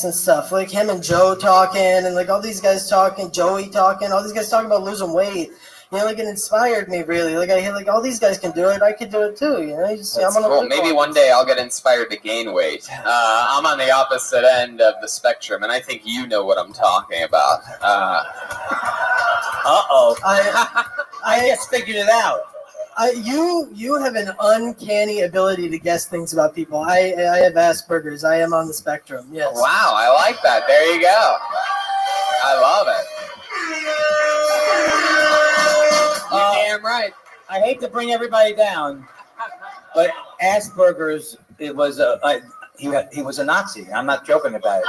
and stuff, like him and Joe talking, and like all these guys talking, Joey talking, all these guys talking about losing weight. Like it inspired me really. Like I hear like all these guys can do it, I could do it too. That's cool. Maybe one day I'll get inspired to gain weight. I'm on the opposite end of the spectrum, and I think you know what I'm talking about. I just figured it out. You have an uncanny ability to guess things about people. I have Asperger's. I am on the spectrum. Yes. Wow, I like that. There you go. I love it. Damn right. I hate to bring everybody down, but Asperger's, he was a Nazi. I'm not joking about it.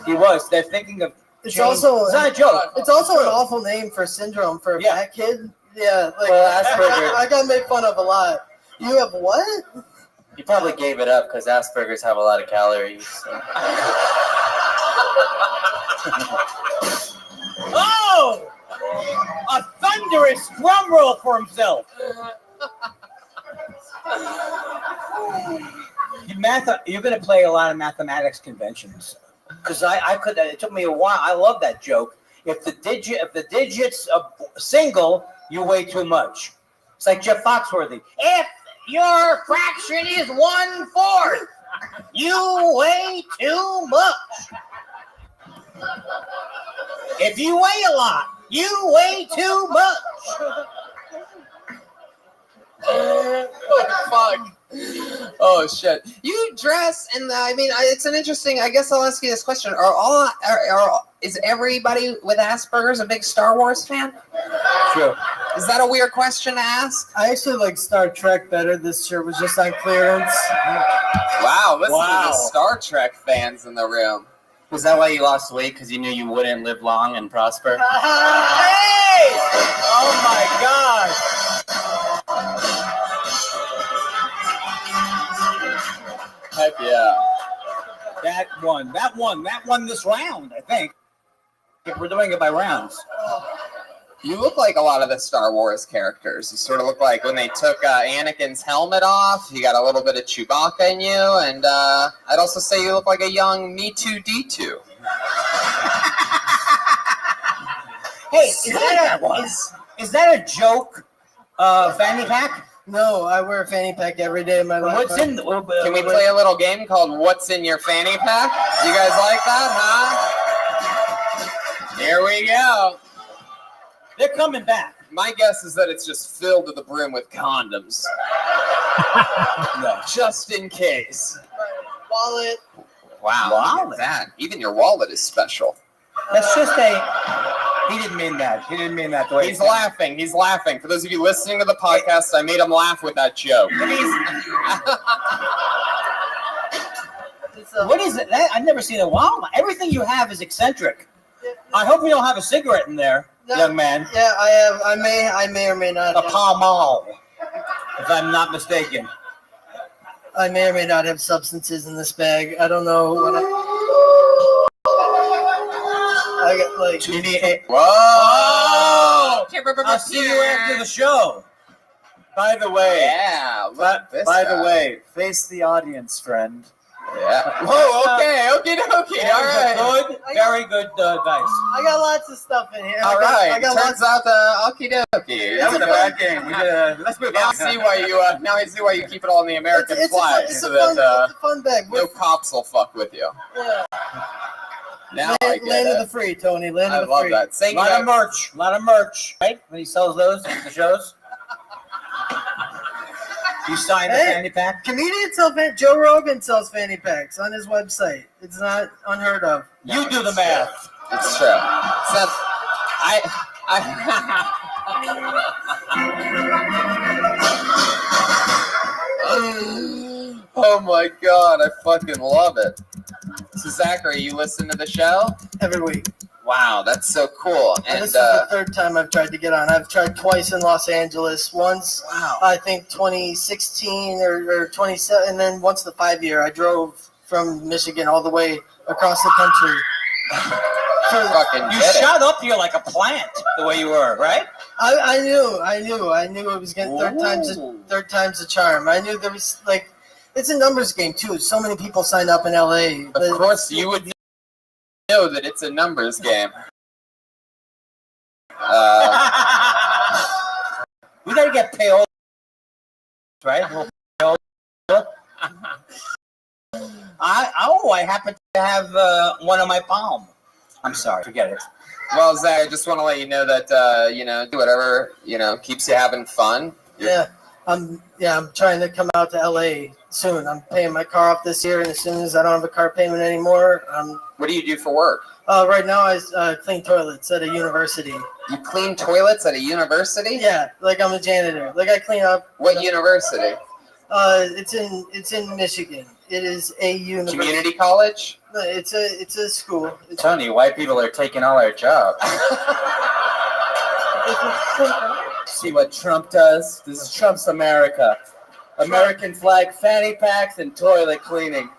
He was. They're thinking of. It's not a joke. It's also an awful name for syndrome for a fat kid. Yeah, like Asperger's. I got made fun of a lot. You have what? You probably gave it up because Asperger's have a lot of calories. So. Oh! A thunderous drum roll for himself. You're going to play a lot of mathematics conventions. Because it took me a while. I love that joke. If the digits are single, you weigh too much. It's like Jeff Foxworthy. If your fraction is 1/4, you weigh too much. If you weigh a lot, you weigh too much. Fuck. Oh shit! You dress, and it's an interesting. I guess I'll ask you this question: is everybody with Asperger's a big Star Wars fan? True. Is that a weird question to ask? I actually like Star Trek better. This shirt was just on clearance. Wow! Listen to the Star Trek fans in the room. Was that why you lost weight? Because you knew you wouldn't live long and prosper? Hey! Oh my God! Heck yeah! That won this round, I think. If we're doing it by rounds. You look like a lot of the Star Wars characters. You sort of look like when they took Anakin's helmet off. You got a little bit of Chewbacca in you, and I'd also say you look like a young Me Too D2. Hey, is that a joke? Fanny pack? No, I wear a fanny pack every day of my life. What's in? Can we play a little game called "What's in Your Fanny Pack"? You guys like that, huh? Here we go. They're coming back. My guess is that it's just filled to the brim with condoms. No. Just in case. Wallet. Wow, look at that. Even your wallet is special. That's just he didn't mean that. He didn't mean that the way He's laughing. He's laughing. For those of you listening to the podcast, I made him laugh with that joke. What is it? I've never seen a wallet. Everything you have is eccentric. I hope you don't have a cigarette in there, young man. Yeah, I have. I may or may not. A Pall Mall, if I'm not mistaken. I may or may not have substances in this bag. I don't know what I got like. Whoa! I'll see you after the show. By the way, yeah. By the way, face the audience, friend. Yeah. Whoa. Okay. All right. Very good advice. I got lots of stuff in here. All right. I got Turns out okie dokie. That was a bad game. Let's move on. I see why you keep it all in the American flag, it's so a that fun bag. no cops will fuck with you. Yeah. Now I get Land it. of the free, Tony. Land I of the love free. that. A lot of merch, right? When he sells those at the shows. You sign the fanny pack? Comedians sell Joe Rogan sells fanny packs on his website. It's not unheard of. You do the math. It's true. Except oh my God, I fucking love it. So Zachary, you listen to the show? Every week. Wow, that's so cool. And this is the third time I've tried to get on. I've tried twice in Los Angeles. Once, I think 2016 or 27, and then once the 5-year. I drove from Michigan all the way across the country. You shot up here like a plant, the way you were, right? I knew it was getting third time's the charm. I knew there was it's a numbers game too. So many people signed up in LA. Of course, you would know that it's a numbers game. We gotta get payola, right? I happen to have one on my palm. I'm sorry, forget it. Well, Zach, I just want to let you know that do whatever keeps you having fun. Yeah, I'm trying to come out to LA soon. I'm paying my car off this year, and as soon as I don't have a car payment anymore, What do you do for work? right now I clean toilets at a university. You clean toilets at a university? Yeah, like I'm a janitor. Like I clean up. What university? It's in Michigan. It is a university. Community college? No, it's a school. Tony, white people are taking all our jobs. See what Trump does? This is Trump's America. American flag fanny packs and toilet cleaning.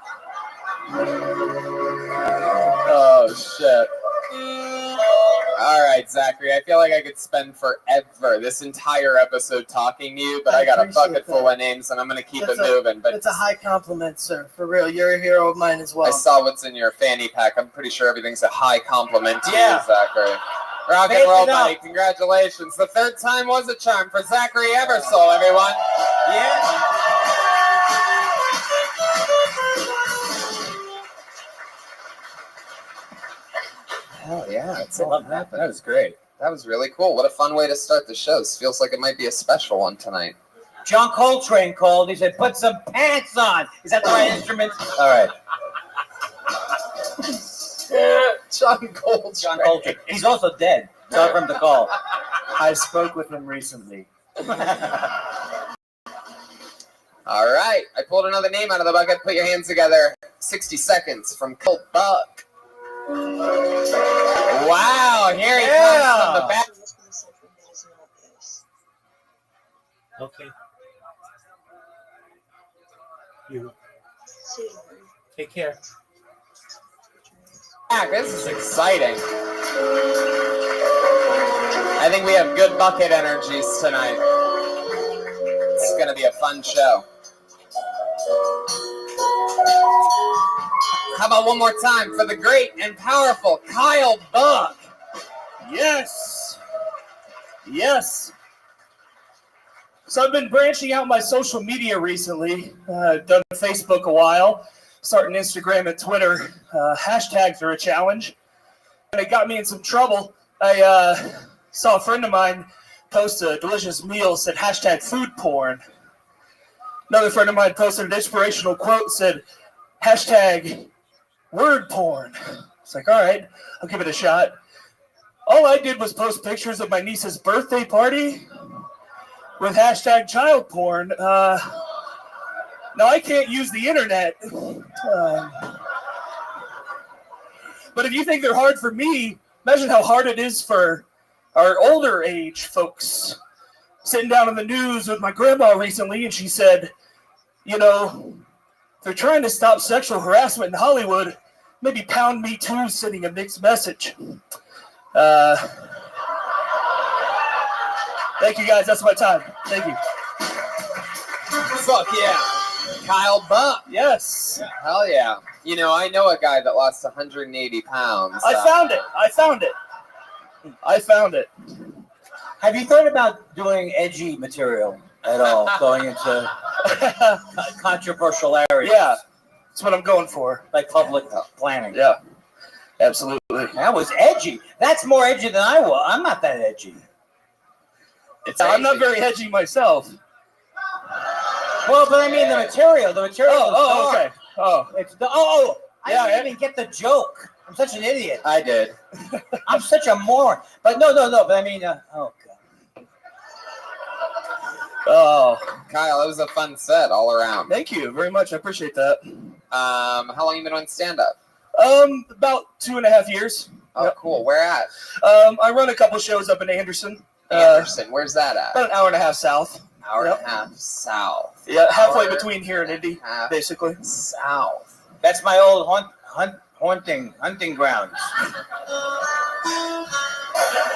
Oh, shit. All right, Zachary, I feel like I could spend forever, this entire episode, talking to you, but I got a bucket full of names, and I'm going to keep it moving. But it's a high compliment, sir. For real, you're a hero of mine as well. I saw what's in your fanny pack. I'm pretty sure everything's a high compliment to Yeah. you, Zachary. Rock and roll, buddy. Congratulations. The third time was a charm for Zachary Eversole, everyone. Yeah. Hell yeah, that's I all love that that. happened. That was great. That was really cool. What a fun way to start the show. This feels like it might be a special one tonight. John Coltrane called. He said, "Put some pants on." Is that the right instrument? All right. John Coltrane. John Coltrane. He's also dead. Tell him to call. I spoke with him recently. All right. I pulled another name out of the bucket. Put your hands together. 60 seconds from Colt Buck. Wow. Here he comes from the back. Okay. You take care. This is exciting. I think we have good bucket energies tonight. It's going to be a fun show. How about one more time for the great and powerful Kyle Buck? Yes. Yes. So I've been branching out my social media recently. Done Facebook a while, starting Instagram and Twitter. Hashtags are a challenge. And it got me in some trouble. I saw a friend of mine post a delicious meal, said hashtag food porn. Another friend of mine posted an inspirational quote, said hashtag word porn. It's like, all right, I'll give it a shot. All I did was post pictures of my niece's birthday party with hashtag child porn. Now, I can't use the internet. But if you think they're hard for me, imagine how hard it is for our older age folks. Sitting down on the news with my grandma recently, and she said, they're trying to stop sexual harassment in Hollywood. Maybe Pound Me Too sending a mixed message. Thank you, guys. That's my time. Thank you. Fuck yeah. Kyle Buck. Yes. Hell yeah. I know a guy that lost 180 pounds. I found it. Have you thought about doing edgy material at all? Going into controversial areas? Yeah. That's what I'm going for. Like public planning. Yeah. Absolutely. That was edgy. That's more edgy than I was. I'm not that edgy. I'm not very edgy myself. Well, but I mean the material. The material. Oh, okay. Oh. I didn't even get the joke. I'm such an idiot. I did. I'm such a moron. But no. But I mean, God. Oh. Kyle, it was a fun set all around. Thank you very much. I appreciate that. How long you been doing stand-up? About 2.5 years. Oh, Yep. cool. Where at? I run a couple shows up in Anderson. Anderson. Where's that at? About an hour and a half south. Hour and a half south. Yeah, halfway Hour between here and Indy, half basically. South. That's my old hunting grounds.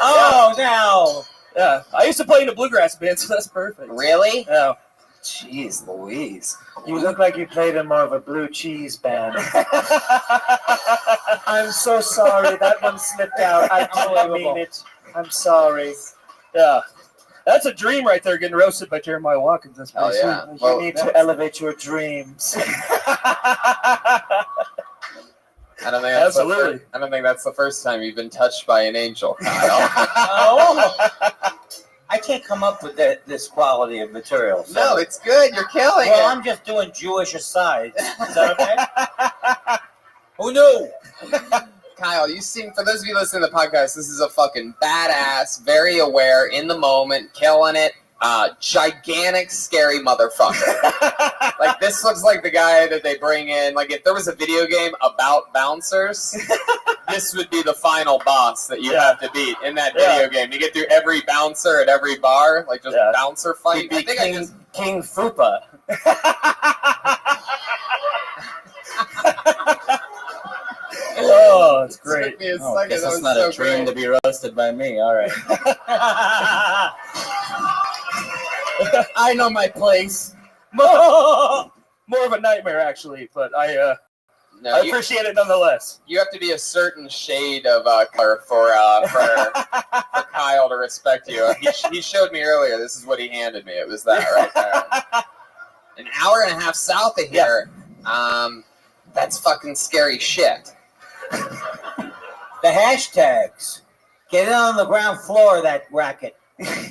Oh, now. Yeah, I used to play in a bluegrass band, so that's perfect. Really? Yeah. Jeez Louise. You look like you played in more of a blue cheese band. I'm so sorry. That one slipped out. I didn't mean it. I'm sorry. Yeah. That's a dream right there, getting roasted by Jeremiah Watkins. That's pretty Oh, yeah. sweet. Well, You need to elevate your dreams. I don't think that's Absolutely. I don't think that's the first time you've been touched by an angel, Kyle. Oh, I can't come up with this quality of material. So. No, it's good. You're killing Well, it. I'm just doing Jewish asides. Is that okay? Who knew? Kyle, you seem, for those of you listening to the podcast, this is a fucking badass, very aware, in the moment, killing it, gigantic, scary motherfucker. Like, this looks like the guy that they bring in. Like, if there was a video game about bouncers, this would be the final boss that you have to beat in that video game. You get through every bouncer at every bar, like just bouncer fight. He'd be King Fupa. Oh, it's great. Oh, guess it's not a dream to be roasted by me. All right. I know my place. More of a nightmare, actually, but I appreciate it nonetheless. You have to be a certain shade of color for Kyle to respect you. He showed me earlier. This is what he handed me. It was that right there. An hour and a half south of here. That's fucking scary shit. The hashtags. Get it on the ground floor of that racket.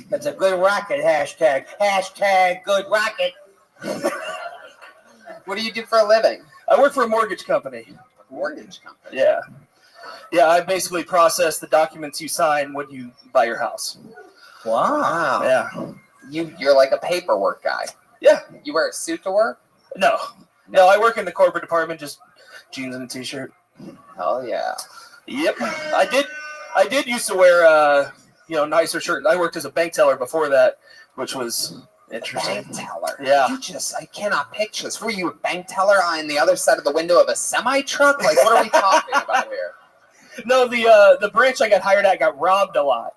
That's a good racket hashtag. Hashtag good racket. What do you do for a living? I work for a mortgage company. Mortgage company? Yeah. Yeah, I basically process the documents you sign when you buy your house. Wow. Yeah. You're like a paperwork guy. Yeah. You wear a suit to work? No, I work in the corporate department, just jeans and a t-shirt. Hell yeah. Yep. I did used to wear nicer shirts. I worked as a bank teller before that, which was interesting. Bank teller? Yeah. I cannot picture this. Were you a bank teller on the other side of the window of a semi-truck? Like, what are we talking about here? No, the branch I got hired at got robbed a lot.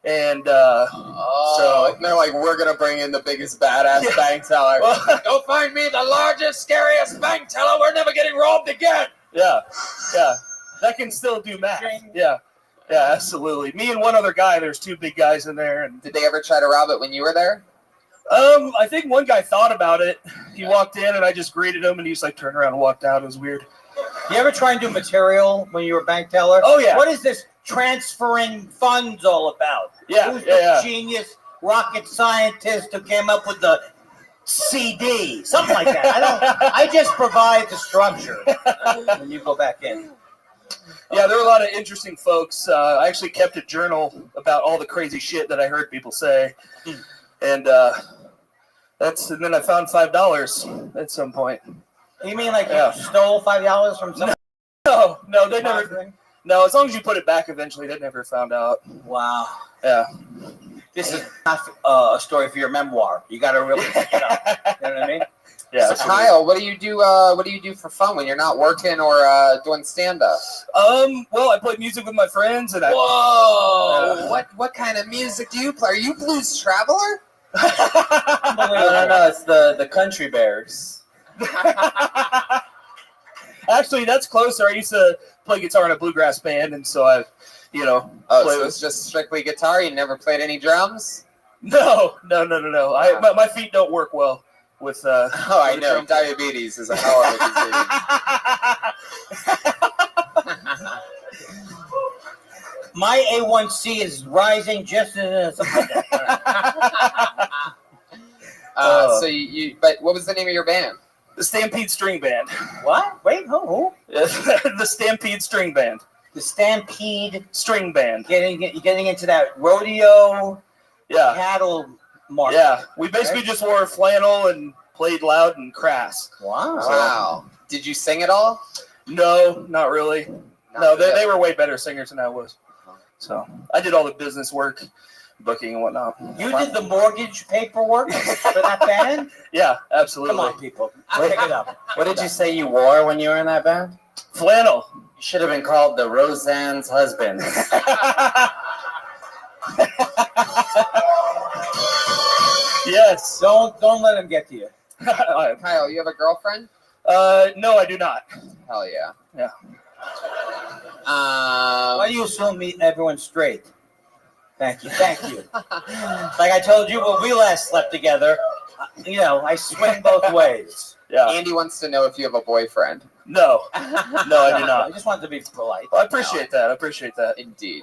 And so they're like, we're gonna bring in the biggest badass bank teller. Go find me the largest, scariest bank teller. We're never getting robbed again. Yeah, that can still do math. Yeah, absolutely. Me and one other guy. There's two big guys in there. And did they ever try to rob it when you were there? I think one guy thought about it. He walked in and I just greeted him, and he just like turned around and walked out. It was weird. You ever try and do material when you were a bank teller? Oh yeah. What is this transferring funds all about? Yeah, Who's the genius rocket scientist who came up with the CD? Something like that. I just provide the structure. And you go back in. Yeah, there were a lot of interesting folks. I actually kept a journal about all the crazy shit that I heard people say, and then I found $5 at some point. You mean like you stole $5 from someone? No, they never. No, as long as you put it back, eventually they never found out. Wow. Yeah. This is not a story for your memoir. You got to really pick it up. You know what I mean? Yeah. So Kyle, what do you do? What do you do for fun when you're not working or doing stand-up? Well, I play music with my friends, and Whoa! What kind of music do you play? Are you Blues Traveler? No, it's the Country Bears. Actually, that's closer. I used to play guitar in a bluegrass band, and so I've, so it's just strictly guitar? You never played any drums? No. My feet don't work well with. I know. Diabetes is a hell of a disease. My A1C is rising just as So but what was the name of your band? The Stampede String Band. What? Wait, who? The Stampede String Band. The Stampede String Band. Getting into that rodeo cattle market. Yeah, we basically just wore flannel and played loud and crass. Wow. Did you sing at all? No, not really. They were way better singers than I was. So I did all the business work, booking and whatnot. You did the mortgage paperwork for that band? Yeah, absolutely. Come on, people. Pick it up. What did you say you wore when you were in that band? Flannel. You should have been called the Roseanne's Husbands. Yes. Don't let him get to you. Kyle, you have a girlfriend? No, I do not. Hell yeah. Yeah. do you assume everyone's straight? Thank you. Like I told you when we last slept together, I swing both ways. Yeah. Andy wants to know if you have a boyfriend. No, I do I not. just wanted to be polite. Well, I appreciate that. Indeed.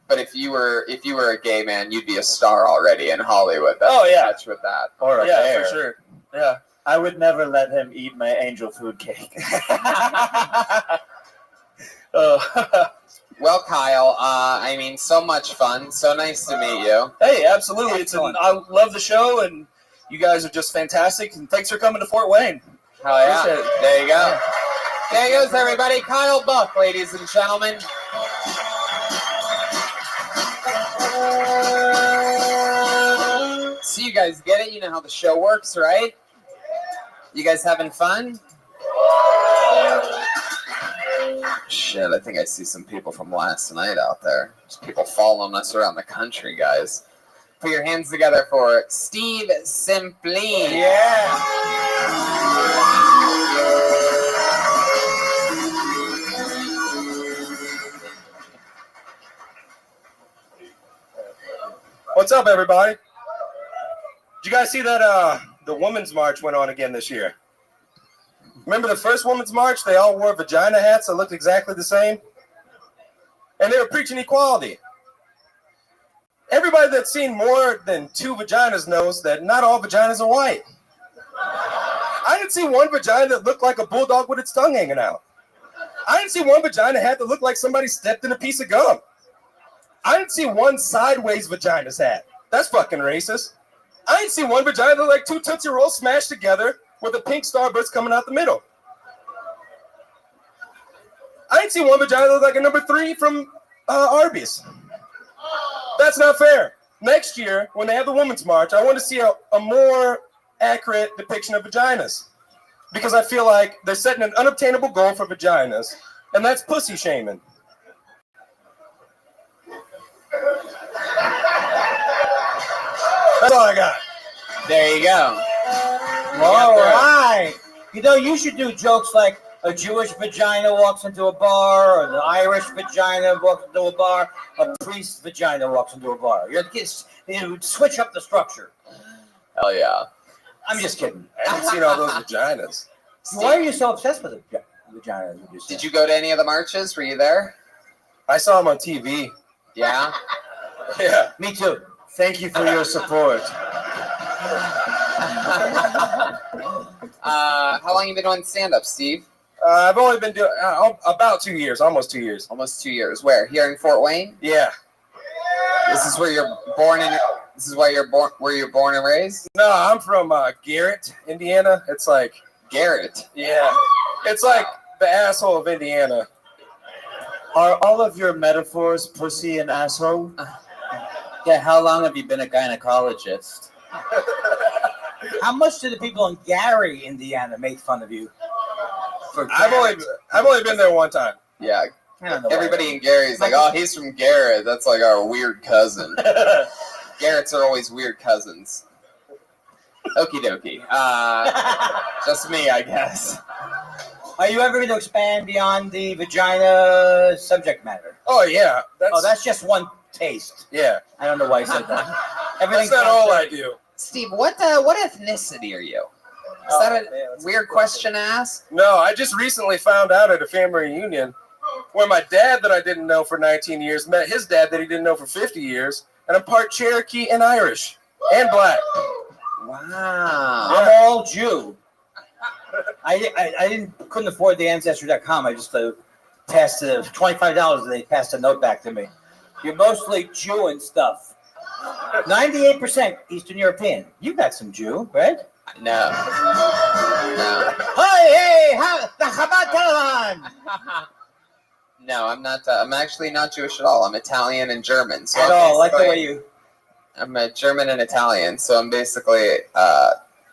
But if you were a gay man, you'd be a star already in Hollywood. That's Oh, yeah. Touch with that. Or a Yeah, bear. for sure. Yeah. I would never let him eat my angel food cake. Well, Kyle, so much fun. So nice to meet you. Hey, absolutely. Excellent. I love the show, and you guys are just fantastic. And thanks for coming to Fort Wayne. Hell yeah. Appreciate it. There you go. There goes everybody. Kyle Buck, ladies and gentlemen. So you guys get it? You know how the show works, right? You guys having fun? Shit, I think I see some people from last night out there. Just people following us around the country, guys. Put your hands together for Steve Simpline. Yeah. What's up, everybody? Did you guys see that the Women's March went on again this year? Remember the first Women's March? They all wore vagina hats that looked exactly the same. And they were preaching equality. Everybody that's seen more than two vaginas knows that not all vaginas are white. I didn't see one vagina that looked like a bulldog with its tongue hanging out. I didn't see one vagina hat that looked like somebody stepped in a piece of gum. I didn't see one sideways vagina's hat. That's fucking racist. I didn't see one vagina that looked like two Tootsie Rolls smashed together with a pink starburst coming out the middle. I didn't see one vagina that looked like a number 3 from Arby's. That's not fair. Next year, when they have the Women's March, I want to see a more accurate depiction of vaginas. Because I feel like they're setting an unobtainable goal for vaginas, and that's pussy shaming. That's all I got. There you go. All right. You should do jokes like a Jewish vagina walks into a bar, or an Irish vagina walks into a bar, a priest's vagina walks into a bar. You switch up the structure. Hell yeah. I'm just kidding. I haven't seen all those vaginas. Why are you so obsessed with the vagina? Did you go to any of the marches? Were you there? I saw them on TV. Yeah. Yeah. Me too. Thank you for your support. How long you been doing stand-up, Steve? I've only been doing about 2 years, almost 2 years. Almost 2 years. Where? Here in Fort Wayne? Yeah. This is where you're born and raised? No, I'm from Garrett, Indiana. It's like Garrett. Yeah. It's like the asshole of Indiana. Are all of your metaphors pussy and asshole? Yeah, how long have you been a gynecologist? How much do the people in Gary, Indiana, make fun of you? I've only been there one time. Yeah. I don't know. Everybody in Gary's like, oh, he's from Garrett. That's like our weird cousin. Garretts are always weird cousins. Okie dokie. Just me, I guess. Are you ever going to expand beyond the vagina subject matter? Oh yeah. That's just one taste. Yeah. I don't know why I said that. That's not all I do. Steve, what ethnicity are you? Is that a weird question to ask? No, I just recently found out at a family reunion where my dad that I didn't know for 19 years met his dad that he didn't know for 50 years, and I'm part Cherokee and Irish and black. Wow. I'm all Jew. I couldn't afford the Ancestry.com. I just passed the $25 and they passed a note back to me. You're mostly Jew and stuff. 98% Eastern European. You got some Jew, right? No. Hey, Chabad. No, I'm not. I'm actually not Jewish at all. I'm Italian and German. So At all, like the way you. I'm a German and Italian, so I'm basically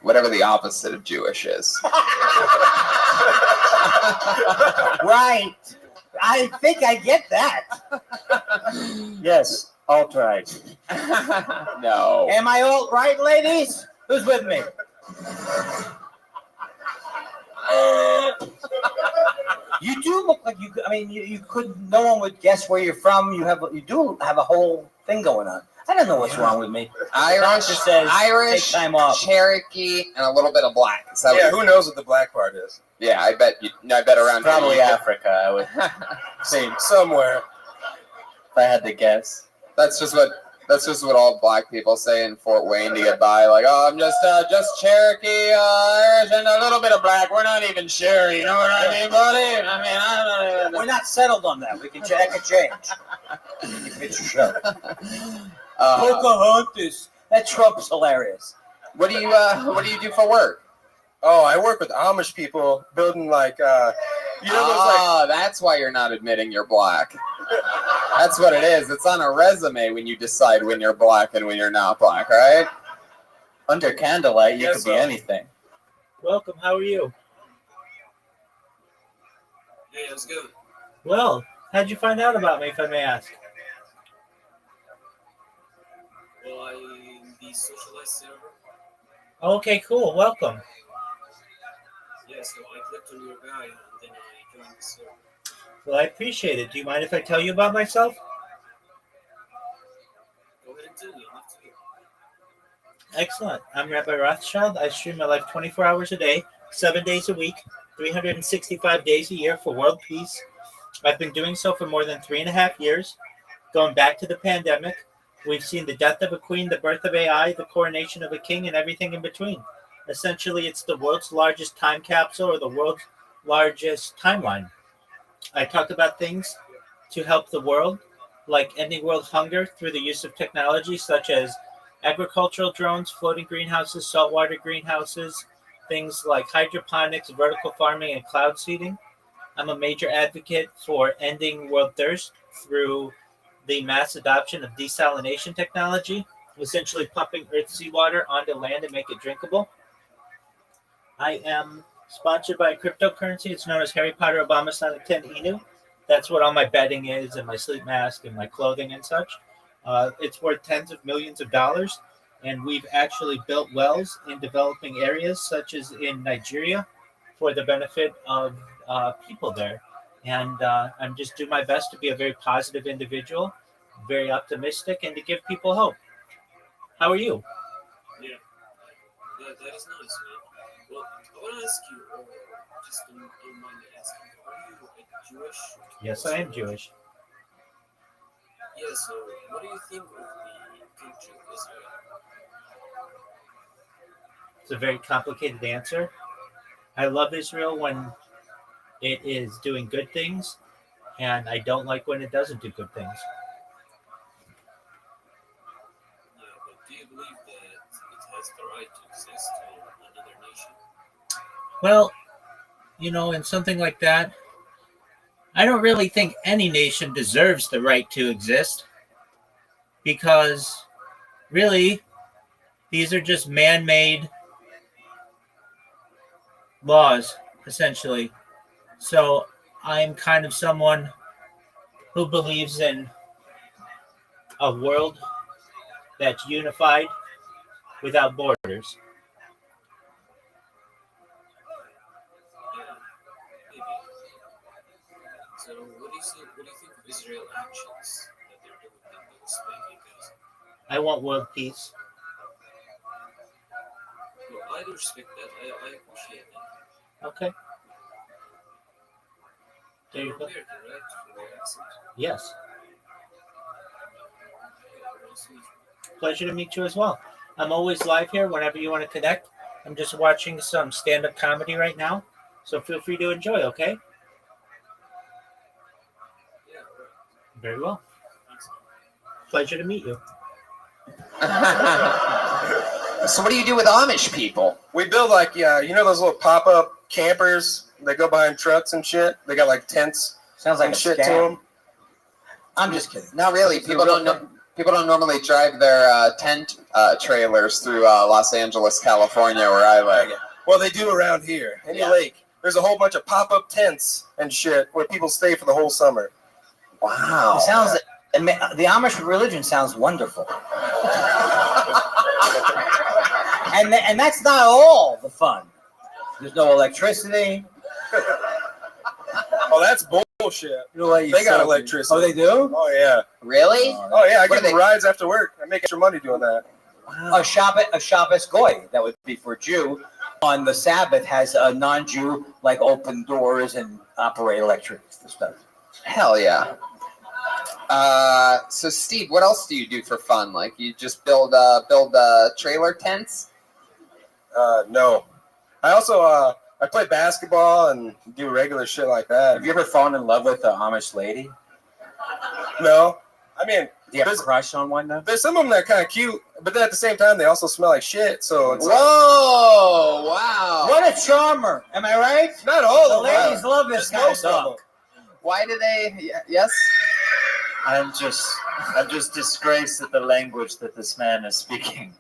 whatever the opposite of Jewish is. Right. I think I get that. Yes, alt-right. No. Am I alt right, ladies? Who's with me? You do look like you. I mean, you could. No one would guess where you're from. You do have a whole thing going on. I don't know what's wrong with me. Irish, says, Irish, take time off. Cherokee, and a little bit of black. Is that Yeah, what who knows what the black part is? Yeah, I bet around Probably here. Africa, I would say, Somewhere. if I had to guess. That's just what all black people say in Fort Wayne to get by. Like, oh, I'm just Cherokee, Irish, and a little bit of black. We're not even sure. You know what I mean, buddy? I mean, I don't even. We're not settled on that. We can check a change. It's a show. Pocahontas. That Trump's hilarious. What do you do for work? Oh, I work with Amish people building like, you know those like. Oh, that's why you're not admitting you're black. That's what it is. It's on a resume when you decide when you're black and when you're not black, right? Under candlelight, you Guess could so. be anything. Welcome. How are you? Hey, how's it going? Well, how'd you find out about me, if I may ask? Well, I'm the socialized server. Okay, cool. Welcome. Yeah, so I clicked on your guy and then I joined the server. Well, I appreciate it. Do you mind if I tell you about myself? Go ahead and tell me. I'll have to hear. Excellent. I'm Rabbi Rothschild. I stream my life 24 hours a day, 7 days a week, 365 days a year for world peace. I've been doing so for more than 3.5 years. Going back to the pandemic, we've seen the death of a queen, the birth of AI, the coronation of a king, and everything in between. Essentially, it's the world's largest time capsule or the world's largest timeline. I talk about things to help the world, like ending world hunger through the use of technology such as agricultural drones, floating greenhouses, saltwater greenhouses, things like hydroponics, vertical farming, and cloud seeding. I'm a major advocate for ending world thirst through the mass adoption of desalination technology, essentially pumping Earth's seawater onto land and make it drinkable. I am sponsored by a cryptocurrency. It's known as Harry Potter Obama Sonic 10 Inu. That's what all my bedding is and my sleep mask and my clothing and such. It's worth tens of millions of dollars. And we've actually built wells in developing areas such as in Nigeria for the benefit of people there. And I'm just doing my best to be a very positive individual, very optimistic, and to give people hope. How are you? Yeah, that is nice, man. Well, I want to ask you, just don't mind me asking, are you Jewish? Yes, I am Jewish. Yeah, so what do you think of the country of Israel? It's a very complicated answer. I love Israel when it is doing good things, and I don't like when it doesn't do good things. Yeah, but do you believe that it has the right to exist in another nation? Well, in something like that, I don't really think any nation deserves the right to exist, because really, these are just man-made laws, essentially. So I'm kind of someone who believes in a world that's unified without borders. Yeah, maybe. So what do you think of Israel actions that they're doing in this banking case? I want world peace. Well, I do respect that. I appreciate that. Okay. There you You're go. American, right? For the accent. Yes. Yeah, nice to meet you. Pleasure to meet you as well. I'm always live here whenever you want to connect. I'm just watching some stand-up comedy right now, so feel free to enjoy, okay? Yeah, right. Very well. Thanks. Pleasure to meet you. So what do you do with Amish people? We build like, you know those little pop-up campers that go behind trucks and shit? They got like tents Sounds like and a shit to scam. them. I'm just kidding. Not really. People don't normally drive their tent trailers through Los Angeles, California, where I live. Well, they do around here. Any Yeah. lake. There's a whole bunch of pop-up tents and shit where people stay for the whole summer. Wow. It sounds. The Amish religion sounds wonderful. and that's not all the fun. There's no electricity. Oh, that's bullshit. You know what, you They got so- electricity. Oh, they do? Oh yeah. Really? Oh yeah. I What give are them they- rides after work. I make extra money doing that. A Shabbos goy, that would be for a Jew, on the Sabbath has a non-Jew like open doors and operate electric stuff. Hell yeah. So Steve, what else do you do for fun? Like you just build trailer tents? No. I also I play basketball and do regular shit like that. Have you ever fallen in love with an Amish lady? No. I mean, Do you have a There's- crush on one though? there's some of them that are kind of cute, but then at the same time they also smell like shit. So it's Whoa! Wow. What a charmer! Am I right? not all The of them. ladies love this Just kind of most of dog. them. Why do they? Yes. I'm just disgraced at the language that this man is speaking.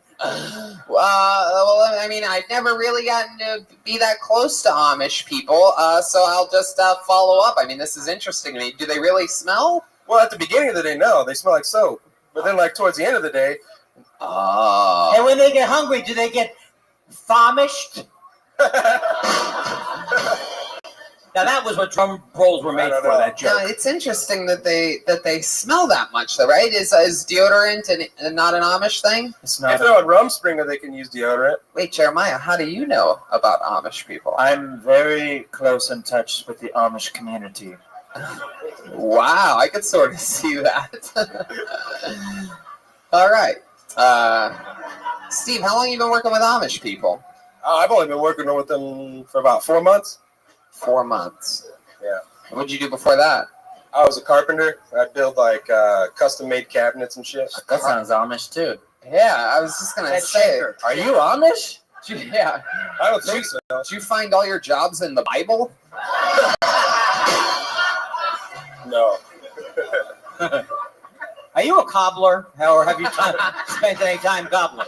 Well, I mean, I've never really gotten to be that close to Amish people, so I'll just follow up. I mean, this is interesting to me. Do they really smell? Well, at the beginning of the day, no, they smell like soap. But then, like towards the end of the day, Oh. And when they get hungry, do they get famished? Now that was what drum rolls were made I don't for. know. That No, joke. it's interesting that they smell that much, though, right? Is deodorant and not an Amish thing? It's if not. they're on Rumspringer, they can use deodorant. Wait, Jeremiah, how do you know about Amish people? I'm very close in touch with the Amish community. Wow, I could sort of see that. All right, Steve, how long have you been working with Amish people? I've only been working with them for about 4 months. 4 months. Yeah. What'd you do before that? I was a carpenter. I build like custom-made cabinets and shit. That sounds Amish too. Yeah, I was just gonna That's say. shaker. Are you Amish? Yeah. I don't think so. Did you find all your jobs in the Bible? No. Are you a cobbler, or have you spent any time cobbling?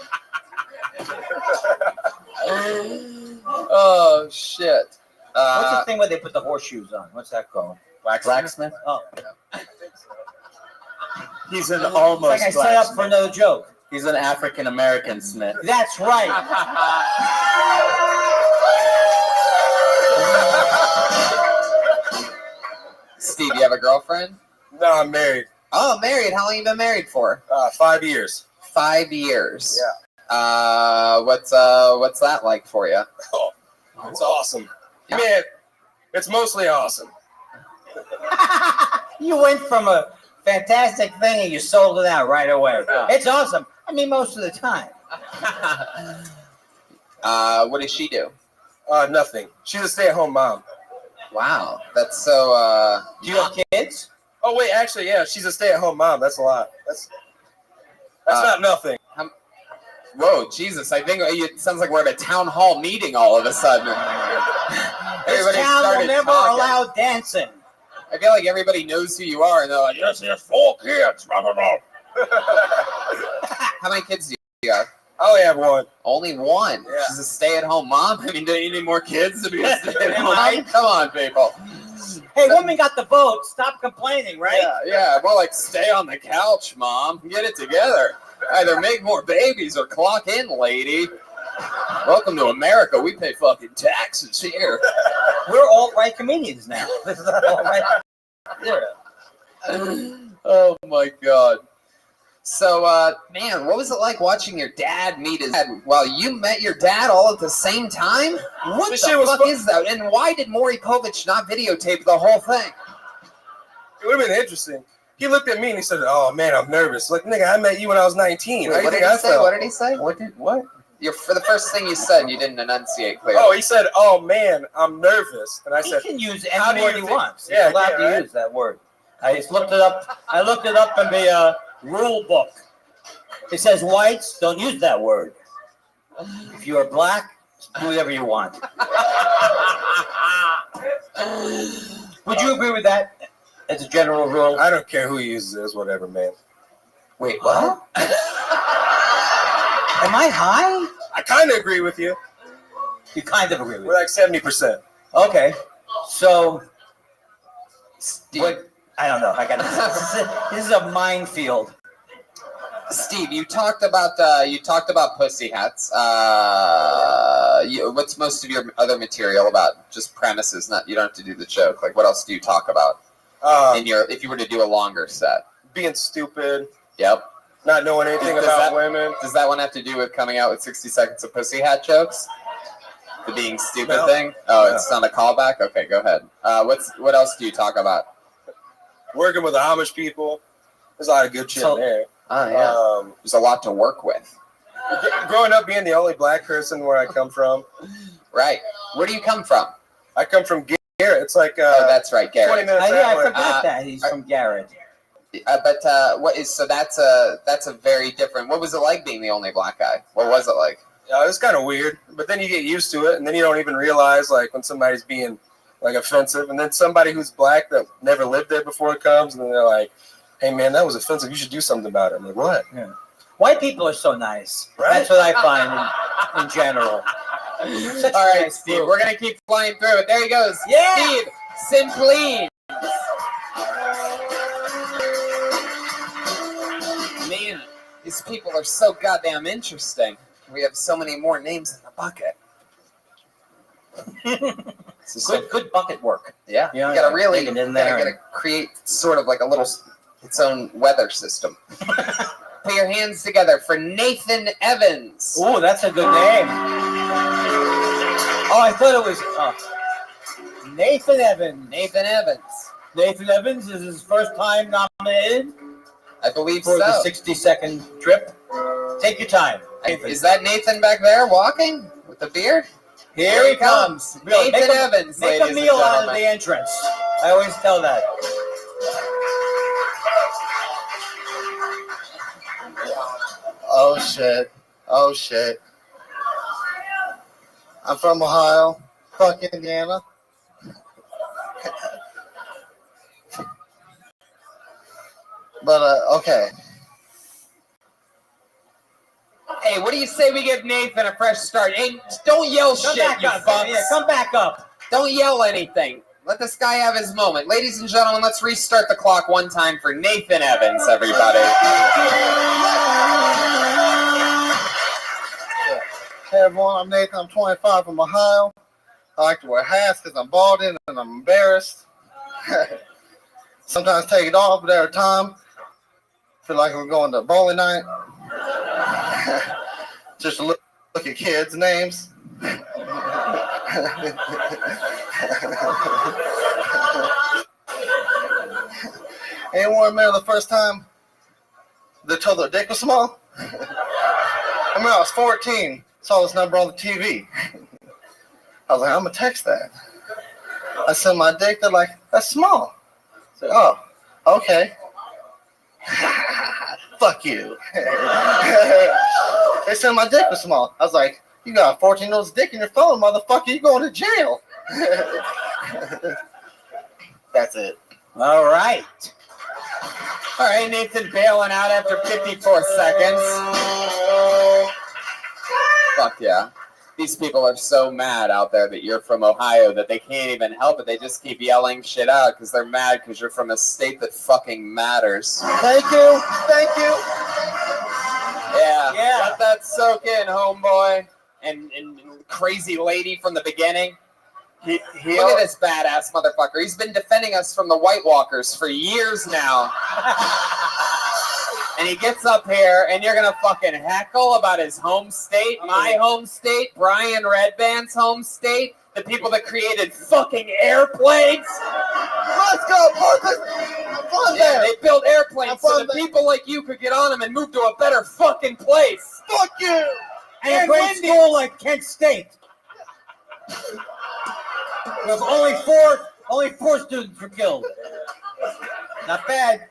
Oh shit. What's the thing where they put the horseshoes on? What's that called? Blacksmith? Oh, He's an it's almost like I set up for blacksmith. another joke. He's an African American smith. That's right. Steve, you have a girlfriend? No, I'm married. Oh, married. How long you been married for? 5 years. 5 years. Yeah. What's that like for you? Oh, it's awesome. Man, it's mostly awesome. You went from a fantastic thing and you sold it out right away. It's awesome. I mean, most of the time. What does she do? Nothing. She's a stay-at-home mom. Wow, that's so. Do you have kids? Oh wait, actually, yeah, she's a stay-at-home mom. That's a lot. That's not nothing. Whoa, Jesus! I think it sounds like we're at a town hall meeting all of a sudden. This Everybody town will started never talking. allow dancing. I feel like everybody knows who you are, and they're like, "Yes, he has 4 kids." Blah, blah, blah. How many kids do you have? I only have one. Only one. Yeah. She's a stay-at-home mom. I mean, do you need more kids to be a stay-at-home mom? Come on, people. Hey, women got the vote. Stop complaining, right? Yeah, more like stay on the couch, mom. Get it together. Either make more babies or clock in, lady. Welcome to America. We pay fucking taxes here. We're alt-right comedians now. This is alt-right. Oh my god. So, man, what was it like watching your dad meet his dad? Well, you met your dad all at the same time? What This the shit was fuck fun. is that? And why did Maury Povich not videotape the whole thing? It would have been interesting. He looked at me and he said, "Oh man, I'm nervous." Like, nigga, I met you when I was 19. How Wait, you what think did I he say? felt? What did he say? What? For the first thing you said, you didn't enunciate clearly. Oh, he said, "Oh man, I'm nervous," and I He said, can use How any do word you he think- wants. He's Yeah, allowed yeah, to right. use that word. I just looked it up. I looked it up in the rule book. It says whites don't use that word. If you are black, do whatever you want. Would you agree with that as a general rule? "I don't care who uses it, it's whatever, man." Wait, what? Am I high? I kind of agree with you. You kind of agree with We're like 70%. Okay, so Steve, what? I don't know. I got this is a minefield. Steve, you talked about pussy hats. What's most of your other material about? Just premises, not you don't have to do the joke. Like, what else do you talk about if you were to do a longer set? Being stupid. Yep. Not knowing anything about women. Does that one have to do with coming out with 60 seconds of pussy hat jokes? The being stupid thing? Oh, it's not a callback? Okay, go ahead. What else do you talk about? Working with the Amish people. There's a lot of good shit there. Oh, yeah. There's a lot to work with. Growing up being the only black person where I come from. Right. Where do you come from? I come from Garrett. It's like that's right, Garrett. 20 minutes I that way. forgot that he's from Garrett. So that's a very different. What was it like being the only black guy? What was it like? Yeah, it was kind of weird, but then you get used to it, and then you don't even realize like when somebody's being like offensive, and then somebody who's black that never lived there before comes, and then they're like, "Hey man, that was offensive. You should do something about it." I'm like, "What?" Yeah. White people are so nice. Right? That's what I find in general. All right, Steve, we're gonna keep flying through it. There he goes. Yeah. Steve, Simply. Man, these people are so goddamn interesting. We have so many more names in the bucket. Good bucket work. Yeah, You know, you gotta really dig it in there gotta create sort of like a little its own weather system. Put your hands together for Nathan Evans. Oh, that's a good name. Oh, I thought it was Nathan Evans. Nathan Evans. Nathan Evans is his first time nominated I believe for so. the 60-second trip. Take your time. Is that Nathan back there walking with the beard? Here he comes. Nathan Evans, Make ladies a meal and out of gentlemen. the entrance. I always tell that. Oh shit. Oh shit. I'm from Ohio. Fuck Indiana. But okay. Hey, what do you say we give Nathan a fresh start? Hey, don't yell Come shit, back you up. fucks. Yeah, come back up. Don't yell anything. Let this guy have his moment. Ladies and gentlemen, let's restart the clock one time for Nathan Evans, everybody. Hey everyone, I'm Nathan. I'm 25 from Ohio. I like to wear hats because I'm balding and I'm embarrassed. Sometimes take it off, but every time feel like we're going to bowling night. Just look at kids' names. Anyone remember the first time they told their dick was small? I remember I was 14, saw this number on the TV. I was like, I'm gonna text that. I sent my dick, they're like, that's small. I said, oh, okay. Fuck you. They said my dick was small. I was like, you got a 14-year-old's dick in your phone, motherfucker, you going to jail. That's it. All right. All right, Nathan bailing out after 54 seconds. Fuck yeah. These people are so mad out there that you're from Ohio that they can't even help it. They just keep yelling shit out because they're mad because you're from a state that fucking matters. Thank you. Thank you. Yeah. Yeah. Let that soak in, homeboy. And crazy lady from the beginning. Look at this badass motherfucker. He's been defending us from the White Walkers for years now. And he gets up here, and you're going to fucking heckle about his home state, my home state, Brian Redband's home state, the people that created fucking airplanes. Let's go, Parker. I'm from Yeah, there. they built airplanes so from that there. people like you could get on them and move to a better fucking place. Fuck you. And a great school like Kent State. With only four students were killed. Not bad.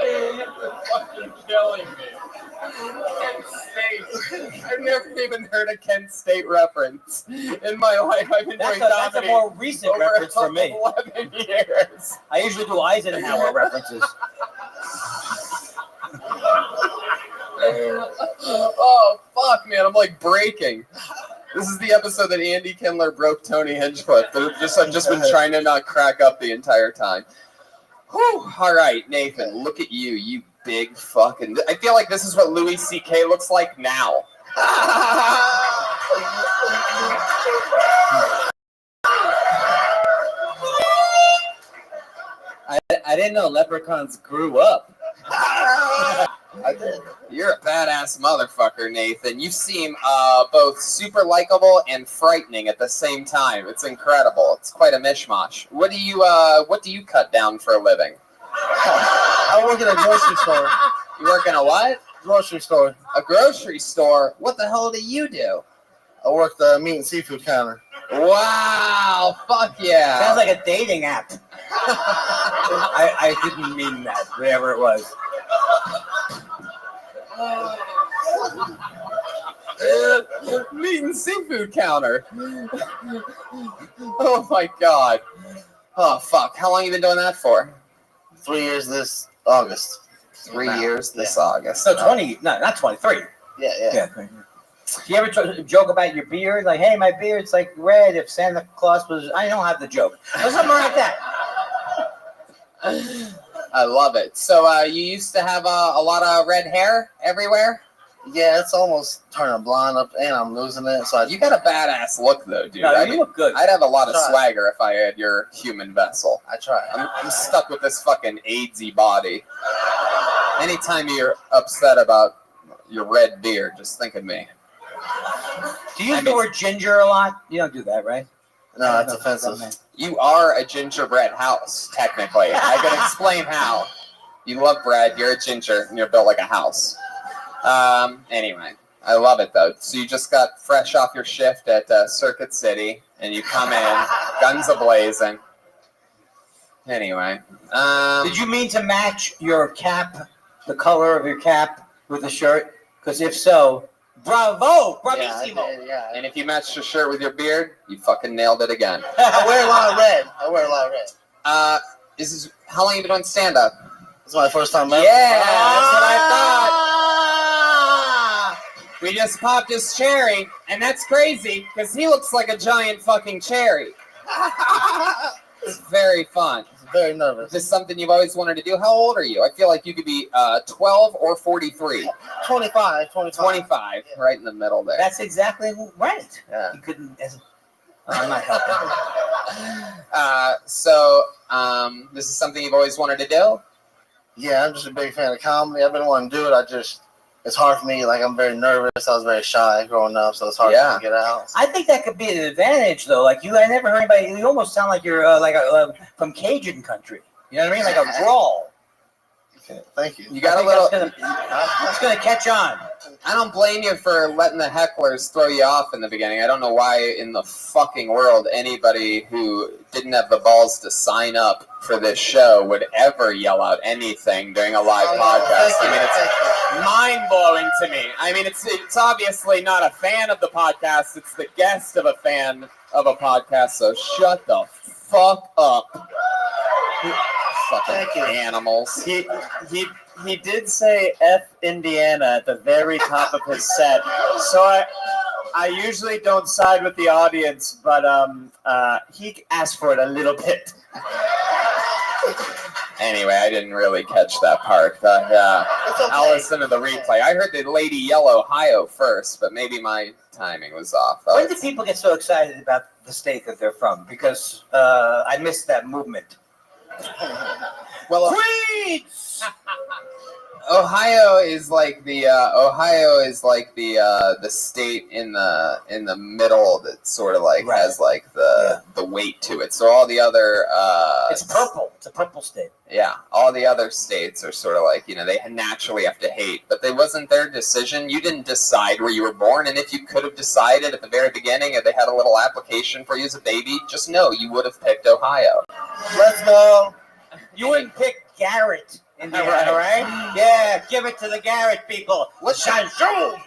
You're fucking killing me. Kent State. I've never even heard a Kent State reference in my life. I've been doing That's a comedy more recent over reference for me. 11 years. I usually do Eisenhower references. Oh, fuck, man. I'm like breaking. This is the episode that Andy Kindler broke Tony Hinchcliffe. I've just been trying to not crack up the entire time. Whew. All right, Nathan, look at you, you big fucking... I feel like this is what Louis C.K. looks like now. I didn't know leprechauns grew up. You're a badass motherfucker, Nathan. You seem both super likable and frightening at the same time. It's incredible. It's quite a mishmash. What do you cut down for a living? I work at a grocery store. You work in a what? Grocery store. A grocery store? What the hell do you do? I work the meat and seafood counter. Wow, fuck yeah. Sounds like a dating app. I didn't mean that, whatever it was. Meat and seafood counter. Oh my god. Oh fuck. How long you been doing that for? 3 years this August. 3 years this August. So 20, no, not 23. Yeah. Do you ever joke about your beard? Like, hey, my beard's like red if Santa Claus was... I don't have the joke. Or something like that. I love it. So you used to have a lot of red hair everywhere? Yeah, it's almost turning blonde up, and I'm losing it. So You got a badass look, though, dude. No, you look good. I'd have a lot of Try. swagger if I had your human vessel. I try. I'm stuck with this fucking AIDSy body. Anytime you're upset about your red beard, just think of me. Do you use the word ginger a lot? You don't do that, right? No, that's offensive. You are a gingerbread house, technically. I can explain how. You love bread, you're a ginger, and you're built like a house. Anyway, I love it, though. So you just got fresh off your shift at Circuit City, and you come in, guns a-blazing. Anyway. Did you mean to match your cap, the color of your cap, with the shirt? Because if so, bravo! Bravissimo! Yeah. And if you matched your shirt with your beard, you fucking nailed it again. I wear a lot of red. How long you been doing stand-up? This is my first time ever. Yeah, that's what I thought. We just popped his cherry, and that's crazy, because he looks like a giant fucking cherry. It's very fun. Very nervous. Is this something you've always wanted to do? How old are you? I feel like you could be 12 or 43. 25. 25, right in the middle there. That's exactly right. Yeah. You couldn't... I'm not helping. This is something you've always wanted to do? Yeah, I'm just a big fan of comedy. I've been wanting to do it. It's hard for me. Like, I'm very nervous. I was very shy growing up, so it's hard for me to get out. I think that could be an advantage, though. Like, I never heard anybody... You almost sound like you're from Cajun country. You know what I mean? Like a drawl. Okay, thank you. You got a little... It's going to catch on. I don't blame you for letting the hecklers throw you off in the beginning. I don't know why in the fucking world anybody who didn't have the balls to sign up for this show would ever yell out anything during a live podcast. I mean, it's mind-blowing to me. I mean, it's obviously not a fan of the podcast. It's the guest of a fan of a podcast, so shut the fuck up. Fucking animals. He did say F Indiana at the very top of his set. So I usually don't side with the audience, but he asked for it a little bit. Anyway, I didn't really catch that part. I'll listen to the replay. I heard the lady yell Ohio first, but maybe my timing was off. When do people get so excited about the state that they're from? Because I missed that movement. Well, Queens! Ohio is like the state in the middle that sort of like has like the weight to it. So all the other it's purple. It's a purple state. Yeah, all the other states are sort of like, they naturally have to hate, but they wasn't their decision. You didn't decide where you were born, and if you could have decided at the very beginning, if they had a little application for you as a baby, just know you would have picked Ohio. Let's go. You wouldn't pick Garrett in the right? Yeah, give it to the Garrett people. What's Sanjou?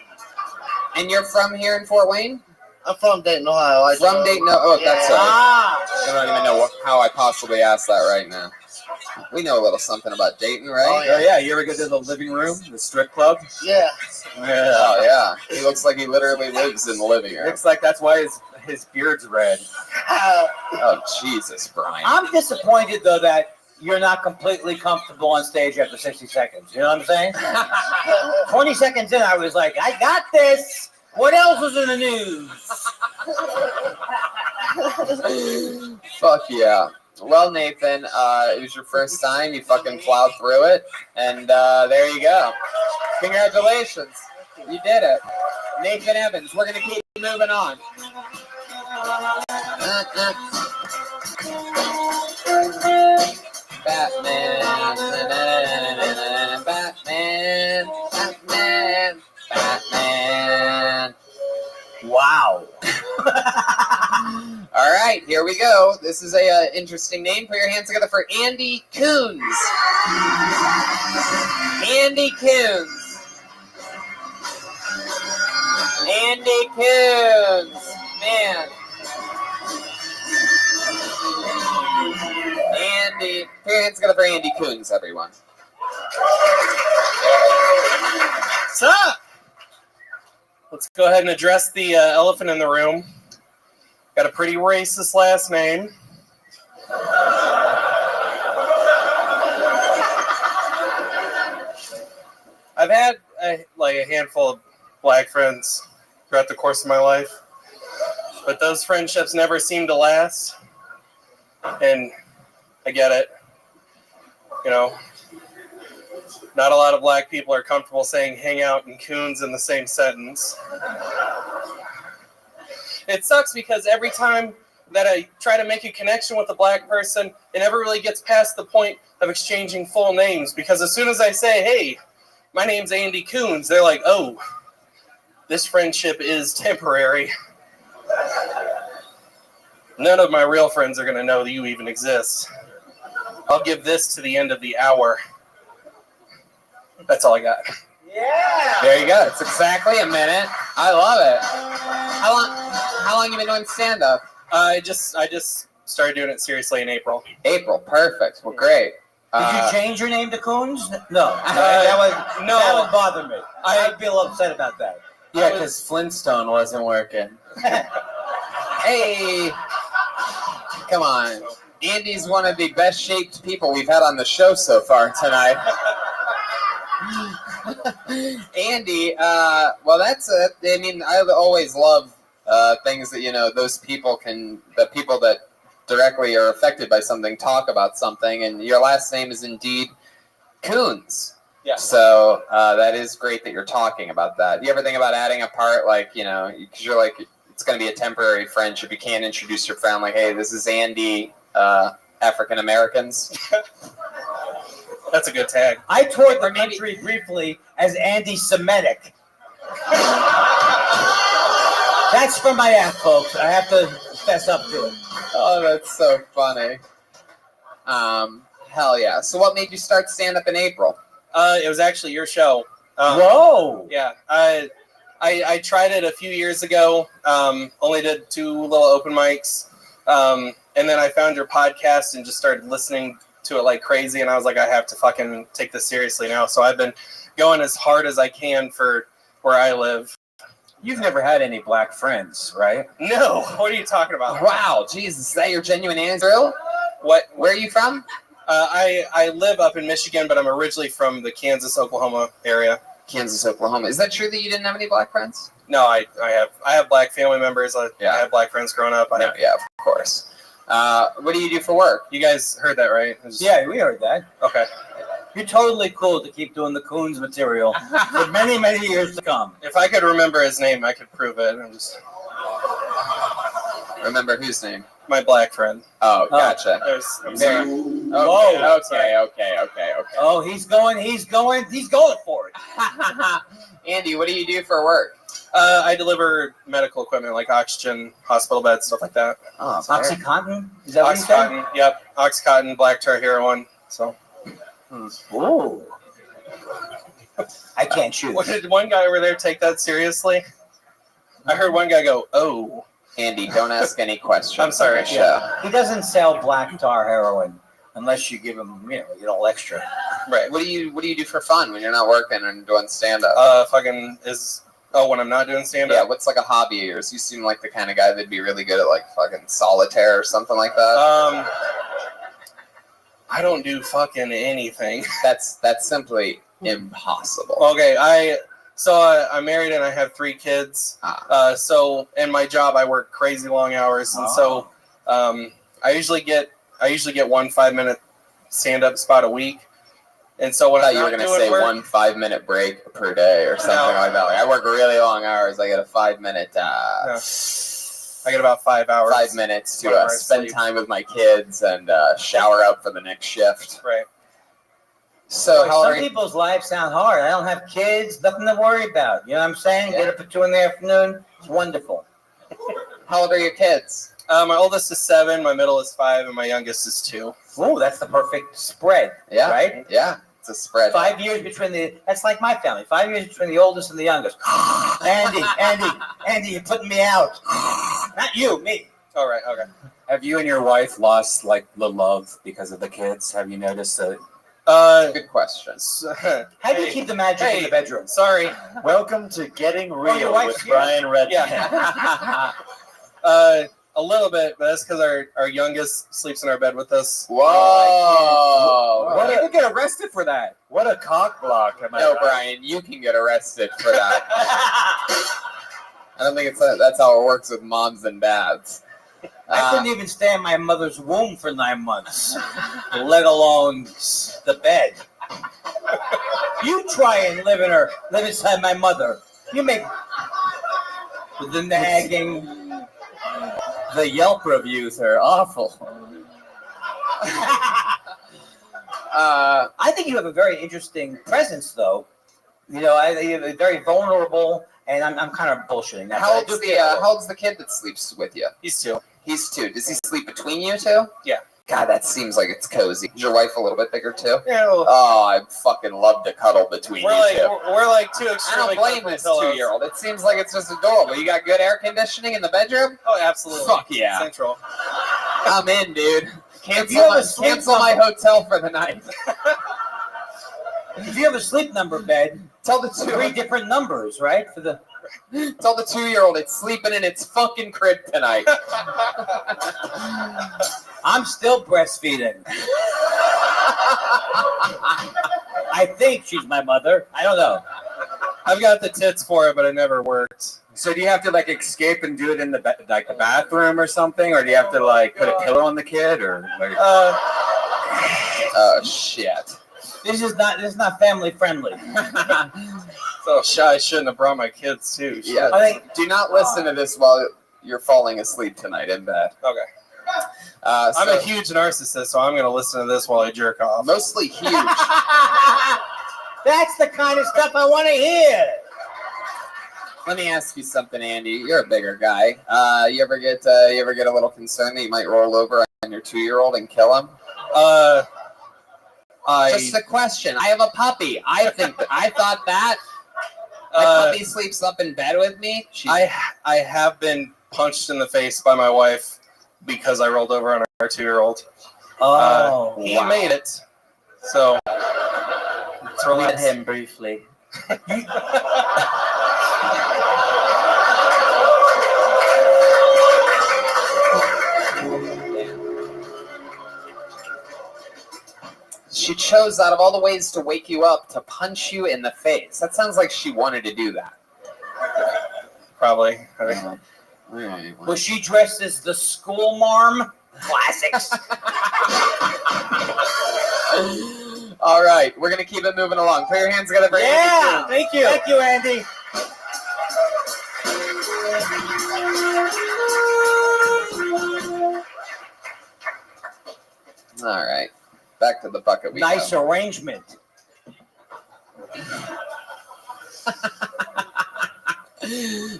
And you're from here in Fort Wayne? I'm from Dayton, Ohio. From Dayton, oh, that's Ah. I don't even know how I possibly asked that right now. We know a little something about Dayton, right? Oh, Oh yeah, you ever go to the living room, the strip club? Yeah. Oh, yeah. He looks like he literally lives in the living room. Looks like that's why his beard's red. Oh, Jesus, Brian. I'm disappointed, though, that you're not completely comfortable on stage after 60 seconds. You know what I'm saying? 20 seconds in, I was like, I got this. What else was in the news? Fuck yeah. Well, Nathan, it was your first time. You fucking plowed through it. And there you go. Congratulations. You did it. Nathan Evans, we're going to keep moving on. Batman, Batman, Batman, Batman. Wow. All right, here we go. This is a interesting name. Put your hands together for Andy Coons. Andy Coons. Andy Coons. Man. Andy. Put your hands together for Andy Coons, everyone. What's up? Let's go ahead and address the elephant in the room. Got a pretty racist last name. I've had a handful of black friends throughout the course of my life, but those friendships never seem to last. And I get it. You know, not a lot of black people are comfortable saying hang out and coons in the same sentence. It sucks because every time that I try to make a connection with a black person, it never really gets past the point of exchanging full names. Because as soon as I say, hey, my name's Andy Coons, they're like, oh, this friendship is temporary. None of my real friends are going to know that you even exist. I'll give this to the end of the hour. That's all I got. Yeah. There you go. It's exactly a minute. I love it. How long you been doing stand-up? I just started doing it seriously in April. April. Perfect. Well, great. Did you change your name to Coons? No. That would bother me. I'd feel upset about that. Yeah, because Flintstone wasn't working. Hey. Come on. Andy's one of the best shaped people we've had on the show so far tonight. Andy, well, that's it. I mean, I always love things that, those people the people that directly are affected by something talk about something, and your last name is indeed Coons. Yeah. So that is great that you're talking about that. You ever think about adding a part, because you're like, it's going to be a temporary friendship. You can't introduce your friend like, hey, this is Andy, African Americans. That's a good tag. I toured the country briefly as anti-Semitic. That's from my act, folks. I have to fess up to it. Oh, that's so funny. Hell yeah. So what made you start stand-up in April? It was actually your show. Whoa. Yeah. I tried it a few years ago. Only did 2 little open mics. And then I found your podcast and just started listening to it like crazy, and I was like, I have to fucking take this seriously now. So I've been going as hard as I can for where I live. You've never had any black friends, right? No. What are you talking about? Wow, Jesus, is that your genuine answer? What? Where are you from? I live up in Michigan, but I'm originally from the Kansas, Oklahoma area. Kansas, Oklahoma. Is that true that you didn't have any black friends? No, I have black family members. I have black friends growing up. Yeah, of course. What do you do for work? You guys heard that, right? Yeah, we heard that. Okay. You're totally cool to keep doing the Coons material for many, many years to come. If I could remember his name, I could prove it. Remember whose name? My black friend. Oh, gotcha. Okay. Oh, he's going for it. Andy, what do you do for work? I deliver medical equipment like oxygen, hospital beds, stuff like that. Oh, Oxycontin? Is that what you said? Oxycontin, yep. Oxycontin, black tar heroin. So. Ooh. I can't shoot. What, did one guy over there take that seriously? I heard one guy go, oh. Andy, don't ask any questions. I'm sorry. Yeah. He doesn't sell black tar heroin unless you give him, a little extra. Right. What do you do for fun when you're not working and doing stand-up? When I'm not doing stand-up? Yeah, what's like a hobby of yours? You seem like the kind of guy that'd be really good at like fucking solitaire or something like that. I don't do fucking anything. That's simply impossible. Okay, I'm married and I have 3 kids. And my job I work crazy long hours, and so I usually get 1 5-minute stand-up spot a week. And so when I thought you were going to say 1 5-minute break per day or something like that. Like, I work really long hours. I get a 5-minute. I get about 5 hours. 5 minutes to spend time with my kids and shower up for the next shift. Right. So some people's lives sound hard. I don't have kids, nothing to worry about. You know what I'm saying? Yeah. Get up at 2 in the afternoon. It's wonderful. How old are your kids? My oldest is 7, my middle is 5, and my youngest is 2. Ooh, that's the perfect spread. Yeah. Right? Yeah. It's a spread. 5 years between that's like my family. 5 years between the oldest and the youngest. Andy, you're putting me out. Not you, me. All right, okay. Have you and your wife lost like the love because of the kids? Have you noticed that? Good question. How do you keep the magic in the bedroom? Sorry. Welcome to Getting your Real wife's with here? Brian Redman. Yeah. A little bit, but that's because our youngest sleeps in our bed with us. Whoa! You could get arrested for that. What a cock block, am I No, right? Brian, you can get arrested for that. I don't think that's how it works with moms and dads. I couldn't even stay in my mother's womb for 9 months, let alone the bed. You try and live inside my mother. You make the nagging. The Yelp reviews are awful. I think you have a very interesting presence, though. You know, you're very vulnerable, and I'm kind of bullshitting that. How old's the kid that sleeps with you? He's 2. He's 2. Does he sleep between you two? Yeah. God, that seems like it's cozy. Is your wife a little bit bigger too? Yeah. Oh, I fucking love to cuddle between you two. We're like 2 I extremely don't blame this 2-year-old. It seems like it's just adorable. You got good air conditioning in the bedroom? Oh, absolutely. Fuck yeah. Central. I'm in, dude. If you have a sleep Cancel my hotel for the night. If you have a sleep number bed, Tell the 3 different numbers, right? Tell the 2-year-old it's sleeping in its fucking crib tonight. I'm still breastfeeding. I think she's my mother. I don't know. I've got the tits for it, but it never worked. So do you have to like escape and do it in the the bathroom or something, or do you have to like put a pillow on the kid, or like? Oh shit. This is not family friendly. So I shouldn't have brought my kids too. Yeah. Do not listen to this while you're falling asleep tonight in bed. Okay. I'm a huge narcissist, so I'm going to listen to this while I jerk off. Mostly huge. That's the kind of stuff I want to hear. Let me ask you something, Andy. You're a bigger guy. You ever get a little concerned that you might roll over on your 2-year-old and kill him? Just a question. I have a puppy. I thought that. My puppy sleeps up in bed with me. I have been punched in the face by my wife because I rolled over on our 2-year-old. He made it. So let's Met him briefly. She chose out of all the ways to wake you up to punch you in the face. That sounds like she wanted to do that. Probably. Was she dressed as the school marm? Classics. All right, we're gonna keep it moving along. Put your hands together for Yeah, Andy. thank you, Andy. All right, back to the bucket. Nice arrangement.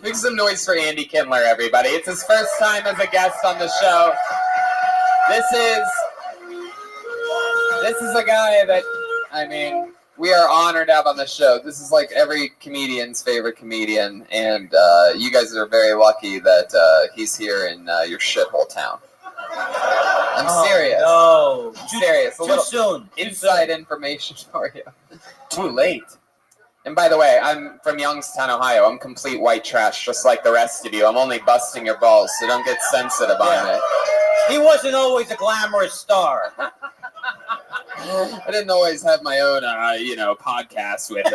Make some noise for Andy Kindler, everybody. It's his first time as a guest on the show. This is a guy that, I mean, we are honored to have on the show. This is like every comedian's favorite comedian, and you guys are very lucky that he's here in your shithole town. I'm serious. No, Serious. Too soon. Inside information for you. Too late. And by the way, I'm from Youngstown, Ohio. I'm complete white trash, just like the rest of you. I'm only busting your balls, so don't get sensitive on it. He wasn't always a glamorous star. I didn't always have my own, podcast with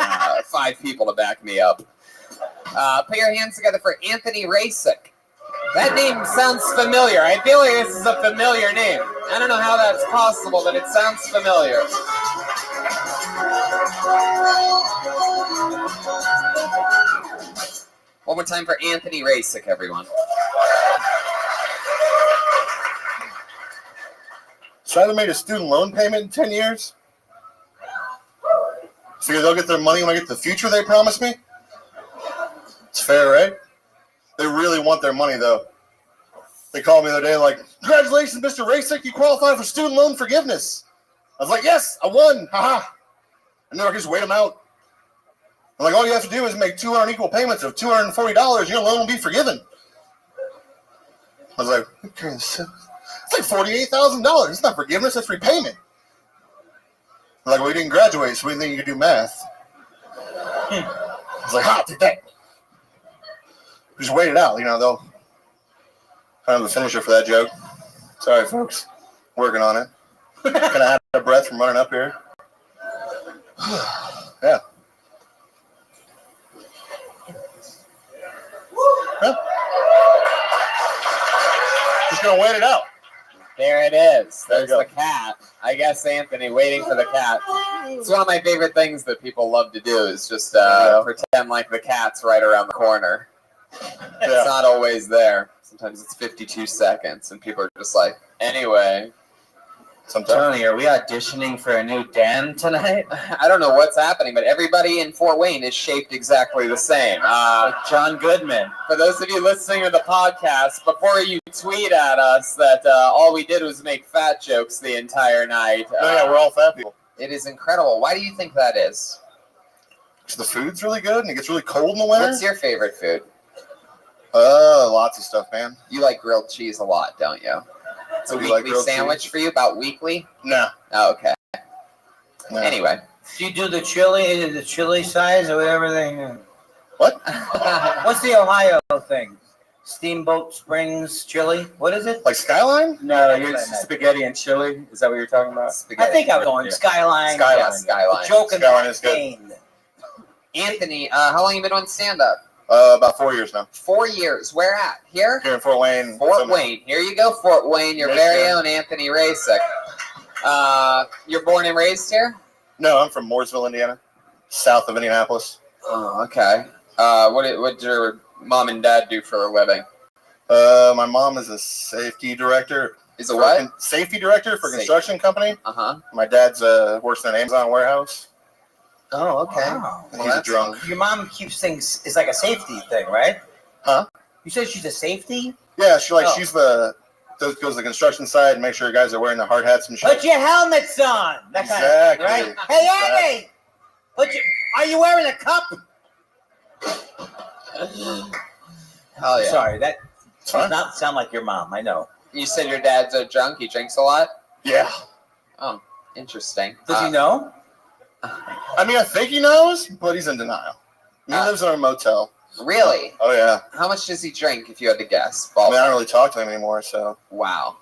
5 people to back me up. Put your hands together for Anthony Rasick. That name sounds familiar. I feel like this is a familiar name. I don't know how that's possible, but it sounds familiar. One more time for Anthony Rasick, everyone. So I haven't made a student loan payment in 10 years. Figure they'll get their money when I get the future they promised me. It's fair, right? They really want their money, though. They called me the other day like, congratulations, Mr. Rasick, you qualify for student loan forgiveness. I was like, yes, I won. Haha. And then I just wait them out. I'm like, all you have to do is make 200 equal payments of $240. Your loan will be forgiven. I was like, it's like $48,000. It's not forgiveness, it's repayment. I'm like, well, you didn't graduate, so we think you can do math. I was like, take that. Just wait it out, they'll kind of the finisher for that joke. Sorry, folks. Working on it. Kind of out of breath from running up here. Yeah. Just gonna wait it out. There it is. There's the cat. I guess Anthony waiting for the cat. It's one of my favorite things that people love to do is just pretend like the cat's right around the corner. It's not always there. Sometimes it's 52 seconds, and people are just like, anyway. Tony, are we auditioning for a new Dan tonight? I don't know what's happening, but everybody in Fort Wayne is shaped exactly the same. Like John Goodman. For those of you listening to the podcast, before you tweet at us that all we did was make fat jokes the entire night. We're all fat people. It is incredible. Why do you think that is? Because the food's really good and it gets really cold in the winter. What's your favorite food? Lots of stuff, man. You like grilled cheese a lot, don't you? It's a weekly sandwich for you, about weekly? No. Oh, okay. No. Anyway. Do you do the chili size or whatever they... What? What's the Ohio thing? Steamboat Springs chili? What is it? Like Skyline? No, you're spaghetti and chili. Is that what you're talking about? I think I was going Skyline. Yeah, Skyline. Joking. Skyline is good. Anthony, how long have you been doing stand-up? About 4 years now. 4 years. Where at? Here? Here in Fort Wayne. Fort Wayne. Here you go, Fort Wayne. Your very own Anthony Rasick. You're born and raised here? No, I'm from Mooresville, Indiana, south of Indianapolis. Oh, okay. What did your mom and dad do for a living? My mom is a safety director. Is a what? Safety director for a construction company. Uh-huh. My dad's works in an Amazon warehouse. Oh, okay. Wow. He's a drunk. Your mom keeps things. It's like a safety thing, right? Huh? You said she's a safety? Yeah, she's the goes to the construction site and make sure guys are wearing the hard hats and shit. Put your helmets on. That Exactly. kind of, right? Hey, Andy! Are you wearing a cup? Hell yeah. Sorry, that does not sound like your mom. I know. You said your dad's a drunk. He drinks a lot? Yeah. Oh, interesting. Does he know? I mean, I think he knows, but he's in denial. He lives in a motel. Really? Oh, yeah. How much does he drink, if you had to guess? I mean, I don't really talk to him anymore, so. Wow.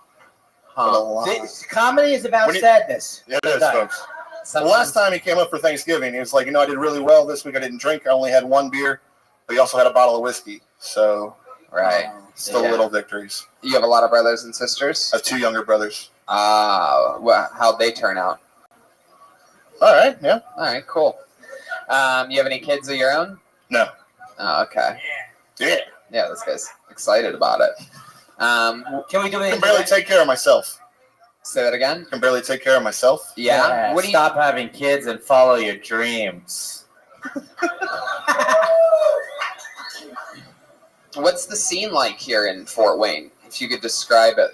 Huh. Comedy is about sadness. Yeah, it is, folks. The last time he came up for Thanksgiving, he was like, I did really well this week. I didn't drink. I only had 1 beer, but he also had a bottle of whiskey. So, right. Still little victories. You have a lot of brothers and sisters? I have 2 younger brothers. How'd they turn out? All right, yeah. All right, cool. You have any kids of your own? No. Oh, okay. Yeah. Yeah, this guy's excited about it. Can we do I it? can barely take care of myself. Say that again? I can barely take care of myself. Yeah. What do you... Stop having kids and follow your dreams. What's the scene like here in Fort Wayne? If you could describe it,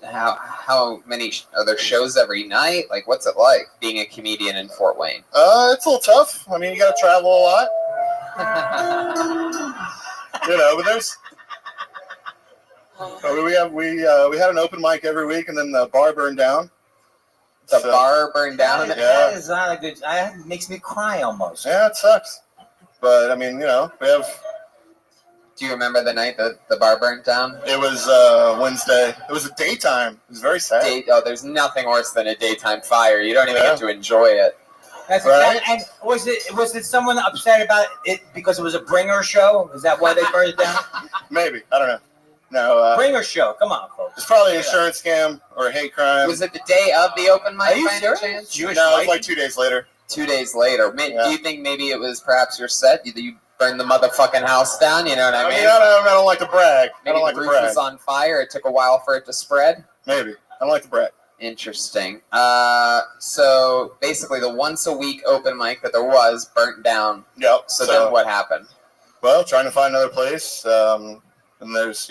how many are there shows every night? Like, what's it like being a comedian in Fort Wayne? It's a little tough. I mean, you got to travel a lot. But there's. We had an open mic every week, and then the bar burned down. The bar burned down. That is not a good. It makes me cry almost. Yeah, it sucks. But I mean, we have Do you remember the night that the bar burnt down? It was Wednesday. It was a daytime. It was very sad. There's nothing worse than a daytime fire. You don't even get to enjoy it. That's Right. And was it someone upset about it because it was a bringer show? Is that why they burned it down? Maybe. I don't know. No. Bringer show. Come on, folks. It's probably an insurance scam or a hate crime. Was it the day of the open mic? Are you by any serious? chance? Jewish No, it was light? like 2 days later. 2 days later. Yeah. Do you think maybe it was perhaps your set? You burned the motherfucking house down? You know what I mean? I don't like to brag. I Maybe don't like the to roof brag. was on fire. It took a while for it to spread. Maybe. I don't like to brag. Interesting. So basically, the once a week open mic that there was burnt down. Yep. So then what happened? Well, trying to find another place. And there's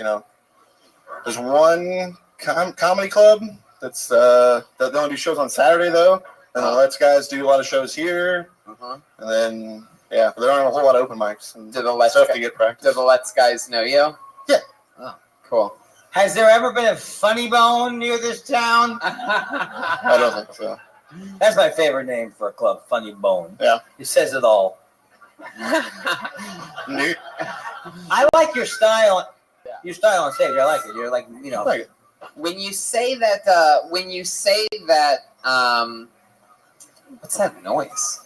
one comedy club that's that they only do shows on Saturday though, and the Let's guys do a lot of shows here. Uh-huh. And then but there aren't a whole lot of open mics. And Do the Let's stuff to get practice. Do the Let's guys know you? Yeah. Oh, cool. Has there ever been a funny bone near this town? I don't think so. That's my favorite name for a club, Funny Bone. Yeah. It says it all. Neat. I like your style. Your style on stage. I like it. You're like, I like it. When you say that, what's that noise?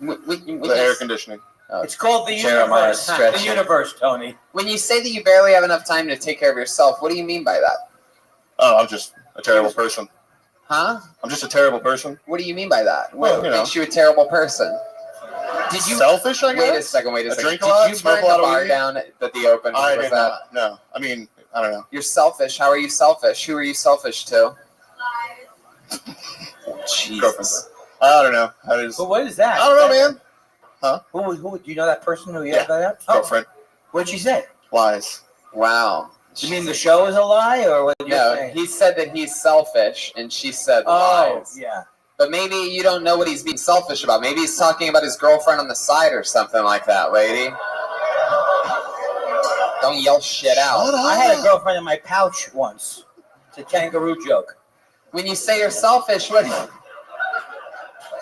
When The air conditioning. it's called the Jeremiah universe. The stretching. universe, Tony. When you say that you barely have enough time to take care of yourself, what do you mean by that? Oh, I'm just a terrible person. Huh? I'm just a terrible person. What do you mean by that? Well, What makes you a terrible person? Did you Selfish, I guess? wait a second? I drink a Did lot, you smoke burn a lot the of bar weed. down at the open? I Was did that- not. No. I mean, I don't know. You're selfish. How are you selfish? Who are you selfish to? Jesus. I don't know. I just, But what is that? I don't know, man. Who do you know that person who you Yeah. have that? Oh, Girlfriend. what'd she say? Lies. Wow. You mean the show is a lie, or what did you No, say? he said that he's selfish, and she said Oh, lies. yeah. But maybe you don't know what he's being selfish about. Maybe he's talking about his girlfriend on the side or something like that, lady. Don't yell shit out. I had a girlfriend in my pouch once. It's a kangaroo joke. When you say you're selfish, what?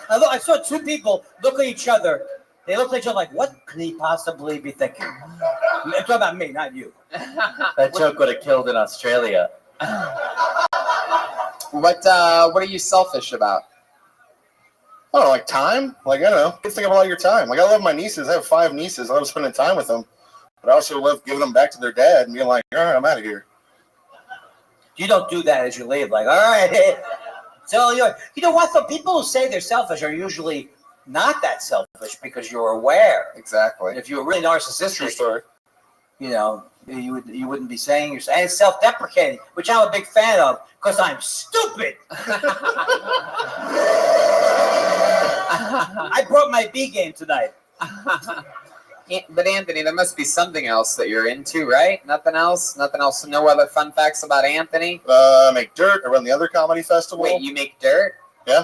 I saw two people look at each other. They looked at each other like, what could he possibly be thinking? I'm talking about me, not you. That joke would have killed in Australia. What are you selfish about? I don't know, like time? Like, I don't know. Just think of a lot of your time. Like, I love my nieces. I have 5 nieces. I love spending time with them. But I also love giving them back to their dad and being like, all right, I'm out of here. You don't do that as you leave. Like, all right, it's all yours. You know what? The people who say they're selfish are usually not that selfish because you're aware. Exactly. And if you were really True narcissistic, story. you know, you wouldn't be saying you're saying it's self-deprecating, which I'm a big fan of because I'm stupid. I brought my B game tonight. But Anthony, there must be something else that you're into, right? Nothing else? Nothing else? No other fun facts about Anthony? I make dirt. I run the other comedy festival. Wait, you make dirt? Yeah.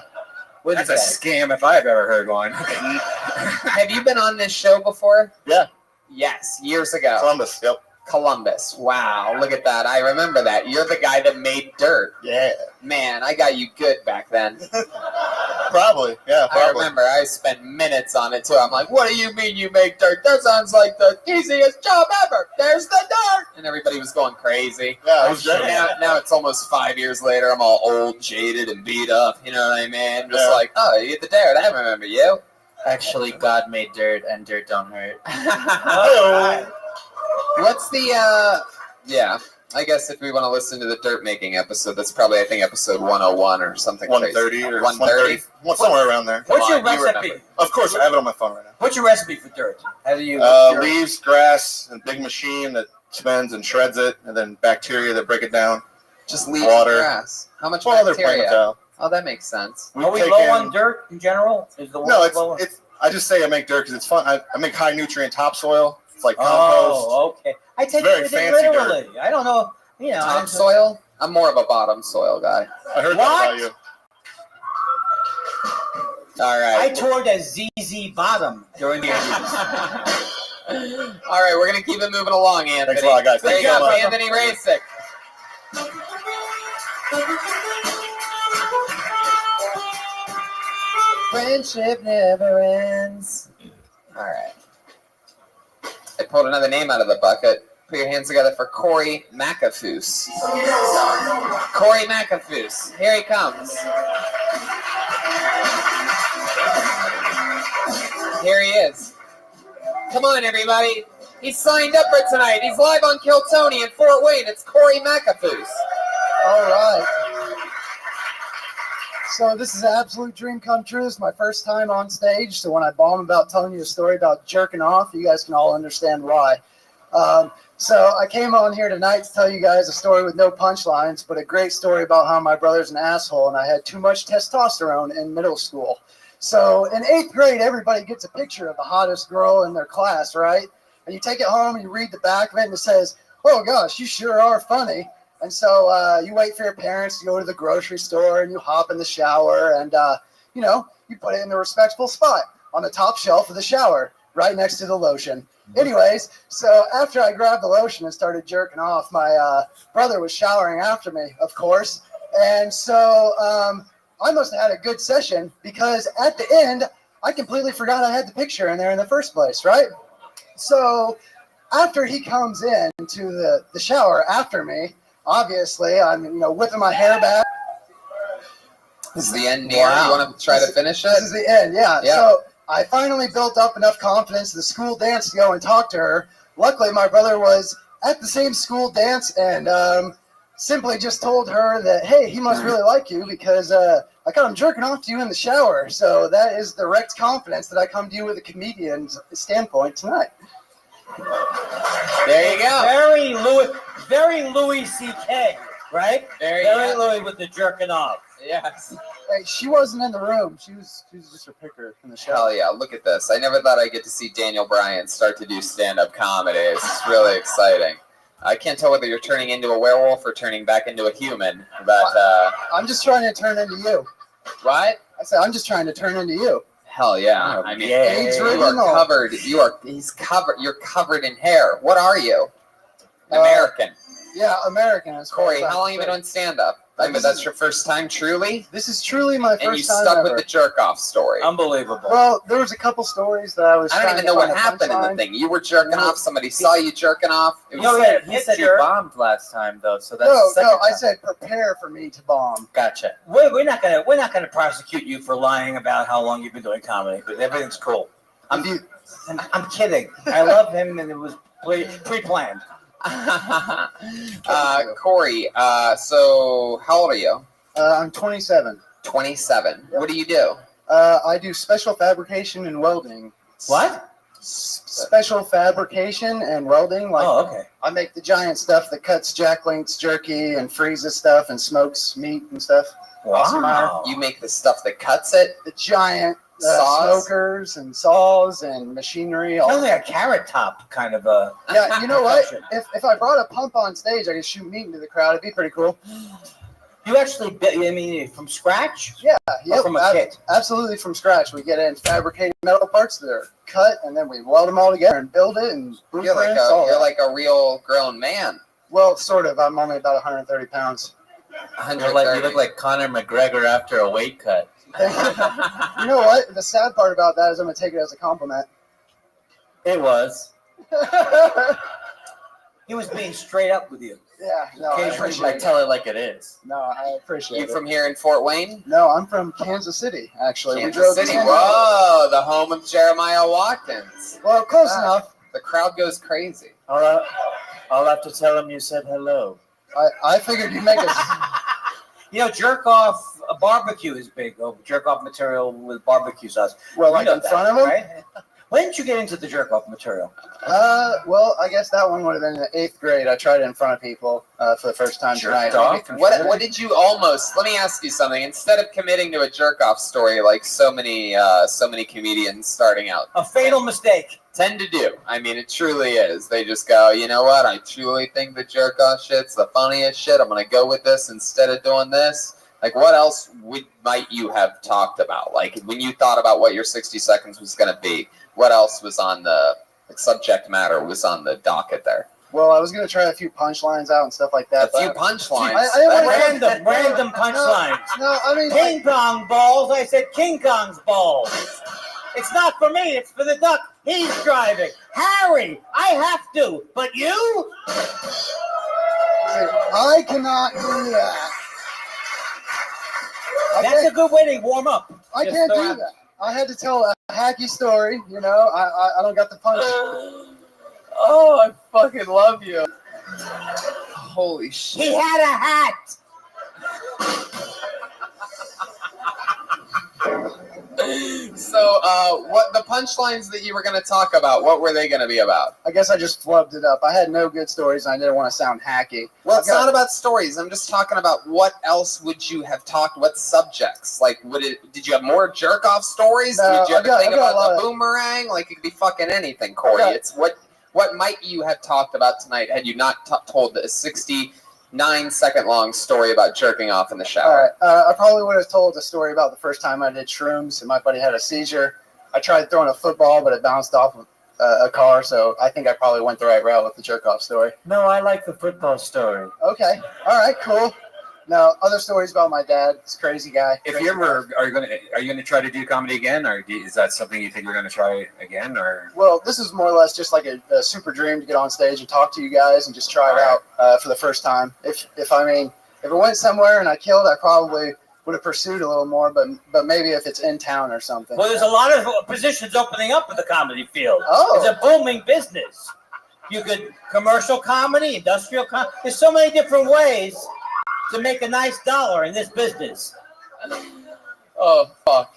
What is That's a that? scam if I've ever heard one. Have you been on this show before? Yeah. Yes, years ago. Columbus. Yep. Columbus. Wow, look at that. I remember that. You're the guy that made dirt. Yeah. Man, I got you good back then. Probably. Yeah, I probably. remember I spent minutes on it too. I'm like, what do you mean you make dirt? That sounds like the easiest job ever. There's the dirt. And everybody was going crazy. Yeah, it was great. Now it's almost 5 years later. I'm all old, jaded, and beat up. You know what I mean? Just Yeah. like, oh, you get the dirt. I remember you. Actually, God made dirt, and dirt don't hurt. Hello. What's the, yeah, I guess if we want to listen to the dirt making episode, that's probably, I think, episode 101 or something 130 crazy. or 130? somewhere around there. What's your Come on, you recipe? remember. Of course, I have it on my phone right now. What's your recipe for dirt? How do you? Leaves, grass, and big machine that spins and shreds it, and then bacteria that break it down. Just leaves Water. and grass. How much Well, they're plant bacteria? material. Oh, that makes sense. We Are we take low in- on dirt in general? Is the No, world low? it's. I just say I make dirt because it's fun. I make high nutrient topsoil. It's like compost. Oh, okay. I take Very everything fancy literally. I don't know. You know, Top soil? I'm more of a bottom soil guy. I heard What? that about you. All I right. toured as ZZ Bottom during the 80s. All right, we're going to keep it moving along, Anthony. Thanks a lot, guys. There Thank you you go, so much. Anthony Rasick. Friendship never ends. All right. I pulled another name out of the bucket. Put your hands together for Corey McAfoose. Corey McAfoose. Here he comes. Here he is. Come on, everybody. He's signed up for tonight. He's live on Kill Tony in Fort Wayne. It's Corey McAfoose. All right. So this is an absolute dream come true. This is my first time on stage. So when I bomb about telling you a story about jerking off, you guys can all understand why. So I came on here tonight to tell you guys a story with no punchlines, but a great story about how my brother's an asshole and I had too much testosterone in middle school. So in 8th grade, everybody gets a picture of the hottest girl in their class, right? And you take it home and you read the back of it and it says, "Oh gosh, you sure are funny." And so you wait for your parents to go to the grocery store and you hop in the shower and, you put it in a respectable spot on the top shelf of the shower, right next to the lotion. Anyways, so after I grabbed the lotion and started jerking off, my brother was showering after me, of course. And so I must have had a good session because at the end, I completely forgot I had the picture in there in the first place, right? So after he comes in to the shower after me, obviously, I'm whipping my hair back. This is the end near. Wow. You want to try to finish it? This is the end, yeah. So I finally built up enough confidence at the school dance to go and talk to her. Luckily, my brother was at the same school dance and simply just told her that, hey, he must really like you because I caught him jerking off to you in the shower. So that is direct confidence that I come to you with a comedian's standpoint tonight. There you go. Very Louis C.K., right? Very Louis with the jerking off. Yes. Hey, she wasn't in the room. She was just a picker in the show. Hell yeah, look at this. I never thought I'd get to see Daniel Bryan start to do stand-up comedy. It's really exciting. I can't tell whether you're turning into a werewolf or turning back into a human, but I'm just trying to turn into you. What? I said I'm just trying to turn into you. Hell yeah. I mean, AIDS you are covered. You're covered in hair. What are you? American. Yeah, American. Corey, how long have you been doing stand-up? I mean, that's your first time, truly? This is truly my first time. And you stuck with the jerk-off story. Unbelievable. Well, there was a couple stories that I was I don't even know what happened in the thing. You were jerking off. Somebody saw you jerking off. He said you bombed last time, though, so that's no. time. I said prepare for me to bomb. Gotcha. We're not gonna prosecute you for lying about how long you've been doing comedy, but everything's cool. I'm kidding. I love him, and it was pre-planned. Corey, so how old are you? I'm 27. 27. Yep. What do you do? I do special fabrication and welding. What? Special fabrication and welding. Like, okay. I make the giant stuff that cuts Jack Link's jerky and freezes stuff and smokes meat and stuff. Wow. You make the stuff that cuts it? The giant smokers and saws and machinery. Sounds like a carrot top kind of a. Yeah, you know what? If I brought a pump on stage, I could shoot meat into the crowd. It'd be pretty cool. You actually, from scratch? Yeah, from a kit? Absolutely from scratch. We get in fabricated metal parts that are cut, and then we weld them all together and build it. And you're like a real grown man. Well, sort of. I'm only about 130 pounds. You look like Conor McGregor after a weight cut. You know what? The sad part about that is I'm going to take it as a compliment. It was. He was being straight up with you. Yeah, no, I tell it like it is. No, I appreciate it. You from here in Fort Wayne? No, I'm from Kansas City, actually. Kansas City. Whoa, the home of Jeremiah Watkins. Well, close enough. The crowd goes crazy. I'll have to tell him you said hello. I figured you'd make us. Jerk off barbecue is big. Jerk off material with barbecue sauce. Well, like in front of him? Right? When did you get into the jerk off material? Well, I guess that one would have been in the 8th grade. I tried it in front of people for the first time tonight. What did you almost? Let me ask you something. Instead of committing to a jerk off story like so many comedians starting out, a fatal mistake tend to do. I mean, it truly is. They just go, you know what? I truly think the jerk off shit's the funniest shit. I'm gonna go with this instead of doing this. Like, what else might you have talked about? Like, when you thought about what your 60 seconds was gonna be, what else was on the subject matter was on the docket there? Well, I was going to try a few punchlines out and stuff like that. A few punchlines? Random punchlines. No, I mean... Ping pong balls. I said King Kong's balls. It's not for me. It's for the duck. He's driving. Harry, I have to. But you? I cannot do that. That's a good way to warm up. I Just can't throw do out- that. I had to tell a hacky story, you know. I don't got the punch. Oh, I fucking love you. Holy shit. He had a hat. So, what the punchlines that you were going to talk about? What were they going to be about? I guess I just flubbed it up. I had no good stories, and I didn't want to sound hacky. Well, it's not about stories. I'm just talking about what else would you have talked? What subjects? Like, did you have more jerk off stories? No, Did you have I got- to think I got a about lot the of- boomerang? Like, it could be fucking anything, Corey. Okay. It's what might you have talked about tonight had you not told a 69-second long story about jerking off in the All shower? right. I probably would have told a story about the first time I did shrooms, and my buddy had a seizure. I tried throwing a football, but it bounced off of a car, so I think I probably went the right route with the jerk-off story. No, I like the football story. Okay. All right, cool. Now, other stories about my dad. He's a crazy guy. If Crazy you ever guy. are you gonna try to do comedy again, or is that something you think you're gonna try again, or? Well, this is more or less just like a super dream to get on stage and talk to you guys and just try it out for the first time. If it went somewhere and I killed, I probably would have pursued a little more. But maybe if it's in town or something. Well, there's a lot of positions opening up in the comedy field. Oh. It's a booming business. You could commercial comedy, industrial comedy. There's so many different ways to make a nice dollar in this business. Oh fuck.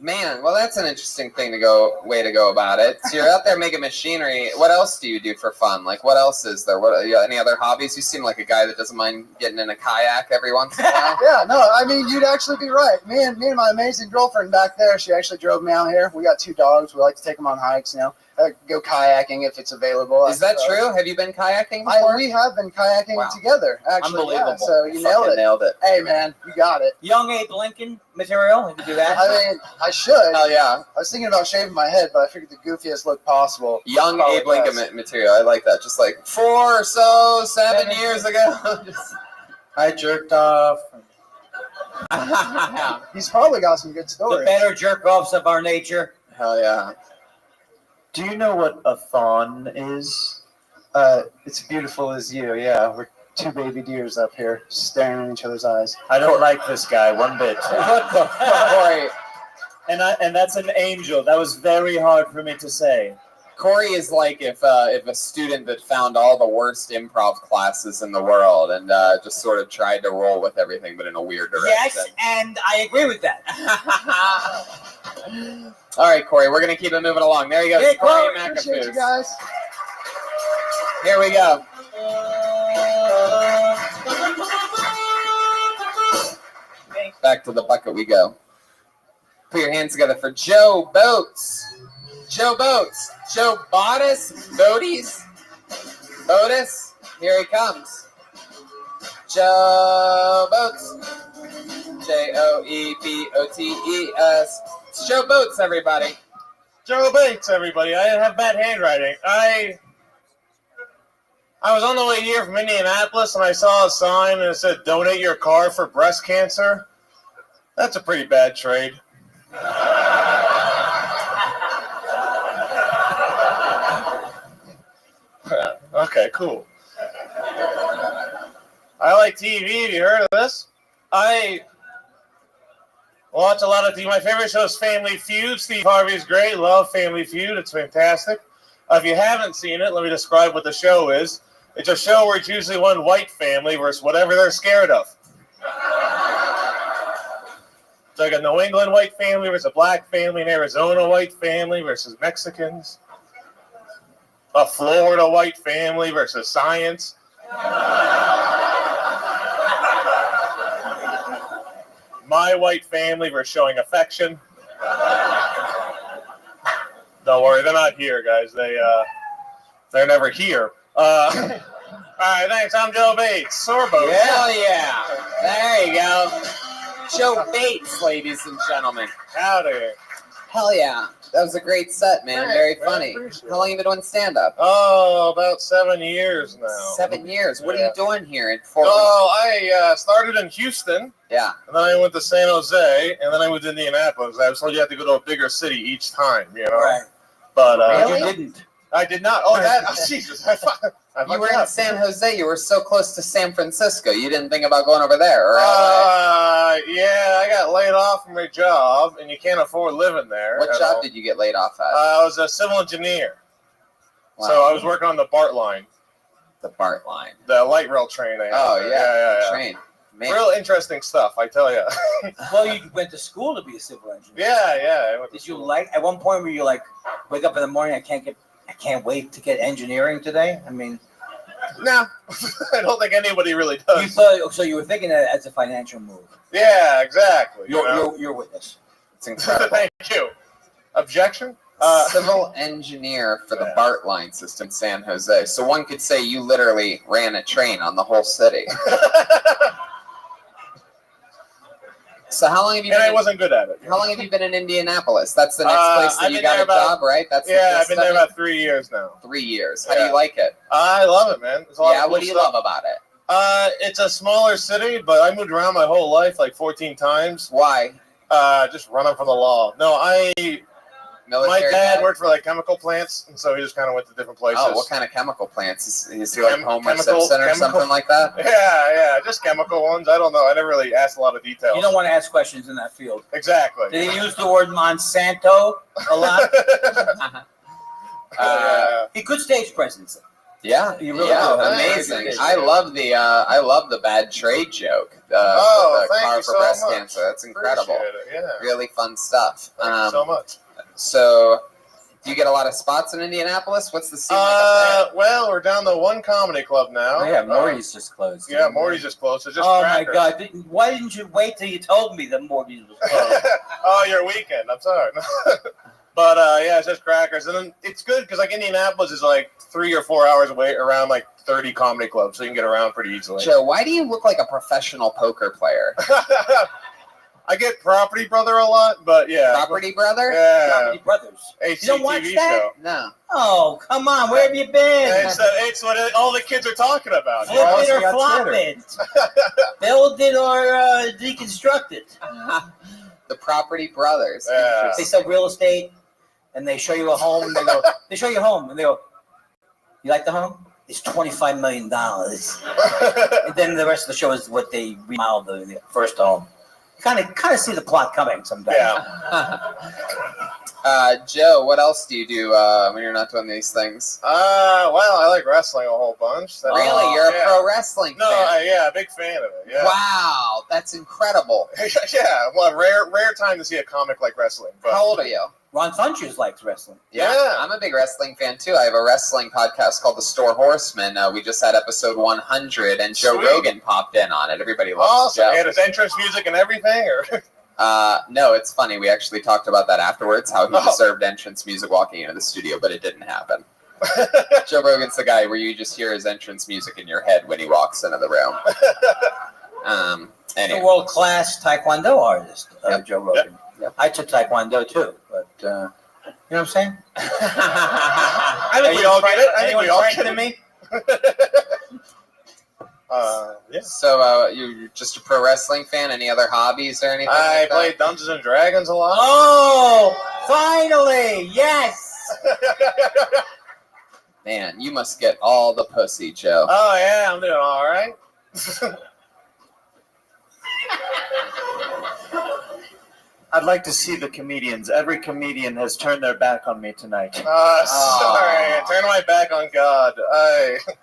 Man, well, that's an interesting way to go about it. So you're out there making machinery. What else do you do for fun? Like, what else is there? Any other hobbies? You seem like a guy that doesn't mind getting in a kayak every once in a while. Yeah, no, I mean, you'd actually be right. Me and my amazing girlfriend back there, she actually drove me out here. We got 2 dogs. We like to take them on hikes, you know. Go kayaking if it's available. Is that true? Have you been kayaking before? We have been kayaking together, actually. Unbelievable. Yeah, so you Fucking nailed it. Hey, man, you got it. Young Abe Lincoln material. You could do that. I mean, I should. Hell yeah. I was thinking about shaving my head, but I figured the goofiest look possible. Young Probably Abe Lincoln best. material. I like that. Just like 4 or so, 7 years ago. I jerked off. He's probably got some good The stories. better jerk offs of our nature. Hell yeah. Do you know what a fawn is? It's beautiful as you. Yeah, we're 2 baby deers up here staring in each other's eyes. I don't like this guy one bit. What the Corey. And that's an angel. That was very hard for me to say. Corey is like if a student that found all the worst improv classes in the world and just sort of tried to roll with everything, but in a weird direction. Yes, and I agree with that. All right, Corey, we're going to keep it moving along. There you go. Hey, Corey Appreciate you McAfee. guys. Here we go. Back to the bucket we go. Put your hands together for Joe Boats. Joe Boats. Joe Bottis. Boaties. Boatis. Here he comes. Joe Boats. Joeebotes. It's Joe Boats, everybody. Joe Bates, everybody. I have bad handwriting. I was on the way here from Indianapolis and I saw a sign and it said, "Donate your car for breast cancer." That's a pretty bad trade. Okay, cool. I like TV. Have you heard of this? I watch a lot of TV. My favorite show is Family Feud. Steve Harvey's great. Love Family Feud. It's fantastic. If you haven't seen it, let me describe what the show is. It's a show where it's usually one white family versus whatever they're scared of. It's like a New England white family versus a black family, an Arizona white family versus Mexicans, a Florida white family versus science. My white family versus showing affection. Don't worry, they're not here, guys. They're never here. All right, thanks. I'm Joe Bates. Sore boat. Hell yeah. There you go. Joe Bates, ladies and gentlemen. Howdy. Hell yeah. That was a great set, man. Thanks, Very man. funny. Appreciate How long you been doing stand-up? Oh, about 7 years now. 7 years. What are Yeah. you doing here in Fort Oh, I started in Houston, Yeah. and then I went to San Jose, and then I went to Indianapolis. I was told you have to go to a bigger city each time, you know? Right. But Really? You didn't. I did not. Oh, that. Oh, Jesus. I You were fucked in up. San Jose. You were so close to San Francisco. You didn't think about going over there, or LA? Yeah, I got laid off from my job, and you can't afford living there. What at job all. did you get laid off at? I was a civil engineer. Wow. So I was working on the BART line, The BART line. the light rail train. They have Oh, there. yeah. Train. Man. Real interesting stuff, I tell you. Well, you went to school to be a civil engineer. yeah. I went to Did you school. like? At one point, were you like, wake up in the morning? I can't wait to get engineering today. I mean, No, I don't think anybody really you does. thought so. You were thinking that as a financial move. Yeah, exactly. you know? You're witness. It's incredible. Thank you. Objection? Civil engineer for the BART line system in San Jose. So one could say you literally ran a train on the whole city. So how long have you And been? I wasn't good at it. How long have you been in Indianapolis? That's the next place that I've you been got there a job, about- right? That's the Yeah, I've gist been of there it? about 3 years now. 3 years. How do Yeah. you like it? I love it, man. There's a lot of Yeah. cool What do you stuff. love about it? It's a smaller city, but I moved around my whole life like 14 times. Why? Just running from the law. No, my Military dad guy? worked for like chemical plants, and so he just kind of went to different places. Oh, what kind of chemical plants? Is he like Homer chemical- Simpson or chemical- something like that? Yeah, just chemical ones. I don't know. I never really asked a lot of details. You don't want to ask questions in that field. Exactly. Did he use the word Monsanto a lot? He could stage presence. Yeah, You really yeah, do. amazing. Very I love the bad trade joke. Oh, the thank car you for so breast much. cancer. That's incredible. Appreciate it, yeah. Really fun stuff. Thank you so much. So, do you get a lot of spots in Indianapolis? What's the scene like up there? Well, we're down to one comedy club now. Oh, yeah, Morty's just closed. Yeah, Morty's just closed. It's just Oh crackers. my God! Why didn't you wait till you told me that Morty's was closed? Oh, your weekend. I'm sorry. But yeah, it's just crackers, and then it's good because like Indianapolis is like 3 or 4 hours away, around like 30 comedy clubs, so you can get around pretty easily. Joe, why do you look like a professional poker player? I get Property Brother a lot, but yeah. Property Brother? Yeah. Property Brothers. HGTV You don't watch that? show. No. Oh, come on! Where have you been? It's what all the kids are talking about. Flip it or flop it. Build it or deconstruct it. The Property Brothers. Yeah. They sell real estate, and they show you a home. And they go, they show you a home, and they go, "You like the home? It's $25 million." And then the rest of the show is what they remodeled the first home. Kind of see the plot coming sometimes. Joe, what else do you do when you're not doing these things? Well, I like wrestling a whole bunch. Really? You're a pro wrestling No, fan? yeah, big fan of it. Yeah. Wow, that's incredible. Yeah, well, rare time to see a comic like wrestling. But How old are you? Ron Funches likes wrestling. Yeah, I'm a big wrestling fan too. I have a wrestling podcast called The Store Horseman. We just had episode 100, and Joe Sweet. Rogan popped in on it. Everybody loves Awesome. Joe. He had his entrance music and everything, or No, it's funny. We actually talked about that afterwards, how he Oh. deserved entrance music walking into the studio, but it didn't happen. Joe Rogan's the guy where you just hear his entrance music in your head when he walks into the room. He's Anyway. a world-class Taekwondo artist, Yep. Joe Rogan. Yep. I took Taekwondo too, but you know what I'm saying? I think we all get it. I think we all get it. me? Yeah. So, you're just a pro wrestling fan? Any other hobbies or anything? I like that? played Dungeons and Dragons a lot. Oh, finally! Yes. Man, you must get all the pussy, Joe. Oh yeah, I'm doing all right. I'd like to see the comedians. Every comedian has turned their back on me tonight. Sorry, turn my back on God.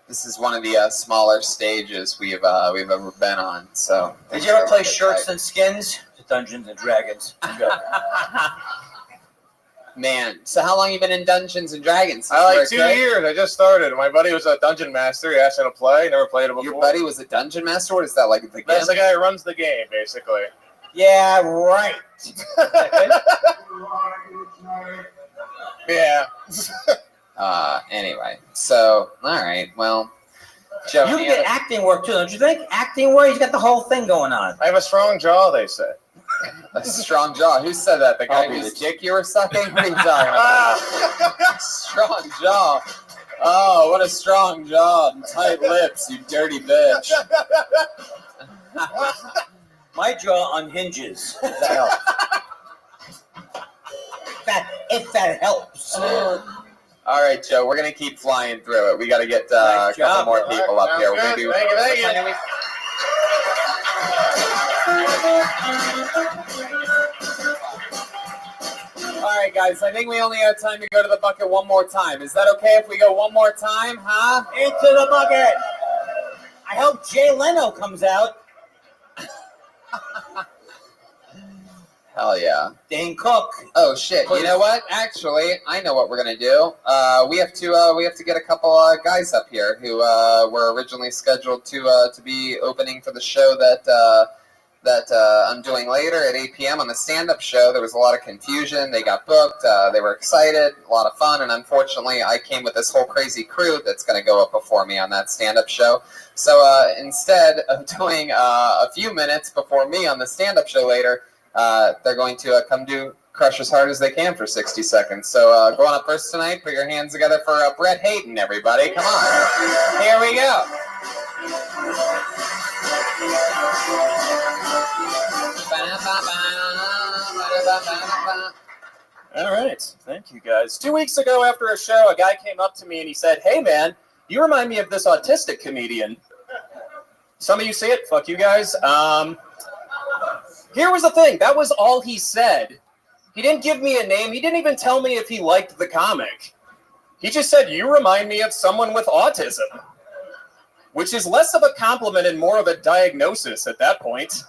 This is one of the smaller stages we've ever been on. So, Did you ever play Shirts and Skins? Dungeons and Dragons. Man, so how long you been in Dungeons and Dragons? Since I you were like a 2 kid? years. I just started. My buddy was a dungeon master. He asked me to play. Never played it before. Your buddy was a dungeon master? What is that, like the game? That's the guy who runs the game, basically. Yeah, right. Yeah. Anyway, so, all right, well, Joe, You can get acting work too, don't you think? Acting work, he's got the whole thing going on. I have a strong jaw, they say. A strong jaw. Who said that? The guy whose dick you were sucking? What are you talking about? Strong jaw. Oh, what a strong jaw and tight lips, you dirty bitch. My jaw unhinges. If that helps. If that helps. All right, Joe, we're going to keep flying through it. We got to get a couple more people up here. We're going to do. Thank you. All right, guys, I think we only have time to go to the bucket one more time. Is that okay if we go one more time, huh? Into the bucket. I hope Jay Leno comes out. Hell yeah. Dane Cook. Oh shit! You know what? Actually, I know what we're gonna do. We have to get a couple guys up here who were originally scheduled to be opening for the show that I'm doing later at 8 p.m. on the stand-up show. There was a lot of confusion. They got booked. They were excited, a lot of fun, and unfortunately, I came with this whole crazy crew that's going to go up before me on that stand-up show. So instead of doing a few minutes before me on the stand-up show later, they're going to come do Crush as hard as they can for 60 seconds. So going up first tonight, put your hands together for Brett Hayden, everybody. Come on. Here we go. All right. Thank you, guys. 2 weeks ago after a show, a guy came up to me and he said, "Hey, man, you remind me of this autistic comedian." Some of you see it. Fuck you guys. Here was the thing. That was all he said. He didn't give me a name. He didn't even tell me if he liked the comic. He just said, "You remind me of someone with autism," which is less of a compliment and more of a diagnosis at that point.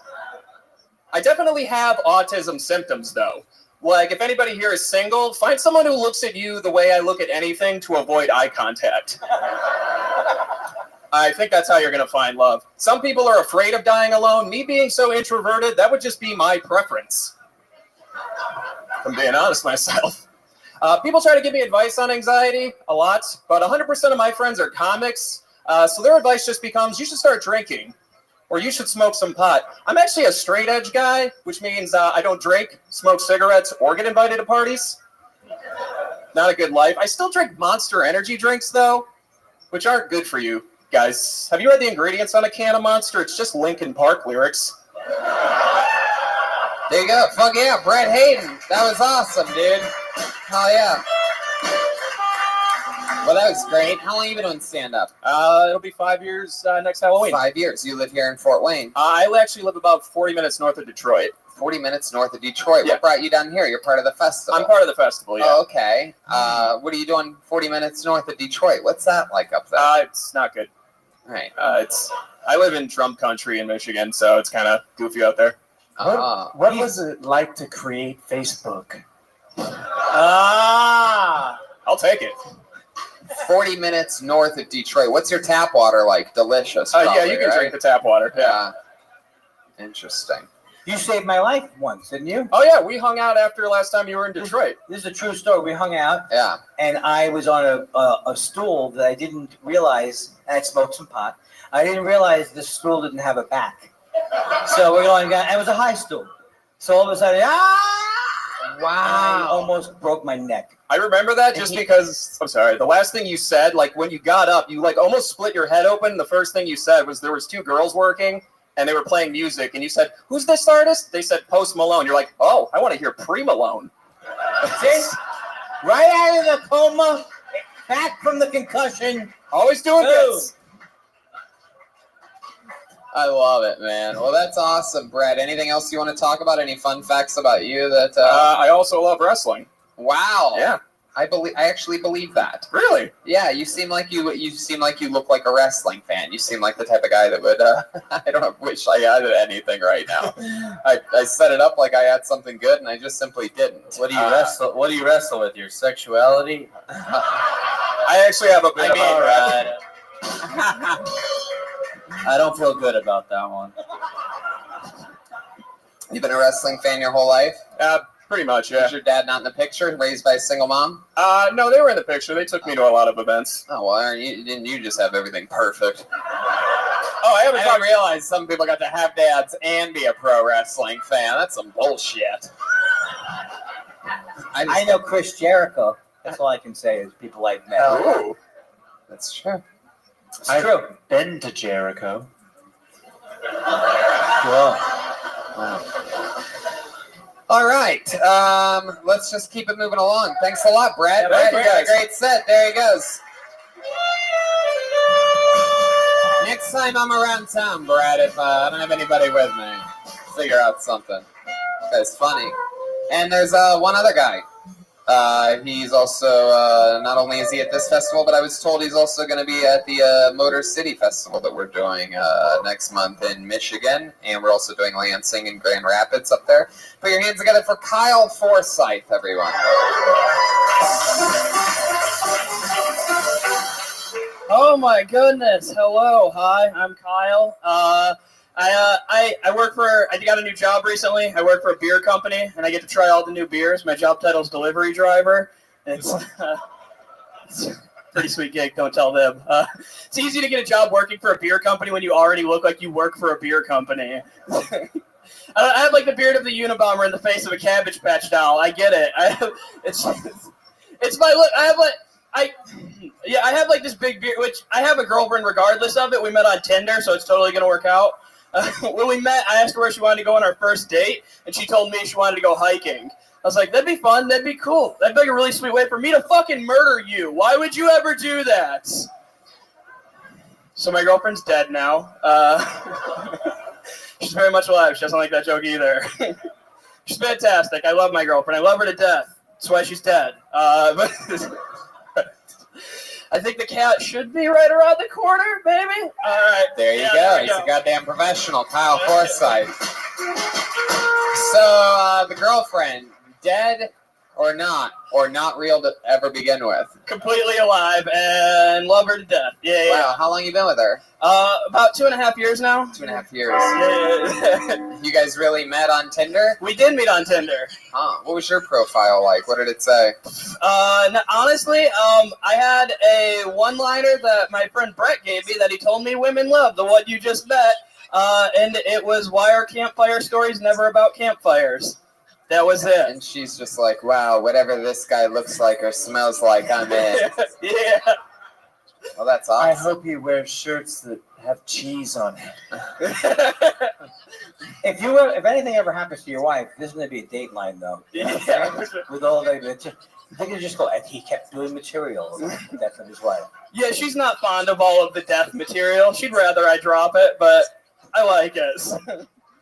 I definitely have autism symptoms, though. Like, if anybody here is single, find someone who looks at you the way I look at anything to avoid eye contact. I think that's how you're going to find love. Some people are afraid of dying alone. Me being so introverted, that would just be my preference. I'm being honest myself. People try to give me advice on anxiety a lot, but 100% of my friends are comics, so their advice just becomes, you should start drinking, or you should smoke some pot. I'm actually a straight edge guy, which means I don't drink, smoke cigarettes, or get invited to parties. Not a good life. I still drink Monster energy drinks, though, which aren't good for you. Guys, have you read the ingredients on a can of Monster? It's just Linkin Park lyrics. There you go. Fuck yeah, Brett Hayden. That was awesome, dude. Hell yeah. Well, that was great. How long have you been doing stand-up? It'll be 5 years next Halloween. 5 years. You live here in Fort Wayne. I actually live about 40 minutes north of Detroit. 40 minutes north of Detroit. Yeah. What brought you down here? You're part of the festival. I'm part of the festival, yeah. Oh, okay. What are you doing 40 minutes north of Detroit? What's that like up there? It's not good. Right. I live in Trump country in Michigan, so it's kind of goofy out there. What was it like to create Facebook? I'll take it. 40 minutes north of Detroit. What's your tap water like? Delicious. Probably, yeah, you can drink the tap water. Yeah. Interesting. You saved my life once, didn't you? Oh, yeah, we hung out after last time you were in Detroit. This is a true story. We hung out. Yeah. And I was on a stool that I didn't realize, and I smoked some pot. I didn't realize the stool didn't have a back. So we're going, and it was a high stool. So all of a sudden, wow. I almost broke my neck. I remember that just because, I'm sorry, the last thing you said, like when you got up, you like almost split your head open. The first thing you said was there was two girls working and they were playing music. And you said, "Who's this artist?" They said, "Post Malone." You're like, "Oh, I want to hear Pre-Malone." See? Right out of the coma, back from the concussion. Always doing this. I love it, man. Well, that's awesome, Brett. Anything else you want to talk about? Any fun facts about you that? I also love wrestling. Wow. Yeah. I actually believe that. Really? Yeah. You seem like you look like a wrestling fan. You seem like the type of guy that would. I don't wish I had anything right now. I set it up like I had something good, and I just simply didn't. What do you wrestle? What do you wrestle with? Your sexuality? I actually have a bit all right. I don't feel good about that one. You've been a wrestling fan your whole life? Pretty much, yeah. Was your dad not in the picture? Raised by a single mom? No, they were in the picture. They took me to a lot of events. Oh, well, didn't you just have everything perfect? Oh, I haven't I didn't realize some people got to have dads and be a pro wrestling fan. That's some bullshit. I know Chris Jericho. That's all I can say is people I've met. Ooh. That's true. I've been to Jericho. Whoa. Wow. All right. Let's just keep it moving along. Thanks a lot, Brad. Yeah, Brad, thank you you, got a guys. great set. There he goes. Next time I'm around town, Brad, if I don't have anybody with me, figure out something. That's funny. And there's one other guy. He's also, not only is he at this festival, but I was told he's also going to be at the Motor City Festival that we're doing next month in Michigan. And we're also doing Lansing and Grand Rapids up there. Put your hands together for Kyle Forsyth, everyone. Oh my goodness! Hello, hi, I'm Kyle. I work for. I got a new job recently. I work for a beer company, and I get to try all the new beers. My job title is delivery driver. It's a pretty sweet gig. Don't tell them. It's easy to get a job working for a beer company when you already look like you work for a beer company. I have like the beard of the Unabomber and the face of a Cabbage Patch doll. I get it. It's my look. I have like this big beard, which I have a girlfriend regardless of it. We met on Tinder, so it's totally going to work out. When we met, I asked her where she wanted to go on our first date, and she told me she wanted to go hiking. I was like, that'd be fun, that'd be cool. That'd be like a really sweet way for me to fucking murder you. Why would you ever do that? So my girlfriend's dead now. She's very much alive. She doesn't like that joke either. She's fantastic. I love my girlfriend. I love her to death. That's why she's dead. But I think the cat should be right around the corner, baby. All right. There you go. He's a goddamn professional, Kyle Forsyth. So, the girlfriend, dead or not real to ever begin with? Completely alive and love her to death. Yeah. Wow, how long you been with her? About 2.5 years now. 2.5 years. Yeah. You guys really met on Tinder? We did meet on Tinder. Huh. What was your profile like? What did it say? Honestly, I had a one-liner that my friend Brett gave me that he told me women love, the one you just met, and it was, why are campfire stories never about campfires? That was it. And she's just like, wow, whatever this guy looks like or smells like, I'm in. Yeah. Well, that's awesome. I hope he wears shirts that have cheese on it. If anything ever happens to your wife, this is going to be a dateline, though. Yeah. With all the, they can just go, and he kept doing material. That's of his wife. Yeah, she's not fond of all of the death material. She'd rather I drop it, but I like it.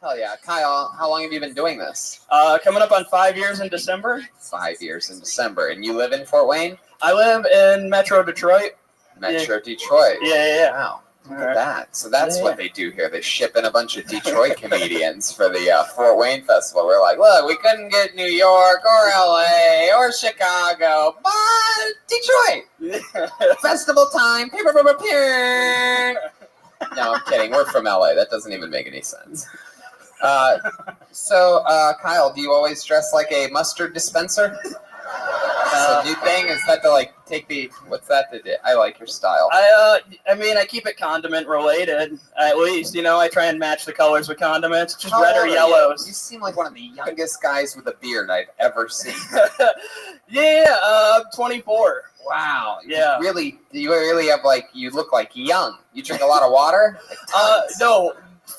Hell yeah. Kyle, how long have you been doing this? Coming up on 5 years in December. 5 years in December. And you live in Fort Wayne? I live in Metro Detroit. Metro Detroit. Yeah. Wow. Look at that. So that's what they do here. They ship in a bunch of Detroit comedians for the Fort Wayne Festival. We're like, look, we couldn't get New York or LA or Chicago, but Detroit. Festival time. No, I'm kidding. We're from LA. That doesn't even make any sense. So, Kyle, do you always dress like a mustard dispenser? So new thing is that to like take the what's that to do? I like your style. I mean, I keep it condiment related. At least, I try and match the colors with condiments, just red or yellows. You seem like one of the youngest guys with a beard I've ever seen. I'm 24. Wow. Yeah. You really have you look like young. You drink a lot of water? No.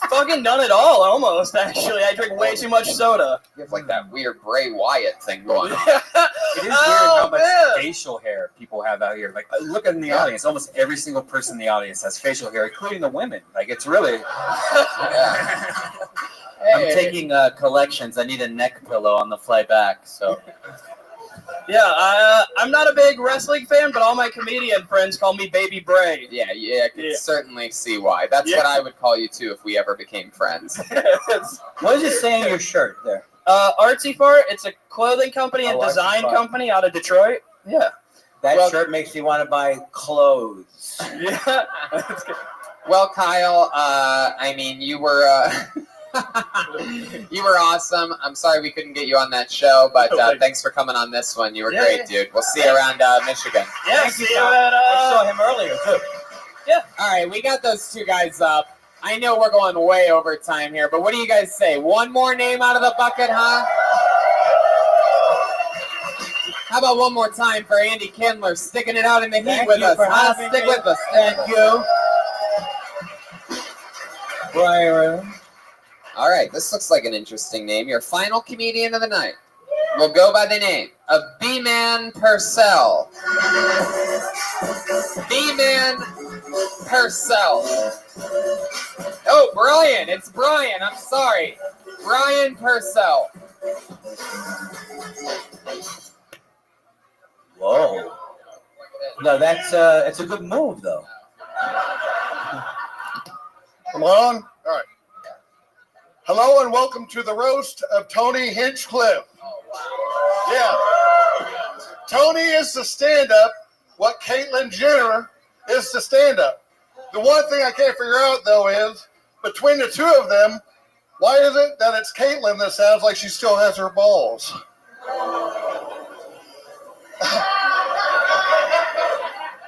Fucking none at all, almost, actually. I drink way too much soda. You have that weird Bray Wyatt thing going on. It is weird how much facial hair people have out here. Look in the audience. Almost every single person in the audience has facial hair, including the women. It's really... I'm taking collections. I need a neck pillow on the fly back, so... Yeah, I'm not a big wrestling fan, but all my comedian friends call me Baby Bray. Yeah, I can certainly see why. That's what I would call you, too, if we ever became friends. What does it say on your shirt there? Artsy Fart. It's a clothing company and design company out of Detroit. Yeah. That shirt makes me want to buy clothes. Yeah. Well, Kyle, you were... You were awesome. I'm sorry we couldn't get you on that show, but thanks for coming on this one. You were great, dude. We'll see you around Michigan. Yeah, see you at... I saw him earlier, too. Yeah. All right, we got those two guys up. I know we're going way over time here, but what do you guys say? One more name out of the bucket, huh? How about one more time for Andy Kindler sticking it out in the heat with us, huh? Stick with us. Thank you. Brian. All right, this looks like an interesting name. Your final comedian of the night will go by the name of B-Man Purcell. B-Man Purcell. Oh, Brian. It's Brian. I'm sorry. Brian Purcell. Whoa. No, that's it's a good move though. Come on. All right. Hello and welcome to the roast of Tony Hinchcliffe. Yeah. Tony is the stand-up what Caitlyn Jenner is the stand-up. The one thing I can't figure out, though, is between the two of them, why is it that it's Caitlyn that sounds like she still has her balls?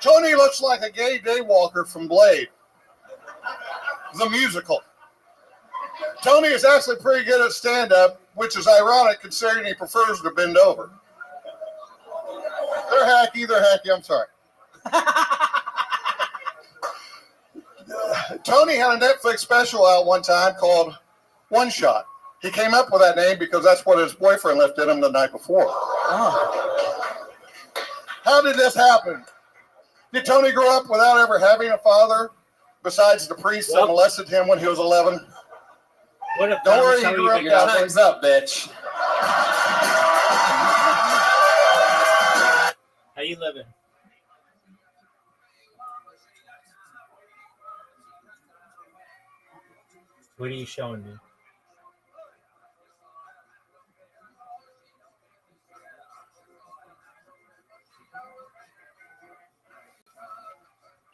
Tony looks like a gay daywalker from Blade, the musical. Tony is actually pretty good at stand-up, which is ironic considering he prefers to bend over. They're hacky, I'm sorry. Tony had a Netflix special out one time called One Shot. He came up with that name because that's what his boyfriend left in him the night before. Oh. How did this happen? Did Tony grow up without ever having a father besides the priest that molested him when he was 11? What Don't worry, he grew up that way. Time's up, bitch. How you living? What are you showing me?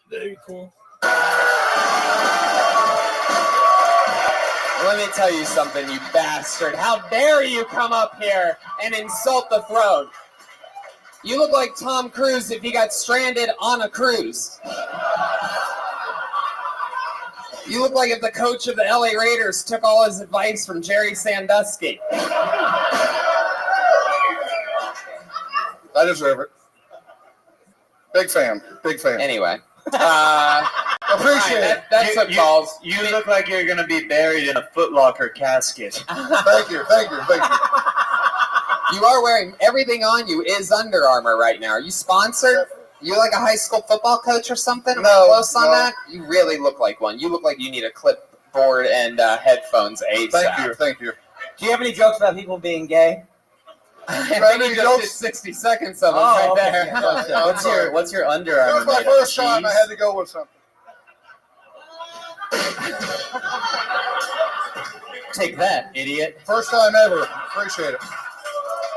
Very cool. Let me tell you something, you bastard. How dare you come up here and insult the throne? You look like Tom Cruise if he got stranded on a cruise. You look like if the coach of the LA Raiders took all his advice from Jerry Sandusky. I deserve it. Big fan. Anyway. Appreciate it. That's what calls. You look like you're going to be buried in a Foot Locker casket. Thank you. You are wearing, everything on you is Under Armour right now. Are you sponsored? You like a high school football coach or something? Am I close on that? You really look like one. You look like you need a clipboard and headphones ASAP. Thank you. Do you have any jokes about people being gay? I think you just did 60 seconds of them right there. Yeah. What's your Under That Armour? was my first time. I had to go with something. Take that, idiot. First time ever. Appreciate it.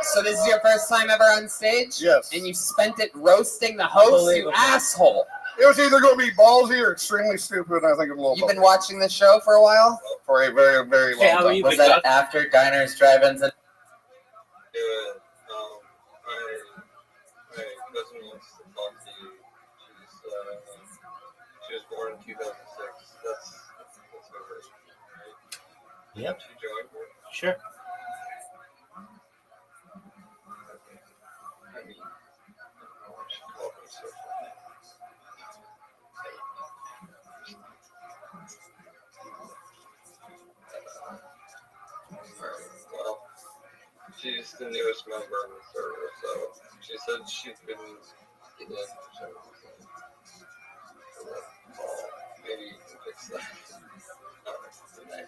So this is your first time ever on stage? Yes. And you spent it roasting the host, you asshole. It was either going to be ballsy or extremely stupid, and I think it was a little You've been watching the show for a while? For a very, very long time. Was that after Diners, Drive-Ins, and... My cousin wants to talk to you. She was born in 2006. That's over, right? Yep. She joined? Sure. I mean, I don't know what she called herself. Well, she's the newest member of the server, so she said she's been getting into the show. Maybe you can fix that. Today.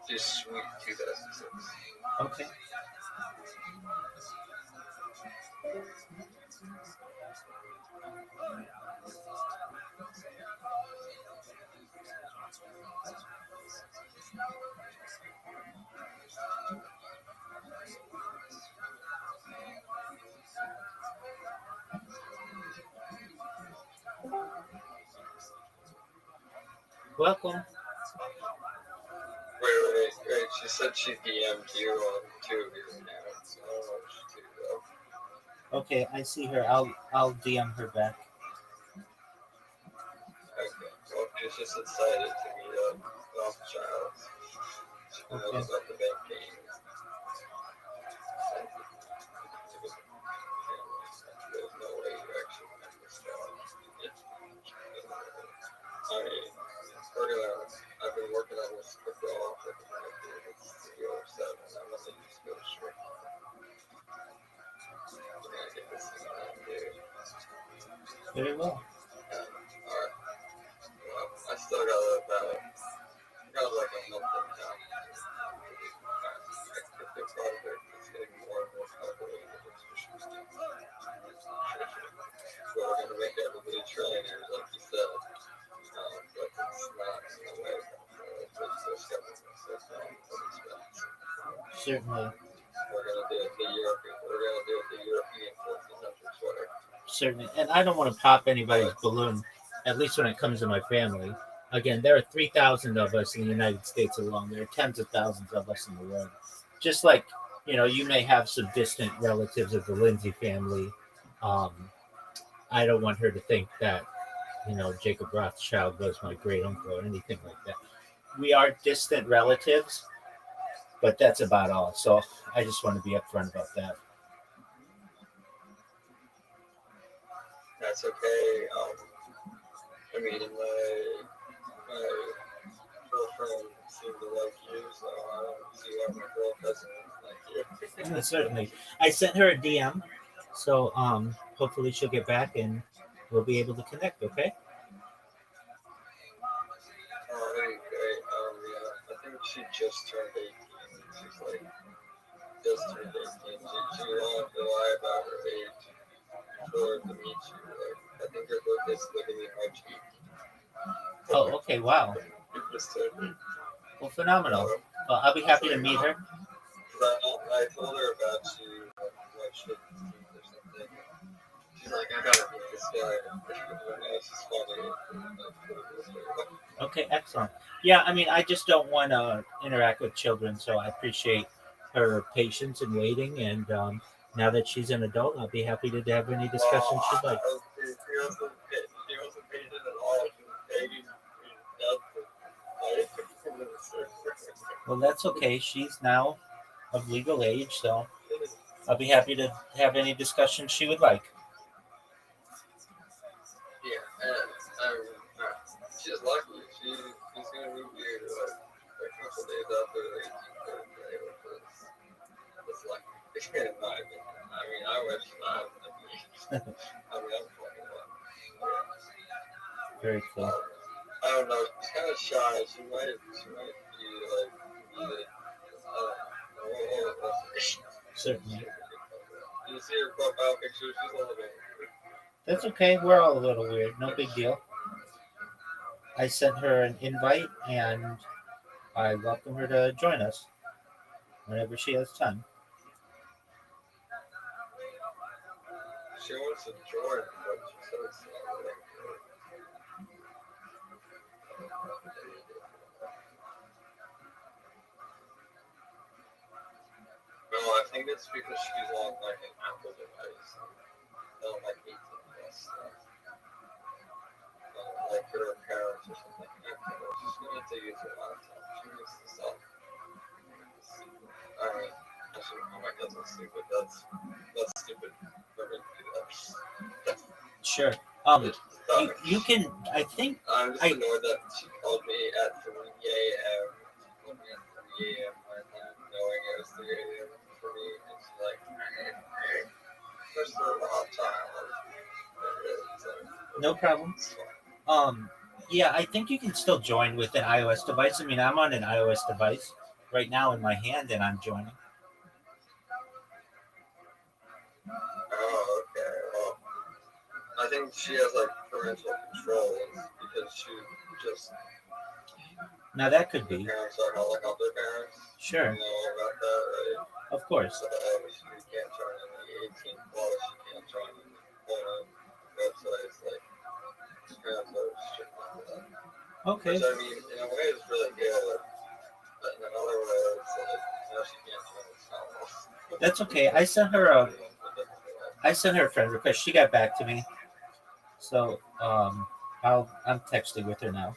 Just sweet 2006. Okay. Welcome. Wait. She said she DM'd you on 2 of your accounts. I don't know what she did though. Okay, I see her. I'll DM her back. Okay. was just excited to meet Rothschild. She knows Okay. about the banking. There's no way you actually met this guy. I've been working on this crypto offer for it's 307. I'm going to just go straight. I'm going to get this thing on, dude. Very well. Alright. Well, I still got like a month and a half. The project is getting more and more calculated. So we're going to make everybody trillionaires, like you said. But it's not in a way Certainly. We're going to do it the European 1400s way. Certainly. And I don't want to pop anybody's balloon, at least when it comes to my family. Again, there are 3,000 of us in the United States alone. There are tens of thousands of us in the world. Just like, you may have some distant relatives of the Lindsay family. I don't want her to think that, Jacob Rothschild was my great uncle or anything like that. We are distant relatives, but that's about all. So I just want to be upfront about that. That's okay. I mean, my girlfriend seemed to like you, so I don't see why my girl doesn't like you. Certainly. I sent her a DM, so hopefully she'll get back and we'll be able to connect, okay? Oh, that'd be great. Yeah, I think she just turned 18. She's like, just turned 18. She wanted to lie about her age for her to meet you. Like, I think her birthday's literally March 18th. Oh, okay, wow. Well, phenomenal. Well, I'll be happy to meet her. I told her about you, March 15th or something. She's like, I gotta meet this guy. She's funny. Okay, excellent. Yeah, I mean, I just don't want to interact with children, so I appreciate her patience and waiting. And now that she's an adult, I'll be happy to have any discussion she'd like. She wasn't patient at all. She was begging Well, that's okay. She's now of legal age, so I'll be happy to have any discussion she would like. Yeah, and she's lucky. She's gonna meet you like a couple days after the 18th birthday, which is lucky. In my opinion. I mean, I wish I had I'm 21. Very cool. I don't know. She's kind of shy. She might be like, I don't know. Certainly. You see her profile picture? She's a little bit. That's okay. We're all a little weird. No big deal. I sent her an invite, and I welcome her to join us whenever she has time. She wants to join, but she says no, I think it's because she's on like an Apple device. No, like 18 plus stuff. Like her parents or something. She's going to have to use her laptop. She needs to stop. Alright. Oh my god, that's stupid. That's stupid for me to do that. Sure. You can, I think. I'm just annoyed that she called me at 3 a.m. She called me at 3 a.m. knowing it was 3 a.m. for me. And she's like, first of all, hot child. No problem. Yeah, I think you can still join with an iOS device. I mean, I'm on an iOS device right now in my hand, and I'm joining. Oh, okay. Well, I think she has like parental controls because she just. Now that could be. Parents are helicopter parents. Sure. You know about that, right? Of course. So she can't join in the 18 plus. She can't join in the websites like. Parents are strict on that. Okay. Which I mean, in a way, it's really good, but in another way, it's like she can't join the channel. That's okay. I sent her a friend request. She got back to me. So I'm texting with her now.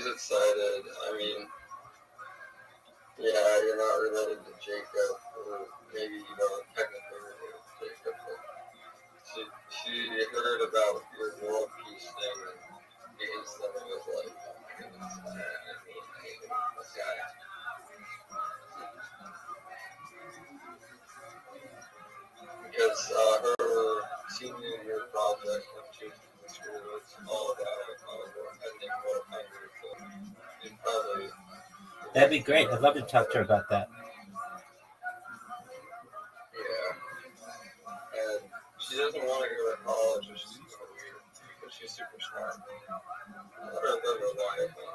excited. I mean, yeah, you're not related to Jacob, or maybe you don't technically related to Jacob, but she heard about your world peace thing and the instant it was like, this guy. Because her senior year project when she was in school was all about ending world hunger, so you probably. That'd be great. I'd love to talk to her about that. Yeah. And she doesn't want to go to college, which is super weird, but she's super smart. I don't remember why, but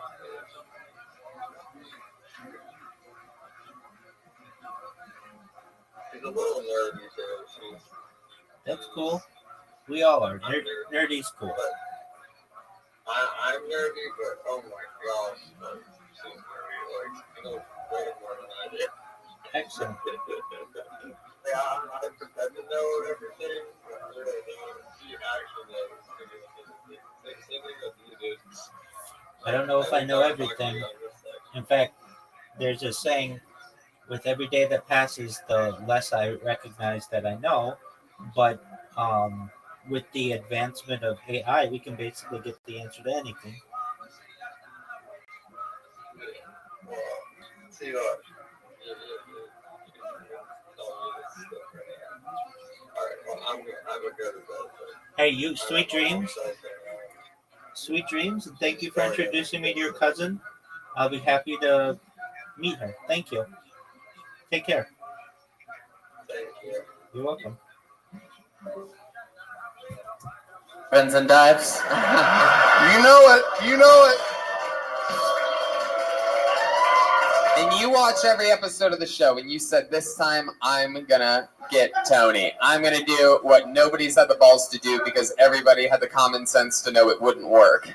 she's a little nerdy too. That's cool. We all are. Nerdy's cool. I'm nerdy, but oh my gosh, like, she's nerdy. Like, you know way more than I do. Excellent. Yeah, I pretend to know everything, but I really don't. She actually knows. Same thing with you, dude. I don't know if I know everything. In fact, there's a saying, with every day that passes, the less I recognize that I know. But with the advancement of AI, we can basically get the answer to anything. Well, see what? Alright, well, I'm gonna go to bed. Hey, you, sweet dreams. Sweet dreams, and thank you for introducing me to your cousin. I'll be happy to meet her. Thank you. Take care. Thank you. You're welcome. Friends and dives. You know it. You know it. And you watch every episode of the show, and you said, this time I'm gonna get Tony. I'm gonna do what nobody's had the balls to do because everybody had the common sense to know it wouldn't work.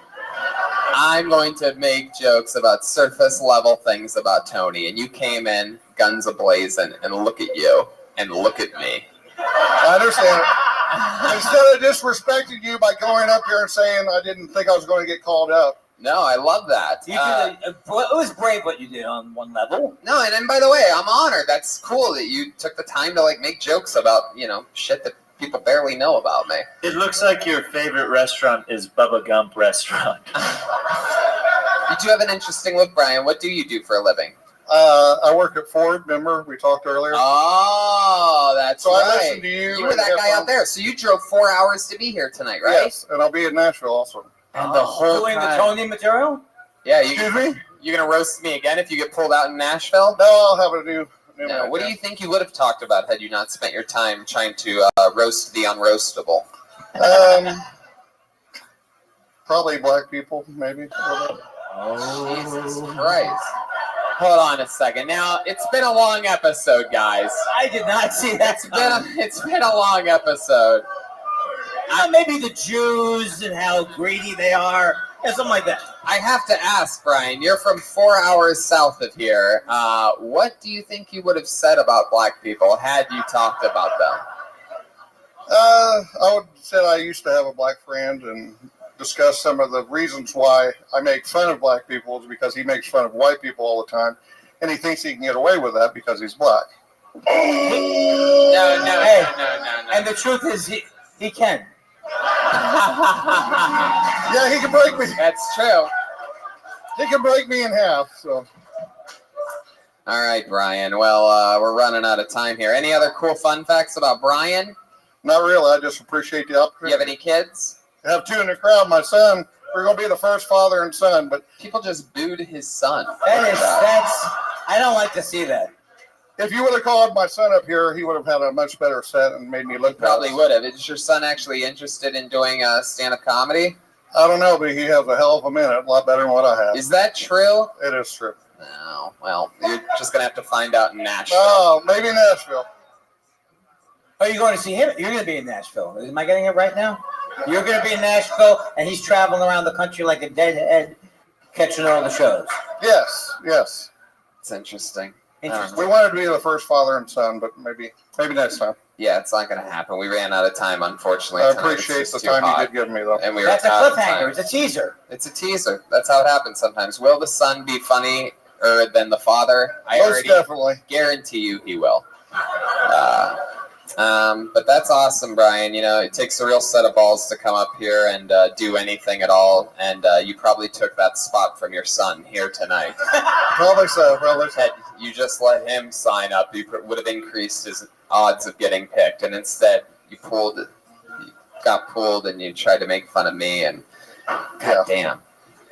I'm going to make jokes about surface level things about Tony, and you came in guns a-blazing, and look at you, and look at me. I understand. Instead of disrespecting you by going up here and saying I didn't think I was going to get called up. No, I love that. It was brave what you did on one level. No, and by the way, I'm honored. That's cool that you took the time to make jokes about, shit that people barely know about me. It looks like your favorite restaurant is Bubba Gump Restaurant. You do have an interesting look, Brian. What do you do for a living? I work at Ford. Remember we talked earlier? Oh, that's so right. I listened to you. You were that guy out there. So you drove 4 hours to be here tonight, right? Yes, and I'll be in Nashville also. And the whole doing the Tony material? Yeah, Excuse me? You're gonna roast me again if you get pulled out in Nashville? No, I'll have a new no, what do you think you would have talked about had you not spent your time trying to roast the unroastable? Probably black people, maybe. Oh, Jesus Christ. Hold on a second. Now, it's been a long episode, guys. I did not see that. It's been a long episode. Maybe the Jews and how greedy they are. Yeah, something like that. I have to ask, Brian, you're from 4 hours south of here. What do you think you would have said about black people had you talked about them? I would say I used to have a black friend and discuss some of the reasons why I make fun of black people is because he makes fun of white people all the time, and he thinks he can get away with that because he's black. No. And the truth is, he can. Yeah, he can break me. That's true. He can break me in half. So. All right, Brian. Well, we're running out of time here. Any other cool fun facts about Brian? Not really. I just appreciate the opportunity. You have any kids? I have two in the crowd. My son. We're going to be the first father and son, but people just booed his son. That's. I don't like to see that. If you would have called my son up here, he would have had a much better set and made me look. Probably would have. Is your son actually interested in doing stand-up comedy? I don't know, but he has a hell of a minute, a lot better than what I have. Is that true? It is true. No. Well, you're just gonna have to find out in Nashville. Oh, maybe Nashville. Are you going to see him? You're going to be in Nashville. Am I getting it right now? You're going to be in Nashville, and he's traveling around the country like a deadhead, catching all the shows. Yes. It's interesting. We wanted to be the first father and son, but maybe next time. Yeah, it's not going to happen. We ran out of time, unfortunately. I tonight. appreciate It's the just too time hot. you did give me, though. And we were That's a out of cliffhanger. time. It's a teaser. It's a teaser. That's how it happens sometimes. Will the son be funnier than the father? I Most already definitely. guarantee you he will. But that's awesome, Brian. You know, it takes a real set of balls to come up here and do anything at all. And you probably took that spot from your son here tonight. Probably so. Had you just let him sign up, you would have increased his odds of getting picked. And instead, you got pulled, and you tried to make fun of me. And goddamn,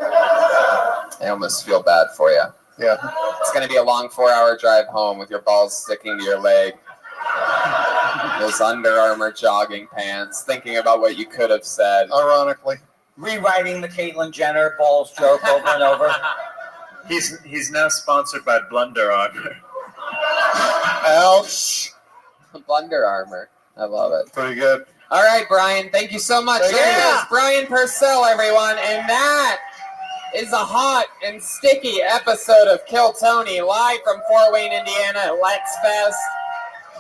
I almost feel bad for you. Yeah. It's going to be a long 4-hour drive home with your balls sticking to your leg. Those Under Armour jogging pants, thinking about what you could have said. Ironically. Rewriting the Caitlyn Jenner balls joke over and over. He's now sponsored by Blunder Armor. Ouch. Under Armour. I love it. Pretty good. All right, Brian. Thank you so much. Thank There you. it is, Brian Purcell, everyone. And that is a hot and sticky episode of Kill Tony, live from Fort Wayne, Indiana at Let's Fest.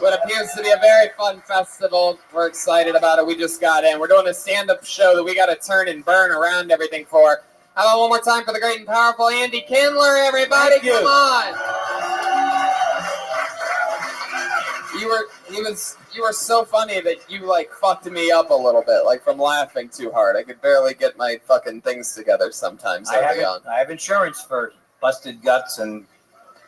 What appears to be a very fun festival. We're excited about it. We just got in. We're doing a stand-up show that we got to turn and burn around everything for. How about one more time for the great and powerful Andy Kindler, everybody? Thank you. Come on. You were so funny that you like fucked me up a little bit, like from laughing too hard. I could barely get my fucking things together sometimes. I have insurance for busted guts, and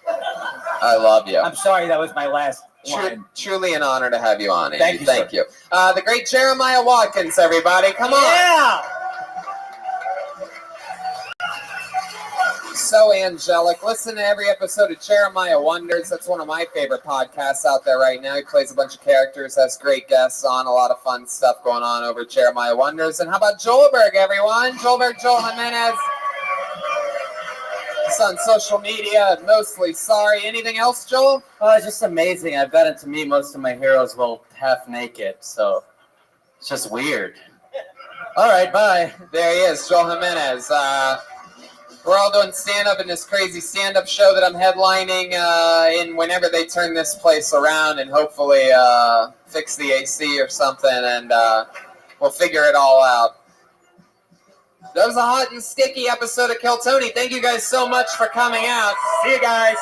I love you. I'm sorry that was my last line. Truly an honor to have you on, Andy. Thank you, Thank you. The great Jeremiah Watkins, everybody. Come on. Yeah. So angelic. Listen to every episode of Jeremiah Wonders. That's one of my favorite podcasts out there right now. He plays a bunch of characters, has great guests on, a lot of fun stuff going on over at Jeremiah Wonders. And how about Joelberg, everyone? Joel Jimenez. It's on social media, mostly sorry. Anything else, Joel? Oh, it's just amazing. I've gotten to meet most of my heroes while half naked, so it's just weird. All right, bye. There he is, Joel Jimenez. We're all doing stand-up in this crazy stand-up show that I'm headlining in whenever they turn this place around and hopefully fix the AC or something, and we'll figure it all out. That was a hot and sticky episode of Kill Tony. Thank you guys so much for coming out. See you guys.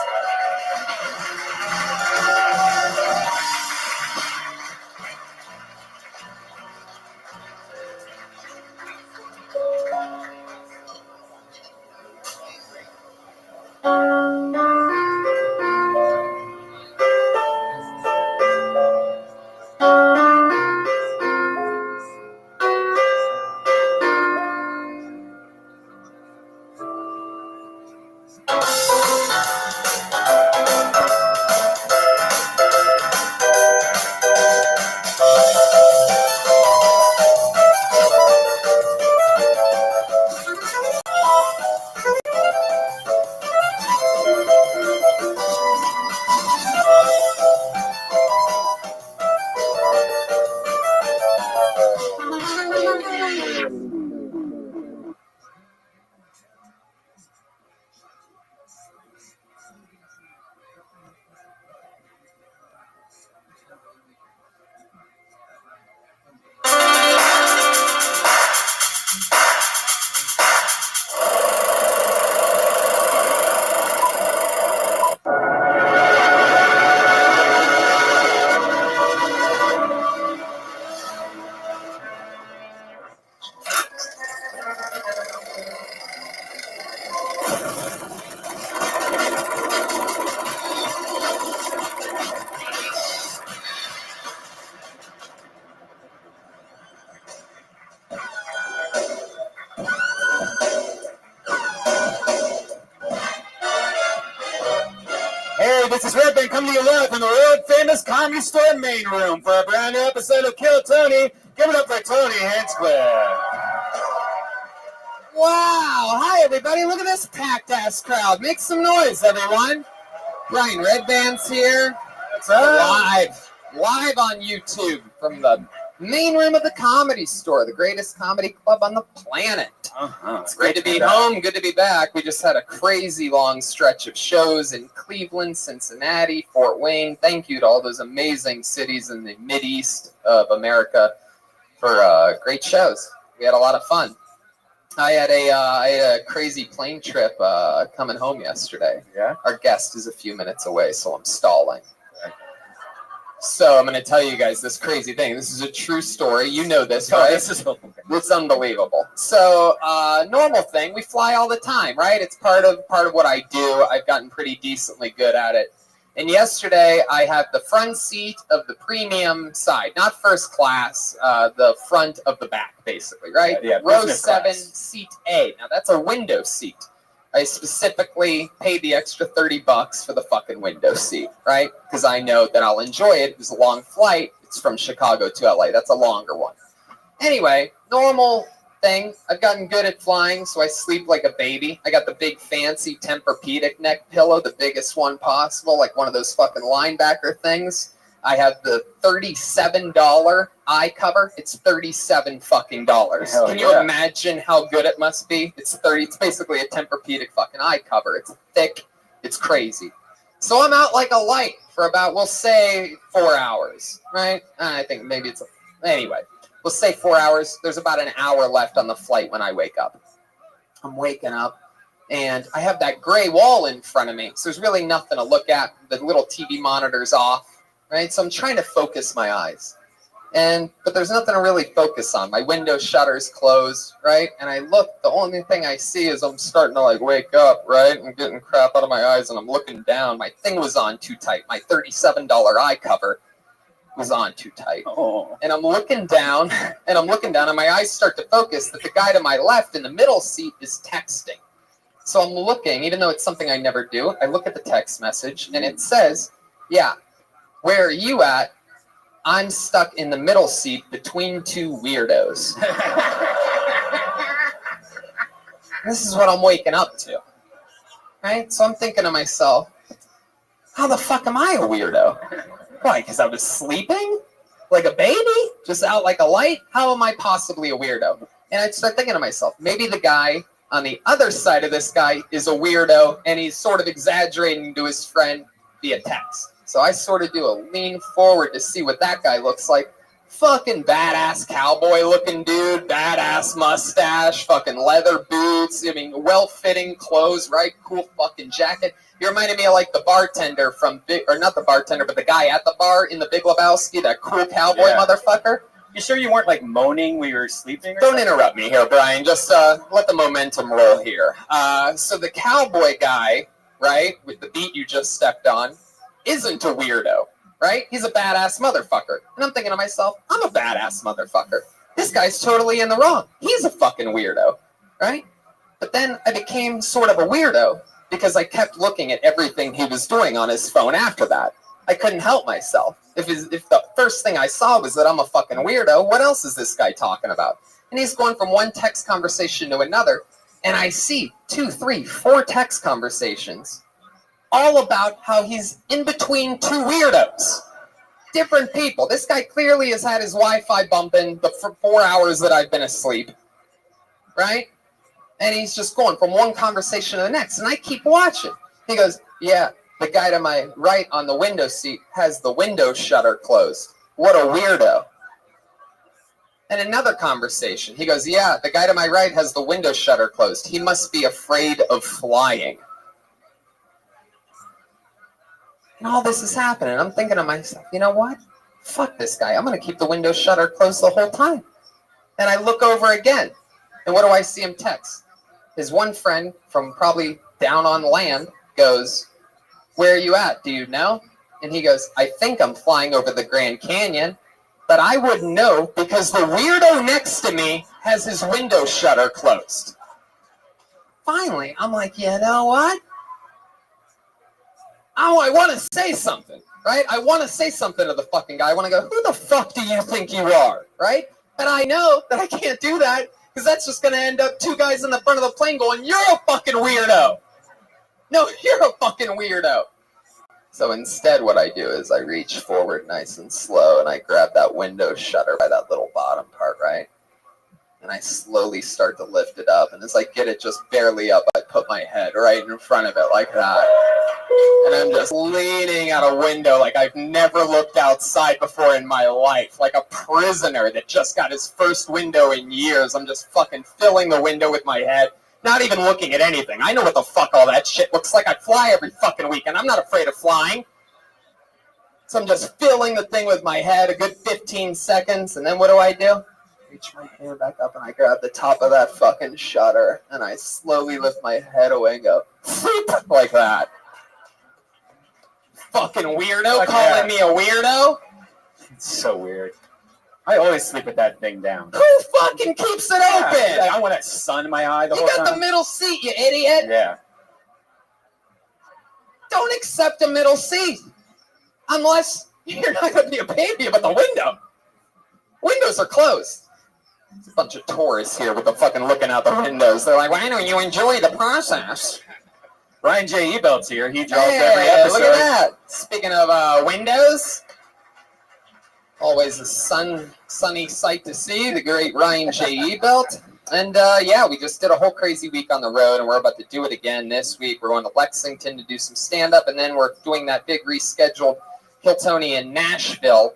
Hey, this is Rabbi coming to you live from the world-famous Comedy Store main room for a brand new episode of Kill Tony. Give it up for Tony Handsquare. Wow! Hi, everybody. Look at this packed-ass crowd. Make some noise, everyone. Brian Redband's here. Live on YouTube from the Main room of the Comedy Store, the greatest comedy club on the planet. It's great to be home, good to be back. We just had a crazy long stretch of shows in Cleveland, Cincinnati, Fort Wayne. Thank you to all those amazing cities in the Mideast of America for great shows. We had a lot of fun. I had a crazy plane trip coming home yesterday. Yeah? Our guest is a few minutes away, so I'm stalling. So I'm going to tell you guys this crazy thing. This is a true story. You know this, right? It's unbelievable. So normal thing. We fly all the time, right? It's part of what I do. I've gotten pretty decently good at it. And yesterday I had the front seat of the premium side, not first class, the front of the back, basically, right? Yeah, Row business 7, class. seat A. Now that's a window seat. I specifically paid the extra $30 for the fucking window seat, right? Because I know that I'll enjoy it. It was a long flight. It's from Chicago to LA. That's a longer one. Anyway, normal thing. I've gotten good at flying, so I sleep like a baby. I got the big fancy Tempur-Pedic neck pillow, the biggest one possible, like one of those fucking linebacker things. I have the $37 eye cover. It's $37 fucking dollars. Hell Can you yeah. imagine how good it must be? It's basically a Tempur-Pedic fucking eye cover. It's thick. It's crazy. So I'm out like a light for about, we'll say, 4 hours, right? I think maybe anyway, we'll say 4 hours. There's about an hour left on the flight when I wake up. I'm waking up, and I have that gray wall in front of me, so there's really nothing to look at. The little TV monitor's off. Right, so I'm trying to focus my eyes, but there's nothing to really focus on. My window shutter's closed, right? And I look. The only thing I see is I'm starting to like wake up, right? I'm getting crap out of my eyes, and I'm looking down. My thing was on too tight. My $37 eye cover was on too tight. Oh. And I'm looking down, and my eyes start to focus that the guy to my left in the middle seat is texting. So I'm looking, even though it's something I never do. I look at the text message, and it says, "Yeah. Where are you at? I'm stuck in the middle seat between two weirdos." This is what I'm waking up to. Right? So I'm thinking to myself, how the fuck am I a weirdo? Why? Because I was sleeping? Like a baby? Just out like a light? How am I possibly a weirdo? And I start thinking to myself, maybe the guy on the other side of this guy is a weirdo, and he's sort of exaggerating to his friend via text. So I sort of do a lean forward to see what that guy looks like. Fucking badass cowboy looking dude, badass mustache, fucking leather boots, I mean, well-fitting clothes, right? Cool fucking jacket. You reminded me of like the bartender from not the bartender, but the guy at the bar in The Big Lebowski, that cool cowboy motherfucker. You sure you weren't like moaning when you were sleeping? Don't interrupt me here, Brian. Just let the momentum roll here. So the cowboy guy, right, with the beat you just stepped on, isn't a weirdo, right? He's a badass motherfucker. And I'm thinking to myself, I'm a badass motherfucker. This guy's totally in the wrong. He's a fucking weirdo, right? But then I became sort of a weirdo because I kept looking at everything he was doing on his phone after that. I couldn't help myself. If the first thing I saw was that I'm a fucking weirdo, what else is this guy talking about? And he's going from one text conversation to another, and I see 2, 3, 4 text conversations all about how he's in between two weirdos. Different people. This guy clearly has had his Wi-Fi bumping for 4 hours that I've been asleep, right? And he's just going from one conversation to the next, and I keep watching. He goes, "Yeah, the guy to my right on the window seat has the window shutter closed. What a weirdo." And another conversation. He goes, "Yeah, the guy to my right has the window shutter closed. He must be afraid of flying." And all this is happening. I'm thinking to myself, you know what? Fuck this guy. I'm going to keep the window shutter closed the whole time. And I look over again. And what do I see him text? His one friend from probably down on land goes, "Where are you at? Do you know?" And he goes, "I think I'm flying over the Grand Canyon, but I wouldn't know because the weirdo next to me has his window shutter closed." Finally, I'm like, you know what? Oh, I want to say something, right? I want to say something to the fucking guy. I want to go, "Who the fuck do you think you are?" Right? And I know that I can't do that because that's just going to end up 2 guys in the front of the plane going, "You're a fucking weirdo." No, you're a fucking weirdo. So instead, what I do is I reach forward nice and slow, and I grab that window shutter by that little bottom part, right? And I slowly start to lift it up. And as I get it just barely up, I put my head right in front of it like that. And I'm just leaning out a window like I've never looked outside before in my life. Like a prisoner that just got his first window in years. I'm just fucking filling the window with my head. Not even looking at anything. I know what the fuck all that shit looks like. I fly every fucking weekend. I'm not afraid of flying. So I'm just filling the thing with my head a good 15 seconds. And then what do? Reach my hand back up and I grab the top of that fucking shutter. And I slowly lift my head away and go, like that. Fucking weirdo calling me a weirdo? It's so weird. I always sleep with that thing down. Who fucking keeps it open? I want that sun in my eye the whole time. You got the middle seat, you idiot. Yeah. Don't accept a middle seat. Unless you're not going to be a baby about the window. Windows are closed. There's a bunch of tourists here with the fucking looking out the windows. They're like, why don't you enjoy the process? Ryan J. Ebelt's here. He draws every episode. Look at that. Speaking of windows, always a sunny sight to see, the great Ryan J. Ebelt. And yeah, we just did a whole crazy week on the road, and we're about to do it again this week. We're going to Lexington to do some stand-up, and then we're doing that big rescheduled Kiltony in Nashville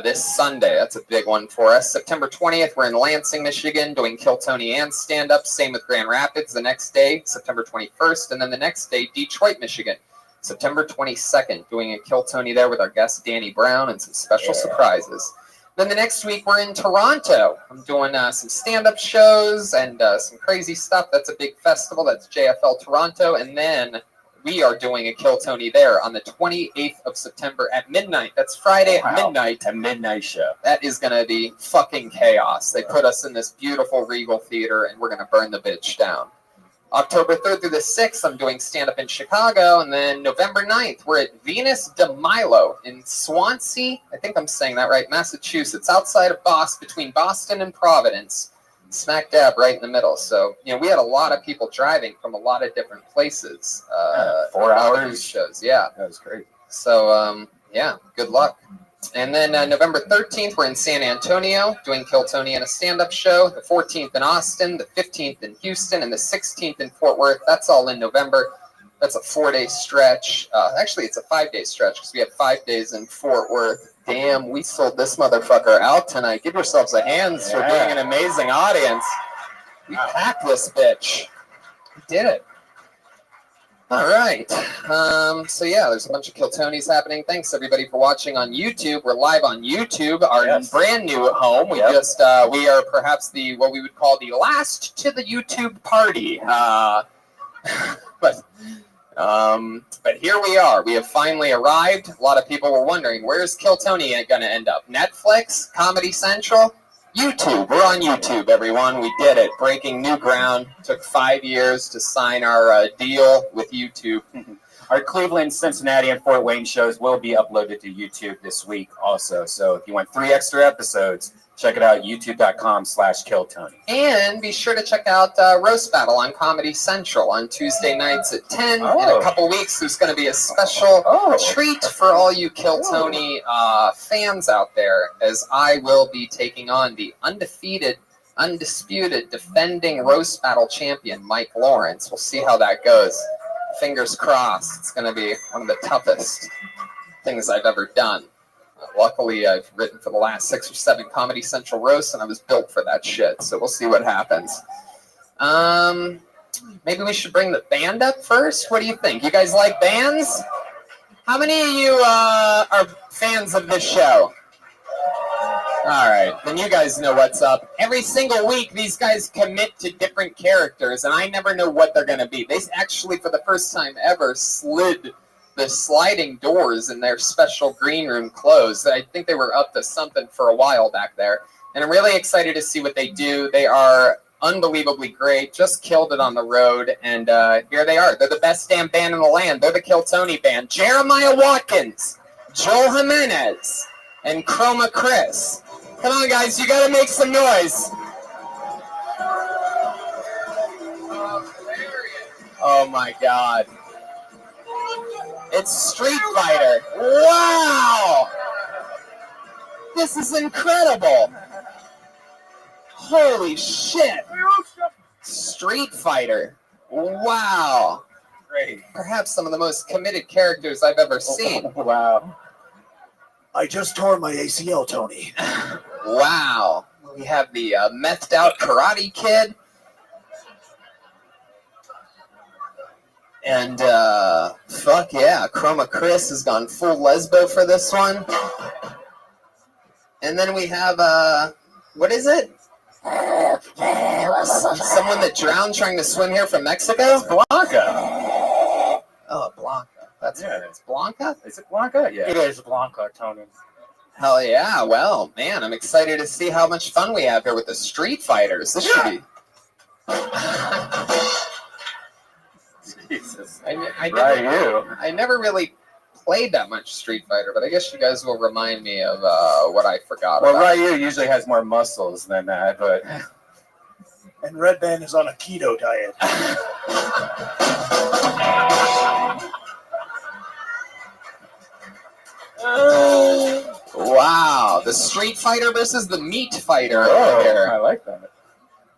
this Sunday. That's a big one for us. September 20th, we're in Lansing, Michigan, doing Kiltony and stand-up. Same with Grand Rapids the next day, September 21st. And then the next day, Detroit, Michigan, September 22nd, doing a Kiltony there with our guest Danny Brown and some special surprises. Then the next week, we're in Toronto. I'm doing some stand-up shows and some crazy stuff. That's a big festival. That's JFL Toronto. And then we are doing a Kiltony there on the 28th of September at midnight. That's Friday at midnight. A midnight show. That is going to be fucking chaos. They put us in this beautiful Regal Theater, and we're going to burn the bitch down. October 3rd through the 6th, I'm doing stand-up in Chicago. And then November 9th, we're at Venus de Milo in Swansea. I think I'm saying that right, Massachusetts, outside of Boston, between Boston and Providence. Smack dab right in the middle. So, you know, we had a lot of people driving from a lot of different places. 4 hours shows. Yeah. That was great. So, yeah, good luck. And then November 13th, we're in San Antonio doing Kiltony and a stand-up show. The 14th in Austin, the 15th in Houston, and the 16th in Fort Worth. That's all in November. That's a 4-day stretch. Actually, it's a 5-day stretch because we have 5 days in Fort Worth. Damn, we sold this motherfucker out tonight. Give yourselves a hands for being an amazing audience. We packed this bitch. We did it. All right. So, yeah, there's a bunch of Kiltonys happening. Thanks, everybody, for watching on YouTube. We're live on YouTube, our brand new home. We we are perhaps what we would call the last to the YouTube party. But here we are. We have finally arrived. A lot of people were wondering, where's Kiltony going to end up? Netflix? Comedy Central? YouTube. We're on YouTube, everyone. We did it. Breaking new ground. Took 5 years to sign our deal with YouTube. Our Cleveland, Cincinnati, and Fort Wayne shows will be uploaded to YouTube this week also. So if you want 3 extra episodes, check it out, youtube.com/Kiltony. And be sure to check out Roast Battle on Comedy Central on Tuesday nights at 10. In a couple weeks, there's going to be a special treat for all you Kiltony fans out there, as I will be taking on the undefeated, undisputed, defending Roast Battle champion, Mike Lawrence. We'll see how that goes. Fingers crossed. It's going to be one of the toughest things I've ever done. Luckily, I've written for the last 6 or 7 Comedy Central roasts, and I was built for that shit. So we'll see what happens. Maybe we should bring the band up first. What do you think? You guys like bands? How many of you are fans of this show? All right, then you guys know what's up. Every single week, these guys commit to different characters, and I never know what they're going to be. They actually, for the first time ever, slid the sliding doors in their special green room closed. I think they were up to something for a while back there, and I'm really excited to see what they do. They are unbelievably great, just killed it on the road, and here they are. They're the best damn band in the land. They're the Kiltony Band. Jeremiah Watkins, Joel Jimenez, and Chroma Chris. Come on, guys, you gotta make some noise. Oh my God. It's Street Fighter. Wow! This is incredible. Holy shit. Street Fighter. Wow. Great. Perhaps some of the most committed characters I've ever seen. Wow. I just tore my ACL, Tony. Wow. We have the methed out Karate Kid. And fuck yeah, Chroma Chris has gone full lesbo for this one. And then we have what is it? Someone that drowned trying to swim here from Mexico? Blanca. Oh, Blanca. That's it's Blanca? Is it Blanca? Yeah. It is Blanca, Tony. Hell yeah. Well, man, I'm excited to see how much fun we have here with the Street Fighters. This should be... Jesus. I never really played that much Street Fighter, but I guess you guys will remind me of what I forgot Well, about. Ryu usually has more muscles than that, but... And Red Band is on a keto diet. Wow, the Street Fighter versus the Meat Fighter over Oh, here. I like that.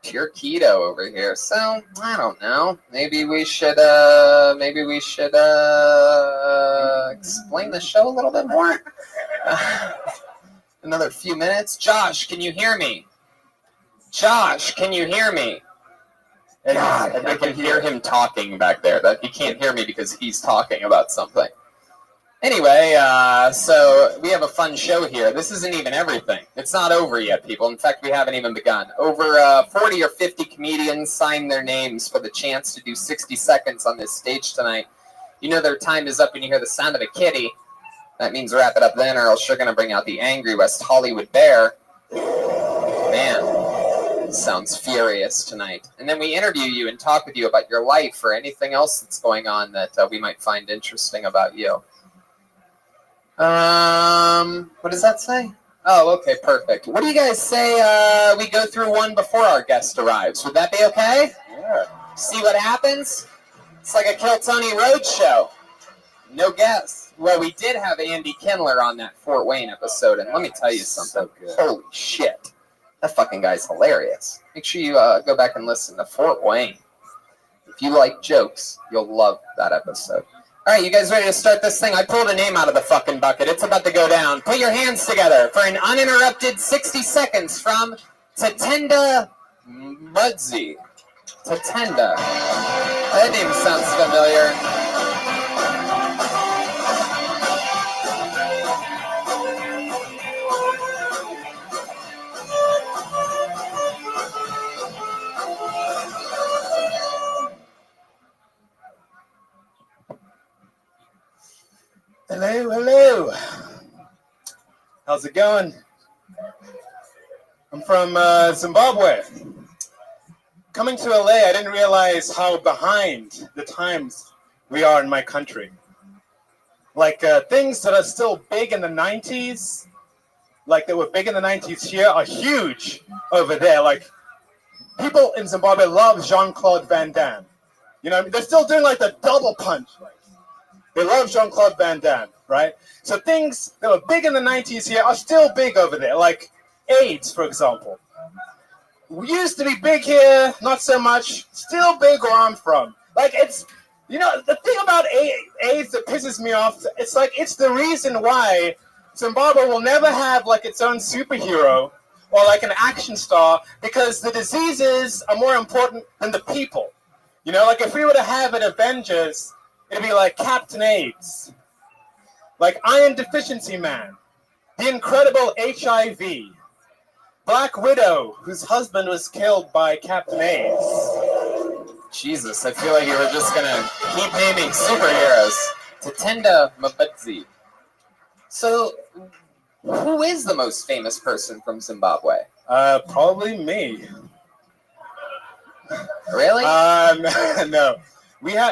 Pure keto over here. So I don't know. Maybe we should explain the show a little bit more. Another few minutes. Josh, can you hear me? Josh, can you hear me? God, I can hear him talking back there. That he can't hear me because he's talking about something. Anyway, so we have a fun show here. This isn't even everything. It's not over yet, people. In fact, we haven't even begun. Over 40 or 50 comedians signed their names for the chance to do 60 seconds on this stage tonight. You know their time is up when you hear the sound of a kitty. That means wrap it up then, or else you're going to bring out the angry West Hollywood bear. Man, sounds furious tonight. And then we interview you and talk with you about your life or anything else that's going on that we might find interesting about you. What does that say? Oh, okay, perfect. What do you guys say we go through one before our guest arrives? Would that be okay? Yeah. See what happens? It's like a Kill Tony Road show. No guests. Well, we did have Andy Kindler on that Fort Wayne episode, and let me tell you something. So Holy shit. That fucking guy's hilarious. Make sure you go back and listen to Fort Wayne. If you like jokes, you'll love that episode. All right, you guys ready to start this thing? I pulled a name out of the fucking bucket. It's about to go down. Put your hands together for an uninterrupted 60 seconds from Tatenda Mudzi. Tatenda. That name sounds familiar. Hello, hello. How's it going? I'm from Zimbabwe. Coming to LA, I didn't realize how behind the times we are in my country. Like things that are still big in the 90s, like they were big in the 90s here, are huge over there. Like people in Zimbabwe love Jean-Claude Van Damme. You know, they're still doing like the double punch. They love Jean-Claude Van Damme, right? So things that were big in the 90s here are still big over there, like AIDS, for example. We used to be big here, not so much, still big where I'm from. Like it's, you know, the thing about AIDS that pisses me off, it's like it's the reason why Zimbabwe will never have like its own superhero or like an action star, because the diseases are more important than the people. You know, like if we were to have an Avengers, it'd be like Captain AIDS, like Iron Deficiency Man, the Incredible HIV, Black Widow, whose husband was killed by Captain AIDS. Jesus, I feel like you were just going to keep naming superheroes. Tatenda Mabudzi. So, who is the most famous person from Zimbabwe? Probably me. Really? No.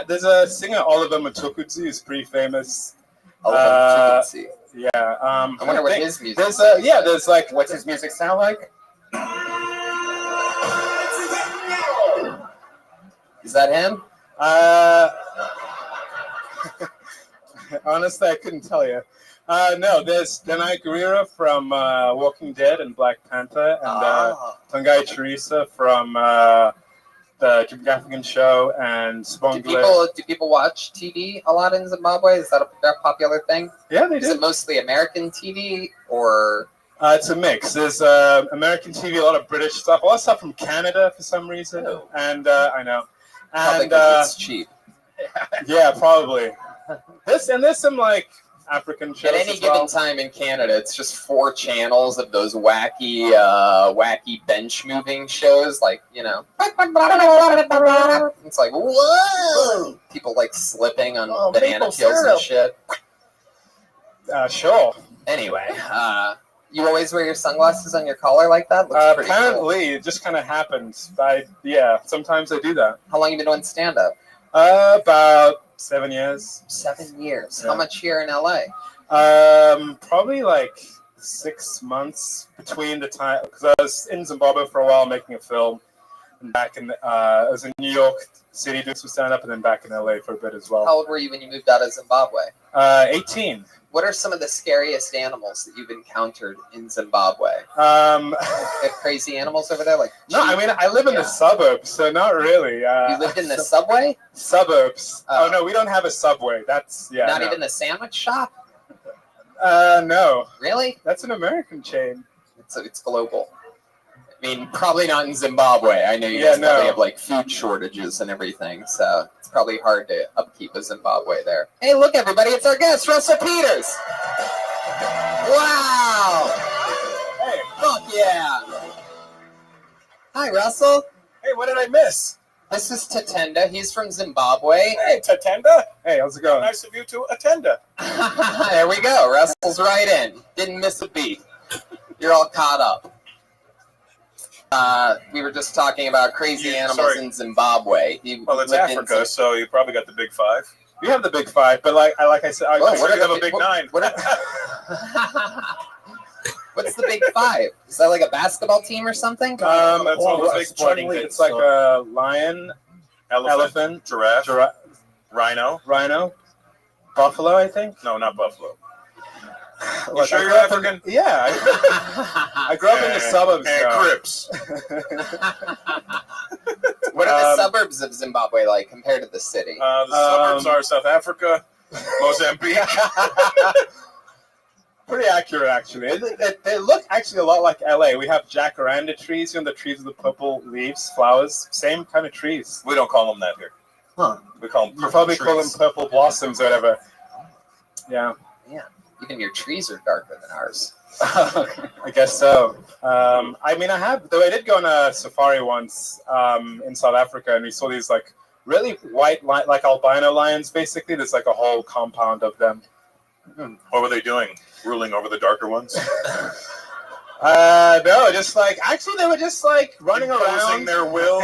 There's a singer, Oliver Mtukudzi, who's pretty famous. Oliver Mtukudzi. Yeah. I wonder what his music there's like, what's his music sound like? Is that him? Honestly, I couldn't tell you. No, there's Denai Guerrero from Walking Dead and Black Panther, and Tongai Teresa from the Jim Gaffigan Show, and Do people watch TV a lot in Zimbabwe? Is that a popular thing? Yeah, they Is do. it mostly American TV or? It's a mix. There's American TV, a lot of British stuff, a lot of stuff from Canada for some reason, and I know. Probably And 'cause it's cheap. yeah, probably. There's some like African shows At any as well. given time in Canada, it's just 4 channels of those wacky bench moving shows, like, you know. It's like, whoa! People like slipping on banana peels and shit. Sure. Anyway, you always wear your sunglasses on your collar like that? Looks pretty Apparently, it just kind of happens. Sometimes I do that. How long have you been doing stand-up? About 7 years. 7 years. Yeah. How much here in LA? Probably like 6 months between the time, because I was in Zimbabwe for a while making a film, and back in I was in New York City doing some stand-up, and then back in LA for a bit as well. How old were you when you moved out of Zimbabwe? 18. What are some of the scariest animals that you've encountered in Zimbabwe? They have crazy animals over there, like No, I mean I live in the suburbs, so not really. You lived in the subway? Suburbs. Oh no, we don't have a subway. That's Not even the sandwich shop? No. Really? That's an American chain. It's global. I mean, probably not in Zimbabwe. I know you guys probably have like food shortages and everything, so it's probably hard to upkeep a Zimbabwe there. Hey, look, everybody, it's our guest, Russell Peters. Wow! Hey, fuck yeah! Hi, Russell. Hey, what did I miss? This is Tatenda. He's from Zimbabwe. Hey, Tatenda. Hey, how's it going? Nice of you to attend. There we go. Russell's right in. Didn't miss a beat. You're all caught up. We were just talking about crazy animals in Zimbabwe. Well, it's Africa, so you probably got the big 5. We have the big 5, but like I said, I have a big 9. What's the big 5? Is that like a basketball team or something? It's like a lion, elephant, giraffe, rhino, buffalo, I think. No, not buffalo. Look, sure I you're grew up African? I grew up in the suburbs. And though. Crips. What are the suburbs of Zimbabwe like compared to the city? The suburbs are South Africa, Mozambique. Pretty accurate, actually. They look actually a lot like LA. We have jacaranda trees, the trees with the purple leaves, flowers. Same kind of trees. We don't call them that here. Huh. We call them. You probably call them purple blossoms or whatever. Yeah. Yeah. Even your trees are darker than ours. I guess so. I mean, I did go on a safari once in South Africa, and we saw these like really white, like albino lions. Basically, there's like a whole compound of them. What were they doing? Ruling over the darker ones? No, just like actually, they were just like running Imposing around. their will,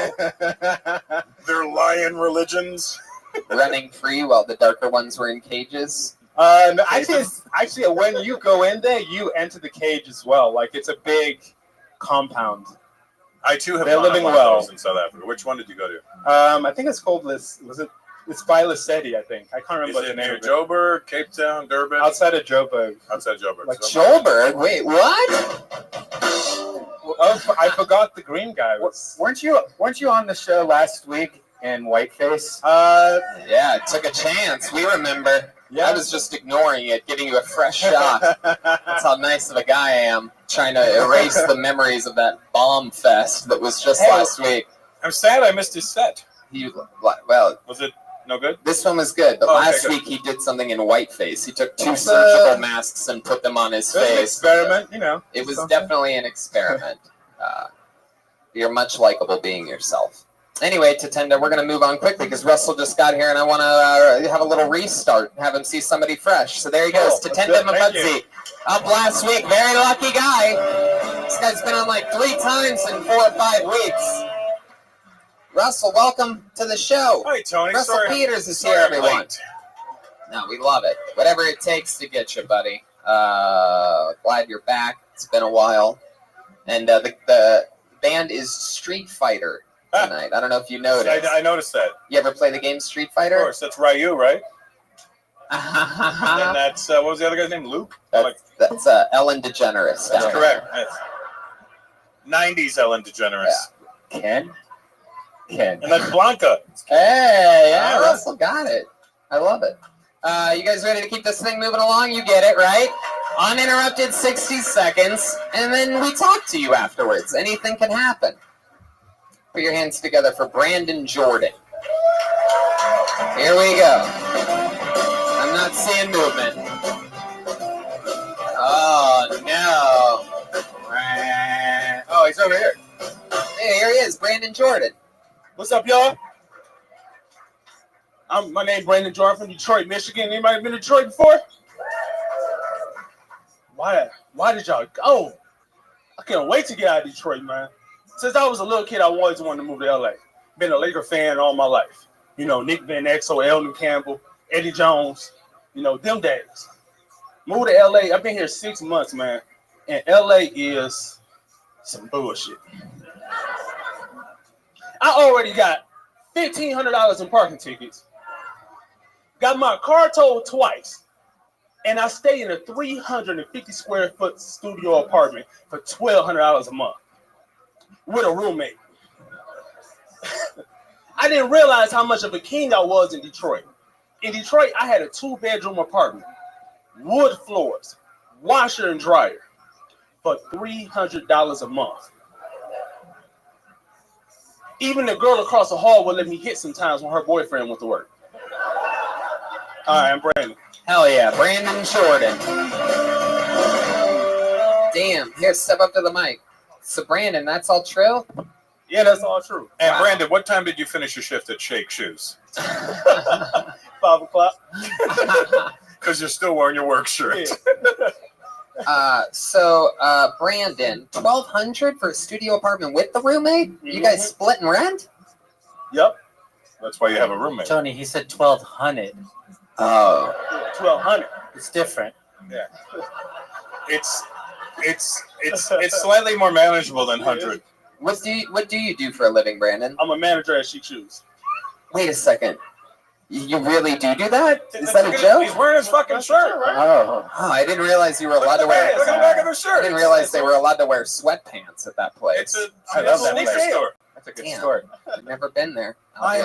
their lion religions. Running free while the darker ones were in cages. No, actually, when you go in there, you enter the cage as well. Like it's a big compound. I too have They're gone living on one of well. those in South Africa. Which one did you go to? I think it's called It's by Lesedi, I think. I can't remember Is the it name near of it. Joburg, Cape Town, Durban? Outside of Joburg. Outside Joburg. Like Joburg? Wait, what? Oh, I forgot the green guy. Weren't you on the show last week in Whiteface? Yeah, it took a chance. We remember. Yeah. I was just ignoring it, giving you a fresh shot. That's how nice of a guy I am. Trying to erase the memories of that bomb fest that was just last week. I'm sad I missed his set. Well, was it no good? This one was good, but last week he did something in whiteface. He took 2 surgical masks and put them on his face. Experiment, It was definitely an experiment. You're much likable being yourself. Anyway, Tatenda, we're going to move on quickly because Russell just got here and I want to have a little restart, have him see somebody fresh. So there he goes, Tatenda Mabudzi. Up last week, very lucky guy. This guy's been on like 3 times in 4 or 5 weeks. Russell, welcome to the show. Hi, Tony. Russell Peters is here, everyone. No, we love it. Whatever it takes to get you, buddy. Glad you're back. It's been a while. And the band is Street Fighter tonight. I don't know if you noticed. I noticed that. You ever play the game Street Fighter? Of course, that's Ryu, right? And that's what was the other guy's name? Luke. That's Ellen DeGeneres. That's correct. That's 90s Ellen DeGeneres. Yeah. Ken. And that's Blanca. Hey, yeah, Russell got it. I love it. You guys ready to keep this thing moving along? You get it, right? Uninterrupted 60 seconds, and then we talk to you afterwards. Anything can happen. Put your hands together for Brandon Jordan. Here we go. I'm not seeing movement. Oh, no. Oh, he's over here. Hey, here he is, Brandon Jordan. What's up, y'all? My name's Brandon Jordan from Detroit, Michigan. Anybody been to Detroit before? Why did y'all go? I can't wait to get out of Detroit, man. Since I was a little kid, I always wanted to move to LA. Been a Laker fan all my life. You know, Nick Van Exel, Elton Campbell, Eddie Jones, you know, them days. Moved to LA. I've been here 6 months, man. And LA is some bullshit. I already got $1,500 in parking tickets. Got my car towed twice. And I stay in a 350 square foot studio apartment for $1,200 a month with a roommate. I didn't realize how much of a king I was in Detroit. In Detroit, I had a 2-bedroom apartment, wood floors, washer and dryer for $300 a month. Even the girl across the hall would let me hit sometimes when her boyfriend went to work. All right, I'm Brandon. Hell yeah, Brandon Jordan. Damn, here, step up to the mic. So, Brandon, that's all true? Yeah, that's all true. And Brandon, what time did you finish your shift at Shake Shoes? 5 o'clock. Because you're still wearing your work shirt. Brandon, $1,200 for a studio apartment with the roommate? You guys splitting rent? Yep. That's why you have a roommate. Tony, he said 1,200. Oh. 1,200. It's different. Yeah. It's slightly more manageable than 100. What do you do for a living, Brandon? I'm a manager at Chic Shoes. Wait a second. You really do that? Is that a joke? He's wearing his fucking shirt, right? Oh, I didn't realize you were allowed to wear. Look at the back of the shirt. I didn't realize they were allowed to wear sweatpants at that place. I love that place. That's a good store. I've never been there. I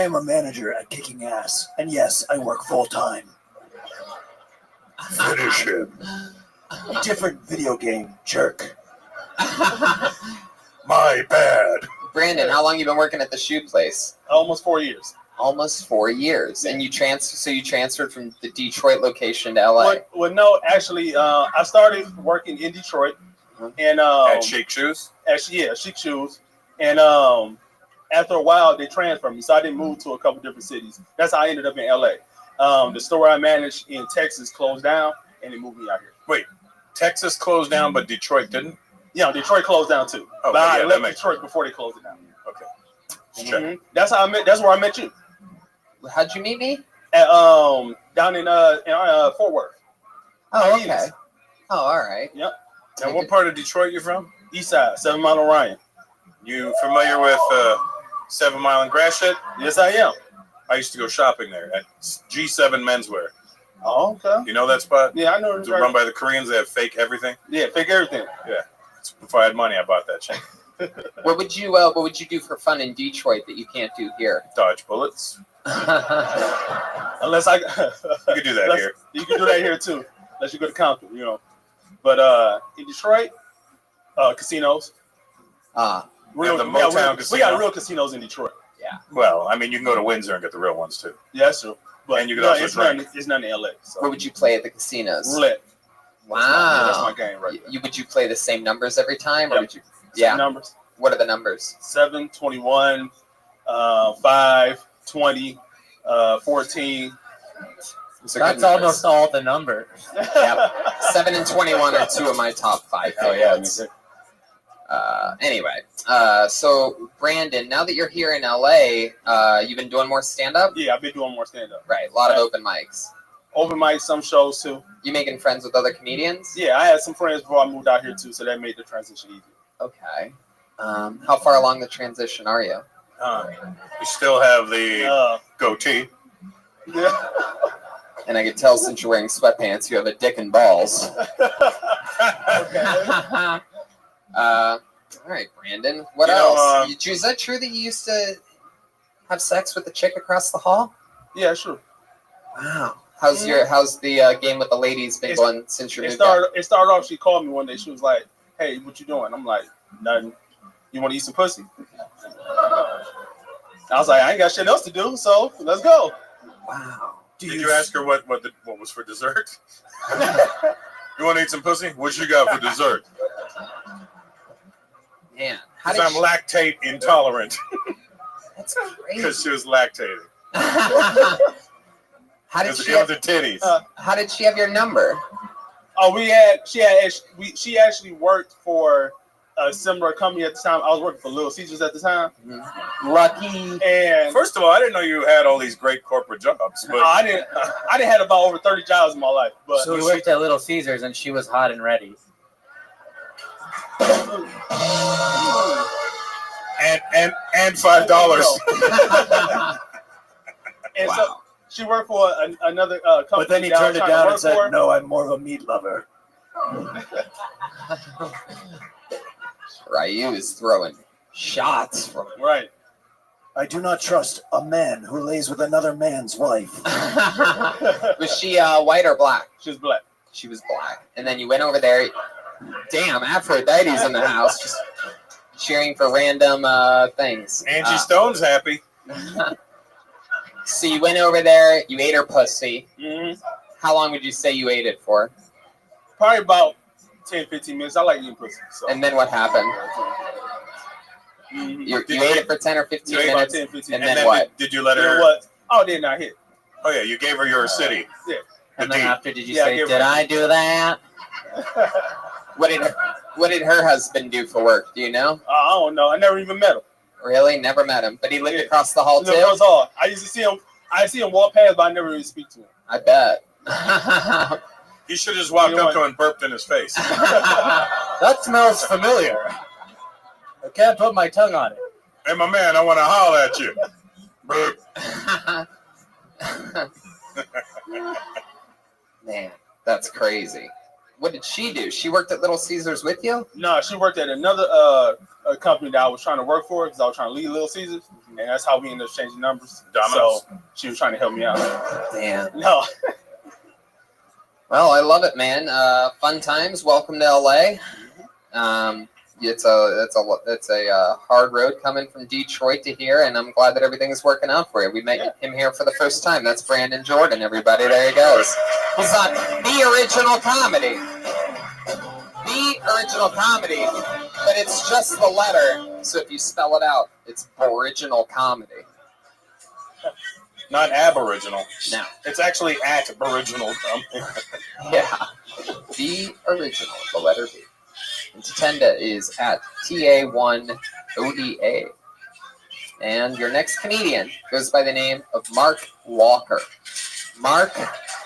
am a manager at Kicking Ass, and yes, I work full time. Finish him. Different video game, jerk. My bad. Brandon, how long you been working at the shoe place? Almost 4 years. Almost 4 years, and you transferred from the Detroit location to LA. Well, no, actually, I started working in Detroit, and at Shake Shoes. Actually, yeah, Chic Shoes, and after a while, they transferred me, so I didn't move to a couple different cities. That's how I ended up in LA. The store I managed in Texas closed down, and they moved me out here. Wait, Texas closed down, but Detroit didn't? Yeah, Detroit closed down too. Okay, but I yeah, left that makes Detroit before they closed it down. Okay. Mm-hmm. That's how I met. That's where I met you. How'd you meet me? At down in Fort Worth. Oh, okay. Oh, all right. Yep. And what part of Detroit you from? East Side, 7 Mile Orion. You familiar with 7 Mile and Gratiot? Yes, I am. I used to go shopping there at G7 Menswear. Oh, okay. You know that spot? Yeah, I know. It's run by the Koreans. They have fake everything. Yeah, fake everything. Yeah. Before I had money, I bought that shit. What would you do for fun in Detroit that you can't do here? Dodge bullets. Unless you could do that here. You can do that here too. Unless you go to Compton, you know. But in Detroit, casinos. Real, the Motown casino. We got real casinos in Detroit. Yeah. Well, I mean, you can go to Windsor and get the real ones too. Yeah, that's true. But and you can also drink. It's none in LA. So. What would you play at the casinos? Roulette. Wow. That's my game right there. Would you play the same numbers every time, or Yep. would you? Same numbers. What are the numbers? 7, 21, 5, 20, 14. That's almost all the numbers. Yep. 7 and 21 are two of my top 5 favorites. Anyway, so Brandon, now that you're here in LA, you've been doing more stand-up? Yeah, I've been doing more stand-up. Right, a lot of open mics. Open mics, some shows too. You making friends with other comedians? Yeah, I had some friends before I moved out here too, so that made the transition easy. Okay. How far along the transition are you? You still have the goatee. Yeah. And I could tell since you're wearing sweatpants, you have a dick and balls. All right, Brandon. What else? Is that true that you used to have sex with the chick across the hall? Yeah, sure. Wow. How's the game with the ladies been going since you moved out? It started off. She called me one day. She was like, "Hey, what you doing?" I'm like, "Nothing. You want to eat some pussy?" I was like, "I ain't got shit else to do, so let's go." Wow. Did you ask her what was for dessert? You want to eat some pussy? What you got for dessert? Man, because I'm lactate intolerant. That's crazy. Because she was lactating. How did she have the titties? How did she have your number? Oh, she actually worked for a similar company at the time. I was working for Little Caesars at the time. Lucky. And first of all, I didn't know you had all these great corporate jobs. But I didn't have about over 30 jobs in my life. But so you worked at Little Caesars, and she was hot and ready. And $5. And so she worked for another company. But then he turned it down and said, "No, I'm more of a meat lover." Ryu is throwing shots from right. I do not trust a man who lays with another man's wife. Was she white or black? She was black. She was black. And then you went over there. Damn, Aphrodite's in the house, just cheering for random things. Angie Stone's happy. So you went over there, you ate her pussy. Mm-hmm. How long would you say you ate it for? Probably about 10, 15 minutes. I like eating pussy. So. And then what happened? Mm-hmm. You ate it for 10 or 15 minutes. 10, 15 and then what? Did you let her? What? Oh, did not hit. Oh yeah, you gave her your city. Yeah. And then after, did you say, "Did I do that?" What did her husband do for work? Do you know? I don't know. I never even met him. Really? Never met him. But he lived across the hall too? Across the hall. I used to see him. I see him walk past, but I never really speak to him. I bet. You should have just walked up to him and burped in his face. That smells familiar. I can't put my tongue on it. Hey, my man, I want to holler at you. Man, that's crazy. What did she do? She worked at Little Caesars with you? No, she worked at another company that I was trying to work for because I was trying to leave Little Caesars, and that's how we ended up changing numbers. Domino's. So she was trying to help me out. Damn. No. Well, I love it, man. Fun times. Welcome to LA. It's a hard road coming from Detroit to here, and I'm glad that everything's working out for you. We met him here for the first time. That's Brandon Jordan, everybody. There he goes. He's on The Original Comedy. The Original Comedy, but it's just the letter. So if you spell it out, it's Original Comedy. Not Aboriginal. No. It's actually at Aboriginal. Yeah. The Original, the letter B. And Tatenda is at TA1ODA. And your next comedian goes by the name of Mark Walker. Mark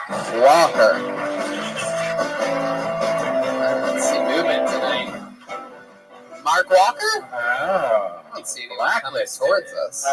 Walker. Let's see, movement tonight. Mark Walker? Oh. I don't see anyone coming towards us.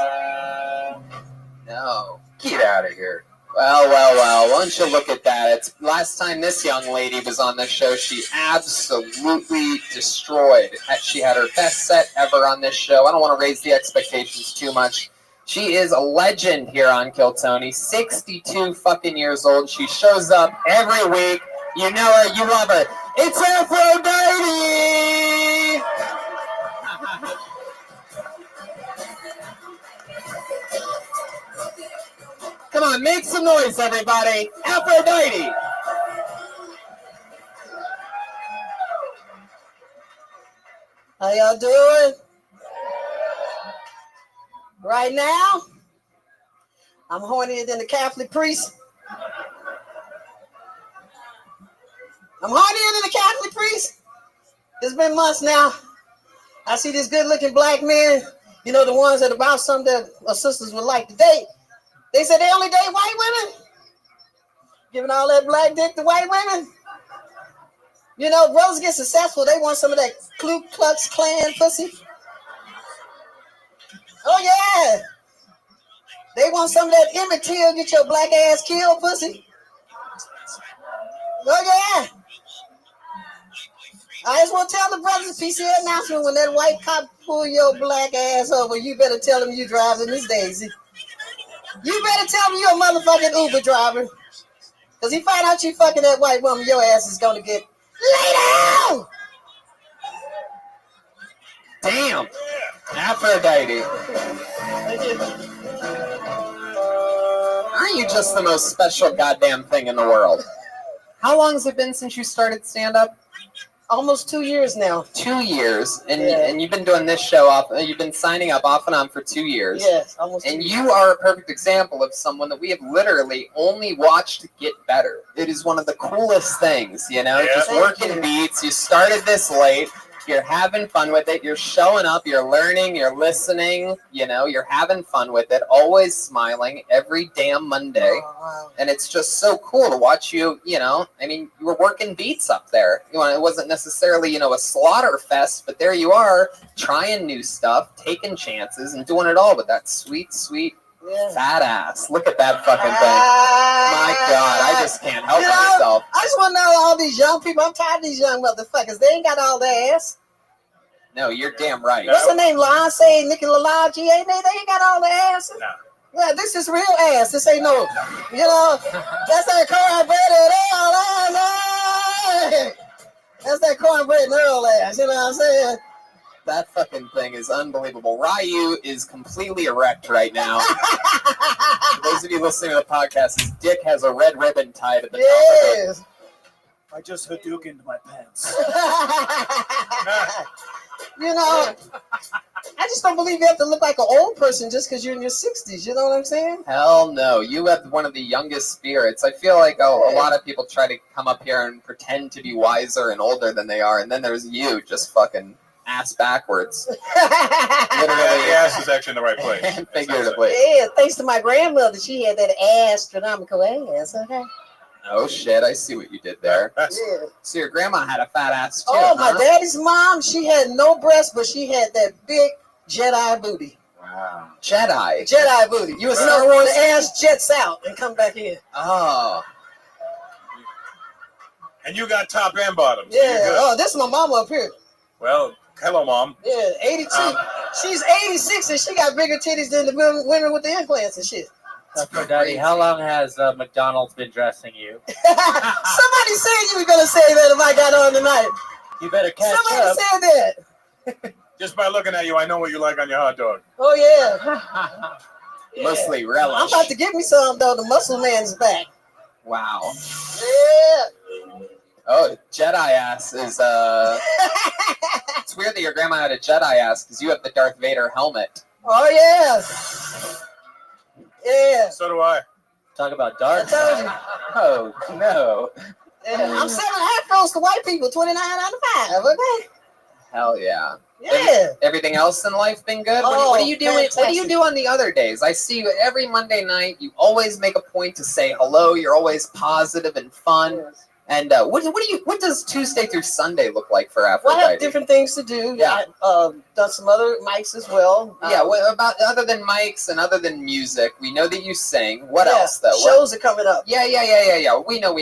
No. Get out of here. Well. Why don't you look at that? It's last time this young lady was on this show, she absolutely destroyed. She had her best set ever on this show. I don't want to raise the expectations too much. She is a legend here on Kill Tony. 62 fucking years old. She shows up every week. You know her. You love her. It's Aphrodite! Come on, make some noise, everybody. Aphrodite! How y'all doing? Right now, I'm hornier than the Catholic priest. I'm hornier than the Catholic priest. It's been months now. I see these good-looking black men, you know, the ones that about some that our sisters would like to date. They said they only date white women. Giving all that black dick to white women. You know, brothers get successful. They want some of that Ku Klux Klan pussy. Oh, yeah. They want some of that Emmett Till, get your black ass killed pussy. Oh, yeah. I just want to tell the brothers PCA announcement when that white cop pull your black ass over, you better tell him you driving Miss Daisy. You better tell him you're a motherfucking Uber driver. Because he find out you fucking that white woman, your ass is going to get laid out. Damn. Aphrodite. Aren't you just the most special goddamn thing in the world? How long has it been since you started stand-up? Almost 2 years now. 2 years, and you've been doing this show off. You've been signing up off and on for 2 years. Yes, almost. And you are a perfect example of someone that we have literally only watched get better. It is one of the coolest things, you know. Just working beats. You started this late. You're having fun with it. You're showing up. You're learning. You're listening. You know, you're having fun with it. Always smiling every damn Monday. Oh, wow. And it's just so cool to watch you, you know. I mean, you were working beats up there. You know, it wasn't necessarily, you know, a slaughter fest, but there you are trying new stuff, taking chances, and doing it all with that sweet, sweet fat ass. Look at that fucking thing. My God, I just can't help myself. I just want to know all these young people. I'm tired of these young motherfuckers. They ain't got all their ass. No, you're damn right. What's her name? Lonce, Nicki Minaj, they ain't got all the ass. No. Yeah, this is real ass. This ain't no, you know, that's that cornbread and Earl ass. That's that cornbread and Earl ass. You know what I'm saying? That fucking thing is unbelievable. Ryu is completely erect right now. For those of you listening to the podcast, his dick has a red ribbon tied at the top of it. I just Hadoukened my pants. You know, I just don't believe you have to look like an old person just because you're in your 60s. You know what I'm saying? Hell no. You have one of the youngest spirits. I feel like a lot of people try to come up here and pretend to be wiser and older than they are, and then there's you just fucking ass backwards. Literally, the ass is actually in the right place. And figuratively. Yeah, thanks to my grandmother, she had that astronomical ass. Okay. Oh shit, I see what you did there. Yeah. So your grandma had a fat ass too. Oh, my huh? daddy's mom, she had no breasts, but she had that big Jedi booty. Wow. Jedi. Jedi booty. You a know, Star when Wars the ass jets out and come back in. Oh. And you got top and bottom. So Yeah. you're good. Oh, this is my mama up here. Well, hello, Mom. Yeah, 82. She's 86 and she got bigger titties than the women with the implants and shit. Aphrodite, how long has McDonald's been dressing you? Somebody said you were going to say that if I got on tonight. You better catch Somebody up. said that. Just by looking at you, I know what you like on your hot dog. Oh, yeah. Mostly relish. I'm about to get me some, though. The muscle man's back. Wow. Yeah. Oh, Jedi ass is it's weird that your grandma had a Jedi ass because you have the Darth Vader helmet. Oh, yeah. Yeah. So do I. Talk about dark. I told you. Oh, no. And I'm selling afros to white people, $29.95. Okay. Hell yeah. Yeah. Everything else in life been good? Oh, what do you do? What do you fantastic. do on the other days? I see you every Monday night. You always make a point to say hello. You're always positive and fun. And what does Tuesday through Sunday look like for Aphrodite? Well, I have different things to do. Yeah. I've done some other mics as well. Yeah, what about other than mics and other than music? We know that you sing. What Yeah, else though? Shows are coming up. Yeah. We know.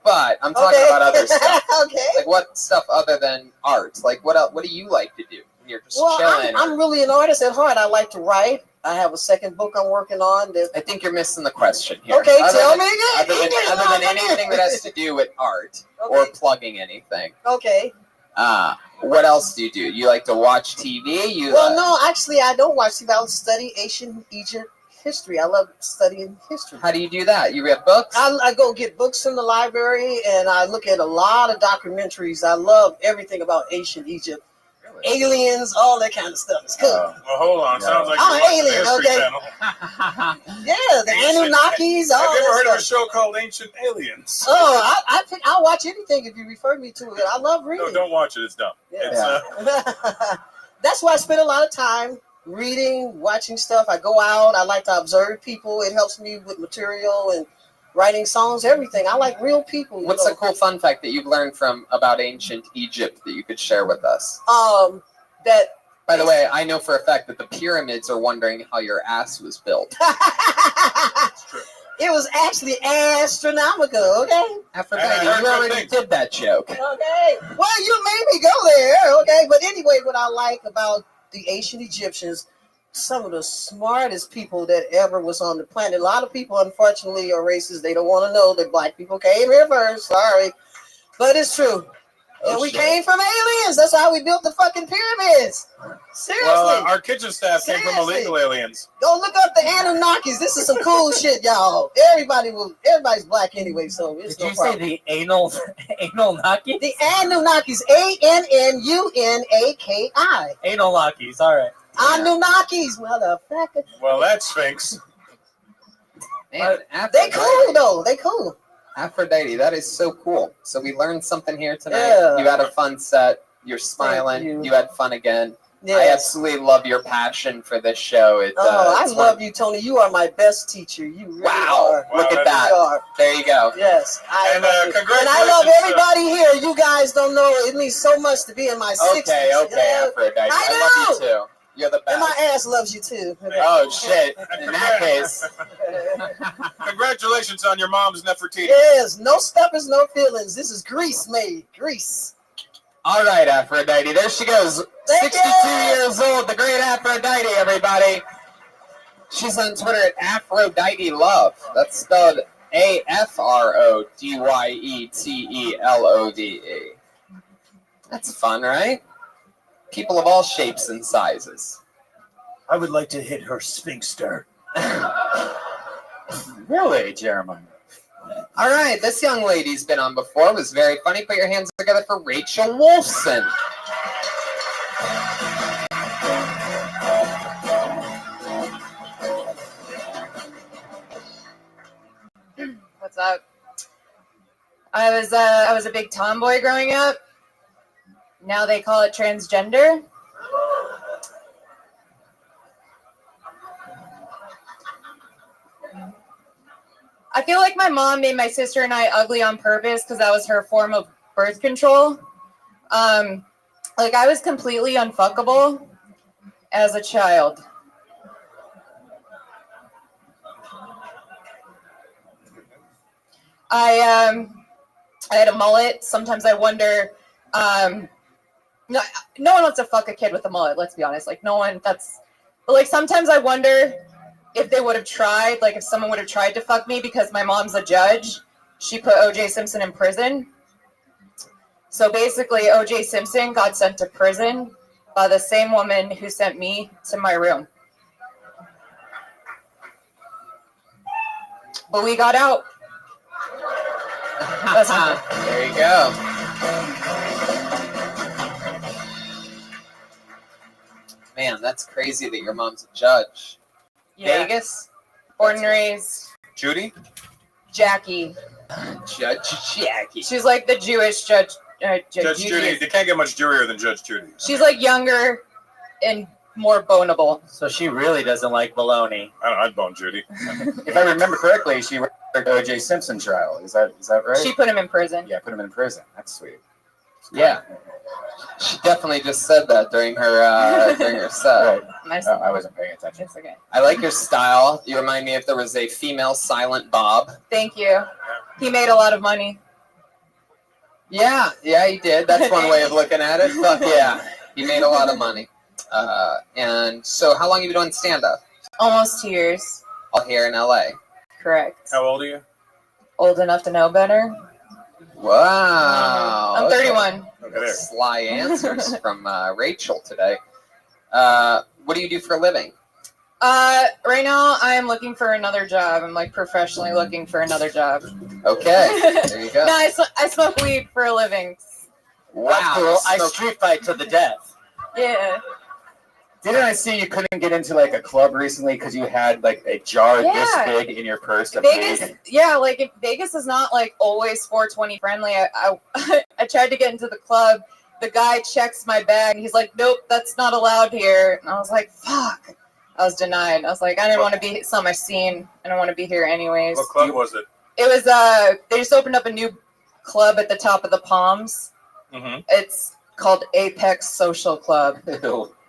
But I'm talking about other stuff. Okay. Like what stuff other than art? Like what else? What do you like to do when you're just Well, chilling? I'm really an artist at heart. I like to write. I have a second book I'm working on. I think you're missing the question here. Okay, tell me Other again. than anything that has to do with art or plugging anything. Okay. What else do you do? You like to watch TV? Well, no, actually, I don't watch TV. I study ancient Egypt history. I love studying history. How do you do that? You read books? I go get books from the library, and I look at a lot of documentaries. I love everything about ancient Egypt. Aliens, all that kind of stuff. It's cool. Well, hold on. Sounds like I'm you're an watching the alien, History okay? Channel. Yeah, the Anunnakis, all Have you ever heard that of a stuff. show called Ancient Aliens? Oh, I'll watch anything if you refer me to it. I love reading. No, don't watch it. It's dumb. Yeah. It's, That's why I spend a lot of time reading, watching stuff. I go out. I like to observe people. It helps me with material and writing songs, everything. I like real people. you What's know. a cool fun fact that you've learned about ancient Egypt that you could share with us? That. By the way, I know for a fact that the pyramids are wondering how your ass was built. It was actually astronomical, okay? Aphrodite, you already did that joke. Okay. Well, you made me go there, okay? But anyway, what I like about the ancient Egyptians, some of the smartest people that ever was on the planet. A lot of people, unfortunately, are racist. They don't want to know that black people came here first. Sorry. But it's true. And we came from aliens. That's how we built the fucking pyramids. Seriously. Well, our kitchen staff came from Seriously. illegal aliens. Go look up the Anunnakis. This is some cool shit, y'all. Everybody's black anyway, so it's Did no you problem. say the anal Nakis? The Anunnakis, Annunaki. Anal Nakis, all right. Anunnakis, motherfucker. Well, that Sphinx. Man, They cool though. They cool. Aphrodite, that is so cool. So we learned something here tonight. Yeah. You had a fun set. You're smiling. you. You had fun again. I Yes. absolutely love your passion for this show. I It's love you, Tony. You are my best teacher. You really are. Look You at that. really are. There you go. Yes. And congratulations. And I love everybody here. You guys don't know. It means so much to be in my 60s. Okay, Aphrodite. I love you too. You're the best. And my ass loves you too. Oh, shit. In that case. Congratulations on your mom's Nefertiti. Yes, no steppers, no feelings. This is Greece made. Greece. All right, Aphrodite. There she goes. Thank 62 you. years old. The great Aphrodite, everybody. She's on Twitter at Aphrodite Love. That's spelled AFRODYETELOVE. That's fun, right? People of all shapes and sizes. I would like to hit her sphincter. Really, Jeremiah? All right, this young lady's been on before. It was very funny. Put your hands together for Rachel Wolfson. What's up? I was a big tomboy growing up. Now they call it transgender. I feel like my mom made my sister and I ugly on purpose because that was her form of birth control. Like I was completely unfuckable as a child. I had a mullet. Sometimes I wonder. No one wants to fuck a kid with a mullet. Let's be honest. Like no one. But like sometimes I wonder if they would have tried. Like if someone would have tried to fuck me because my mom's a judge. She put O.J. Simpson in prison. So basically, O.J. Simpson got sent to prison by the same woman who sent me to my room. But we got out. There you go. Man, that's crazy that your mom's a judge. Yeah. Vegas? Born and raised. Judy? Jackie. Judge Jackie. She's like the Jewish judge. Judge Judy. They can't get much Jewier than Judge Judy. She's like younger and more boneable. So she really doesn't like baloney. I'd bone Judy. If I remember correctly, she ran the O.J. Simpson trial. Is that right? She put him in prison. Yeah, put him in prison. That's sweet. Yeah. She definitely just said that during her set. Nice. I wasn't paying attention. It's okay. I like your style. You remind me if there was a female Silent Bob. Thank you. He made a lot of money. Yeah, he did. That's one way of looking at it. Fuck yeah. He made a lot of money. And so how long have you been doing stand-up? Almost 2 years. All here in LA. Correct. How old are you? Old enough to know better. Wow. I'm 31. Okay. Sly answers from Rachel today. What do you do for a living? Right now I'm looking for another job. I'm like professionally looking for another job. Okay. There you go. No, I smoke weed for a living. Wow. Cool. I street fight to the death. Yeah. Didn't I see you couldn't get into like a club recently because you had like a jar this big in your purse? Vegas, yeah, like Vegas is not like always 420 friendly. I tried to get into the club. The guy checks my bag and he's like, "Nope, that's not allowed here." And I was like, "Fuck." I was denied. I was like, I didn't want to be. It's not my scene. I don't want to be here anyways. What club was it? It was they just opened up a new club at the top of the Palms. Mm-hmm. It's called Apex Social Club.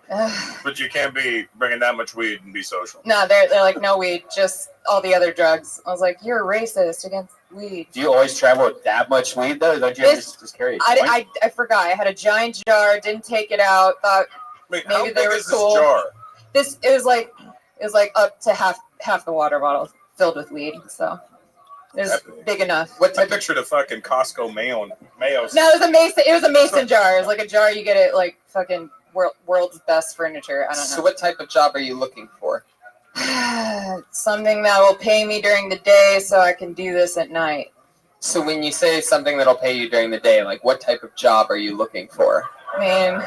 But you can't be bringing that much weed and be social. No, they're like, no weed, just all the other drugs. I was like, you're a racist against weed. Do you always travel with that much weed though? Don't you ever just carry a joint? I forgot. I had a giant jar, didn't take it out, thought Wait, maybe how they big were is cool. this jar? It was like up to half the water bottle filled with weed. So it was big enough. I pictured a fucking Costco mayo. No, it was a mason jar. It was like a jar you get at like fucking world's best furniture. I don't know. So what type of job are you looking for? Something that will pay me during the day so I can do this at night. So when you say something that'll pay you during the day, like what type of job are you looking for? I mean,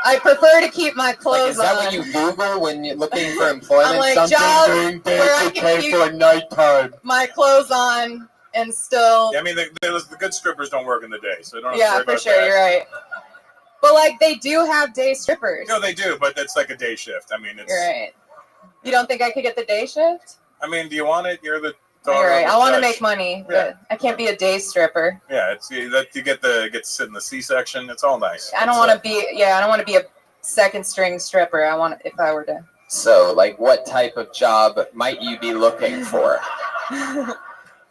I prefer to keep my clothes Like, is that on. what you Google when you're looking for employment? I'm like, something jobs during day where I to can pay keep for nighttime. my clothes on and still. Yeah, I mean, the good strippers don't work in the day, so you don't have to Yeah, worry for about sure. that. You're right. But like, they do have day strippers. No, they do, but it's like a day shift. I mean, it's. You're right. You don't think I could get the day shift? I mean, do you want it? You're the. You're right. I want to judge. make money, but I can't be a day stripper. Yeah, it's you get to sit in the C-section. It's all nice. I don't want to be. Yeah, I don't want to be a second string stripper. I want if I were to. So, like, what type of job might you be looking for?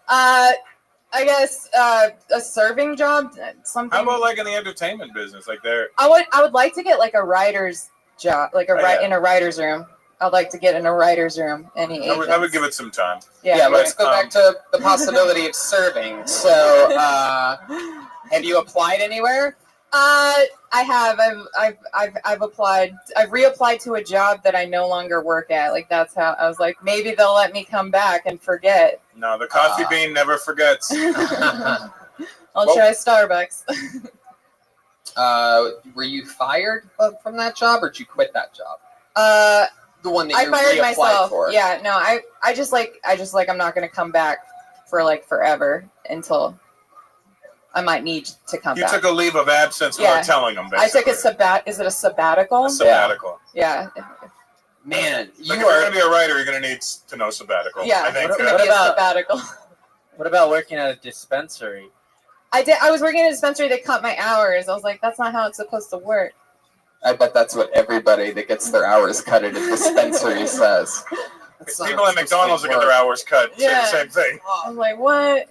I guess a serving job, something. How about like in the entertainment business, like there? I would like to get like a writer's job, like in a writer's room. I'd like to get in a writer's room. I would give it some time. Yeah, let's go back to the possibility of serving. So, have you applied anywhere? I have. I've applied. I've reapplied to a job that I no longer work at. Like that's how I was like, maybe they'll let me come back and forget. No, the coffee bean never forgets. I'll try Starbucks. Were you fired from that job, or did you quit that job? The one that I you fired reapplied myself. for. Yeah, no, I just like I'm not gonna come back for like forever until I might need to come You back. took a leave of absence without telling them. I Basically. took is it a sabbatical? A sabbatical. Yeah. Man, If you're gonna be a writer, you're gonna need to know sabbatical. Yeah, I think. it's gonna be a sabbatical. What about working at a dispensary? I was working at a dispensary. They cut my hours. I was like, that's not how it's supposed to work. I bet that's what everybody that gets their hours cut at a dispensary says. People at McDonald's that get their hours cut say Yeah. the same thing. I'm like, what?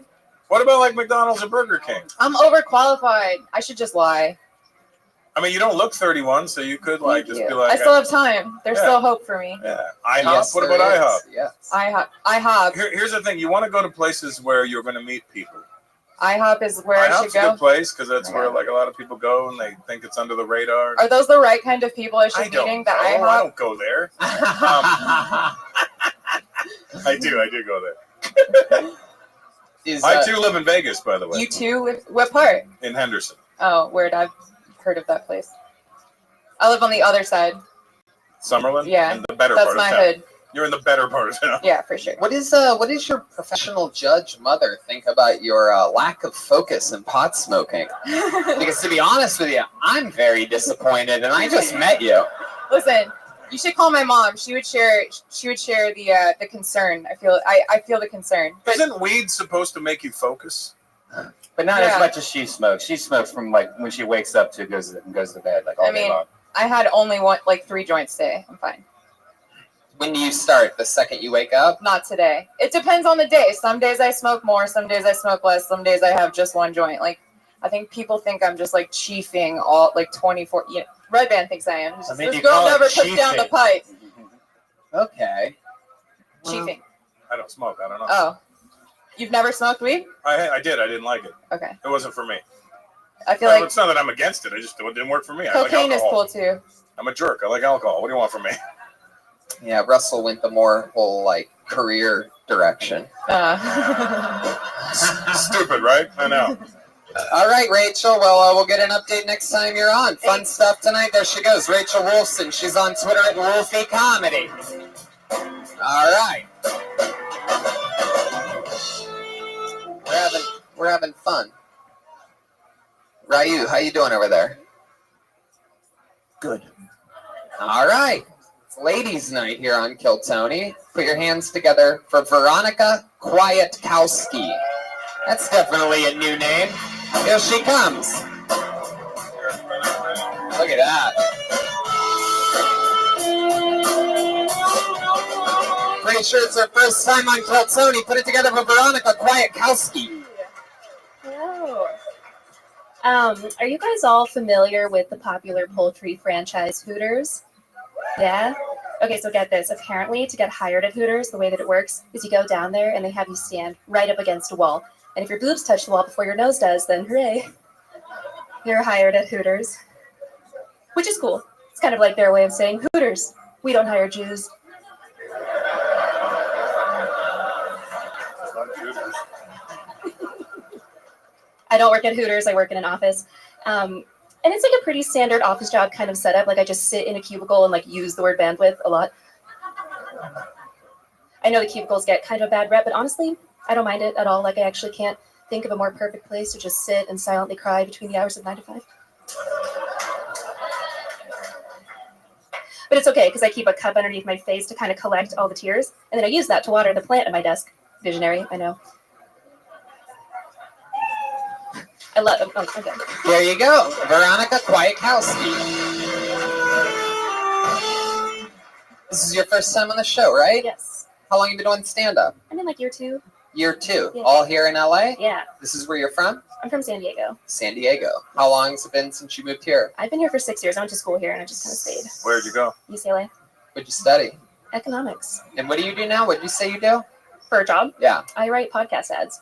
What about like McDonald's or Burger King? I'm overqualified. I should just lie. I mean, you don't look 31, so you could like just be like. I still have time. There's Yeah. still hope for me. Yeah. IHOP. Yes, What about there is. IHOP? Yes. IHOP. Here's the thing: you want to go to places where you're going to meet people. IHOP is where I IHOP's should a go. good place because that's where like a lot of people go and they think it's under the radar. Are those the right kind of people I should be meeting? The I IHOP? don't go there. I do go there. I too live in Vegas, by the way. You too? What part? In Henderson. Oh, weird. I've heard of that place. I live on the other side. Summerlin? Yeah, In the better that's part of my town. hood. You're in the better part of town. Yeah, for sure. What is your professional judge mother think about your lack of focus in pot smoking? Because to be honest with you, I'm very disappointed, and I just met you. Listen, you should call my mom. She would share the concern. I feel the concern. But Isn't weed supposed to make you focus? But not Yeah. as much as she smokes. She smokes from like when she wakes up to goes to bed like all I day mean, long. I had only 3 joints today. I'm fine. When do you start? The second you wake up? Not today. It depends on the day. Some days I smoke more. Some days I smoke less. Some days I have just 1 joint. Like, I think people think I'm just like chiefing all like 24. You know, Red Band thinks I am. It's just, I mean, this you girl call it never puts down the chiefing. pipe. Okay. Chiefing. I don't smoke. I don't know. Oh, you've never smoked weed? I did. I didn't like it. Okay. It wasn't for me. I feel like It's not that I'm against it. It didn't work for me. I like cocaine is alcohol. cool too. I'm a jerk. I like alcohol. What do you want from me? Yeah, Russell went the more whole like career direction. Stupid, right? I know. All right, Rachel. Well, we'll get an update next time you're on. Fun stuff tonight. There she goes, Rachel Wolfson. She's on Twitter at Wolfie Comedy. All right. We're having fun. Ryu, how you doing over there? Good. All right. It's ladies' night here on Kill Tony. Put your hands together for Veronica Kwiatkowski. That's definitely a new name. Here she comes. Look at that. pretty sure it's her first time on Keltoni. Put it together for Veronica Kwiatkowski. Hello. Are you guys all familiar with the popular poultry franchise Hooters? Yeah? Okay, so get this. Apparently, to get hired at Hooters, the way that it works is you go down there and they have you stand right up against a wall. And if your boobs touch the wall before your nose does, then hooray. You're hired at Hooters. Which is cool. It's kind of like their way of saying, Hooters, we don't hire Jews. I don't work at Hooters. I work in an office. And it's like a pretty standard office job kind of setup. Like I just sit in a cubicle and like use the word bandwidth a lot. I know the cubicles get kind of a bad rep, but honestly, I don't mind it at all. Like I actually can't think of a more perfect place to just sit and silently cry between the hours of 9 to 5. But it's okay because I keep a cup underneath my face to kind of collect all the tears. And then I use that to water the plant at my desk. Visionary, I know. I love them. Oh, okay. There you go. Veronica Kwiatkowski. This is your first time on the show, right? Yes. How long have you been doing stand-up? I'm in like year 2. Year 2. Yeah. All here in LA? Yeah. This is where you're from? I'm from San Diego. San Diego. How long has it been since you moved here? I've been here for 6 years. I went to school here and I just kind of stayed. Where'd you go? UCLA. What'd you study? Economics. And what do you do now? What did you say you do? For a job? Yeah. I write podcast ads.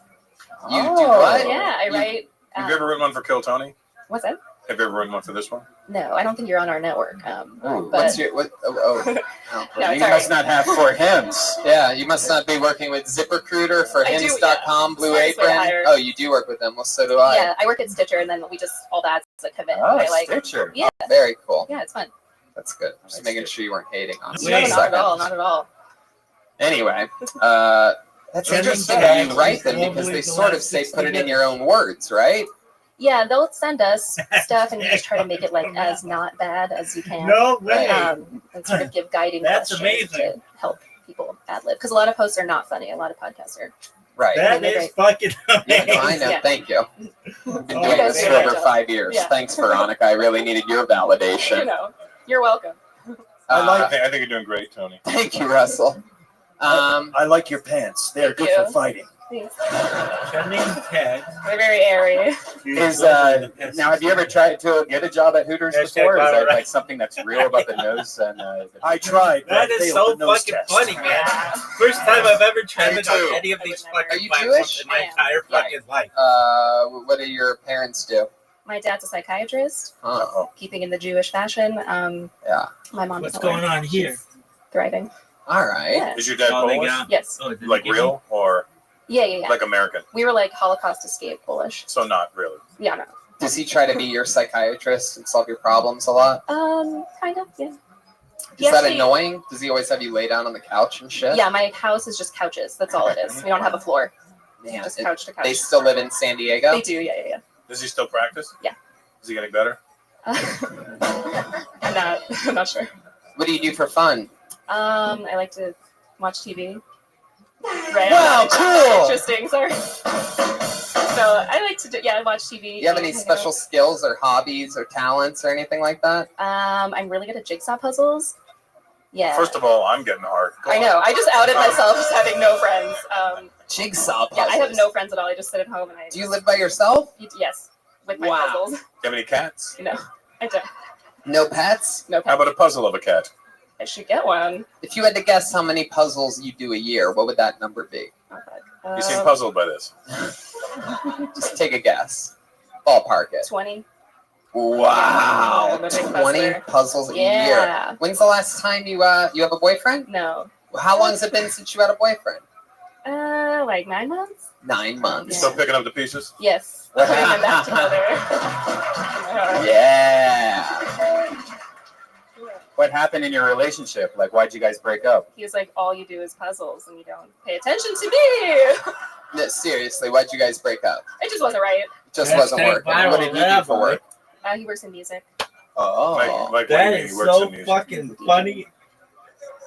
You do what? Yeah, I write. Have you ever written one for Kill Tony? What's that? Have you ever written one for this one? No, I don't think you're on our network. But What's your what? Oh, No, you sorry. must not have for Hims. Yeah, you must not be working with ZipRecruiter for I do, Hims.com, yeah. Blue Smartest way to Apron. hire. Oh, you do work with them. Well, so do I. yeah, I work at Stitcher, and then we just all the ads that come in. Oh, I like Stitcher. Yeah, Very cool. yeah, it's fun. That's good. Just making sure you weren't hating on No, not at all, not at all. Anyway, that's Trending interesting. tags You write them globally because they the sort of last say 60 put it in minutes. your own words, right? Yeah, they'll send us stuff, and we just try to make it like as not bad as you can. No way. And sort of give guiding That's questions amazing. to help people ad lib because a lot of posts are not funny. A lot of podcasts are. Right. That They're is great. fucking amazing. Yeah, I know. Yeah. Thank you. I've been You doing guys this do for a great over job. 5 years. Yeah. Thanks, Veronica. I really needed your validation. You know, you're welcome. I think you're doing great, Tony. Thank you, Russell. I like your pants. They are good you. for fighting. Thanks. Trending tag. They're very airy. Is now have you ever tried to get a job at Hooters Hashtag before? Is that viral, right? like something that's real about the nose? And I tried. That is so fucking funny, man. First time I've ever tried it on any of these fucking Are you platforms Jewish? in my entire fucking life. What do your parents do? My dad's a psychiatrist, Oh, keeping in the Jewish fashion. yeah. My mom. What's doesn't going work. on here? She's thriving. All right. Yeah. Is your dad Oh, they Polish? got- Yes. Oh, did Like they give real or Yeah. like American? We were like Holocaust escape Polish. So not really. Yeah, no. Does he try to be your psychiatrist and solve your problems a lot? Kind of. Yeah. Is He that actually- annoying? Does he always have you lay down on the couch and shit? Yeah, my house is just couches. That's all it is. We don't have a floor. Man, Just couch to couch. They still live in San Diego? They do. Yeah. Does he still practice? Yeah. Is he getting better? I'm not sure. What do you do for fun? I like to watch TV. Right. Wow, cool. Interesting. Sorry. So I like to watch TV. Do you have any hang out. special skills or hobbies or talents or anything like that? I'm really good at jigsaw puzzles. Yeah. First of all, I'm getting hard. Go I on. know. I just outed myself as having no friends. Jigsaw Yeah, puzzles. I have no friends at all. I just sit at home and I. Do you live by yourself? Yes, with my Wow. puzzles. Do you have any cats? No, I don't. No pets? No pets. How about a puzzle of a cat? I should get one. If you had to guess how many puzzles you do a year, what would that number be? You seem puzzled by this. Just take a guess. Ballpark it. 20. Wow, I'm a big 20 puzzler. puzzles a Yeah. year. When's the last time you have a boyfriend? No. How long has it been since you had a boyfriend? Like 9 months. 9 months. Still picking up the pieces? Yes. Putting them back together. Yeah. What happened in your relationship? Like, why'd you guys break up? He was like, all you do is puzzles and you don't pay attention to me. No, seriously, why'd you guys break up? It just wasn't right. It just wasn't working. What did you do for work? He works in music. Oh, Like That what do you mean is he works so in music? fucking funny.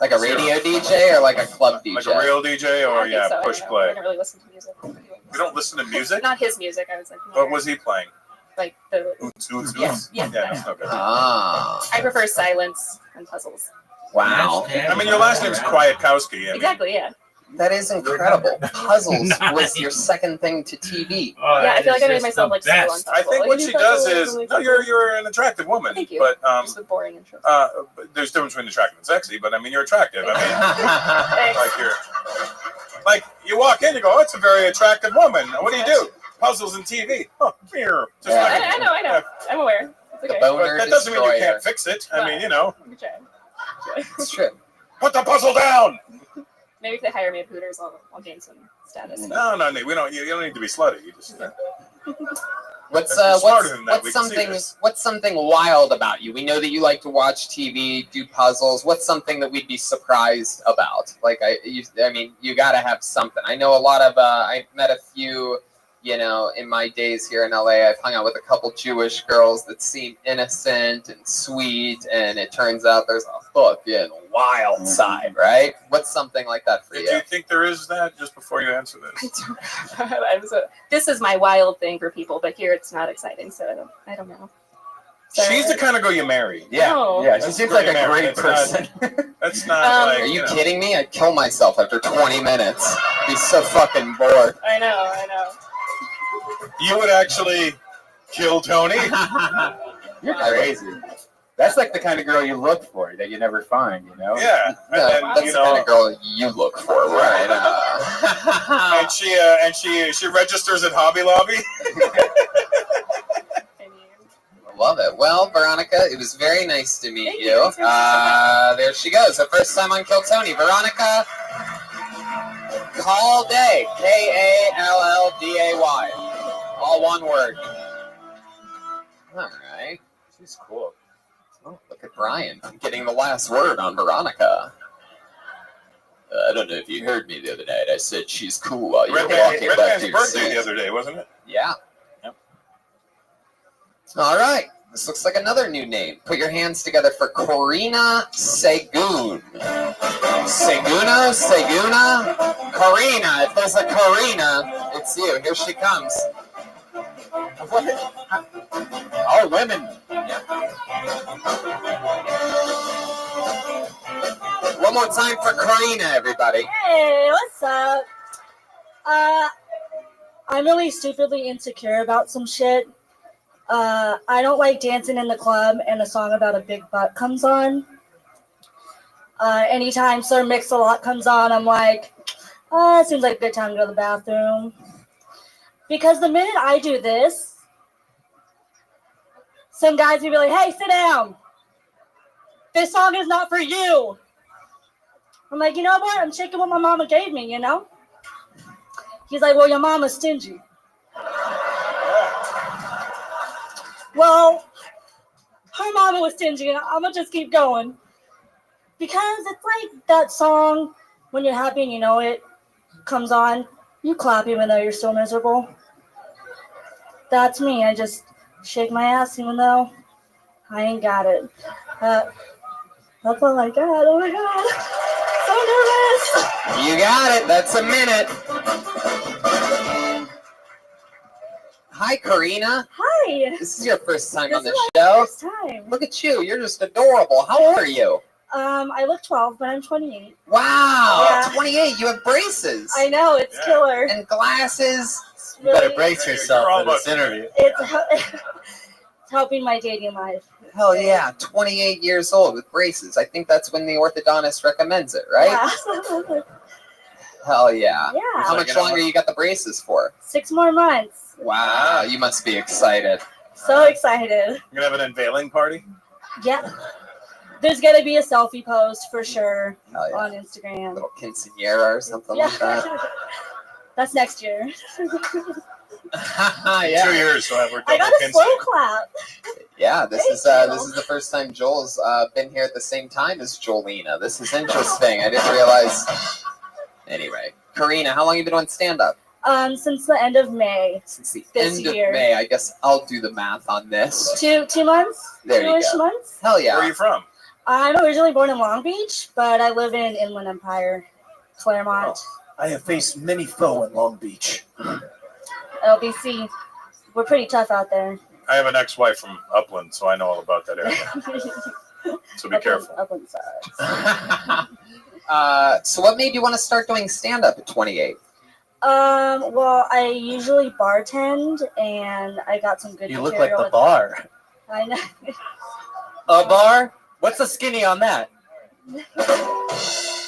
Like a radio DJ or like a club DJ? Like a real DJ or I think so. I push don't know. I play? don't really listen to music. You don't listen to music? Not his music. I was like, What was he playing? like the. Oots, oots, Yeah, oots? yeah. Okay. Ah. I prefer silence and puzzles. Wow. I mean, your last name's Kwiatkowski. I mean, Exactly, yeah. That is incredible. Puzzles was your second thing to TV. Yeah, I feel like I made myself like super I uncomfortable. think Like, what you she guys does are is really no, you're an attractive woman. Thank you. But Just a boring intro. but there's a difference between attractive and sexy. But I mean, you're attractive. I mean, like like you walk in, you go, oh, it's a very attractive woman. What do you do? Puzzles and TV. Oh, here. Just Yeah. like I know. I'm aware. It's okay. But that doesn't mean you can't fix it. I mean, you know. It's true. Put the puzzle down. Maybe if they hire me at Hooters, I'll gain some status. No, we don't. You don't need to be slutty. You just. What's If you're smarter than that, we can see what's something wild about you? We know that you like to watch TV, do puzzles. What's something that we'd be surprised about? Like I mean, you got to have something. I know a lot of. I met a few. You know, in my days here in LA, I've hung out with a couple Jewish girls that seem innocent and sweet, and it turns out there's a fucking wild side, right? What's something like that for Do you? you think there is that? Just before you answer this. This is my wild thing for people, but here it's not exciting, so I don't know. So, She's the kind of girl you marry. Yeah, No. yeah. She seems like a great person. That's not like. Are you kidding me? I'd kill myself after 20 minutes. I'd be so fucking bored. I know. You would actually kill Tony? You're crazy. That's like the kind of girl you look for that you never find, you know? Yeah. That's the kind of girl you look for, right? And she registers at Hobby Lobby. Love it. Well, Veronica, it was very nice to meet you. There she goes. Her first time on Kill Tony. Veronica Kallday. Kallday. All one word. All right. She's cool. Oh, look at Brian. I'm getting the last word on Veronica. I don't know if you heard me the other night. I said she's cool while you were walking back to your birthday seat. the other day, wasn't it? Yeah. Yep. All right. This looks like another new name. Put your hands together for Corina Segun. Seguna? Corina. If there's a Corina, it's you. Here she comes. All women. One more time for Corina, everybody. Hey, what's up? I'm really stupidly insecure about some shit. I don't like dancing in the club and a song about a big butt comes on. Anytime Sir Mix-a-Lot comes on, I'm like, it seems like a good time to go to the bathroom. Because the minute I do this, some guys will be like, hey, sit down. This song is not for you. I'm like, you know what? I'm checking what my mama gave me, you know? He's like, well, your mama's stingy. Well, her mama was stingy, and I'm going to just keep going. Because it's like that song, when you're happy and you know it, comes on, you clap even though you're still miserable. That's me. I just shake my ass even though I ain't got it. That's all I got. Oh my God. So nervous. You got it. That's a minute. Hi, Corina. Hi. This is your first time on the This is show. my first time. Look at you. You're just adorable. How old are you? I look 12, but I'm 28. Wow. Yeah. 28. You have braces. I know, it's killer. And glasses. You better brace yourself for this interview. It's helping my dating life. Hell yeah. 28 years old with braces. I think that's when the orthodontist recommends it, right? Yeah. Hell yeah. Yeah. How much longer you got the braces for? 6 more months. Wow. You must be excited. So excited. You're gonna have an unveiling party? Yeah. There's gonna be a selfie post for sure on Instagram. Little quinceañera or something like that. That's next year. Yeah. 2 years, so we're I got a slow clap. Yeah, this is the first time Joel's been here at the same time as Jolena. This is interesting. I didn't realize. Anyway, Corina, how long have you been on stand-up? Since the end of May. Since the this end year. of May. I guess I'll do the math on this. 2 months. There you 2-ish go. months. Hell yeah. Where are you from? I'm originally born in Long Beach, but I live in Inland Empire, Claremont. I have faced many foe in Long Beach. LBC. We're pretty tough out there. I have an ex-wife from Upland, so I know all about that area. So be careful. So what made you want to start doing stand-up at 28? Well, I usually bartend, and I got some good You look like material the with- bar. I know. A bar? What's the skinny on that?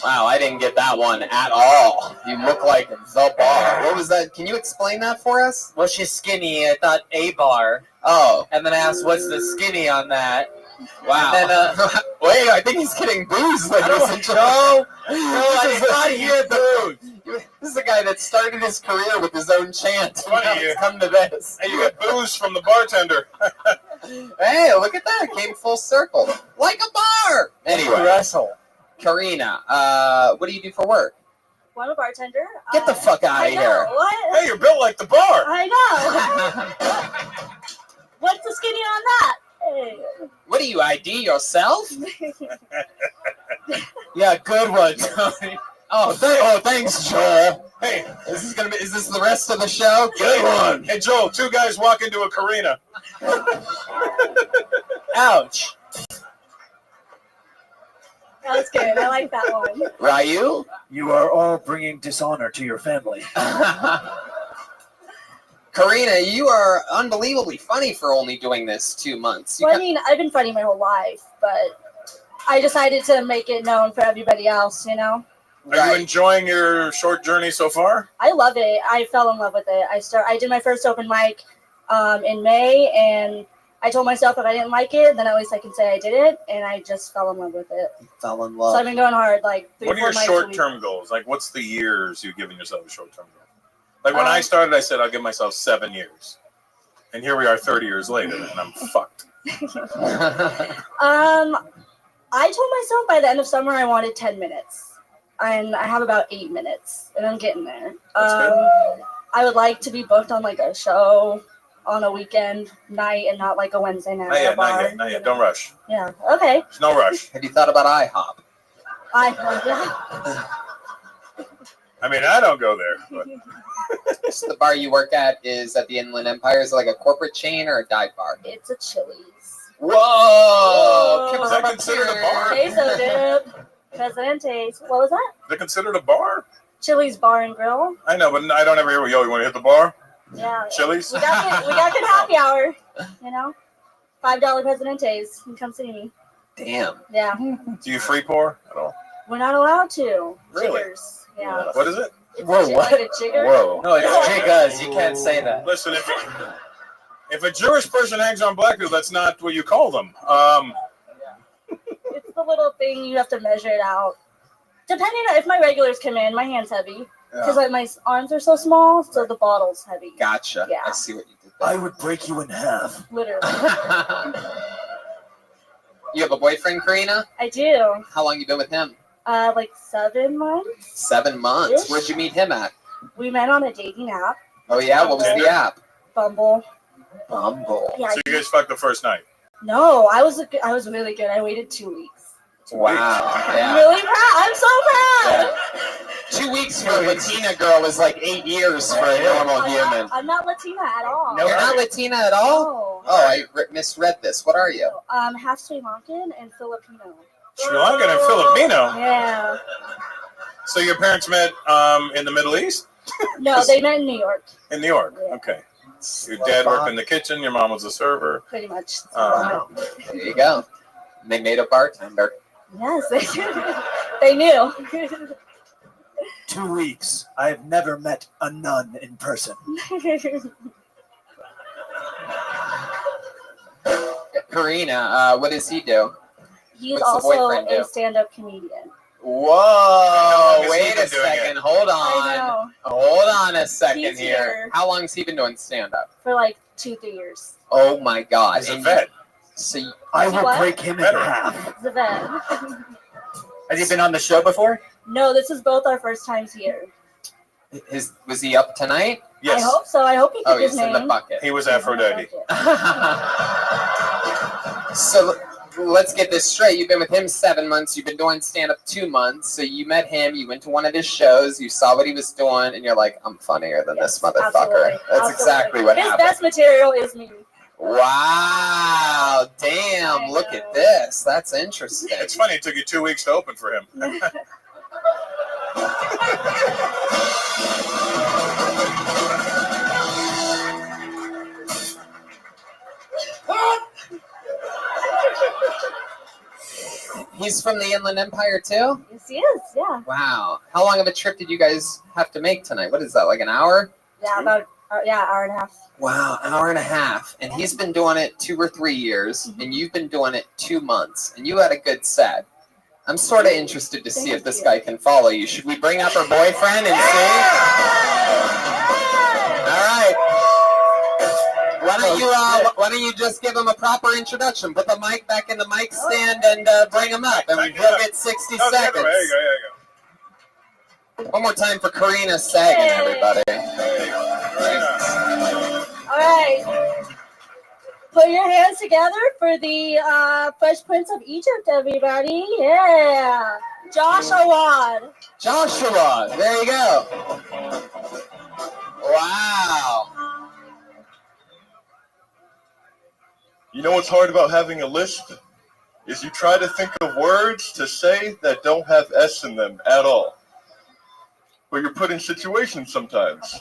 Wow, I didn't get that one at all. You look like the bar. What was that? Can you explain that for us? Well, she's skinny. I thought a bar. Oh. And then I asked, what's the skinny on that? Wow. And then, wait, I think he's getting boozed. I don't know. No, I did not hear booze. This is the guy that started his career with his own chant. Funny, you come to this. Hey, you got booze from the bartender. Hey, look at that. It came full circle. Like a bar. Anyway. Wrestle. Karina, what do you do for work? Well, I'm a bartender. Get the fuck out I of know. here. What? Hey, you're built like the bar. I know. What's the skinny on that? Hey. What do you ID yourself? Yeah, good one, Tony. Oh, thanks, Joel. Hey, is this the rest of the show? Good one. Hey, Joel, two guys walk into a Karina. Ouch. That's good. I like that one. Ryu? You are all bringing dishonor to your family. Karina, you are unbelievably funny for only doing this 2 months. Well, I mean, I've been funny my whole life, but I decided to make it known for everybody else, you know? Are you enjoying your short journey so far? I love it. I fell in love with it. I did my first open mic in May, and I told myself if I didn't like it, then at least I can say I did it, and I just fell in love with it. Fell in So love. I've been going hard, like 3 What are your 4 nights a week. short-term goals? Like, what's the years you've given yourself a short-term goal? Like, when I started, I said I'll give myself 7 years. And here we are 30 years later, and I'm fucked. I told myself by the end of summer I wanted 10 minutes. And I have about 8 minutes, and I'm getting there. I would like to be booked on like a show on a weekend night and not like a Wednesday night. Not at a yet, bar. not yet, not yet. Don't rush. Yeah. Okay. There's no rush. Have you thought about IHOP? Yeah. I mean, I don't go there. But So the bar you work at is at the Inland Empire. Is it like a corporate chain or a dive bar? It's a Chili's. Whoa! Is that considered a bar? Queso dip. Presidentes. What was that? Is that considered a bar? Chili's Bar and Grill. I know, but I don't ever hear, yo, you want to hit the bar? Yeah. Chili's? We got good happy hour. You know, $5 Presidentes. You can come see me. Damn. Yeah. Do you free pour at all? We're not allowed to. Really? Jiggers. Yeah. What is it? It's like a jigger. Whoa. No, it's jiggas. You can't say that. Listen, if a Jewish person hangs on black people, that's not what you call them. It's the little thing you have to measure it out. Depending on if my regulars come in, my hand's heavy because like my arms are so small, so the bottle's heavy. Gotcha. Yeah. I see what you did there. I would break you in half. Literally. You have a boyfriend, Karina? I do. How long you been with him? Like 7 months. 7 months. Ish. Where'd you meet him at? We met on a dating app. Oh yeah, what was the app? Bumble. Bumble. Yeah. So you guys fucked the first night. No, I was really good. I waited 2 weeks. Wow. I'm Yeah. really proud. I'm so proud. 2 weeks for a Latina girl is like 8 years for a normal human. I'm not Latina at all. You're not Latina at all? No. Oh, I misread this. What are you? Half Sri Lankan and Filipino. Sri Lankan and Filipino. Yeah. So your parents met in the Middle East? No, they met in New York. In New York. Okay. Your dad worked in the kitchen. Your mom was a server. Pretty much. There you go. They made a bartender. Yes, they knew. 2 weeks. I have never met a nun in person. Karina, what does he do? He's What's the also boyfriend do? a stand-up comedian. Whoa! has he Wait been a doing second. it? Hold I on. know. Hold on a second He's here. here. How long has he been doing stand-up? For like 2-3 years. Oh my God! He's a And vet. So you, I will What? break him in Veteran. half. He's a vet. Has he been on the show before? No, this is both our first times here. was he up tonight? Yes. I hope so. I hope he Oh, took his he's name. in the bucket. He was Aphrodite. So let's get this straight. You've been with him 7 months. You've been doing stand-up 2 months. So you met him. You went to one of his shows. You saw what he was doing, and you're like, "I'm funnier than this motherfucker." Absolutely. That's exactly what His happened. best material is me. Wow. Damn. Look at this. That's interesting. It's funny. It took you 2 weeks to open for him. He's from the Inland Empire too? Yes, he is. Yeah. Wow. How long of a trip did you guys have to make tonight? What is that, like an hour? Yeah, about hour and a half. Wow, hour and a half. And he's been doing it 2 or 3 years, and you've been doing it 2 months, and you had a good set. I'm sort of interested to see if this guy can follow you. Should we bring up her boyfriend and see? All right. Why don't you just give him a proper introduction? Put the mic back in the mic stand and bring him up, and we'll get 60 seconds. There you go. One more time for Karina Sagan, everybody. All right. Put your hands together for the Fresh Prince of Egypt, everybody. Yeah. Joshua. Joshua. There you go. Wow. You know what's hard about having a lisp? Is you try to think of words to say that don't have S in them at all. But you're put in situations sometimes.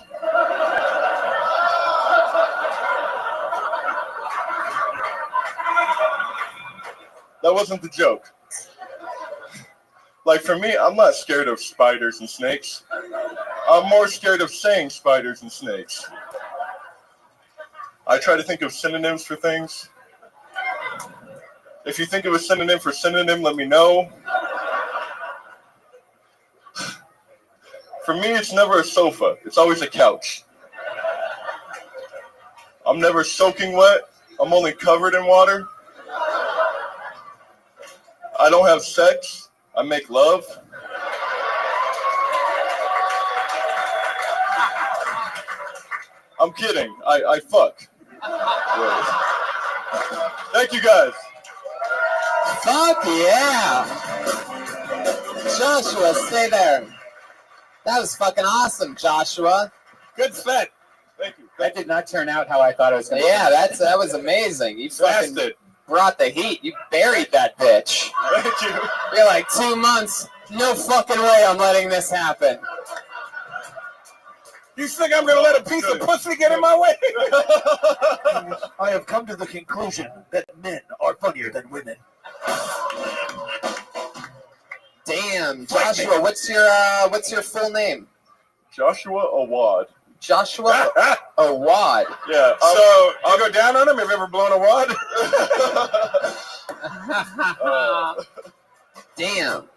That wasn't the joke. Like for me, I'm not scared of spiders and snakes. I'm more scared of saying spiders and snakes. I try to think of synonyms for things. If you think of a synonym for synonym, let me know. For me, it's never a sofa. It's always a couch. I'm never soaking wet. I'm only covered in water. I don't have sex. I make love. I'm kidding. I fuck. Thank you guys. Fuck yeah. Joshua, stay there. That was fucking awesome, Joshua. Good set. Thank you. That did not turn out how I thought it was going to. Yeah, that was amazing. You fucking brought the heat. You buried that bitch. Thank you. You're like 2 months. No fucking way I'm letting this happen. You think I'm gonna let a piece of pussy get in my way? I have come to the conclusion that men are funnier than women. Damn, Joshua, what's your full name? Joshua Awad. Joshua Awad. Yeah. So you go down on him? Have you ever blown a wad? Damn.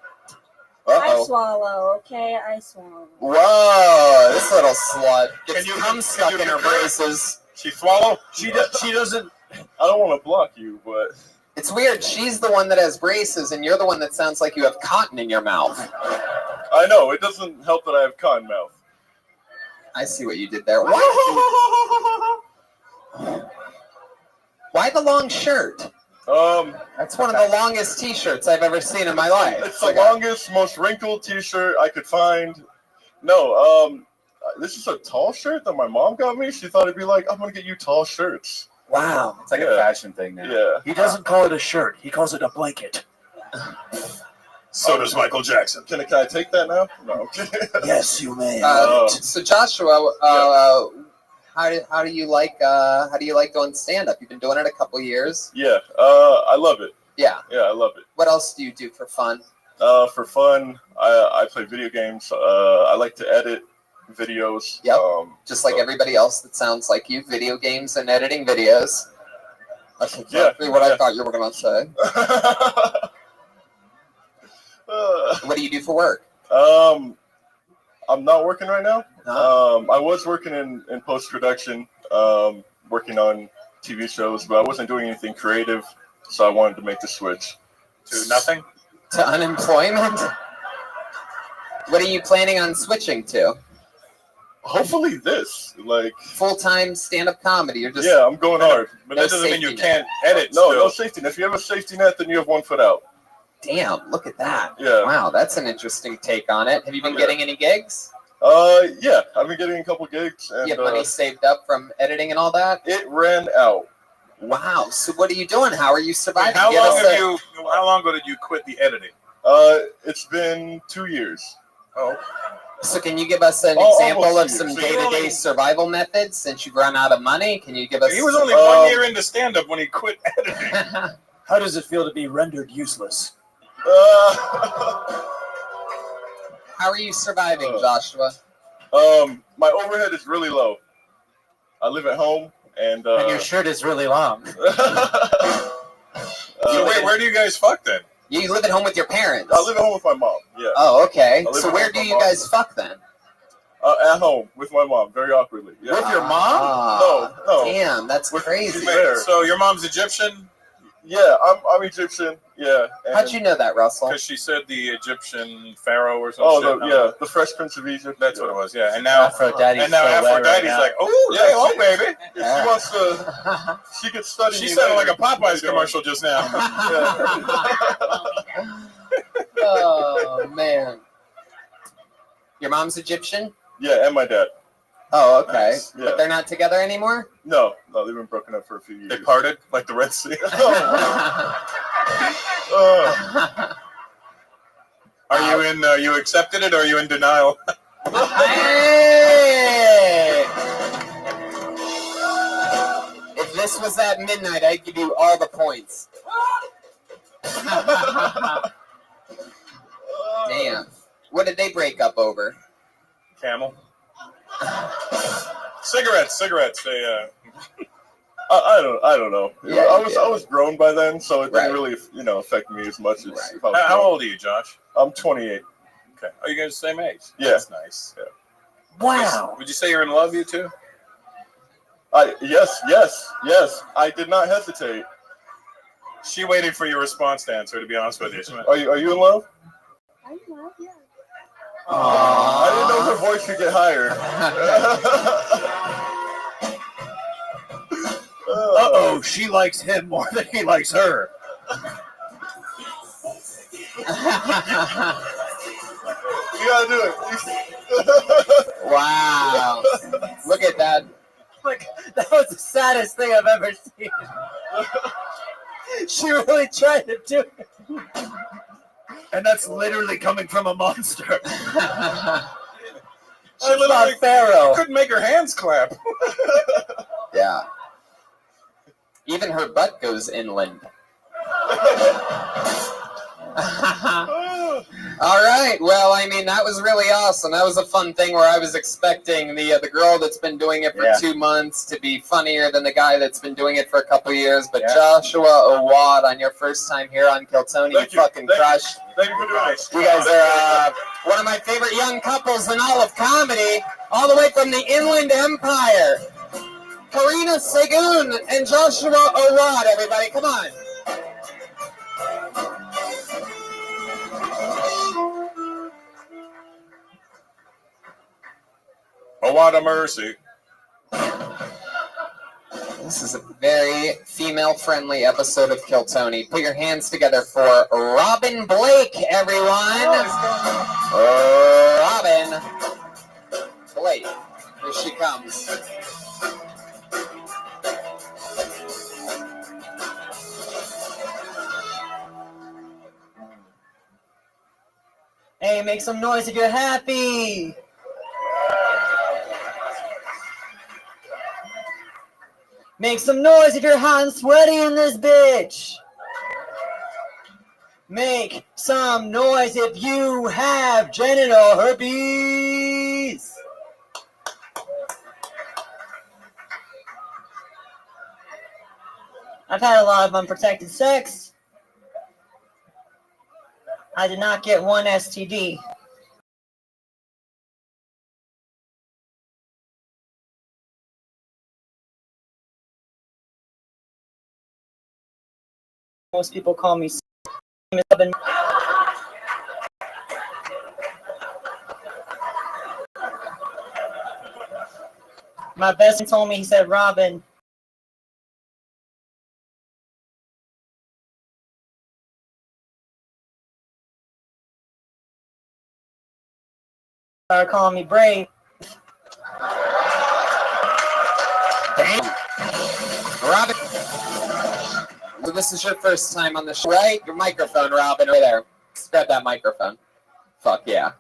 I swallow, okay? I swallow. Whoa, this little slut gets cum stuck in her braces. She swallow? She doesn't. I don't want to block you, but it's weird. She's the one that has braces, and you're the one that sounds like you have cotton in your mouth. I know it doesn't help that I have cotton mouth. I see what you did there. Why the long shirt? That's one of the longest T-shirts I've ever seen in my life. It's the longest, most wrinkled T-shirt I could find. No, this is a tall shirt that my mom got me. She thought it'd be like, I'm gonna get you tall shirts. Wow, it's like a fashion thing now. Yeah. He doesn't call it a shirt. He calls it a blanket. So does Michael Jackson. Can I take that now? No. Yes, you may. So Joshua, how do you like doing stand up? You've been doing it a couple years. Yeah, I love it. Yeah. Yeah, I love it. What else do you do for fun? For fun, I play video games. I like to edit videos. Yep. Just like everybody else that sounds like you, video games and editing videos. That's exactly what I thought you were going to say. What do you do for work? I'm not working right now. I was working in post-production, working on TV shows, but I wasn't doing anything creative, so I wanted to make the switch. To nothing? To unemployment? What are you planning on switching to? Hopefully this, like full-time stand-up comedy. You're just I'm going hard, but that doesn't mean you can't edit. No safety net. If you have a safety net, then you have 1 foot out. Damn, look at that. Yeah. Wow, that's an interesting take on it. Have you been getting any gigs? Yeah, I've been getting a couple gigs. And, you have money saved up from editing and all that? It ran out. Wow. So what are you doing? How are you surviving? How Give long us have a- you? How long ago did you quit the editing? It's been 2 years. Oh. So can you give us an Almost example 2 of years. some So you're day-to-day only- survival methods since you've run out of money? Can you give us? He was only 1 year into stand-up when he quit editing. How does it feel to be rendered useless? How are you surviving, Joshua? My overhead is really low. I live at home, and And your shirt is really long. So wait, where do you guys fuck then? You live at home with your parents. I live at home with my mom. Yeah. Oh, okay. I live So at where home do with you my mom. guys fuck then? At home with my mom, very awkwardly. Yeah. With your mom? No. Damn, that's crazy. She's there. So your mom's Egyptian? Yeah, I'm Egyptian. Yeah. How'd you know that, Russell? Because she said the Egyptian pharaoh or something. The Fresh Prince of Egypt. That's what it was. Yeah, and now Aphrodite's Aphrodite's like, oh, Yeah, yeah, oh, baby. If she wants to, she could study. She me sounded like later. a Popeyes commercial just now. Oh man. Your mom's Egyptian? Yeah, and my dad. Oh, okay. Nice. Yeah. But they're not together anymore? No, they've been broken up for a few years. They parted like the Red Sea. Are you in? You accepted it, or are you in denial? Hey! If this was at midnight, I'd give you all the points. Damn. What did they break up over? Camel. Cigarettes. They. I don't know. Yeah, I was grown by then, so it didn't Right. really affect me as much as if I was How grown. old are you, Josh? I'm 28. Okay. Are you guys the same age? Yeah. That's nice. Yeah. Wow. Would you say you're in love, you two? Yes. I did not hesitate. She waited for your response to answer, to be honest with you. Are you in love? I'm in love, yeah. I didn't know her voice could get higher. Uh-oh, she likes him more than he likes her. You gotta do it. Wow. Look at that. Like, that was the saddest thing I've ever seen. She really tried to do it. And that's literally coming from a monster. She literally Pharaoh. couldn't make her hands clap. Yeah. Even her butt goes inland. All right. Well, I mean, that was really awesome. That was a fun thing where I was expecting the girl that's been doing it for 2 months to be funnier than the guy that's been doing it for a couple years. But Joshua Awad, on your first time here on Kiltony, you fucking crushed. Thank you for doing it. You guys are one of my favorite young couples in all of comedy, all the way from the Inland Empire. Karina Segun and Joshua Awad, everybody, come on. A lot of mercy. This is a very female-friendly episode of Kiltony. Put your hands together for Robin Blake, everyone. Robin Blake. Here she comes. Hey, make some noise if you're happy. Make some noise if you're hot and sweaty in this bitch. Make some noise if you have genital herpes. I've had a lot of unprotected sex. I did not get one STD. Most people call me My best friend told me, he said, Robin, started calling me brave. Damn. Robin, this is your first time on the show, right? Your microphone, Robin, right there. Grab that microphone. Fuck yeah.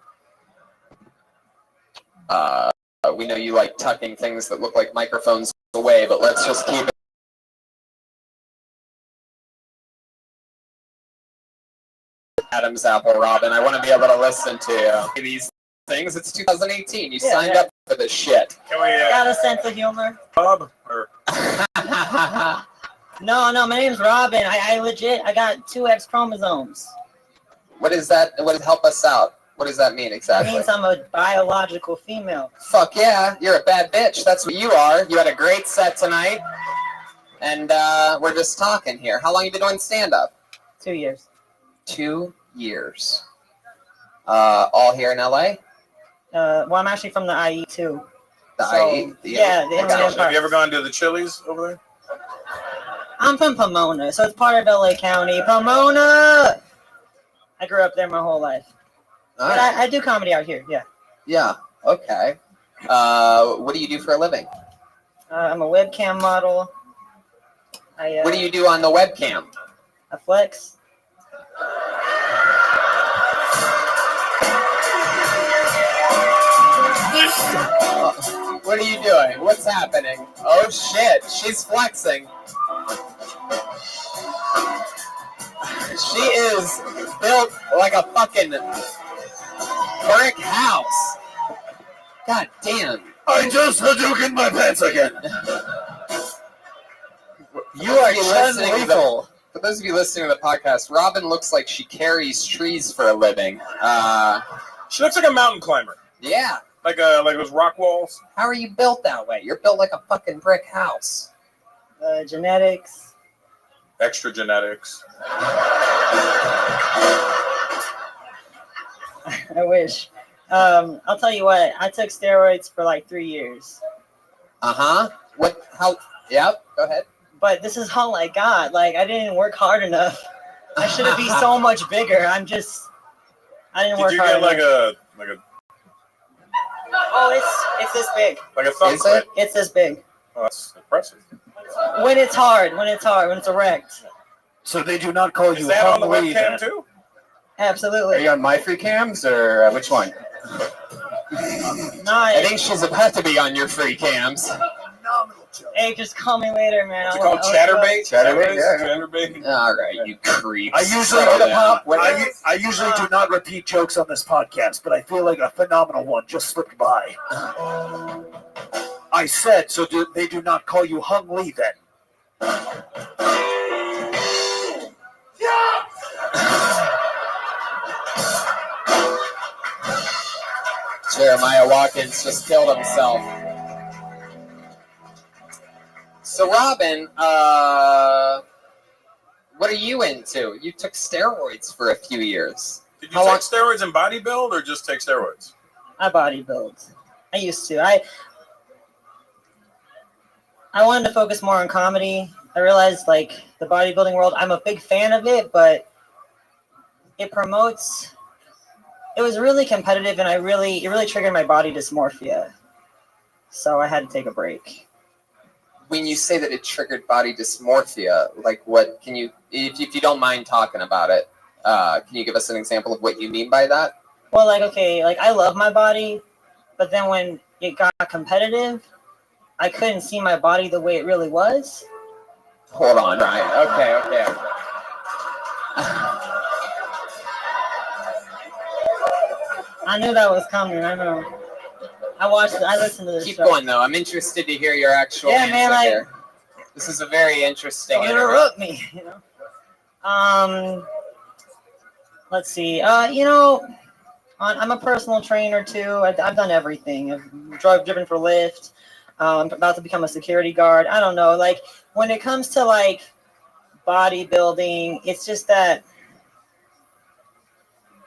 We know you like tucking things that look like microphones away, but let's just keep it. Adam's apple, Robin. I want to be able to listen to these things. It's 2018. You signed up for this shit. Can we Got a sense of humor. Bob or No, my name's Robin. I legit, I got 2 X chromosomes. What is that? What help us out? What does that mean It exactly? means I'm a biological female. Fuck yeah, you're a bad bitch. That's what you are. You had a great set tonight, and we're just talking here. How long you been doing stand-up? 2 years. 2 years. All here in LA? Well, I'm actually from the IE too. The IE? Yeah, the Inland Have Empire. you ever gone to the Chili's over there? I'm from Pomona, so it's part of LA County. Pomona! I grew up there my whole life. But I do comedy out here, yeah. Yeah, okay. What do you do for a living? I'm a webcam model. What do you do on the webcam? I flex. What are you doing? What's happening? Oh shit, she's flexing. She is built like a fucking brick house. God damn. I just Hadouken my pants again. You are listening to for those of you listening to the podcast, Robin looks like she carries trees for a living. She looks like a mountain climber. Yeah. Like those rock walls. How are you built that way? You're built like a fucking brick house. Genetics. Extra genetics. I wish. I'll tell you what. I took steroids for like 3 years. What? How? Yep. Go ahead. But this is all I got. Like I didn't work hard enough. I should have been so much bigger. I didn't work hard enough. Did you get like a? Oh, it's this big. Like a thumbprint? It's this big. Oh, that's impressive. When it's hard, when it's erect. So they do not call you Is that on the Hungry webcam then? too? Absolutely. Are you on my free cams or which one? I think she's about to be on your free cams. Hey, just call me later, man. Is it called Chatterbait? Chatterbait, yeah. Chatterbait. All right, you creeps. I usually do not repeat jokes on this podcast, but I feel like a phenomenal one just slipped by. I said, so they do not call you Hung Lee then? Jeremiah Watkins just killed himself. So, Robin, what are you into? You took steroids for a few years. Did you take steroids in bodybuild or just take steroids? I bodybuild. I used to. I wanted to focus more on comedy. I realized, like, the bodybuilding world, I'm a big fan of it, but it promotes... It was really competitive, and it really triggered my body dysmorphia. So I had to take a break. When you say that it triggered body dysmorphia, like what can you, if you don't mind talking about it, can you give us an example of what you mean by that? Well, like, okay, like I love my body, but then when it got competitive, I couldn't see my body the way it really was. Hold on, right? Okay. I knew that was coming. I know. I listened to this. Keep show. going though. I'm interested to hear your actual answer here. This is a very interesting. Don't interrupt me. You know. Let's see. I'm a personal trainer too. I've done everything. I've driven for Lyft. I'm about to become a security guard. I don't know. Like when it comes to like bodybuilding, it's just that.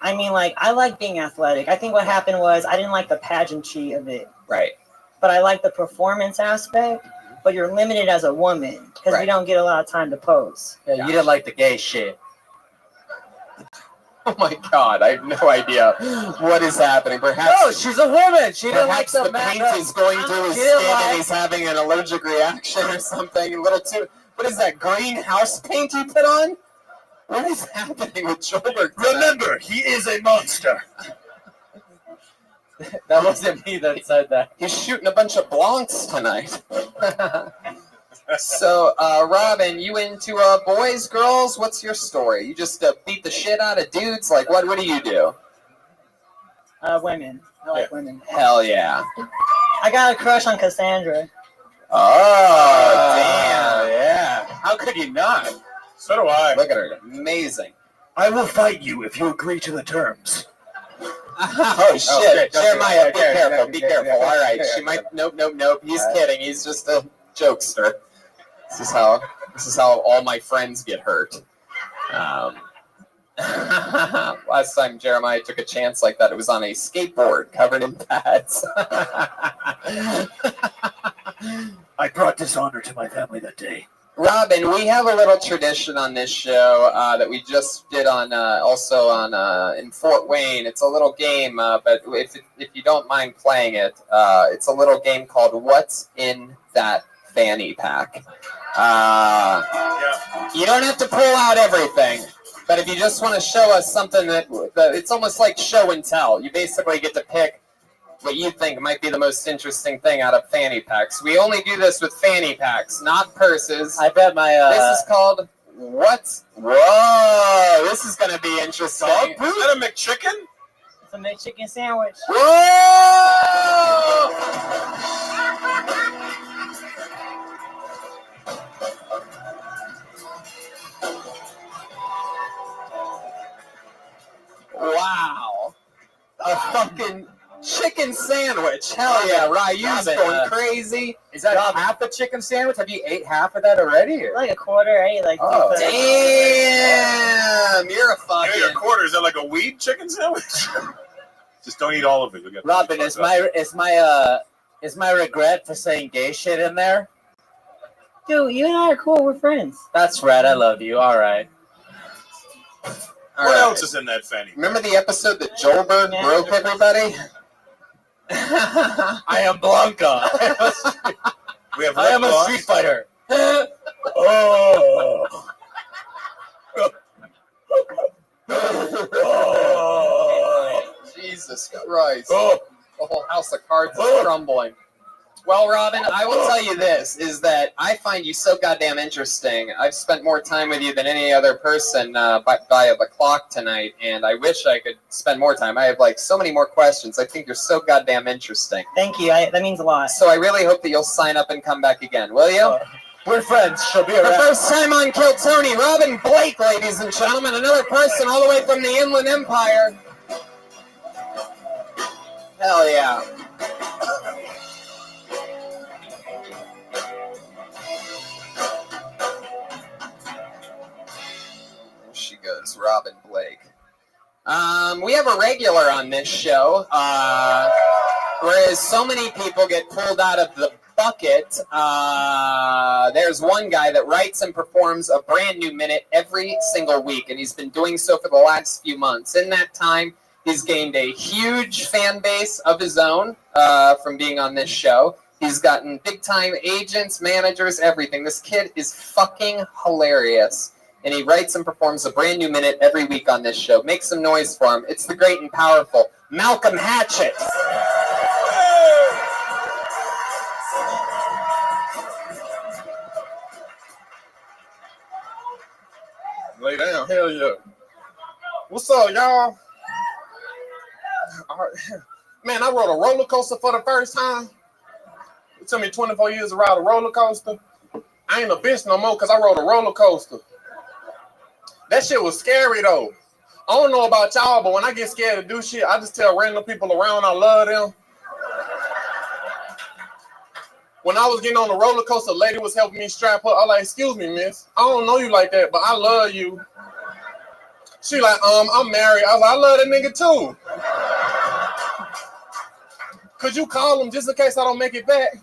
I mean, like, I like being athletic. I think what happened was I didn't like the pageantry of it. Right. But I like the performance aspect. But you're limited as a woman because you don't get a lot of time to pose. Yeah, you didn't like the gay shit. Oh my God! I have no idea what is happening. Perhaps No, she's a woman. She didn't like perhaps the man. paint is going through his She didn't skin and like- he's having an allergic reaction or something. A little too. What is that greenhouse paint he put on? What is happening with Joelberg? Remember, he is a monster. That wasn't me that said that. He's shooting a bunch of blancs tonight. So, Robin, you into boys, girls? What's your story? You just beat the shit out of dudes? Like, what do you do? Women. I like women. Hell yeah. I got a crush on Cassandra. Oh, damn. Yeah. How could you not? So do I. Look at her. Amazing. I will fight you if you agree to the terms. Oh, shit. Jeremiah, be careful. Be careful. All right. She might. Nope. He's kidding. He's just a jokester. This is how all my friends get hurt. Last time Jeremiah took a chance like that, it was on a skateboard covered in pads. I brought dishonor to my family that day. Robin, we have a little tradition on this show that we just did on also on in Fort Wayne. It's a little game, but if you don't mind playing it, it's a little game called What's in That Fanny Pack. You don't have to pull out everything, but if you just want to show us something that it's almost like show and tell. You basically get to pick what you think might be the most interesting thing out of fanny packs. We only do this with fanny packs, not purses. I bet my this is called what's. Whoa! This is gonna be interesting. Is that a McChicken? It's a McChicken sandwich. Whoa! Wow! A fucking chicken sandwich. Hell yeah, Ryu's going crazy. Is that half a chicken sandwich? Have you ate half of that already? Like a quarter, I ate like Oh. Damn! You're a fucking... Maybe a quarter. Is that like a weed chicken sandwich? Just don't eat all of it. You'll get Robin, is my regret for saying gay shit in there? Dude, you and I are cool. We're friends. That's right. I love you. All right. What else is in that fanny? Remember the episode that Joelberg broke everybody? I am Blanca. We have I am a lip street fighter. Jesus Christ. The whole house of cards is crumbling. Well, Robin, I will tell you this, is that I find you so goddamn interesting. I've spent more time with you than any other person via the clock tonight, and I wish I could spend more time. I have, like, so many more questions. I think you're so goddamn interesting. Thank you. That means a lot. So I really hope that you'll sign up and come back again, will you? We're friends. She'll be For around. the first time on Kill Tony, Robin Blake, ladies and gentlemen, another person all the way from the Inland Empire. Hell yeah. There she goes, Robin Blake. We have a regular on this show, whereas so many people get pulled out of the bucket. There's one guy that writes and performs a brand new minute every single week, and he's been doing so for the last few months. In that time, he's gained a huge fan base of his own from being on this show. He's gotten big-time agents, managers, everything. This kid is fucking hilarious. And he writes and performs a brand new minute every week on this show. Make some noise for him. It's the great and powerful Malcolm Hatchett. Lay down. Hell yeah. What's up, y'all? Man, I rode a roller coaster for the first time. It took me 24 years to ride a roller coaster. I ain't a bitch no more because I rode a roller coaster. That shit was scary, though. I don't know about y'all, but when I get scared to do shit, I just tell random people around I love them. When I was getting on the roller coaster, a lady was helping me strap her. I was like, excuse me, miss. I don't know you like that, but I love you. She like, I'm married. I was like, I love that nigga too. Could you call him just in case I don't make it back?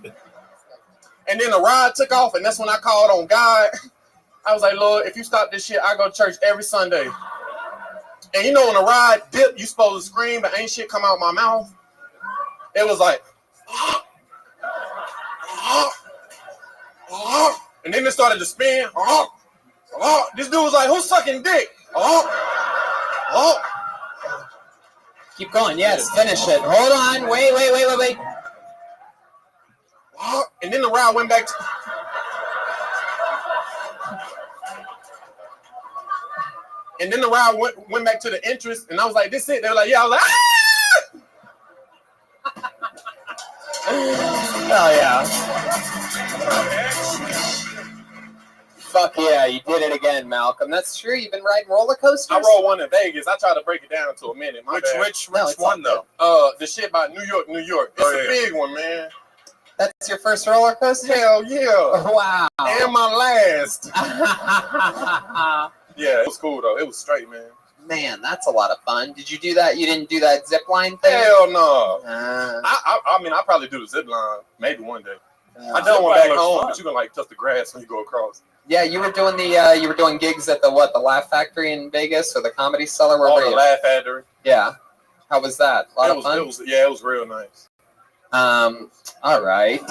And then the ride took off, and that's when I called on God. I was like, Lord, if you stop this shit, I go to church every Sunday. And you know when a ride dip, you supposed to scream, but ain't shit come out my mouth. It was like, and then it started to spin. This dude was like, who's sucking dick? Keep going. Yes, finish it. Hold on. Wait. And then the ride went back to... And then the ride went back to the entrance, and I was like, this it? They were like, yeah. I was like, Oh, yeah. Fuck yeah, you did it again, Malcolm. That's true. You've been riding roller coasters? I rode one in Vegas. I tried to break it down to a minute. Which one, though? The shit about New York. It's a big one, man. That's your first roller coaster? Hell yeah. Wow. And my last. Yeah, it was cool, though. It was straight, man. Man, that's a lot of fun. Did you do that? You didn't do that zip line thing? Hell no. I mean, I'll probably do the zip line maybe one day. I done one back home, but you can like touch the grass when you go across. Yeah, you were doing you were doing gigs at the Laugh Factory in Vegas or the Comedy Cellar? Where were you? Laugh Factory. Yeah. How was that? A lot of fun? It was real nice. All right.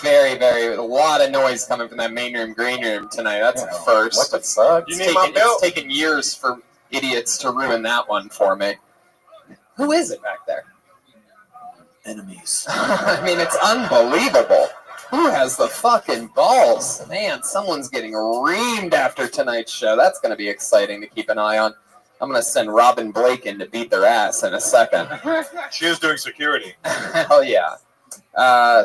Very, very, a lot of noise coming from that main room, green room tonight. That's a first. What the fuck? You need my belt? It's taken years for idiots to ruin that one for me. Who is it back there? Enemies. I mean, it's unbelievable. Who has the fucking balls? Man, someone's getting reamed after tonight's show. That's going to be exciting to keep an eye on. I'm going to send Robin Blake in to beat their ass in a second. She is doing security. Hell yeah.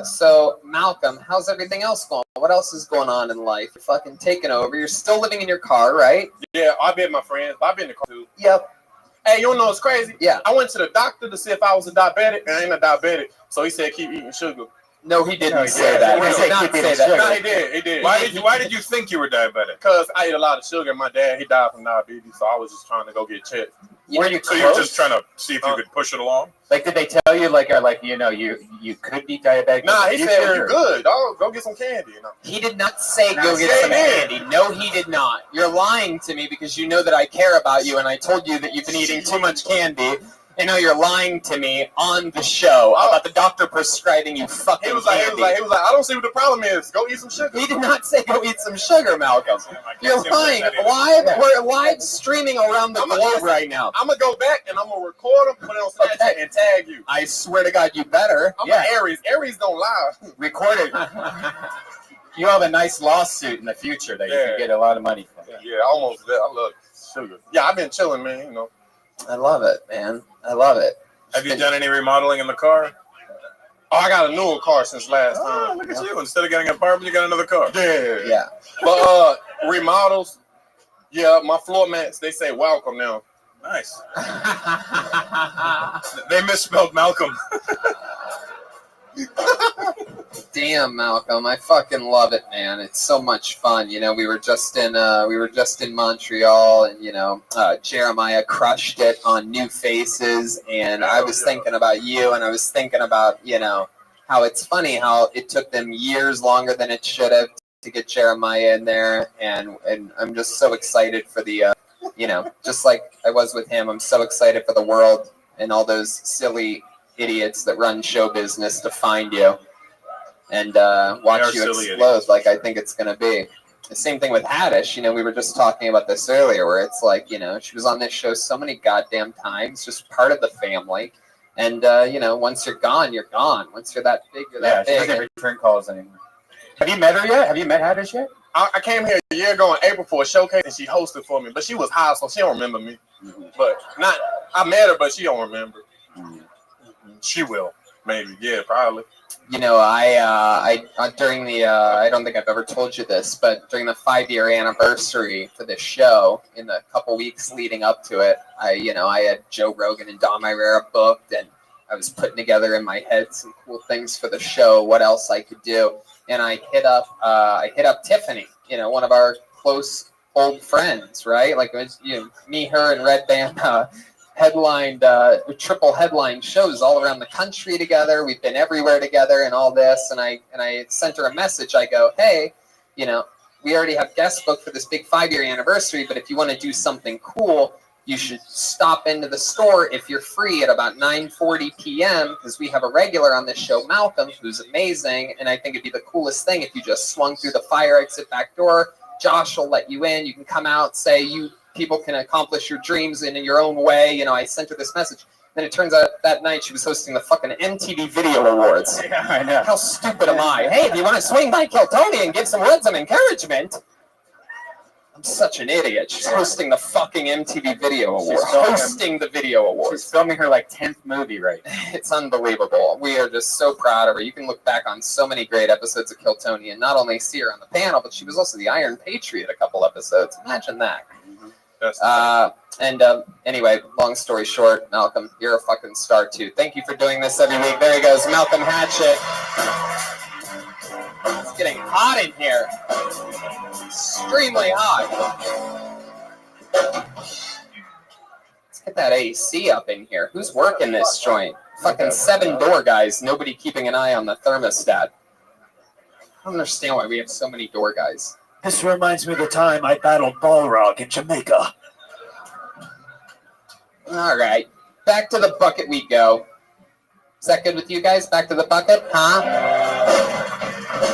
So, Malcolm, how's everything else going? What else is going on in life? You're fucking taking over. You're still living in your car, right? Yeah, I've been with my friends. I've been in the car too. Yep. Hey, you know what's crazy? Yeah. I went to the doctor to see if I was a diabetic, and I ain't a diabetic. So he said keep eating sugar. No, he didn't say that. He did not say that. No, he did. He did. Why did you think you were diabetic? Because I ate a lot of sugar. My dad, he died from diabetes, so I was just trying to go get checked. So you were just trying to see if you could push it along? Like, did they tell you, you could be diabetic? Nah, he said you're good. Dog, go get some candy. You know? He did not say go get some candy. No, he did not. You're lying to me because you know that I care about you, and I told you that you've been eating too much candy. And now you're lying to me on the show about the doctor prescribing you fucking candy. He was like, I don't see what the problem is. Go eat some sugar. He did not say go eat some suger, Malcolm. You're lying. We're live streaming around the globe right now. I'm going to go back and I'm going to record them, put it on Snapchat, and tag you. I swear to God, you better. I'm an Aries. Aries don't lie. Record it. You have a nice lawsuit in the future that you can get a lot of money from. Yeah, almost there. I love sugar. Yeah, I've been chilling, man, you know. I love it, man. I love it. Have you done any remodeling in the car? Oh, I got a newer car since last time. Look at you. Instead of getting an apartment, you got another car. Yeah. But remodels, yeah, my floor mats, they say welcome now. Nice. They misspelled Malcolm. Damn, Malcolm, I fucking love it, man. It's so much fun. You know, we were just in Montreal, and Jeremiah crushed it on New Faces, and I was thinking about you, and I was thinking about how it's funny how it took them years longer than it should have to get Jeremiah in there, and I'm just so excited for the just like I was with him. I'm so excited for the world and all those silly idiots that run show business to find you and watch you explode like I think it's going to be. The same thing with Haddish. We were just talking about this earlier where it's like, she was on this show so many goddamn times, just part of the family. And, once you're gone, you're gone. Once you're that big, you're that big. She doesn't return calls anymore. Have you met her yet? Have you met Haddish yet? I came here a year ago in April for a showcase, and she hosted for me. But she was high, so she don't remember me. But I met her, but she don't remember. She will, maybe. Yeah, probably. I during the I don't think I've ever told you this, but during the 5-year anniversary for this show, in the couple weeks leading up to it, I had Joe Rogan and Don Irera booked, and I was putting together in my head some cool things for the show, what else I could do, and I hit up Tiffany, one of our close old friends, right? Like it was, me, her, and Red Band. Triple headline shows all around the country together. We've been everywhere together and all this. And I sent her a message. I go, hey, we already have guest booked for this big 5-year anniversary, but if you want to do something cool you should stop into the store if you're free at about 9:40 p.m. because we have a regular on this show, Malcolm, who's amazing, and I think it'd be the coolest thing if you just swung through the fire exit back door. Josh will let you in. You can come out, say you people can accomplish your dreams in your own way. You know, I sent her this message. Then it turns out that night she was hosting the fucking MTV Video Awards. Yeah, I know. How stupid am I? Hey, if you want to swing by Kiltony and give some Red some encouragement. I'm such an idiot. She's hosting the fucking MTV Video Awards. Hosting the Video Awards. She's filming her like 10th movie right now. It's unbelievable. We are just so proud of her. You can look back on so many great episodes of Kiltony and not only see her on the panel, but she was also the Iron Patriot a couple episodes. Imagine that. Anyway, long story short, Malcolm, you're a fucking star too. Thank you for doing this every week. There he goes, Malcolm Hatchett. It's getting hot in here. Extremely hot. Let's get that AC up in here. Who's working this joint? Fucking 7 door guys. Nobody keeping an eye on the thermostat. I don't understand why we have so many door guys. This reminds me of the time I battled Balrog in Jamaica. All right. Back to the bucket we go. Is that good with you guys? Back to the bucket? Huh?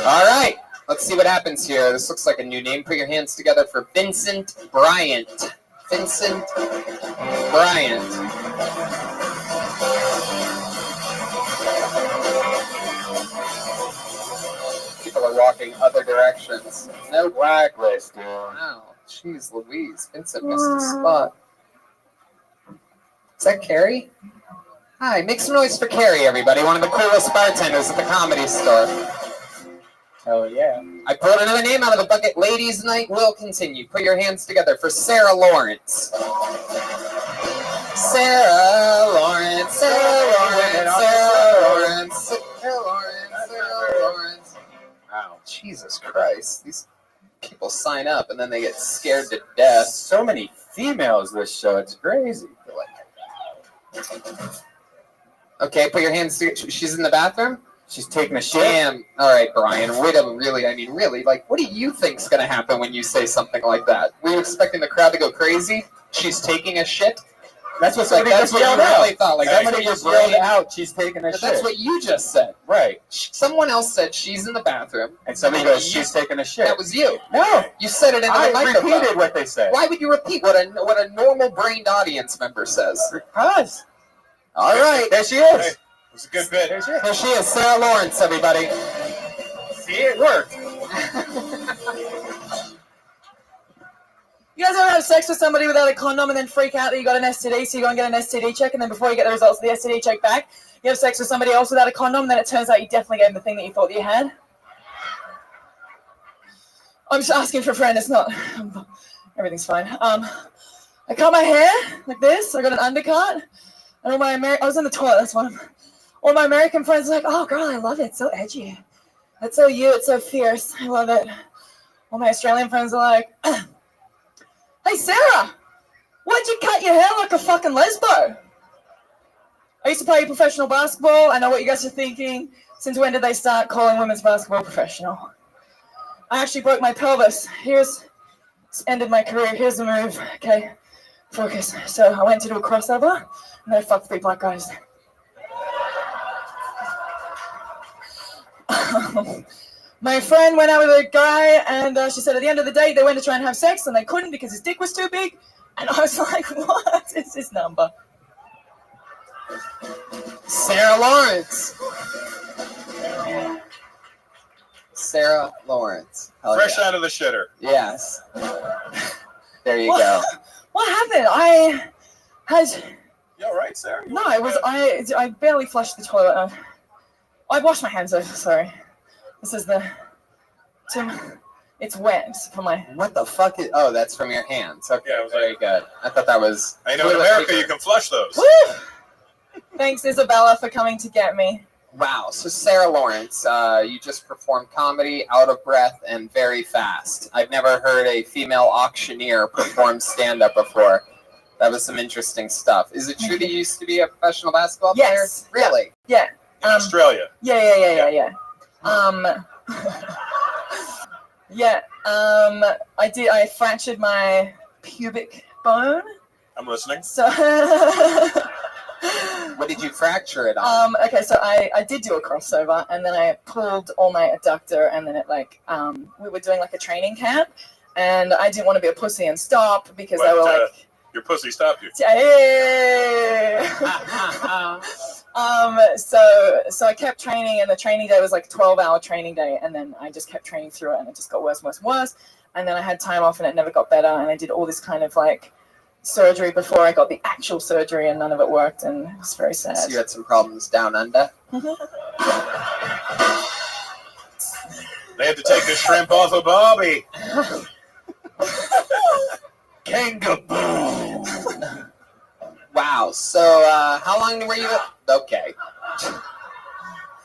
All right. Let's see what happens here. This looks like a new name. Put your hands together for Vincent Bryant. Vincent Bryant. People are walking other directions. No blacklist, dude. Wow. Jeez Louise. Vincent missed a spot. Is that Carrie? Hi, make some noise for Carrie, everybody. One of the coolest bartenders at the Comedy Store. Oh, yeah. I pulled another name out of the bucket. Ladies' night will continue. Put your hands together for Sarah Lawrence. Sarah Lawrence, Sarah Lawrence, Sarah Lawrence, Sarah Lawrence, Sarah Lawrence. Wow, Jesus Christ. These people sign up and then they get scared to death. So many females this show. It's crazy. Okay, put your hands together. She's in the bathroom? She's taking a shit. Damn. All right, Brian. Really, like, what do you think's going to happen when you say something like that? Were you expecting the crowd to go crazy? She's taking a shit? That's what somebody just yelled out. Really thought. Like, somebody just yelled out, she's taking a shit. That's what you just said. Right. Someone else said she's in the bathroom. And somebody goes, she's taking a shit. That was you. No. You said it into the microphone. I repeated what they said. Why would you repeat what a normal-brained audience member says? Because. All right. There she is. Hey, it was a good bit. There she is. There she is, Sarah Lawrence, everybody. See, it worked. You guys ever have sex with somebody without a condom and then freak out that you got an STD, so you go and get an STD check, and then before you get the results of the STD check back, you have sex with somebody else without a condom, and then it turns out you definitely gave them the thing that you thought that you had? I'm just asking for a friend. It's not. Everything's fine. I cut my hair like this. I got an undercut. And I was in the toilet. That's one. All my American friends are like, "Oh, girl, I love it. It's so edgy. That's so you. It's so fierce. I love it." All my Australian friends are like, "Hey, Sarah, why'd you cut your hair like a fucking lesbo?" I used to play professional basketball. I know what you guys are thinking. Since when did they start calling women's basketball professional? I actually broke my pelvis. It's ended my career. Here's the move. Okay, focus. So I went to do a crossover, and I fucked 3 black guys. My friend went out with a guy, and she said at the end of the day, they went to try and have sex, and they couldn't because his dick was too big. And I was like, what is this number? Sarah Lawrence. Sarah Lawrence. Hell Fresh yeah. out of the shitter. Yes. There you go. What happened? I had... You all right, Sarah? No, it was... I barely flushed the toilet. I washed my hands, though. Sorry. This is the... It's wet for my... What the fuck is... Oh, that's from your hands. Okay, Yeah, very good. I thought that was... I know in America you can flush those. Woo! Thanks, Isabella, for coming to get me. Wow. So Sarah Lawrence, you just performed comedy, out of breath, and very fast. I've never heard a female auctioneer perform stand-up before. That was some interesting stuff. Is it true that you used to be a professional basketball player? Yes. Really? Yeah. In Australia. Yeah. I fractured my pubic bone I'm listening. So. What did you fracture it on? Okay, so I did do a crossover, and then I pulled all my adductor, and then it we were doing like a training camp, and I didn't want to be a pussy and stop because they were like, your pussy stopped you. hey. So I kept training, and the training day was like a 12-hour training day, and then I just kept training through it, and it just got worse and worse and worse, and then I had time off, and it never got better, and I did all this kind of like surgery before I got the actual surgery, and none of it worked, and it was very sad. So you had some problems down under? They had to take the shrimp off of Bobby. Kangaboo! Wow. So, how long were you? Okay.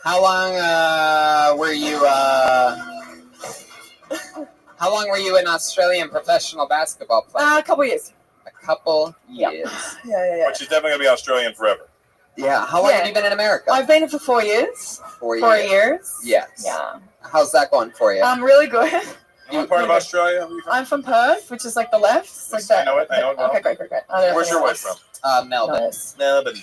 How long were you? How long were you an Australian professional basketball player? A couple years. A couple years. Yeah. But she's definitely gonna be Australian forever. Yeah. How long have you been in America? I've been here for 4 years. 4 years. 4 years. Yes. Yeah. How's that going for you? Really good. What part of Australia are you from? I'm from Perth, which is like the left. It's like that. I know it. Well. Okay, great. I don't know Where's if your anyone wife else- from? Melbourne. Nice. Melbourne.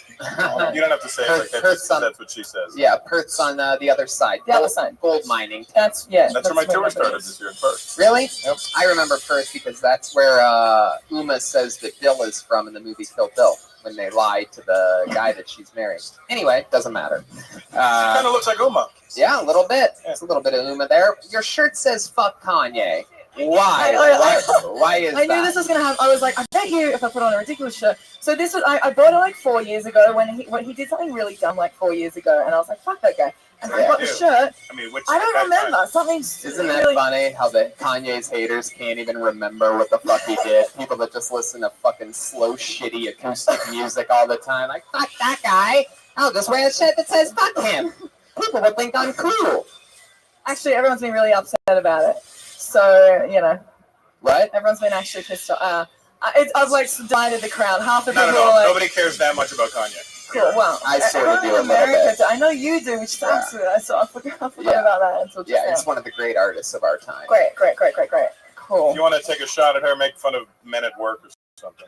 You don't have to say it like that. Perth's on- That's what she says. Yeah, Perth's on the other side. The other side. Gold mining. That's That's where my tour started this year in Perth. Really? Yep. I remember Perth because that's where Uma says that Bill is from in the movie Kill Bill when they lied to the guy that she's marrying. Anyway, doesn't matter. Kind of looks like Uma. Yeah, a little bit. There's a little bit of Uma there. Your shirt says "fuck Kanye." Why? Why is I knew that? this was gonna happen. I was like, I bet you if I put on a ridiculous shirt. So this was I bought it like 4 years ago when he did something really dumb like 4 years ago, and I was like, fuck that guy. And I got the shirt. I mean, which I don't remember something. Isn't that really funny how the Kanye's haters can't even remember what the fuck he did? People that just listen to fucking slow, shitty acoustic music all the time. Like, fuck that guy. I'll just wear a shirt that says fuck him. People would think I'm cool. Actually, everyone's been really upset about it. So, you know. What? Everyone's been actually pissed off. I've like divided the crowd. Half the people No. are like, Nobody cares that much about Kanye. cool. Well, I sort of do a everyone in little America, bit. I know you do, which sounds good. So I forgot about that until just Yeah, now. it's one of the great artists of our time. Great. Cool. If you want to take a shot at her, make fun of Men at Work or something.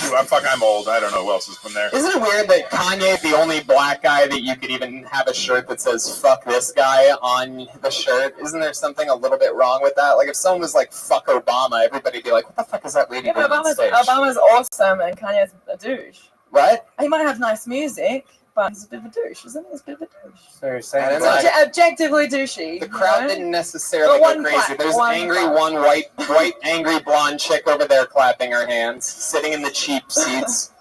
Ooh, I'm old. I don't know who else has been there. Isn't it weird that Kanye's the only black guy that you could even have a shirt that says "fuck this guy" on the shirt? Isn't there something a little bit wrong with that? Like if someone was like "fuck Obama," everybody'd be like, "What the fuck is that lady Yeah, doing on stage?" Obama's awesome and Kanye's a douche. Right? He might have nice music, but he's a bit of a douche, isn't he? He's a bit of a douche. So you're I saying don't know. It's objectively douchey. The crowd didn't necessarily But go one crazy. clap, There's one angry clap. one white angry blonde chick over there clapping her hands, sitting in the cheap seats.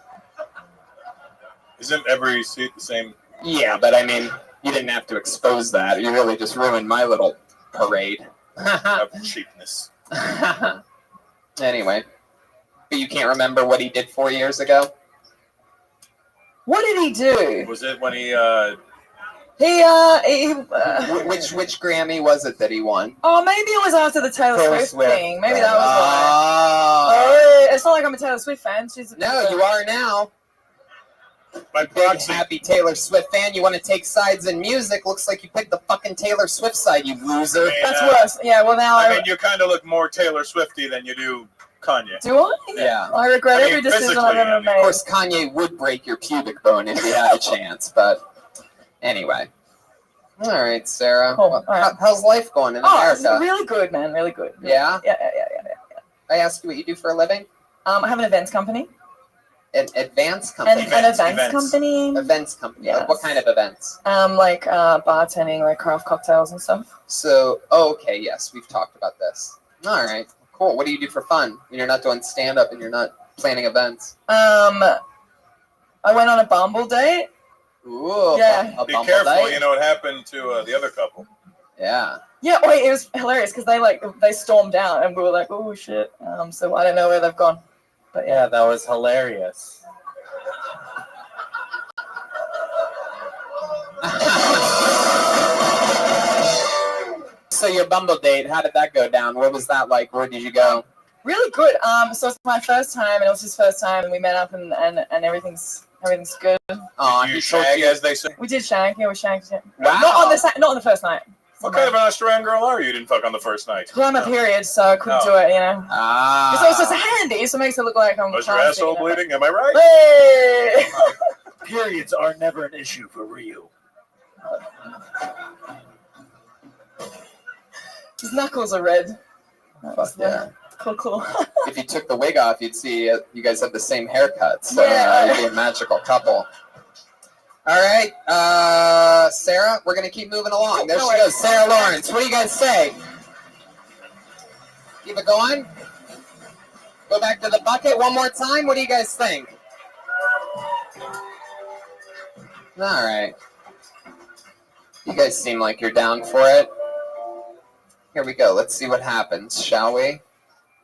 Isn't every seat the same? Yeah, but I mean, you didn't have to expose that. You really just ruined my little parade. Of cheapness. Anyway, but you can't remember what he did 4 years ago? What did he do? Was it when he? Which Grammy was it that he won? Oh, maybe it was after the Taylor Swift thing. Maybe that was why. Oh, It's not like I'm a Taylor Swift fan. She's no, you are now. By proxy. Happy Taylor Swift fan. You want to take sides in music? Looks like you picked the fucking Taylor Swift side, you loser. That's worse. Yeah, well now I mean, you kind of look more Taylor Swifty than you do Kanye. Do I? Yeah. I regret I mean, every decision physically, I've ever Of made. course, Kanye would break your pubic bone if he had a chance, but anyway. All right, Sarah. Cool. Well, All right. How's life going in Oh, it's America? really good, man. Really good. Yeah? Yeah. I asked you what you do for a living? I have an events company. An advanced company? An events company. Events company. Yes. Like what kind of events? Like bartending, like craft cocktails and stuff. So, okay, yes, we've talked about this. All right, cool. What do you do for fun when you're not doing stand-up and you're not planning events? I went on a Bumble date. Ooh, Yeah. a Be Bumble careful. date? You know what happened to the other couple. Yeah. Yeah, wait, it was hilarious because they stormed out and we were like, oh shit. So I don't know where they've gone. But Yeah, that was hilarious. So your Bumble date, how did that go down? What was that like? Where did you go? Really good. So it's my first time and it was his first time and we met up and everything's good. Oh, You shag, as they say. We did shag. Yeah, we shagged. Yeah. Wow. Not on the first night. What kind of an Australian girl are you? You didn't fuck on the first night. Well, I'm a period, so I couldn't do it, you know. Ah. So it's just handy, so it makes it look like I'm. Was your fancy, asshole you know. bleeding? Am I right? Hey! Periods are never an issue for Ryu. His knuckles are red. Fuck yeah. Cool. If you took the wig off, you'd see you guys have the same haircut. So Yeah. you'd be a magical couple. All right, Sarah, we're going to keep moving along. There she goes, Sarah Lawrence. What do you guys say? Keep it going? Go back to the bucket one more time? What do you guys think? All right. You guys seem like you're down for it. Here we go. Let's see what happens, shall we?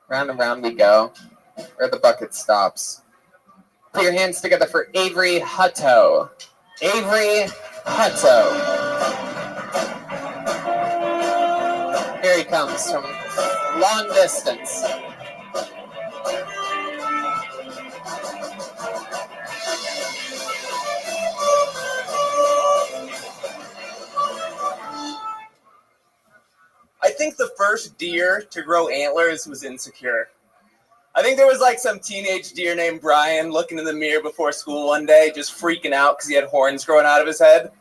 Round and round we go. Where the bucket stops. Put your hands together for Avery Hutto. Avery Hutto. Here he comes from long distance. I think the first deer to grow antlers was Insecure. I think there was like some teenage deer named Brian looking in the mirror before school one day, just freaking out because he had horns growing out of his head.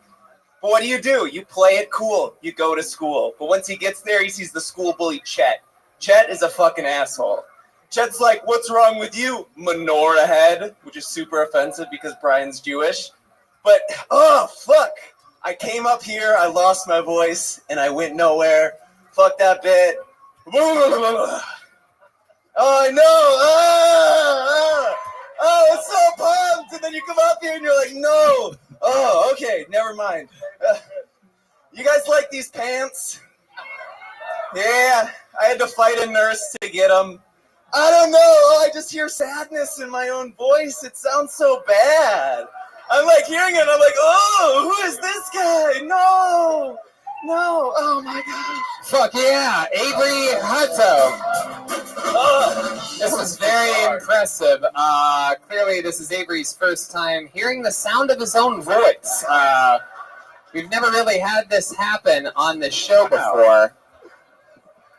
But what do? You play it cool. You go to school. But once he gets there, he sees the school bully Chet. Chet is a fucking asshole. Chet's like, "What's wrong with you, menorah head?" Which is super offensive because Brian's Jewish. But, oh, fuck. I came up here, I lost my voice, and I went nowhere. Fuck that bit. Oh, I know. Oh, it's so pumped. And then you come up here and you're like, no. Oh, okay. Never mind. You guys like these pants? Yeah. I had to fight a nurse to get them. I don't know. Oh, I just hear sadness in my own voice. It sounds so bad. I'm like hearing it. I'm like, oh, who is this guy? No. Oh, my God. Fuck yeah. Avery Hutto. This was very impressive. Clearly, this is Avery's first time hearing the sound of his own voice. We've never really had this happen on this show before.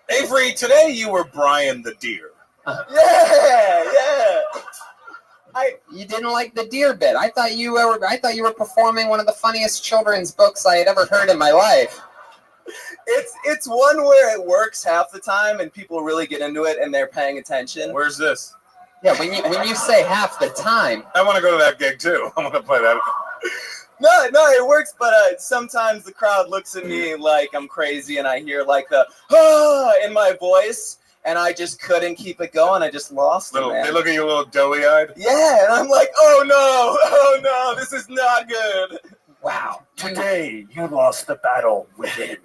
Avery, today you were Brian the deer. Yeah. You didn't like the deer bit. I thought you were performing one of the funniest children's books I had ever heard in my life. It's one where it works half the time and people really get into it and they're paying attention. Where's this? Yeah, when you say half the time. I want to go to that gig too. I want to play that. No, it works, but sometimes the crowd looks at me like I'm crazy and I hear like the in my voice and I just couldn't keep it going. I just lost it, man. They look at you a little doughy-eyed. Yeah, and I'm like, oh no, this is not good. Wow. Today, you lost the battle within.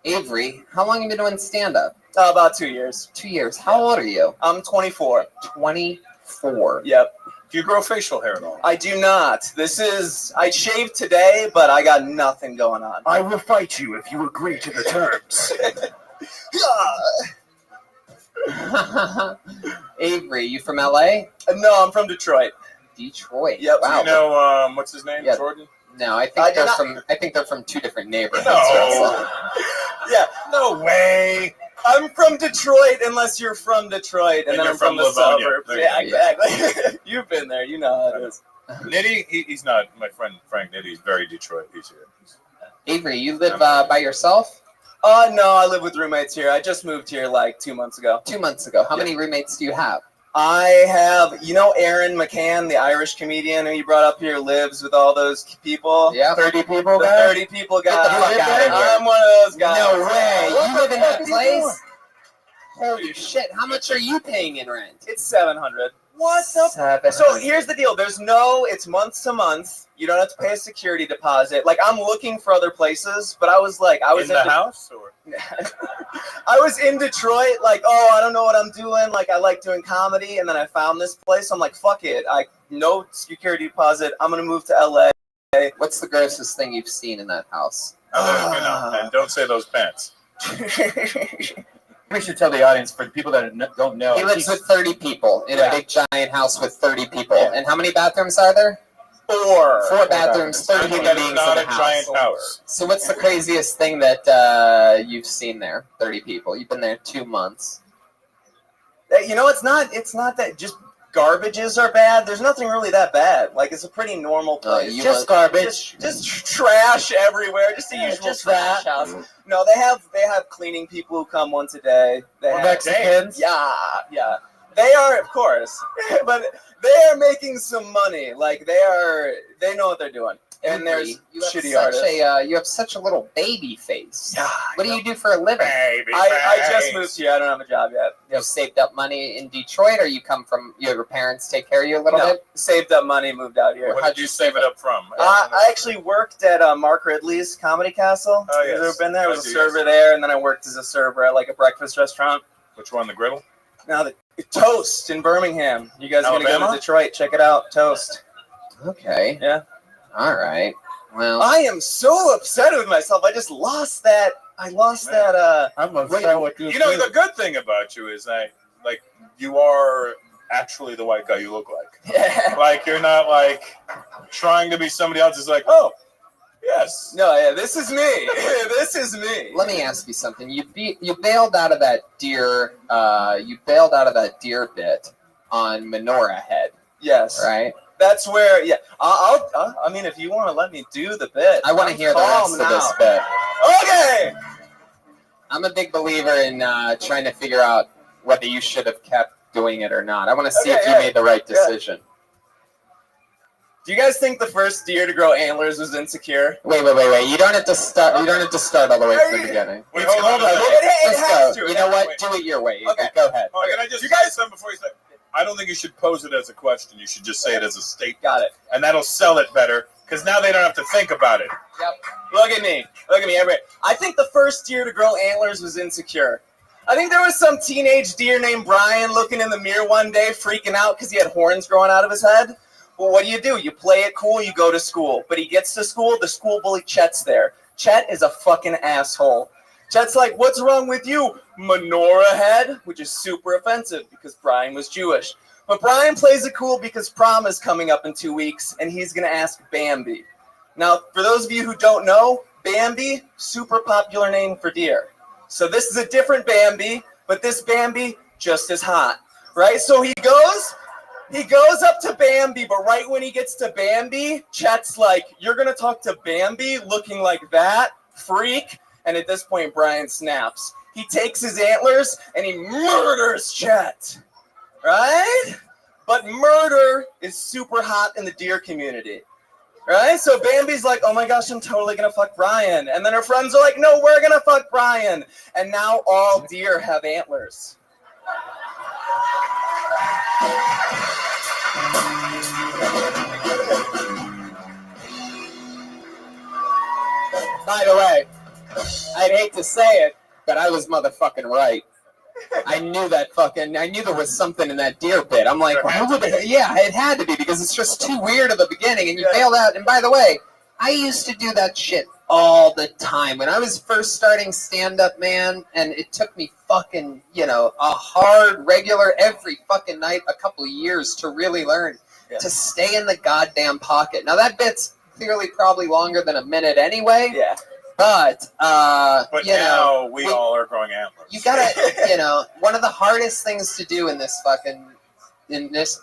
Avery, how long have you been doing stand-up? About 2 years. 2 years. How old are you? I'm 24. 24. Yep. Do you grow facial hair at all? I do not. I shaved today, but I got nothing going on. I will fight you if you agree to the terms. Avery, you from LA? No, I'm from Detroit. Detroit. Yep. Wow. Do you know what's his name? Yeah. Jordan? No, I think they're from two different neighborhoods. No. Yeah. No way. I'm from Detroit, unless you're from Detroit, and then I'm from the Livonia. suburbs. There Yeah, you go. exactly. You've been there. You know how it is. Nitty, he's not my friend Frank Nitty. He's very Detroit. He's here. Avery, you live by yourself? No, I live with roommates here. I just moved here like 2 months ago. 2 months ago. How many roommates do you have? I have, Aaron McCann, the Irish comedian who you brought up here, lives with all those people. Yeah. 30 people guy? 30 people guy. Get the fuck out of here. I'm one of those guys. No way. You live in that What the fuck is place? Holy shit. How much are you paying in rent? It's $700. What the? $700. So here's the deal. It's month to month. You don't have to pay a security deposit. Like, I'm looking for other places, but I was in the house? Or? I was in Detroit, like, I don't know what I'm doing. Like, I like doing comedy, and then I found this place. I'm like, fuck it. No security deposit. I'm going to move to LA. What's the grossest thing you've seen in that house? And don't say those pants. We should tell the audience, for the people that don't know. He lives with 30 people in a big giant house with 30 people. Yeah. And how many bathrooms are there? Four bathrooms, 30 Something human that is beings not in a a giant house. tower. So what's the craziest thing that you've seen there? 30 people. You've been there 2 months. You know, it's not that just garbages are bad. There's nothing really that bad. Like, it's a pretty normal place. Just garbage. Just trash everywhere. Just the usual trash house. No, they have cleaning people who come once a day. They have Mexicans? Yeah. They are, of course, but they are making some money. Like, they know what they're doing. And there's shitty artists. You have such a little baby face. What do you do for a living? I just moved here. I don't have a job yet. You have saved up money in Detroit, or you come from your parents take care of you a little bit? Saved up money, moved out here. What did you save it up from? I actually worked at Mark Ridley's Comedy Castle. Oh, yes. You've ever been there? I was a I do, server there, and then I worked as a server at like a breakfast restaurant. Which one, the griddle? Now the Toast in Birmingham. You guys are gonna go Alabama? to Detroit? Check it out, Toast. Okay. Yeah. All right. Well, I am so upset with myself. I just lost that. I'm upset with you. You know, the good thing about you is like you are actually the white guy you look like. Yeah. Like you're not like trying to be somebody else. It's like, oh, yes. No, yeah, this is me. This is me. let me ask you something. You bailed out of that deer. You bailed out of that deer bit on Menorah Head. Yes. Right. That's where. Yeah. I mean, if you want to let me do the bit, I want to hear the rest of this bit. Okay. I'm a big believer in trying to figure out whether you should have kept doing it or not. I want to see if you made the right decision. Do you guys think the first deer to grow antlers was insecure? Wait. You don't have to start. You don't have to start all the way from the beginning. Wait, hold on. Let's go. You know what? Do it your way. Okay. Go ahead. Oh, can I just say something before you say? I don't think you should pose it as a question. You should just say it as a statement. Got it. And that'll sell it better because now they don't have to think about it. Yep. Look at me, everybody. I think the first deer to grow antlers was insecure. I think there was some teenage deer named Brian looking in the mirror one day, freaking out because he had horns growing out of his head. Well, what do? You play it cool, you go to school. But he gets to school, the school bully Chet's there. Chet is a fucking asshole. Chet's like, what's wrong with you, Menorah Head? Which is super offensive because Brian was Jewish. But Brian plays it cool because prom is coming up in 2 weeks, and he's going to ask Bambi. Now, for those of you who don't know, Bambi, super popular name for deer. So this is a different Bambi, but this Bambi just as hot, right? So he goes up to Bambi, but right when he gets to Bambi, Chet's like, you're going to talk to Bambi looking like that? Freak. And at this point, Brian snaps. He takes his antlers and he murders Chet, right? But murder is super hot in the deer community, right? So Bambi's like, oh my gosh, I'm totally going to fuck Brian. And then her friends are like, no, we're going to fuck Brian. And now all deer have antlers. By the way, I'd hate to say it, but I was motherfucking right. I knew there was something in that deer bit. I'm like, yeah, it had to be because it's just too weird at the beginning and you bailed out. And by the way, I used to do that shit all the time. When I was first starting stand-up, man, and it took me fucking, a hard, regular, every fucking night, a couple of years to really learn to stay in the goddamn pocket. Now that bit's clearly probably longer than a minute anyway. Yeah. But now we all are growing antlers. You gotta, one of the hardest things to do in this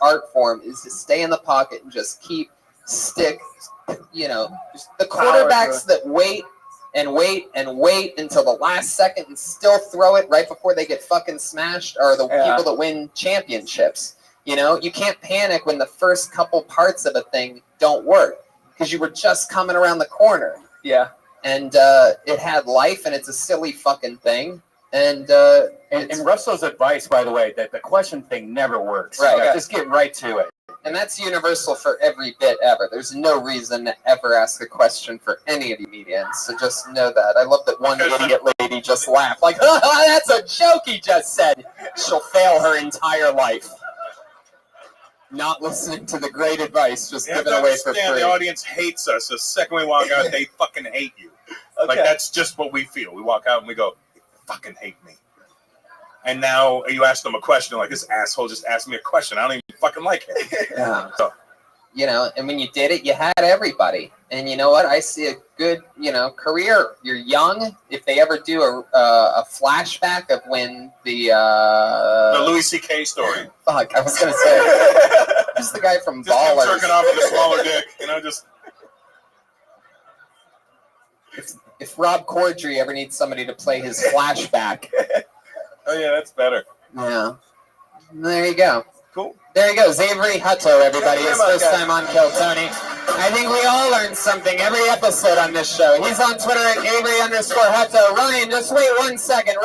art form is to stay in the pocket and just stick, just the quarterbacks that wait and wait and wait until the last second and still throw it right before they get fucking smashed are the people that win championships. You can't panic when the first couple parts of a thing don't work because you were just coming around the corner. Yeah. And it had life, and it's a silly fucking thing. And Russell's advice, by the way, that the question thing never works. Right. Yeah, just get right to it. And that's universal for every bit ever. There's no reason to ever ask a question for any of the comedians. So just know that. I love that one idiot lady just laughed. Like, that's a joke he just said. She'll fail her entire life. Not listening to the great advice, just giving away for free. The audience hates us. The second we walk out, they fucking hate you. Okay. Like, that's just what we feel. We walk out and we go, they fucking hate me. And now you ask them a question, like, this asshole just asked me a question. I don't even fucking like it. Yeah. So, and when you did it, you had everybody. And you know what? I see a good, career. You're young. If they ever do a flashback of when the Louis C.K. story. Fuck, I was gonna say, who's the guy from Just him Ballers? jerking off with a smaller dick, just. If Rob Corddry ever needs somebody to play his flashback. Oh yeah, that's better. Yeah. There you go. Cool. There you go. Avery Hutto, everybody. His first guys. time on Kill Tony. I think we all learn something every episode on this show. He's on Twitter at Avery_Hutto. Ryan, just wait 1 second.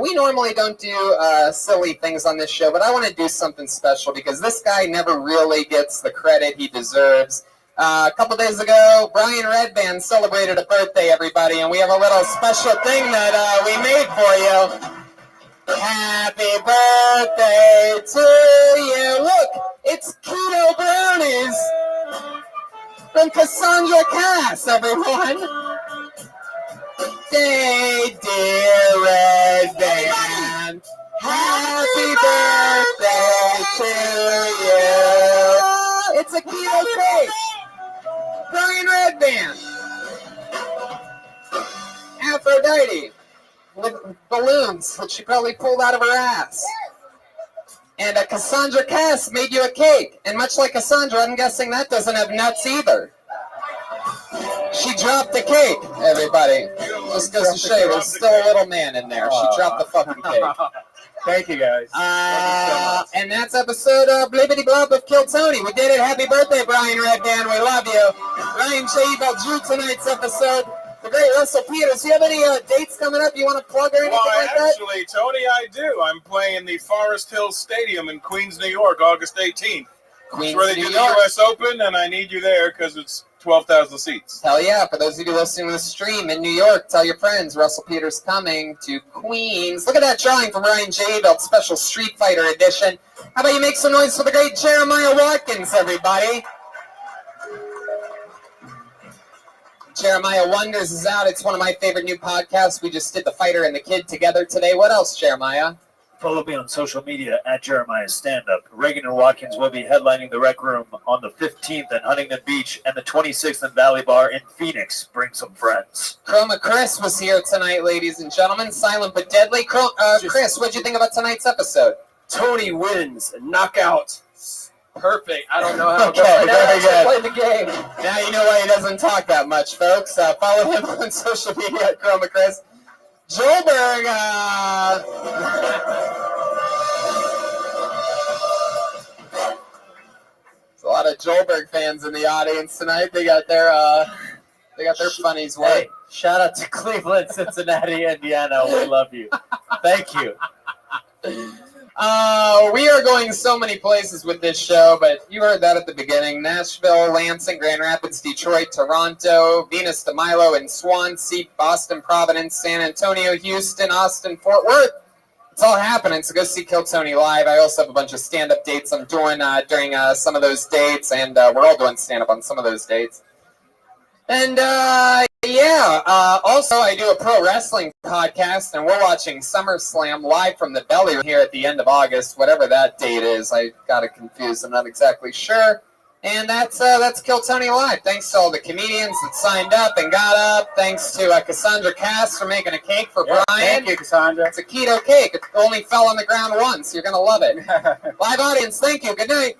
We normally don't do silly things on this show, but I want to do something special because this guy never really gets the credit he deserves. A couple days ago, Brian Redband celebrated a birthday, everybody, and we have a little special thing that we made for you. Happy birthday to you. Look, it's keto brownies from Cassandra Cass, everyone. Day, dear Redband. Happy birthday to you. It's a keto cake. Brian Redband. Aphrodite. With balloons, which she probably pulled out of her ass. And Cassandra Cass made you a cake. And much like Cassandra, I'm guessing that doesn't have nuts either. She dropped the cake, everybody. Just goes to show you, there's still a little man in there. She dropped the fucking cake. Thank you, guys. And that's episode Blibbity Blob of Kill Tony. We did it. Happy birthday, Brian Redband. We love you. Ryan Shea drew tonight's episode. The great Russell Peters. Do you have any dates coming up you want to plug or anything like that? Actually, Tony, I do. I'm playing the Forest Hills Stadium in Queens, New York, August 18th. Queens, It's where they New do York. the U.S. Open, and I need you there because it's 12,000 seats. Hell yeah. For those of you listening to the stream in New York, tell your friends Russell Peters coming to Queens. Look at that drawing from Ryan J. Belt, special Street Fighter edition. How about you make some noise for the great Jeremiah Watkins, everybody? Jeremiah Wonders is out. It's one of my favorite new podcasts. We just did The Fighter and the Kid together today. What else, Jeremiah? Follow me on social media at Jeremiah's Stand Up. Reagan and Watkins will be headlining the Rec Room on the 15th at Huntington Beach and the 26th in Valley Bar in Phoenix. Bring some friends. Chroma Chris was here tonight, ladies and gentlemen. Silent but deadly. Chris, what'd you think about tonight's episode? Tony wins. Knockout. Perfect. I don't know how Okay, very good. Play the game. Now you know why he doesn't talk that much, folks. Follow him on social media at Chroma Chris. Joelberg. There's a lot of Joelberg fans in the audience tonight. They got their funnies. Hey, shout out to Cleveland, Cincinnati, Indiana. We love you. Thank you. We are going so many places with this show, but you heard that at the beginning. Nashville, Lansing, Grand Rapids, Detroit, Toronto, Venus de Milo, and Swansea, Boston, Providence, San Antonio, Houston, Austin, Fort Worth. It's all happening, so go see Kill Tony live. I also have a bunch of stand-up dates I'm doing during some of those dates, and we're all doing stand-up on some of those dates. And, also I do a pro wrestling podcast, and we're watching SummerSlam live from the Belly here at the end of August, whatever that date is. I got it confused. I'm not exactly sure. And that's Kill Tony Live. Thanks to all the comedians that signed up and got up. Thanks to Cassandra Cass for making a cake for Brian. Thank you, Cassandra. It's a keto cake. It only fell on the ground once. You're going to love it. Live audience, thank you. Good night.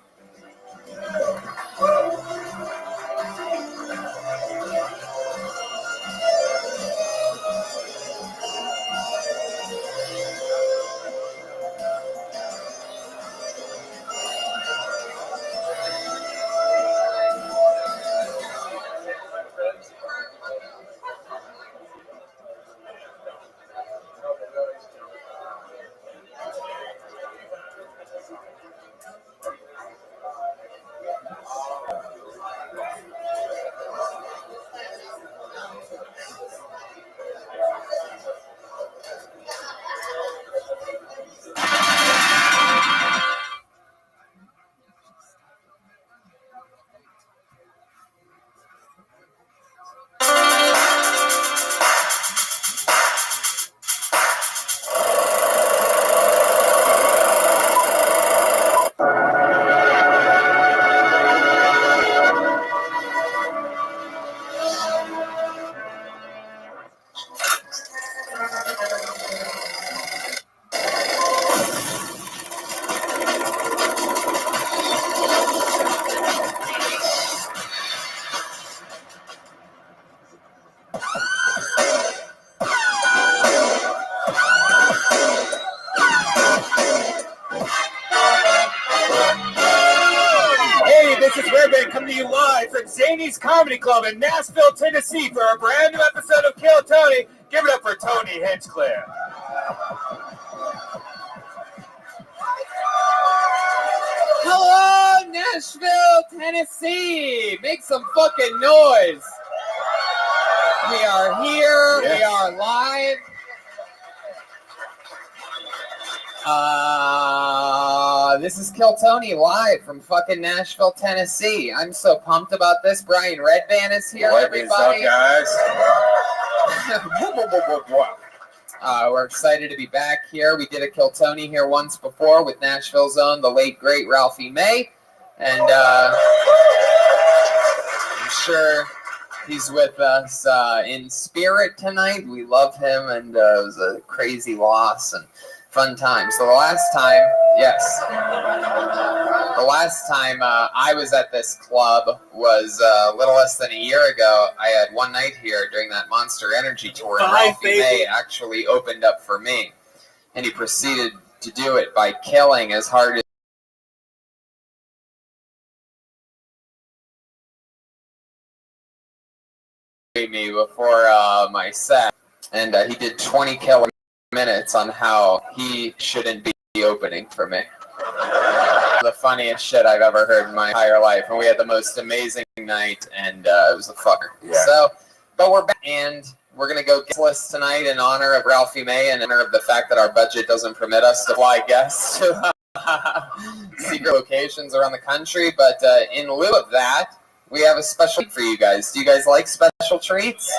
Zany's Comedy Club in Nashville, Tennessee for a brand new episode of Kill Tony. Give it up for Tony Hinchcliffe. Hello, Nashville, Tennessee. Make some fucking noise. We are here. Yeah. We are live. This is Kill Tony live from fucking Nashville, Tennessee. I'm so pumped about this. Brian Redban is here, everybody. What is up, guys? We're excited to be back here. We did a Kill Tony here once before with Nashville's own, the late, great Ralphie May. And I'm sure he's with us in spirit tonight. We love him, and it was a crazy loss and fun time. So the last time I was at this club was a little less than a year ago. I had one night here during that Monster Energy tour, and Ralphie May actually opened up for me, and he proceeded to do it by killing as hard as me before my set, and he did 20 killer minutes on how he shouldn't be opening for me. The funniest shit I've ever heard in my entire life, and we had the most amazing night, and it was a fucker. Yeah. So, but we're back, and we're gonna go guest list tonight in honor of Ralphie May, and in honor of the fact that our budget doesn't permit us to fly guests to secret locations around the country. But in lieu of that, we have a special treat for you guys. Do you guys like special treats?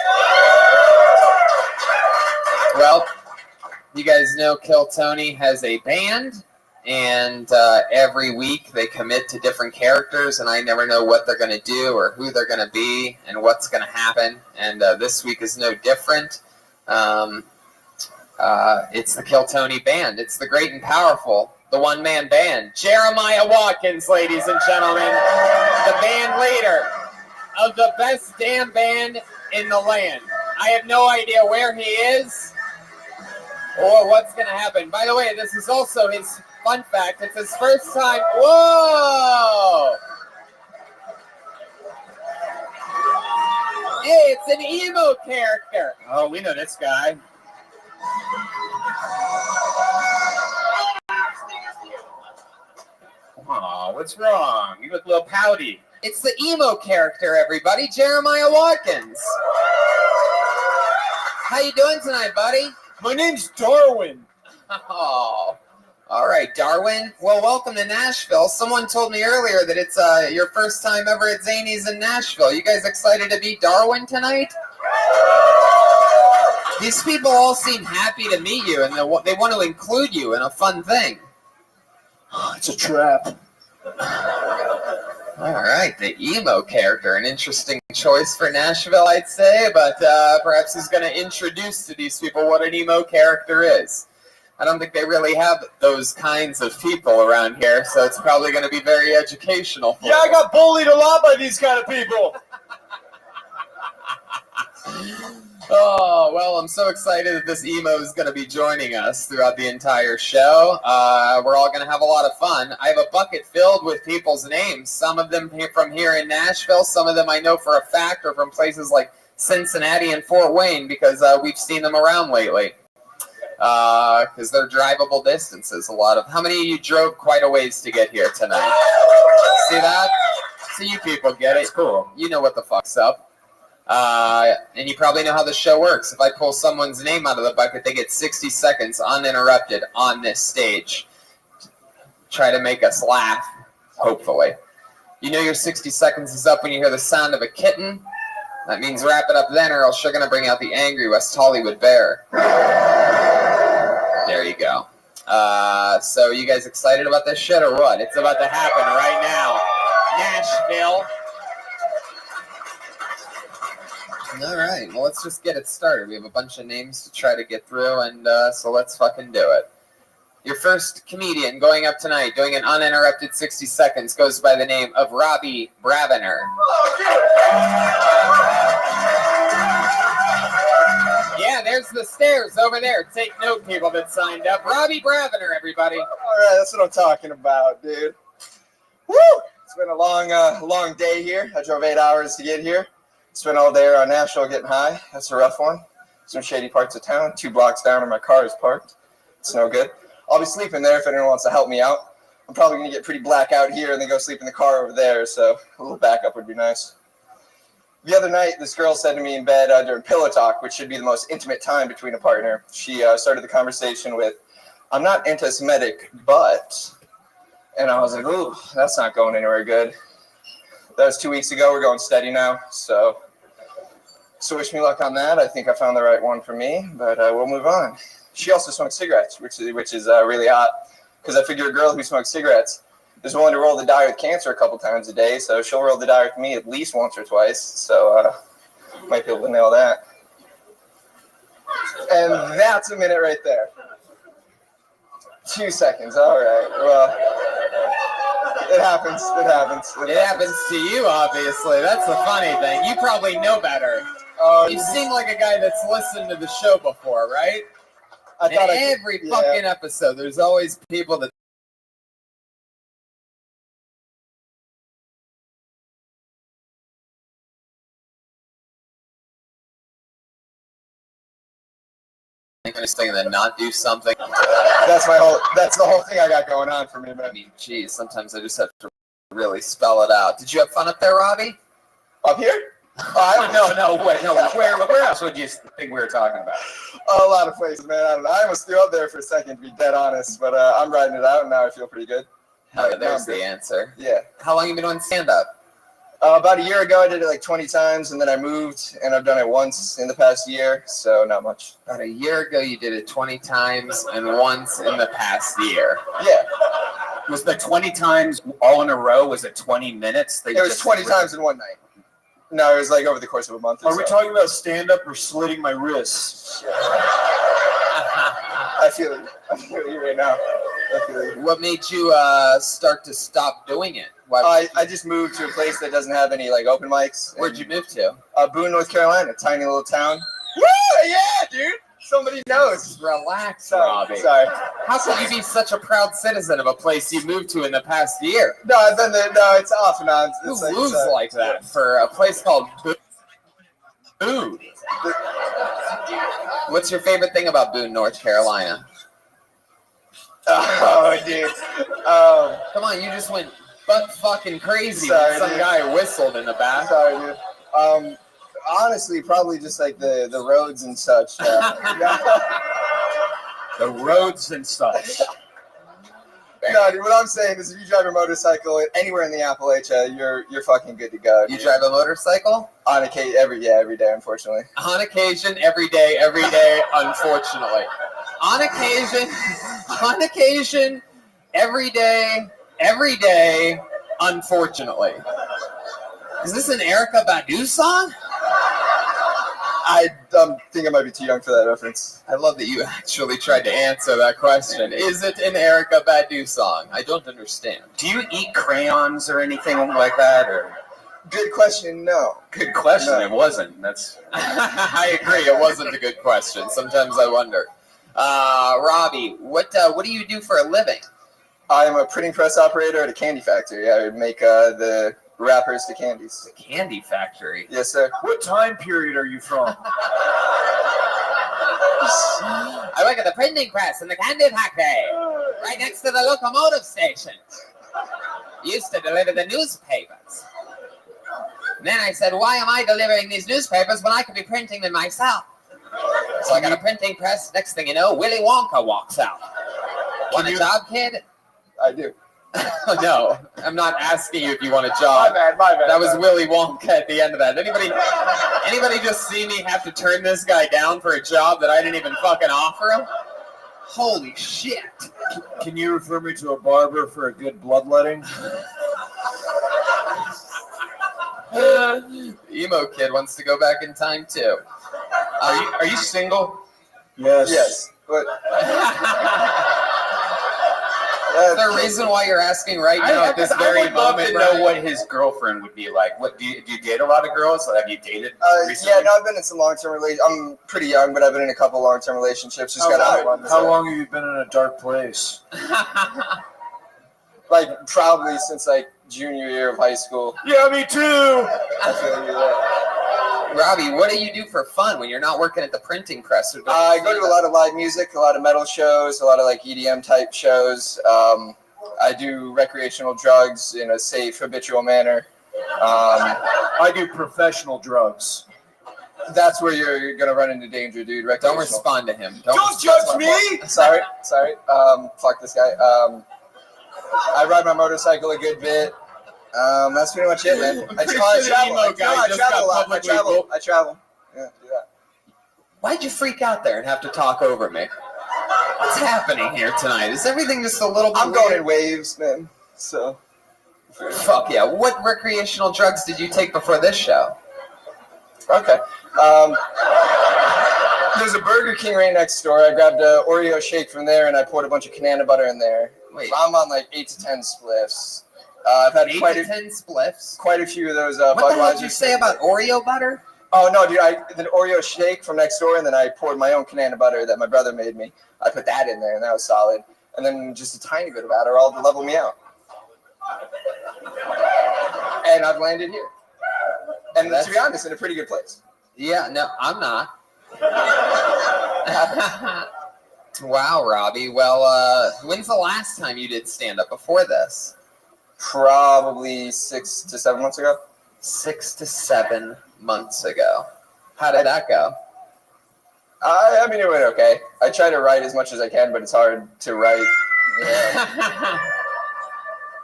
Well, you guys know Kill Tony has a band, and every week they commit to different characters, and I never know what they're going to do or who they're going to be and what's going to happen, and this week is no different. It's the Kill Tony band. It's the great and powerful, the one-man band. Jeremiah Watkins, ladies and gentlemen, the band leader of the best damn band in the land. I have no idea where he is or what's going to happen. By the way, this is also his fun fact. It's his first time. Whoa! Hey, it's an emo character. Oh, we know this guy. Oh, what's wrong? You look a little pouty. It's the emo character, everybody. Jeremiah Watkins. How you doing tonight, buddy? My name's Darwin. Oh, all right, Darwin. Well, welcome to Nashville. Someone told me earlier that it's your first time ever at Zany's in Nashville. You guys excited to meet Darwin tonight? These people all seem happy to meet you, and they want to include you in a fun thing. It's a trap. All right, the emo character, an interesting choice for Nashville, I'd say, but perhaps he's going to introduce to these people what an emo character is. I don't think they really have those kinds of people around here, so it's probably going to be very educational. Yeah, I got bullied a lot by these kind of people. Oh, well, I'm so excited that this emo is going to be joining us throughout the entire show. We're all going to have a lot of fun. I have a bucket filled with people's names. Some of them from here in Nashville. Some of them I know for a fact are from places like Cincinnati and Fort Wayne because we've seen them around lately. Because they're drivable distances. How many of you drove quite a ways to get here tonight? See that? So you people get it. It's cool. You know what the fuck's up. And you probably know how the show works. If I pull someone's name out of the bucket, they get 60 seconds uninterrupted on this stage. Try to make us laugh, hopefully. You know your 60 seconds is up when you hear the sound of a kitten. That means wrap it up then, or else you're going to bring out the angry West Hollywood bear. There you go. So you guys excited about this shit or what? It's about to happen right now. Nashville. All right, well, let's just get it started. We have a bunch of names to try to get through, and so let's fucking do it. Your first comedian going up tonight, doing an uninterrupted 60 seconds, goes by the name of Rabbi. Yeah, there's the stairs over there. Take note, people that signed up. Rabbi, everybody. All right, that's what I'm talking about, dude. Woo! It's been a long day here. I drove 8 hours to get here. Spent all day on Nashville getting high. That's a rough one. Some shady parts of town. 2 blocks down where my car is parked. It's no good. I'll be sleeping there if anyone wants to help me out. I'm probably going to get pretty black out here and then go sleep in the car over there, so a little backup would be nice. The other night, this girl said to me in bed during pillow talk, which should be the most intimate time between a partner, she started the conversation with, "I'm not anti-Semitic, but..." And I was like, ooh, that's not going anywhere good. That was 2 weeks ago. We're going steady now, so wish me luck on that. I think I found the right one for me, but we'll move on. She also smokes cigarettes, which is really hot, because I figure a girl who smokes cigarettes is willing to roll the die with cancer a couple times a day, so she'll roll the die with me at least once or twice, so might be able to nail that. And that's a minute right there. 2 seconds, all right. Well, it happens. It happens to you, obviously. That's the funny thing. You probably know better. You seem like a guy that's listened to the show before, right? Every fucking episode, there's always people that thing and then not do something. That's the whole thing I got going on for me, man. I mean, geez, sometimes I just have to really spell it out. Did you have fun up there, Robbie? Up here? Where else would you think we were talking about? A lot of places, man. I don't know. I almost threw up there for a second, to be dead honest, but I'm riding it out, and now I feel pretty good. There's the answer. Yeah. How long have you been doing stand-up? About a year ago, I did it like 20 times, and then I moved, and I've done it once in the past year, so not much. About a year ago, you did it 20 times, and once in the past year. Yeah. Was the 20 times all in a row? Was it 20 minutes? It was 20 times in one night. No, it was like over the course of a month or so. Are we talking about stand-up or slitting my wrists? I feel you right now. What made you start to stop doing it? I just moved to a place that doesn't have any like open mics. Where'd you move to? Boone, North Carolina, a tiny little town. Woo! Yeah, dude. Somebody knows. Relax, Sorry. How can you be such a proud citizen of a place you moved to in the past year? No, I've been there. No, it's off and on. Who moves like that for a place called Boone? What's your favorite thing about Boone, North Carolina? Oh, dude. Come on, you just went butt fucking crazy Sorry, when some dude. guy whistled in the back. Sorry, dude. Honestly, probably just like the roads and such. The roads and such. No, dude, what I'm saying is if you drive a motorcycle anywhere in the Appalachia, you're fucking good to go. You drive a motorcycle? On occasion, every day, unfortunately. On occasion, every day, unfortunately. On occasion, every day, unfortunately. Is this an Erykah Badu song? I think I might be too young for that reference. I love that you actually tried to answer that question. Is it an Erykah Badu song? I don't understand. Do you eat crayons or anything like that? Or good question. No. Good question. No. It wasn't. That's. I agree. It wasn't a good question. Sometimes I wonder. Robbie, what do you do for a living? I'm a printing press operator at a candy factory. I make the wrappers to candies. The candy factory? Yes, sir. What time period are you from? I work at the printing press in the candy factory, right next to the locomotive station. Used to deliver the newspapers. And then I said, why am I delivering these newspapers when I could be printing them myself? So I got a printing press. Next thing you know, Willy Wonka walks out. Want a job, kid? I do. No, I'm not asking you if you want a job. My bad. That was Willy Wonka at the end of that. Anybody just see me have to turn this guy down for a job that I didn't even fucking offer him? Holy shit. Can you refer me to a barber for a good bloodletting? Emo kid wants to go back in time too. Are you single? Yes. Yes. But is there a reason why you're asking right now at this very moment? I would love to know what his girlfriend would be like. What do you date a lot of girls? Have you dated recently? Yeah, no, I've been in some long-term relationships. I'm pretty young, but I've been in a couple long-term relationships. Just got out of one. How long have you been in a dark place? Like probably since like junior year of high school. Yeah, me too. Robbie, what do you do for fun when you're not working at the printing press? I go to a lot of live music, a lot of metal shows, a lot of like EDM type shows. I do recreational drugs in a safe, habitual manner. I do professional drugs. That's where you're gonna run into danger, dude. Don't respond to him. Don't judge me. Sorry. Fuck this guy. I ride my motorcycle a good bit. That's pretty much it, man. I travel. Yeah, do that. Why'd you freak out there and have to talk over me? What's happening here tonight? Is everything just a little bit I'm going in waves, man. So. Fuck yeah. What recreational drugs did you take before this show? Okay. There's a Burger King right next door. I grabbed a Oreo shake from there and I poured a bunch of banana butter in there. Wait. So I'm on like 8 to 10 spliffs. I've had 8 quite to 10 spliffs? Quite a few of those. What the hell did you say about Oreo butter? Oh no, dude! The Oreo shake from next door, and then I poured my own banana butter that my brother made me. I put that in there, and that was solid. And then just a tiny bit of Adderall to level me out. And I've landed here. And to be honest, in a pretty good place. Yeah, no, I'm not. Wow, Robbie. Well, when's the last time you did stand-up before this? Probably 6 to 7 months ago. 6 to 7 months ago. How did that go? I mean, it went okay. I try to write as much as I can, but it's hard to write. Yeah.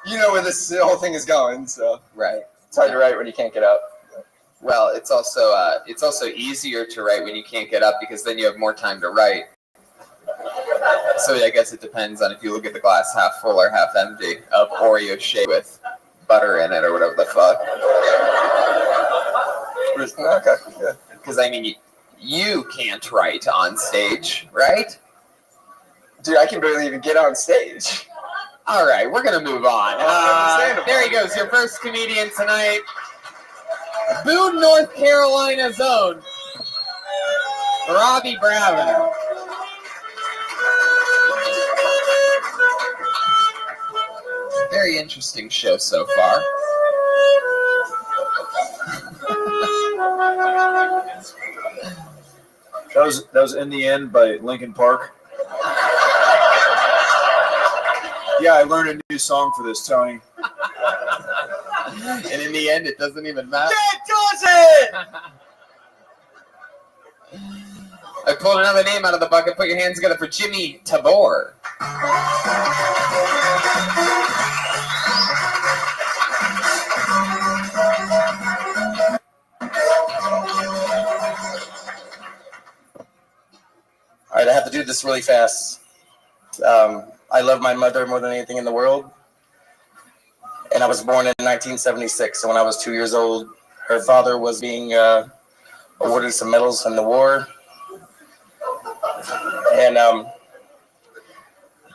You know where this whole thing is going, so right. It's hard to write when you can't get up. Well, it's also easier to write when you can't get up because then you have more time to write. So I guess it depends on if you look at the glass half full or half empty of Oreo shake with butter in it or whatever the fuck. Okay, yeah. Because I mean, you can't write on stage, right? Dude, I can barely even get on stage. All right, we're gonna move on. There he goes, your first comedian tonight, Boone, North Carolina's own Robbie Brown. Very interesting show so far. That was In the End by Linkin Park. Yeah, I learned a new song for this, Tony. And in the end, it doesn't even matter. It doesn't! I pulled another name out of the bucket. Put your hands together for Jimmy Tabor. All right, I have to do this really fast. I love my mother more than anything in the world. And I was born in 1976. So when I was 2 years old, her father was being awarded some medals in the war. And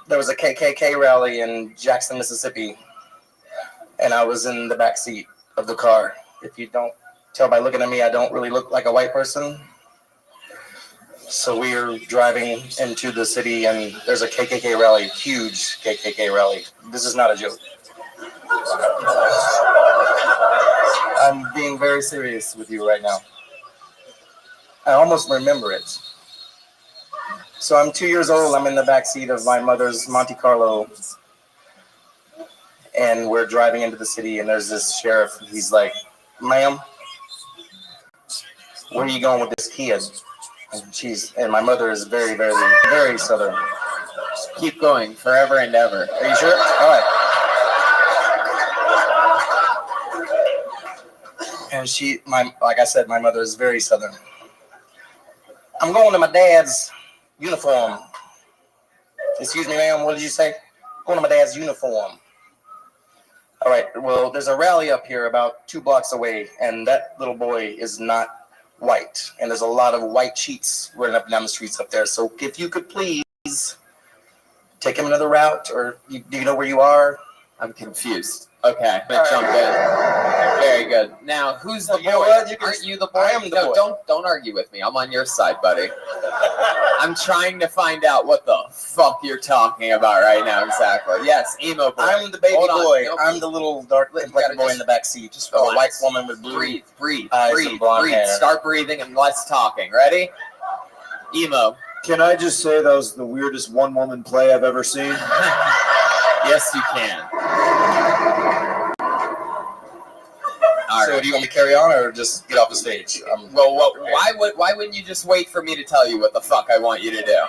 there was a KKK rally in Jackson, Mississippi. And I was in the back seat of the car. If you don't tell by looking at me, I don't really look like a white person. So we are driving into the city, and there's a KKK rally, huge KKK rally. This is not a joke. I'm being very serious with you right now. I almost remember it. So I'm 2 years old. I'm in the back seat of my mother's Monte Carlo, and we're driving into the city, and there's this sheriff. He's like, "Ma'am, where are you going with this kid?" And my mother is very, very, very Southern. Keep going forever and ever. Are you sure? All right. And like I said, my mother is very Southern. I'm going to my dad's uniform. Excuse me, ma'am, what did you say? Going to my dad's uniform. All right, well, there's a rally up here about 2 blocks away, and that little boy is not white, and there's a lot of white sheets running up and down the streets up there. So if you could please take him another route, or do you know where you are? I'm confused. Okay, I'm gonna jump in. Very good. Now, who's the You boy? know what? You can- Aren't you the boy? I am the no, boy. Don't argue with me. I'm on your side, buddy. I'm trying to find out what the fuck you're talking about right now exactly. Yes, emo boy. I'm the baby Hold on. boy. Nope. I'm the little dark complected boy in the back seat. Just a white relax. woman with blue Breathe, eyes breathe, and blonde breathe. hair. Start breathing and less talking. Ready? Emo. Can I just say that was the weirdest one-woman play I've ever seen? Yes, you can. So do you want me to carry on or just get off the stage? Why wouldn't you just wait for me to tell you what the fuck I want you to do?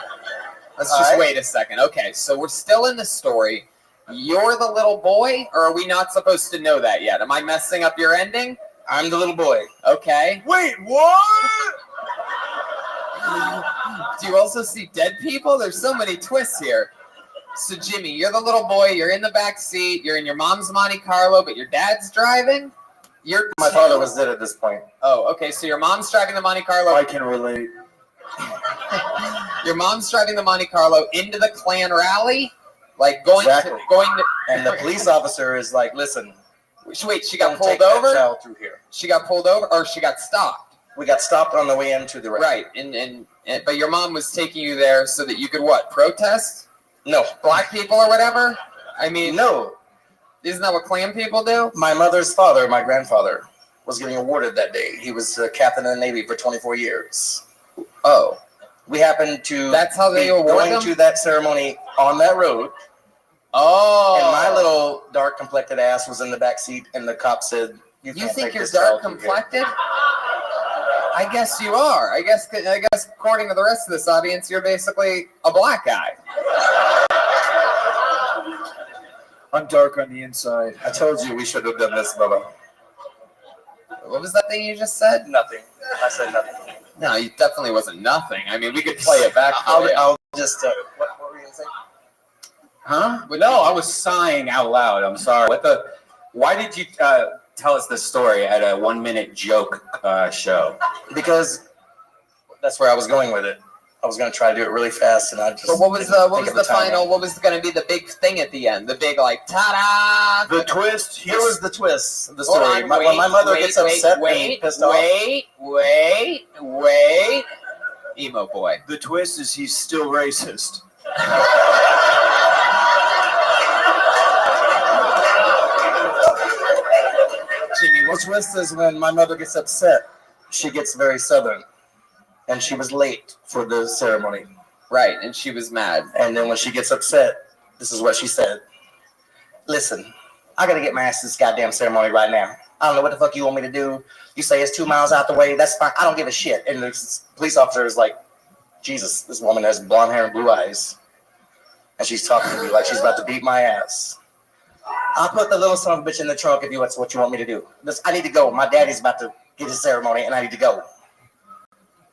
Let's just Alright. wait a second. Okay, so we're still in the story. You're the little boy, or are we not supposed to know that yet? Am I messing up your ending? I'm the little boy. Okay. Wait, what? Do you also see dead people? There's so many twists here. So Jimmy, you're the little boy. You're in the back seat. You're in your mom's Monte Carlo, but your dad's driving. My father was dead at this point. Oh, okay. So your mom's driving the Monte Carlo. I can relate. Your mom's driving the Monte Carlo into the Klan rally, like going Exactly. to. And the police officer is like, "Listen, Wait, she got don't pulled take that over. child through here." She got pulled over, or she got stopped. We got stopped on the way into the Right, and but your mom was taking you there so that you could what? Protest? No, black people or whatever. I mean, no. Isn't that what Klan people do? My mother's father, my grandfather, was getting awarded that day. He was a captain in the Navy for 24 years. Oh. We happened to That's how they be award going them? to that ceremony on that road. Oh. And my little dark complected ass was in the back seat, and the cop said, "You You can't think take you're this dark child through here." complected? I guess you are. I guess according to the rest of this audience, you're basically a black guy. I'm dark on the inside. I told you we should have done this, Bubba. What was that thing you just said? Nothing. I said nothing. No, it definitely wasn't nothing. I mean, we could play it back for you. I'll just. What were you gonna say? Huh? But no, I was sighing out loud. I'm sorry. Why did you tell us this story at a 1-minute joke show? Because that's where I was going with it. I was gonna try to do it really fast, and I just. But what was the timing. final? What was going to be the big thing at the end? The big like ta-da! The twist. Here was the twist of the Hold story. on, When my mother gets upset and pissed off. Wait. Emo boy. The twist is he's still racist. Jimmy, the twist is when my mother gets upset, she gets very southern, and she was late for the ceremony. Right, and she was mad. And then when she gets upset, this is what she said. "Listen, I gotta get my ass to this goddamn ceremony right now. I don't know what the fuck you want me to do. You say it's 2 miles out the way, that's fine. I don't give a shit." And the police officer is like, "Jesus, this woman has blonde hair and blue eyes. And she's talking to me like she's about to beat my ass. I'll put the little son of a bitch in the trunk if that's what you want me to do. I need to go. My daddy's about to get his ceremony, and I need to go."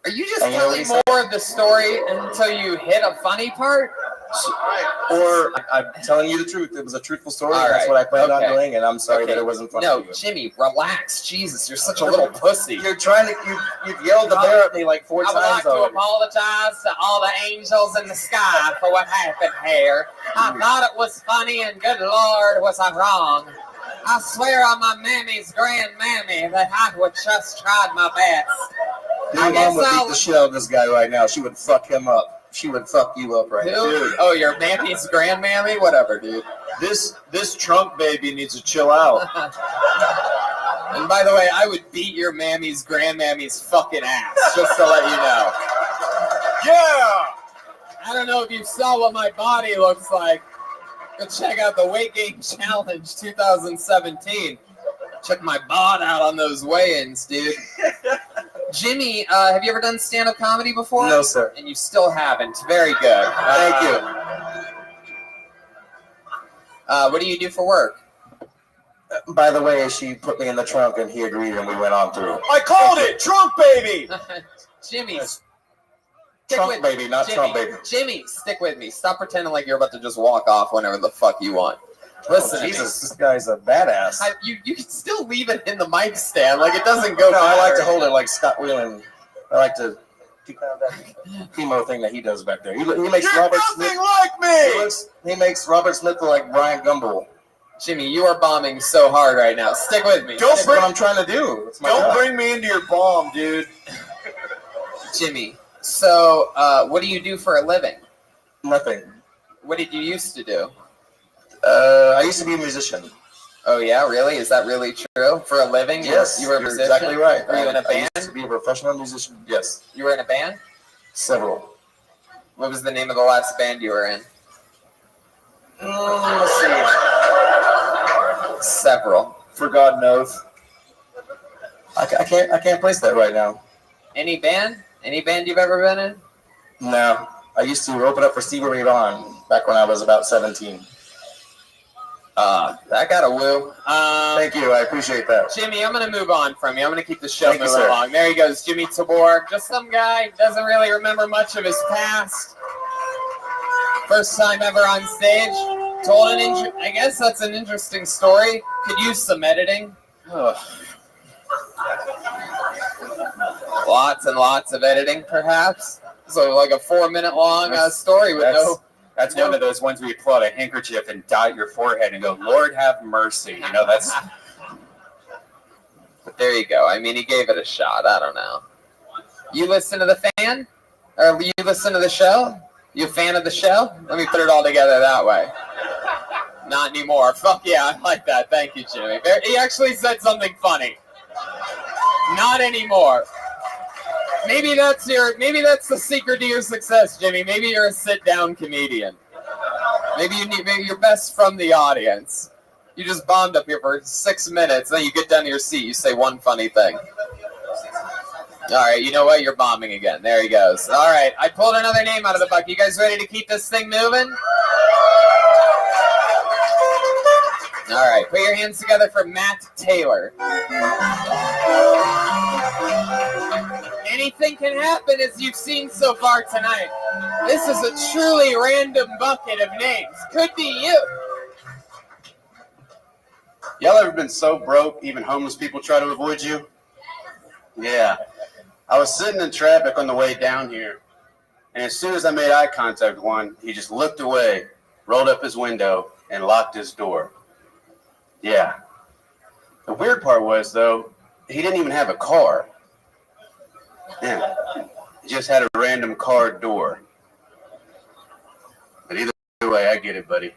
Are you just And you know what telling he said? more of the story until you hit a funny part? Or I'm telling you the truth. It was a truthful story. All That's right. what I planned on Okay. doing, and I'm sorry Okay. that it wasn't funny. No, to you. Jimmy, relax. Jesus, you're such a little pussy. You're trying to. You've yelled the bear at me like 4 I would like times to already. apologize to all the angels in the sky for what happened here. I thought it was funny, and good Lord, was I wrong. I swear on my mammy's grandmammy that I would just tried my best. My mom would beat the shit out of this guy right now. She would fuck him up. She would fuck you up right now. Dude. Oh, your mammy's grandmammy? Whatever, dude. This Trump baby needs to chill out. And by the way, I would beat your mammy's grandmammy's fucking ass, just to let you know. Yeah! I don't know if you saw what my body looks like. Go check out the Weight Gain Challenge 2017. Check my bod out on those weigh-ins, dude. Jimmy, have you ever done stand-up comedy before? No, sir. And you still haven't. Very good. Thank you. What do you do for work? By the way, she put me in the trunk, and he agreed, and we went on through. I called it! Trunk baby! Jimmy, Trump baby, not Jimmy, Trump baby. Jimmy, stick with me. Stop pretending like you're about to just walk off whenever the fuck you want. Listen, to me. Jesus, this guy's a badass. You can still leave it in the mic stand, like it doesn't go. No, I like to back. hold it like Scott Whelan. I like to keep that chemo thing that he does back there. He makes You're Robert nothing Smith. like me! He makes Robert Smith look like Brian Gumbel. Jimmy, you are bombing so hard right now. Stick with me. Don't Stick bring- with what I'm trying to do. It's my Don't job. bring me into your bomb, dude. Jimmy, so what do you do for a living? Nothing. What did you used to do? I used to be a musician. Oh yeah, really? Is that really true? For a living? Yes, you were a you're musician? exactly right. Were you in a I band? used to be a professional musician. Yes. You were in a band? Several. What was the name of the last band you were in? Let's see. Several. For God knows. I can't place that right now. Any band? Any band you've ever been in? No. I used to open up for Stevie Ray Vaughan back when I was about 17. That got a woo. Thank you. I appreciate that. Jimmy, I'm going to move on from you. I'm going to keep the show Thank you, moving sir. along. There he goes, Jimmy Tabor. Just some guy, doesn't really remember much of his past. First time ever on stage. Told I guess that's an interesting story. Could use some editing. Lots and lots of editing, perhaps. So like a 4-minute long story with That's one of those ones where you pull out a handkerchief and dot your forehead and go, Lord have mercy. You know, that's. But there you go. I mean, he gave it a shot. I don't know. You listen to the fan? Or you listen to the show? You a fan of the show? Let me put it all together that way. Not anymore. Fuck yeah, I like that. Thank you, Jimmy. He actually said something funny. Not anymore. Maybe that's the secret to your success, Jimmy. Maybe you're a sit-down comedian. Maybe you're best from the audience. You just bombed up here for 6 minutes, then you get down to your seat, you say one funny thing. All right, you know what? You're bombing again. There he goes. All right, I pulled another name out of the bucket. You guys ready to keep this thing moving? All right, put your hands together for Matt Taylor. Anything can happen, as you've seen so far tonight. This is a truly random bucket of names. Could be you. Y'all ever been so broke, even homeless people try to avoid you? Yeah. I was sitting in traffic on the way down here, and as soon as I made eye contact with one, he just looked away, rolled up his window, and locked his door. Yeah. The weird part was, though, he didn't even have a car. Yeah. He just had a random car door. But either way, I get it, buddy.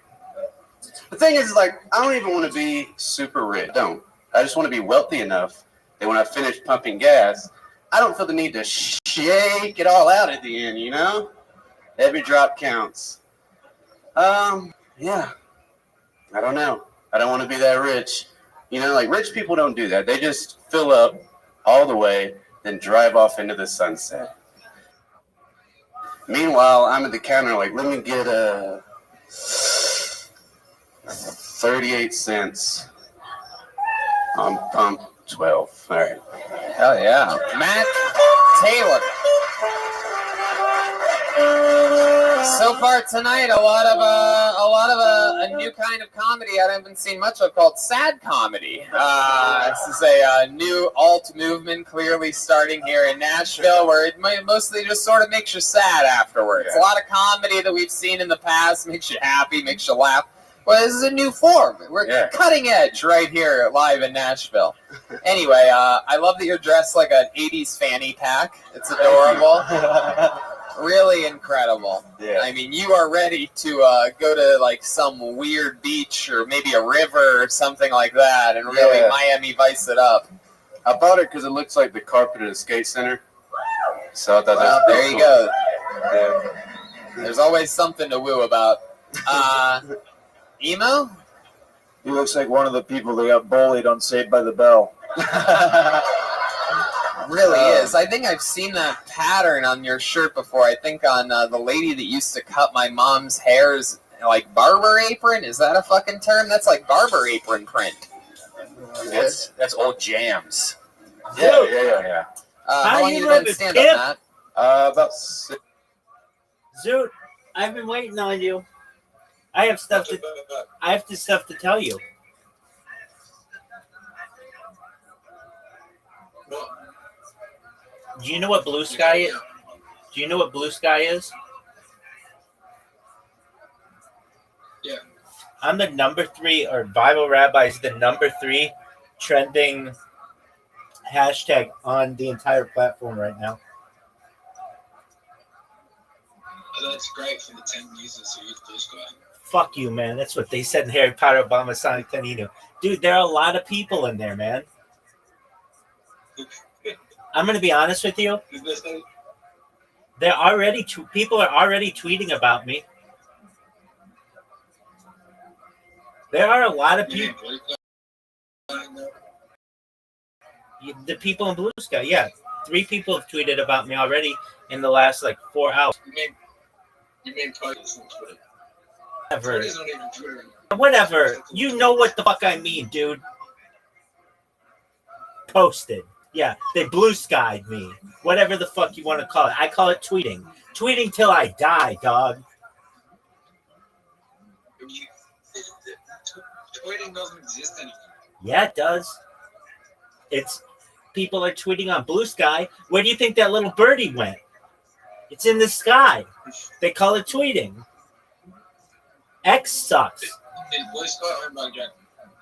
The thing is, like, I don't even want to be super rich. I just want to be wealthy enough that when I finish pumping gas, I don't feel the need to shake it all out at the end, you know? Every drop counts. Yeah. I don't know. I don't want to be that rich. You know, like, rich people don't do that. They just fill up all the way, then drive off into the sunset. Meanwhile, I'm at the counter like, let me get 38 cents on pump 12. All right. Hell yeah. Matt Taylor. So far tonight, a lot of a new kind of comedy I haven't seen much of called sad comedy. This is a new alt movement clearly starting here in Nashville, where it mostly just sort of makes you sad afterwards. Yeah. A lot of comedy that we've seen in the past makes you happy, makes you laugh. Well, this is a new form. We're cutting edge right here live in Nashville. Anyway, I love that you're dressed like an 80s fanny pack. It's adorable. Really incredible. Yeah. I mean, you are ready to go to like some weird beach or maybe a river or something like that and really Miami Vice it up. I bought it because it looks like the carpet at a skate center. So I thought Well, that was there you cool. go. Yeah. There's always something to woo about. Emo? He looks like one of the people that got bullied on Saved by the Bell. Really is. I think I've seen that pattern on your shirt before. I think on the lady that used to cut my mom's hairs, like barber apron. Is that a fucking term? That's like barber apron print. That's old jams. Yeah. How long you been in stand-up, Matt? About 6. Zoot, I've been waiting on you. I have stuff to tell you. Do you know what blue sky is? Do you know what blue sky is? Yeah. I'm the number 3, or Bible Rabbi is the number 3 trending hashtag on the entire platform right now. That's great for the 10 users who use Blue Sky. Fuck you, man. That's what they said in Harry Potter Obama Sonic Tanino. Dude, there are a lot of people in there, man. I'm going to be honest with you. They're already people are already tweeting about me. There are a lot of people. The people in Blue Sky, yeah. 3 people have tweeted about me already in the last 4 hours. You mean Twitter's on Twitter? Whatever. Twitter's not even Twitter. Whatever. You know what the fuck I mean, dude. Posted. Yeah, they blue skied me. Whatever the fuck you want to call it. I call it tweeting. Tweeting till I die, dog. Tweeting doesn't exist anymore. Yeah, it does. It's people are tweeting on Blue Sky. Where do you think that little birdie went? It's in the sky. They call it tweeting. X sucks. Is Blue Sky owned by Jack?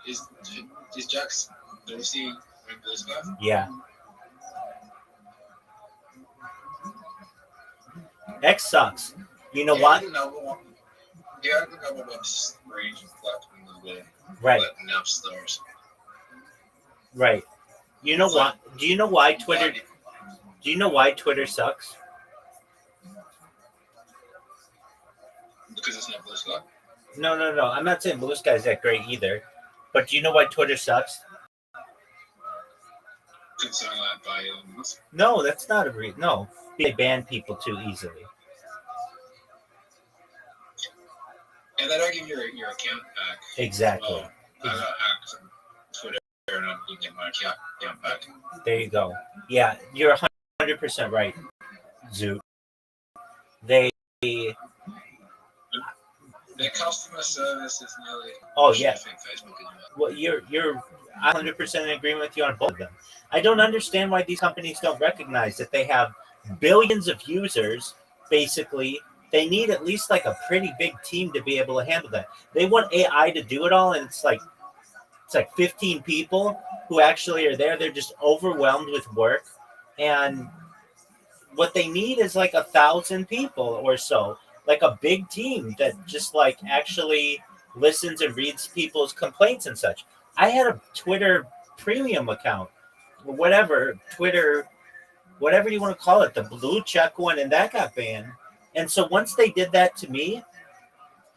Is Jack's Lucy in Blue Sky? Yeah. X sucks. You know what? Yeah, I think I would have strange Right. enough stars. Right. You know what? Do you know why Twitter? Do you know why Twitter sucks? Because it's not Blue Sky. No. I'm not saying Blue Sky's that great either. But do you know why Twitter sucks? No, that's not a reason. No, they ban people too easily. And they don't give your account back. Exactly. I got hacked on Twitter and I didn't get my account back. There you go. Yeah, you're 100% right, Zoot. Their customer service is nearly. Oh yeah. Facebook is. Well, you're 100% in agreement with you on both of them. I don't understand why these companies don't recognize that they have billions of users. Basically, they need at least a pretty big team to be able to handle that. They want AI to do it all, and it's like 15 people who actually are there. They're just overwhelmed with work, and what they need is 1,000 people or so, a big team that just actually listens and reads people's complaints and such. I had a Twitter premium account, whatever Twitter, whatever you want to call it, the blue check one, and that got banned. And so once they did that to me,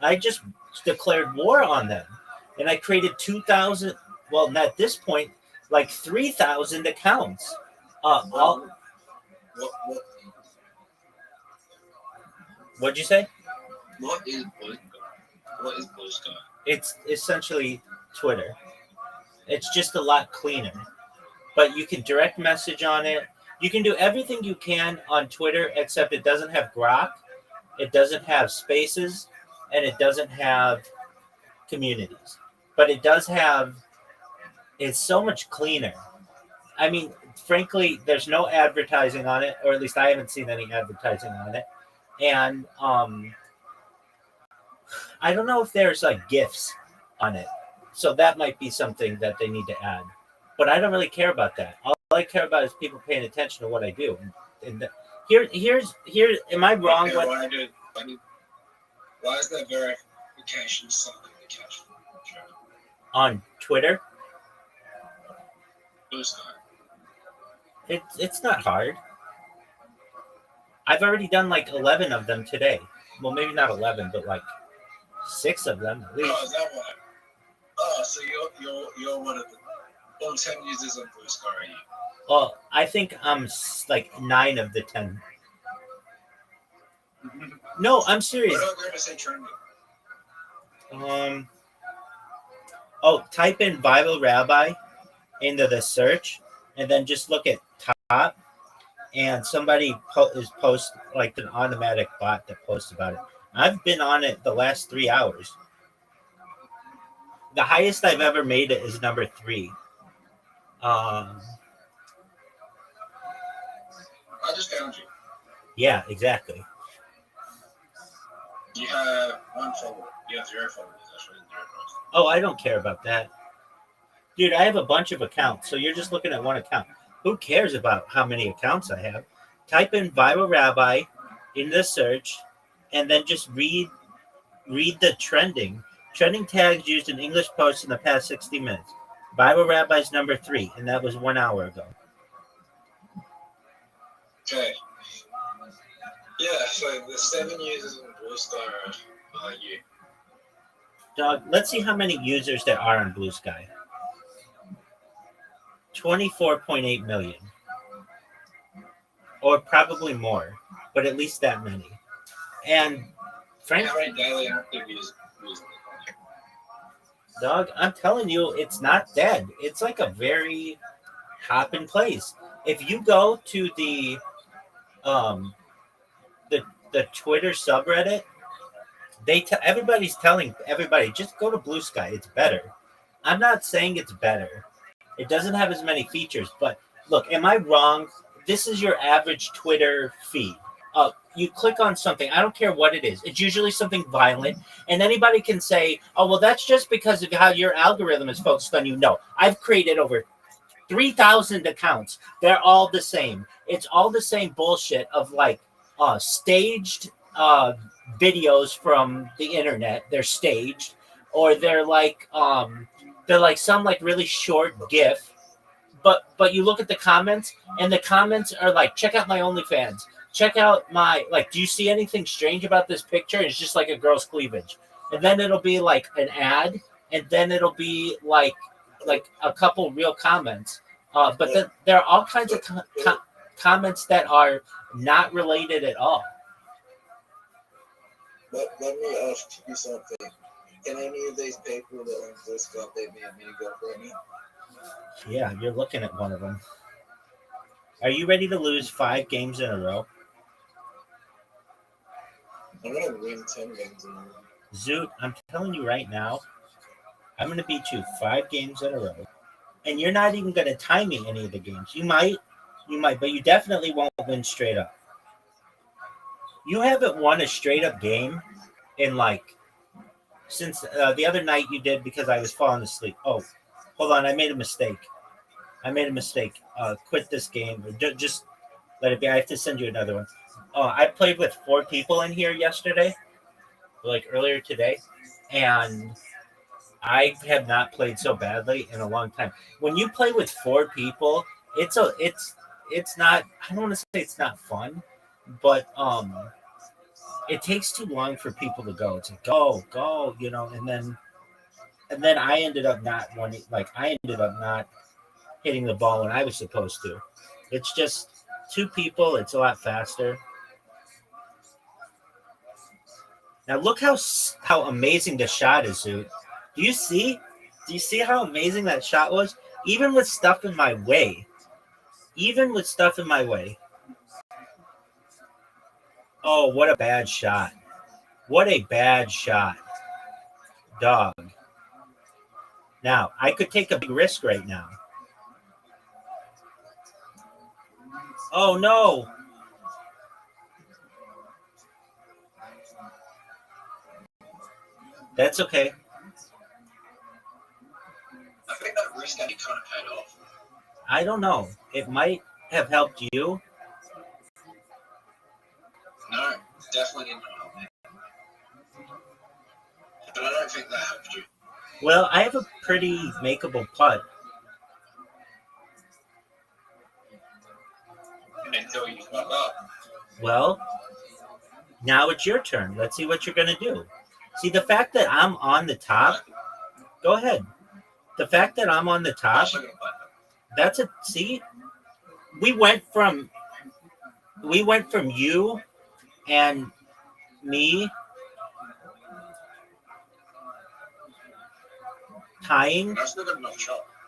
I just declared war on them, and I created 2,000. Well, at this point, 3,000 accounts. What'd you say? What is Blue Sky? It's essentially Twitter. It's just a lot cleaner. But you can direct message on it. You can do everything you can on Twitter, except it doesn't have grok, it doesn't have spaces, and it doesn't have communities. But it does have, it's so much cleaner. I mean, frankly, there's no advertising on it, or at least I haven't seen any advertising on it. And I don't know if there's GIFs on it. So that might be something that they need to add. But I don't really care about that. All I care about is people paying attention to what I do. And here's am I wrong? Okay, why is that verification something to catch? On Twitter? Blue Sky. It's not hard. I've already done 11 of them today. Well, maybe not 11, but 6 of them at least. Oh, is that why? Oh, so you're one of the 10 users on Blue Sky, are you? Well, I think I'm 9 of the 10. No, I'm serious. What are going to say trending? Type in Bible Rabbi into the search, and then just look at top, and somebody is post an automatic bot that posts about it. I've been on it the last 3 hours. The highest I've ever made it is number 3. I just found you. Yeah, exactly. You have 1 follower. You have 0 followers. That's really Oh, I don't care about that. Dude, I have a bunch of accounts, so you're just looking at one account. Who cares about how many accounts I have? Type in Viral Rabbi in the search, and then just read the trending tags used in English posts in the past 60 minutes. Viral Rabbi's number 3, and that was 1 hour ago. Okay. Yeah, so the 7 users in Blue Sky are you. Dog, let's see how many users there are on Blue Sky. 24.8 million. Or probably more, but at least that many. And How many daily active users? Dog, I'm telling you, it's not dead. It's like a very hopping place. If you go to the Twitter subreddit, everybody's telling everybody just go to Blue Sky. It's better. I'm not saying it's better. It doesn't have as many features, but look, am I wrong? This is your average Twitter feed. You click on something, I don't care what it is. It's usually something violent, and anybody can say, oh, well, that's just because of how your algorithm is focused on you. No, I've created over 3,000 accounts. They're all the same. It's all the same bullshit of like staged videos from the internet. They're staged, or they're like some like really short GIF. But you look at the comments, and the comments are like, check out my OnlyFans. Check out my, like, do you see anything strange about this picture? It's just like a girl's cleavage. And then it'll be like an ad, and then it'll be like a couple real comments. But then there are all kinds of comments that are not related at all. Let me ask you something. Can any of these people that own Blue Sky pay me a mini GoFundMe? Yeah, you're looking at one of them. Are you ready to lose 5 games in a row? I'm going to win 10 games in a row. Zoot, I'm telling you right now, I'm going to beat you 5 games in a row. And you're not even going to tie me any of the games. You might, but you definitely won't win straight up. You haven't won a straight up game in since the other night you did because I was falling asleep. Oh, hold on, I made a mistake. Quit this game. Just let it be. I have to send you another one. I played with 4 people in here yesterday, like earlier today, and I have not played so badly in a long time. When you play with 4 people, it's not. I don't want to say it's not fun, but it takes too long for people to go. It's like go, and then I ended up not wanting. Like I ended up not hitting the ball when I was supposed to. It's just 2 people. It's a lot faster. Now look how amazing the shot is, Zoot. Do you see how amazing that shot was? Even with stuff in my way. Oh, what a bad shot. Dog. Now, I could take a big risk right now. Oh, no. That's okay. I think that risk actually kind of paid off. I don't know. It might have helped you. No, definitely did not help me. But I don't think that helped you. Well, I have a pretty makeable putt. Until you fuck up. Well, now it's your turn. Let's see what you're going to do. See, the fact that I'm on the top, go ahead. The fact that I'm on the top, see, we went from you and me tying.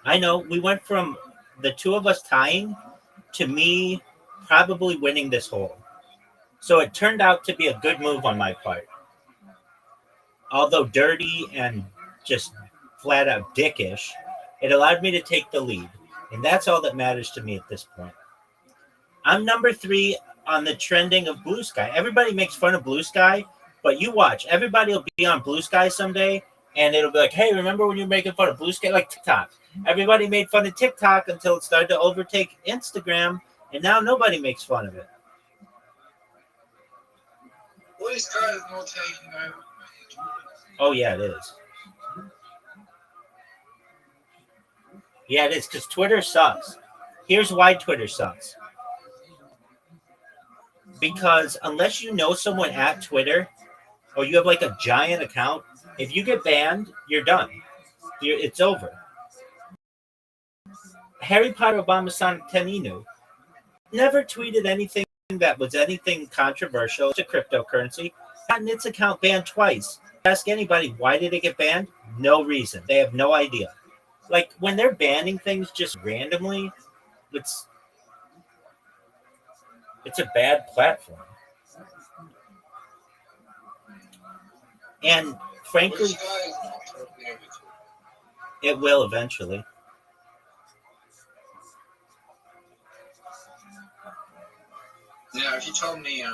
I know, we went from the 2 of us tying to me probably winning this hole. So it turned out to be a good move on my part. Although dirty and just flat out dickish, it allowed me to take the lead. And that's all that matters to me at this point. I'm number 3 on the trending of Blue Sky. Everybody makes fun of Blue Sky, but you watch. Everybody will be on Blue Sky someday, And it'll be like, hey, remember when you were making fun of Blue Sky? Like TikTok. Everybody made fun of TikTok until it started to overtake Instagram, and now nobody makes fun of it. Blue Sky is not taking over. Oh, yeah, it is. Yeah, it is, because Twitter sucks. Here's why Twitter sucks. Because unless you know someone at Twitter, or you have like a giant account, if you get banned, you're done. It's over. Harry Potter Obama Sonic Teninu never tweeted anything that was anything controversial to cryptocurrency. Gotten its account banned twice. Ask anybody, why did it get banned? No reason. They have no idea. Like, when they're banning things just randomly, it's a bad platform. And frankly, it will eventually. Now, if you told me,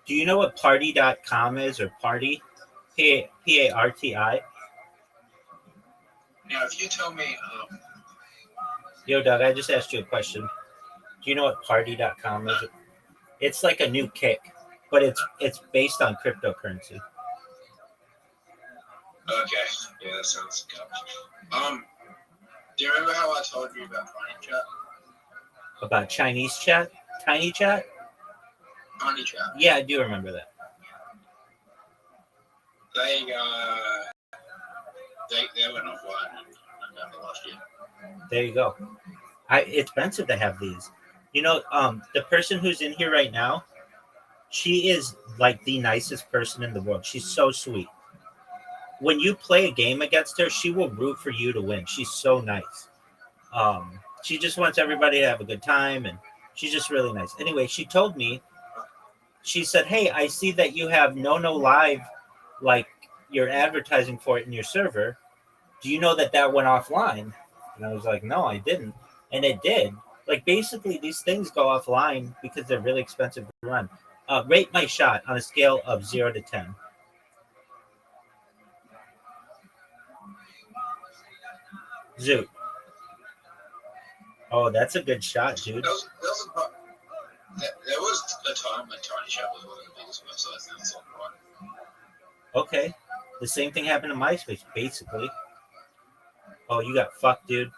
do you know what party.com is, or party? P-A-R-T-I? now if you told me, Yo, Doug, I just asked you a question. Do you know what party.com is? It's like a new kick, but it's based on cryptocurrency. okay, yeah, that sounds good. Do you remember how I told you about Party Chat? About Chinese chat? Tiny chat? Party Chat. Yeah, I do remember that. They went offline and last year. There you go. It's expensive to have these. You know, the person who's in here right now, she is like the nicest person in the world. She's so sweet. When you play a game against her, she will root for you to win. She's so nice. She just wants everybody to have a good time, and she's just really nice. Anyway, she told me, she said, hey, I see that you have No Live, like you're advertising for it in your server. Do you know that went offline? And I was like, no, I didn't. And it did. Like, basically, these things go offline because they're really expensive to run. Rate my shot on a scale of 0 to 10. Zoot. Oh, that's a good shot, dude. There was a time when Tiny Chat was one of the biggest websites in the world. Okay. The same thing happened to MySpace, basically. Oh, you got fucked, dude.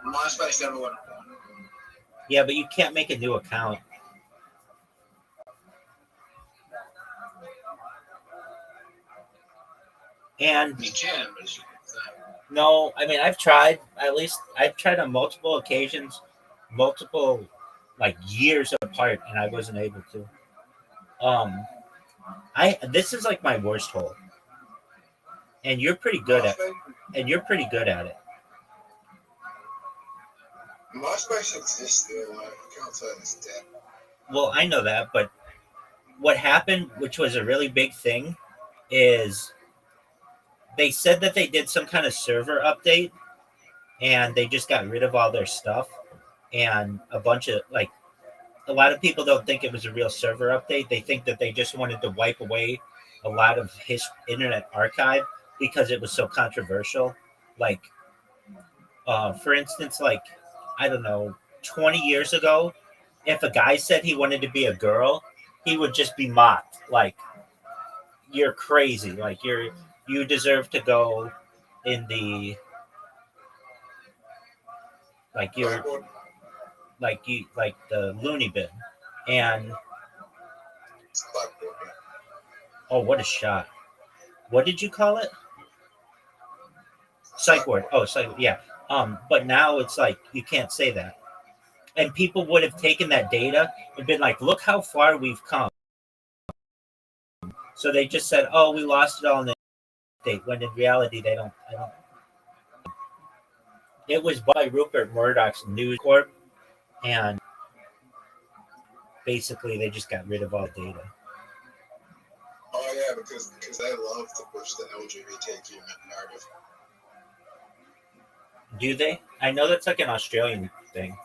MySpace never went. Yeah, but you can't make a new account. And you can, but no, I mean, I've tried. At least I've tried on multiple occasions, multiple like years apart, and I wasn't able to. This is like my worst hole, and you're pretty good at it. MySpace exists still. I can't say it's dead. Well, I know that, but what happened, which was a really big thing, is they said that they did some kind of server update, and they just got rid of all their stuff, and a lot of people don't think it was a real server update. They think that they just wanted to wipe away a lot of his internet archive because it was so controversial. Like, for instance, like, I don't know, 20 years ago, if a guy said he wanted to be a girl, he would just be mocked. Like, you're crazy. Like, you deserve to go in the, like, the loony bin. And oh, what a shot. What did you call it? Psych ward. Oh, yeah. But now it's like you can't say that. And people would have taken that data and been like, look how far we've come. So they just said, oh, we lost it all in the date, when in reality they don't. It was by Rupert Murdoch's News Corp, and basically they just got rid of all data. Oh yeah, because they love to push the LGBTQ narrative. Do they? I know that's like an Australian thing.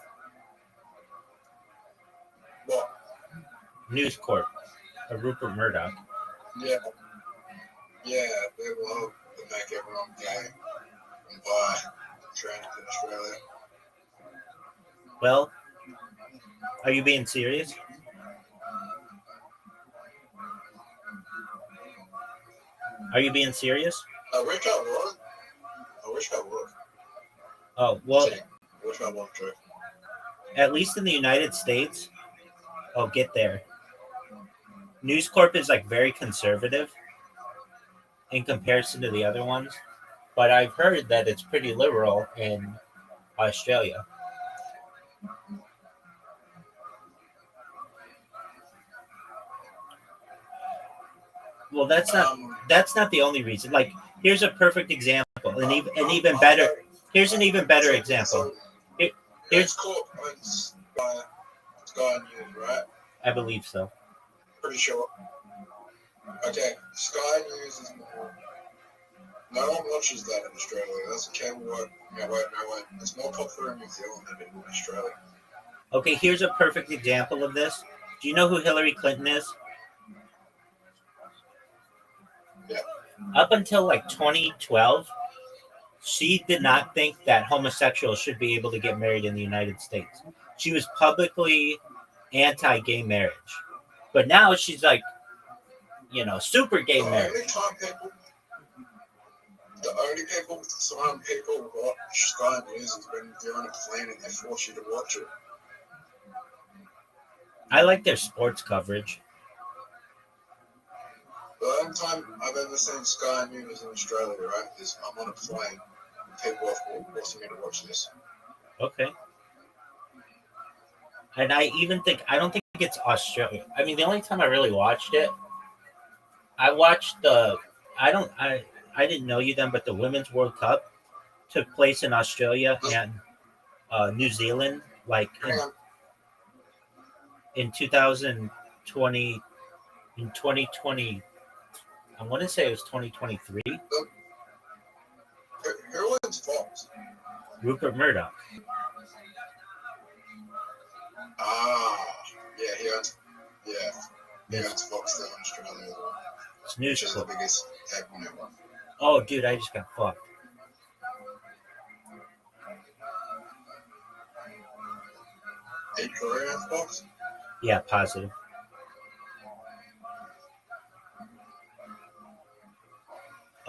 News Corp, or Rupert Murdoch. Yeah. Yeah, they love to make everyone gay and buy trans in Australia. Well, are you being serious? Are you being serious? I wish I would. I wish I would. Oh, well, I wish I would too. at least in the United States, I'll get there. News Corp is like very conservative in comparison to the other ones, but I've heard that it's pretty liberal in Australia. Well, that's not the only reason. Like, here's a perfect example, an even better. Here's an even better example. Here's Corp owns Sky News, right? I believe so. Pretty sure. Okay, Sky News is more. No one watches that in Australia. That's a cable network. It's more popular in New Zealand than in Australia. Okay, here's a perfect example of this. Do you know who Hillary Clinton is? Yeah. Up until like 2012, she did not think that homosexuals should be able to get married in the United States. She was publicly anti-gay marriage. But now she's like, super gay marriage. The only people, some people watch Sky News is when they're on a plane and they force you to watch it. I like their sports coverage. The only time I've ever seen Sky News in Australia, right, is I'm on a plane and people are forcing me to watch this. Okay. And I don't think it's Australia. I mean, the only time I really watched it, I watched I didn't know you then, but the Women's World Cup took place in Australia and New Zealand, like in 2020, in 2020, I want to say it was 2023. Who owns Fox? Rupert Murdoch. Yeah, he owns Fox down in Australia as well. It's News Which is the Corp. biggest cable network. Oh, dude, I just got fucked. Eight Korea owns Fox? Yeah, positive.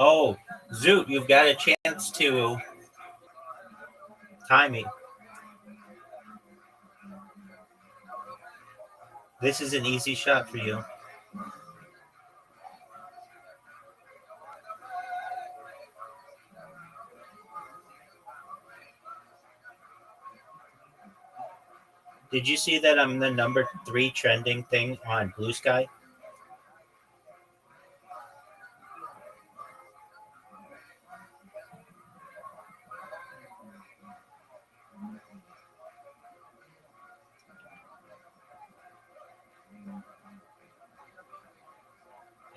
Oh, Zoot, you've got a chance to tie me. This is an easy shot for you. Did you see that I'm the number 3 trending thing on Blue Sky?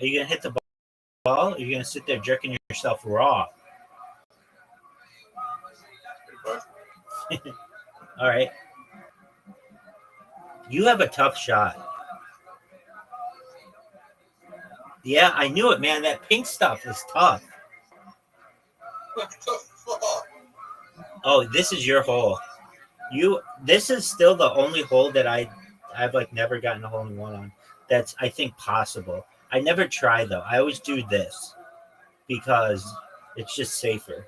Are you going to hit the ball or are you going to sit there jerking yourself raw? All right. You have a tough shot. Yeah, I knew it, man. That pink stuff is tough. Oh, this is your hole. This is still the only hole that I've like never gotten a hole in one on. That's, I think, possible. I never try though. I always do this because it's just safer.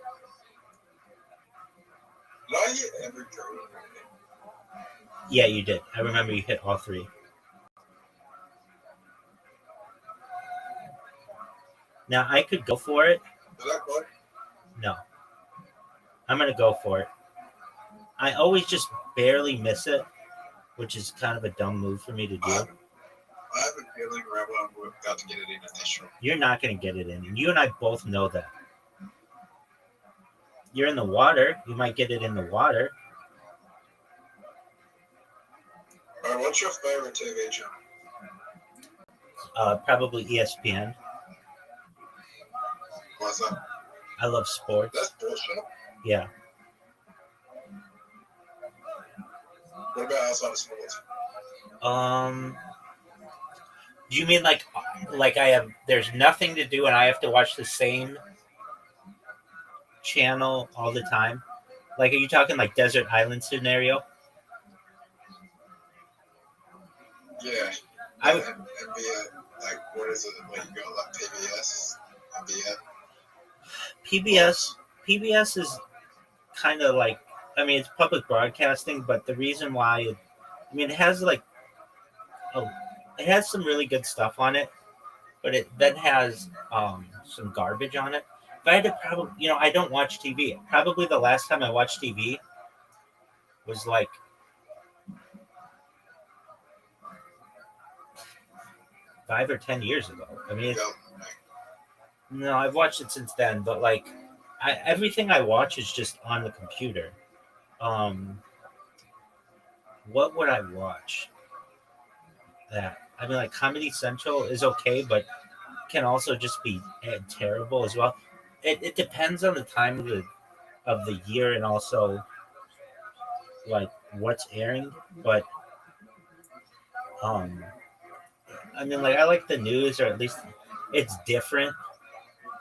Yeah, you did. I remember you hit all 3. Now I could go for it. No. I'm going to go for it. I always just barely miss it, which is kind of a dumb move for me to do. I have a feeling Rabbi will got to get it in this year. You're not going to get it in. And you and I both know that. You're in the water. You might get it in the water. All right, what's your favorite TV channel? Probably ESPN. What's that? I love sports. That's bullshit. Yeah. What about outside of sports? Do you mean like I have? There's nothing to do, and I have to watch the same channel all the time? Like, are you talking like desert island scenario? Yeah. I And NBA, like, what is it? Like, you go like PBS, NBA. PBS is kind of like, I mean, it's public broadcasting, but the reason why it has like it has some really good stuff on it, but it then has some garbage on it. If I had to probably, I don't watch TV. Probably the last time I watched TV was like 5 or 10 years ago. I mean, no, I've watched it since then, but like, everything I watch is just on the computer. What would I watch? That I mean, like Comedy Central is okay, but can also just be terrible as well. It depends on the time of the year and also like what's airing. But I mean, like I like the news, or at least it's different.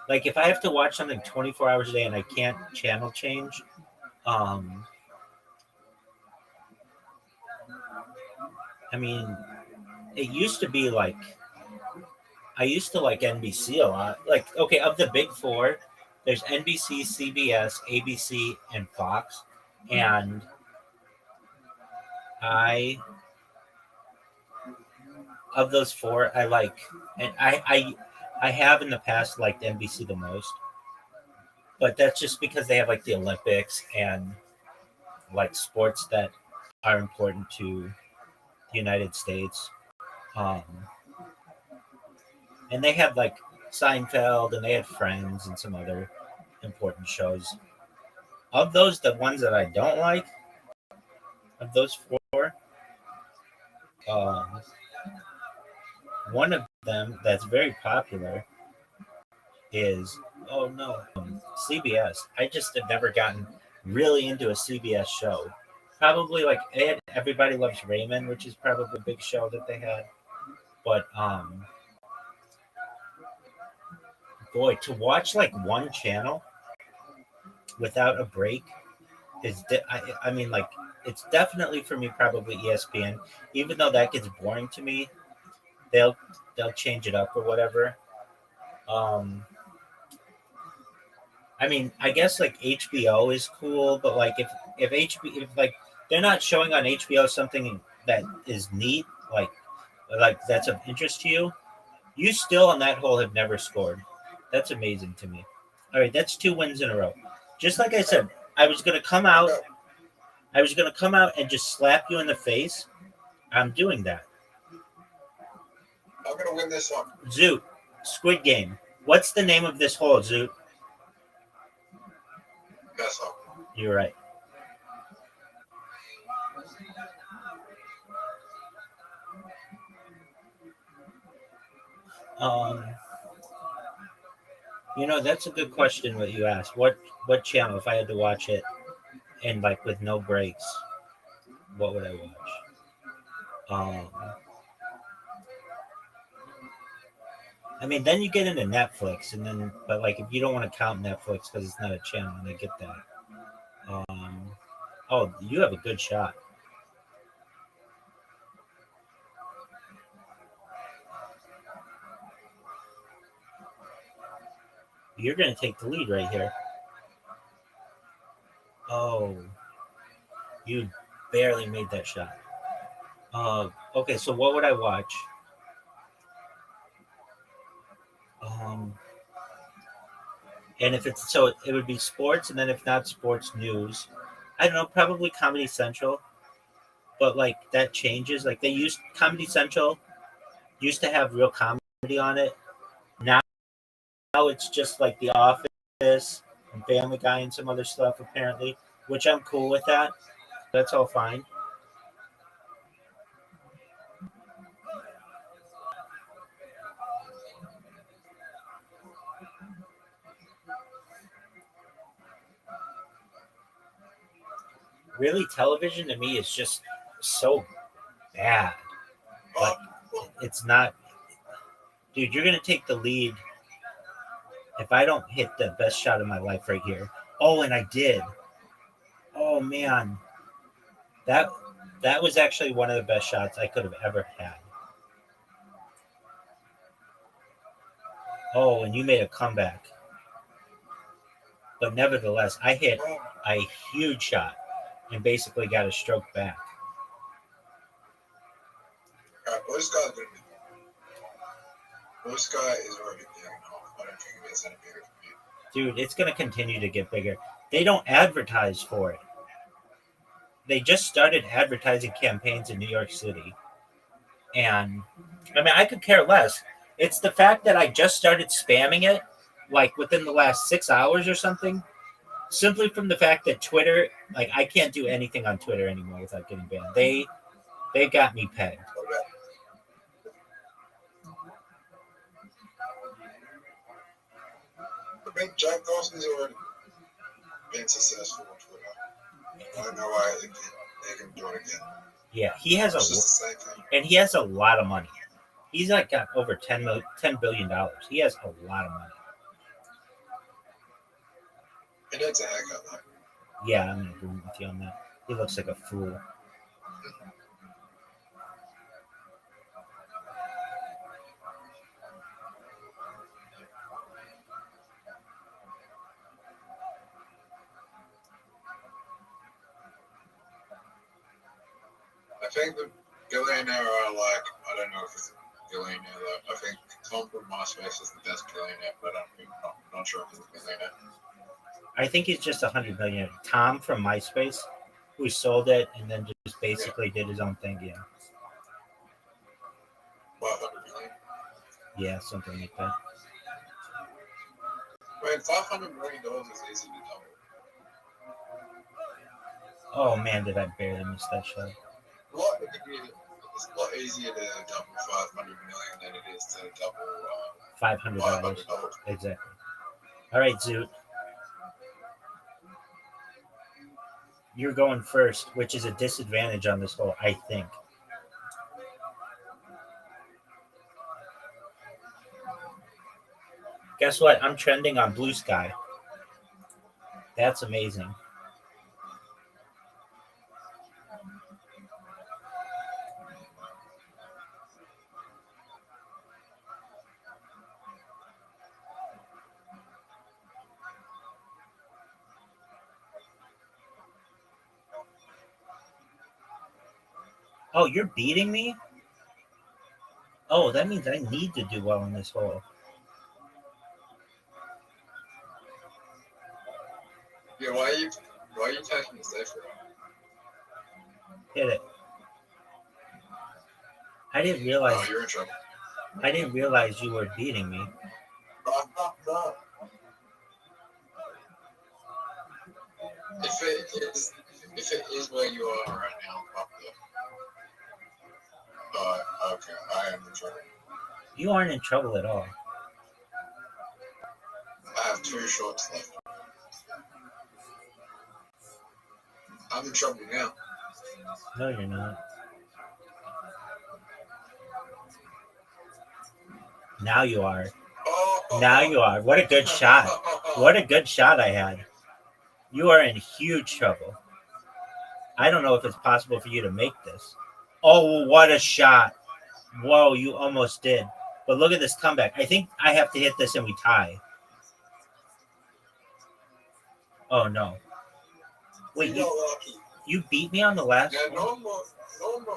Like if I have to watch something 24 hours a day and I can't channel change, I mean, it used to be like I used to like NBC a lot. Like, okay, of the big four, there's NBC, CBS, ABC, and Fox. And of those four, I like, and I have in the past liked NBC the most. But that's just because they have like the Olympics and like sports that are important to the United States. And they had like Seinfeld and they had Friends and some other important shows. Of those, the ones that I don't like, of those four, one of them that's very popular is CBS. I just have never gotten really into a CBS show. Probably like they had Everybody Loves Raymond, which is probably a big show that they had. But boy, to watch like one channel without a break is I mean, like it's definitely for me probably ESPN. Even though that gets boring to me, they'll change it up or whatever. I mean, I guess like HBO is cool, but like if like they're not showing on HBO something that is neat, like that's of interest to you, you still on that hole have never scored. That's amazing to me. All right, that's 2 wins in a row. Just like I said, I was gonna come out and just slap you in the face. I'm doing that. I'm gonna win this one. Zoot, Squid Game. What's the name of this hole, Zoot? Yes, sir. You're right. That's a good question what you asked. What channel, if I had to watch it and like with no breaks, what would I watch? I mean, then you get into Netflix, but like if you don't want to count Netflix because it's not a channel, and I get that. Oh, you have a good shot. You're going to take the lead right here. Oh, you barely made that shot. Okay, so what would I watch? And if it's so, it would be sports, and then if not sports, news. I don't know, probably Comedy Central. But like that changes. Like Comedy Central used to have real comedy on it. Now it's just like The Office and Family Guy and some other stuff apparently, which I'm cool with that. That's all fine. Really, television to me is just so bad. Like it's not. Dude, you're gonna take the lead if I don't hit the best shot of my life right here. Oh, and I did. Oh man. That was actually one of the best shots I could have ever had. Oh, and you made a comeback. But nevertheless, I hit a huge shot and basically got a stroke back. Blue Sky is already big enough. I don't think it gets any bigger from here. Dude, it's going to continue to get bigger. They don't advertise for it. They just started advertising campaigns in New York City. And, I mean, I could care less. It's the fact that I just started spamming it, like, within the last 6 hours or something. Simply from the fact that Twitter, like, I can't do anything on Twitter anymore without getting banned. They got me pegged. I think Jack Dawson's already been successful on Twitter. I don't know why they can do it again. Yeah, he has he has a lot of money. He's like got over $10 billion. He has a lot of money. He needs a haircut though. Yeah, I'm agreeing with you on that. He looks like a fool. I think the billionaire I like, I don't know if it's a billionaire though. I think Tom from MySpace is the best billionaire, but I'm not sure if he's a billionaire. I think he's just 100 million. Tom from MySpace, who sold it and then just basically did his own thing. Yeah. 500 million? Yeah, something like that. I mean, $500 million is easy to double. Oh man, did I barely miss that shot. It's a lot easier to double 500 million than it is to double $500. Exactly. All right, Zoot. You're going first, which is a disadvantage on this hole, I think. Guess what? I'm trending on Blue Sky. That's amazing. Oh, you're beating me? Oh, that means I need to do well in this hole. Yeah, why are you taking the safe route? Hit it. I didn't realize. Oh, you're in trouble. I didn't realize you were beating me. If it is where you are right now, okay, I am in trouble. You aren't in trouble at all. I have 2 shots left. I'm in trouble now. No, you're not. Now you are. Now you are. What a good shot. What a good shot I had. You are in huge trouble. I don't know if it's possible for you to make this. Oh, what a shot. Whoa, you almost did. But look at this comeback. I think I have to hit this and we tie. Oh, no. Wait, you beat me on the last Yeah, one? normally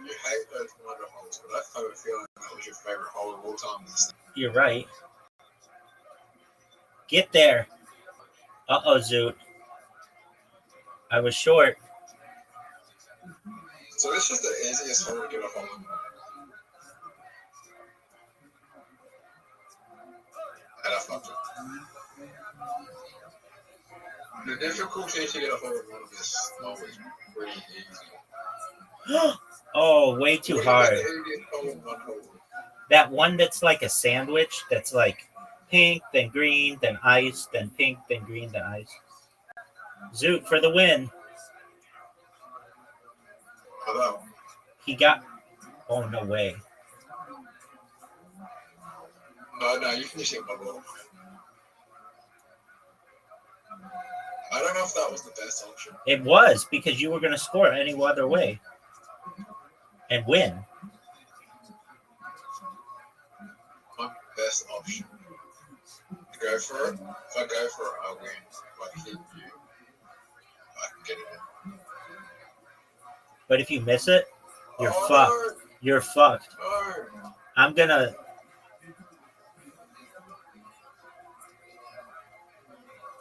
you hate those wonder holes, but I have a feeling that was your favorite hole of all time. You're right. Get there. Uh-oh, Zoot. I was short. So this is the easiest hole to get a hole in. And I fucked it. The difficulty to get a hold of one of this hole is pretty easy. Oh, way too hard. That one that's like a sandwich, that's like pink, then green, then ice, then pink, then green, then ice. Zoot for the win. Hello. He got... Oh, no way. No, you finish it, bubble. I don't know if that was the best option. It was, because you were going to score any other way and win. My best option. Go for it. If I go for it, I win. If I hit you, I can get it in. But if you miss it, you're fucked. No. You're fucked. No. I'm going to...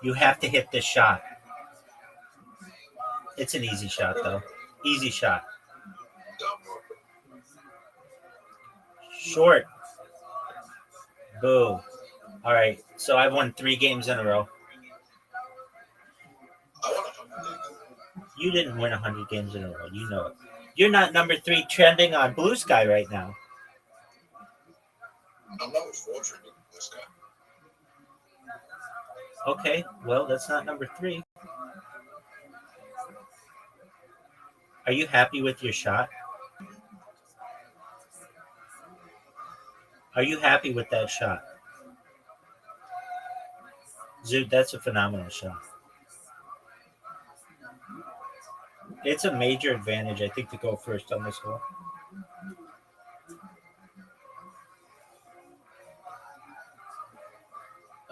You have to hit this shot. It's an easy shot, though. Easy shot. Short. Boo. All right. So I've won 3 games in a row. You didn't win 100 games in a row. You know it. You're not number 3 trending on Blue Sky right now. I'm number 4 trending on Blue Sky. Okay. Well, that's not number 3. Are you happy with your shot? Are you happy with that shot? Zoot, that's a phenomenal shot. It's a major advantage, I think, to go first on this hole.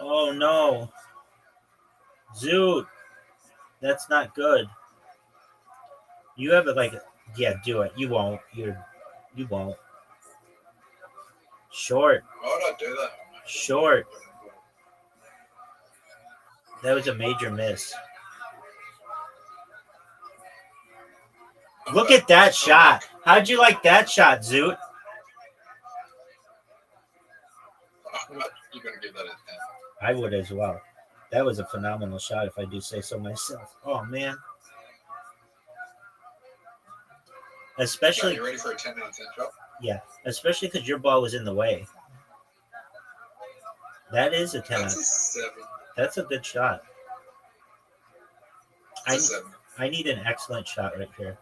Oh, no. Zoot, that's not good. You have it like, yeah, do it. You won't. You won't. Short. Why would I do that? Short. That was a major miss. Look at that shot. How'd you like that shot, Zoot? You're going to give that a 10. I would as well. That was a phenomenal shot, if I do say so myself. Oh, man. Especially... You ready for a 10 out of 10 shot? Yeah, especially because your ball was in the way. That is a 10. That's a 7. That's a good shot. That's a 7. I need an excellent shot right here.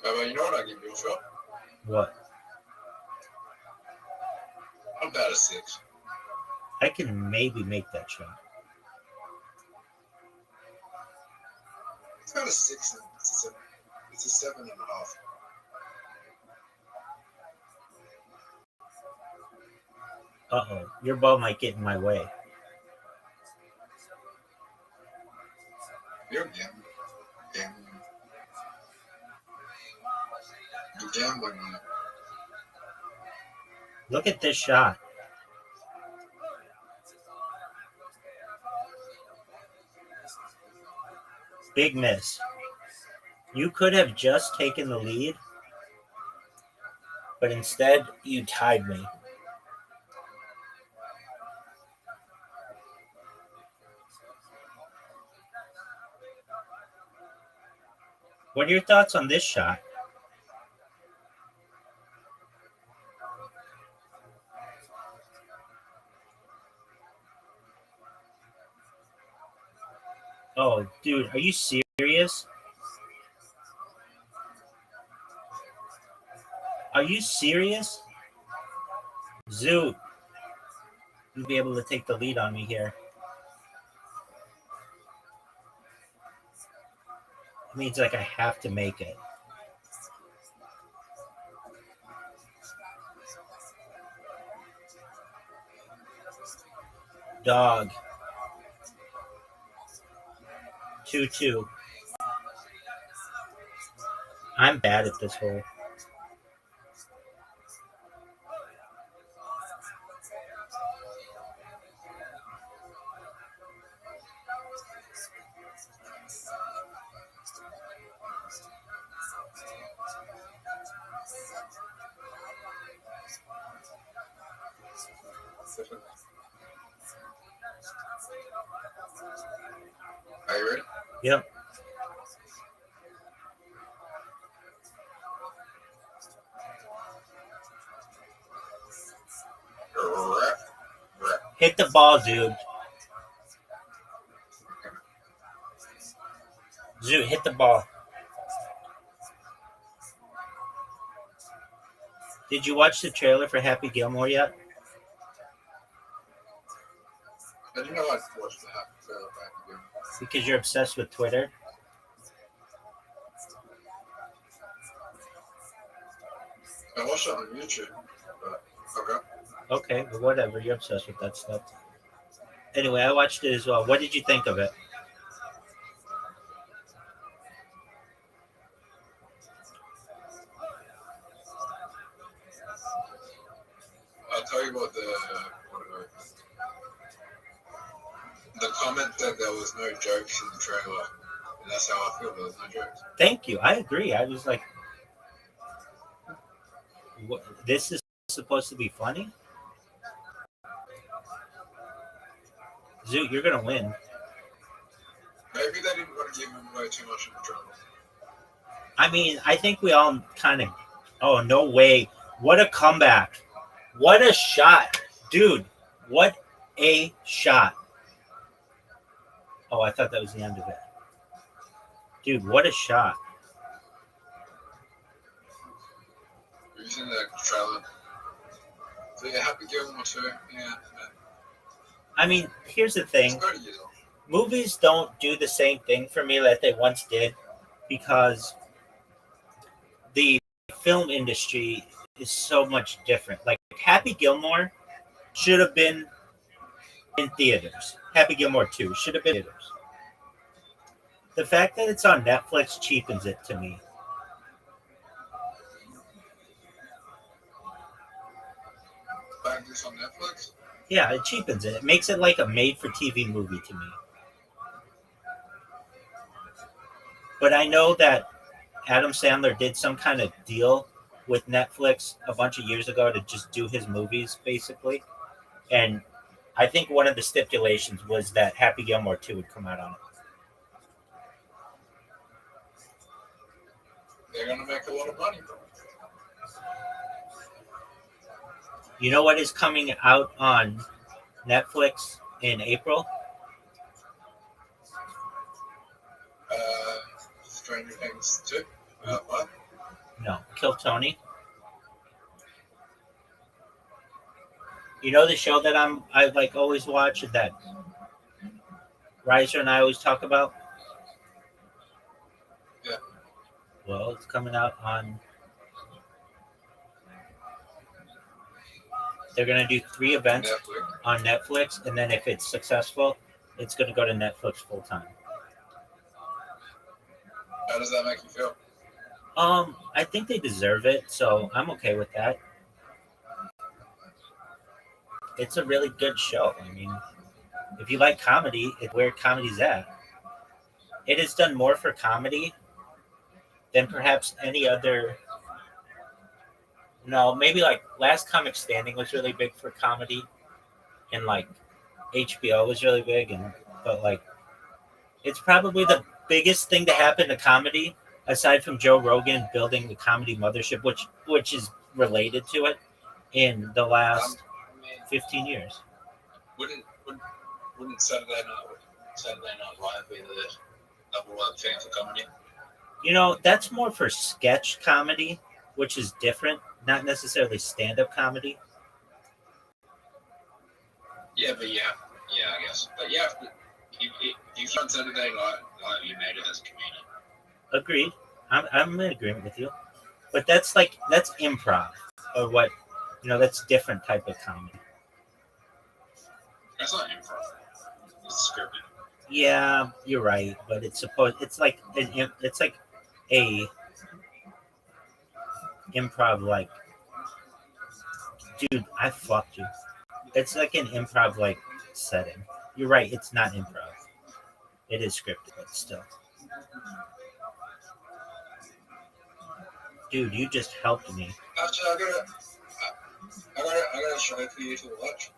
You know what I'll give you a shot? What? I'm about a 6. I can maybe make that shot. It's not a 6. It's a 7.5. Uh-oh. Your ball might get in my way. You're gambling. You're gambling on it. Look at this shot. Big miss. You could have just taken the lead, but instead you tied me. What are your thoughts on this shot? Oh, dude, are you serious? Are you serious? Zoot, you'll be able to take the lead on me here. It means like I have to make it. Dog. 2-2. I'm bad at this hole. Are you ready? Yep. Hit the ball, dude. Zoot, hit the ball. Did you watch the trailer for Happy Gilmore yet? I didn't know I'd watch the Happy Trailer back again. Because you're obsessed with Twitter. I watched it on YouTube, but okay. Okay, but whatever. You're obsessed with that stuff. Anyway, I watched it as well. What did you think of it? I'll tell you what the comment that there was no jokes in the trailer. And that's how I feel. There was no jokes. Thank you. I agree. I was like, what, this is supposed to be funny? Zoot, you're going to win. Maybe they didn't want to give him away too much in the trailer. I mean, I think we all kind of, oh, no way. What a comeback. What a shot. Dude, what a shot. Oh, I thought that was the end of it. Dude, what a shot. Have you seen the trailer? So yeah, Happy Gilmore too. Yeah. I mean, here's the thing. Movies don't do the same thing for me that they once did because the film industry is so much different. Like, Happy Gilmore should have been in theaters. Happy Gilmore 2 should have been in theaters. The fact that it's on Netflix cheapens it to me. Back this on Netflix? Yeah, it cheapens it. It makes it like a made-for-TV movie to me. But I know that Adam Sandler did some kind of deal with Netflix a bunch of years ago to just do his movies, basically. And I think one of the stipulations was that Happy Gilmore 2 would come out on it. They're gonna make a lot of money, bro. You know what is coming out on Netflix in April? Stranger Things 2? What? No, Kill Tony. You know the show that I like always watch that Riser and I always talk about? Yeah. Well, it's coming out on. They're going to do 3 events on Netflix, and then if it's successful, it's going to go to Netflix full time. How does that make you feel? I think they deserve it, so I'm okay with that. It's a really good show. I mean, if you like comedy, it's where comedy's at. It has done more for comedy than perhaps any other. No, maybe like Last Comic Standing was really big for comedy, and like HBO was really big, but like it's probably the biggest thing to happen to comedy aside from Joe Rogan building the comedy mothership, which is related to it in the last 15 years. Wouldn't Saturday Night Live be the number one thing for comedy? You know, that's more for sketch comedy, which is different, not necessarily stand-up comedy. Yeah, but yeah, I guess. But yeah, if on Saturday Night Live, you made it as a comedian. Agreed. I'm in agreement with you. But that's improv, or what, that's different type of comedy. That's not improv. It's scripted. Yeah, you're right, but it's like a improv, like, dude, I fucked you. It's like an improv like setting. You're right, it's not improv. It is scripted, but still. Dude, you just helped me. Actually, I got a show for you to watch.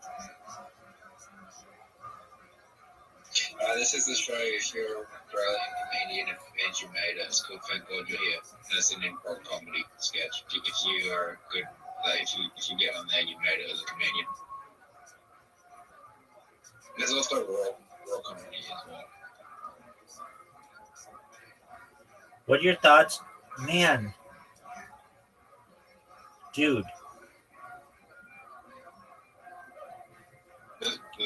This is the show if you're an Australian comedian and you made it. It's called Thank God You're Here. It's an improv comedy sketch. If you are good, if you get on there, you made it as a comedian. There's also raw comedy as well. What are your thoughts? Man. Dude,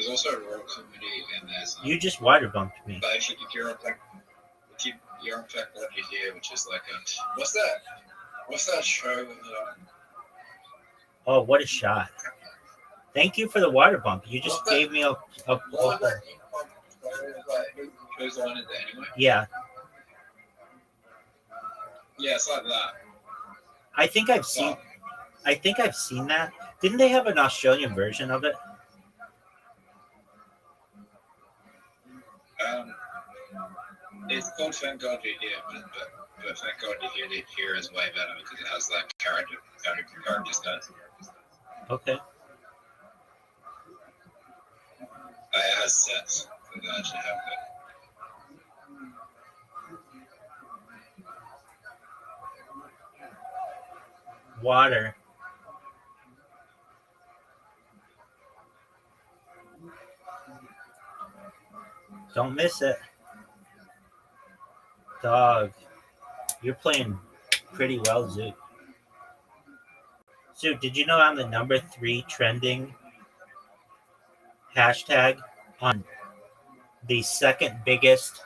also a rock comedy, and there's You just water bumped me. but if you're on Tech What You Hear, which is like a what's that show? Oh, what a shot. Thank you for the water bump. You just gave me a Who's the one in there anyway? yeah. Yeah, it's like that. I think I've seen that. Didn't they have an Australian version of it? It's called Thank God You're Here, but Thank God You're Here is way better because it has that character stuff. Okay. It has sets that they actually have that. Water. Don't miss it. Dog. You're playing pretty well, Zoot. Zoot, did you know I'm the number 3 trending hashtag on the second biggest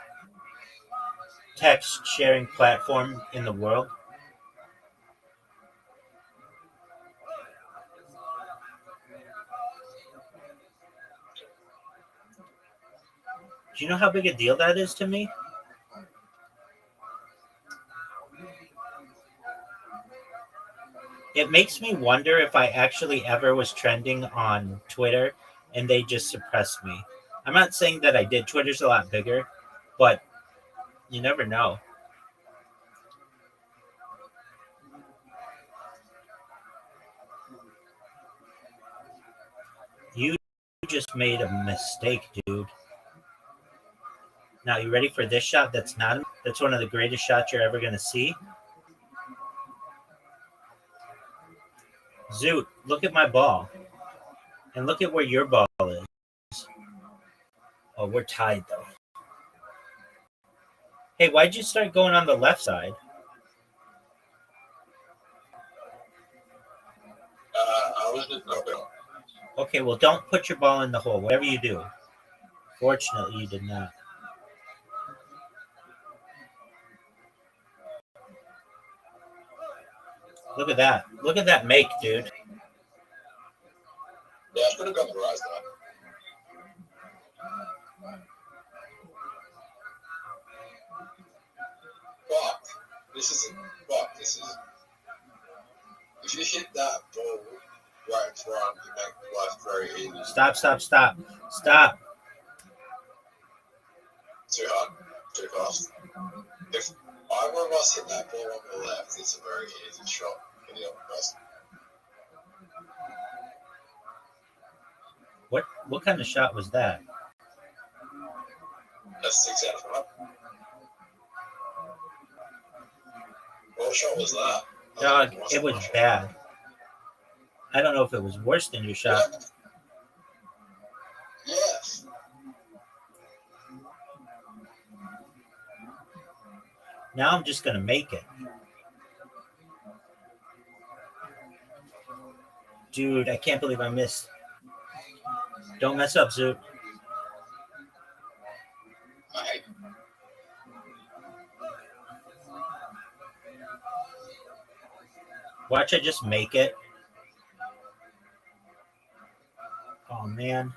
text sharing platform in the world? Do you know how big a deal that is to me? It makes me wonder if I actually ever was trending on Twitter and they just suppressed me. I'm not saying that I did. Twitter's a lot bigger, but you never know. You just made a mistake, dude. Now, you ready for this shot? That's one of the greatest shots you're ever going to see. Zoot, look at my ball. And look at where your ball is. Oh, we're tied, though. Hey, why'd you start going on the left side? I was just going. Okay, well, don't put your ball in the hole, whatever you do. Fortunately, you did not. Look at that. Look at that make, dude. Yeah, I could have gone the right side. This is. If you hit that ball right in front, you make life very easy. Stop. Too hard, too fast. If either of us hit that ball on the left, it's a very easy shot for the other person. What kind of shot was that? That's 6 out of 5. What shot was that? Dog, it was bad. I don't know if it was worse than your shot. Yes. Now I'm just going to make it. Dude, I can't believe I missed. Don't mess up, Zoot. Watch I just make it. Oh, man.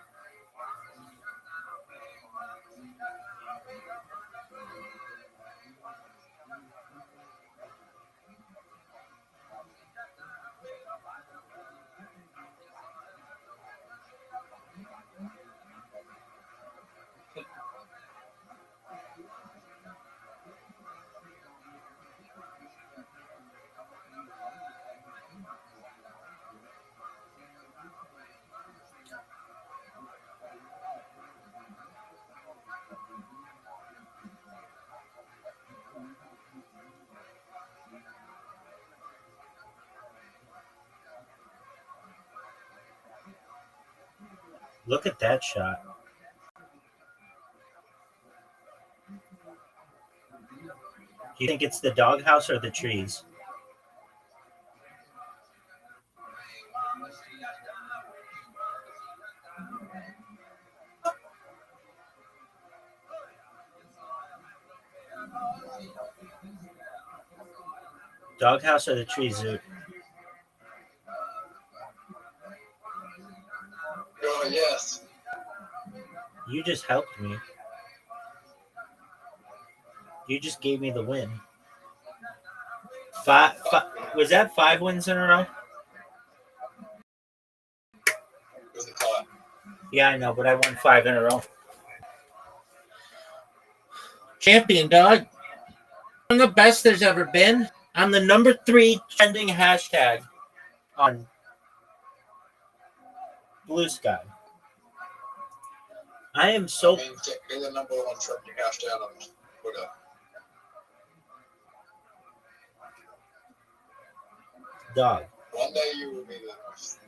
Look at that shot. Do you think it's the doghouse or the trees? Doghouse or the tree zoo? Yes. You just helped me. You just gave me the win. Was that 5 wins in a row? Yeah, I know, but I won 5 in a row. Champion, dog. I'm the best there's ever been. I'm the number 3 trending hashtag on Blue Sky. I am so. You're the number 1 trending hashtag on Twitter. Dog. One day you will be the most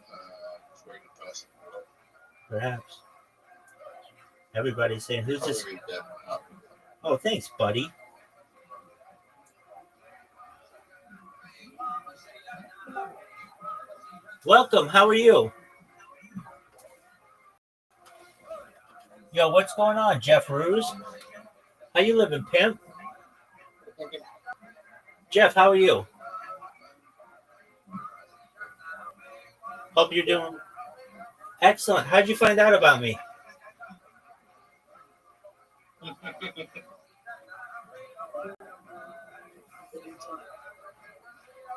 rated person. Perhaps. Everybody's saying, who's this? Oh, thanks, buddy. Welcome. How are you? Yo, what's going on, Jeff Ruse? How you living, pimp? Jeff, how are you? Hope you're doing excellent. How'd you find out about me?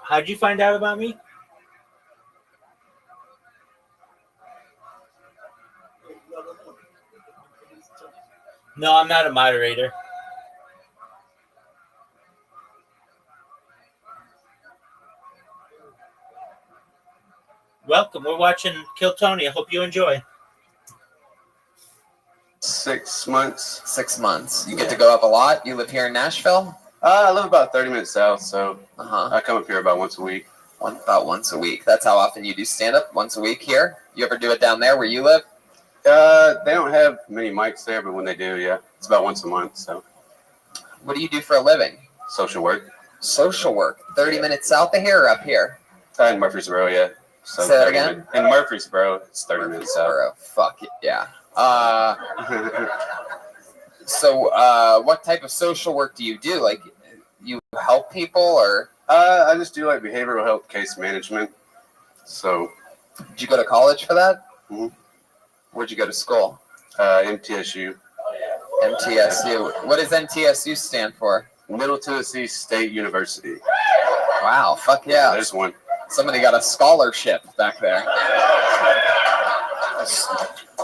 How'd you find out about me? No, I'm not a moderator. Welcome. We're watching Kill Tony. I hope you enjoy. 6 months. 6 months. You get to go up a lot? You live here in Nashville? I live about 30 minutes south, so I come up here about once a week. About once a week. That's how often you do stand-up? Once a week here? You ever do it down there where you live? They don't have many mics there, but when they do, yeah, it's about once a month. So, what do you do for a living? Social work. Social work. 30 minutes south of here or up here? In Murfreesboro, yeah. So say that again? In Murfreesboro, it's 30 minutes south. Fuck yeah. So, what type of social work do you do? Like, you help people, or? I just do like behavioral health case management. So, did you go to college for that? Mm-hmm. Where'd you go to school? MTSU. MTSU. What does MTSU stand for? Middle Tennessee State University. Wow, fuck yeah. There's one. Somebody got a scholarship back there.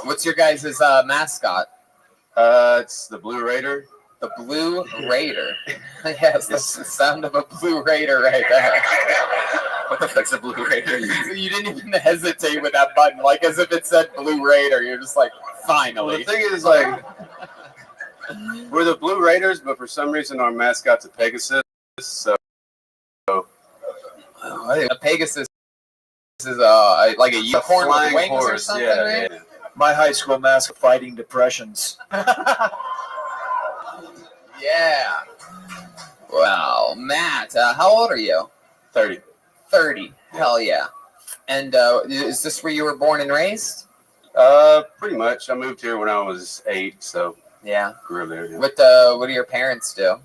What's your guys' mascot? It's the Blue Raider. The Blue Raider. Yes, that's the sound of a Blue Raider right there. What the fuck's a Blue Raider? You didn't even hesitate with that button, like as if it said Blue Raider. You're just like, finally. Well, the thing is, like, we're the Blue Raiders, but for some reason our mascot's a Pegasus. So, a Pegasus is like a unicorn with wings horse, or something, yeah, right? yeah. My high school mascot, fighting depressions. Yeah. Wow, Matt, how old are you? 30. 30. Hell yeah. And is this where you were born and raised? Pretty much. I moved here when I was 8, so yeah, grew up there. Yeah. What do your parents do?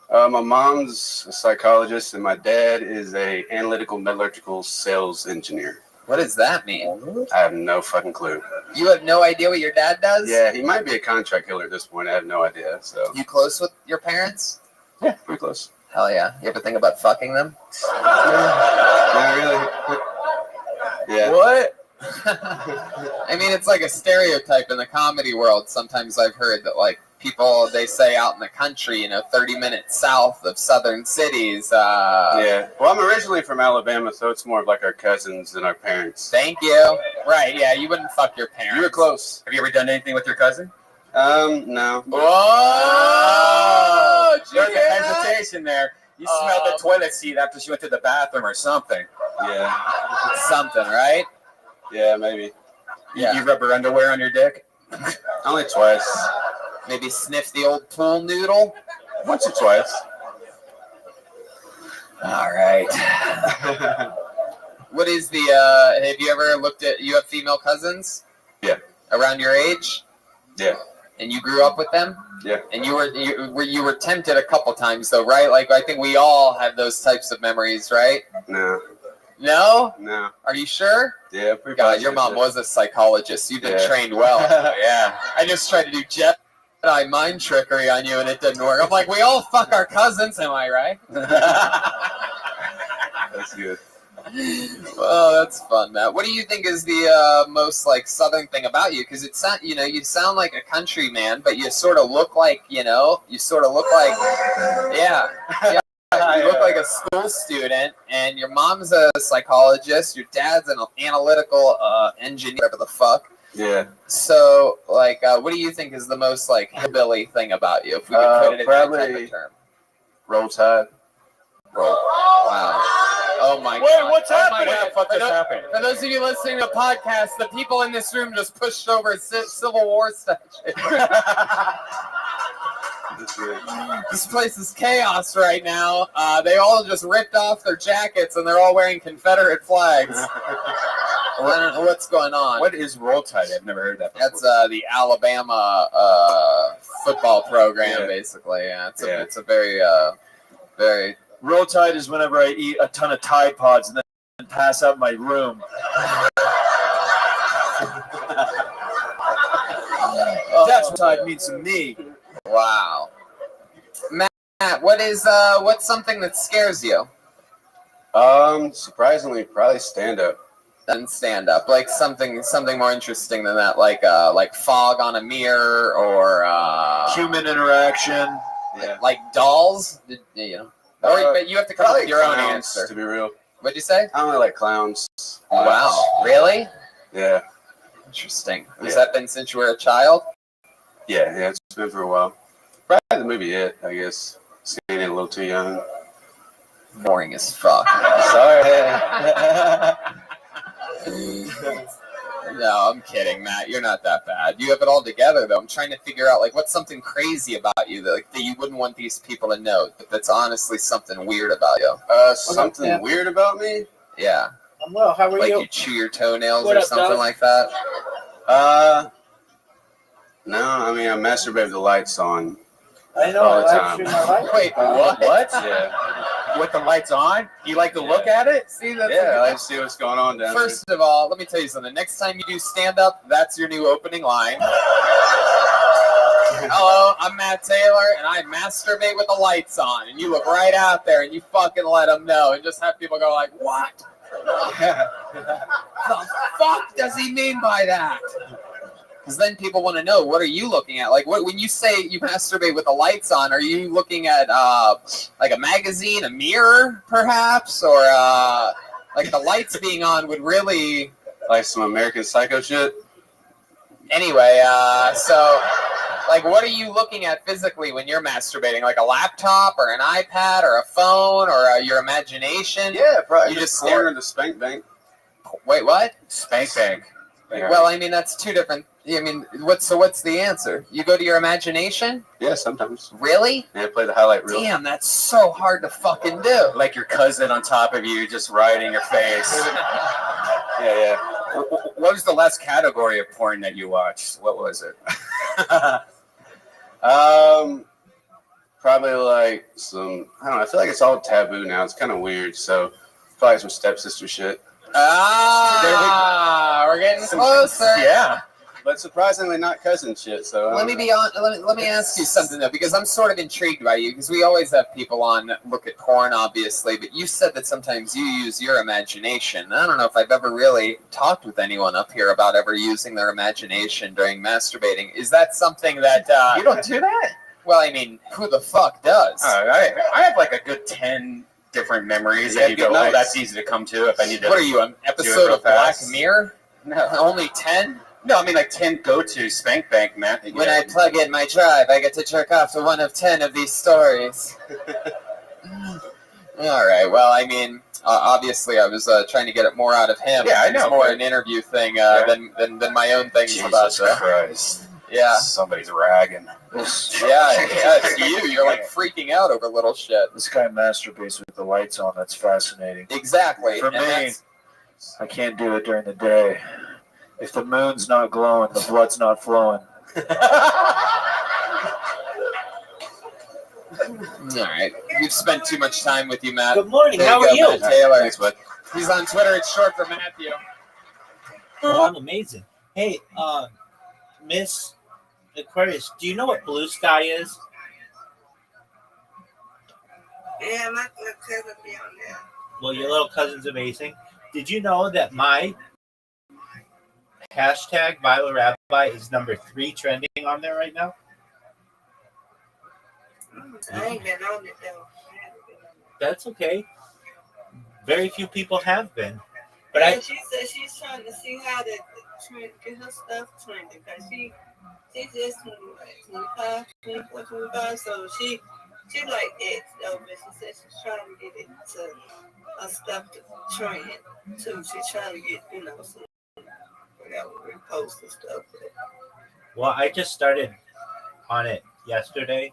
My mom's a psychologist, and my dad is a analytical metallurgical sales engineer. What does that mean? I have no fucking clue. You have no idea what your dad does? Yeah, he might be a contract killer at this point. I have no idea. So you close with your parents? Yeah, pretty close. Hell yeah. You ever think about fucking them? Yeah, really. Yeah. What? I mean, it's like a stereotype in the comedy world. Sometimes I've heard that, like, people, they say out in the country, 30 minutes south of southern cities. Yeah. Well, I'm originally from Alabama, so it's more of like our cousins than our parents. Thank you. Right, yeah, you wouldn't fuck your parents. You were close. Have you ever done anything with your cousin? No. Whoa! There's a hesitation there. You smelled the toilet seat after she went to the bathroom or something. Yeah. Something, right? Yeah, maybe. Yeah. You rub her underwear on your dick? Only twice. Maybe sniff the old pool noodle? Once or twice. All right. What is the, have you ever looked at, you have female cousins? Yeah. Around your age? Yeah. And you grew up with them? Yeah. And you were tempted a couple times though, right? Like I think we all have those types of memories, right? No. No? No. Are you sure? Yeah, pretty God, your mom was a psychologist. You've been trained well. Yeah. I just tried to do Jedi mind trickery on you and it didn't work. I'm like, we all fuck our cousins, am I right? That's good. Oh, that's fun, Matt. What do you think is the most like southern thing about you? Because it's not, you sound like a country man, but you sort of look like, yeah. You look like a school student, and your mom's a psychologist. Your dad's an analytical engineer, whatever the fuck. Yeah. So, like, what do you think is the most like hillbilly thing about you? If we could put it in that type of term. Roll Tide. Wow. Oh my God. Wait, what's happening? What the fuck just happened? For those of you listening to the podcast, the people in this room just pushed over a Civil War statue. This place is chaos right now. They all just ripped off their jackets and they're all wearing Confederate flags. I don't know what's going on. What is Roll Tide? I've never heard that before. That's the Alabama football program, basically. Yeah, it's a very very. Roll Tide is whenever I eat a ton of Tide Pods and then pass out in my room. That's what Tide means to me. Wow. Matt, what's something that scares you? Surprisingly, probably stand up. And stand up, like something more interesting than that, like fog on a mirror or human interaction. Yeah. Like dolls, but you have to come up with your own clowns, answer. To be real. What'd you say? I only like clowns. Wow, really? Yeah. Interesting. Has that been since you were a child? Yeah, it's been for a while. Probably the movie It, I guess. Seeing it a little too young. Boring as fuck. Sorry. No, I'm kidding, Matt. You're not that bad. You have it all together, though. I'm trying to figure out, like, what's something crazy about you that you wouldn't want these people to know, but that's honestly something weird about you. Something weird about me? Yeah. I'm well. How are like you? You chew your toenails What or up, something dog? like that? No, I mean, I masturbate with the lights on. I know. all the I time. stream my life. Wait, what? Yeah. With the lights on? You like to look at it? See, that's Yeah, I like to see what's going on down First of all, let me tell you something. Next time you do stand-up, that's your new opening line. Hello, I'm Matt Taylor, and I masturbate with the lights on. And you look right out there, and you fucking let them know, and just have people go like, what? The fuck does he mean by that? Because then people want to know, what are you looking at? Like, when you say you masturbate with the lights on, are you looking at like a magazine, a mirror, perhaps, or like the lights being on would really like some American Psycho shit? Anyway, so like, what are you looking at physically when you're masturbating? Like a laptop or an iPad or a phone or your imagination? Yeah, probably You just corner stare. of the spank bank. Wait, what? Spank bank. Well, I mean, that's two different. I mean, what's the answer? You go to your imagination? Yeah, sometimes. Really? Yeah, play the highlight reel. Damn, that's so hard to fucking do. Like your cousin on top of you, just right in your face. Yeah. What was the last category of porn that you watched? What was it? Probably like some. I don't know. I feel like it's all taboo now. It's kind of weird. So probably some stepsister shit. We're getting closer. Yeah. But surprisingly, not cousin shit. So Let me ask you something though, because I'm sort of intrigued by you. Because we always have people on that look at porn, obviously, but you said that sometimes you use your imagination. I don't know if I've ever really talked with anyone up here about ever using their imagination during masturbating. Is that something that You don't do that? Well, I mean, who the fuck does? I have like a good 10 different memories, Yeah, and you good go, nights. oh, that's easy to come to if I need to. What are you, an do it episode real of Black fast. Mirror? No. Only 10? No, I mean like 10 go-to spank bank, Matt. When I plug in my drive, I get to jerk off to one of 10 of these stories. All right. Well, I mean, obviously, I was trying to get it more out of him. Yeah, I know, It's more but- an interview thing than my own things Jesus about that. Christ. Yeah. Somebody's ragging. Yeah, it's you. You're like freaking out over little shit. This guy masturbates with the lights on. That's fascinating. Exactly. For And me, that's- I can't do it during the day. If the moon's not glowing, the blood's not flowing. All right. We've spent too much time with you, Matt. Good morning. There How go, are you? Matt Taylor. Thanks, bud. He's on Twitter. It's short for Matthew. Well, I'm amazing. Hey, Miss Aquarius, do you know what blue sky is? Yeah, my cousin be on there. Well, your little cousin's amazing. Did you know that my hashtag Violet Rabbi is number 3 trending on there right now? I ain't been on it though. That's okay. Very few people have been. But But she said she's trying to see how to get her stuff trending because she's just 25, 24, 25, so she like X though, but she said she's trying to get it to her stuff to trend too. She's trying to get, some whatever repost and stuff. well, I just started on it yesterday,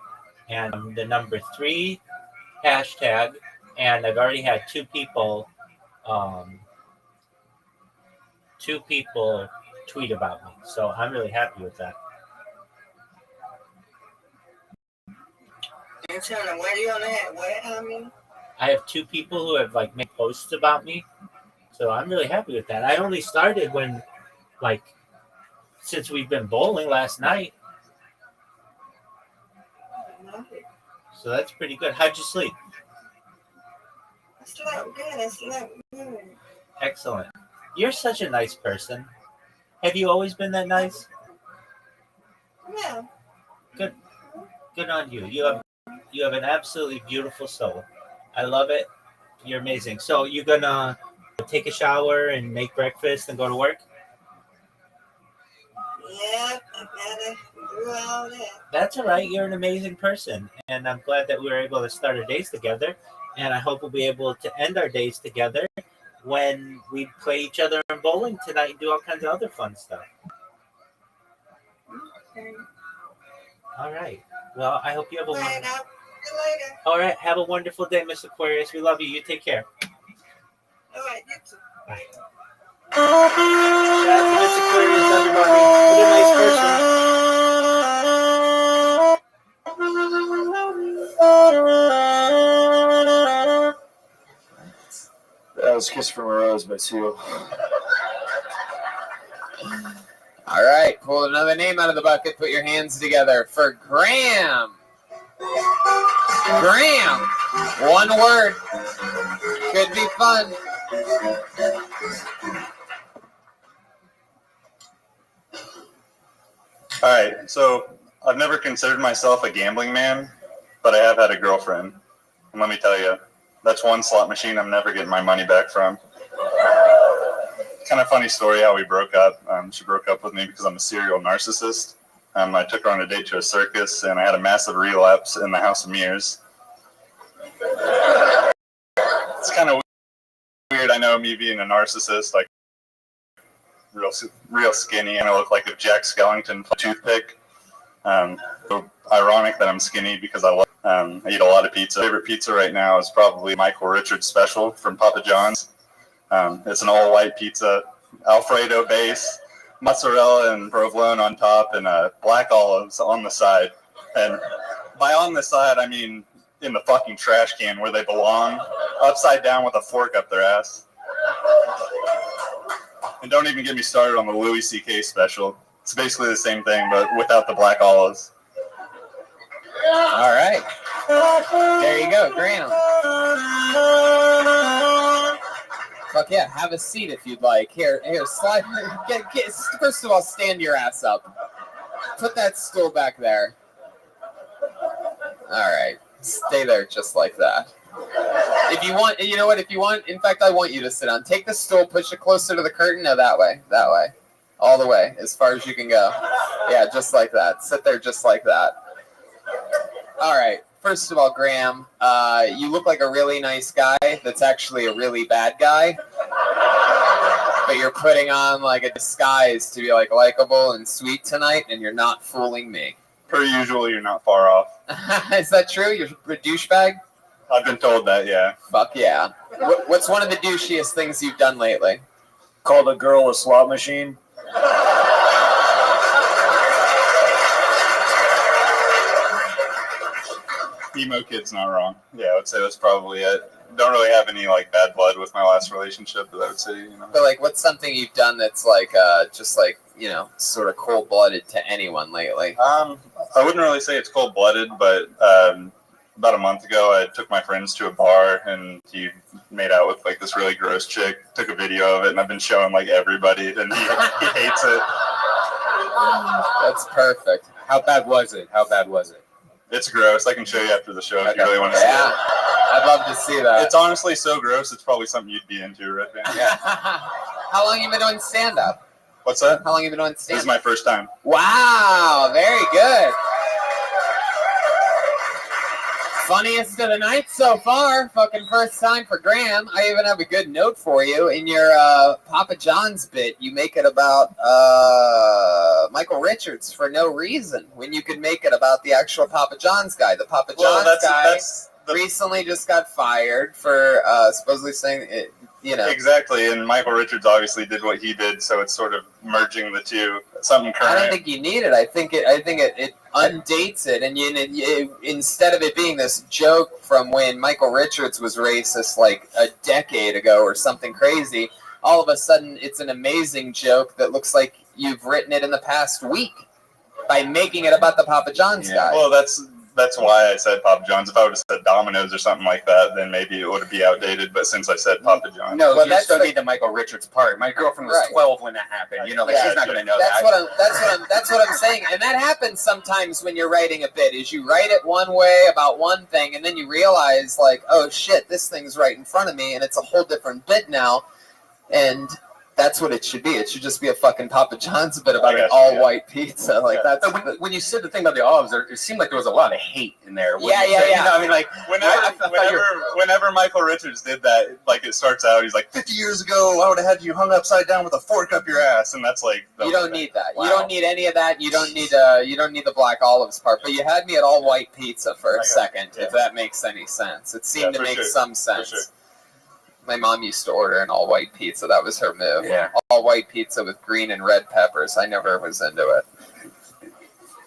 and I'm the number 3 hashtag, and I've already had 2 people tweet about me. So I'm really happy with that. You're trying to, what do you want to have? What? How many? I have 2 people who have made posts about me. So I'm really happy with that. I only started when since we've been bowling last night. So that's pretty good. How'd you sleep? I slept good. I slept good. Excellent. You're such a nice person. Have you always been that nice? Yeah. Good. Good on you. You have an absolutely beautiful soul. I love it. You're amazing. So you're gonna take a shower and make breakfast and go to work? Yeah, I gotta do all that. That's all right. You're an amazing person. And I'm glad that we were able to start our days together. And I hope we'll be able to end our days together when we play each other in bowling tonight and do all kinds of other fun stuff. Okay. All right. Well, I hope you have a Later. wonderful... See you later. All right. Have a wonderful day, Miss Aquarius. We love you. You take care. All right, you too. Bye. That's Miss Aquarius, everybody. What a nice That was Kiss from a Rose by Seal. All right. Pull another name out of the bucket. Put your hands together for Graham. Graham. One word. Could be fun. All right, so I've never considered myself a gambling man, but I have had a girlfriend. And let me tell you, that's one slot machine I'm never getting my money back from. Kind of funny story how we broke up. She broke up with me because I'm a serial narcissist. I took her on a date to a circus, and I had a massive relapse in the House of Mirrors. It's kind of weird, I know, me being a narcissist, like real skinny, and I look like if Jack Skellington played toothpick. So ironic that I'm skinny because I eat a lot of pizza. My favorite pizza right now is probably Michael Richards Special from Papa John's. It's an all-white pizza, Alfredo base, mozzarella and provolone on top, and black olives on the side. And by on the side, I mean in the fucking trash can where they belong, upside down with a fork up their ass. And don't even get me started on the Louis C.K. special. It's basically the same thing, but without the black olives. All right. There you go, Graham. Fuck yeah, have a seat if you'd like. Here, slide. First of all, stand your ass up. Put that stool back there. All right. Stay there just like that. If you want, you know what? If you want, in fact, I want you to sit down. Take the stool, push it closer to the curtain. No, that way. All the way, as far as you can go. Yeah, just like that. Sit there just like that. All right. First of all, Graham, you look like a really nice guy that's actually a really bad guy. But you're putting on like a disguise to be like likable and sweet tonight, and you're not fooling me. Per usual, you're not far off. Is that true? You're a douchebag? I've been told that, yeah. Fuck yeah. What's one of the douchiest things you've done lately? Called a girl a slot machine. Emo kid's not wrong. Yeah, I would say that's probably it. Don't really have any like bad blood with my last relationship, but I would say, you know. But like, what's something you've done that's like, just like, you know, sort of cold-blooded to anyone lately? I wouldn't really say it's cold-blooded, but about a month ago, I took my friends to a bar, and he made out with like this really gross chick. Took a video of it, and I've been showing like everybody, and he hates it. That's perfect. How bad was it? How bad was it? It's gross. I can show you after the show if you really want to see Yeah, it. I'd love to see that. It's honestly so gross. It's probably something you'd be into, right? Yeah. How long you been doing stand-up? What's that? How long you been doing stand-up? This is my first time. Wow, very good. Funniest of the night so far. Fucking first time for Graham. I even have a good note for you. In your Papa John's bit, you make it about Michael Richards for no reason, when you could make it about the actual Papa John's guy. The Papa John's guy recently just got fired for supposedly saying it, you know. Exactly, and Michael Richards obviously did what he did, so it's sort of merging the two. Something current. I don't think you need it. I think it undates it, and you instead of it being this joke from when Michael Richards was racist like a decade ago or something crazy, all of a sudden it's an amazing joke that looks like you've written it in the past week by making it about the Papa John's guy. Well, that's why I said Papa John's. If I would have said Domino's or something like that, then maybe it would be outdated. But since I said Papa John's, No, you still need the Michael Richards part. My girlfriend was 12 when that happened. You know, like she's not going to know that's that. That's what I'm saying, and that happens sometimes when you're writing a bit. Is you write it one way about one thing, and then you realize like, oh shit, this thing's right in front of me, and it's a whole different bit now, and that's what it should be. It should just be a fucking Papa John's bit about an all-white pizza. Like that's when you said the thing about the olives, it seemed like there was a lot of hate in there. Yeah. You know, I mean, like whenever Michael Richards did that, like it starts out, he's like, 50 years ago, I would have had you hung upside down with a fork up your ass, and that's like you don't need that. Wow. You don't need any of that. You don't need the black olives part. But you had me at all-white pizza for a second, if that makes any sense. It seemed to make some sense. My mom used to order an all-white pizza. That was her move. Yeah. All-white pizza with green and red peppers. I never was into it.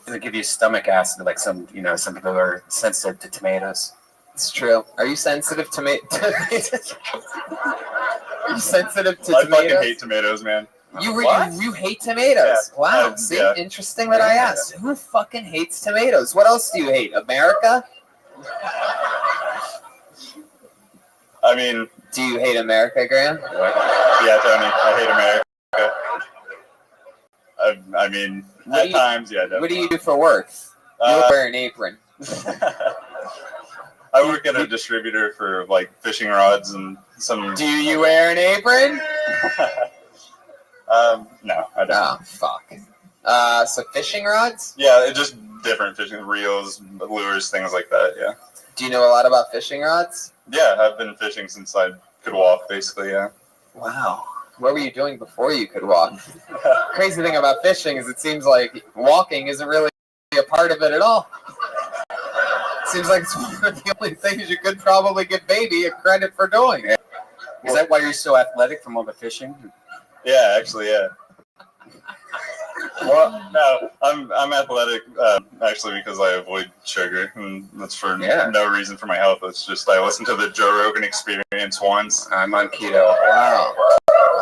Does it give you stomach acid? Like some people are sensitive to tomatoes. It's true. Are you sensitive to tomatoes? Are you sensitive to I tomatoes? fucking hate tomatoes, man. You hate tomatoes? Yeah. Wow. See, interesting that I asked. Who fucking hates tomatoes? What else do you hate? America? I mean, do you hate America, Graham? Yeah, Tony, I hate America. I mean, at times, yeah, definitely. What do you do for work? You wear an apron. I work at a distributor for like fishing rods and some. Do you wear an apron? No, I don't. Oh, fuck. So fishing rods? Yeah, just different fishing reels, lures, things like that. Yeah. Do you know a lot about fishing rods? Yeah, I've been fishing since I could walk, basically. Yeah. Wow. What were you doing before you could walk? Crazy thing about fishing is it seems like walking isn't really a part of it at all. Seems like it's one of the only things you could probably give baby a credit for doing. Is that why you're so athletic from all the fishing? Yeah, actually, yeah. Well, no, I'm athletic actually because I avoid sugar, and that's for no reason for my health. It's just I listened to the Joe Rogan Experience once. I'm on keto.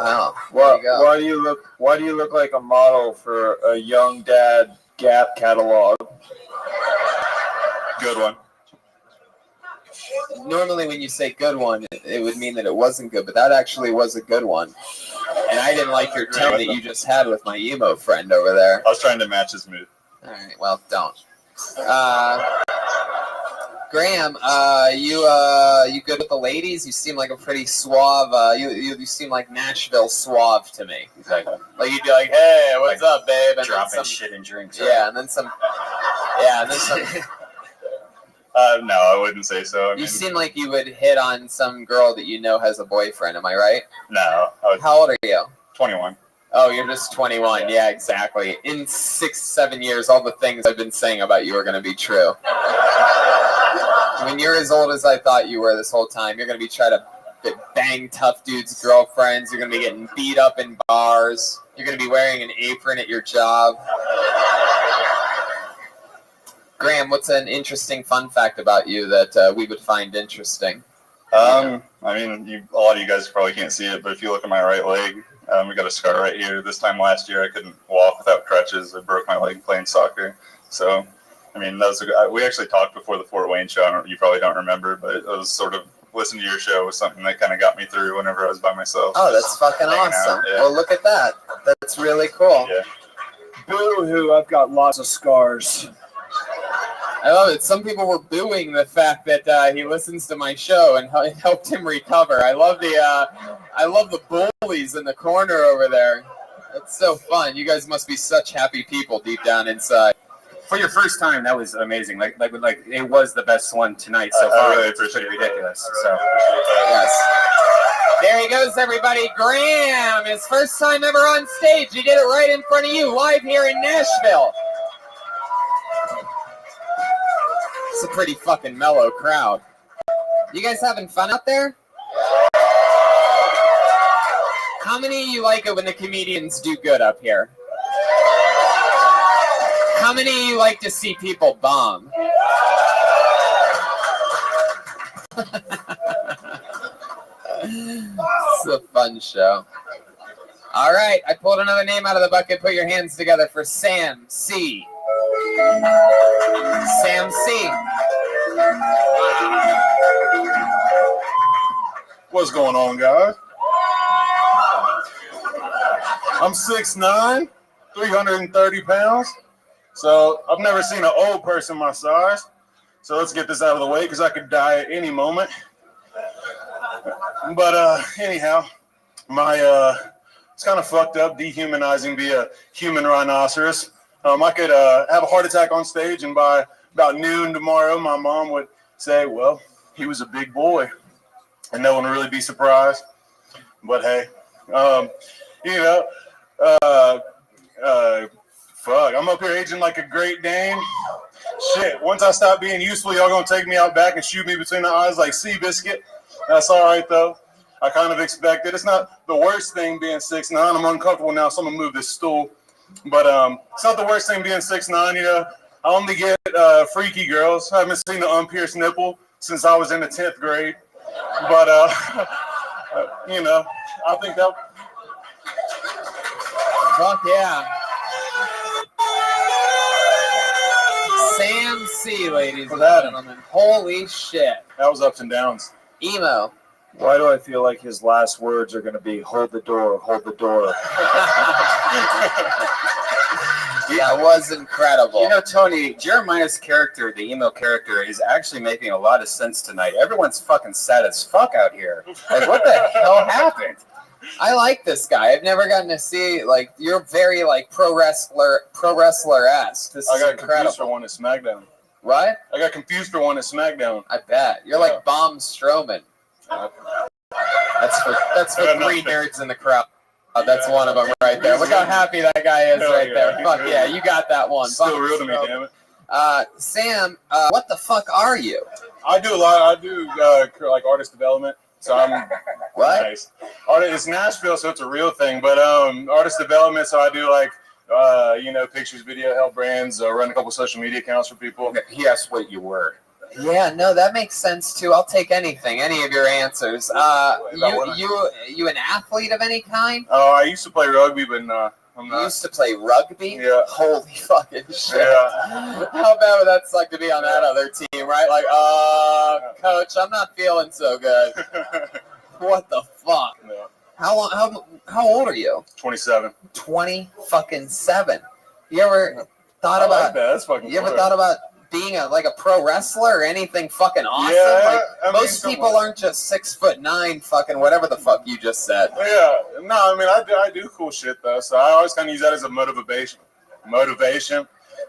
Wow. Why do you look like a model for a young dad Gap catalog? Good one. Normally when you say good one, it would mean that it wasn't good, but that actually was a good one. And I didn't like your tone that you just had with my emo friend over there. I was trying to match his mood. All right, well, don't. Graham, you good with the ladies? You seem like a pretty suave. You seem like Nashville suave to me. Exactly. Like you'd be like, "Hey, what's up, babe?" And dropping shit in drinks. Yeah, and then some. Yeah, and then some. No, I wouldn't say so. I mean, you seem like you would hit on some girl that you know has a boyfriend. Am I right? No. How old are you? 21. Oh, you're just 21. Yeah, exactly. In 6-7 years, all the things I've been saying about you are going to be true. When you're as old as I thought you were this whole time, you're going to be trying to bang tough dudes' girlfriends. You're going to be getting beat up in bars. You're going to be wearing an apron at your job. Graham, what's an interesting fun fact about you that we would find interesting? I mean, a lot of you guys probably can't see it, but if you look at my right leg, we got a scar right here. This time last year, I couldn't walk without crutches. I broke my leg playing soccer. So, I mean, we actually talked before the Fort Wayne show. You probably don't remember, but it was sort of listening to your show was something that kind of got me through whenever I was by myself. Oh, that's fucking awesome. Yeah. Well, look at that. That's really cool. Yeah. Boo-hoo, I've got lots of scars. I love it. Some people were booing the fact that he listens to my show and it helped him recover. I love the bullies in the corner over there. It's so fun. You guys must be such happy people deep down inside. For your first time, that was amazing. Like it was the best one tonight so far. I really It's appreciate pretty that. ridiculous. I really appreciate that. Yes. There he goes, everybody. Graham, his first time ever on stage. He did it right in front of you, live here in Nashville. It's a pretty fucking mellow crowd. You guys having fun out there? How many of you like it when the comedians do good up here? How many of you like to see people bomb? It's a fun show. All right, I pulled another name out of the bucket. Put your hands together for Sam C. Sam C. What's going on, guys? I'm 6'9", 330 pounds. So I've never seen an old person my size. So let's get this out of the way because I could die at any moment. But anyhow, it's kind of fucked up dehumanizing be a human rhinoceros. I could have a heart attack on stage, and by about noon tomorrow, my mom would say, well, he was a big boy. And no one would really be surprised. But hey, fuck, I'm up here aging like a Great Dane. Shit, once I stop being useful, y'all gonna take me out back and shoot me between the eyes like Seabiscuit. That's all right, though. I kind of expect it. It's not the worst thing being 6'9". I'm uncomfortable now, so I'm gonna move this stool. But it's not the worst thing being 6'9". You know, I only get freaky girls. I haven't seen the unpierced nipple since I was in the 10th grade. But I think that. Fuck yeah. Sam C, ladies and gentlemen. Holy shit. That was ups and downs. Emo. Why do I feel like his last words are going to be, hold the door, hold the door? That was incredible. You know, Tony, Jeremiah's character, the emo character, is actually making a lot of sense tonight. Everyone's fucking sad as fuck out here. Like, what the hell happened? I like this guy. I've never gotten to see, like, you're very, like, pro wrestler-esque. This I is got incredible. confused for one at SmackDown. What? I got confused for one at SmackDown. I bet. You're like Baum Strowman. That's for three nerds in the crowd. That's one of them right there. Look how happy that guy is right there. Fuck yeah, you got that one. Still real to me, damn it. Sam, what the fuck are you? I do a lot. I do like artist development. So I'm what? Nice. It's Nashville, so it's a real thing. But artist development. So I do like pictures, video, help brands, run a couple social media accounts for people. He asked what you were. Yeah, no, that makes sense too. I'll take anything, any of your answers. You an athlete of any kind? Oh, I used to play rugby, but I'm not. You used to play rugby? Yeah. Holy fucking shit. Yeah. How bad would that suck to be on that other team, right? Like, coach, I'm not feeling so good. What the fuck? Yeah. How old are you? 27. 27. You ever thought I about like that. That's fucking You ever cool. thought about being a pro wrestler or anything fucking awesome? Yeah, like, most people aren't just 6'9", fucking whatever the fuck you just said. Yeah, no, I mean I do cool shit though, so I always kind of use that as a motivation.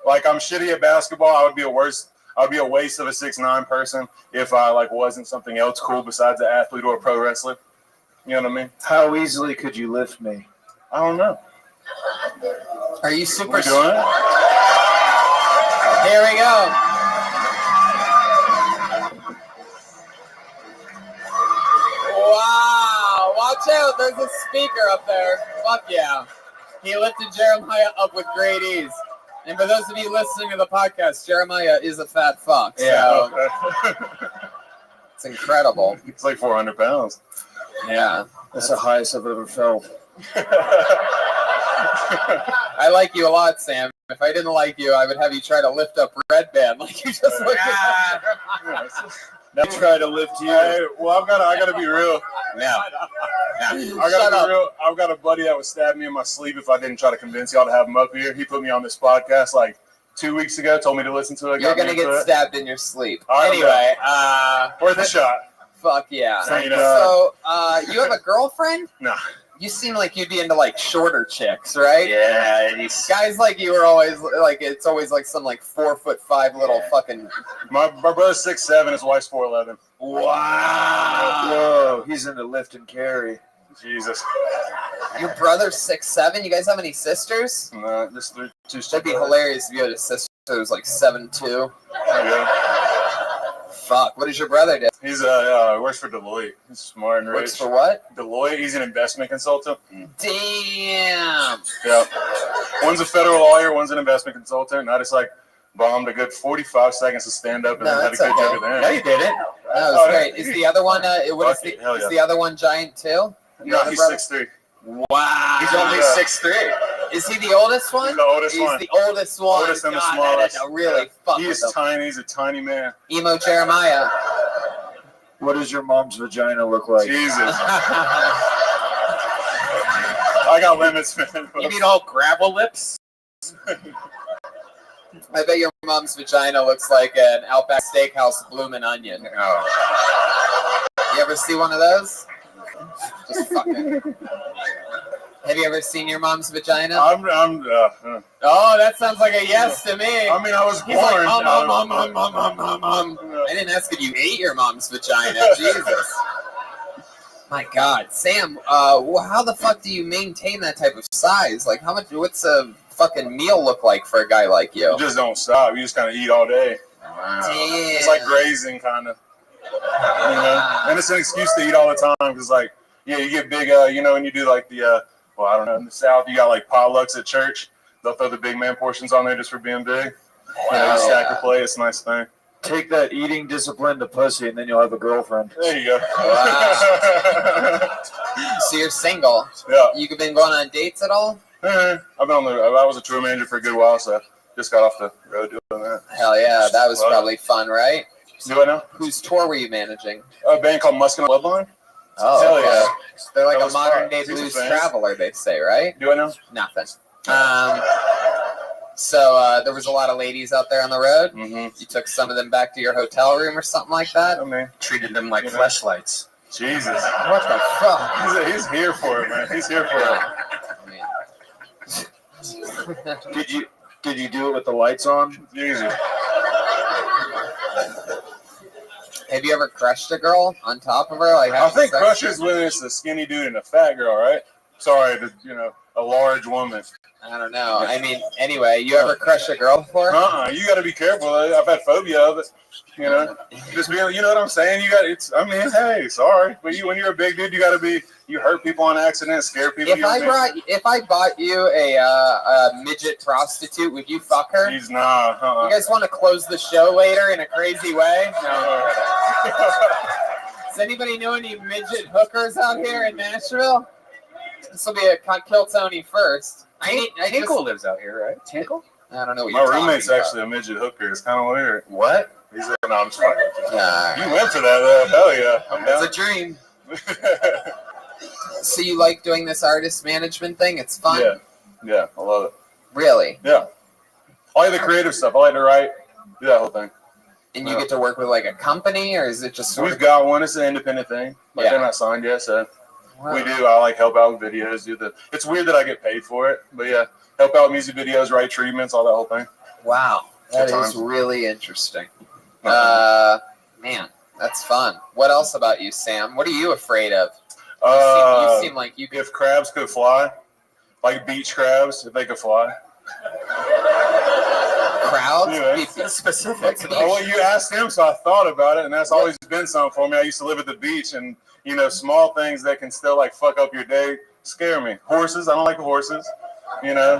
Like I'm shitty at basketball. I would be a waste of a 6'9" person if I wasn't something else cool besides an athlete or a pro wrestler. You know what I mean? How easily could you lift me? I don't know. Are you super? We doing it? Here we go. Wow! Watch out! There's a speaker up there. Fuck yeah! He lifted Jeremiah up with great ease. And for those of you listening to the podcast, Jeremiah is a fat fuck. Yeah. So it's incredible. It's like 400 pounds. Yeah. That's the highest I've ever felt. I like you a lot, Sam. If I didn't like you, I would have you try to lift up Red Band like you just looked at. Now try to lift you. Hey, well, I gotta be real. Now. I gotta be real. I've got a buddy that would stab me in my sleep if I didn't try to convince y'all to have him up here. He put me on this podcast like 2 weeks ago, told me to listen to it. You're going to get stabbed in your sleep. Right, anyway. Worth a shot. Fuck yeah. Thank So, you have a girlfriend? No. You seem like you'd be into like shorter chicks, right? Yeah. Guys like you are always like, it's always like some like 4'5" little fucking. My brother's 6'7", his wife's 4'11". Wow. Whoa, he's into lift and carry. Jesus. Your brother's 6'7"? You guys have any sisters? No, just two That'd be hilarious if you had a sister who was like 7'2". Yeah. Fuck. What does your brother do? He's works for Deloitte. He's smart and rich. Works for what? Deloitte. He's an investment consultant. Damn. Yeah. One's a federal lawyer. One's an investment consultant. And I just like bombed a good 45 seconds to stand up and then had a good joke at the end. No, you did it. That was great. Is the other one? Is the other one giant too? No, he's 6'3". Wow. He's only 6'3". Is he the oldest one? He's the oldest one. He's the oldest one. Oldest and the God, smallest. that really fuck He with is him. tiny. He's a tiny man. Emo Jeremiah. What does your mom's vagina look like? Jesus. I got limits, man. You mean all gravel lips? I bet your mom's vagina looks like an Outback Steakhouse bloomin' onion. Oh. You ever see one of those? Just fucking. Have you ever seen your mom's vagina? Oh, that sounds like a yes to me. I mean, I was He's born. Like, I didn't ask if you ate your mom's vagina. Jesus. My God, Sam. How the fuck do you maintain that type of size? Like, what's a fucking meal look like for a guy like you? You just don't stop. You just kind of eat all day. Wow. It's like grazing, kind of. You know? And it's an excuse to eat all the time because, like, yeah, you get big, when you do, like, the, well, I don't know, in the South, you got, like, potlucks at church. They'll throw the big man portions on there just for being big. You stack the plate. It's a nice thing. Take that eating discipline to pussy, and then you'll have a girlfriend. There you go. Wow. So you're single? Yeah. You been going on dates at all? I've been I was a tour manager for a good while, so just got off the road doing that. Hell yeah, that was probably fun, right? Do I know? Whose tour were you managing? A band called Muskin Bloodline. Oh, Hell okay. yeah. They're like That a was modern fun. day She's a blues fan. traveler, they say, right? Do I know? Nothing. So there was a lot of ladies out there on the road. Mm-hmm. You took some of them back to your hotel room or something like that? I mean, treated them like fleshlights. Jesus. What the fuck? He's here for it, man. He's here for it. Did you do it with the lights on? Jesus. Have you ever crushed a girl on top of her? Like, I think crush is when it's a skinny dude and a fat girl, right? Sorry, a large woman. I don't know. I mean, anyway, you ever crush a girl before? You got to be careful. I've had phobia of it. Just being, you know what I'm saying? Hey, sorry, but when you're a big dude, you hurt people on accident, scare people. If I bought you a midget prostitute, would you fuck her? He's not. You guys want to close the show later in a crazy way? No. Does anybody know any midget hookers out here in Nashville? This will be a kill Tony first. Tinkle lives out here, right? Tinkle? I don't know what My you're roommate's talking actually a midget hooker. It's kind of weird. What? He's like, no, I'm just fucking. Yeah. You went for that, though. Hell yeah. I'm down. It's a dream. So you like doing this artist management thing? It's fun. Yeah, I love it. Really? Yeah. I like the creative stuff. I like to write. Do that whole thing. And you get to work with like a company, or is it just We've got one. It's an independent thing. Like they're not signed yet, so we do. I like help out with videos. It's weird that I get paid for it, but yeah, help out with music videos, write treatments, all that whole thing. Wow, that Good is times. really interesting. Man, that's fun. What else about you, Sam? What are you afraid of? You seem like you. If crabs could fly, like beach crabs, if they could fly. Crowds? Be specific. Well, you asked him, so I thought about it, and that's always been something for me. I used to live at the beach, and small things that can still like fuck up your day scare me. Horses, I don't like horses. You know,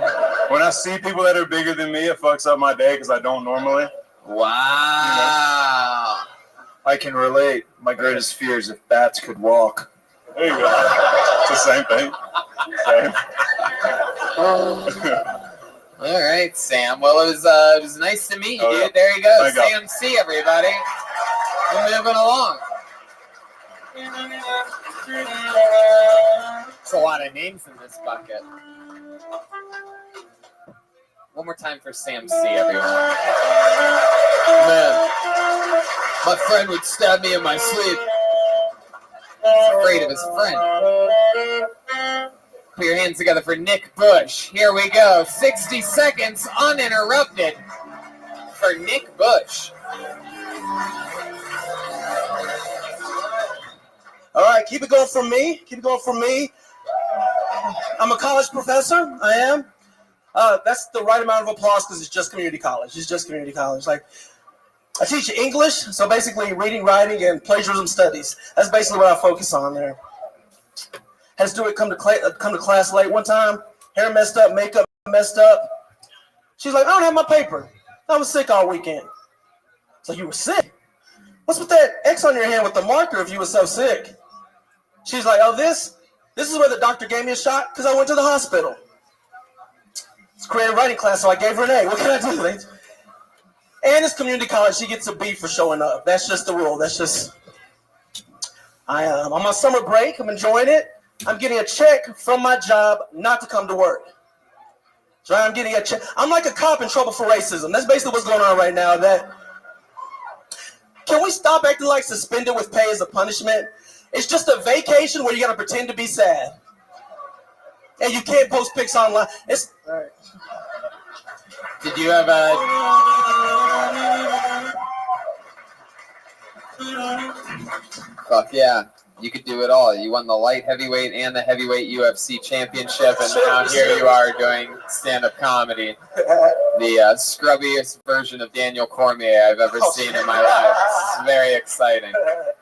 when I see people that are bigger than me, it fucks up my day because I don't normally. Wow. I can relate. My greatest fear is if bats could walk. There you go. It's the same thing. Same. All right, Sam. Well, it was nice to meet you, dude. There you go. Sam C, everybody. We're moving along. There's a lot of names in this bucket. One more time for Sam C, everyone. Man, my friend would stab me in my sleep. He's afraid of his friend. Put your hands together for Nick Bush. Here we go. 60 seconds uninterrupted for Nick Bush. All right, keep it going for me. Keep it going for me. I'm a college professor. I am. That's the right amount of applause because it's just community college. It's just community college. Like, I teach English, so basically reading, writing, and plagiarism studies. That's basically what I focus on there. Had to do it. Come to class late one time. Hair messed up, makeup messed up. She's like, I don't have my paper. I was sick all weekend. So you were sick? What's with that X on your hand with the marker if you were so sick? She's like, oh, this is where the doctor gave me a shot because I went to the hospital. It's creative writing class, so I gave her an A. What can I do? And it's community college. She gets a B for showing up. That's just the rule. That's just... I'm on summer break. I'm enjoying it. I'm getting a check from my job not to come to work. So I'm getting a check. I'm like a cop in trouble for racism. That's basically what's going on right now. Can we stop acting like suspended with pay is a punishment? It's just a vacation where you got to pretend to be sad. And you can't post pics online. It's... All right. Did you have a... Fuck yeah. You could do it all. You won the light heavyweight and the heavyweight UFC championship, and now here you are doing stand-up comedy. The scrubbiest version of Daniel Cormier I've ever seen in my life. It's very exciting.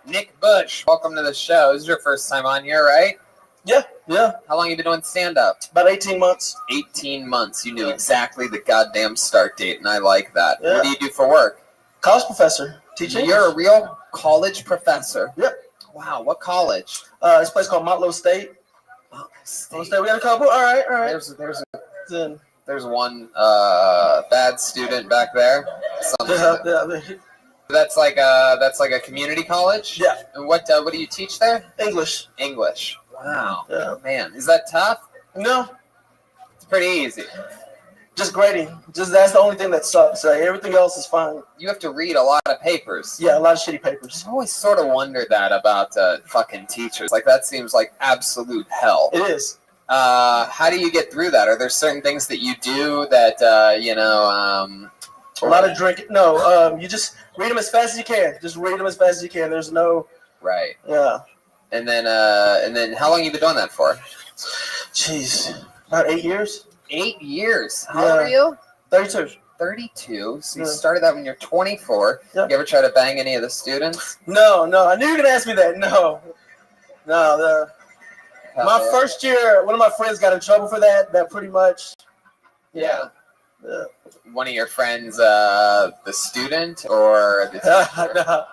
Nick Bush, welcome to the show. This is your first time on here, right? Yeah. How long have you been doing stand-up? About 18 months. 18 months. You knew exactly the goddamn start date, and I like that. Yeah. What do you do for work? College professor. Teaching. You're a real college professor? Yep. Wow, what college? This place called Motlow State. State. We got a couple. All right. There's one bad student back there. That's like a community college. Yeah. And what do you teach there? English. English. Wow. Yeah. Man, is that tough? No. It's pretty easy. Just grading. That's the only thing that sucks. Everything else is fine. You have to read a lot of papers. Yeah, a lot of shitty papers. I always sort of wondered that about fucking teachers. Like, that seems like absolute hell. It is. How do you get through that? Are there certain things that you do that, a lot of drinking. No, you just read them as fast as you can. Just read them as fast as you can. There's no... Right. Yeah. And then how long have you been doing that for? Jeez. About 8 years. 8 years. How old are you? 32. 32. So you started that when you're 24. Yeah. You ever try to bang any of the students? No. I knew you were going to ask me that. No. My first year, one of my friends got in trouble for that. That pretty much. Yeah. One of your friends, the student or the teacher? No.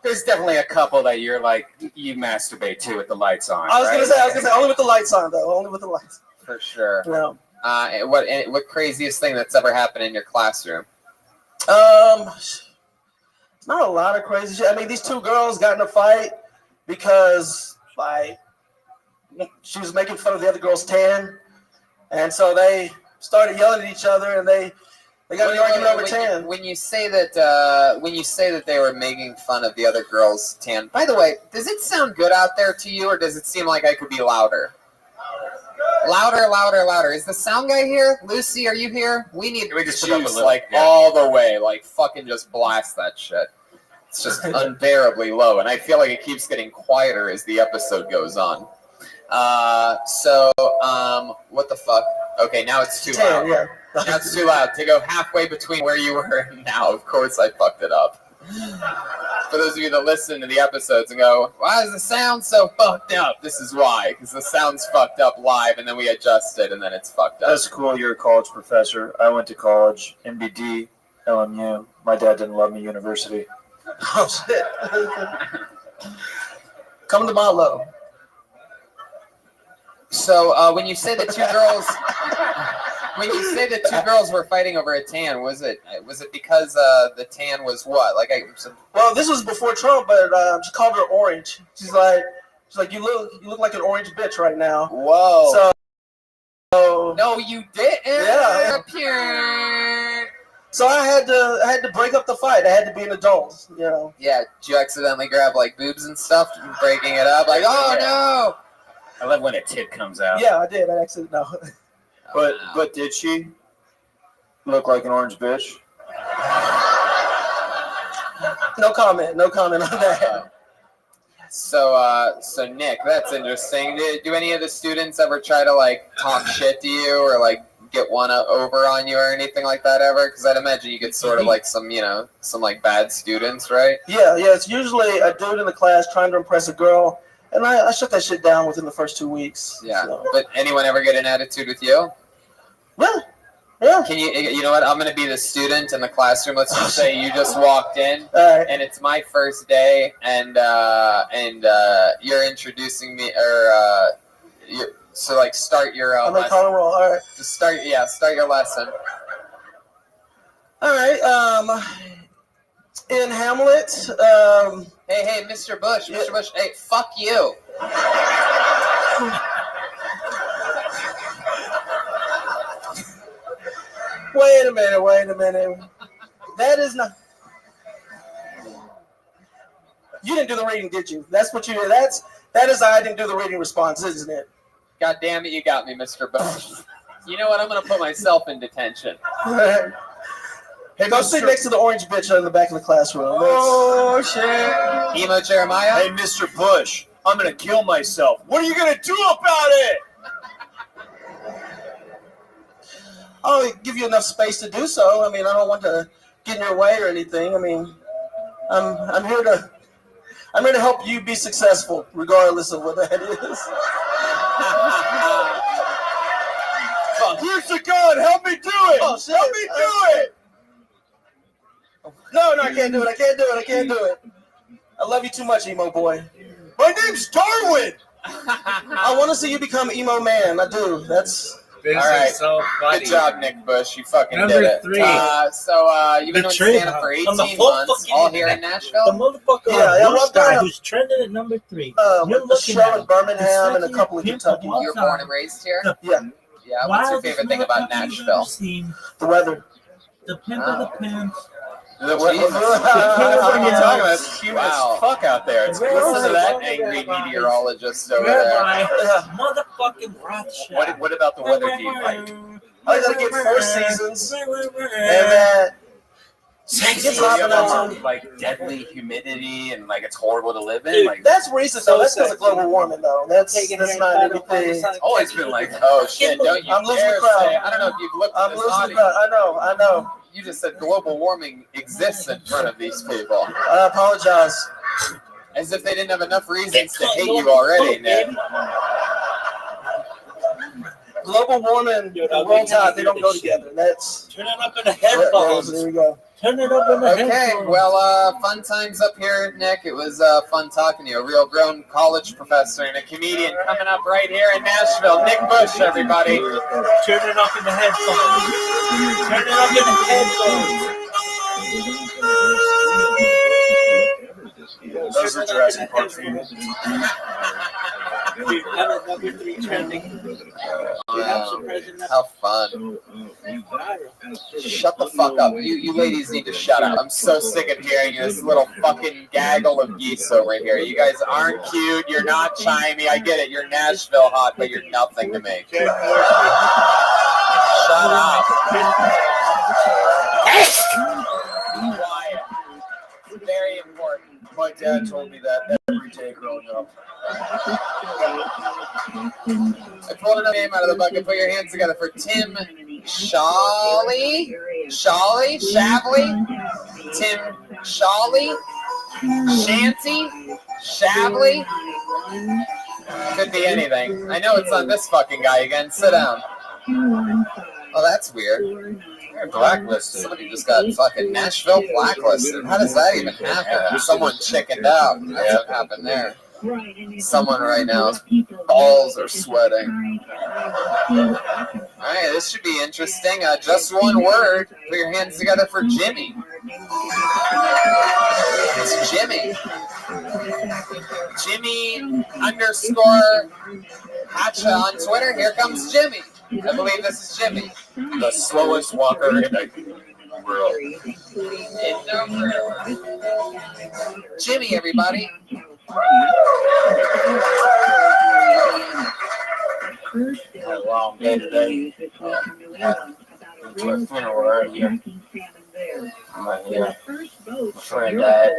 There's definitely a couple that you're like, you masturbate to with the lights on. I was gonna say, only with the lights on though. Only with the lights. For sure. Yeah. What craziest thing that's ever happened in your classroom? Not a lot of crazy shit. I mean, these two girls got in a fight because she was making fun of the other girl's tan, and so they started yelling at each other, and they got an argument over tan. When you say that they were making fun of the other girl's tan, by the way, does it sound good out there to you, or does it seem like I could be louder? Louder. Is the sound guy here? Lucy, are you here? We need to just juice all the way, like fucking just blast that shit. It's just unbearably low, and I feel like it keeps getting quieter as the episode goes on. What the fuck? Okay, now it's too loud. Yeah. Now it's too loud to go halfway between where you were and now. Of course, I fucked it up. For those of you that listen to the episodes and go, why is the sound so fucked up? This is why, because the sound's fucked up live, and then we adjust it, and then it's fucked up. That's cool. You're a college professor. I went to college, MBD, LMU. My dad didn't love me, university. Oh, shit. Come to my low. So when you say the two girls, when you say the two girls were fighting over a tan, was it because the tan was what? Well, this was before Trump, but she called her orange. She's like, you look like an orange bitch right now. Whoa. So no, you didn't. Yeah. So I had to break up the fight. I had to be an adult, you know. Yeah. Did you accidentally grab like boobs and stuff, breaking it up? Like, oh no. I love when a tit comes out. Yeah, I did. I accidentally no. But did she look like an orange bitch? No comment on that. So Nick, that's interesting. Do any of the students ever try to like talk shit to you or like get one over on you or anything like that ever? Because I'd imagine you get sort of like some like bad students, right? Yeah. It's usually a dude in the class trying to impress a girl, and I shut that shit down within the first 2 weeks. Yeah. So. But anyone ever get an attitude with you? Yeah. Can you know what? I'm going to be the student in the classroom. Let's just say you just walked in, and it's my first day, and you're introducing me, or so like start your I'm gonna call and roll. All right. Just start your lesson. All right. In Hamlet. Hey, Mr. Bush. Mr. Bush. Hey, fuck you. Wait a minute. That is not. You didn't do the reading, did you? That's what you did. That is I didn't do the reading response, isn't it? God damn it, you got me, Mr. Bush. You know what? I'm gonna put myself in detention. Hey, go sit next to the orange bitch in the back of the classroom. Oh shit. Emo Jeremiah. Hey, Mr. Bush, I'm gonna kill myself. What are you gonna do about it? I'll give you enough space to do so. I mean, I don't want to get in your way or anything. I mean, I'm here to help you be successful, regardless of what that is. Here's the gun. Help me do it. Oh, shit. Help me do it. No, I can't do it. I love you too much, emo boy. My name's Darwin. I want to see you become emo man. I do. That's. All right. So funny. Good job, Nick Bush. You fucking Number did it. 3. You've been doing stand-up for 18 months, all here in Nashville? The motherfucker well, guy who's trending at number 3. You're a show in Birmingham and a couple of Kentucky. You were born and raised here? Yeah. Yeah, what's your favorite thing about Nashville? The weather. The pimp of the pimps. What are you talking about? It's humid as fuck out there. Listen to that angry meteorologist over there. Motherfucking Rothschild. What about the weather do you like? I gotta get 4 seasons. And It's like deadly humidity and like it's horrible to live in. Like that's recent though. That's because of global warming though. That's not anything. It's always been like that. Oh shit! Don't you I'm losing dare the crowd. say? I don't know if you've looked at this audience. I know. You just said global warming exists in front of these people. I apologize. As if they didn't have enough reasons to hate you already, Nick. Global warming and world tide, they don't go together. That's turn it up in the headphones. There we go. Turn it up in the headphones. Okay, well, fun times up here, Nick. It was fun talking to you. A real grown college professor and a comedian coming up right here in Nashville. Nick Bush, everybody. Turn it up in the headphones. Turn it up in the headphones. Those are Jurassic Park feeders. Number 3 trending. How fun. Shut the fuck up. You ladies need to shut up. I'm so sick of hearing this little fucking gaggle of geese over here. You guys aren't cute. You're not chimey. I get it. You're Nashville hot, but you're nothing to me. Shut up. Quiet. It's very important. My dad told me that every day growing up. I pulled another name out of the bucket. Put your hands together for Tim Shavley. Tim Shavley. Shanty? Shavely? Could be anything. I know it's on this fucking guy again. Sit down. Oh, that's weird. You're blacklisted. Somebody just got fucking Nashville blacklisted. How does that even happen? Someone chickened out. That's what happened there. Someone right now's balls are sweating. Alright, this should be interesting. Just one word. Put your hands together for Jimmy. It's Jimmy. Jimmy _ Hacha on Twitter. Here comes Jimmy. I believe this is Jimmy. The slowest walker in the world. Jimmy, everybody. Had a long day today. Went to a funeral earlier. I'm right here. My friend died.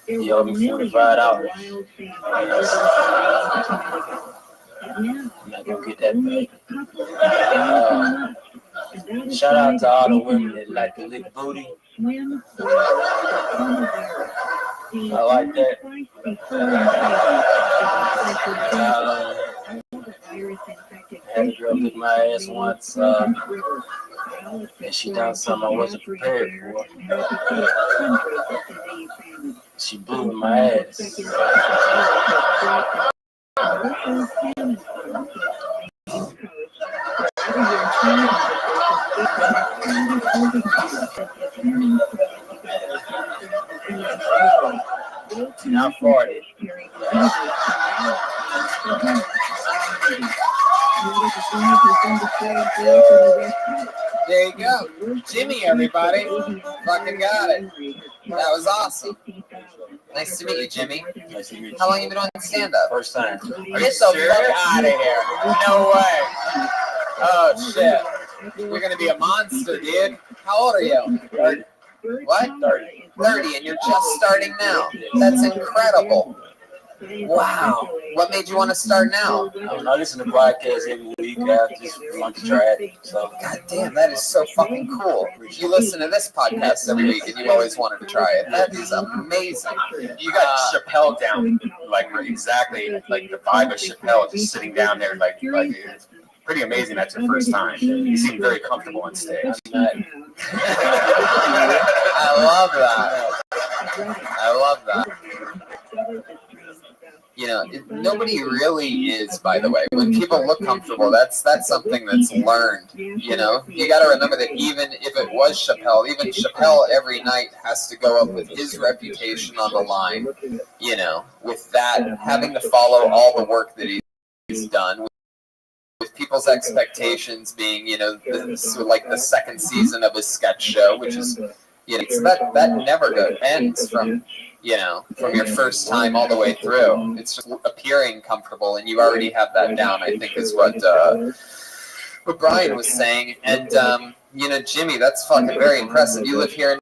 He owed me $45. I'm not gonna get that back. Shout out to all the women that like to lick booty. I like that. I had a girl lick my ass once, and she done something I wasn't prepared for. She blew my ass. Not 40. There you go. Jimmy, everybody. Fucking got it. That was awesome. Nice to meet you, Jimmy. Nice to meet you. How long have you been doing stand-up? First time. Get the fuck out of here. No way. Oh, shit. You're going to be a monster, dude. How old are you? 30. What? 30. 30, and you're just starting now. That's incredible. Wow. What made you want to start now? I listen to podcasts every week. I just want to try it. So, God damn, that is so fucking cool. You listen to this podcast every week, and you always wanted to try it. That is amazing. You got Chappelle down, like exactly like the vibe of Chappelle, just sitting down there, like it's pretty amazing. That's your first time. You seem very comfortable on stage. I love that. I love that. You know, nobody really is, by the way. When people look comfortable, that's something that's learned. You know, you got to remember that even if it was Chappelle, even Chappelle every night has to go up with his reputation on the line. You know, with that, having to follow all the work that he's done, with people's expectations being, you know, like the second season of his sketch show, which is, you know, so that never ends from. You know, from your first time all the way through. It's just appearing comfortable, and you already have that down, I think, is what Brian was saying. And, you know, Jimmy, that's fucking very impressive. You live here in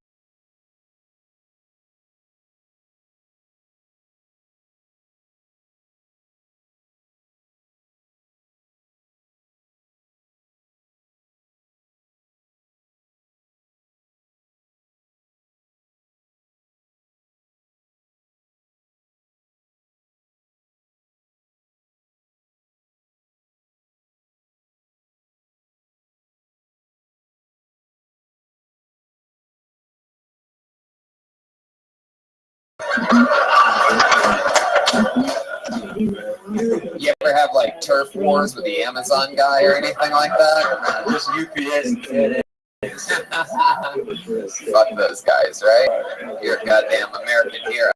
You ever have like turf wars with the Amazon guy or anything like that? Just UPS and FedEx. Fuck those guys, right? You're a goddamn American hero.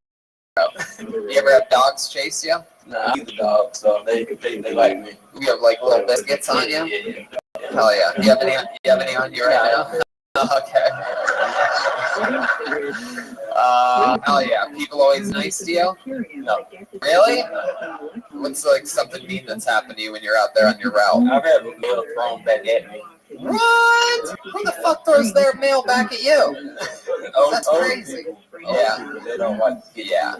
You ever have dogs chase you? Nah, I'm the dog, so they like me. You have like little biscuits on you? Yeah. Hell yeah. You have any on you right now? Okay. Hell yeah. People always nice to you? No. Really? What's like something mean that's happened to you when you're out there on your route? I've had a mail thrown back at me. What? Who the fuck throws their mail back at you? That's crazy. Yeah. They don't like it. Yeah,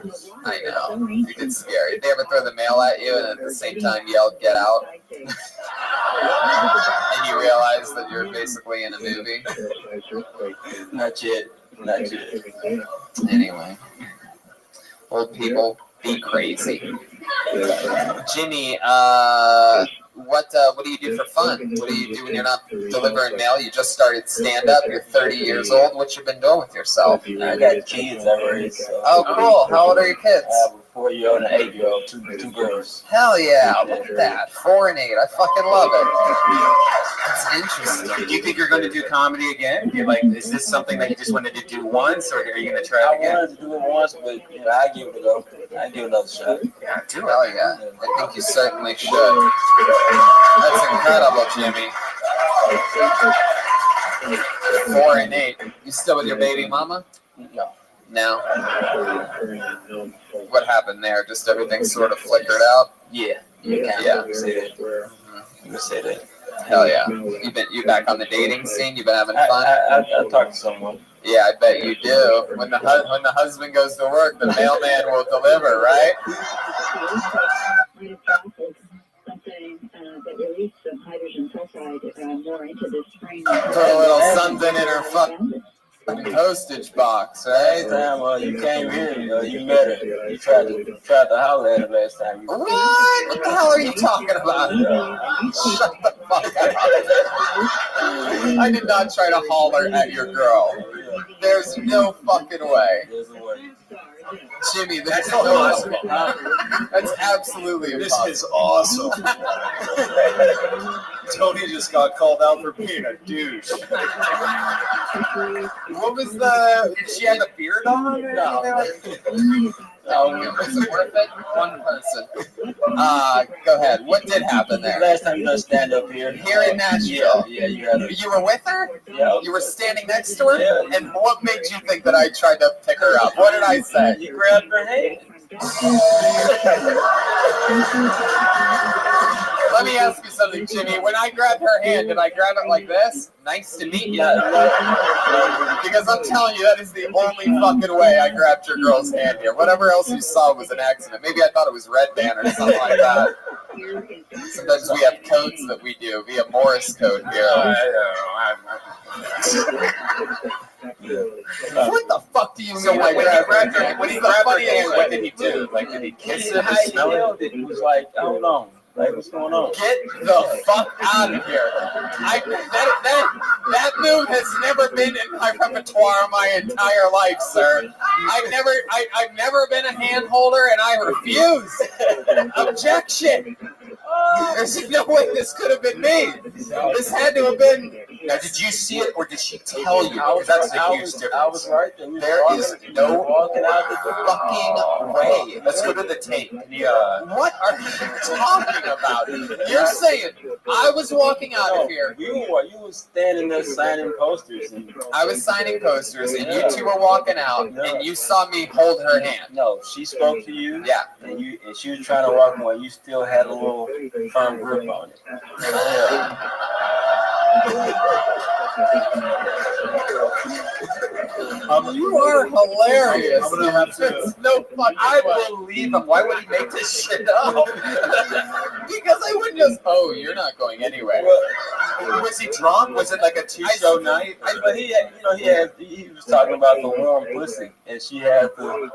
I know. It's scary. They ever throw the mail at you and at the same time yell, "Get out"? And you realize that you're basically in a movie? Not yet. Not yet. Anyway, old people be crazy. Jimmy, what do you do for fun? What do you do when you're not delivering mail? You just started stand up. You're 30 years old. What you been doing with yourself? I got kids already. So. Oh, cool. How old are your kids? I have a 4-year-old and an 8-year-old, two girls. Hell yeah! Look at that. 4 and 8. I fucking love it. That's interesting. Do you think you're going to do comedy again? Is this something that you just wanted to do once, or are you going to try it again? I wanted to do it once, but I give it a go. I give it another shot. Yeah, do it. Hell yeah! I think you certainly should. That's incredible, Jimmy. 4 and 8. You still with your baby mama? No. No. What happened there? Just everything sort of flickered out? Yeah. Yeah. You say that. You say that. Hell yeah. You back on the dating scene? You been having fun? I talked to someone. Yeah, I bet you do. When the husband goes to work, the mailman will deliver, right? That release of hydrogen sulfide more into the spring. Put a little something in her fucking postage box, right? Last time you came here, you met her. You tried to holler at her last time. What? What the hell are you talking about? Shut the fuck up. I did not try to holler at your girl. There's no fucking way. There's a way. Jimmy, that's impossible. That's absolutely impossible. This is awesome. Tony just got called out for being a douche. What was did she have a beard on? No. Was it worth it? One person. Go ahead. What did happen there? Last time you done stand up here. Here in Nashville? Yeah, you had her. You were with her? Yeah. You were standing next to her? Yeah. And what made you think that I tried to pick her up? What did I say? You grabbed her hand. Let me ask you something, Jimmy. When I grabbed her hand, did I grab it like this? Nice to meet you. Because I'm telling you, that is the only fucking way I grabbed your girl's hand here. Whatever else you saw was an accident. Maybe I thought it was Red Band or something like that. Sometimes we have codes that we do via Morse code here. What the fuck do you mean? So when he grabbed her hand, what did he do? Like, did he kiss her? How he held it, he was like, I don't know. Like, what's going on? Get the fuck out of here. That move has never been in my repertoire my entire life, sir. I've never been a hand holder, and I refuse. Objection. There's no way this could have been me. This had to have been. Now, did you see it, or did she tell you? Because that's a huge difference. I was right there. There is no walking out the fucking way. Let's go to the tape. What are you talking about? You're saying I was walking out of here. You were standing there signing posters. I was signing posters, and you two were walking out, and you saw me hold her hand. No, she spoke to you. Yeah. And she was trying to walk away. You still had a little firm grip on it. Yeah. You are hilarious. I'm gonna have to. No fucking I way. believe him. Why would he make this shit up? Because I wouldn't just. Oh, you're not going anywhere. Was he drunk? Was it like a two-show night? But he was talking about the warm pussy, and she had the.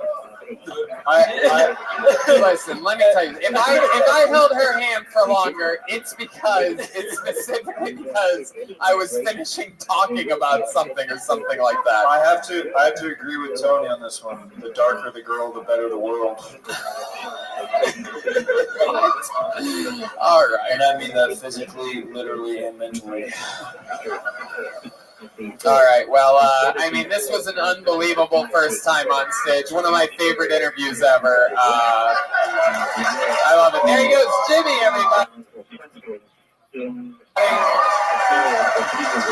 Listen, let me tell you. If I held her hand for longer, it's specifically because I was finishing talking about something or something like that. I have to agree with Tony on this one. The darker the girl, the better the world. All right. And I mean that physically, literally, and mentally. All right. Well, I mean, this was an unbelievable first time on stage. One of my favorite interviews ever. I love it. There he goes, Jimmy, everybody.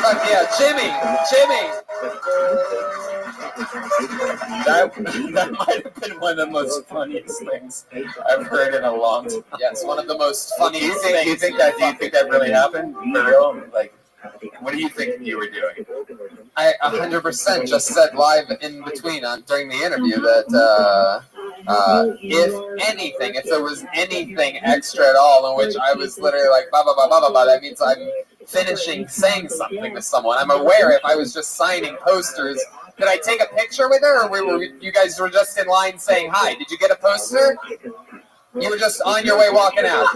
Fuck yeah, Jimmy. That might have been one of the most funniest things I've heard in a long time. Yes, one of the most funniest things. Do you think that really happened? For real? Like, what do you think you were doing? I 100% just said live in between during the interview that if there was anything extra at all in which I was literally like, blah, blah, blah, blah, blah, blah, that means I'm finishing saying something to someone. I'm aware if I was just signing posters Did I take a picture with her, or were you guys were just in line saying hi? Did you get a poster? You were just on your way walking out.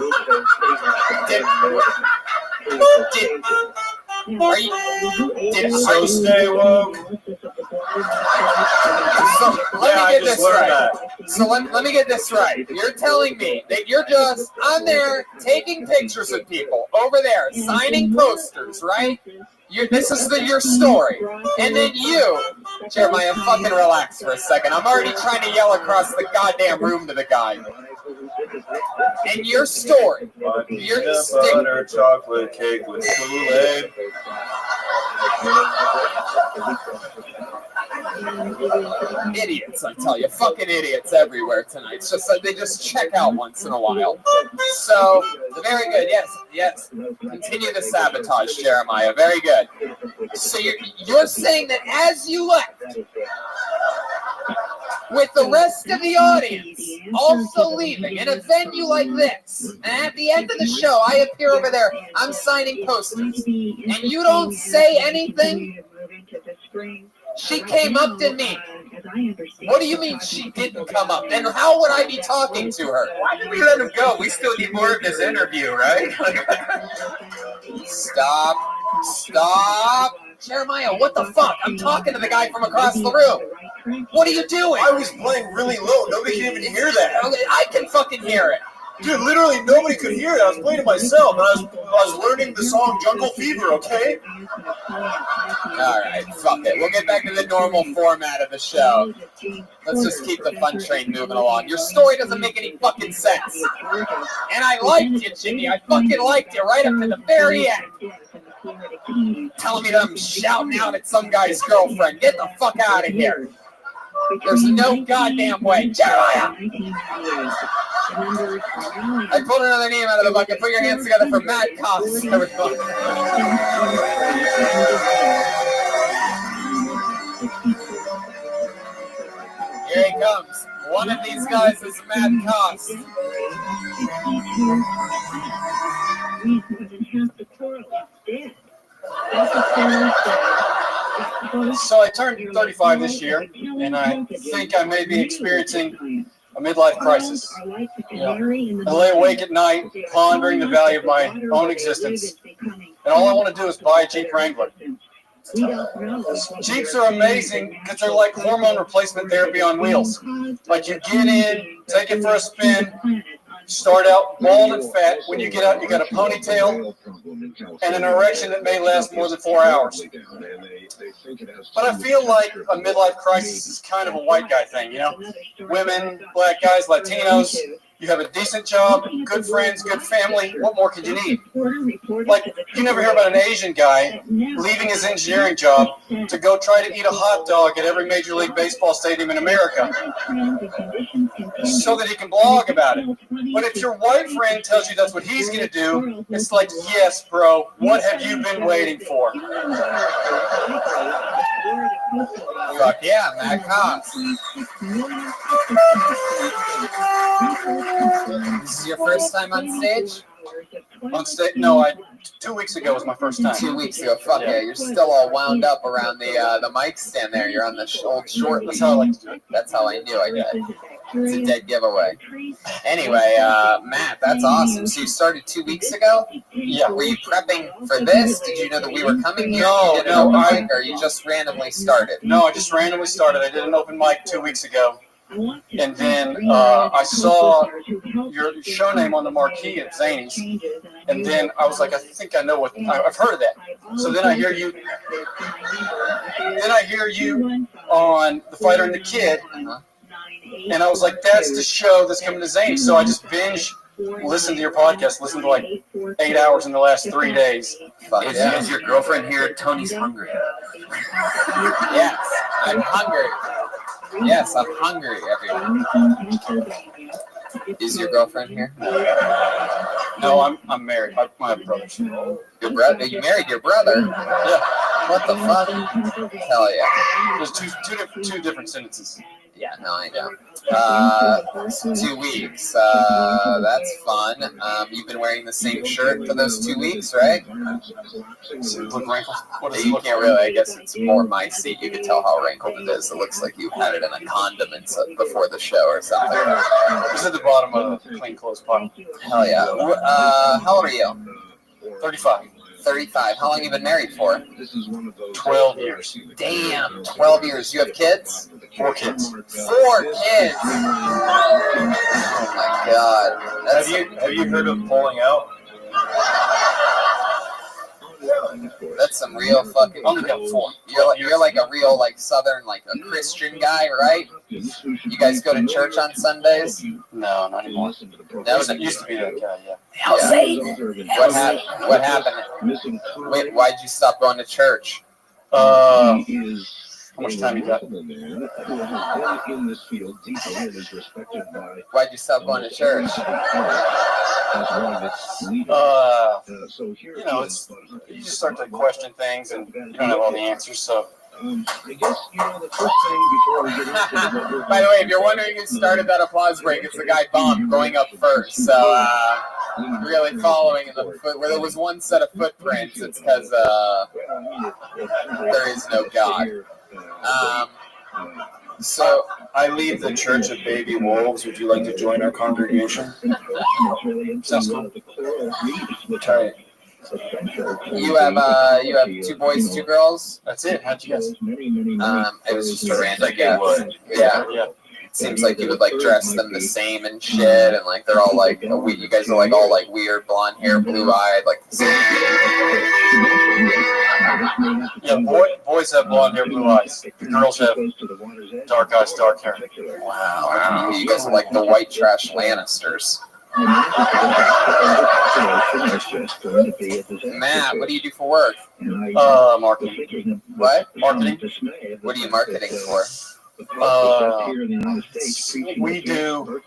So stay woke. So let me get this right. So let me get this right. You're telling me that you're just on there taking pictures of people over there, signing posters, right? This is your story. And then you, Jeremiah, fucking relax for a second. I'm already trying to yell across the goddamn room to the guy. And your story. Your butter chocolate cake with Kool-Aid. Idiots, I tell you, fucking idiots everywhere tonight. It's just like they just check out once in a while. So, very good. Yes. Continue the sabotage, Jeremiah. Very good. So you're saying that as you left, with the rest of the audience also leaving in a venue like this, and at the end of the show, I appear over there, I'm signing posters, and you don't say anything? She came up to me. What do you mean she didn't come up? Then how would I be talking to her? Why did we let him go? We still need more of this interview, right? Stop. Jeremiah, what the fuck? I'm talking to the guy from across the room. What are you doing? I was playing really low. Nobody can even hear that. I can fucking hear it. Dude, literally nobody could hear it. I was playing it myself, and I was learning the song Jungle Fever, okay? All right, fuck it. We'll get back to the normal format of the show. Let's just keep the fun train moving along. Your story doesn't make any fucking sense. And I liked you, Jimmy. I fucking liked you right up to the very end. Telling me that I'm shouting out at some guy's girlfriend. Get the fuck out of here. There's no goddamn way. Jeremiah! I pulled another name out of the bucket. Put your hands together for Matt Cox. Here he comes. One of these guys is Matt Cox. So I turned 35 this year, and I think I may be experiencing a midlife crisis. I lay awake at night, pondering the value of my own existence, and all I want to do is buy a Jeep Wrangler. Jeeps are amazing because they're like hormone replacement therapy on wheels. Like you get in, take it for a spin, start out bald and fat. When you get out, you got a ponytail and an erection that may last more than 4 hours. But I feel like a midlife crisis is kind of a white guy thing, you know? Women, black guys, Latinos, you have a decent job, good friends, good family. What more could you need? Like, you never hear about an Asian guy leaving his engineering job to go try to eat a hot dog at every Major League Baseball stadium in America so that he can blog about it. But if your white friend tells you that's what he's going to do, it's like, yes, bro, what have you been waiting for? Fuck yeah, Matt Cox. This is your first time on stage? On stage? No, 2 weeks ago was my first time. 2 weeks ago. Fuck yeah, you're still all wound up around the mic stand there. You're on the old short. That's how I like to do it. That's how I knew I did. It's a dead giveaway. Anyway, Matt, that's awesome. So you started 2 weeks ago? Yeah. Were you prepping for this? Did you know that we were coming here? No, Or you just randomly started? No, I just randomly started. I did an open mic 2 weeks ago. And then I saw your show name on the marquee at Zany's. And then I was like, I think I know I've heard of that. So then I hear you. Then I hear you on The Fighter and the Kid. And I was like, that's the show that's coming to Zany's. So I just listened to your podcast, listened to like 8 hours in the last 3 days. Is your girlfriend here? Tony's hungry. Yes, I'm hungry. Yes, I'm hungry, everyone. Is your girlfriend here? No, I'm married. I have brothers. Your brother? You married your brother? Yeah. What the fuck? Hell yeah. There's two different sentences. Yeah, no, I know. 2 weeks. That's fun. You've been wearing the same shirt for those 2 weeks, right? You can't really. I guess it's more my seat. You can tell how wrinkled it is. It looks like you had it in a condom before the show or something. It's at the bottom of the clean clothes pile. Hell yeah. How old are you? 35. 35. How long have you been married for? 12 years. Damn, 12 years. You have kids? 4 kids. 4 kids. Oh my god. Have you heard of pulling out? That's some real fucking. Only got 4. You're like a real southern a Christian guy, right? You guys go to church on Sundays? No, not anymore. That used to be that guy. Yeah. What happened? Wait, why'd you stop going to church? How much time you got? Why'd you stop going to church? You just start to question things and you don't have all the answers, so. By the way, if you're wondering who started that applause break, it's the guy Bump going up first. So, really following in the foot where there was one set of footprints, it's because there is no God. So I lead the Church of Baby Wolves. Would you like to join our congregation? Sounds cool. Try it. You have 2 boys, 2 girls. That's it. How'd you guess? It was just a random guess. Yeah. It seems like you would dress them the same and shit, and they're all you guys are all weird blonde hair, blue eyed, the same. Yeah, boys have blonde hair, blue eyes. The girls have dark eyes, dark hair. Wow. You guys are like the white trash Lannisters. Matt, what do you do for work? Marketing. What? Marketing. What are you marketing for? We do.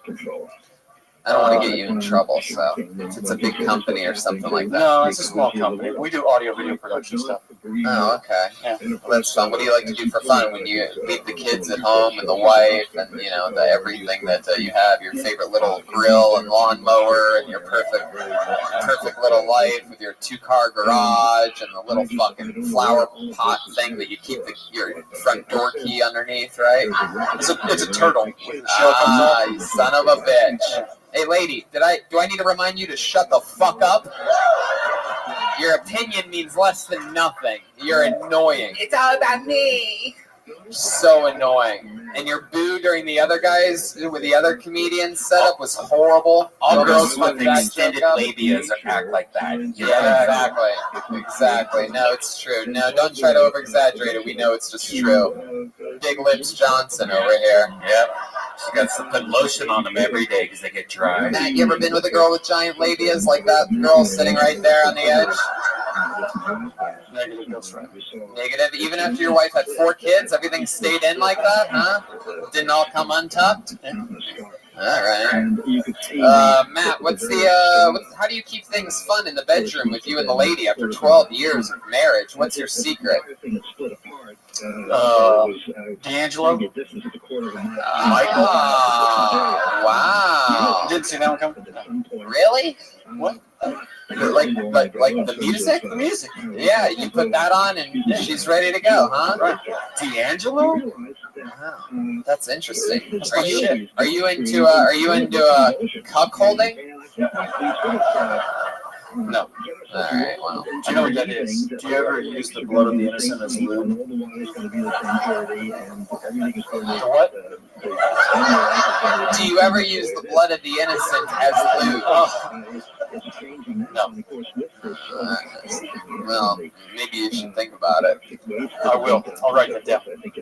I don't want to get you in trouble, so if it's a big company or something like that. No, it's a small company. We do audio video production stuff. Oh, okay. Yeah. Well, that's fun. What do you like to do for fun when you leave the kids at home and the wife and the everything that you have, your favorite little grill and lawnmower and your perfect little life with your 2-car garage and the little fucking flower pot thing that you keep your front door key underneath, right? It's a turtle. You son of a bitch. Hey, lady, do I need to remind you to shut the fuck up? Your opinion means less than nothing. You're annoying. It's all about me. So annoying. And your boo during the other guys, with the other comedians setup was horrible. All girls with extended labias act like that. Yeah, exactly. No, it's true. No, don't try to over-exaggerate it. We know it's just true. Big Lips Johnson over here. Yep. She got to put lotion on them every day because they get dry. Matt, you ever been with a girl with giant labias like that girl sitting right there on the edge? Negative. Even after your wife had 4 kids, everything stayed in like that, huh? Didn't all come untucked? All right. Matt, how do you keep things fun in the bedroom with you and the lady after 12 years of marriage? What's your secret? D'Angelo. Michael. Wow. Didn't see that one coming. Really? What? Like the music? The music. Yeah, you put that on and she's ready to go, huh? Right. D'Angelo? Wow, that's interesting. Are you into cup holding? No. All right. Well, do you know what that is? Do you ever use the blood of the innocent as lube? The what? Do you ever use the blood of the innocent as lube? No. Well, maybe you should think about it. I will. I'll write that down.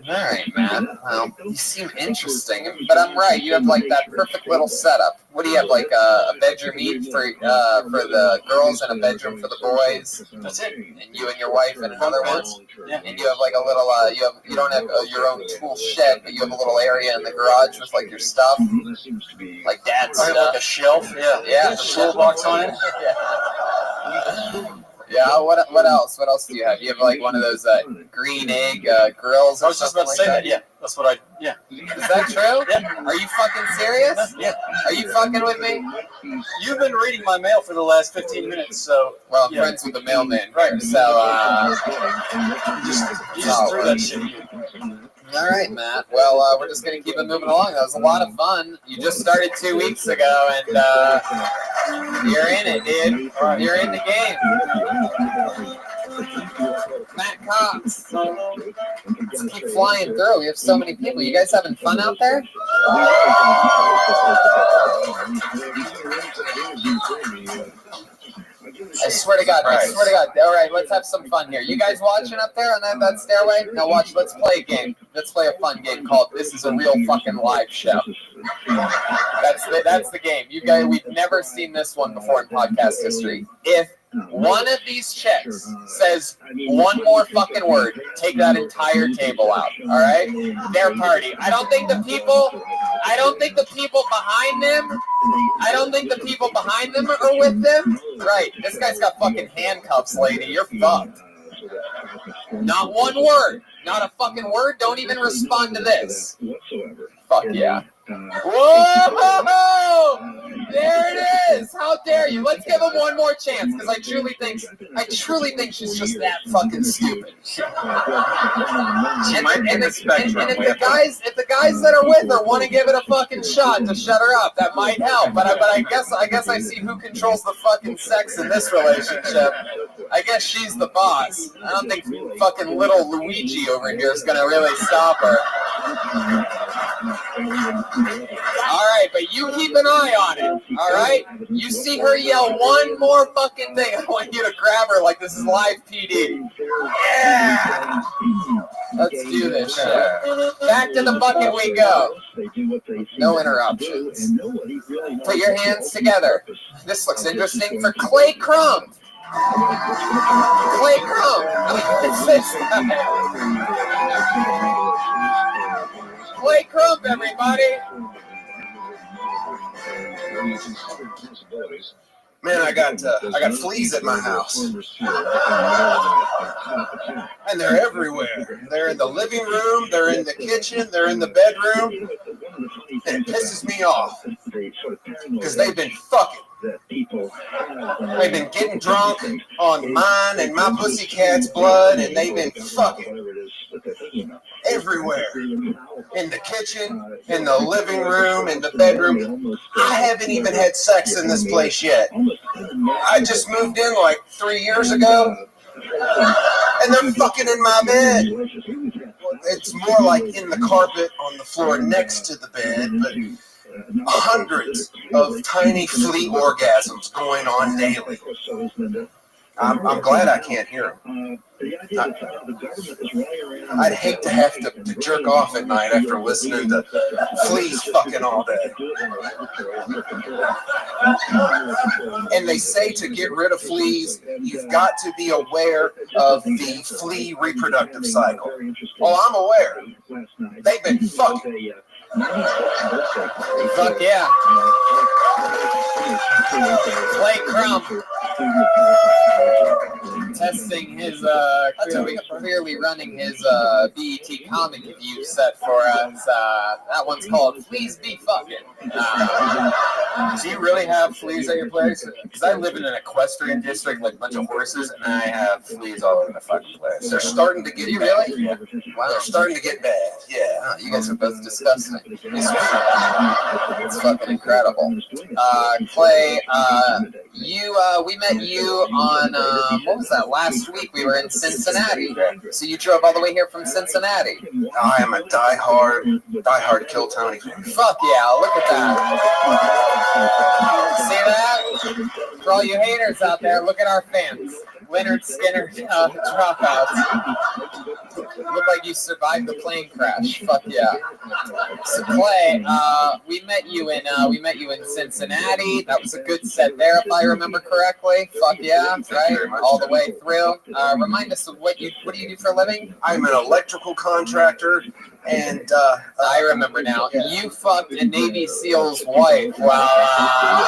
All right, man. Well, you seem interesting, but I'm right. You have that perfect little setup. What do you have? A bedroom each for the girls and a bedroom for the boys. That's it. And you and your wife and another one. Yeah. And you have a little. You don't have your own tool shed, but you have a little area in the garage with your stuff, like Dad's stuff. Like a shelf. Yeah. Yeah. The toolbox on it. Yeah. What else? What else do you have? You have like one of those green egg grills. I was just about to say that. Yeah, that's what I. Yeah. Is that true? Yeah. Are you fucking serious? Yeah. Are you fucking with me? You've been reading my mail for the last 15 minutes, so. Well, I'm friends with the mailman. Right. So you just threw that shit. All right, Matt. Well, we're just gonna keep it moving along. That was a lot of fun. You just started 2 weeks ago, and you're in it, dude. You're in the game. Matt Cox. Let's keep flying through. We have so many people. You guys having fun out there? I swear to God. I swear to God. All right, let's have some fun here. You guys watching up there on that stairway? Now watch. Let's play a game. Let's play a fun game called "This Is a Real Fucking Live Show." That's the game. You guys, we've never seen this one before in podcast history. If one of these chicks says one more fucking word, take that entire table out. All right? Their party. I don't think the people behind them. I don't think the people behind them are with them. Right. This guy's got fucking handcuffs, lady. You're fucked. Not one word. Not a fucking word. Don't even respond to this. Fuck yeah. Whoa! There it is. How dare you? Let's give him one more chance, because I truly think she's just that fucking stupid. And if the guys that are with her want to give it a fucking shot to shut her up, that might help. But I guess I see who controls the fucking sex in this relationship. I guess she's the boss. I don't think fucking little Luigi over here is gonna really stop her. All right, but you keep an eye on it. All right, you see her yell one more fucking thing, I want you to grab her like this is live PD. Yeah. Let's do this shit. Back to the bucket we go. No interruptions. Put your hands together. This looks interesting for Clay Crumb. Clay Crumb. Clay Crumb, everybody. Man, I got fleas at my house, and they're everywhere. They're in the living room, they're in the kitchen, they're in the bedroom, and it pisses me off because they've been fucking. They've been getting drunk on mine and my pussycat's blood, and they've been fucking everywhere. In the kitchen, in the living room, in the bedroom. I haven't even had sex in this place yet. I just moved in like 3 years ago, and they're fucking in my bed. It's more like in the carpet on the floor next to the bed, but hundreds of tiny flea orgasms going on daily. I'm glad I can't hear them. I'd hate to have to jerk off at night after listening to fleas fucking all day. And they say to get rid of fleas, you've got to be aware of the flea reproductive cycle. Oh, I'm aware. They've been fucking. Fuck yeah. Clay Crump testing his clearly running his BET comic view set for us. That one's called Fleas Be Fucking. Do you really have fleas at your place? Because I live in an equestrian district, like a bunch of horses, and I have fleas all over the fucking place. They're starting to get bad. Really? Yeah. Wow. They're starting to get bad. Yeah. Oh, you guys are both disgusting. It's fucking incredible. Clay, we met you on what was that? Last week we were in Cincinnati. So you drove all the way here from Cincinnati. I am a diehard Kill Tony fan. Fuck yeah! Look at that. See that? For all you haters out there, look at our fans. Leonard Skinner dropouts. Look like you survived the plane crash. Fuck yeah. So Clay, we met you in Cincinnati. That was a good set there, if I remember correctly. Fuck yeah, right? All the way through. Remind us of what do you do for a living? I'm an electrical contractor, and I remember now. Yeah. You fucked a Navy SEAL's wife while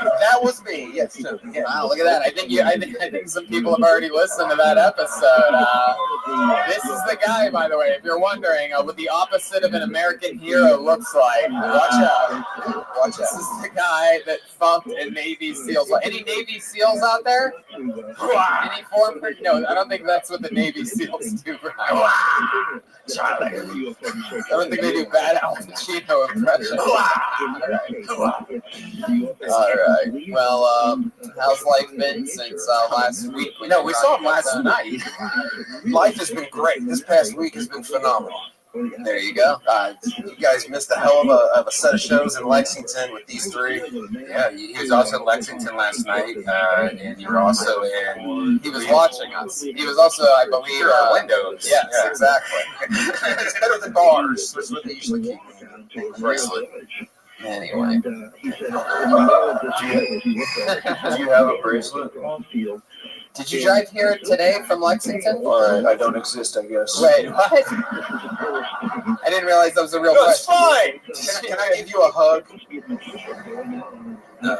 That was me. Yes. Sir. Yeah. Wow, look at that. I think some people have already listened to that episode. This is the guy, by the way, if you're wondering what the opposite of an American hero looks like. Watch out. Watch out. This is the guy that funked in Navy SEALs. Any Navy SEAls out there? Any form? No, I don't think that's what the Navy SEAls do, Brian. I don't think they do bad Al Pacino impressions. All right. Well, how's life been since last week? No, we saw him last night. Life has been great. This past week has been phenomenal. There you go. You guys missed a hell of a set of shows in Lexington with these three. Yeah, he was also in Lexington last night, and you were also in. He was watching us. He was also, I believe, through our windows. Yes, Yeah. exactly. It's better than bars. That's what they usually keep. Bracelet. Anyway. Do you have a bracelet? Did you drive here today from Lexington? Or I don't exist, I guess. Wait, what? I didn't realize that was a real No, it's question. fine. Can I give you a hug? No.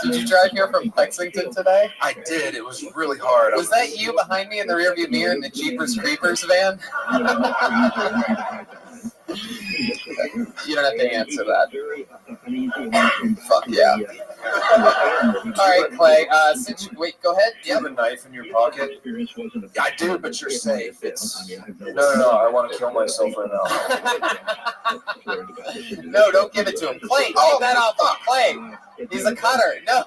Did you drive here from Lexington today? I did. It was really hard. Was that you behind me in the rearview mirror in the Jeepers Creepers van? You don't have to answer that. Fuck yeah. All right, Clay. Wait, go ahead. Do you have a knife in your pocket? I do, but you're safe. It's No. I want to kill myself right now. No, don't give it to him. Clay, take that off him. Clay. He's a cutter. No.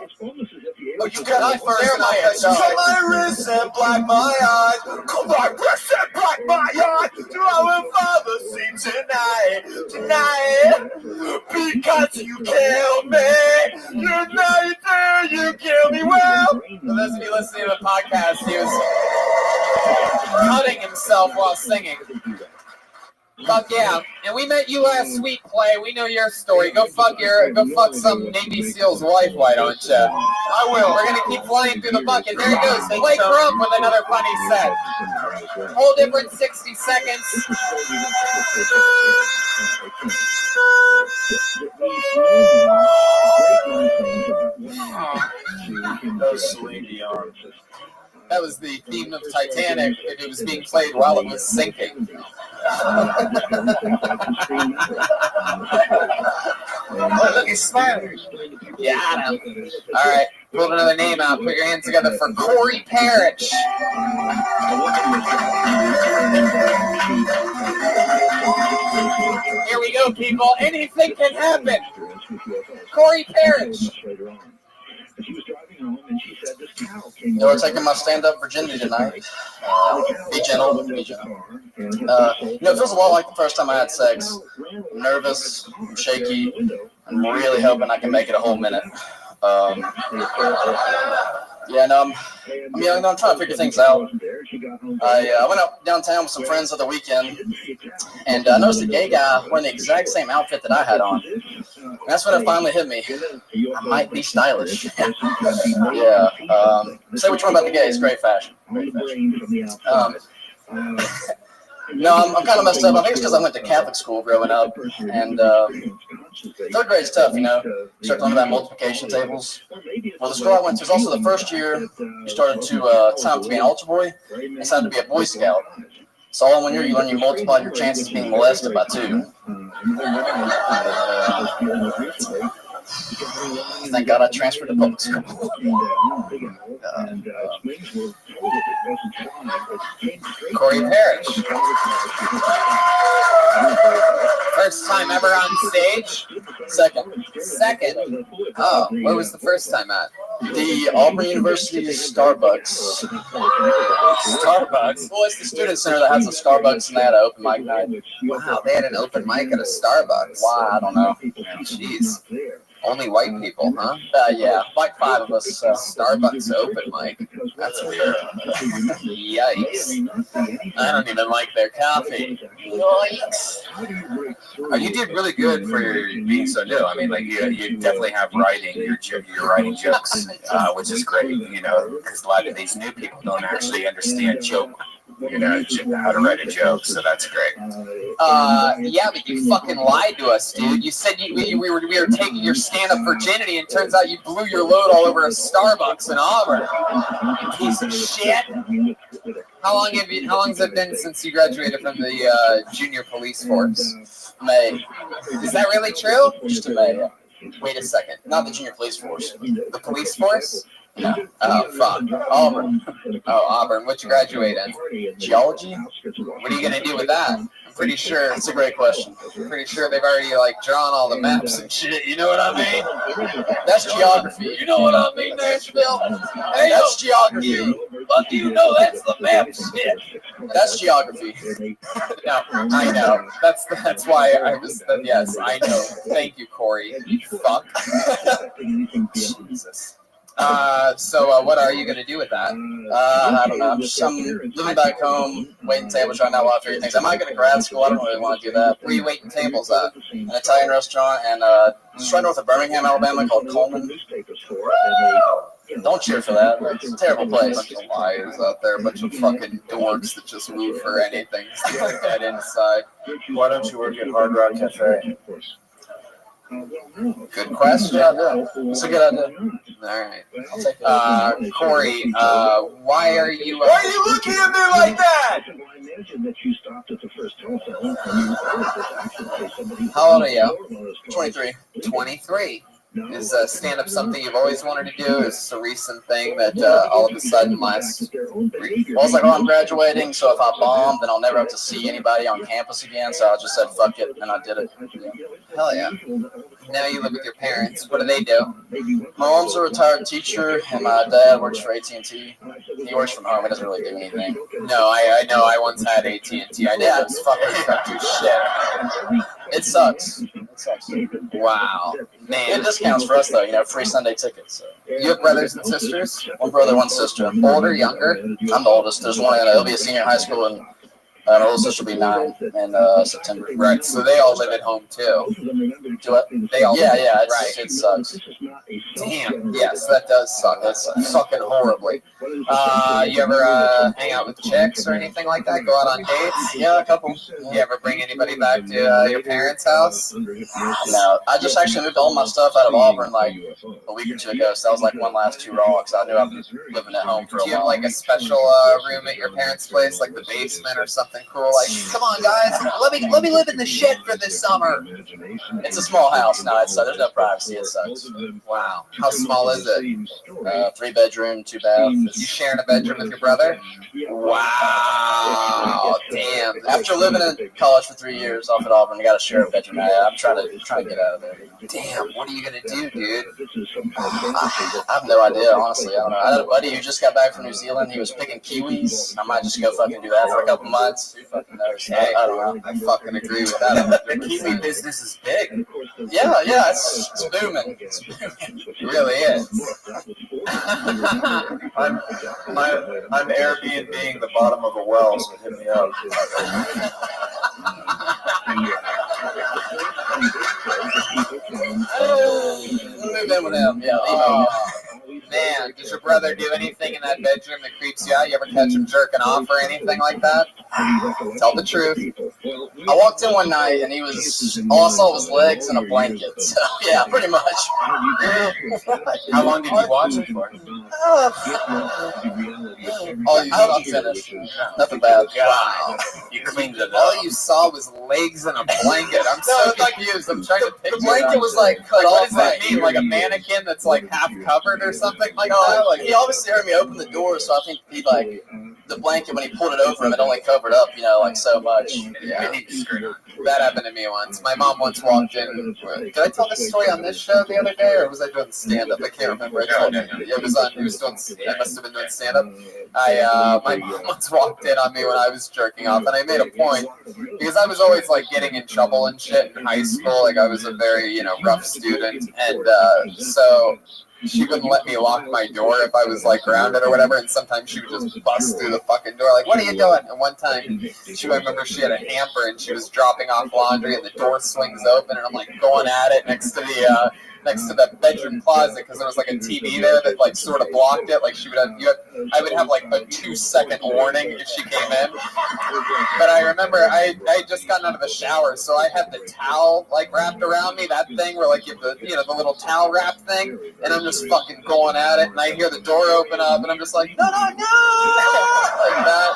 Oh, you cut me first, and I'll cut you. Cut my wrist and black my eyes. Cut my wrist and black my eyes. Do I will father see tonight? Because you killed me. You know you do. You kill me well. For those of you listening to the podcast, he was cutting himself while singing. Fuck yeah. And we met you last week, Clay. We know your story. Go fuck some Navy SEAL's wife, why don't you? I will. We're gonna keep flying through the bucket. There he goes. Clay Crump with another funny set. Whole different 60 seconds. That was Celine Dion. That was the theme of Titanic if it was being played while it was sinking. Oh, look, he's smiling. Yeah, I know. All right, pull another name out. Put your hands together for Corey Parrish. Here we go, people. Anything can happen. Corey Parrish. No, we're taking my stand-up virginity tonight. Be gentle. Be gentle. It feels a lot like the first time I had sex. I'm nervous. I'm shaky. I'm really hoping I can make it a whole minute. I'm young. I'm trying to figure things out. I went out downtown with some friends the other weekend, and I noticed a gay guy wearing the exact same outfit that I had on. And that's when it finally hit me. I might be stylish. Say what you want about the gays. Great fashion. No, I'm kind of messed up. I think it's because I went to Catholic school growing up, and third grade's tough, you know. You start learning about multiplication tables. Well, the school I went to was also the first year you started to sign up to be an altar boy and sign up to be a Boy Scout. So all in 1 year, you learn you multiply your chances of being molested by 2. Thank God I transferred to public school. Corey Parrish. First time ever on stage? Second. Oh, where was the first time at? The Auburn University Starbucks. Starbucks? Well, it's the student center that has a Starbucks, and they had an open mic night. Wow, they had an open mic at a Starbucks. Why? I don't know. Jeez. Only white people, huh? Yeah, like 5 of us. Starbucks open mic. That's weird. Yikes. I don't even like their coffee. Yikes. You did really good for being so new. I mean, like you definitely have writing. You're writing jokes, which is great. You know, because a lot of these new people don't actually understand joke. You know how to write a joke, so that's great. Yeah, but you fucking lied to us, dude. You said we were taking your stand-up virginity, and turns out you blew your load all over a Starbucks in Auburn. You piece of shit. How long has it been since you graduated from the junior police force? May. Is that really true? Just in May, yeah. Wait a second. Not the junior police force. The police force? No. Oh, fuck. Auburn. Oh, Auburn. What'd you graduate in? Geology? What are you going to do with that? I'm pretty sure. That's a great question. Pretty sure they've already, like, drawn all the maps and shit. You know what I mean? That's geography. You know what I mean, Nashville? Hey, that's geography. But do you know that's the map shit? That's geography. No, I know. That's why I was. Yes, I know. Thank you, Corey. You fuck. Jesus. So what are you gonna do with that? I don't know. I'm living back home, waiting tables right now while I figure things. I might go to grad school. I don't really want to do that. Where are you waiting tables at? An Italian restaurant, and just right north of Birmingham, Alabama, called Coleman. Don't cheer for that. It's a terrible place. Bunch of liars out there, a bunch of fucking dorks that just move for anything. Stick that inside. Why don't you work at Hard Rock Cafe? Good question. It's a good idea. All right. I'll take it. Corey, why are you? Why are you looking at me like that? How old are you? 23. 23. Is stand-up something you've always wanted to do? Is this a recent thing that all of a sudden last? Well, it's like, I'm graduating, so if I bomb, then I'll never have to see anybody on campus again. So I just said, fuck it, and I did it. Yeah. Hell yeah. Now you live with your parents. What do they do? My mom's a retired teacher, and my dad works for AT&T. He works from home. He doesn't really do anything. No, I know. I once had AT&T. I did. It's fucking shit. It sucks. It sucks. Wow. Man. It discounts for us, though. You know, free Sunday tickets. So. You have brothers and sisters? One brother, one sister. Older, younger? I'm the oldest. There's one. He'll be a senior in high school, and my older sister will be 9 in September. Right. So they all live at home too. Do what? They all. Yeah. Right. It sucks. Damn. Yes, that does suck. That's fucking horribly. You ever hang out with chicks or anything like that? Go out on dates? Yeah, a couple. You ever bring anybody back to your parents' house? No, I just actually moved all my stuff out of Auburn like a week or two ago. So that was like one last two because I knew I've been living at home for a while. Do you have like a special room at your parents' place, like the basement or something cool? Like, come on, guys, let me live in the shed for this summer. It's a small house. No, there's no privacy. It sucks. Wow. How small is it? 3 bedroom, 2 bath. You sharing a bedroom with your brother? Wow. Damn. After living in college for 3 years off at Auburn, I got to share a bedroom. I'm trying to get out of there. Damn. What are you gonna do, dude? I have no idea, honestly. I don't know. I had a buddy who just got back from New Zealand. He was picking kiwis. I might just go fucking do that for a couple months. Who fucking knows? Hey, I don't know. I fucking agree with that. The kiwi business is big. Yeah, it's booming. It really is. I'm Airbnb-ing the bottom of a well, so hit me up. Move in with him. Yeah. Man, does your brother do anything in that bedroom that creeps you out? You ever catch him jerking off or anything like that? Tell the truth. I walked in one night and all I saw was legs and a blanket. So, yeah, pretty much. How long did you watch it for? I'm finished. Nothing bad. Wow. You cleaned it up. All you saw was legs and a blanket. I'm so confused. I'm trying to picture The blanket was like cut off. What does right. that mean? Like a mannequin that's like half covered or something like that? Like, he obviously heard me open the door, so I think he the blanket, when he pulled it over him, it only covered up, like so much. Yeah. That happened to me once. My mom once walked in. Did I tell this story on this show the other day, or was I doing stand-up? I can't remember. It was on. I must have been doing stand-up. My mom once walked in on me when I was jerking off, and I made a point because I was always like getting in trouble and shit in high school. Like I was a very rough student, and so she wouldn't let me lock my door if I was like grounded or whatever, and sometimes she would just bust through the fucking door like, what are you doing? And one time, I remember she had a hamper and she was dropping off laundry and the door swings open and I'm like going at it next to the bedroom closet because there was like a TV there that like sort of blocked it. Like I would have like a 2-second warning if she came in. But I remember I had just gotten out of the shower, so I had the towel like wrapped around me, that thing where like you have the little towel wrap thing, and I'm just fucking going at it, and I hear the door open up, and I'm just like, no, like that.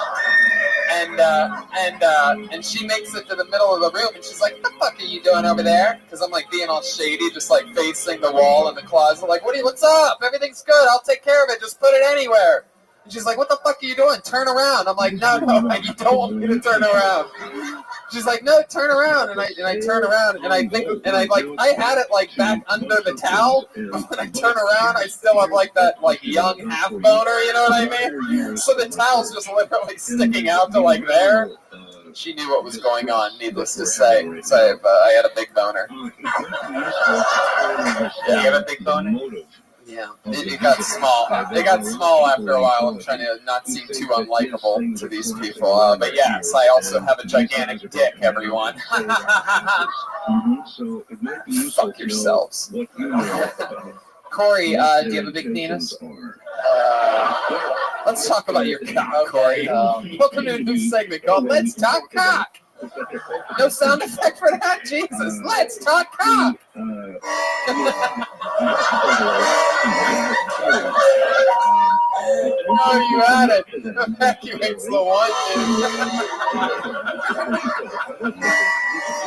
And she makes it to the middle of the room, and she's like, what the fuck are you doing over there? Because I'm like being all shady, just like facing the wall in the closet, like, what's up? Everything's good. I'll take care of it. Just put it anywhere. And she's like, what the fuck are you doing? Turn around. I'm like, no, you don't want me to turn around. She's like, no, turn around. And I turn around, and I had it like back under the towel, but when I turn around, I still have like that like young half boner, you know what I mean? So the towel's just literally sticking out to like there. She knew what was going on, needless to say. So I had a big boner. Yeah, you have a big boner? Yeah, it got small. It got small after a while. I'm trying to not seem too unlikable to these people. But yes, I also have a gigantic dick, everyone. Fuck yourselves. Corey, do you have a big penis? Let's talk about your cock, Corey. Welcome to a new segment called Let's Talk Cock. No sound effect for that? Jesus. Let's talk cock. Oh, you had it. Evacuates the one,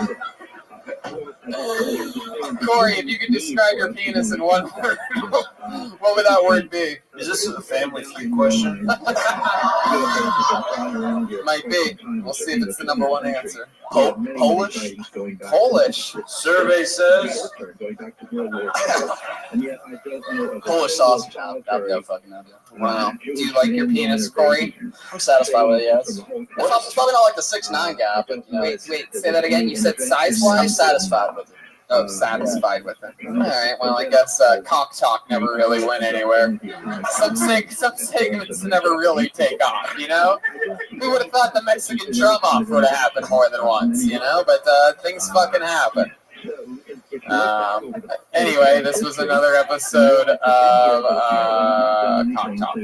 dude. Corey, if you could describe your penis in one word, what would that word be? Is this a family feud question? Might be. We'll see if it's the number one answer. Polish? Polish? Survey says. Polish sausage. I've no fucking idea. Wow. Do you like your penis, Corey? I'm satisfied with it, yes. It's probably not like the 6'9" guy, but Wait, say that again? You said size-wise? I'm satisfied with it. Oh, satisfied with it. All right, well, I guess cock talk never really went anywhere. Some segments never really take off, you know? Who would have thought the Mexican drum-off would have happened more than once, you know? But things fucking happen. Anyway, this was another episode of Cock Talk.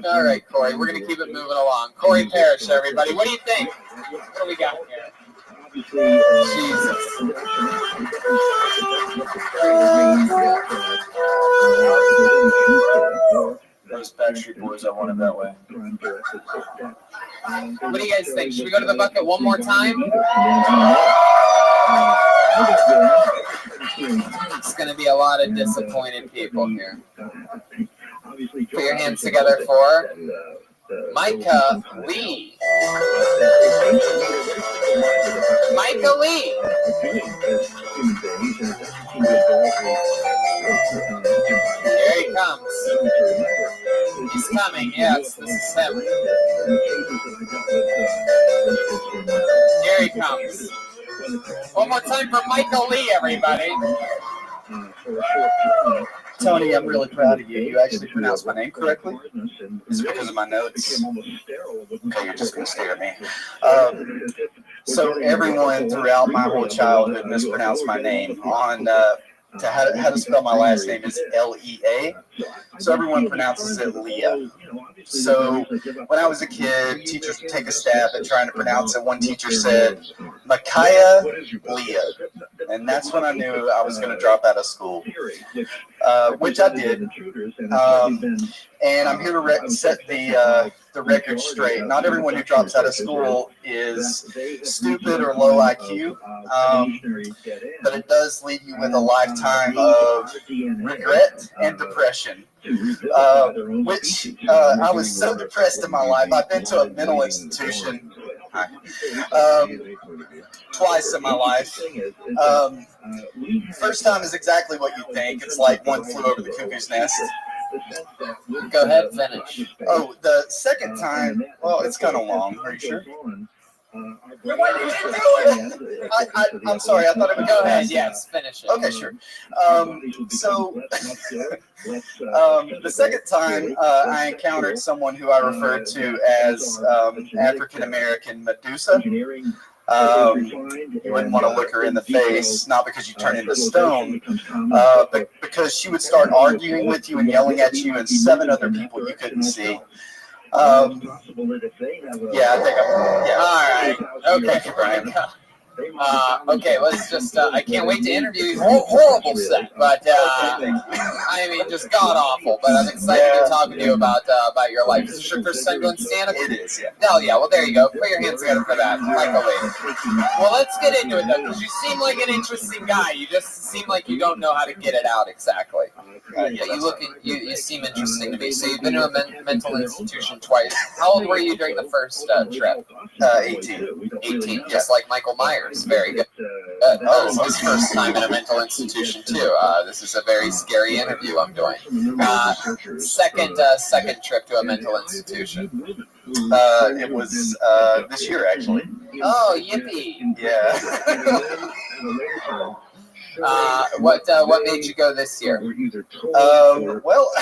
All right, Corey, we're going to keep it moving along. Corey Parrish, everybody. What do you think? What do we got here? Jesus. Those Backstreet Boys, I want it that way. What do you guys think? Should we go to the bucket one more time? It's going to be a lot of disappointed people here. Put your hands together for Micah Lee. Micah Lee. Here he comes. He's coming. Yes, this is him. Here he comes. One more time for Michael Lee, everybody. Tony, I'm really proud of you. You actually pronounced my name correctly. Is it because of my notes? Okay, you're just going to stare at me. So everyone throughout my whole childhood mispronounced my name. How to spell my last name is Lea. So everyone pronounces it Leah. So when I was a kid, teachers would take a stab at trying to pronounce it. One teacher said, Micaiah Leah. And that's when I knew I was going to drop out of school, which I did. And I'm here to set the record straight. Not everyone who drops out of school is stupid or low IQ, but it does leave you with a lifetime of regret and depression, which I was so depressed in my life. I've been to a mental institution twice in my life. First time is exactly what you think. It's like One Flew Over the Cuckoo's Nest. Go ahead, finish. Oh, the second time, well, it's kind of long. Are you sure? I'm sorry. I thought it would Go ahead. Yes, finish it. Okay, sure. So the second time I encountered someone who I referred to as African American Medusa. You wouldn't want to look her in the face, not because you turn into stone, but because she would start arguing with you and yelling at you and 7 other people you couldn't see. Yeah, I think All right. Okay, Brian. Okay, let's just. I can't wait to interview you. Horrible set, but I mean, just god awful. But I'm excited to talk to you about your life. Is this your first time doing stand-up? It is, yeah. Hell yeah. Well, there you go. Put your hands together for that, Michael Lee. Well, let's get into it though, because you seem like an interesting guy. You just seem like you don't know how to get it out exactly. You seem interesting to me. So you've been to a mental institution twice. How old were you during the first trip? 18. 18, just like Michael Myers. Very good. This is his first time in a mental institution too. This is a very scary interview I'm doing. Second trip to a mental institution. It was this year, actually. Oh, yippee! Yeah. What made you go this year? Well,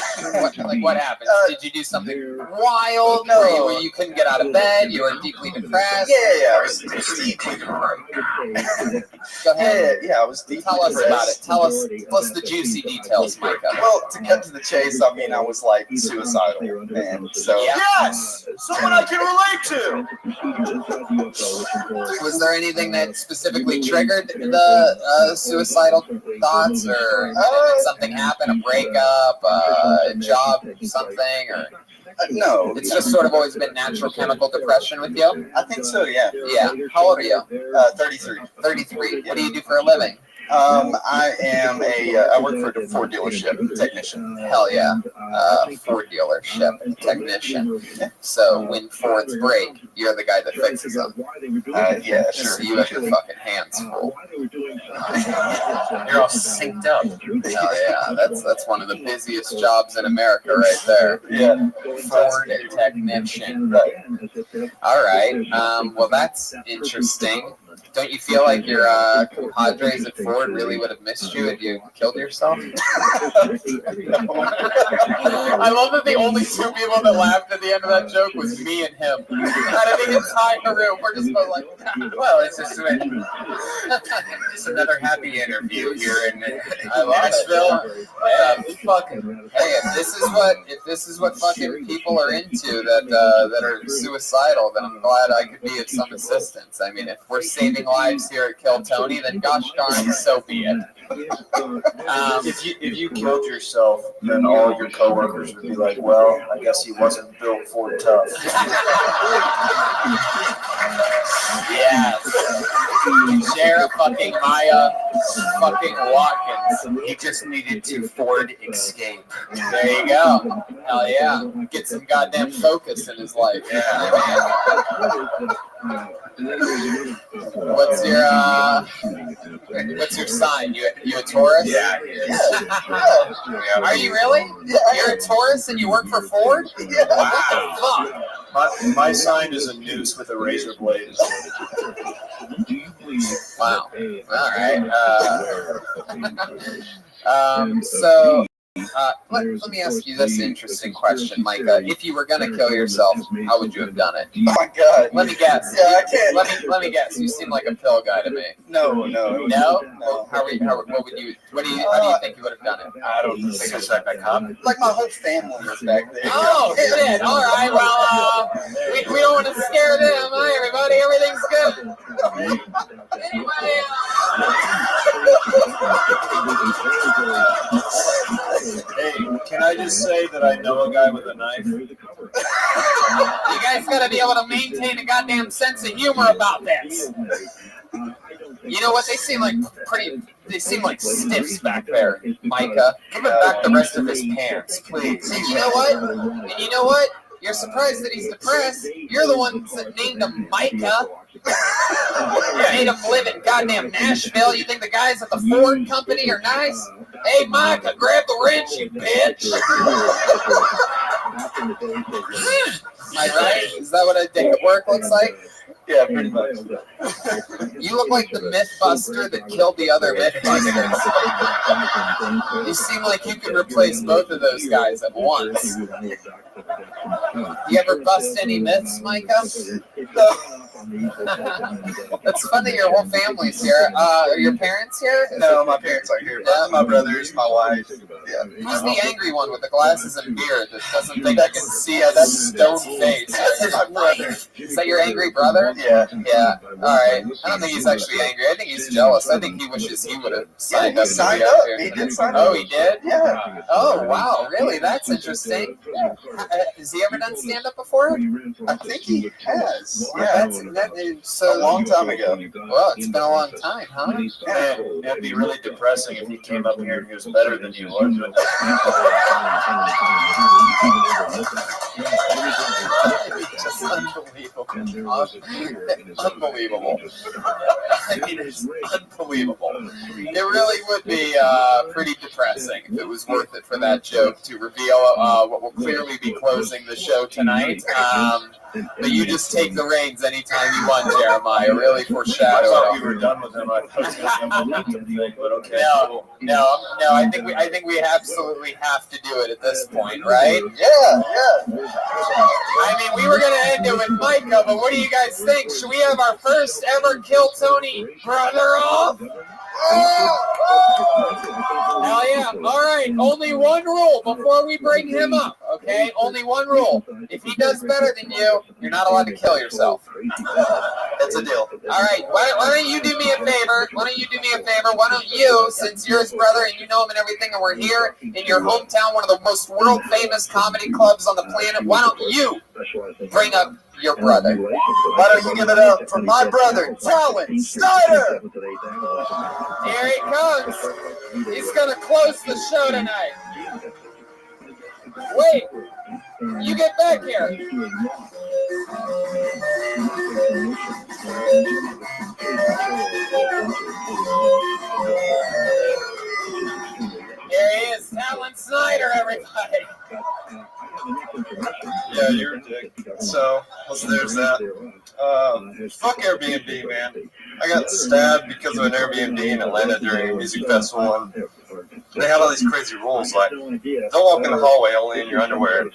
what happened? Did you do something wild? No. Where you couldn't get out of bed? You were deeply depressed? Yeah. I was deeply Go ahead. Yeah, I was deeply Tell us depressed. about it. Tell us the juicy details, Micah. Well, to cut to the chase, I mean, I was like suicidal, and so Yes, someone I can relate to. Was there anything that specifically triggered the suicidal thoughts, or did something happen? A breakup, a job, something, or? No, it's just sort of always been natural chemical depression with you? I think so, yeah. Yeah. How old are you? 33. 33. What do you do for a living? I am I work for a Ford dealership technician. Hell yeah. Ford dealership technician. So when Fords break, you're the guy that fixes them. Yeah, sure. So you have your fucking hands full. You're all synced up. Hell yeah. That's one of the busiest jobs in America right there. Yeah. Ford technician. All right. Well, that's interesting. Don't you feel like your compadres at Ford really would have missed you if you killed yourself? I love that the only 2 people that laughed at the end of that joke was me and him. Out of the entire room, we're just both like, well, it's just another happy interview here in Nashville. Hey, if this is what fucking people are into that are suicidal, then I'm glad I could be of some assistance. I mean, if we're saving lives here at Kill Tony, then gosh darn, so be it. If you killed yourself, then all your coworkers would be like, "Well, I guess he wasn't built for tough." Yes. Sheriff fucking Maya fucking Watkins. He just needed to Ford escape. There you go. Hell yeah. Get some goddamn focus in his life. Yeah. What's your sign? You a Taurus? Yeah. Are you really? You're a Taurus and you work for Ford? Yeah. Wow. My sign is a noose with a razor blade. Wow. All right. So let me ask you this interesting question, Micah. If you were gonna kill yourself, how would you have done it? Oh my God. Let me guess. Yeah, I can't. Let me guess. You seem like a pill guy to me. No. No? Well, how do you think you would have done it? I don't think it's like a cop. Like my whole family was back there. Oh shit! All right. Well, we don't want to scare them. Hi, everybody. Everything's good. Anybody? Hey, can I just say that I know a guy with a knife? You guys gotta be able to maintain a goddamn sense of humor about this. You know what? They seem like stiffs back there, Micah. Give him back the rest of his pants, please. And you know what? You're surprised that he's depressed. You're the ones that named him Micah. You made him live in goddamn Nashville. You think the guys at the Ford company are nice? Hey, Micah, grab the wrench, you bitch. Am I right? Is that what a day at work looks like? Yeah, pretty much. You look like the Mythbuster that killed the other Mythbusters. You seem like you could replace both of those guys at once. You ever bust any myths, Micah? It's fun that your whole family's here. Are your parents here? No, my parents aren't here. But my brothers, my wife. Yeah. Who's the angry one with the glasses and beard that doesn't think I can see that stone face? That's my brother. Is that your angry brother? Yeah. Yeah. All right. I don't think he's actually angry. I think he's jealous. I think he wishes he would have signed up. Signed up. He did sign up. Oh, he did? Yeah. Oh, wow. Really? That's interesting. Has he ever done stand-up before? I think he has. Yeah. So a long time ago. Well, it's been a long time, huh? Yeah, it'd be really depressing if he came up here and he was better than you was. Just unbelievable. Unbelievable. I mean, it's unbelievable. It really would be pretty depressing if it was worth it for that joke to reveal what will clearly be closing the show tonight. But you just take the reins anytime you want, Jeremiah. Really foreshadow. I thought we were done with him. I thought it was thing, but okay. No. I think we absolutely have to do it at this point, right? Yeah. I mean, we were gonna end it with Micah, but what do you guys think? Should we have our first ever Kill Tony brother off? Hell yeah. All right. Only one rule before we bring him up, okay? Only one rule. If he does better than you, you're not allowed to kill yourself. That's a deal. All right. Why don't you do me a favor? Why don't you, since you're his brother and you know him and everything, and we're here in your hometown, one of the most world-famous comedy clubs on the planet, why don't you bring up your brother? Why don't you give it up for my brother, Talon Snyder? Here he comes. He's going to close the show tonight. Wait. You get back here. Here he is, Talon Snyder, everybody. Yeah, you're a dick. So, there's that. Fuck Airbnb, man. I got stabbed because of an Airbnb in Atlanta during a music festival, and they had all these crazy rules, like, don't walk in the hallway only in your underwear.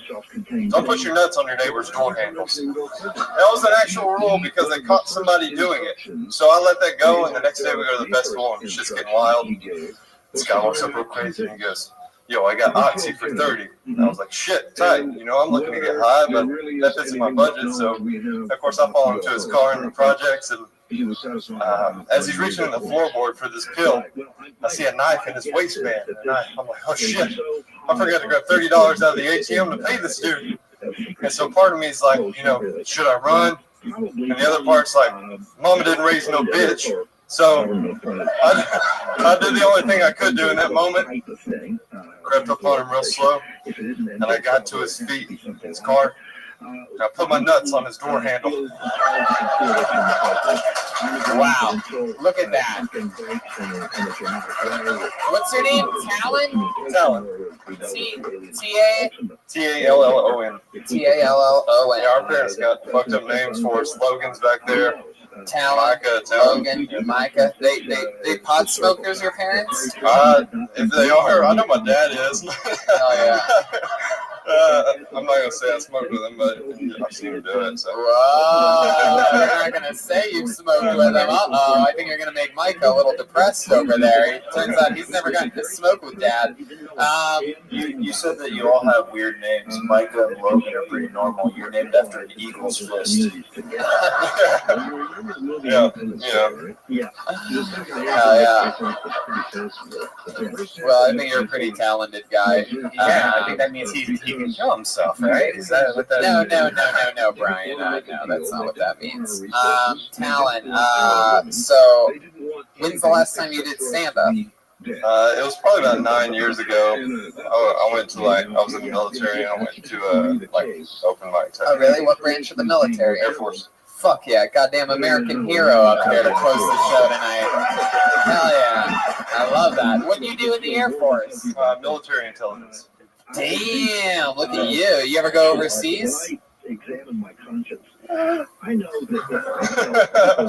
Don't put your nuts on your neighbor's door handles. That was an actual rule because they caught somebody doing it. So I let that go, and the next day we go to the festival, and it's just getting wild. This guy walks up real crazy, and he goes, yo, I got Oxy for 30. And I was like, shit, tight. You know, I'm looking to get high, but that fits in my budget. So, of course, I fall into his car in the projects. And as he's reaching in the floorboard for this pill, I see a knife in his waistband. And I'm like, oh, shit. I forgot to grab $30 out of the ATM to pay this dude. And so part of me is like, you know, should I run? And the other part's like, mama didn't raise no bitch. So I did the only thing I could do in that moment. Crept up on him real slow, and I got to his feet in his car, and I put my nuts on his door handle. Wow, look at that. What's your name? Talon? Talon. T-A-L-L-O-N. T-A-L-L-O-N. T-A-L-L-O-N. Yeah, our parents got fucked up names for us. Logan's back there. Talon, Logan, Micah. They pot smokers, your parents? If they are, I know my dad is. Oh, yeah. I'm not going to say I smoked with him, but I've seen him do it. So. Whoa, you're not going to say you've smoked with him. Uh-oh, I think you're going to make Micah a little depressed over there. It turns out he's never gotten to smoke with Dad. You said that you all have weird names. Micah and Logan are pretty normal. You're named after an eagle's fist. Yeah. Well, I think you're a pretty talented guy. Yeah, I think that means he can kill himself, right? Is that what that No, Brian. No, that's not what that means. Talon. So, when's the last time you did stand-up? It was probably about 9 years ago. I went to I was in the military, and I went to open mic. Oh, really? What branch of the military? Air Force. Fuck yeah, goddamn American hero up there to close the show tonight. Hell yeah, I love that. What do you do in the Air Force? Military intelligence. Damn, look at you. You ever go overseas?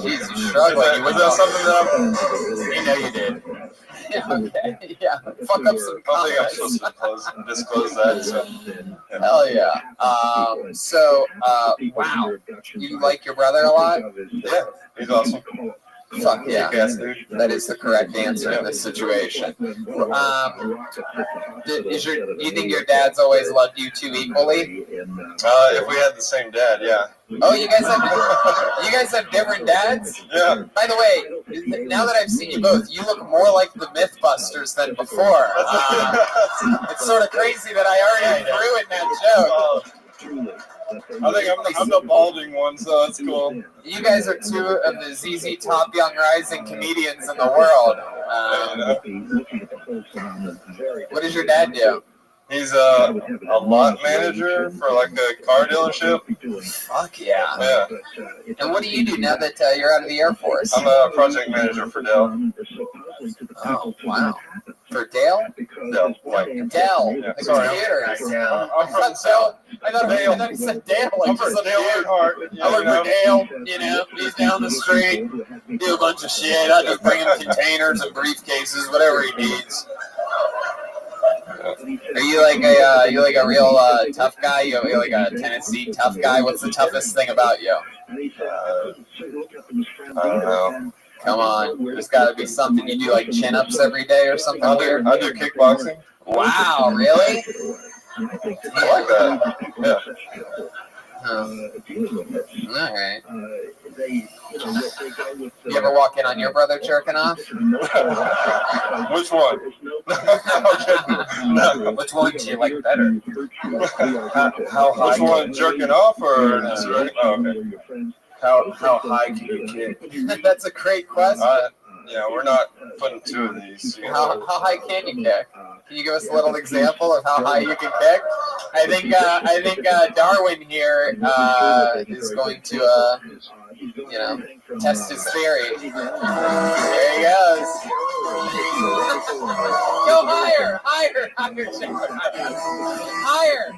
Jeez, you're struggling. Is that something that You know you did. Yeah, okay. Yeah. Fuck up some I don't think I'm supposed to disclose that. So. Hell yeah. Wow. You like your brother a lot? Yeah, he's awesome. Fuck yeah. Kick-ass dude. That is the correct answer in this situation. Do you think your dad's always loved you two equally? If we had the same dad, yeah. Oh, you guys have different dads? Yeah. By the way, now that I've seen you both, you look more like the Mythbusters than before. It's sort of crazy that I already threw in that joke. I think I'm the balding one, so that's cool. You guys are two of the ZZ Top Young Rising comedians in the world. What does your dad do? He's a lot manager for like a car dealership. Fuck yeah. Yeah. And what do you do now that you're out of the Air Force? I'm a project manager for Dell. Oh, wow. For Dell? Dell. Like, Dell. Yeah. The Sorry, computers. I'm from Dell. I thought he said Dale. Like I'm from Dale Earnhardt. I work for Dale, you know, he's down the street, do a bunch of shit. I just bring him containers and briefcases, whatever he needs. Are you like a real tough guy? You're like a Tennessee tough guy? What's the toughest thing about you? I don't know. Come on, there's got to be something. You do like chin-ups every day or something weird? I do kickboxing. Wow, really? I like that. Yeah. All right. You ever walk in on your brother jerking off? Which one? No. Which one do you like better? How high? Which one, jerking off or just jerking? Oh, okay. How high can you kick? That's a great question. Yeah, we're not putting two of these. How high can you kick? Can you give us a little example of how high you can kick? I think Darwin here is going to test his theory. There he goes. Go higher, higher, higher.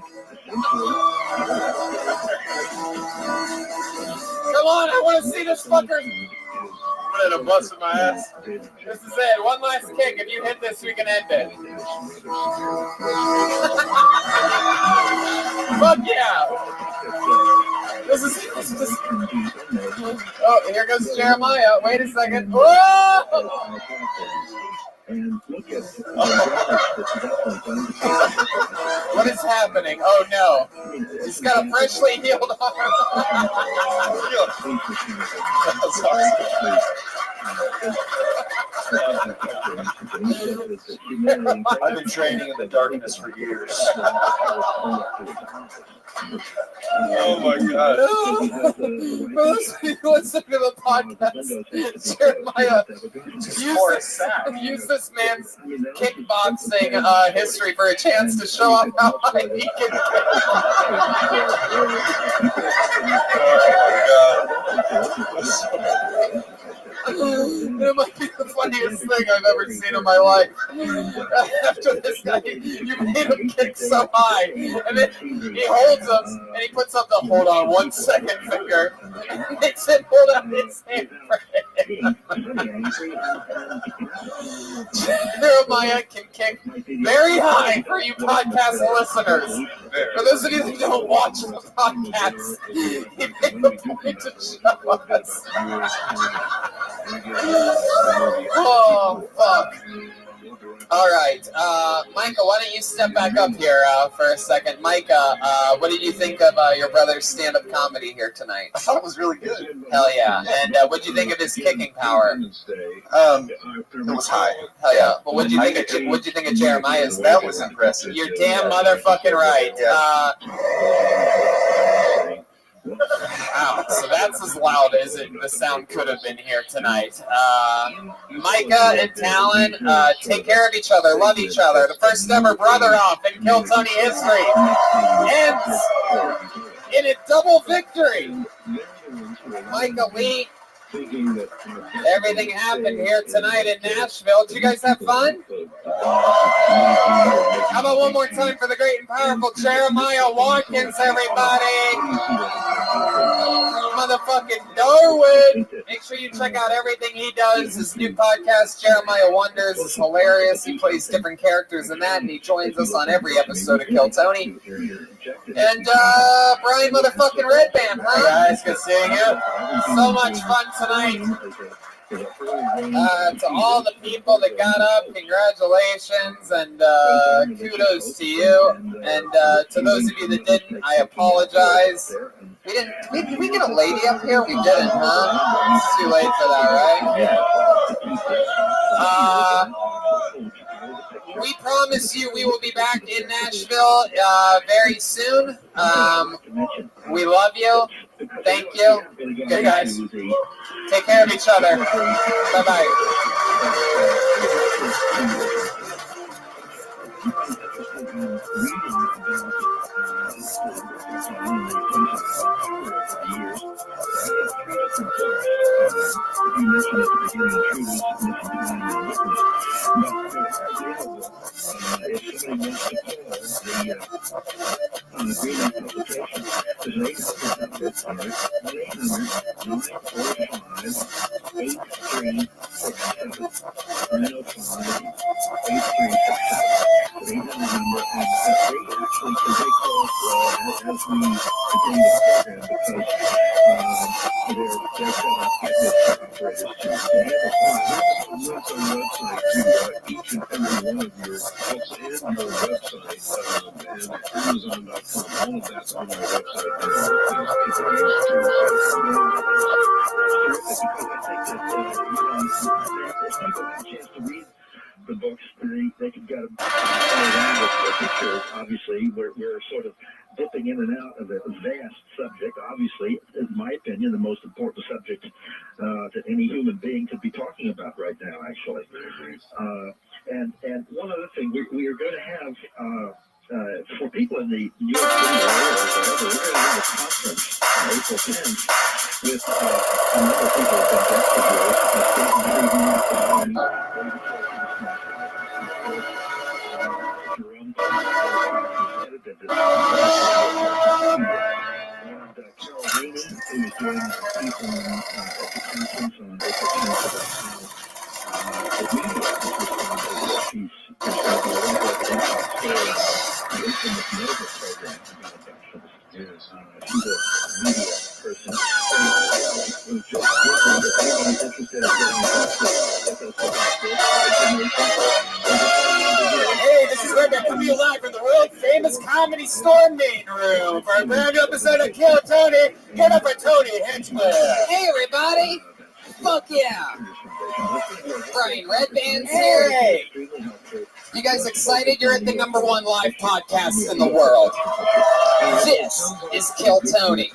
Come on, I want to see this fucker. I'm gonna bust my ass. This is it. One last kick. If you hit this, we can end it. Fuck yeah! This is. Oh, here goes Jeremiah. Wait a second. Whoa! What is happening? Oh no. He's got a freshly healed arm. I've been training in the darkness for years. Oh my god. For those people listening to the podcast, Jeremiah use this man's kickboxing history for a chance to show off how high he can It might be the funniest thing I've ever seen in my life. After this guy, you made him kick so high, and then he holds him, and he puts up the hold on 1 second finger, and makes it hold out his hand for him. Jeremiah can kick very high for you podcast listeners. For those of you that don't watch the podcast, he made a point to show us. Oh, fuck. All right. Micah, why don't you step back up here for a second? Micah, what did you think of your brother's stand-up comedy here tonight? I thought it was really good. Hell yeah. And what did you think of his kicking power? It was high. Hell yeah. But what did you think of Jeremiah's? That was impressive. You're damn motherfucking right. Wow, so that's as loud as the sound could have been here tonight. Micah and Talon, take care of each other, love each other. The first ever brother-off in Kill Tony history ends in a double victory. Micah, everything happened here tonight in Nashville. Did you guys have fun? How about one more time for the great and powerful Jeremiah Watkins, everybody? Motherfucking Darwood. Make sure you check out everything he does. His new podcast, Jeremiah Wonders, is hilarious. He plays different characters in that, and he joins us on every episode of Kill Tony. And Brian motherfucking Redband, huh? Hey guys, good seeing you. So much fun tonight. To all the people that got up, congratulations and kudos to you. And to those of you that didn't, I apologize. Did we get a lady up here? We didn't, huh? It's too late for that, right? We promise you we will be back in Nashville very soon. We love you. Thank you. Okay, guys. Take care of each other. Bye-bye. The books, they can get them around with pictures. Obviously, we're sort of dipping in and out of a vast subject. Obviously, in my opinion, the most important subject that any human being could be talking about right now, actually. And one other thing, we are going to have, for people in the New York City area or whatever, we're going to have a conference on April 10th with a number of people who have been guests Hey, this is Rabbi coming live from the world famous Comedy Store main room for a brand new episode of Kill Tony. Get up for Tony Hinchcliffe. Hey, everybody. Fuck yeah. Brian Redband's here. Hey. You guys excited? You're at the #1 live podcast in the world. This is Kill Tony.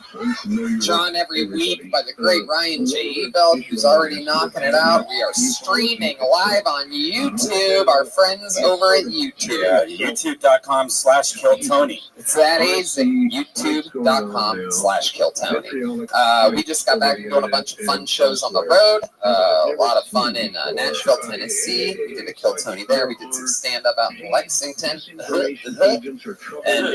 Drawn every week by the great Ryan J. Ebelt, who's already knocking it out. We are streaming live on YouTube. Our friends over at YouTube. Yeah, youtube.com/KillTony. It's that easy. youtube.com/KillTony. We just got back from doing a bunch of fun shows on the road. A lot of fun in Nashville, Tennessee. We did a Kill Tony there. We did some stand-up out in Lexington. And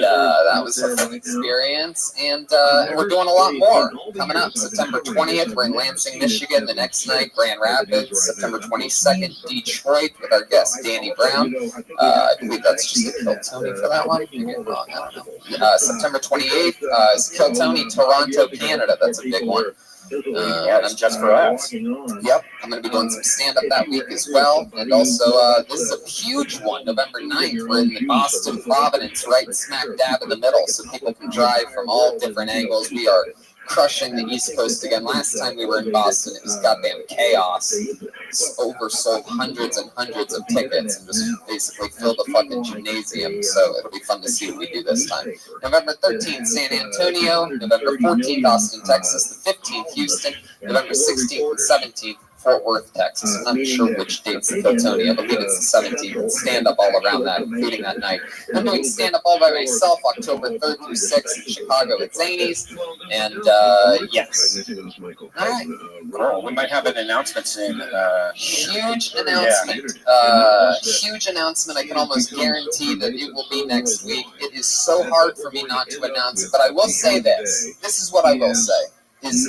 that was a fun experience. And we're doing a lot more coming up. September 20th, we're in Lansing, Michigan. The next night, Grand Rapids. September 22nd, Detroit with our guest, Danny Brown. I believe that's just a Kill Tony for that one. Maybe I'm wrong. I don't know. September 28th is Kill Tony, Toronto, Canada. That's a big one. That's just for us. Yep, I'm going to be doing some stand-up that week as well. And also, this is a huge one, November 9th. We're in Boston, Providence, right smack dab in the middle, so people can drive from all different angles. We are crushing the East Coast again. Last time we were in Boston, it was goddamn chaos. Oversold hundreds and hundreds of tickets and just basically filled the fucking gymnasium. So it'll be fun to see what we do this time. November 13th, San Antonio. November 14th, Austin, Texas. The 15th, Houston. November 16th and 17th, Fort Worth, Texas. I'm not sure which date's the Kill Tony. I believe it's the 17th. Stand-up all around that, including that night. I'm doing stand-up all by myself October 3rd through 6th in Chicago at Zanies. And, yes. All right. Cool. We might have an announcement soon. Huge announcement. Huge announcement. I can almost guarantee that it will be next week. It is so hard for me not to announce it, but I will say this. This is what I will say. Is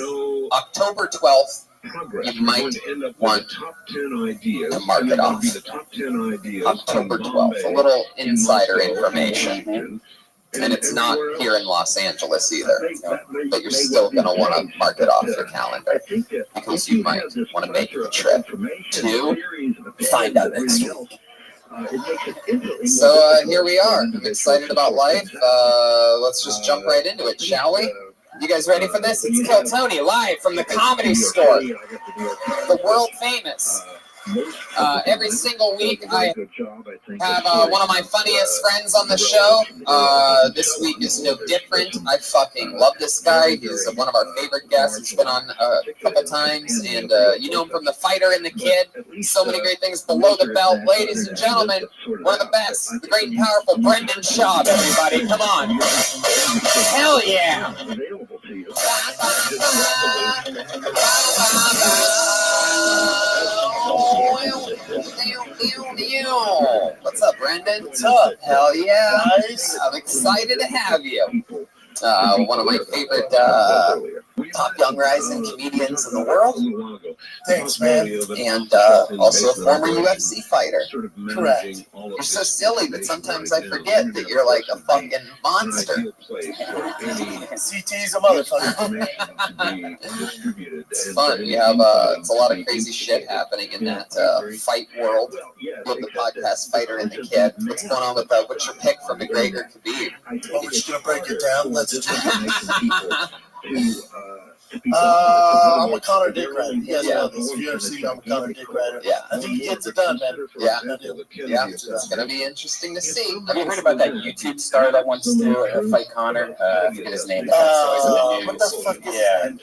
October 12th, you might want to mark it off. October 12th. A little insider information. And it's not here in Los Angeles either. But you're still going to want to mark it off your calendar. Because you might want to make the trip to find out next week. So here we are. I'm excited about life. Let's just jump right into it, shall we? You guys ready for this? It's Kill Tony live from the Comedy Store. The world famous. Every single week I have one of my funniest friends on the show. This week is no different. I fucking love this guy. He's one of our favorite guests. He's been on a couple times, and you know him from The Fighter and The Kid. So many great things below the belt. Ladies and gentlemen, one of the best, the great and powerful Brendan Schaub, everybody. Come on. Hell yeah. What's up, Brendan? What's up? Hell yeah. Nice. I'm excited to have you. One of my favorite top young rising comedians in the world. Thanks, man. And also a former UFC fighter. Correct. You're so silly, but sometimes I forget that you're like a fucking monster. CT's a motherfucker. It's fun. We have it's a lot of crazy shit happening in that fight world with the podcast Fighter and the Kid. What's going on with what's your pick for McGregor Khabib? We're just gonna break it down. Let's do I'm a Conor Dick Rider. You guys know this. If you ever see me, I'm a Conor Dick Rider. Yeah. I think he gets it done, man. Yeah. It's gonna be interesting to see. Have you heard about that YouTube star that wants to fight Connor? I forget his name. What the fuck is that?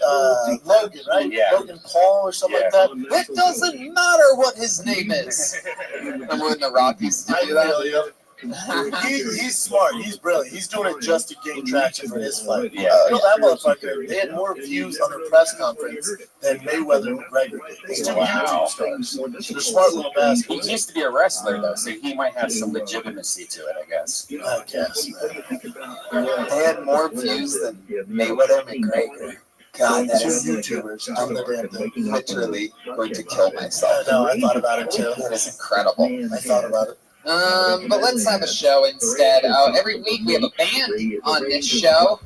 Logan, right? Yeah. Logan Paul or something like that. It doesn't matter what his name is. Remember when the Rock used to do that? He's smart. He's brilliant. He's doing it just to gain traction for his fight. Yeah. You know that motherfucker? They had more views on their press conference than Mayweather and McGregor did. These two YouTube stars. They're smart little bastards. He used to be a wrestler, though, so he might have some legitimacy to it, I guess. I guess. They had more views than Mayweather and McGregor. God, that is YouTubers. I'm literally going to kill myself. I know. I thought about it too. That is incredible. I thought about it. But let's have a show instead. Every week we have a band on this show.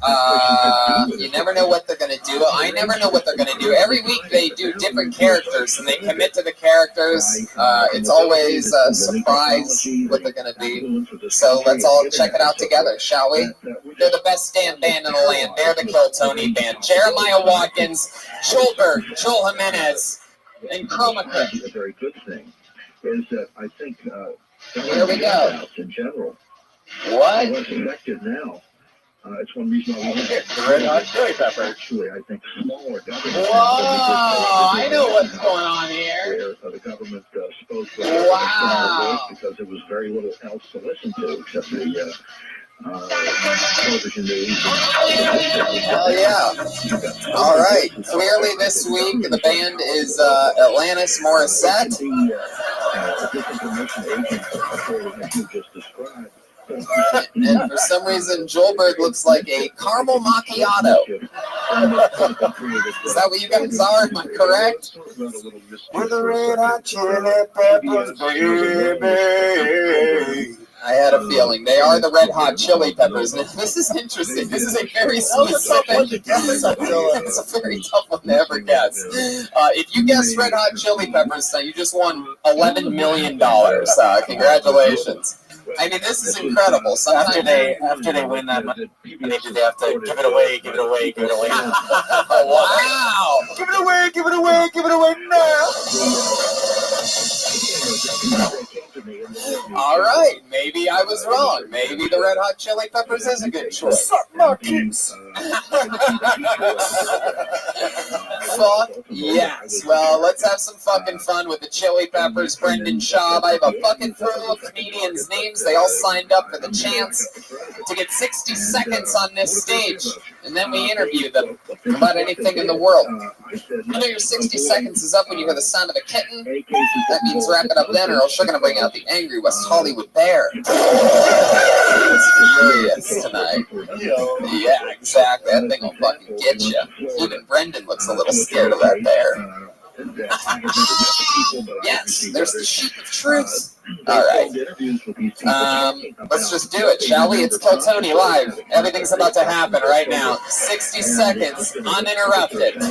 You never know what they're going to do. I never know what they're going to do. Every week they do different characters and they commit to the characters. It's always a surprise what they're going to be. So let's all check it out together, shall we? They're the best damn band in the land. They're the Kill Tony band. Jeremiah Watkins, Joelberg, Joel Jimenez, and Chroma. A very good thing is that I think here we go. In general, what? What's affected now? It's one reason why we the Red Hot Chili Peppers. Actually, I think smaller government. Whoa! I know what's going on here. The government spoke wow. Because there was very little else to listen to except the television news. Hell yeah. All right. Clearly this week the band is Alanis Morissette. And for some reason Joelberg looks like a caramel macchiato. Is that what you guys are? Am I correct? We're the Red Hot Chili Peppers, baby. I had a feeling. They are the Red Hot Chili Peppers. This is interesting. This is a very specific. It's a very tough one to ever guess. If you guess Red Hot Chili Peppers, you just won $11 million. Congratulations. I mean, this is incredible. Sometimes After they win that money, they have to give it away. Oh, wow. Give it away now. All right, maybe I was wrong. Maybe the Red Hot Chili Peppers is a good choice. Fuck yes. Well, let's have some fucking fun with the Chili Peppers, Brendan Schaub. I have a bucket full of comedians' names. They all signed up for the chance to get 60 seconds on this stage, and then we interview them about anything in the world. You know your 60 seconds is up when you hear the sound of a kitten. That means wrap it up then, or else you're going to bring out the angry West Hollywood bear. It's furious tonight. Yeah, exactly. That thing will fucking get you. Even Brendan looks a little scared of that bear. Yes, there's the sheep of truth. All right. Let's just do it, shall we? It's Kill Tony live. Everything's about to happen right now. 60 seconds, uninterrupted.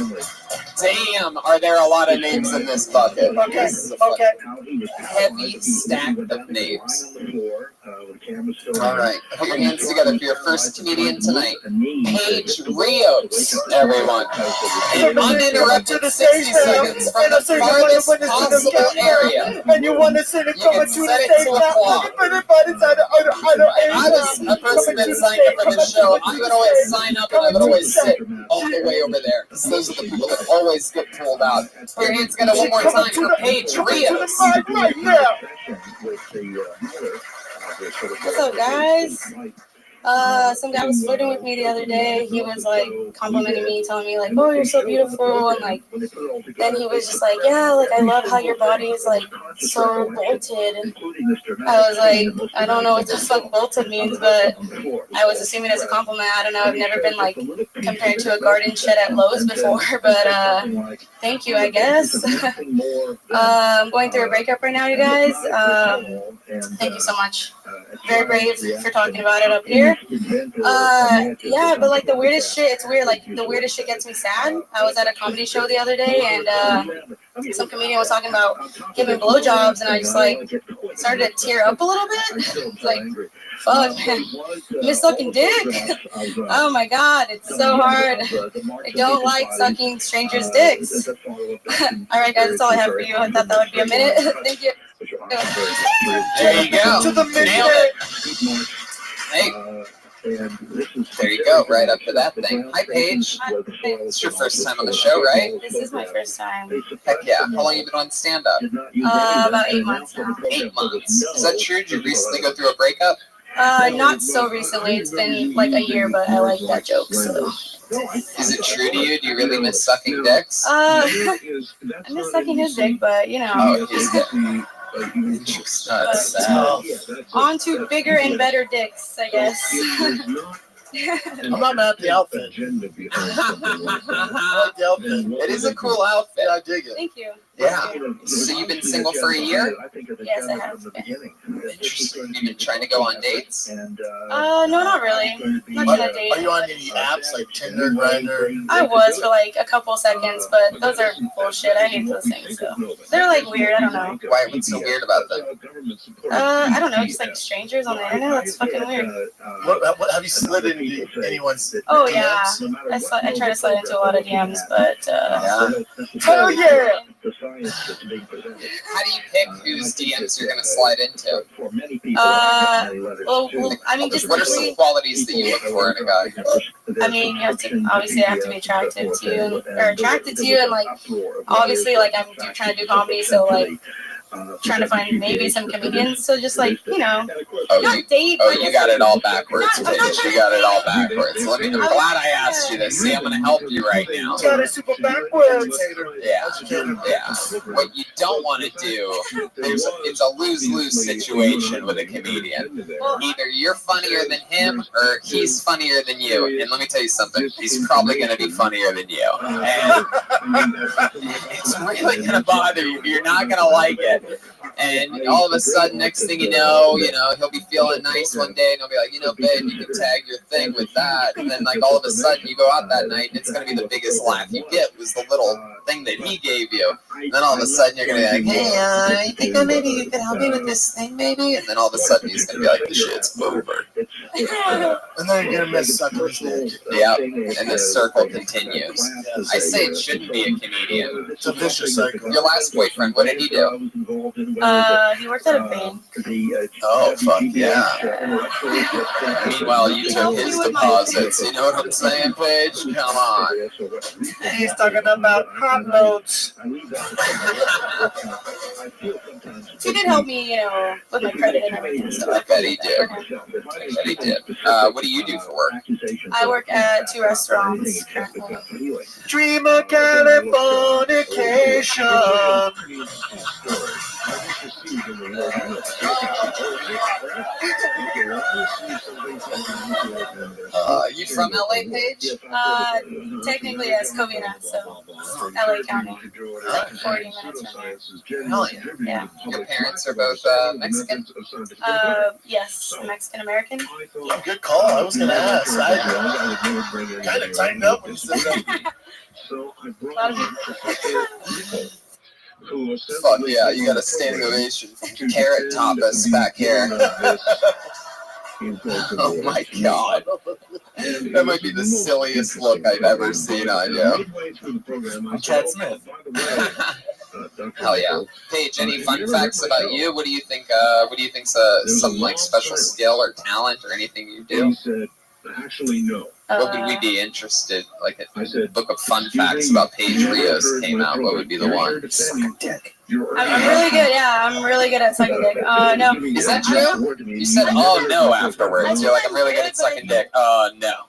Damn, are there a lot of names in this bucket? Okay. Heavy stack of names. All right, put your hands together for your first comedian tonight. Paige Rios, everyone. An uninterrupted 60 seconds from the farthest possible area. And you want to send it You can set it to applause. I was a person that signed up for this show. I would always sign up and I would always sit all the way over there. Because those are the people that always get pulled out. Put your hands together one more time for Paige Rios. Right now. What's up, guys? Some guy was flirting with me the other day. He was like complimenting me, telling me like, "Oh, you're so beautiful," and like, then he was just like, "Yeah, like I love how your body is like so bolted." And I was like, I don't know what the fuck bolted means, but I was assuming it's a compliment. I don't know. I've never been like compared to a garden shed at Lowe's before, but thank you, I guess. I'm going through a breakup right now, you guys. Thank you so much. Very brave for talking about it up here. Yeah, but like the weirdest shit, it's weird. Like the weirdest shit gets me sad. I was at a comedy show the other day, and some comedian was talking about giving blowjobs, and I just like started to tear up a little bit. Like, fuck, man, miss sucking dick. Oh my god, it's so hard. I don't like sucking strangers' dicks. All right, guys, that's all I have for you. I thought that would be a minute. Thank you. There you go. To the Nailed it. Hey. There you go, right up to that thing. Hi, Paige. It's your first time on the show, right? This is my first time. Heck yeah. How long have you been on stand-up? About 8 months now. 8 months. Is that true? Did you recently go through a breakup? Not so recently. It's been like a year, but I like that joke, so. Is it true to you? Do you really miss sucking dicks? I miss sucking his dick, but you know. Oh, his dick. On to bigger and better dicks, I guess. I'm not mad at the outfit. I like the outfit. It is a cool outfit. I dig it. Thank you. Yeah. So you've been single for a year? Yes, I have. Interesting. You've been trying to go on dates? No, not really. Not gonna date. Are you on any apps like Tinder, Grindr? I was for like a couple seconds, but those are bullshit. I hate those things. So they're like weird. I don't know. Why? What's so weird about them? I don't know. Just like strangers on the internet. That's fucking weird. What have you slid into anyone's? Oh yeah, I try to slide into a lot of DMs, but hell yeah. How do you pick whose DMs you're gonna slide into? Well, I mean, just what are some qualities that you look for in a guy? I mean, you have to obviously have to be attracted to you, and like obviously like I'm trying to do comedy, so like trying to find maybe some comedians, so just like not date. Oh, you got it all backwards, Paige. You got it all backwards. I'm glad I asked you this. See, I'm gonna help you right now. Got it super backwards. Yeah. What you don't want to do, it's a lose-lose situation with a comedian. Either you're funnier than him, or he's funnier than you. And let me tell you something, he's probably gonna be funnier than you. And it's really gonna bother you. You're not gonna like it. And all of a sudden, next thing you know, he'll be feeling nice one day, and he'll be like, babe, you can tag your thing with that. And then, like, all of a sudden, you go out that night, and it's going to be the biggest laugh you get was the little thing that he gave you. And then all of a sudden you're gonna be like, hey, you think maybe you could help me with this thing, maybe? And then all of a sudden he's gonna be like, the shit's over. And then you're gonna miss sucking his dick. Yep, and the circle continues. I say it shouldn't be a comedian. It's a vicious cycle. Your last boyfriend, what did he do? He worked at a bank. Oh, fuck yeah. Meanwhile, you took his deposits. You know what I'm saying, Paige? Come on. He's talking about hot loads. He did help me, with my credit and everything. So I bet he did. What do you do for work? I work at 2 restaurants currently. Dream of Californication. You from LA, Paige? Technically, yes, Covina, so LA County. 40 minutes from here. Hell yeah. Your parents are both Mexican? Yes, Mexican American. Good call. I was gonna ask. I kind of tightened up when you said that. Fuck yeah, you got a standing ovation from Carrot Tapas back here. Oh my god. That might be the silliest look I've ever seen on you. I'm Chad Smith. Hell yeah. Paige, any fun facts about you? What do you think think's some like special skill or talent or anything you do? Actually, no. What would we be interested, like a book of fun facts about Paige Rios came out, what would be the one? Sucking dick. I'm really good, yeah, I'm really good at sucking dick. No. Is that true? You said, oh no, afterwards. You're like, I'm really good at sucking dick. No.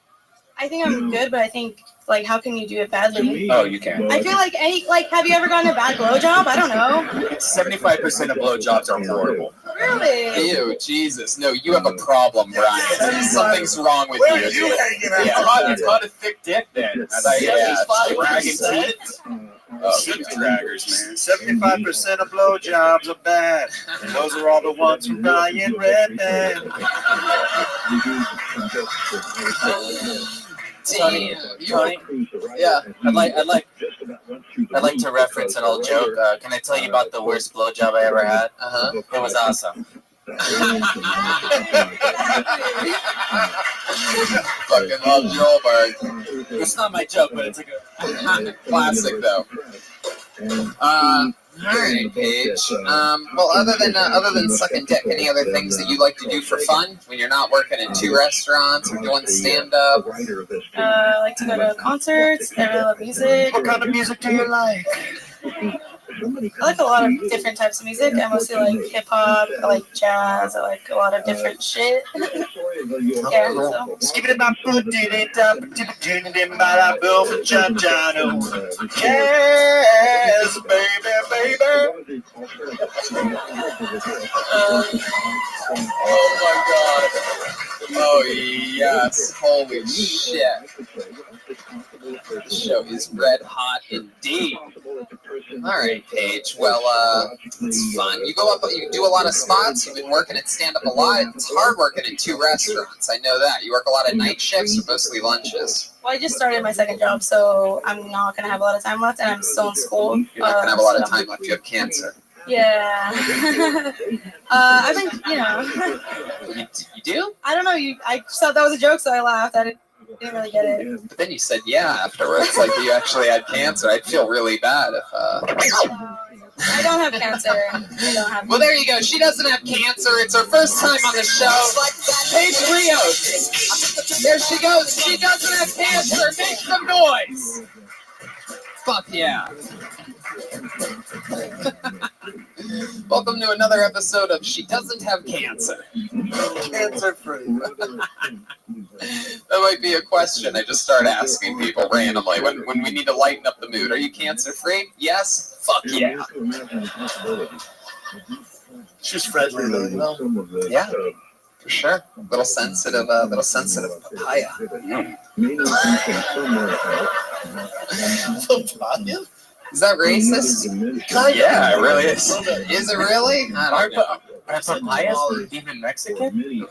I think I'm good, but I think, like, how can you do it badly? Oh, you can. I feel like have you ever gotten a bad blowjob? I don't know. 75% of blowjobs are horrible. Really? Ew, Jesus. No, you have a problem, Brian. Something's wrong with Where you. are you hanging out? Yeah, it's called a thick dick then. Dragging teeth. Oh, Shit draggers, man. 75% of blowjobs are bad. And those are all the ones from Ryan Redman. Tony, yeah, I'd like to reference an old joke. Can I tell you about the worst blowjob I ever had? It was awesome. Fucking love Joelberg. It's not my joke, but it's a good Classic though. Alright, Paige. Well, other than sucking dick, any other things that you like to do for fun when you're not working in 2 restaurants or doing stand-up? I like to go to concerts. I really love music. What kind of music do you like? I like a lot of different types of music. I mostly like hip hop. I like jazz. I like a lot of different shit. Yeah. So. Skip it about food, did it up, did it about our bill for John. Yes, baby. Oh my god. Oh yes. Holy shit. The show is red hot indeed. Alright, Paige. Well, it's fun. You do a lot of spots. You've been working at stand-up a lot. It's hard working in 2 restaurants. I know that. You work a lot of night shifts or mostly lunches? Well, I just started my second job, so I'm not going to have a lot of time left, and I'm still in school. You're not going to have a lot of time left. You have cancer. Yeah. I think, You do? I don't know. I just thought that was a joke, so I laughed. I didn't really get it. But then you said yeah afterwards, like you actually had cancer. I'd feel really bad if I don't have cancer. I don't have. Well, there you go. She doesn't have cancer. It's her first time on the show. Paige Rios. There she goes. She doesn't have cancer. Make some noise. Fuck yeah. Welcome to another episode of She Doesn't Have Cancer. Cancer free. That might be a question I just start asking people randomly when we need to lighten up the mood. Are you cancer free? Yes? Fuck yeah. She's friendly though, you know? Yeah. For sure. Little sensitive papaya. Papaya? Is that racist? Yeah, it really is. Is it really? I don't know. Are papayas even Mexican?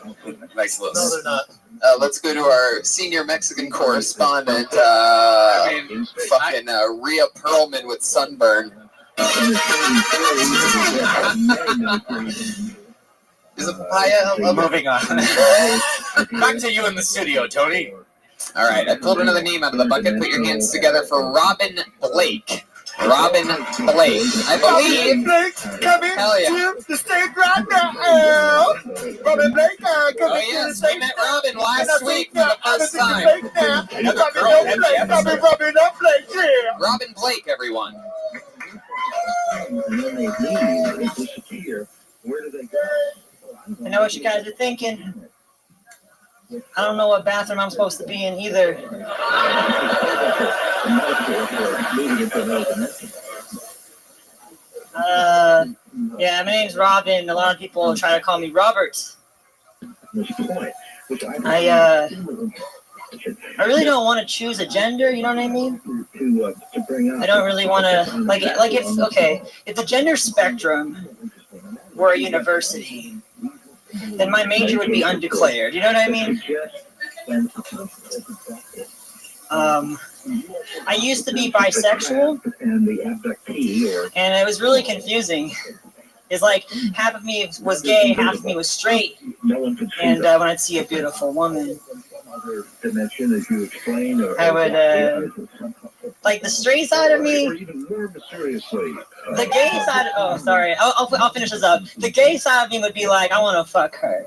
Nice list. No, they're not. Let's go to our senior Mexican correspondent, fucking Rhea Perlman with sunburn. Is a papaya? Moving on. Back to you in the studio, Tony. All right, I pulled another name out of the bucket. Put your hands together for Robin Blake. Robin Blake. I believe. Come in Hell yeah. to the stage right now. Robin Blake, come Oh, in yes, to the stage. we met Robin last week for the first time. Robin Blake, yeah. Robin Blake, everyone. I know what you guys are thinking. I don't know what bathroom I'm supposed to be in either. Yeah, my name's Robin. A lot of people try to call me Robert. I really don't want to choose a gender, you know what I mean? I don't really want to, like if the gender spectrum were a university, then my major would be undeclared, you know what I mean? I used to be bisexual, and it was really confusing. It's like half of me was gay, half of me was straight, and when I'd see a beautiful woman, I would, like the straight side of me, the gay side, oh, sorry, I'll finish this up. The gay side of me would be like, I want to fuck her.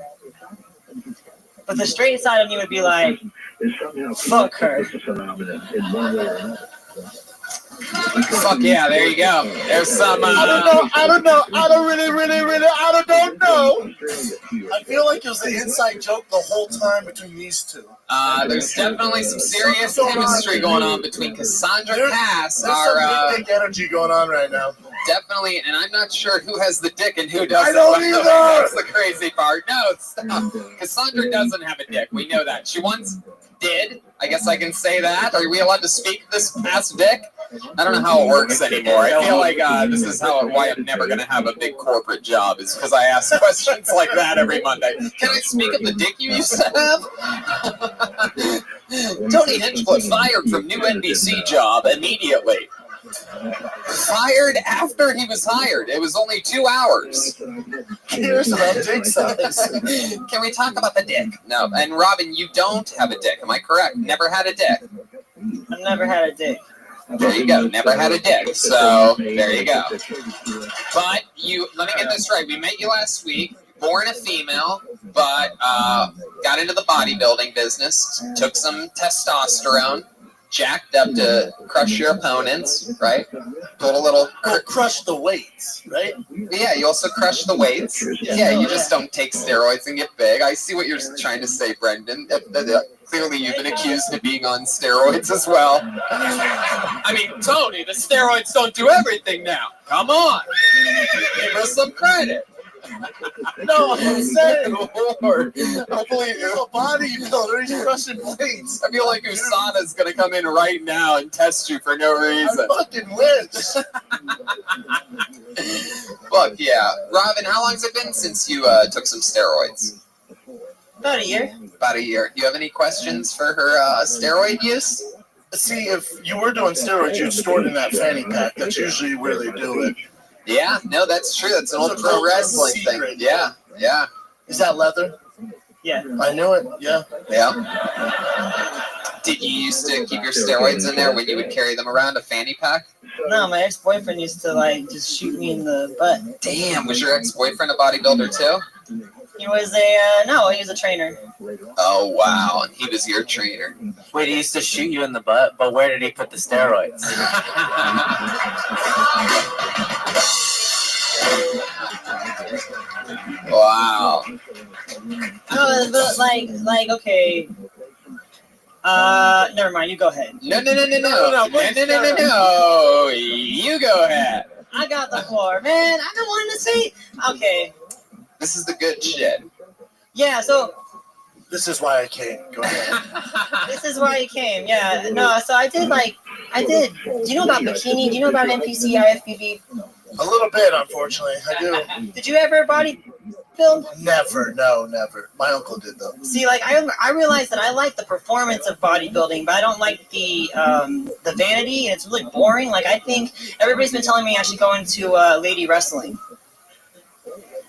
But the straight side of me would be like, fuck her. Fuck yeah, there you go. There's some. I don't know. I don't know. I feel like it was an inside joke the whole time between these two. There's definitely some serious chemistry going on between Cassandra Cass, There's some big energy going on right now. Definitely, and I'm not sure who has the dick and who doesn't. I don't either. That's the crazy part. No, stop. Cassandra doesn't have a dick. We know that. She once did. I guess I can say that. Are we allowed to speak this past dick? I don't know how it works anymore. I feel like this is why I'm never going to have a big corporate job, is because I ask questions like that every Monday. Can I speak of the dick you used to have? Tony Hinchcliffe fired from new NBC job immediately. Fired after he was hired. It was only 2 hours. Cares about dick size. Can we talk about the dick? No. And Robin, you don't have a dick. Am I correct? Never had a dick. I've never had a dick. There you go. Never had a dick. So there you go. But let me get this right. We met you last week. Born a female, but got into the bodybuilding business. Took some testosterone. Jacked up to crush your opponents, right? Put a little crush the weights, right? Yeah, you also crush the weights. Yeah, you just don't take steroids and get big. I see what you're trying to say, Brendan. Clearly, you've been accused of being on steroids as well. I mean, Tony, the steroids don't do everything now. Come on, give us some credit. No, I'm saying, Lord. Hopefully, he's a bodybuilder. He's crushing weights. I feel like USADA's gonna come in right now and test you for no reason. I fucking wish. Fuck yeah, Robin. How long has it been since you took some steroids? About a year. About a year. Do you have any questions for her steroid use? See, if you were doing steroids, you'd store it in that fanny pack. That's usually where they do it. Yeah, no, that's true. That's an old pro wrestling thing. Yeah, yeah. Is that leather? Yeah. I knew it. Yeah. Yeah. Did you used to keep your steroids in there when you would carry them around, a fanny pack? No, my ex-boyfriend used to just shoot me in the butt. Damn, was your ex-boyfriend a bodybuilder too? He was he was a trainer. Oh wow, and he was your trainer. Wait, he used to shoot you in the butt, but where did he put the steroids? Wow. No, but okay. Never mind. You go ahead. No. You go ahead. I got the floor, man. I don't want to say. Okay. This is the good shit. Yeah. So. This is why I came. Go ahead. This is why I came. Yeah. No. So I did. Do you know about bikini? Do you know about NPC, IFBB? A little bit, unfortunately. I do. Did you ever build? Never, no, never. My uncle did though. See, like I realized that I like the performance of bodybuilding, but I don't like the vanity, and it's really boring. Like I think everybody's been telling me I should go into lady wrestling,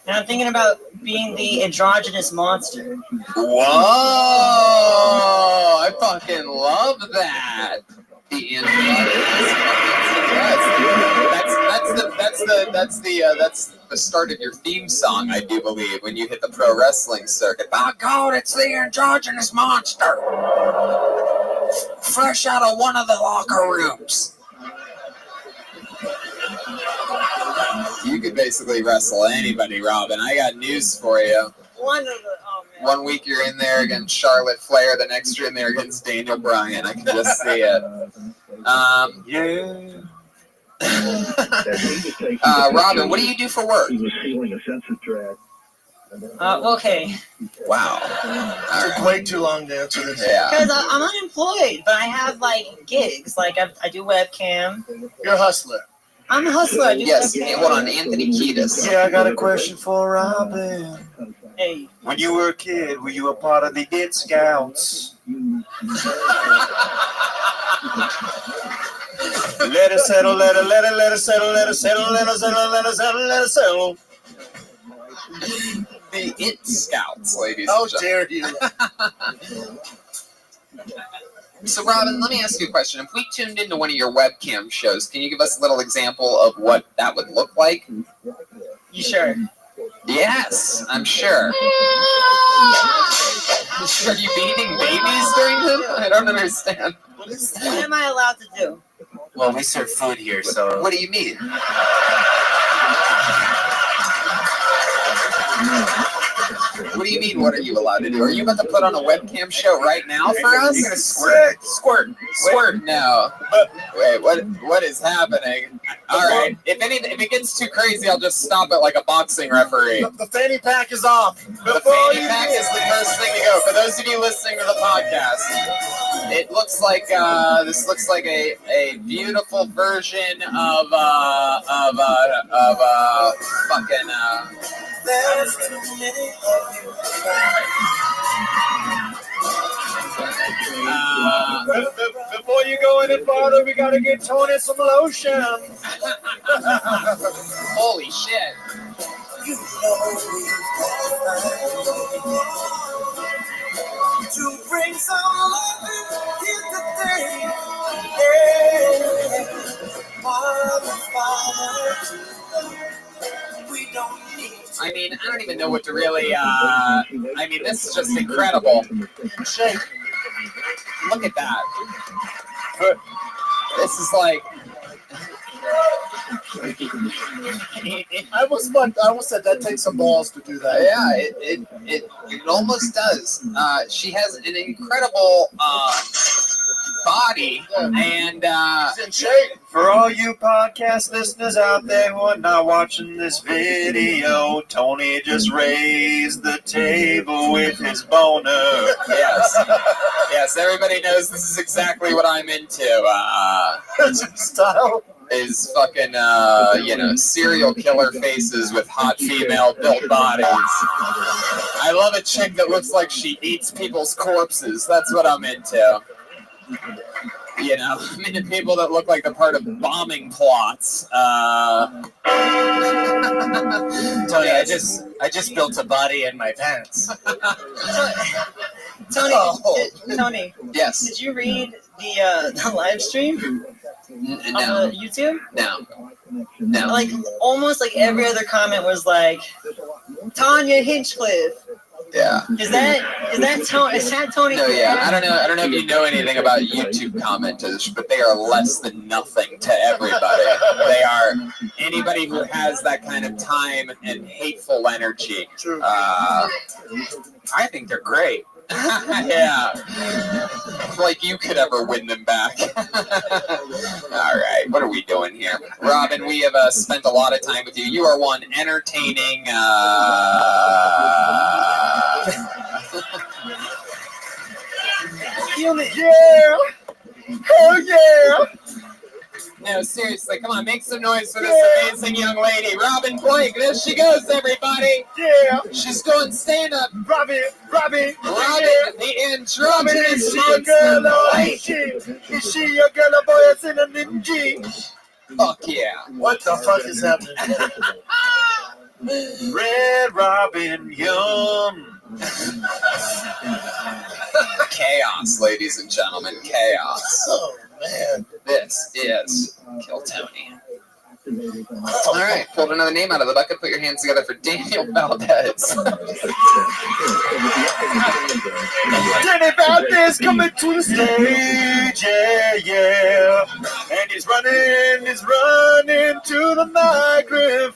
and I'm thinking about being the androgynous monster. Whoa! I fucking love that. The androgynous that's the start of your theme song, I do believe, when you hit the pro wrestling circuit. By God, it's the androgynous monster, fresh out of one of the locker rooms. You could basically wrestle anybody, Robin. I got news for you. One week you're in there against Charlotte Flair, the next you're in there against Daniel Bryan. I can just see it. Yeah. Robin, what do you do for work? He was feeling a sense of dread. Okay. Wow. Took way too long to answer this. Yeah. Because I'm unemployed, but I have like gigs. Like I do webcam. You're a hustler. I'm a hustler. I do Yes. webcam. Hold on, Anthony Kiedis. Yeah, I got a question for Robin. Hey. When you were a kid, were you a part of the Kid Scouts? Let it settle, let it settle, let it settle, let it settle, let it settle, let it settle. The It Scouts, ladies How and gentlemen. dare you? So, Robin, let me ask you a question. If we tuned into one of your webcam shows, can you give us a little example of what that would look like? You sure? Yes, I'm sure. Are you beating babies during them? I don't understand. What am I allowed to do? Well, we serve food here, so. What do you mean? What do you mean, what are you allowed to do? Are you about to put on a webcam show right now for us? You're gonna squirt. No. Wait, what is happening? All right. If it gets too crazy, I'll just stop it like a boxing referee. The fanny pack is off. The fanny pack is the first thing to go. For those of you listening to the podcast, it looks like this looks like a beautiful version of fucking. There's too many of you. Before you go any farther, we gotta get Tony some lotion. Holy shit. You know to bring some love here today. Yeah. We don't need. I mean, I don't even know what to really. I mean, this is just incredible. Shake. Look at that. This is like. I almost said that takes some balls to do that. Yeah, it almost does. She has an incredible body, and in shape. For all you podcast listeners out there who are not watching this video, Tony just raised the table with his boner. Yes, everybody knows this is exactly what I'm into. Style. Is fucking, serial killer faces with hot female built bodies. I love a chick that looks like she eats people's corpses. That's what I'm into. I'm into people that look like they're part of bombing plots. Tony, I just built a body in my pants. Tony, Tony. Yes. Did you read the live stream on YouTube? No. Like almost like every other comment was like Tanya Hinchcliffe. Yeah. Is that Tony? No, yeah. I don't know if you know anything about YouTube commenters, but they are less than nothing to everybody. They are anybody who has that kind of time and hateful energy. I think they're great. Yeah. Like you could ever win them back. All right, what are we doing here? Robin, we have spent a lot of time with you. You are one entertaining Yeah. Oh yeah. No, seriously, come on, make some noise for this amazing young lady, Robin Blake. There she goes, everybody. Yeah. She's going stand-up. Robin, the androgynous is she a girl or ain't she? Is she a girl or boy that's in a ninja? Fuck yeah. What the fuck is happening? Red Robin Young. Chaos, ladies and gentlemen, chaos. Oh man. This is Kill Tony. All right, pulled another name out of the bucket. Put your hands together for Daniel Valdez. Danny Valdez coming to the stage, yeah. And he's running to the microphone.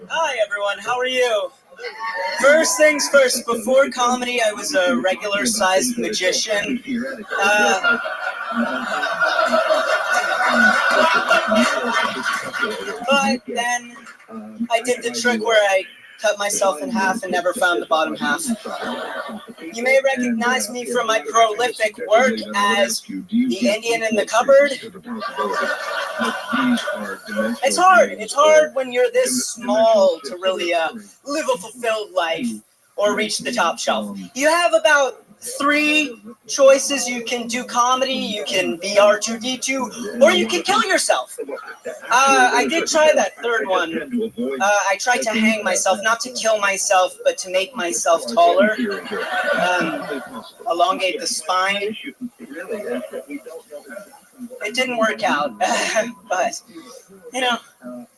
Hi, everyone. How are you? First things first, before comedy, I was a regular-sized magician. But then I did the trick where I cut myself in half and never found the bottom half. You may recognize me from my prolific work as the Indian in the cupboard. It's hard when you're this small to really live a fulfilled life or reach the top shelf. You have about 3 choices. You can do comedy, you can be R2-D2, or you can kill yourself. I did try that third one. I tried to hang myself, not to kill myself, but to make myself taller, elongate the spine. It didn't work out, but,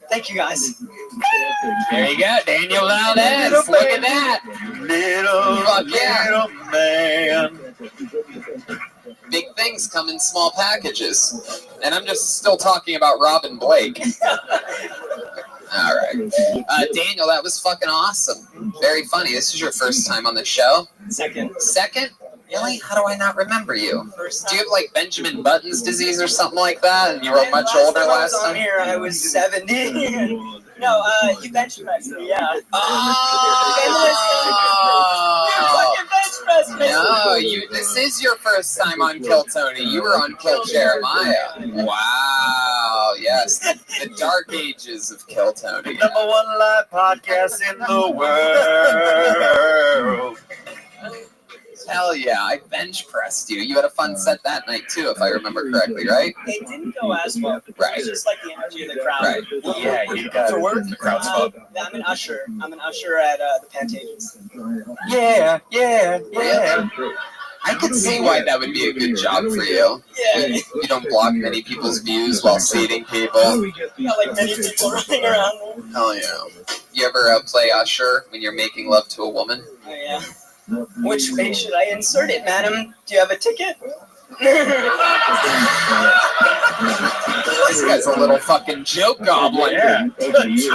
thank you guys. There you go, Daniel Valdez. Look at that. Little man. Big things come in small packages. And I'm just still talking about Robin Blake. All right. Daniel, that was fucking awesome. Very funny. This is your first time on the show? Second? Really? How do I not remember you? Do you have like Benjamin Button's disease or something like that? And you were much older last time? Here, I was 70. No, you bench pressed me, yeah. No, this is your first time on Kill Tony. You were on Kill Jeremiah. Wow, yes. The dark ages of Kill Tony. #1 live podcast in the world. Hell yeah, I bench pressed you. You had a fun set that night too, if I remember correctly, right? It didn't go as well. Right. It's just like the energy of the crowd. Right. Yeah, you got For work? the crowd's fun. I'm an usher. I'm an usher at the Pantages. Yeah. I could see why that would be a good job for you. Yeah. You don't block many people's views while seating people. Not like many people running around there. Hell yeah. You ever play usher when you're making love to a woman? Oh, yeah. Which way should I insert it, madam? Do you have a ticket? This guy's a little fucking joke goblin. Yeah. You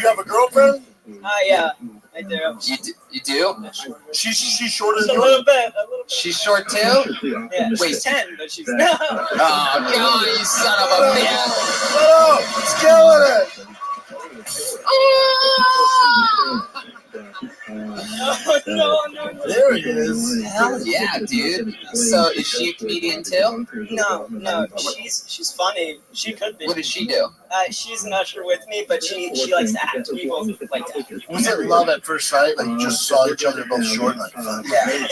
have a girlfriend? Yeah, I do. You do? She's shorter Just than a little bit. She's short too? Yeah, Wait. she's 10, but she's Oh, God, you son of a bitch. Shut up! It's killing it! No. There he is. Hell yeah, dude. So is she a comedian too? No. She's funny. She could be. What does she do? She's an usher with me, but she likes to act. We both like that. Was it love at first sight? Like you just saw each other both short, like fuck. Yeah.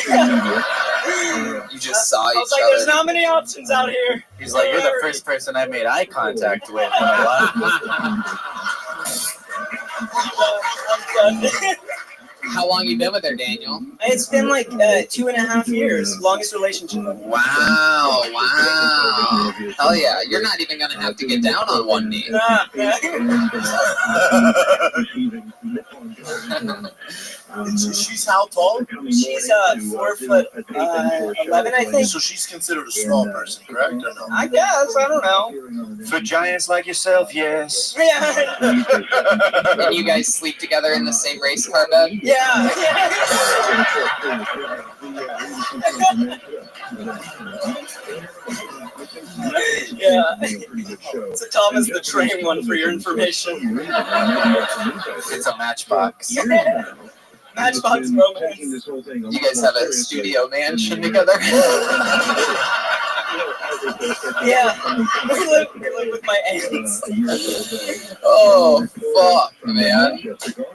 You just saw I each was like, other. there's not many options out here. He's like, you're the first person I made eye contact with when I I'm done. How long you been with her, Daniel? It's been like 2.5 years. Longest relationship. Wow. Hell yeah. You're not even going to have to get down on one knee. She's how tall? She's 4'11", I think. So she's considered a small person, correct? Or no? I guess. I don't know. For giants like yourself, yes. Yeah. And you guys sleep together in the same race car bed? Yeah. Yeah. It's a Thomas the Train one for your information. It's a Matchbox. Yeah. Matchbox romance. You guys have a studio mansion together? Yeah, we live with my aunts. Oh fuck, man!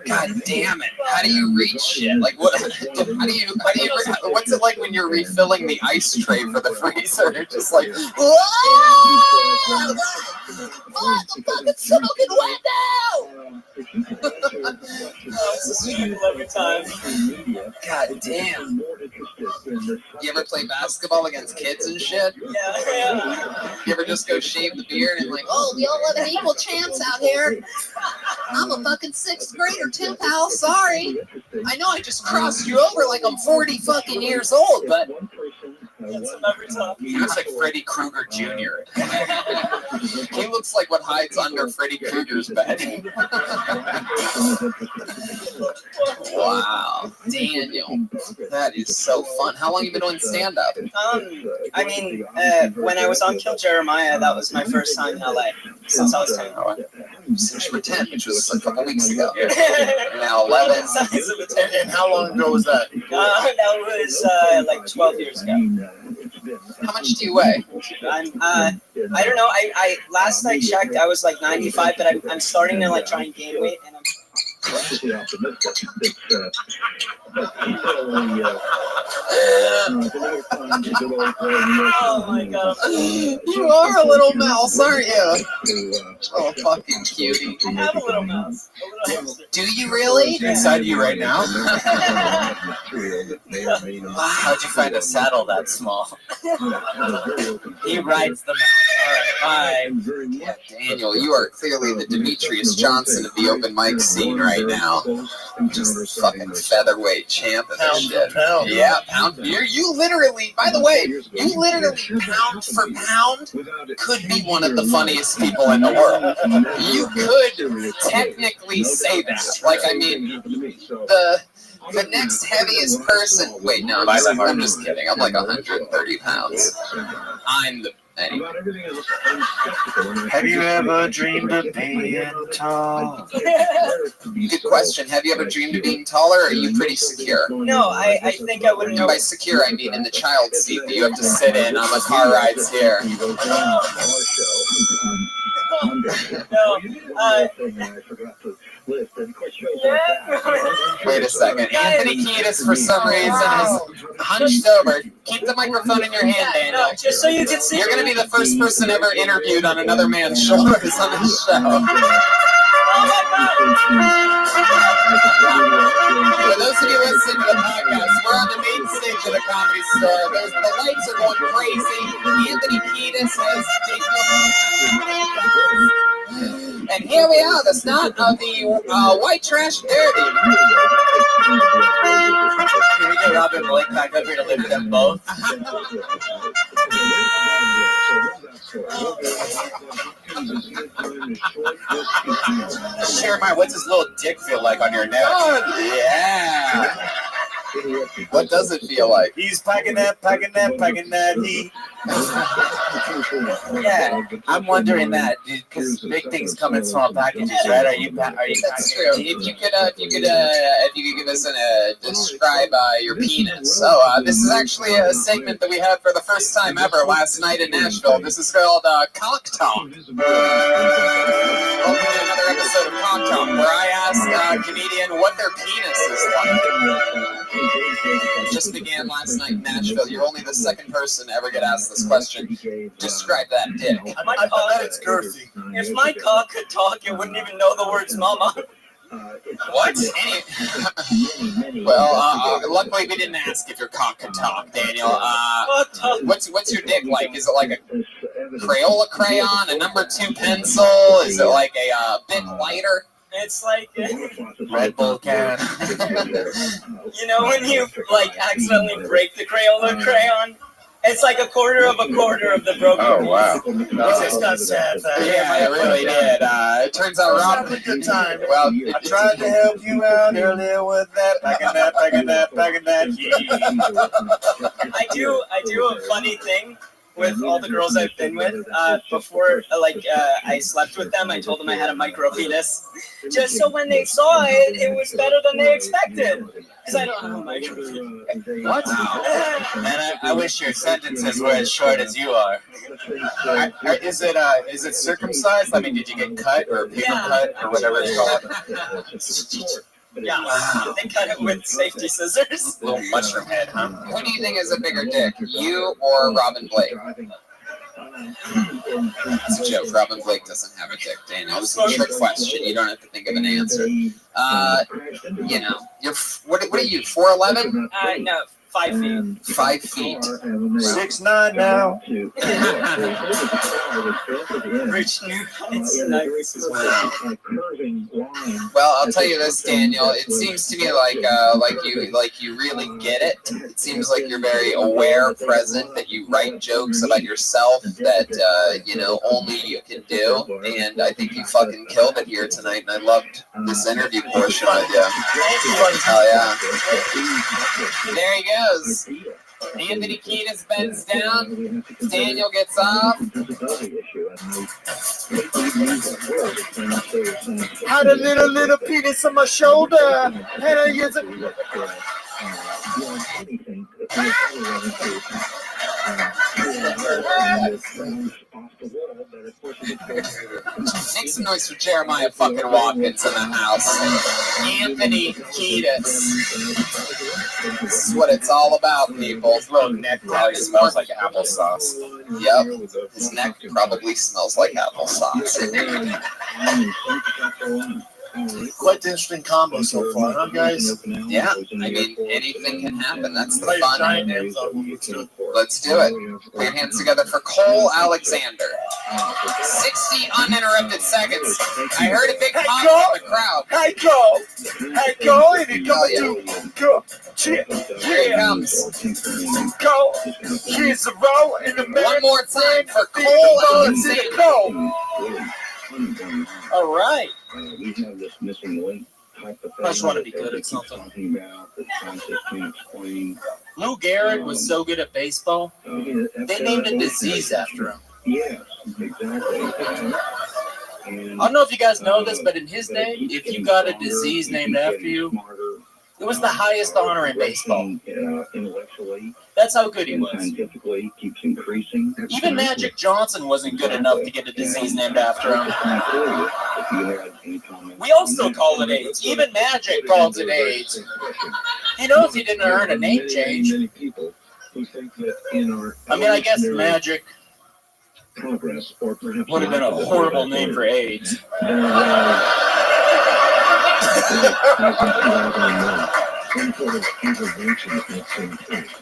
God damn it! How do you reach shit? Like what? How do you? What's it like when you're refilling the ice tray for the freezer? You're just like, whoa! Oh, the fucking smoking window! Oh, it's a struggle every time. God damn. You ever play basketball against kids and shit? Yeah. You ever just go shave the beard and like, oh, we all have an equal chance out here. I'm a fucking 6th grader too, pal. Sorry. I know I just crossed you over like I'm 40 fucking years old, but he looks like Freddy Krueger Jr. He looks like what hides under Freddy Krueger's bed. Wow, Daniel, that is so fun. How long have you been doing stand-up? I mean, when I was on Kill Jeremiah, that was my first time in LA since I was 10. Since you were 10, which was a couple weeks ago. Now 11. And how long ago was that? That was like 12 years ago. How much do you weigh? I don't know. I last I checked, I was like 95, but I'm starting to like try and gain weight, and I'm cautiously optimistic. Oh my god. You are a little mouse, aren't you? Oh, fucking cutie. I have a little mouse. Do you really? Inside you right now? How'd you find a saddle that small? He rides the mouse. All right, bye. Yeah, Daniel, you are clearly the Demetrius Johnson of the open mic scene right now. Just fucking featherweight champ of this shit. Yeah, pound. You literally, by the way, you literally pound for pound could be one of the funniest people in the world. You could technically say that. Like, I mean, the next heaviest person. Wait, no, I'm just kidding. I'm like 130 pounds. I'm the. Anyway. Have you ever dreamed of being tall? Good question. Have you ever dreamed of being taller, or are you pretty secure? No, I think I wouldn't. And by secure, I mean in the child seat that you have to sit in on the car rides here. Wait a second. Anthony Kiedis, for some reason, is hunched over. Keep the microphone in your hand, Daniel. No, just so you can see. You're going to be the first person ever interviewed on another man's shoulders on this show. For those of you listening to the podcast, we're on the main stage of the Comedy Store. The lights are going crazy. Anthony Kiedis has taken. And here we are, the start of the White Trash Derby. Can we get Robin Blake back up here to live with them both? Jeremiah, what's his little dick feel like on your neck? Oh, yeah. What does it feel like? He's packing that heat. Yeah, I'm wondering that, because big things come in small packages, right? Are you? That's true. If you could give us describe your penis. So this is actually a segment that we had for the first time ever last night in Nashville. This is called Cock Talk. Welcome to another episode of Cock Talk, where I ask a comedian what their penis is like. Just began last night in Nashville. You're only the second person to ever get asked this question. Describe that dick. I bet it's girthy. If my cock could talk, it wouldn't even know the words mama. What? Well, luckily we didn't ask if your cock could talk, Daniel. What's your dick like? Is it like a Crayola crayon, a number 2 pencil? Is it like a bit lighter? It's like Red Bull can. You know when you like accidentally break the Crayola crayon? It's like a quarter of the broken piece. Oh, wow. This just got sad. Yeah, it really did. It turns out Rob had a good time. Well, I tried to help you out earlier with that, packing that heat. I do a funny thing with all the girls I've been with. Before, I slept with them, I told them I had a micro penis, just so when they saw it, it was better than they expected. Because I don't have a micro penis. What? Man, I wish your sentences were as short as you are. Is it circumcised? I mean, did you get cut or paper cut or whatever it's called? Yeah, they cut it with safety scissors. Little mushroom head, huh? Who do you think is a bigger dick, you or Robin Blake? It's a joke. Robin Blake doesn't have a dick, Daniel. This is a trick question. You don't have to think of an answer. You're what are you? 4'11"? No, 5 feet. 5 feet. 6'9" now. Well, I'll tell you this, Daniel. It seems to me like you really get it. It seems like you're very aware, present, that you write jokes about yourself that only you can do. And I think you fucking killed it here tonight. And I loved this interview portion of you. Oh yeah. There he goes. Anthony Kiedis bends down. Daniel gets off. Had a little penis on my shoulder, and I use it. Make some noise for Jeremiah fucking Watkins in the house. Anthony Kiedis. This is what it's all about, people. His little neck probably smells like applesauce. Yep. His neck probably smells like applesauce. Quite the interesting combo so far, huh, guys? Yeah, I mean, anything can happen. That's the fun. Let's do it. Put your hands together for Cole Alexander. 60 uninterrupted seconds. I heard a big pop from the crowd. Hey, Cole! Hey, Cole! And he comes to... Here he comes. Cole! Here's a roll in the One more time for Cole Alexander. All right. We have this missing link. I just want to be good at something. Lou Gehrig was so good at baseball, they named a disease after him. Yes, exactly. I don't know if you guys know this, but in his day, if you got a disease named after you, it was the highest honor in baseball. That's how good he was. Even Magic Johnson wasn't good enough to get a disease named after him. We all still call it AIDS. Even Magic calls it AIDS. He knows he didn't earn a name change. I mean, I guess Magic would have been a horrible name for AIDS.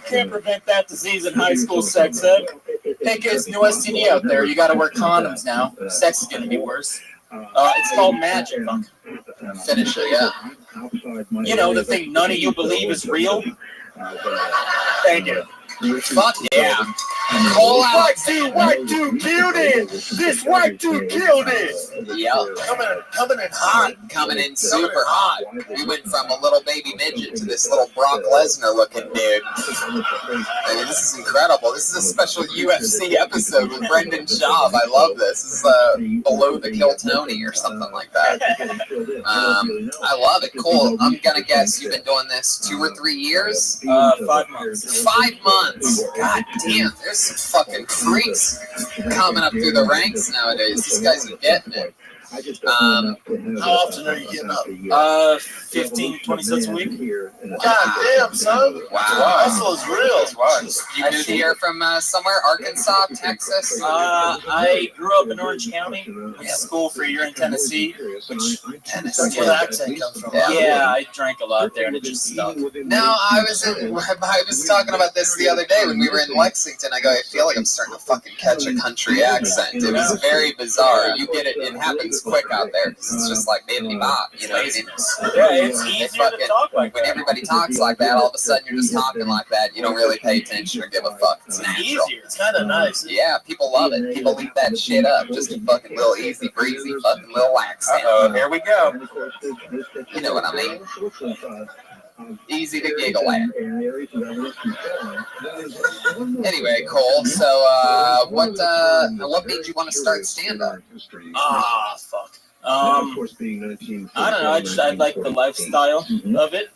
Can't prevent that disease in high school sex ed. Hey kids, new STD out there. You got to wear condoms now. Sex is gonna be worse. It's called magic. Finish it, yeah. You know, the thing none of you believe is real. Thank you. Fuck yeah. Cole Alexander. White dude killed it. This white dude killed it. Yep. Coming in hot. Coming in super hot. We went from a little baby midget to this little Brock Lesnar looking dude. I mean, this is incredible. This is a special UFC episode with Brendan Schaub. I love this. This is below the Kill Tony or something like that. I love it. Cool. I'm gonna guess you've been doing this 2 or 3 years? 5 months. 5 months. God damn, there's some fucking freaks coming up through the ranks nowadays. These guys are getting it. How often are you getting up? 15, 20 cents a week. God damn, son. Wow. Hustle is real. You moved here from somewhere? Arkansas, Texas? I grew up in Orange County. Went to school for a year in Tennessee. That's where the accent comes from. Yeah, I drank a lot there and it just stuck. No, I was talking about this the other day when we were in Lexington. I go, I feel like I'm starting to fucking catch a country accent. It was very bizarre. You get it. It happens quick out there. It's just like baby bop, you know. Yeah, it's easier to talk like that. When everybody talks like that, all of a sudden you're just talking like that. You don't really pay attention or give a fuck. It's natural. Easier. It's kind of nice. Yeah, people love it. People eat that shit up. Just a fucking little easy breezy fucking little accent. Uh-oh, here we go. You know what I mean? Easy to giggle at. Anyway, Cole, so what made you want to start stand-up? Fuck. I don't know. I like the lifestyle of it.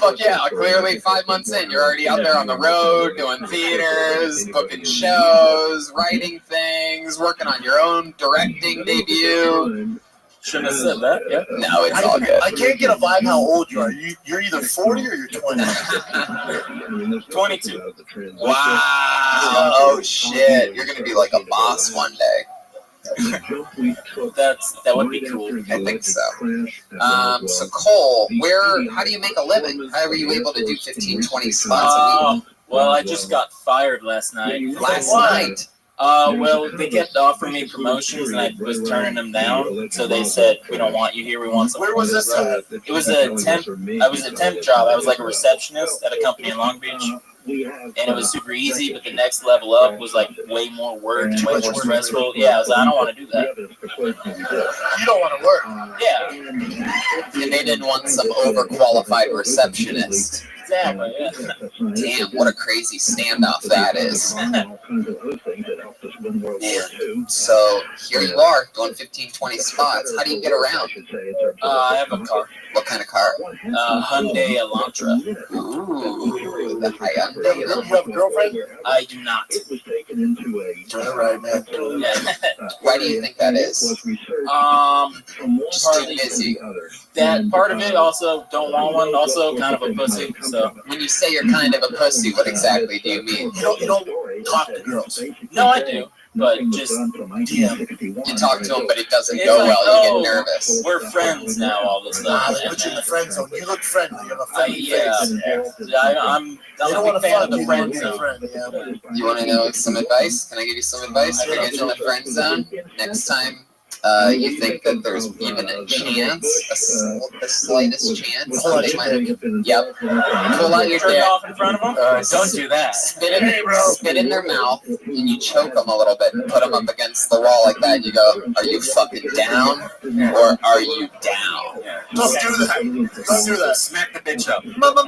Fuck yeah, clearly 5 months in, you're already out there on the road, doing theaters, booking shows, writing things, working on your own directing debut. Shouldn't have said that, yeah. No, it's all good. I can't get a vibe how old you are. You're either 40 or you're 20. 22. Wow. Oh, shit. You're going to be like a boss one day. That would be cool. I think so. So Cole, how do you make a living? How were you able to do 15, 20 spots a week? Well, I just got fired last night. Last night? Well, they kept offering me promotions, and I was turning them down. So they said, "We don't want you here. We want someone." Where was this at? It was a temp. I was a temp job. I was like a receptionist at a company in Long Beach, and it was super easy. But the next level up was like way more work, and way more stressful. Yeah, I was like, I don't want to do that. You don't want to work. Yeah. And they didn't want some overqualified receptionist. Exactly, yeah. Damn, what a crazy standoff that is. Man, so here you are, doing 15, 20 spots. How do you get around? I have a car. What kind of car? Hyundai Elantra. Ooh, the Hyundai. You have a girlfriend? I do not. Turn it right, man. Why do you think that is? Just too busy. That part of it, also don't want one, also kind of a pussy. So when you say you're kind of a pussy, what exactly do you mean? You don't talk to girls. No, I do. But just you talk to them, but it doesn't go well. You get nervous. We're friends now. All of a sudden, they put you in the friend zone. You look friendly. You have a friendly face. I'm a big fan of the friend zone. You want to know some advice? Can I give you some advice to get you in the friend zone? Next time you think that there's even a chance, the slightest chance, they might. Yep. Pull out your dick. Off in front of them? Don't do that. Spit in their mouth, and you choke them a little bit, and put them up against the wall like that. And you go, "Are you fucking down, or are you down?" Don't do that. Don't do that. Smack the bitch up. Mama,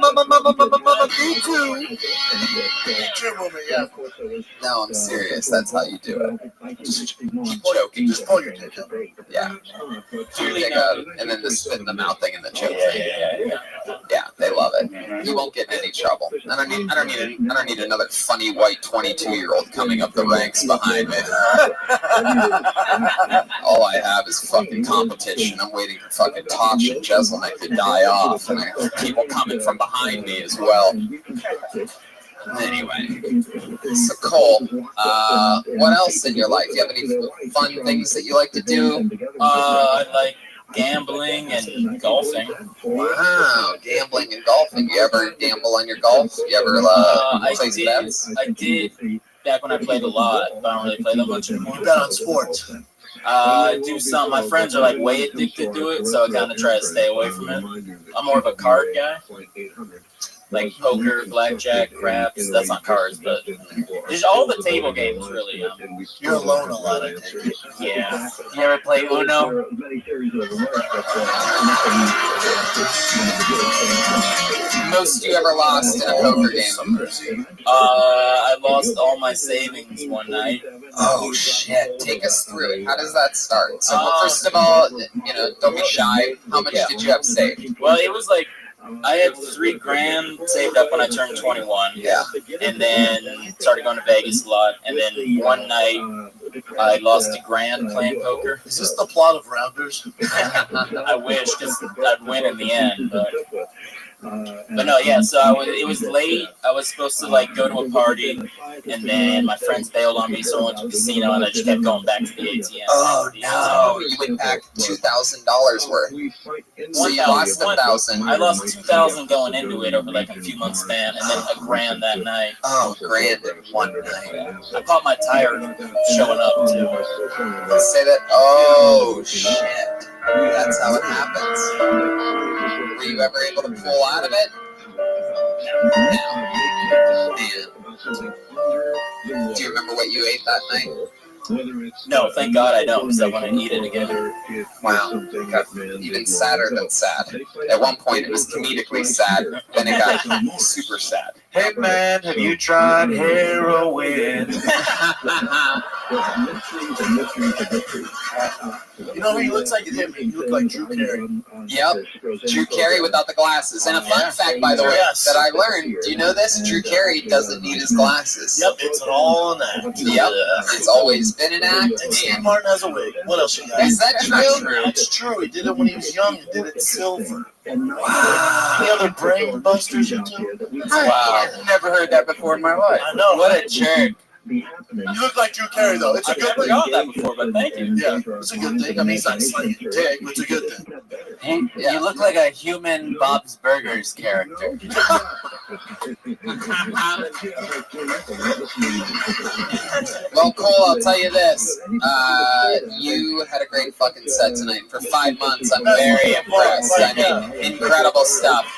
me too. Me too, woman. Yeah. No, I'm serious. That's how you do it. Just choking. Just pull your dick up. Yeah. Pull your dick out, and then the spit in the mouth thing and the choke thing. Yeah, they love it. You won't get in any trouble. I don't need another funny white 22-year-old coming up the ranks behind me. All I have is fucking competition. I'm waiting for fucking Tosh and Jeselnik to die off, and I have people coming from behind me as well. Anyway, so Cole, what else in your life? Do you have any fun things that you like to do? I like gambling and golfing. Wow, gambling and golfing. You ever gamble on your golf? You ever place bets? I did back when I played a lot, but I don't really play that much anymore. You bet on sports. I do some. My friends are like way addicted to it, so I kind of try to stay away from it. I'm more of a card guy. Like poker, blackjack, craps. That's not cards, but just all the table games, really. You're alone a lot, I think. Yeah. You ever play Uno? Most you ever lost in a poker game? I lost all my savings one night. Oh shit! Take us through it. How does that start? So first of all, don't be shy. How much did you have saved? Well, it was like I had $3,000 saved up when I turned 21. Yeah. And then started going to Vegas a lot. And then one night I lost $1,000 playing poker. Is this the plot of Rounders? I wish, because I'd win in the end. But no, yeah. So it was late. I was supposed to go to a party, and then my friends bailed on me, so I went to the casino, and I just kept going back to the ATM. Oh no! You went back $2,000 worth. So you lost $1,000. I lost $2,000 going into it over a few months span, and then $1,000 that night. Oh, $1,000 in one night. I caught my tire showing up too. Let's say that. Oh shit! That's how it happens. Were you ever able to pull out of it? No. Man. Do you remember what you ate that night? No, thank God I don't, because I want to eat it again. Wow, it got even sadder than sad. At one point, it was comedically sad. Then it got super sad. Hey man, have you tried heroin? You know who he looks like? Him. He looked like Drew Carey. Yep, Drew Carey without the glasses. And a fun fact, by the way, that I learned, do you know this? Drew Carey doesn't need his glasses. Yep, it's all an act. Yep, it's always been an act. And Steve Martin has a wig. What else you got? Is that true? That's true. He did it when he was young. He did it silver. Wow. Any other brain busters you do? Wow, I've never heard that before in my life. I know. What a jerk. You look like Drew Carey, though. It's a good thing. I've that before, but thank you. Yeah, it's a good thing. I mean, he's not slinging your dick, but it's a good thing. You look like a human Bob's Burgers character. Well, Cole, I'll tell you this. You had a great fucking set tonight. For 5 months, I'm very impressed. I mean, incredible stuff.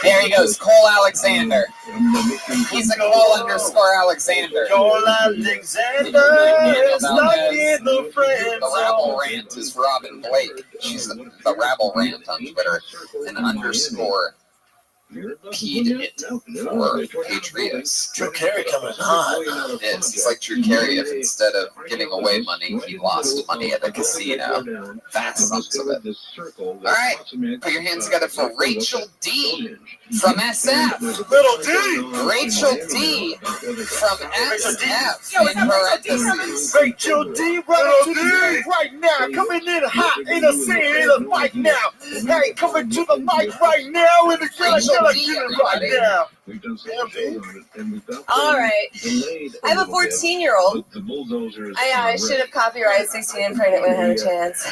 There he goes, Cole Alexander. He's a Cole_Alexander. Cole Alexander is not in the friend The Rabble Rant is Robin Blake. She's the Rabble Rant on Twitter. An underscore peed it for Patriots. Drew Carey coming hot. It is. He's like Drew Carey if instead of giving away money, he lost money at the casino. Vast sums of it. All right, put your hands together for Rachel D. from SF. Little D. Rachel D. from SF. In parentheses. Rachel D. Right to the right now. Coming in hot in a scene in a fight now. Hey, coming to the mic right now in the right now. All right. I have a 14-year-old. I should have copyrighted 16 and pregnant when I had a chance.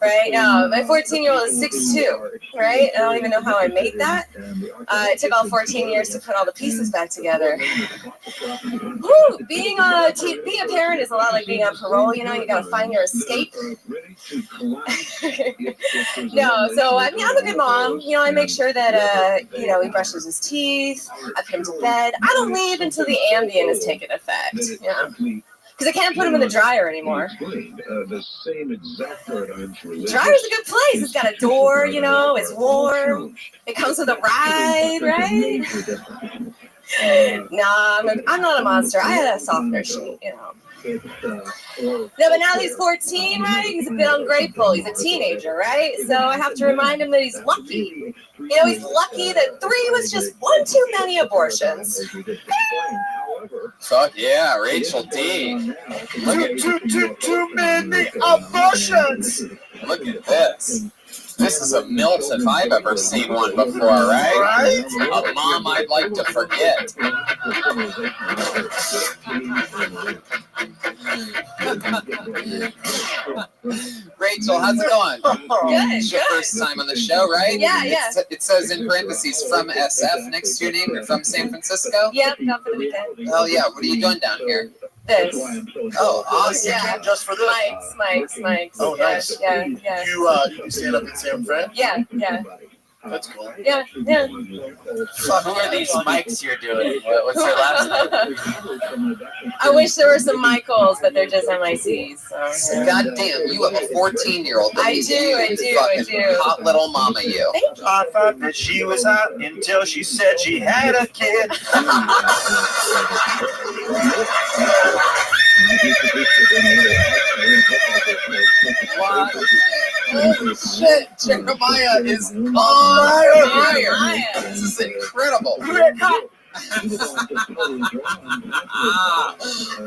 Right? No, my 14-year-old is 6'2", right? I don't even know how I made that. It took all 14 years to put all the pieces back together. Woo! Being a parent is a lot like being on parole, you know? You gotta find your escape. No, so I mean, I'm a good mom. You know, I make sure that, he brushes his teeth. I put him to bed. I don't leave until the Ambien has taken effect. Yeah. Because I can't put him in the dryer anymore. Dryer's a good place. It's got a door, it's warm. It comes with a ride, right? Nah, I'm not a monster. I had a softener sheet, No, but now he's 14, right? He's a bit ungrateful. He's a teenager, right? So I have to remind him that he's lucky. He's lucky that 3 was just one too many abortions. Fuck yeah, Rachel D. Too many abortions. Look at this. This is a MILF if I've ever seen one before, right? A mom I'd like to forget. Rachel, how's it going? Good. It's your first time on the show, right? Yeah. It says in parentheses from SF next to your name. You're from San Francisco? Yep, not for the weekend. Hell yeah. What are you doing down here? This. Oh, awesome. Yeah. Just for this? Mike's. Oh, nice. Yeah. You stand up in San Fran? Yeah. That's cool. Yeah. Who are these mics you're doing? What's your last name? I wish there were some Michaels, but they're just MICs. So. God damn, you have a 14-year-old. I do. Hot little mama, you. I thought that she was hot until she said she had a kid. What? Holy shit, Jeremiah is on fire. This is incredible.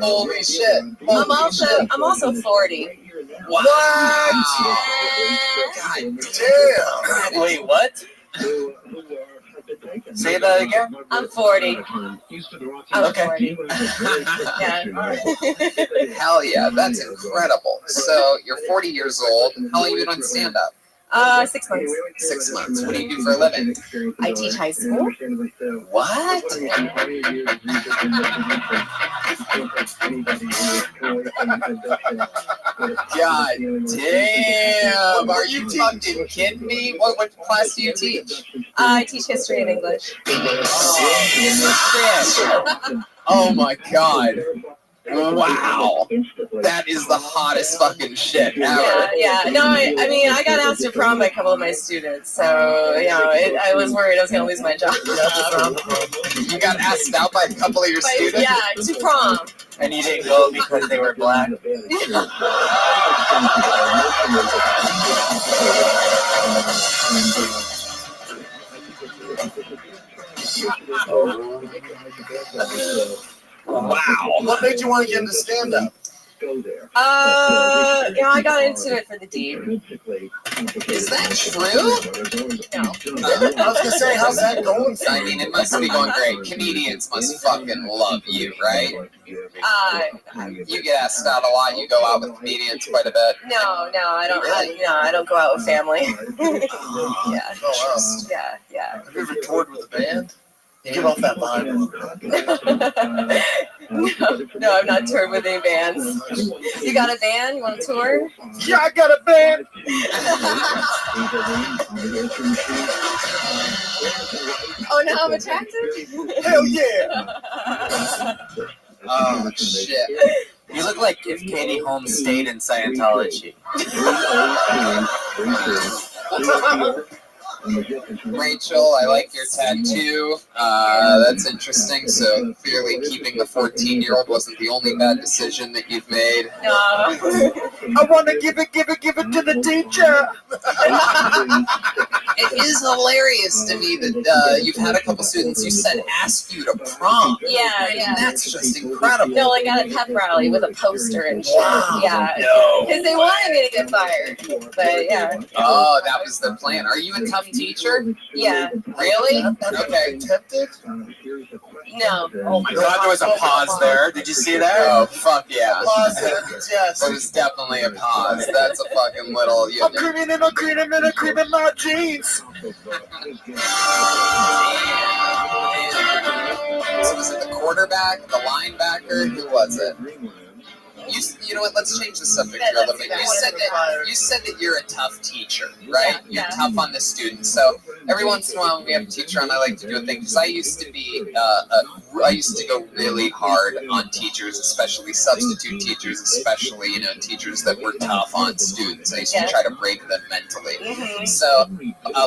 Holy shit. I'm also 40. Wow. God damn. Wait, what? Say that again? I'm 40. Okay. 40. Yeah. Hell yeah, that's incredible. So you're 40 years old. How long have you been on stand-up? 6 months. 6 months. What do you do for a living? I teach high school. What? God damn. Are you fucking kidding me? What class do you teach? I teach history and English. Oh, shit. Oh my God. Wow. That is the hottest fucking shit ever. Yeah. No, I mean, I got asked to prom by a couple of my students, so I was worried I was gonna lose my job. You got asked out by a couple of your students? Yeah, to prom. And you didn't go because they were black? Wow. What made you want to get into stand-up? I got into it for the deed. Is that true? No. I was gonna say, how's that going? I mean, it must be going great. Comedians must fucking love you, right? You get asked out a lot. You go out with comedians quite a bit. No, I don't. I don't go out with family. Yeah. Oh, wow. Yeah. Have you ever toured with a band? You give off that vibe. No, I've not toured with any bands. You got a band? You want to tour? Yeah, I got a band. Oh, no, I'm attractive? Hell yeah. Oh, shit. You look like if Katie Holmes stayed in Scientology. Rachel, I like your tattoo. That's interesting. So clearly keeping the 14-year-old wasn't the only bad decision that you've made. No. I want to give it to the teacher. It is hilarious to me that you've had a couple students you said ask you to prom. Yeah. And that's just incredible. No, I got a pep rally with a poster and shit. Wow. Yeah. No. Because they wanted me to get fired. But yeah. Oh, that was the plan. Are you a tough teacher? Yeah. Really? Okay. Tempted? No. Oh my god, there was a pause there. Did you see that? Oh, fuck yeah. Pause there. Yes. There was definitely a pause. That's a fucking little... I'm creaming in my jeans. So was it the quarterback, the linebacker? Who was it? You know what? Let's change the subject here a little bit. You said that you're a tough teacher, right? You're tough on the students. So every once in a while, when we have a teacher on, I like to do a thing because I used to go really hard on teachers, especially substitute teachers, especially teachers that were tough on students. I used to try to break them mentally. So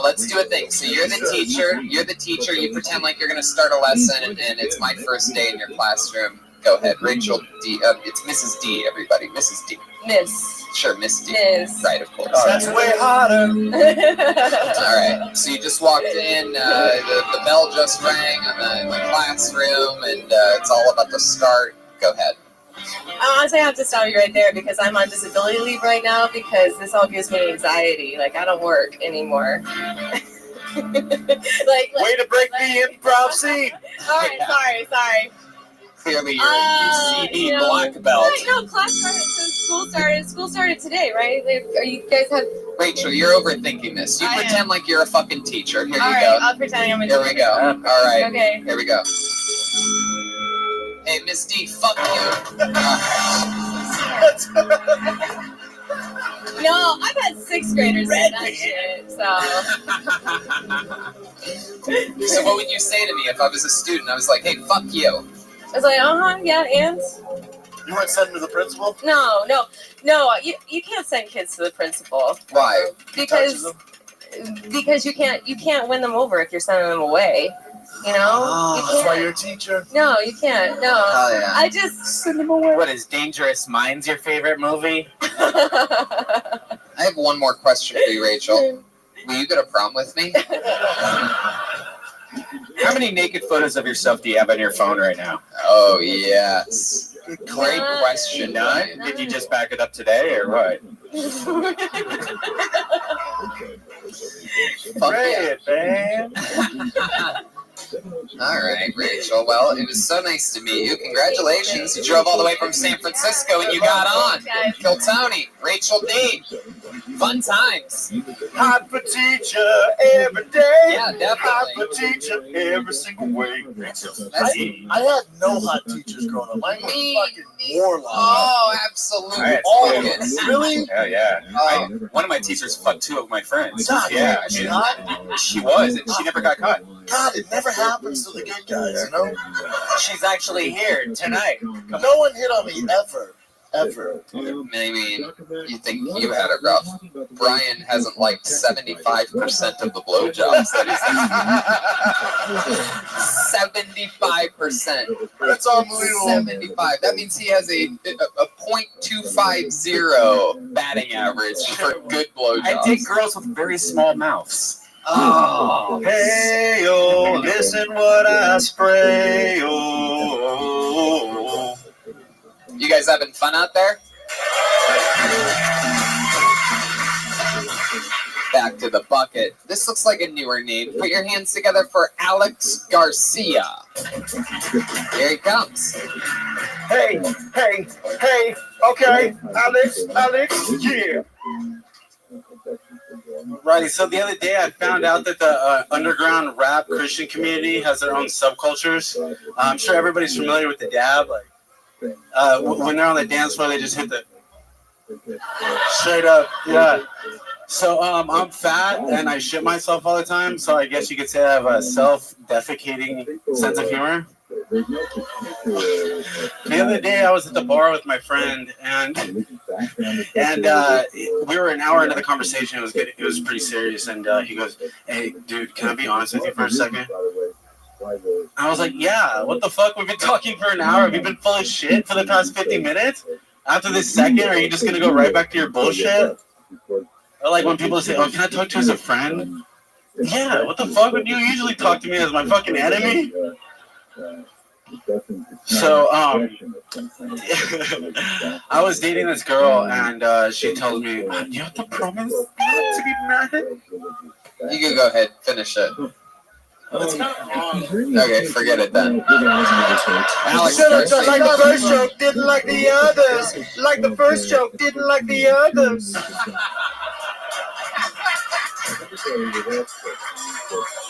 let's do a thing. So you're the teacher. You pretend like you're going to start a lesson, and it's my first day in your classroom. Go ahead, Rachel D. It's Mrs. D, everybody. Mrs. D. Miss. Sure, Miss D. Miss. Right, of course. That's way harder. All right. So you just walked in, the bell just rang in the classroom, and it's all about to start. Go ahead. I honestly have to stop you right there because I'm on disability leave right now because this all gives me anxiety. Like, I don't work anymore. Way to break the improv scene. All right, sorry. Clearly, you're UCB black belt. No, class started. School started today, right? Are you guys have? Rachel, you're overthinking this. You pretend like you're a fucking teacher. Here you go. I'll pretend I'm a teacher. Here we go. All right. Okay. Here we go. Hey, Miss D, fuck you. No, I've had 6th graders say that shit. So what would you say to me if I was a student? I was like, hey, fuck you. I was like, yeah, and? You weren't sent to the principal? No, you can't send kids to the principal. Why? Because you can't win them over if you're sending them away. You know? That's why you're a teacher. No, you can't. No. Oh, yeah. I just send them away. What is Dangerous Minds your favorite movie? I have one more question for you, Rachel. Will you go to prom with me? How many naked photos of yourself do you have on your phone right now? Oh, yes. Great question. None? Did you just back it up today, or what? Great, man. All right, Rachel. Well, it was so nice to meet you. Congratulations. You drove all the way from San Francisco and you got on. Kill Tony. Rachel D. Fun times. Hot for teacher every day. Yeah, definitely. Hot for teacher every single way. I had no hot teachers growing up. Mine was fucking Warlock. Oh, absolutely. Alright, August. Really? Hell yeah. Oh. One of my teachers fucked two of my friends. God, Yeah, was she I hot? mean, she was, and she never got caught. God, it never happens to the good guys, you know? She's actually here tonight. No one hit on me ever. Ever. Maybe you think you had it rough. Brian hasn't liked 75% of the blowjobs that he's had. 75%. That's unbelievable. 75. That means he has a .250 batting average for good blowjobs. I date girls with very small mouths. Oh. Hey, oh, listen what I spray, oh. You guys having fun out there? Back to the bucket. This looks like a newer name. Put your hands together for Alex Garcia. Here he comes. Hey, okay, Alex, yeah. Righty. So the other day I found out that the underground rap Christian community has their own subcultures. I'm sure everybody's familiar with the dab. Like when they're on the dance floor, they just hit the straight up. Yeah. So I'm fat and I shit myself all the time. So I guess you could say I have a self-defecating sense of humor. The other day I was at the bar with my friend and we were an hour into the conversation. It was good. It was pretty serious. And he goes, "Hey, dude, can I be honest with you for a second?" I was like, "Yeah, what the fuck? We've been talking for an hour. Have you been full of shit for the past 50 minutes? After this second, are you just going to go right back to your bullshit?" Or like when people say, "Oh, can I talk to you as a friend?" Yeah, what the fuck? Would you usually talk to me as my fucking enemy? So, I was dating this girl and she told me, "You have to promise not to be mad." You can go ahead, finish it. Okay, forget it then. Alex Shut up, Garcia. just like the first joke, didn't like the others. Like the first joke, didn't like the others.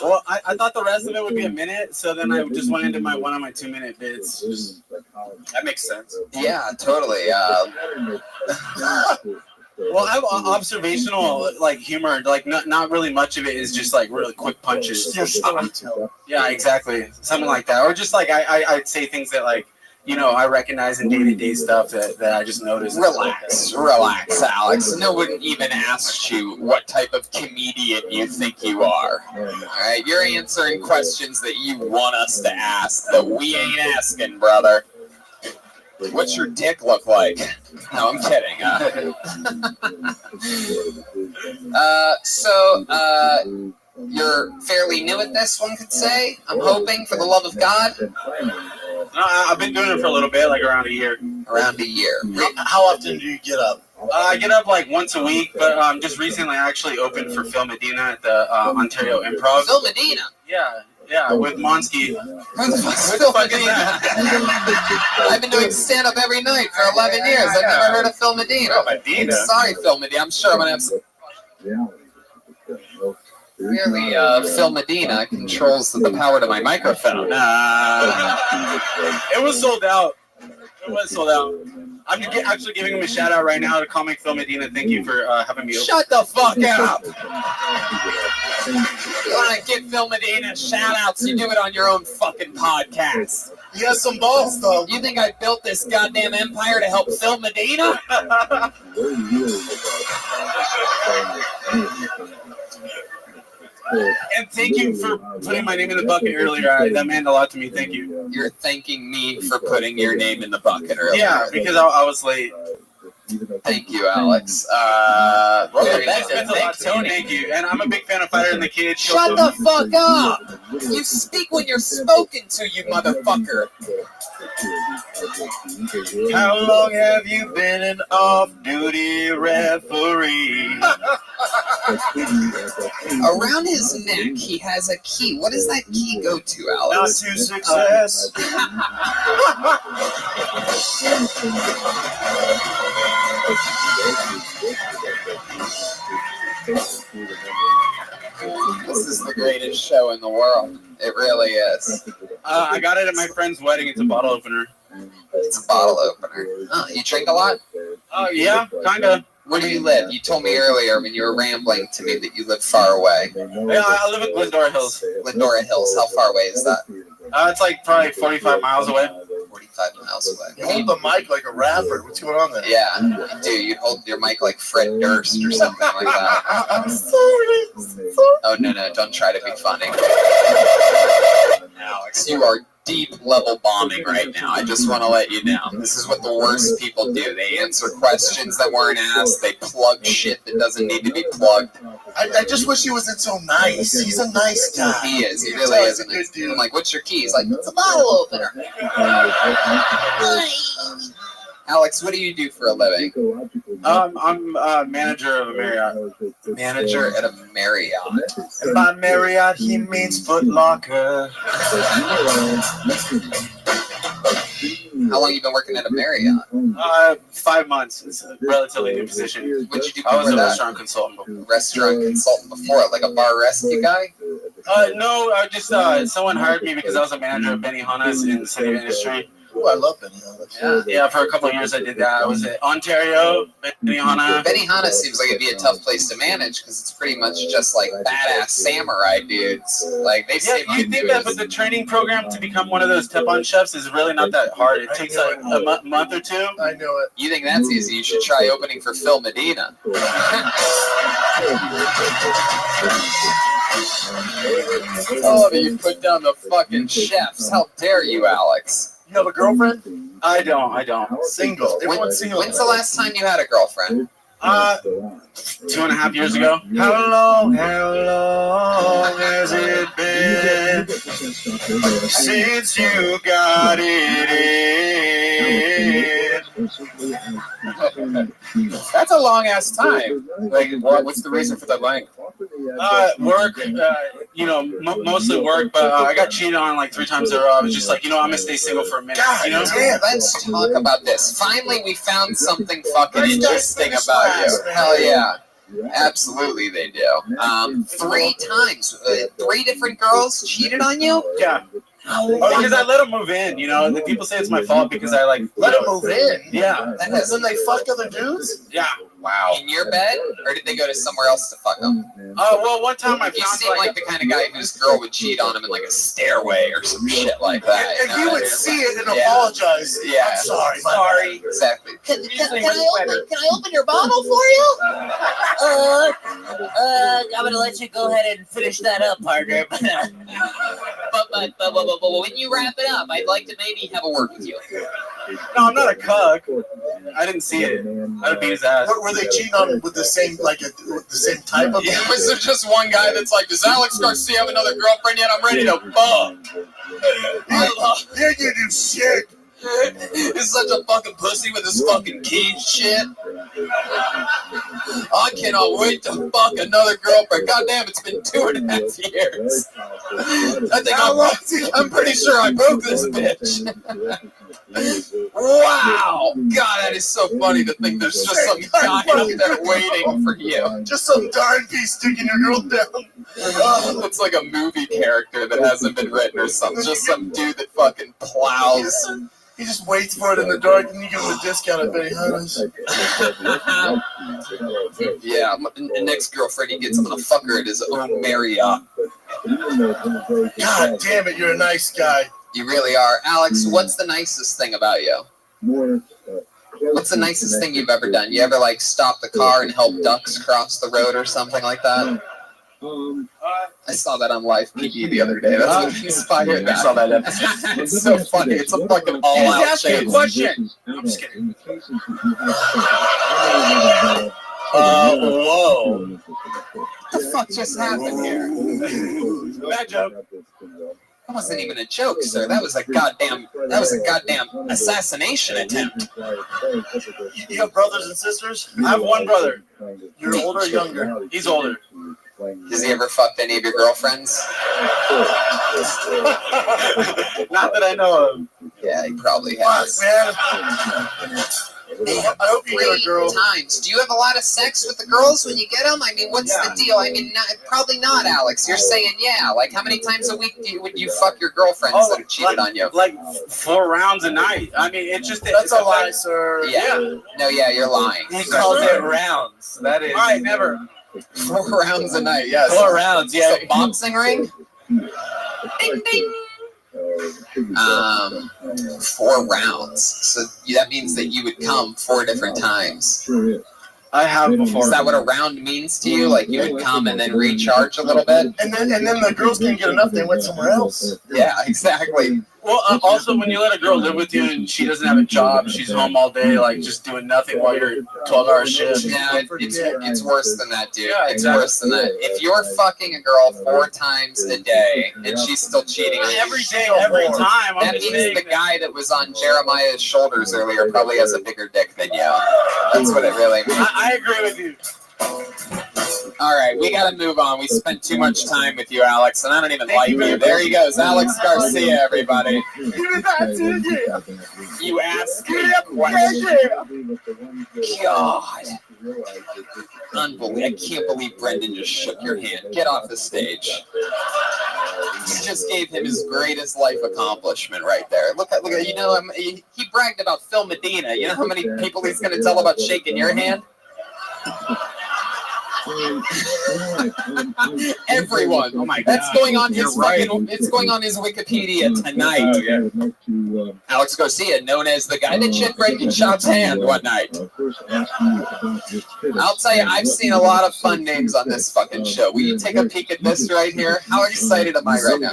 Well, I thought the rest of it would be a minute, so then I just went into one of my 2-minute bits. That makes sense. Yeah, totally. Well, I have observational like humor. Like not really much of it is just like really quick punches. Yeah, exactly, something like that, or just like I'd say things that like I recognize in day-to-day stuff that I just noticed. Relax, Alex. No one even asked you what type of comedian you think you are. Alright, you're answering questions that you want us to ask that we ain't asking, brother. What's your dick look like? No, I'm kidding. You're fairly new at this, one could say. I'm hoping, for the love of God. I've been doing it for a little bit, like around a year. Around a year. How often do you get up? I get up like once a week, but just recently I actually opened for Phil Medina at the Ontario Improv. Phil Medina? Yeah, with Monsky. Who the fuck is that? I've been doing stand-up every night for 11 years. I've never heard of Phil Medina. Phil Medina? Sorry, Phil Medina. I'm sure I'm going to have some... Clearly, Phil Medina controls the power to my microphone. It was sold out. I'm actually giving him a shout out right now to Comic Phil Medina. Thank you for having me. Shut the fuck up! You want to give Phil Medina shout outs, you do it on your own fucking podcast. You got some balls, though. You think I built this goddamn empire to help Phil Medina? And thank you for putting my name in the bucket earlier. That meant a lot to me. Thank you. You're thanking me for putting your name in the bucket earlier. Yeah, because I was late. Thank you, Alex. Thank you. And I'm a big fan of Fighter and the Kid. Shut the fuck up! You speak when you're spoken to, you motherfucker. How long have you been an off-duty referee? Around his neck, he has a key. What does that key go to, Alex? Not to success. This is the greatest show in the world. It really is. I got it at my friend's wedding. It's a bottle opener. It's a bottle opener. Oh, you drink a lot? Oh, yeah, kind of. Where do you live? You told me earlier when you were rambling to me that you live far away. Yeah, I live in Glendora Hills. Glendora Hills, how far away is that? It's like probably 45 miles away. 45 miles away. You hold the mic like a rapper. What's going on there? Yeah, you do. You hold your mic like Fred Durst or something like that. I'm sorry. Oh, no, don't try to be funny. Alex, you are deep level bombing right now. I just want to let you know. This is what the worst people do. They answer questions that weren't asked. They plug shit that doesn't need to be plugged. I just wish he wasn't so nice. He's a nice guy. He is. He really is a nice dude. I'm like, what's your key? He's like, it's a bottle opener. Alex, what do you do for a living? I'm manager of a Marriott. Manager at a Marriott. And by Marriott, he means Foot Locker. How long you been working at a Marriott? 5 months. It's a relatively new position. What'd you do? I was a before that? restaurant consultant before. Restaurant consultant before, like a bar rescue guy? No, I just someone hired me because I was a manager of Benihana's in the city industry. Oh, I love Benihana. Yeah, for a couple of years I did that. I was at Ontario, Benihana. Benihana seems like it'd be a tough place to manage because it's pretty much just like badass samurai dudes. Like they say, you think that with the training program to become one of those tip-on chefs is really not that hard. It takes like a month or two. I knew it. You think that's easy? You should try opening for Phil Medina. Oh, you put down the fucking chefs. How dare you, Alex? You have a girlfriend? I don't. Single. Everyone's single. When's the last time you had a girlfriend? 2.5 years ago. How long has it been since you got it in? That's a long ass time. Like, what's the reason for that length? Work, mostly work, but I got cheated on like 3 times in a row. I was just like, I'm gonna stay single for a minute. Damn, let's talk about this. Finally, we found something fucking interesting about you. Hell yeah. Absolutely, they do. 3 times. 3 different girls cheated on you? Yeah. Because I let them move in, The people say it's my fault because I let them move in? Yeah. And then they fuck other dudes? Yeah. Wow. In your bed? Or did they go to somewhere else to fuck them? Well, one time I found You seem like the kind of guy whose girl would cheat on him in like a stairway or some shit like that. And you would see it and apologize. Yeah. I'm sorry. Sorry. Exactly. Can I open your bottle for you? I'm gonna let you go ahead and finish that up, partner. But when you wrap it up, I'd like to maybe have a word with you. No, I'm not a cuck. I didn't see it. I'd beat his ass. Were they cheating on with the same with the same type of? Yeah, was there just one guy that's like, does Alex Garcia have another girlfriend yet? I'm ready to fuck. Yeah, you do shit. He's such a fucking pussy with his fucking key shit. I cannot wait to fuck another girlfriend. Goddamn, it's been 2.5 years. I'm pretty sure I broke this bitch. Wow. God, that is so funny to think there's just some guy up there waiting for you. Just some darn piece sticking your girl down. It's like a movie character that hasn't been written or something. Just some dude that fucking plows. He just waits for it in the dark and you give him a discount at Benihana's. Yeah, the next girlfriend he gets, I'm gonna fuck her at his own Marriott. God damn it, you're a nice guy. You really are. Alex, what's the nicest thing about you? What's the nicest thing you've ever done? You ever like stop the car and help ducks cross the road or something like that? I saw that on Live PE the other day. That's what inspired that. I saw that episode. It's so funny. It's a fucking all-out Ask me a chase. question. I'm just kidding. Whoa. What the fuck just happened here? Bad joke. That wasn't even a joke, sir. That was a goddamn assassination attempt. You have brothers and sisters? I have one brother. You're older or younger? He's older. Has he ever fucked any of your girlfriends? Not that I know of. Yeah, he probably has. Man. Man, I hope you get a girl. times. Do you have a lot of sex with the girls when you get them? I mean, what's the deal? I mean, probably not, Alex. You're saying yeah. Like, how many times a week would you fuck your girlfriends that have cheated on you? Like 4 rounds a night. I mean, it's just That's a lie, sir. Yeah. No, yeah, you're lying. He calls it rounds. That is. All right, never. 4 rounds a night. Yes. 4 rounds. Yeah. So boxing ring. Ding ding. 4 rounds. So that means that you would come 4 different times. I have before. Is that what a round means to you? Like you would come and then recharge a little bit? And then the girls can't get enough. They went somewhere else. Yeah, exactly. Well, also when you let a girl live with you and she doesn't have a job, she's home all day, like just doing nothing while you're 12-hour shift. Yeah, it's worse than that, dude. It's worse than that. If you're fucking a girl 4 times a day and she's still cheating on you, every day, every time, that means the guy that was on Jeremiah's shoulders earlier probably has a bigger dick than you. That's what it really means. I agree with you. All right, we got to move on. We spent too much time with you, Alex, and I don't even like you. There he goes, Alex Garcia, everybody. You ask me a question. God. Unbelievable. I can't believe Brendan just shook your hand. Get off the stage. You just gave him his greatest life accomplishment right there. Look at, you know, he bragged about Phil Medina. You know how many people he's going to tell about shaking your hand? Everyone. Oh my God. That's going on his fucking. It's going on his Wikipedia tonight. Alex Garcia, known as the guy that shook Brendan Schaub's hand one night. I'll tell you, I've seen a lot of fun names on this fucking show. Will you take a peek at this right here? How excited am I right now?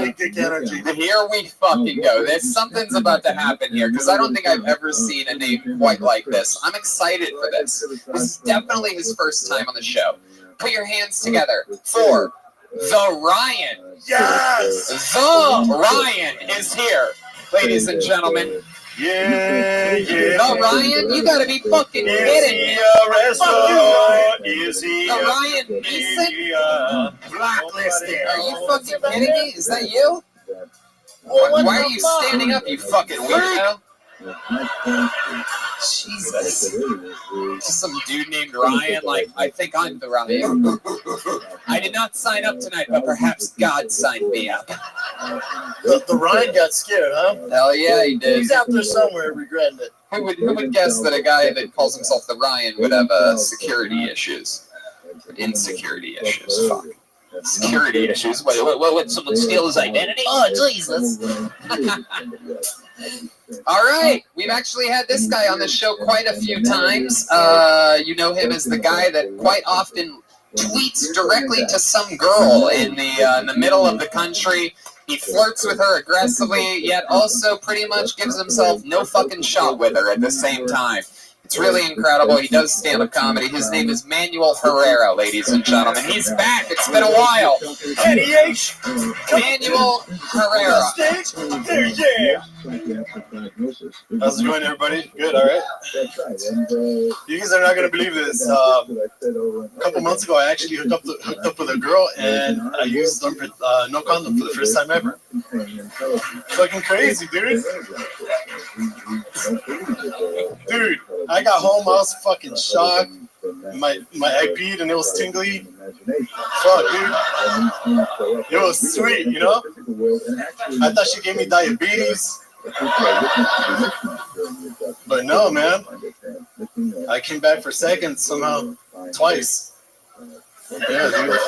Here we fucking go. There's something's about to happen here because I don't think I've ever seen a name quite like this. I'm excited for this. This is definitely his first time on the show. Put your hands together for the Ryan. Yes! The Ryan is here, ladies and gentlemen. Yeah. The Ryan, you gotta be fucking kidding me. Is he the Ryan Neeson? Blacklisted. Are you fucking kidding me? Is that you? Why are you standing up, you fucking weirdo? Jesus. Just some dude named Ryan, like, I think I'm the Ryan. I did not sign up tonight, but perhaps God signed me up. The Ryan got scared, huh? Hell yeah, he did. He's out there somewhere regretting it. Who would guess that a guy that calls himself the Ryan would have security issues? Insecurity issues. Fuck. Security issues. What, would someone steal his identity? Oh, Jesus. All right, we've actually had this guy on the show quite a few times. You know him as the guy that quite often tweets directly to some girl in the middle of the country. He flirts with her aggressively, yet also pretty much gives himself no fucking shot with her at the same time. It's really incredible. He does stand-up comedy. His name is Manuel Herrera, ladies and gentlemen. He's back. It's been a while. Manuel Herrera. Yeah. How's it going, everybody? Good, all right? You guys are not going to believe this. A couple months ago, I actually hooked up with a girl, and I used no condom for the first time ever. Fucking crazy, dude. Dude, I got home, I was fucking shocked. My IP'd and it was tingly. Fuck, dude. It was sweet, you know? I thought she gave me diabetes. But no, man. I came back for seconds somehow. Twice. Yeah, dude.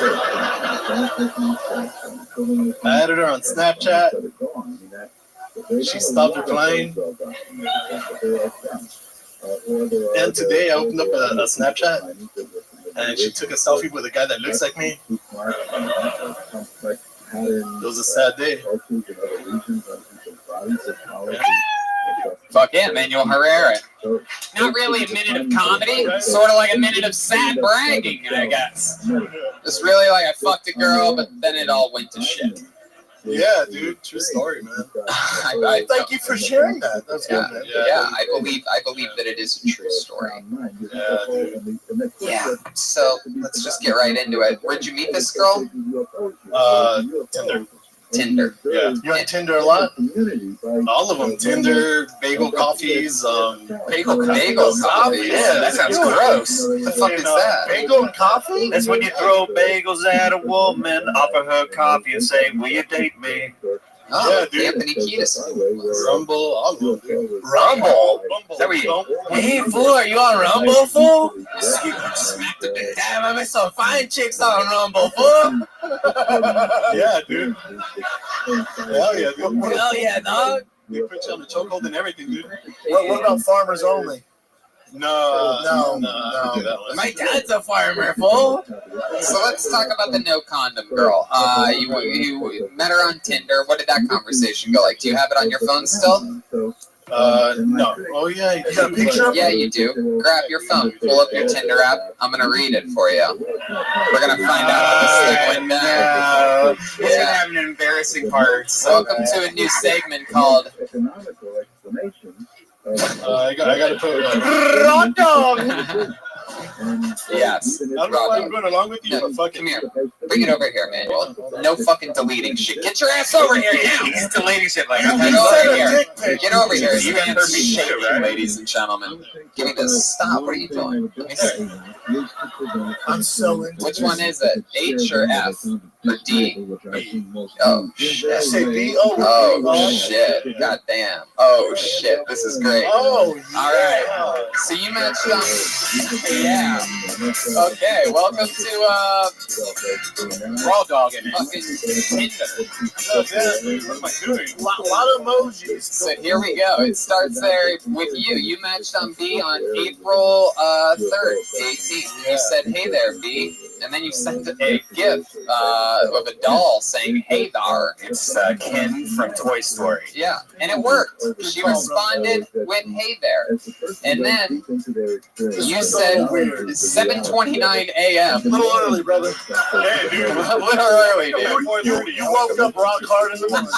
I added her on Snapchat. She stopped replying. And today I opened up a Snapchat and she took a selfie with a guy that looks like me. It was a sad day. Fuck yeah, Manuel Herrera. Not really a minute of comedy, sort of like a minute of sad bragging, I guess. It's really like I fucked a girl, but then it all went to shit. Yeah, dude, true story, man. Thank you for sharing that. That's good, man. Yeah, I believe that it is a true story. Yeah, dude. Yeah. So let's just get right into it. Where'd you meet this girl? Tinder. Tinder. Yeah. You on Tinder a lot? All of them. Tinder, bagel coffees, bagel coffee. Yeah, that sounds gross. What the fuck is that? Bagel and coffee? That's when you throw bagels at a woman, offer her coffee, and say, "Will you date me?" Oh, yeah, dude. Anthony Kiedis. Rumble, I'll go, dude. Rumble? Is that where you? Hey, fool, are you on Rumble, fool? Damn, I met some fine chicks on Rumble, fool. Yeah, dude. Hell yeah, dude. Hell yeah, dog. They put you on the chokehold and everything, dude. What about farmers only? No. My dad's a farmer, fool. So let's talk about the no condom girl. You met her on Tinder. What did that conversation go like? Do you have it on your phone still? No. Oh yeah, you got a picture of it? Yeah, you do. Grab your phone, pull up your Tinder app. I'm gonna read it for you. We're gonna find out how this thing went down. He's gonna have an embarrassing part. Welcome to a new segment called I got to put Raw dog. Yes. I don't know why I'm going along with you, but fuck it. Come here. Bring it over here, Manuel. No fucking deleting shit. Get your ass over here now. He's deleting shit like Get over here. Get over here. You heard me shaking, ladies and gentlemen. Give me this. Stop. What are you doing? Let me see. I'm so into Which one is it? H or F or D? Oh shit. I say B. Oh shit. God damn. Oh shit. This is great. Oh, yeah. All right. So you matched on. Yeah. Okay. Welcome to Raw dog in it. fucking Tinder. What am I doing? A lot of emojis. So here we go. It starts there with you. You matched on B on April 3rd, 18th. You said, "Hey there, B," and then you sent a GIF of a doll saying, "Hey there." It's Ken from Toy Story. Yeah, and it worked. She responded with, "Hey there," and then you said 7:29 a.m. A little early, brother. Hey, dude. A little early, dude. You woke up rock hard in the morning.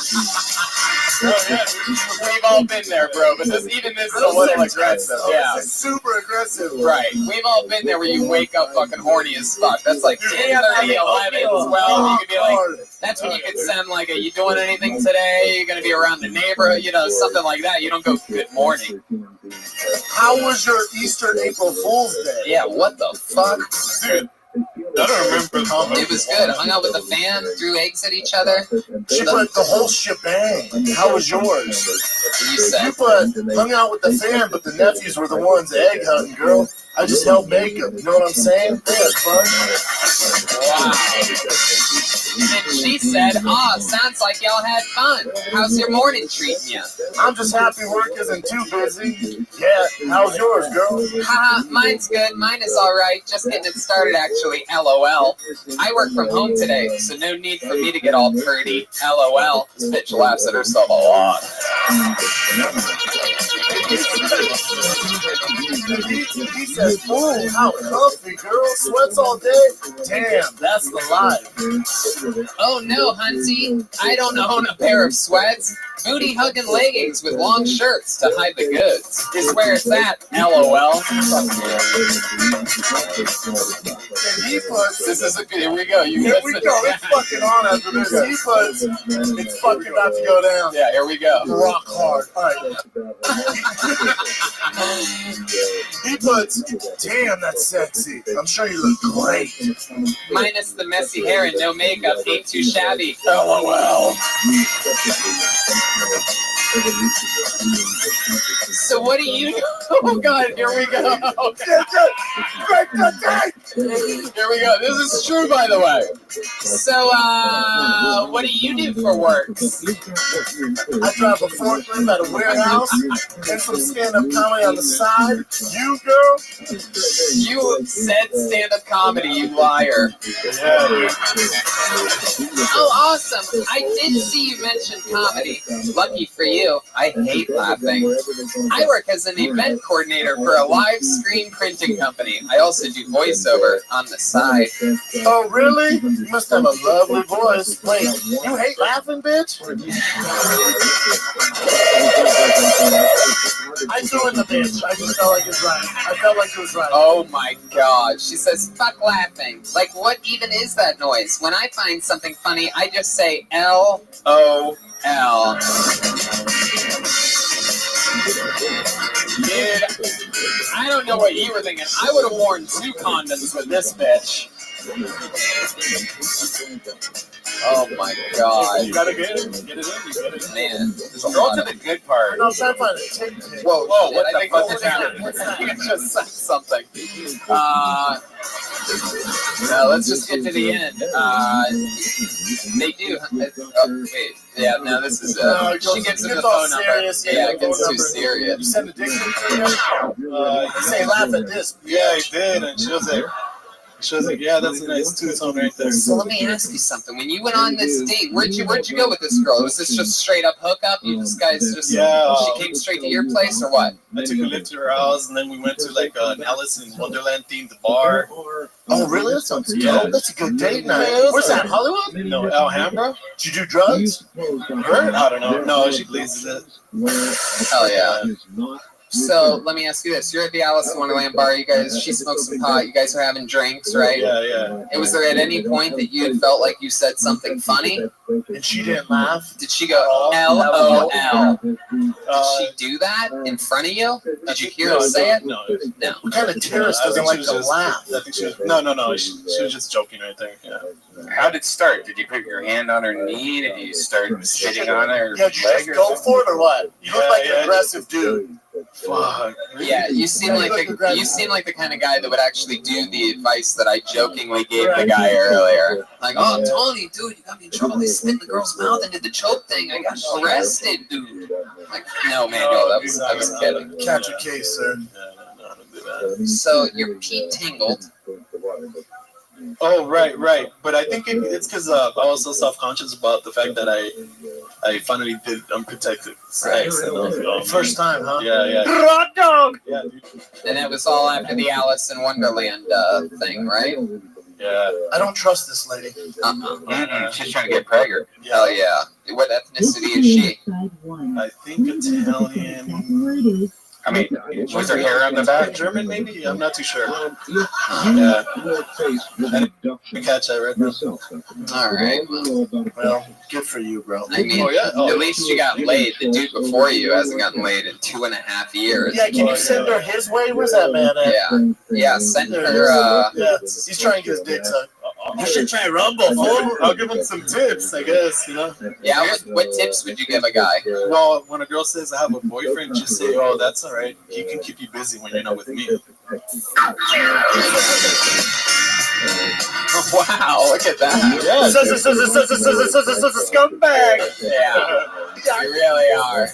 We've all been there, bro. But even this is a little aggressive. Yeah. This is super aggressive. Right. We've all been there where you wake up fucking horny as fuck. That's like 10:30, 11, 12. You could be like, that's when you could send like, "Are you doing anything today? You're going to be around the neighborhood?" You know, something like that. You don't go, "Good morning." How was your Easter April Fool's Day? Yeah, what the fuck? Dude, I don't remember. It was good. Hung out with the fam, threw eggs at each other. She put the whole shebang. How was yours? You said. You put hung out with the fam, but the nephews were the ones egg hunting, girl. I just helped make them. You know what I'm saying? They had fun. Wow. And she said, sounds like y'all had fun. How's your morning treating you? I'm just happy work isn't too busy. Yeah, how's yours, girl? Haha, mine's good. Mine is all right. Just getting it started, actually. LOL. I work from home today, so no need for me to get all pretty. LOL. This bitch laughs at herself a lot. He says, "Ooh, how comfy, girl. Sweats all day. Damn, that's the life." Oh no, Hunty. I don't own a pair of sweats. Booty hugging leggings with long shirts to hide the goods. Is where it's at. LOL. This is a good. Here we go. Here we go. It's fucking on after this. He puts, it's fucking about to go down. Yeah, here we go. Rock hard. All right. He puts, "Damn, that's sexy. I'm sure you look great." Minus the messy hair and no makeup. Ain't too shabby. LOL. So what do you do? Oh god, here we go. Here we go. This is true, by the way. So, what do you do for work? I drive a forklift at a warehouse and some stand-up comedy on the side. You, girl? You said stand-up comedy, you liar. Yeah. Oh, awesome. I did see you mention comedy. Lucky for you. I hate laughing. I work as an event coordinator for a live screen printing company. I also do voiceover on the side. Oh, really? You must have a lovely voice. Wait, you hate laughing, bitch? I threw in the bitch. I just felt like it was right. I felt like it was right. Oh my god. She says, fuck laughing. Like, what even is that noise? When I find something funny, I just say L-O-L. Dude, I don't know what you were thinking. I would have worn 2 condoms with this bitch. Oh my god. You gotta get it in. Man. Go to the good part. No, I'm trying to find it. Take it. Whoa, what I the think fuck this is happening? You just said something. No, let's just get to the end. They do. Wait. Yeah, no, this is. She gives him the phone number. Serious, Yeah, it gets too serious. You send a dick pic to her? You say laugh at this. Yeah, he did, and she was like, yeah, that's a nice two-tone right there. So let me ask you something. When you went on this date, where'd you go with this girl? Was this just straight up hookup? You guys just she came straight to your place or what? I took a lift to her house, and then we went to like an Alice in Wonderland themed bar. Oh, really? That sounds dope. That's a good date night. Where's that? Hollywood? No, Alhambra. Did you do drugs? Her? I don't know. No, she blazes it. Hell yeah. So let me ask you this: you're at the Alice in Wonderland bar. She smoked some pot. You guys are having drinks, right? Yeah. And was there at any point that you had felt like you said something funny? And she didn't laugh? Did she go LOL? Did she do that in front of you? Did you hear her say it? No. What kind of terrorist doesn't like to laugh? I think she was. No. She was just joking, I think. Yeah. How did it start? Did you put your hand on her knee? Did you start spitting on her Yeah, did you just go for it or what? You look like an aggressive dude. Fuck. Yeah, you seem like the kind of guy that would actually do the advice that I jokingly gave the guy earlier. Like, oh, Tony, dude, you got me in trouble. They spit in the girl's mouth and did the choke thing. I got arrested, dude. Like, no, Manuel, I was kidding. Catch a case, sir. So your pee tingled. Oh, right. But I think it's because I was so self-conscious about the fact that I finally did unprotected sex. First time, huh? Yeah. Hot dog! Yeah, dude. And that was all after the Alice in Wonderland thing, right? Yeah. I don't trust this lady. She's trying to get pregnant. Hell yeah. What ethnicity is she? I think Italian. I mean, was her hair on the back? German, maybe? I'm not too sure. Yeah. I didn't catch that right now. All right. Well, good for you, bro. I mean, at least you got laid. The dude before you hasn't gotten laid in 2.5 years. Yeah, can you send her his way? Where's that man at? Yeah, send her. Yeah, he's trying to get his dick sucked. You should try Rumble, fool. I'll give him some tips, I guess, Yeah, what tips would you give a guy? Well, when a girl says I have a boyfriend, just say, oh, that's all right. He can keep you busy when you're not with me. Wow, look at that. Yeah. Scumbag. Yeah, you really are.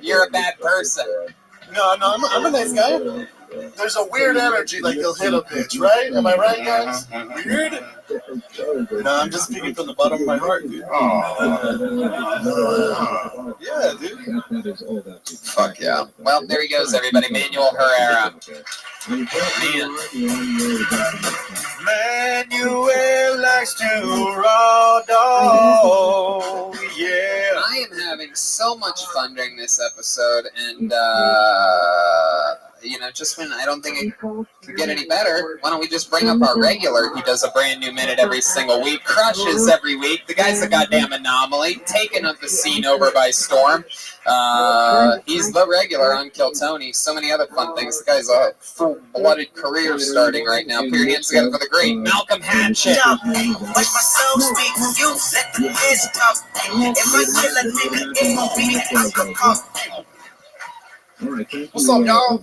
You're a bad person. No, I'm a nice guy. There's a weird energy like he'll hit a bitch, right? Am I right, guys? Weird? No, I'm just speaking from the bottom of my heart, dude. Yeah, dude. Fuck yeah. Well, there he goes, everybody. Manuel Herrera. Manuel likes to raw dog. Yeah. I am having so much fun during this episode, and just when I don't think it could get any better, why don't we just bring up our regular who does a brand new minute every single week, crushes every week. The guy's a goddamn anomaly, taking up the scene over by storm. He's the regular on Kill Tony. So many other fun things. The guy's a full-blooded career starting right now. Put your hands together for the great Malcolm Hatchet. Like myself speak, you let the kids talk. If I kill a nigga, it's gonna be alcohol. What's up, y'all?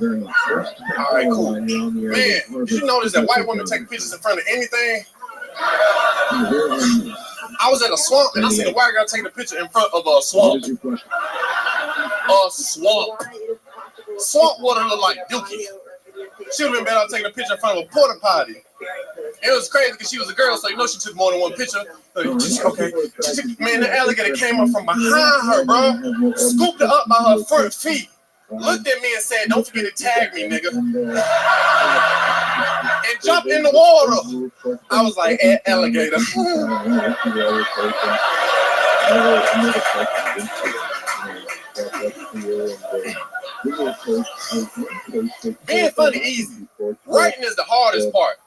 All right, cool. Man, did you notice that white women take pictures in front of anything? I was at a swamp and I seen a white girl taking a picture in front of a swamp. A swamp. Swamp water looked like dookie. She would have been better off taking a picture in front of a porta potty. It was crazy because she was a girl, so she took more than one picture. Okay. Man, the alligator came up from behind her, bro. Scooped her up by her front feet. Looked at me and said, "Don't forget to tag me, nigga." And jumped in the water. I was like, alligator. Being funny easy. Writing is the hardest part.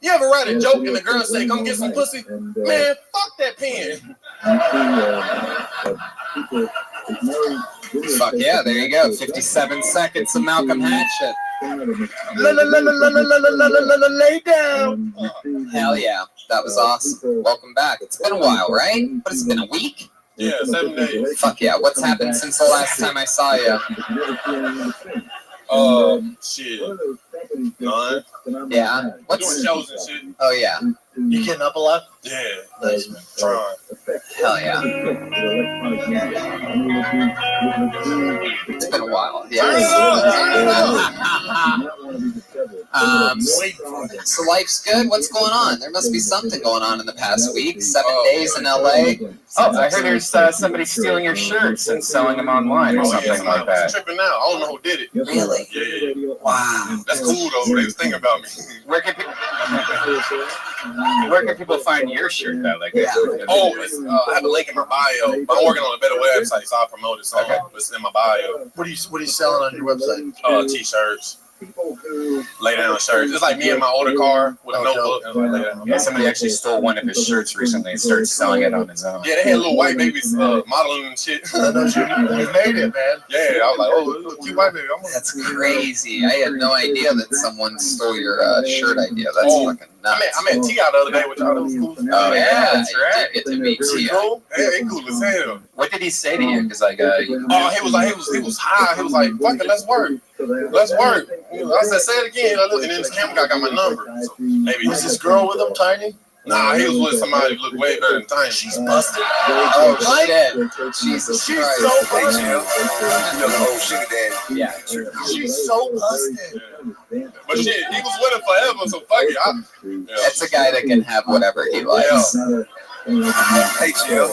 You ever write a joke and the girl say, "Come get some pussy"? Man, fuck that pen. Fuck yeah, there you go. 57 seconds of Malcolm Hatchet. Lay down. Hell yeah, that was awesome. Welcome back. It's been a while, right? What has it been, a week? Yeah, 7 days. Fuck yeah, what's happened since the last time I saw you? Shit. None. Yeah. Doing shows and shit. Oh yeah. You getting up a lot? Yeah. Nice, man. Trying. Hell yeah. It's been a while. Yeah. So life's good. What's going on? There must be something going on in the past week. 7 days in LA. Oh, I heard there's somebody stealing your shirts and selling them online or something like that. Tripping out. I don't know who did it. Really? Yeah. Wow. That's cool though. They was thinking about me. Where can people find your shirt though? Like, Oh, it's, I have a link in my bio. But I'm working on a better website, so I'll promote it. So it's in my bio. What are you selling on your website? T-shirts. Lay down shirts. It's like me in my older car with a notebook. Yeah, somebody actually stole one of his shirts recently and started selling it on his own. Yeah, they had little white babies modeling and shit. I know you made it, man. Yeah, I was like, oh, look, cute white baby. That's crazy. I had no idea that someone stole your shirt idea. That's fucking nuts. I met T out the other day, which I was cool. Oh yeah, that's right. I did get to meet T. Cool. Yeah, they cool as hell. What did he say to you? Because like, he was high. He was like, fuck it, let's work. Let's work. I said, say it again. And then this camera guy got my number. So maybe Was this girl with him, Tiny? Nah, he was with somebody who looked way better than Tiny. She's busted. Oh shit! Jesus She's Christ! so busted. Yeah. She's so busted. But shit, he was with her forever, so fuck it. That's a guy that can have whatever he likes. Hey, Jill.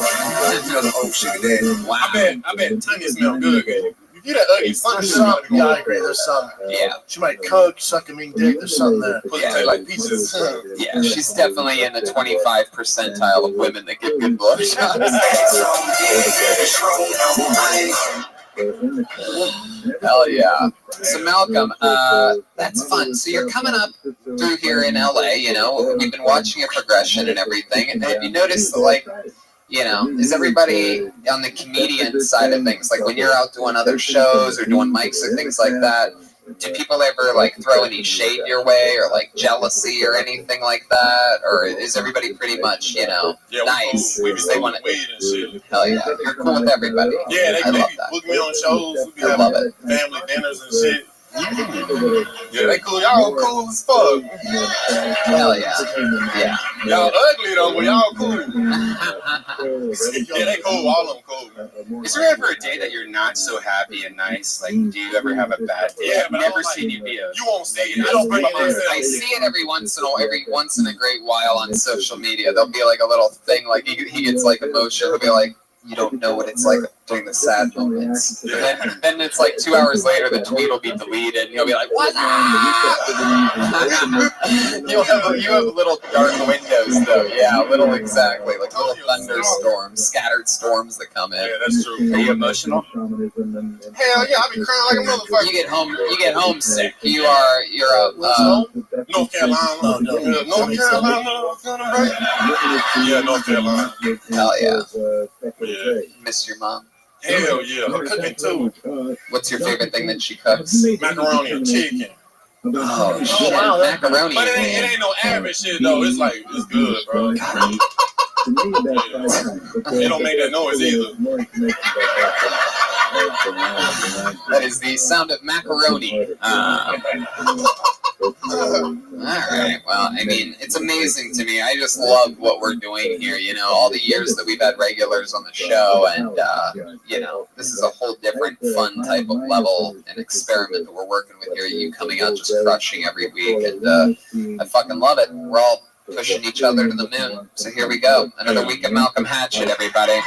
Wow. I bet Tiny smell good. If you that ugly, something. Yeah, I agree. There's some. Yeah. She might cook, suck a mean dick. There's something there. Yeah, like pieces. Yeah, she's definitely in the 25 percentile of women that give good blowjobs. Hell yeah. So Malcolm, that's fun. So you're coming up through here in LA, you know, we've been watching your progression and everything. And have you noticed that, like, you know, is everybody on the comedian side of things, like when you're out doing other shows or doing mics or things like that, do people ever like throw any shade your way or like jealousy or anything like that? Or is everybody pretty much, you know, nice? We be They want weed and shit. Hell yeah. You're cool with everybody. Yeah, they I love that. book me on shows. We be I love having it. family dinners and shit. Yeah, they cool. Y'all cool as fuck. Hell yeah. Yeah. Y'all ugly though, but y'all cool. Yeah, they cool. All of them cool. is there ever a day that you're not so happy and nice? Like, do you ever have a bad day? Yeah, I've but never I don't seen you be a. You won't see it. I don't bring myself. I see it every once in a great while on social media. There'll be like a little thing, like he gets like emotional. He'll be like, you don't know what it's like during the sad moments. And then it's like 2 hours later, the tweet will be deleted, and he'll be like, "What's up?" you have little dark windows, though. Yeah, little exactly, like little thunderstorms, scattered storms that come in. Yeah, that's true. Are you emotional? Hell yeah, I be crying like a motherfucker. You get homesick. You're a North Carolina. North Carolina. Right? Yeah, North Carolina. Hell yeah. Yeah. Miss your mom. Hell yeah. Her cooking too. What's your favorite thing that she cooks? Macaroni and chicken. Oh shit, macaroni. But it ain't no average shit though. It's like, it's good, bro. It don't make that noise either. That is the sound of macaroni. Alright, well, I mean, it's amazing to me. I just love what we're doing here, you know, all the years that we've had regulars on the show, and, you know, this is a whole different fun type of level and experiment that we're working with here, you coming out just crushing every week, and I fucking love it. We're all pushing each other to the moon, so here we go. Another week of Malcolm Hatchet, everybody.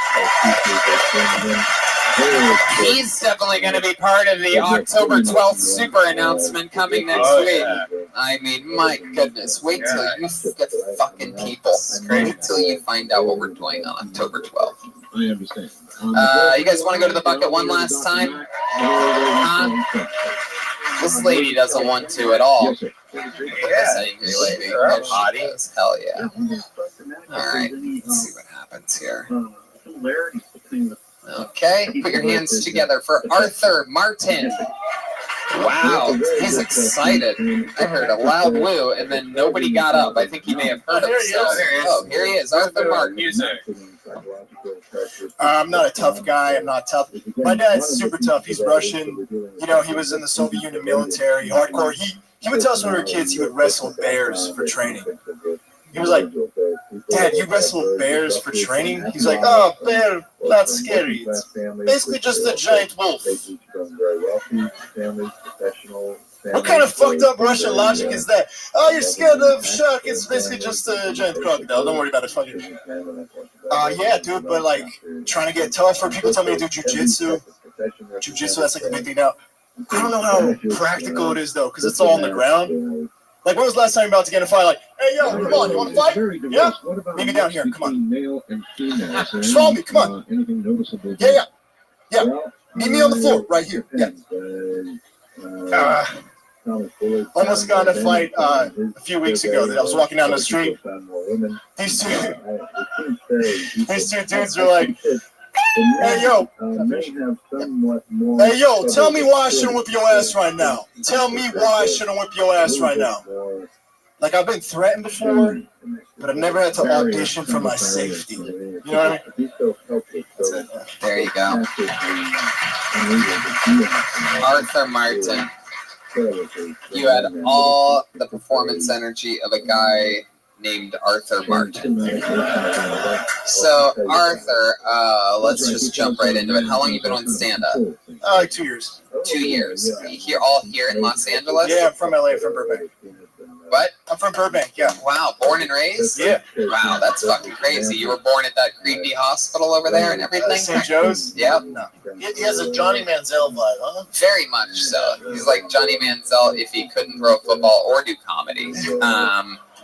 He's definitely going to be part of the October 12th super announcement coming next week. Yeah. I mean, my goodness, wait till you get fucking people. Wait till you find out what we're doing on October 12th. I understand. You guys want to go to the bucket one last time? This lady doesn't want to at all. This angry lady. Body. Hell yeah. All right, let's see what happens here. Okay, put your hands together for Arthur Martin. Wow, he's excited. I heard a loud woo, and then nobody got up. I think he may have heard himself. Oh, here he is, Arthur Martin. Music. I'm not a tough guy. I'm not tough. My dad's super tough. He's Russian. You know, he was in the Soviet Union military, hardcore. He would tell us when we were kids he would wrestle bears for training. He was like, Dad, you wrestle bears for training? He's like, oh, bear, not scary. It's basically just a giant wolf. What kind of fucked up Russian logic is that? Oh, you're scared of shark. It's basically just a giant crocodile. Don't worry about it. Fucking. Yeah, dude, but like trying to get tougher. People tell me to do jujitsu. Jujitsu, that's like the big thing now. I don't know how practical it is though, because it's all on the ground. Like, when was the last time you were about to get in a fight? Like, hey, yo, come on, you want to fight? Yeah? Meet me down here, come on. Just follow me, come on. Yeah. Meet me on the floor, right here. Yeah. Almost got in a fight a few weeks ago that I was walking down the street. These two dudes were like, hey, yo, tell me why I shouldn't whip your ass right now. Tell me why I shouldn't whip your ass right now. Like, I've been threatened before, but I've never had to audition for my safety. You know what I mean? There you go. Arthur Martin. You had all the performance energy of a guy named Arthur Martin. So, Arthur, let's just jump right into it. How long have you been on stand-up? Like 2 years. 2 years. All here in Los Angeles? Yeah, I'm from LA, from Burbank. What? I'm from Burbank, yeah. Wow, born and raised? Yeah. Wow, that's fucking crazy. You were born at that creepy hospital over there and everything? St. Joe's? Yep. No. He has a Johnny Manziel vibe, huh? Very much so. He's like Johnny Manziel if he couldn't throw football or do comedy.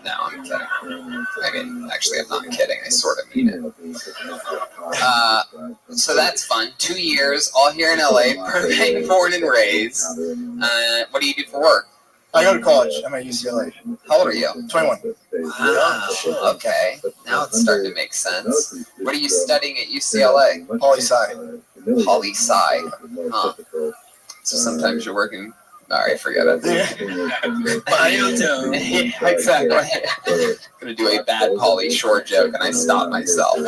No, I'm kidding. I mean, actually, I'm not kidding. I sort of mean it. So that's fun. 2 years, all here in LA, Burbank, born and raised. What do you do for work? I go to college. I'm at UCLA. How old are you? 21. Wow. Okay. Now it's starting to make sense. What are you studying at UCLA? Poli-sci. Poli-sci. Huh. So sometimes you're working. All right, forget it. Yeah, exactly. I'm going to do a bad Pauly Shore joke, and I stop myself. Do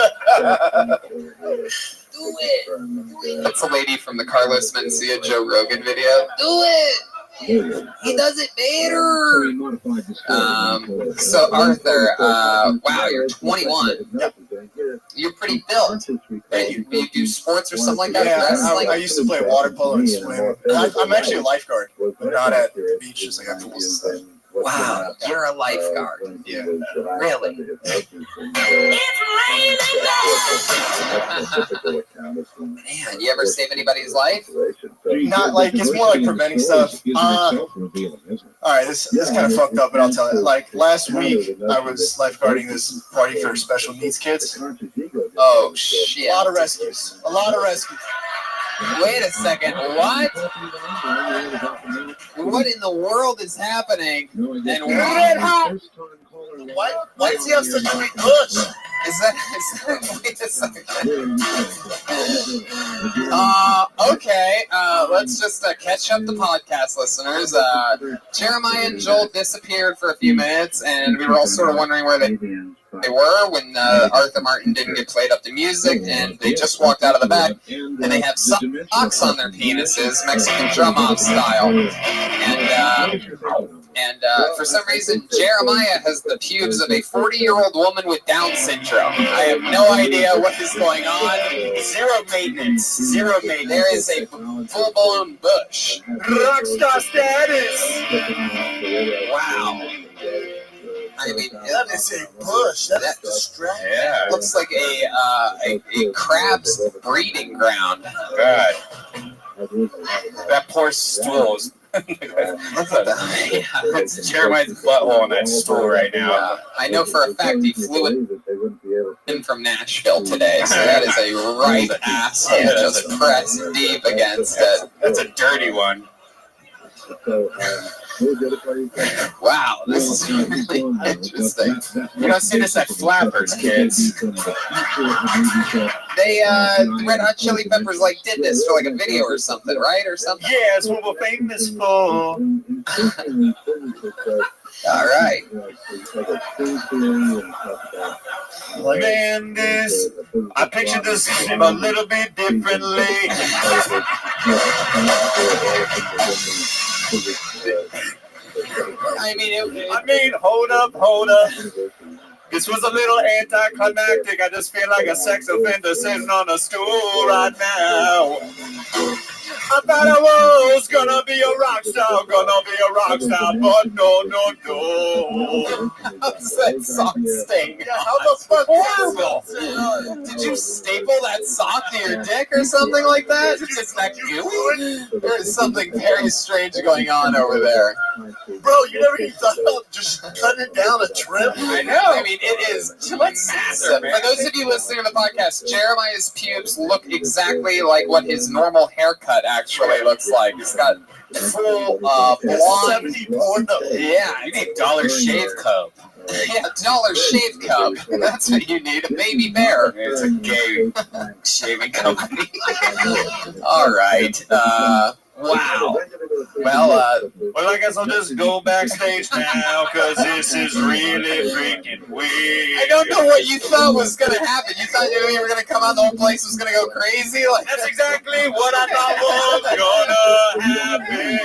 it. That's the lady from the Carlos Mencia Joe Rogan video. Do it. He does it better. So Arthur, wow, you're 21. Yep. You're pretty built. You do sports or something like that? Yeah, I used to play water polo and swim. I'm actually a lifeguard, but not at the beach, just like at pools and stuff. Wow, you're a lifeguard. Yeah. Really? Man, you ever save anybody's life? Not like, it's more like preventing stuff. All right, this is kind of fucked up, but I'll tell you. Like, last week, I was lifeguarding this party for special needs kids. Oh, shit. A lot of rescues. Wait a second, what? What in the world is happening? And why does he have such a big bush? Is that wait a second. Okay, let's just catch up the podcast listeners. Jeremiah and Joel disappeared for a few minutes, and we were all sort of wondering where they were when Arthur Martin didn't get played up to music, and they just walked out of the back, and they have socks on their penises, Mexican drum-off style, and for some reason, Jeremiah has the pubes of a 40-year-old woman with Down syndrome. I have no idea what is going on. Zero maintenance. There is a full-blown bush. Rockstar status. Wow. I mean, that is a bush. That's distracting. Yeah. Looks like a crab's breeding ground. God. That poor stool is. It's Jeremiah's butthole in that stool right now. Yeah. I know for a fact he flew in from Nashville today, so that is a right asshole just pressed deep against it. That's a dirty one. Wow, this is really interesting. You don't see this at Flappers, kids. They, the Red Hot Chili Peppers, like, did this for, like, a video or something, right? Or something? Yeah, it's what we're famous for. All right. Man, I pictured this a little bit differently. I mean, hold up. This was a little anticlimactic. I just feel like a sex offender sitting on a stool right now. I thought I was gonna be a rock star, but no. How's that sock sting? Yeah, how the fuck horrible? Did you staple that sock to your dick or something like that? Is that gooey? There's something very strange going on over there. Bro, you never even thought about just cutting it down a trim? I know. I mean, it is massive. For those of you listening to the podcast, Jeremiah's pubes look exactly like what his normal haircut actually looks like. He's got full blonde. Yeah, You need Dollar Shave Club. Yeah, Dollar Shave Cup. That's what you need. A baby bear. It's a gay shaving company. All right. Wow. Well, I guess I'll just go backstage now, because this is really freaking weird. I don't know what you thought was going to happen. You thought you were going to come out, the whole place was going to go crazy? Like, that's exactly what I thought was going to happen.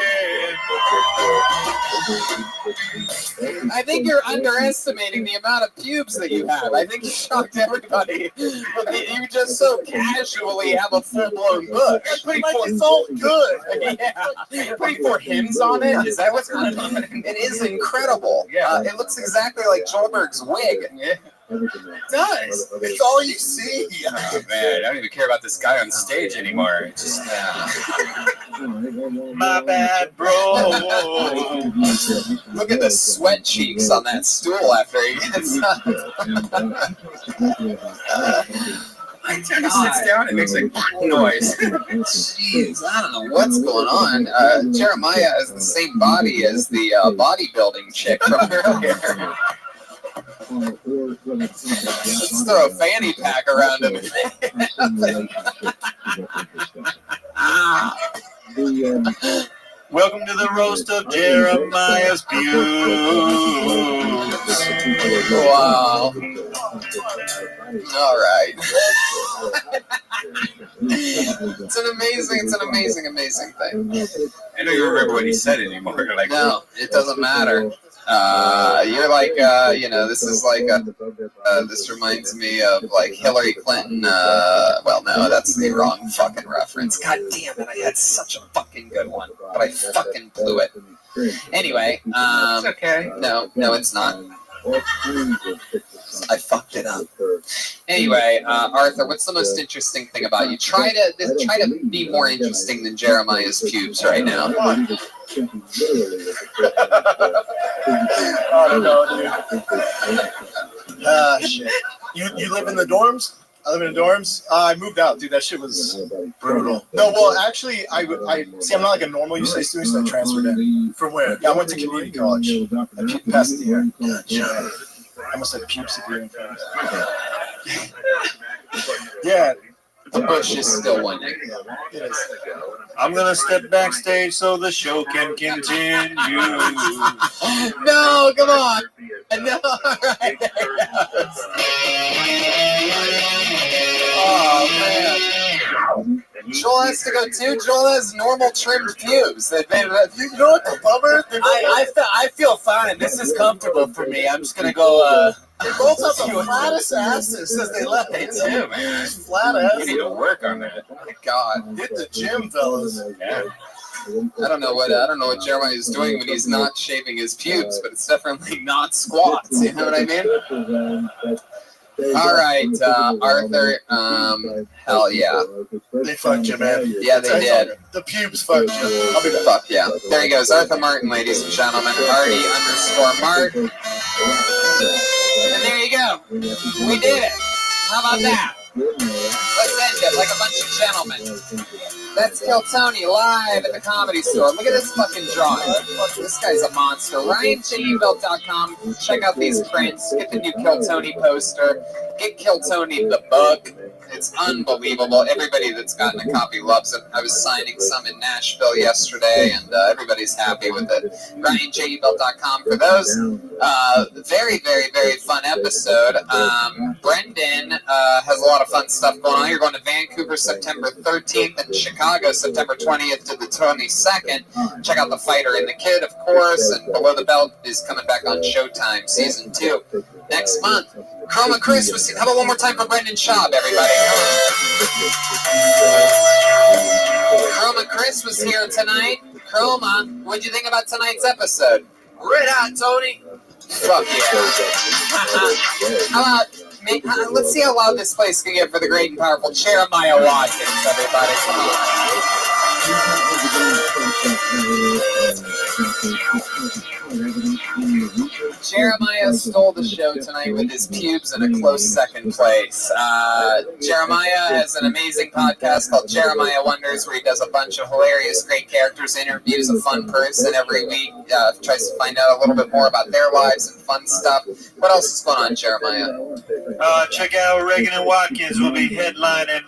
I think you're underestimating the amount of pubes that you have. I think you shocked everybody. You just so casually have a full-blown bush. It's all good. Yeah. Putting 4 hymns on it? Is that what's going on? It is incredible. Yeah. It looks exactly like Joelberg's wig. It does. It's all you see. Oh man, I don't even care about this guy on stage anymore. It's just my bad, bro. Look at the sweat cheeks on that stool after he gets up. Every time he sits down, it makes a noise. Jeez, I don't know what's going on. Jeremiah has the same body as the bodybuilding chick from earlier. Let's throw a fanny pack around him. Welcome to the roast of Jeremiah's pubes. Wow. All right. It's an amazing thing. I don't even remember what he said anymore. Like, no, it doesn't matter. You're like, this is like, this reminds me of like Hillary Clinton. Well, no, that's the wrong fucking reference. God damn it, I had such a fucking good one, but I fucking blew it. Anyway, it's okay. No, it's not. I fucked it up. Anyway, Arthur, what's the most interesting thing about you? Try to be more interesting than Jeremiah's pubes right now. I don't know, dude. Shit. You live in the dorms? I live in the dorms. I moved out, dude. That shit was brutal. No, well, actually, I see. I'm not like a normal UCLA student, so I transferred in. From where? Yeah, I went to community college at Pasadena. Yeah, I must have pubes at community college. Yeah. The bush is still winning. It is. I'm gonna step backstage so the show can continue. No, come on. No, right. Oh man. Joel has to go too. Joel has normal trimmed pubes. You know what the bummer? I feel fine. This is comfortable for me. I'm just gonna go. They both have the flattest asses since they left. They do, man. Flat ass. You need to work on that. Oh my God. Hit the gym, fellas. Yeah. I don't know what Jeremiah is doing when he's not shaving his pubes, but it's definitely not squats. You know what I mean? All right, Arthur. Hell yeah. They fucked you, man. Yeah, they did. The pubes fucked you. I'll be back. Fuck yeah. There he goes, Arthur Martin, ladies and gentlemen. Hardy_Mart. And there you go. We did it. How about that? Let's end it like a bunch of gentlemen. That's Kill Tony live at the Comedy Store. Look at this fucking drawing. This guy's a monster. RyanJBelt.com. Check out these prints. Get the new Kill Tony poster. Get Kill Tony the book. It's unbelievable. Everybody that's gotten a copy loves it. I was signing some in Nashville yesterday, and everybody's happy with it. RyanJBelt.com for those. Very, very, very fun episode. Brendan has a lot of fun stuff going on. You're going to Vancouver September 13th and Chicago September 20th to the 22nd. Check out The Fighter and the Kid, of course, and Below the Belt is coming back on Showtime Season 2 next month. Chroma Chris was. How about one more time for Brendan Schaub, everybody? Chroma Chris was here tonight. Chroma, what'd you think about tonight's episode? Red hot, Tony. Fuck yeah. How about, let's see how loud this place can get for the great and powerful Jeremiah Watkins, everybody. Come on. Jeremiah stole the show tonight with his pubes in a close second place. Jeremiah has an amazing podcast called Jeremiah Wonders, where he does a bunch of hilarious, great characters, interviews a fun person every week, tries to find out a little bit more about their lives and fun stuff. What else is going on, Jeremiah? Check out Reagan and Watkins. Will be headlining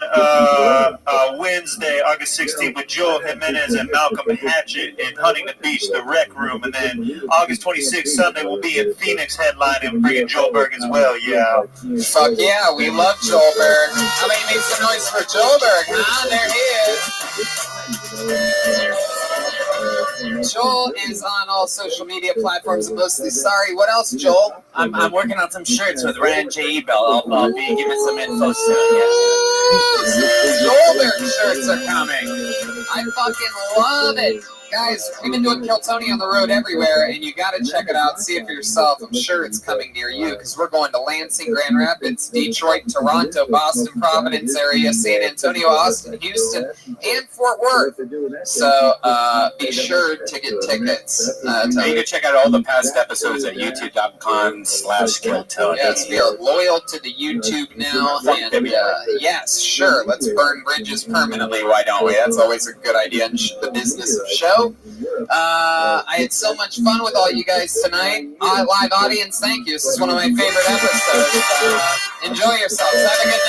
Wednesday, August 16th with Joel Jimenez and Malcolm Hatchett in Huntington Beach, the Rec Room. And then August 26th, Sunday, we'll be in Phoenix headlining and bringing Joelberg as well. Yeah. Fuck yeah, we love Joelberg. How many make some noise for Joelberg? There he is. Joel is on all social media platforms, mostly sorry. What else, Joel? I'm working on some shirts with Ryan J. Belt. I'll be giving some info soon. Yeah. Joelberg shirts are coming. I fucking love it. Guys, we've been doing Kill Tony on the road everywhere, and you got to check it out. See it for yourself. I'm sure it's coming near you, because we're going to Lansing, Grand Rapids, Detroit, Toronto, Boston, Providence area, San Antonio, Austin, Houston, and Fort Worth. So be sure to get tickets. You can check out all the past episodes at youtube.com/KillTony. Yes, we are loyal to the YouTube now, and yes, sure, let's burn bridges permanently. Why don't we? That's always a good idea in the business of show. I had so much fun with all you guys tonight. Live audience, thank you. This is one of my favorite episodes. Enjoy yourselves. Have a good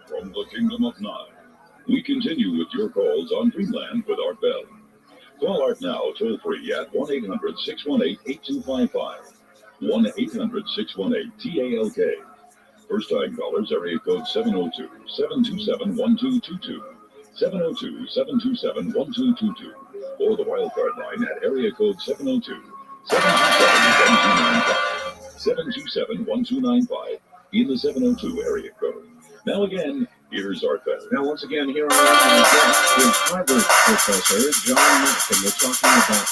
From the Kingdom of Nine, we continue with your calls on Dreamland with Art Bell. Call Art now toll free at 1-800-618-8255. 1-800-618-TALK. First time callers, area code 702-727-1222. 702-727-1222. Or the wildcard line at area code 702-727-1295. 727-1295 in the 702 area code. Now again, here's Art Bell. Now, once again, here on our guest is Harvard professor John Mack, and we're talking about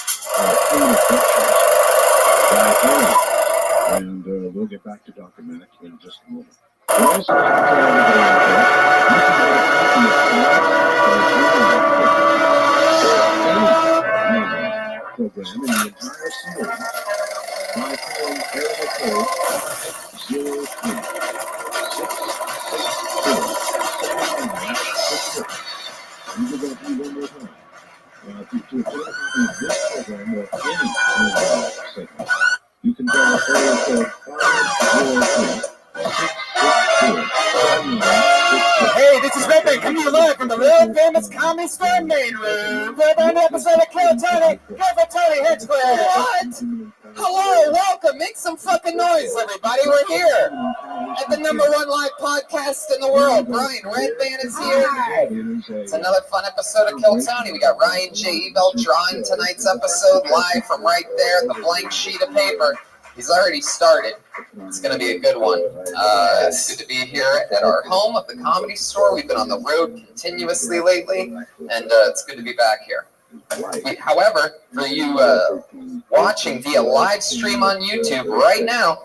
and we'll get back to Dr. Mack in just a moment. We're also going to tell everybody out there, you can get a copy of program in the entire series by calling area code 03-666 this is Rabbi coming to you live from the world famous Comedy Store main room for an episode of Kill Tony, Headquarters. What? Hello, welcome. Make some fucking noise, everybody. We're here at the #1 live podcast in the world. Brian Redband is here. It's another fun episode of Kill Tony. We got Ryan J. Ebel drawing tonight's episode live from right there, the blank sheet of paper. He's already started. It's going to be a good one. It's good to be here at our home of the Comedy Store. We've been on the road continuously lately, and it's good to be back here. However, for you watching via live stream on YouTube right now,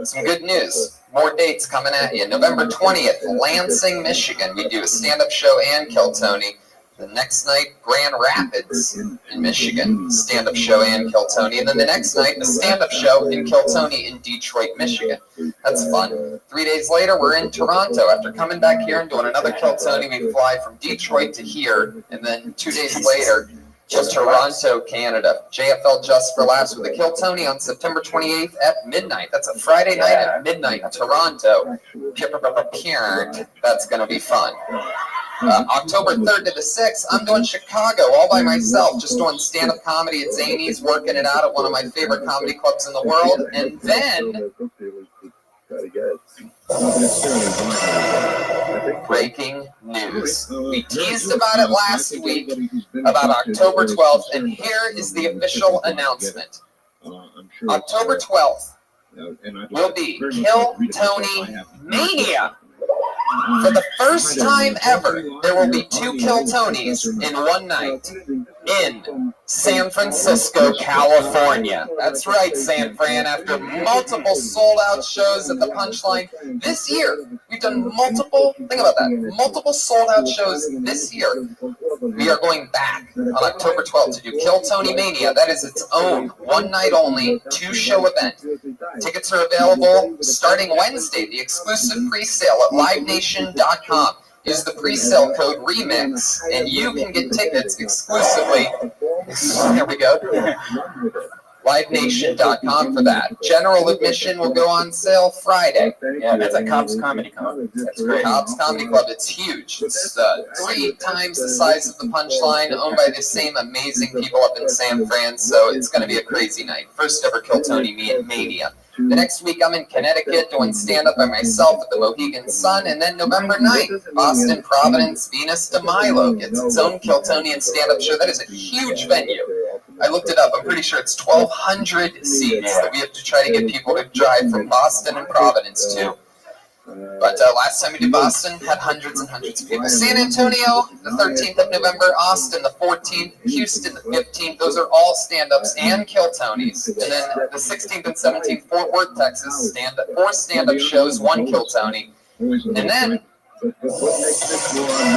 some good news. More dates coming at you. November 20th, Lansing, Michigan. We do a stand-up show and Kill Tony. The next night, Grand Rapids in Michigan, stand-up show and Kill Tony. And then the next night, a stand-up show in Kill Tony in Detroit, Michigan. That's fun. 3 days later, we're in Toronto. After coming back here and doing another Kill Tony, we fly from Detroit to here. And then 2 days later, to Toronto, Canada. JFL Just for Laughs with a Kill Tony on September 28th at midnight. That's a Friday night at midnight in Toronto. That's going to be fun. October 3rd to the 6th, I'm doing Chicago all by myself, just doing stand-up comedy at Zany's, working it out at one of my favorite comedy clubs in the world. And then, breaking news. We teased about it last week, about October 12th, and here is the official announcement. October 12th will be Kill Tony Mania. For the first time ever, there will be 2 Kill Tonys in one night in San Francisco, California. That's right, San Fran. After multiple sold-out shows at the Punchline this year, we've done multiple sold-out shows this year. We are going back on October 12th to do Kill Tony Mania. That is its own one-night only 2-show event. Tickets are available starting Wednesday. The exclusive pre-sale at livenation.com. Use the pre-sale code REMIX, and you can get tickets exclusively. There we go. LiveNation.com for that. General admission will go on sale Friday. Yeah, that's at Cobb's Comedy Club. That's great. Cobb's Comedy Club. It's huge. It's 3 times the size of the Punchline, owned by the same amazing people up in San Fran, so it's going to be a crazy night. First ever Kill Tony Mania. The next week, I'm in Connecticut doing stand-up by myself at the Mohegan Sun, and then November 9th, Boston, Providence, Venus de Milo gets its own Kill Tony and stand-up show. That is a huge venue. I looked it up. I'm pretty sure it's 1,200 seats that we have to try to get people to drive from Boston and Providence to. But last time we did Boston, had hundreds and hundreds of people. San Antonio, the 13th of November. Austin, the 14th. Houston, the 15th. Those are all stand-ups and Kill Tonys. And then the 16th and 17th, Fort Worth, Texas. 4 stand-up shows, 1 Kill Tony. And then,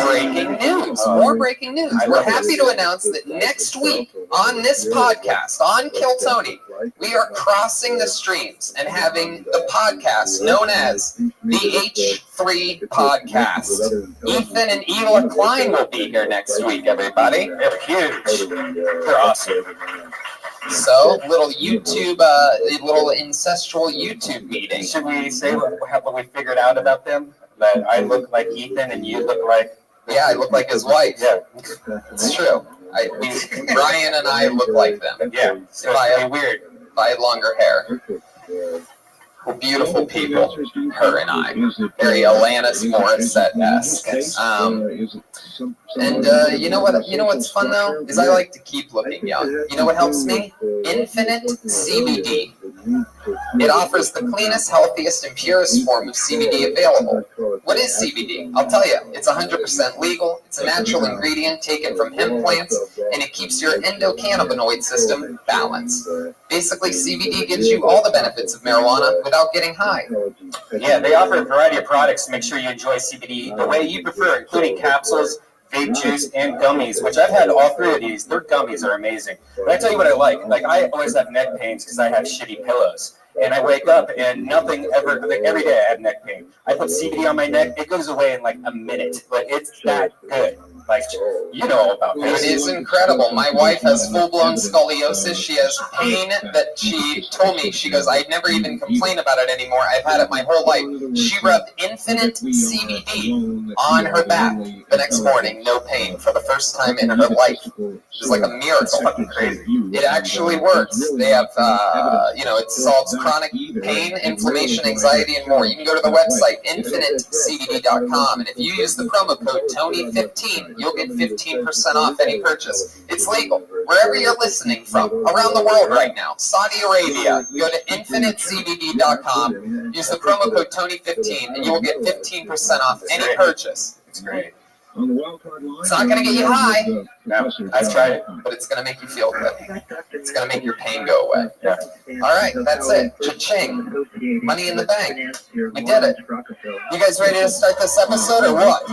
breaking news. More breaking news. We're happy to announce that next week on this podcast, on Kill Tony, we are crossing the streams and having the podcast known as the H3 Podcast. Ethan and Ela Klein will be here next week, everybody. They're huge. They're awesome. So, little YouTube, little ancestral YouTube meeting. Should we say what we figured out about them? That I look like Ethan and you look like... Yeah, I look like his wife. Yeah. It's true. Brian and I look like them. Yeah. So if I had longer hair. We're beautiful people, her and I. Very Alanis Morissette-esque. And you know what's fun though? Is I like to keep looking young. You know what helps me? Infinite CBD. It offers the cleanest, healthiest, and purest form of CBD available. What is CBD? I'll tell you. It's 100% legal. It's a natural ingredient taken from hemp plants, and it keeps your endocannabinoid system balanced. Basically, CBD gives you all the benefits of marijuana without getting high. Yeah, they offer a variety of products to make sure you enjoy CBD the way you prefer, including capsules, vape juice, and gummies, which I've had all 3 of these. Their gummies are amazing. But I tell you what I like. Like, I always have neck pains because I have shitty pillows. And I wake up and nothing ever, like every day I have neck pain. I put CBD on my neck. It goes away in like a minute, but it's that good. Like, you know about this. It is incredible. My wife has full-blown scoliosis. She has pain that she told me. She goes, I never even complain about it anymore. I've had it my whole life. She rubbed Infinite CBD on her back the next morning. No pain for the first time in her life. It's like a miracle. Fucking crazy. It actually works. They have, it solves chronic pain, inflammation, anxiety, and more. You can go to the website, infinitecbd.com, and if you use the promo code TONY15, you'll get 15% off any purchase. It's legal. Wherever you're listening from, around the world right now, Saudi Arabia, go to infinitecbd.com, use the promo code TONY15, and you will get 15% off any purchase. It's great. It's not going to get you high. No, I've tried it. But it's going to make you feel good. It's going to make your pain go away. Yeah. All right, that's it. Cha-ching. Money in the bank. We did it. You guys ready to start this episode or what?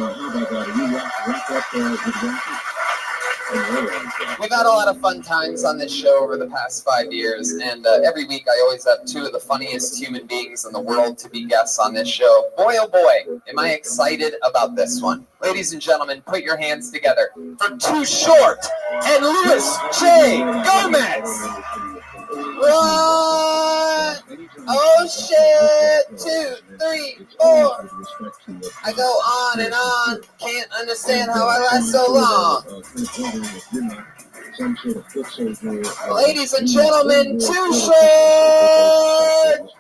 We've had a lot of fun times on this show over the past 5 years, and every week I always have two of the funniest human beings in the world to be guests on this show. Boy, oh boy, am I excited about this one. Ladies and gentlemen, put your hands together for Too Short and Louis J. Gomez. What? Oh shit! 2, 3, 4. I go on and on. Can't understand how I last so long. Ladies and gentlemen, Too Short.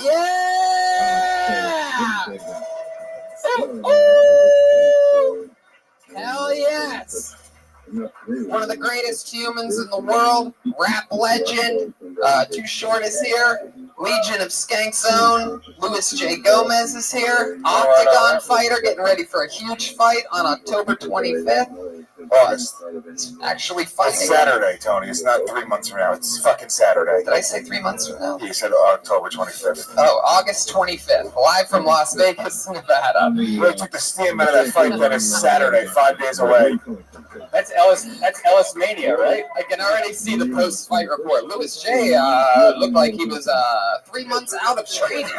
Yeah! Ooh. Hell yes! One of the greatest humans in the world, rap legend, Too Short is here, Legion of Skank Zone, Louis J. Gomez is here, Octagon fighter, getting ready for a huge fight on October 25th. Oh, it's actually fighting. It's Saturday, Tony. It's not 3 months from now. It's fucking Saturday. Did I say 3 months from now? You said October 25th. Oh, August 25th, live from Las Vegas, Nevada. Really took the steam out of that fight. That is Saturday, 5 days away. That's Ellis Mania, right? I can already see the post-fight report. Louis J. Looked like he was 3 months out of training.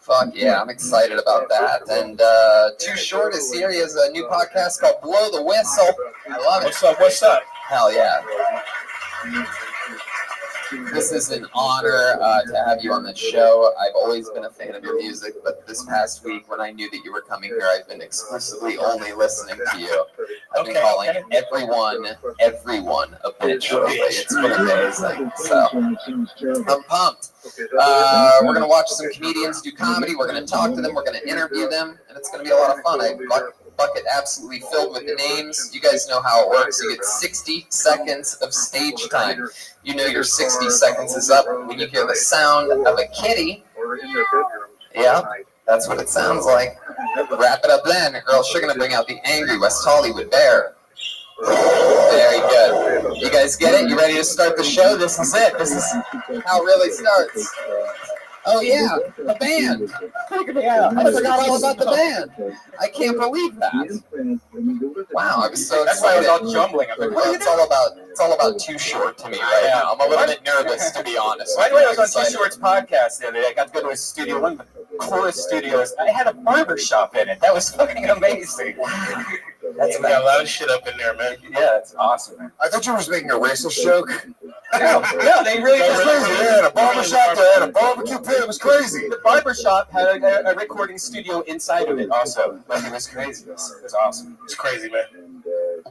Fuck yeah, I'm excited about that. And Too Short is here. He has a new podcast called Blow the Whistle. I love it. What's up? What's up? Hell yeah. This is an honor to have you on the show. I've always been a fan of your music, but this past week when I knew that you were coming here, I've been exclusively only listening to you. I've been calling everyone a bitch lately. It's been amazing. So I'm pumped. We're going to watch some comedians do comedy. We're going to talk to them. We're going to interview them, and it's going to be a lot of fun. I bucket absolutely filled with names. You guys know how it works. You get 60 seconds of stage time. You know your 60 seconds is up when you hear the sound of a kitty. Yeah, that's what it sounds like. Wrap it up then, or else you're going to bring out the angry West Hollywood bear. Very good. You guys get it? You ready to start the show? This is it. This is how it really starts. Oh yeah, the band. Yeah, I forgot all about the band. I can't believe that. Wow, I was so excited. That's why I was all jumbling. Well, it's all about Too Short to me right now. I'm a little bit nervous, to be honest. By the way, I was on Too Short's podcast the other day. I got to go to his studio, one of the coolest studios. I had a barber shop in it. That was fucking amazing. That's got a lot of shit up in there, man. Yeah, it's awesome, man. I thought you were making a racist joke. No, they really It was crazy. They had a barbershop, they had a barbecue pit. It was crazy. The barbershop had a recording studio inside of it also. Like, it was crazy. It was awesome. It's crazy, man.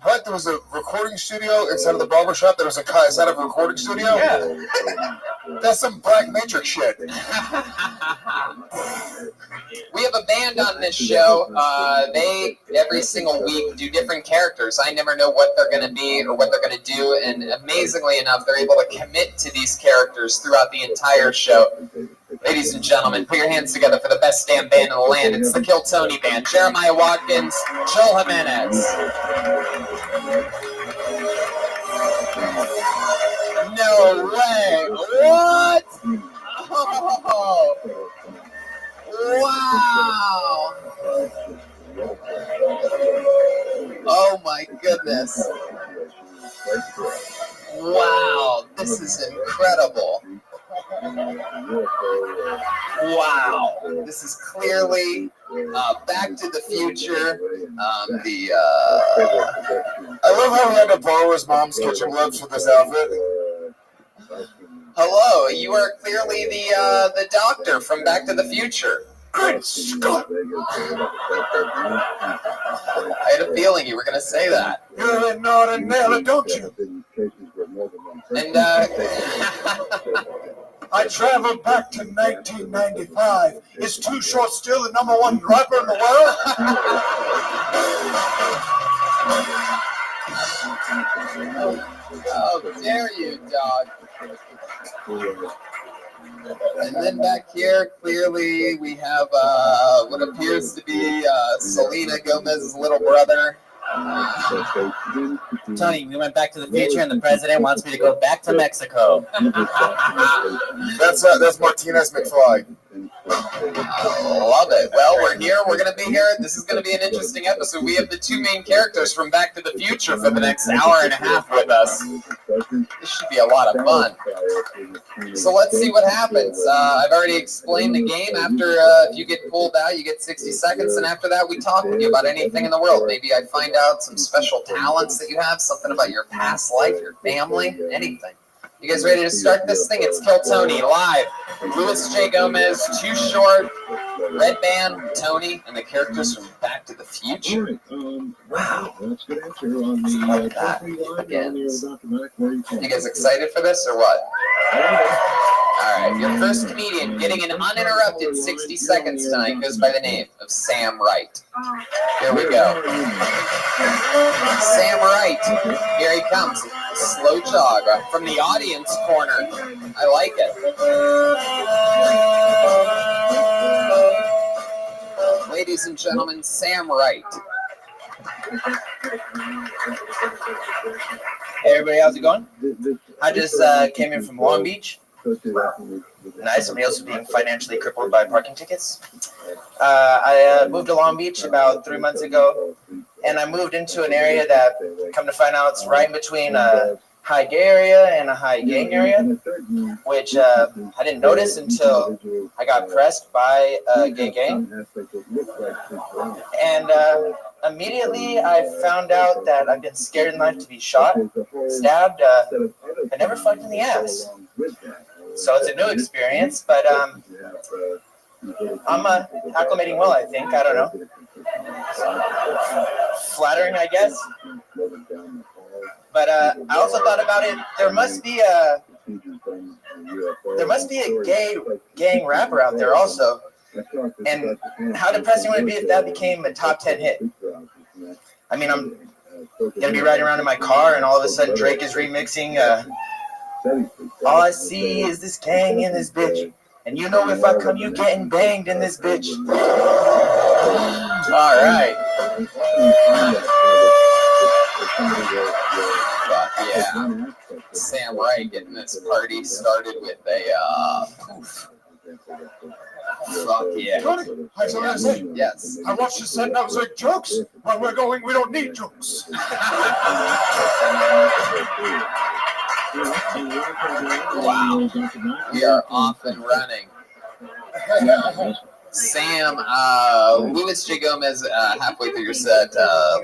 What? There was a recording studio inside of the barbershop? There was a car inside of a recording studio? Yeah. That's some Black Matrix shit. We have a band on this show. They, every single week, do different characters. I never know what they're going to be or what they're going to do, and amazingly enough, they're able to commit to these characters throughout the entire show. Ladies and gentlemen, put your hands together for the best damn band in the land. It's the Kill Tony Band. Jeremiah Watkins, Joel Jimenez. No way. What? Oh. Wow. Oh my goodness. Wow, this is incredible. Wow, this is clearly Back to the Future. I love how he had to borrow his mom's kitchen gloves for this outfit. Hello, you are clearly the doctor from Back to the Future. Great Scott! I had a feeling you were going to say that. You're in Northern Nelly, don't you? And I traveled back to 1995. Is Too Short still the #1 rapper in the world? How dare you, dog? And then back here, clearly, we have what appears to be Selena Gomez's little brother. Tony, we went back to the future and the president wants me to go back to Mexico. That's Martinez McFly. Love it. Well, we're here. We're going to be here. This is going to be an interesting episode. We have the two main characters from Back to the Future for the next hour and a half with us. This should be a lot of fun. So let's see what happens. I've already explained the game. After if you get pulled out, you get 60 seconds. And after that, we talk with you about anything in the world. Maybe I find out some special talents that you have, something about your past life, your family, anything. You guys ready to start this thing? It's Kill Tony live. Louis J. Gomez, Too Short, Red Band, Tony, and the characters from Back to the Future. Wow. That's a good answer on the You guys excited for this or what? All right, your first comedian getting an uninterrupted 60 seconds tonight goes by the name of Sam Wright. Here we go. Sam Wright, here he comes. Slow jog from the audience corner. I like it. Ladies and gentlemen, Sam Wright. Hey everybody, how's it going? I just came in from Long Beach. Nice, somebody else was being financially crippled by parking tickets. I moved to Long Beach about 3 months ago, and I moved into an area that, come to find out, it's right in between a high gay area and a high gang area, which I didn't notice until I got pressed by a gay gang. And immediately I found out that I've been scared in life to be shot, stabbed, I never fucked in the ass. So it's a new experience, but I'm acclimating well, I think. I don't know. Flattering, I guess. But I also thought about it. There must be a gay gang rapper out there also. And how depressing would it be if that became a top 10 hit? I mean, I'm gonna be riding around in my car, and all of a sudden Drake is remixing. All I see is this gang in this bitch, and you know if I come, you getting banged in this bitch. All right. Yeah. Sam Wright getting this party started with a poof. Fuck yeah. Tony, I saw that say. Yes. I watched the set and I was like, jokes? Where we're going, we don't need jokes. Wow. We are off and running. Sam, Louis J. Gomez, halfway through your set,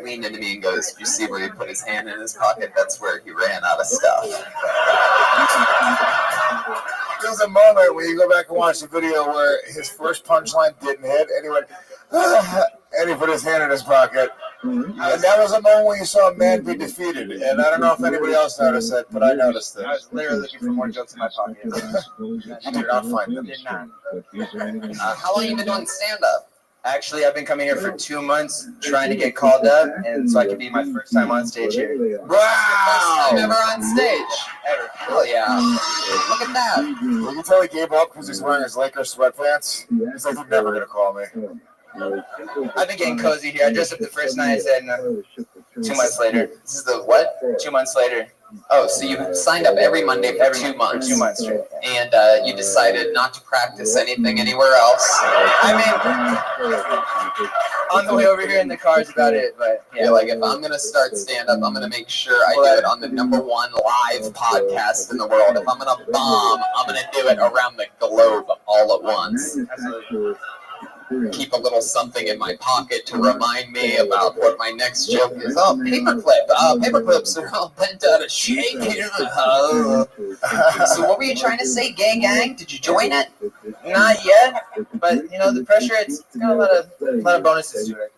leaned into me and goes, "You see where he put his hand in his pocket? That's where he ran out of stuff." There's a moment when you go back and watch the video where his first punchline didn't hit, and he went, and he put his hand in his pocket. And that was a moment when you saw a man be defeated. And I don't know if anybody else noticed it, but I noticed it. I was literally looking for more jokes in my pocket. You did not find them. Did not. How long have you been doing stand-up? Actually, I've been coming here for 2 months trying to get called up, and so I could be my first time on stage here. Wow! First time ever on stage. Ever. Hell yeah. Look at that. Will you tell he gave up because he's wearing his Lakers sweatpants? He's like, he's never going to call me. I've been getting cozy here. I dressed up the first night, I said, 2 months later. This is the what? 2 months later. Oh, so you signed up every Monday for 2 months. 2 months straight. And you decided not to practice anything anywhere else. I mean, on the way over here in the car is about it, but yeah. You're like, if I'm gonna start stand-up, I'm gonna make sure I do it on the #1 live podcast in the world. If I'm gonna bomb, I'm gonna do it around the globe all at once. Keep a little something in my pocket to remind me about what my next joke is. Oh, paperclip. Paperclips are all bent out of shape here. So what were you trying to say, gay gang? Did you join it? Not yet, but you know the pressure. It's got a lot of bonuses to it.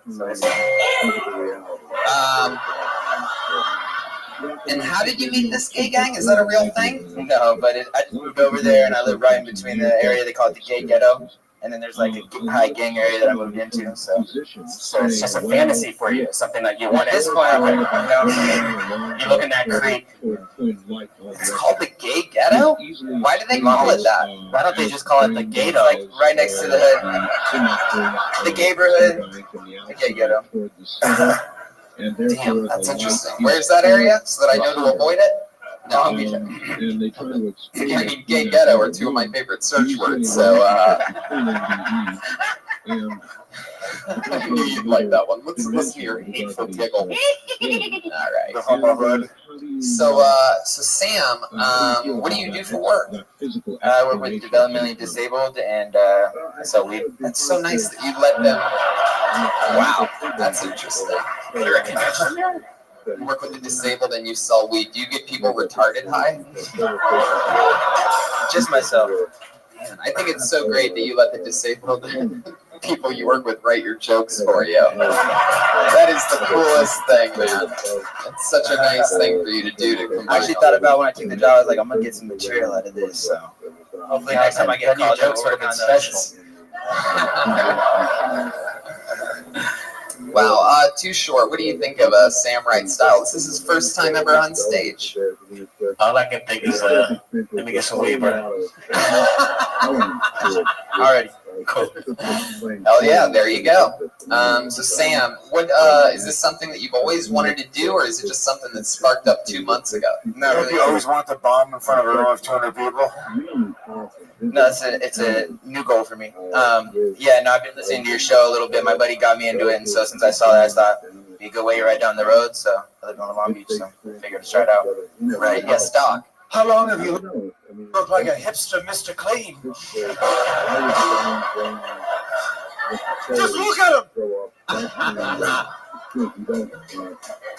And how did you meet this gay gang? Is that a real thing? No, but I just moved over there and I live right in between the area they call it the gay ghetto. And then there's like a high gang area that I moved into. So it's just a fantasy for you, something that you want. At this point, you look in that creek. It's called the gay ghetto? Why do they call it that? Why don't they just call it the ghetto? Like right next to the hood, the neighborhood, the gay ghetto. Damn, that's interesting. Where's that area so that I know to avoid it? No, I mean, gay ghetto are two of my favorite search words, so I knew you'd like that one. Let's listen to your hateful giggle. All right. So Sam, what do you do for work? I work with developmentally disabled, and That's so nice that you let them. Wow, that's interesting. You're a commissioner? You work with the disabled and you sell weed. Do you get people retarded high? Just myself. Man, I think it's so great that you let the disabled people you work with write your jokes for you. That is the coolest thing, man. It's such a nice thing for you to do. I actually thought about when I took the job, I was like, I'm gonna get some material out of this. So hopefully next time I get a call, jokes would have been special. Wow, Too Short. What do you think of Sam Wright's style? This is his first time ever on stage. All I can think is, let me get some weed, bro. Alrighty. Cool. Hell yeah, there you go. So Sam, what is this something that you've always wanted to do, or is it just something that sparked up 2 months ago? No, really. You always wanted to bomb in front of a room of 200 people? No, it's a new goal for me. I've been listening to your show a little bit. My buddy got me into it, and so since I saw that, I thought it'd be a good way right down the road. So I live on Long Beach, so I figured to try it out. Right? Yes, Doc. How long have you looked like a hipster Mr. Clean? Just look at him!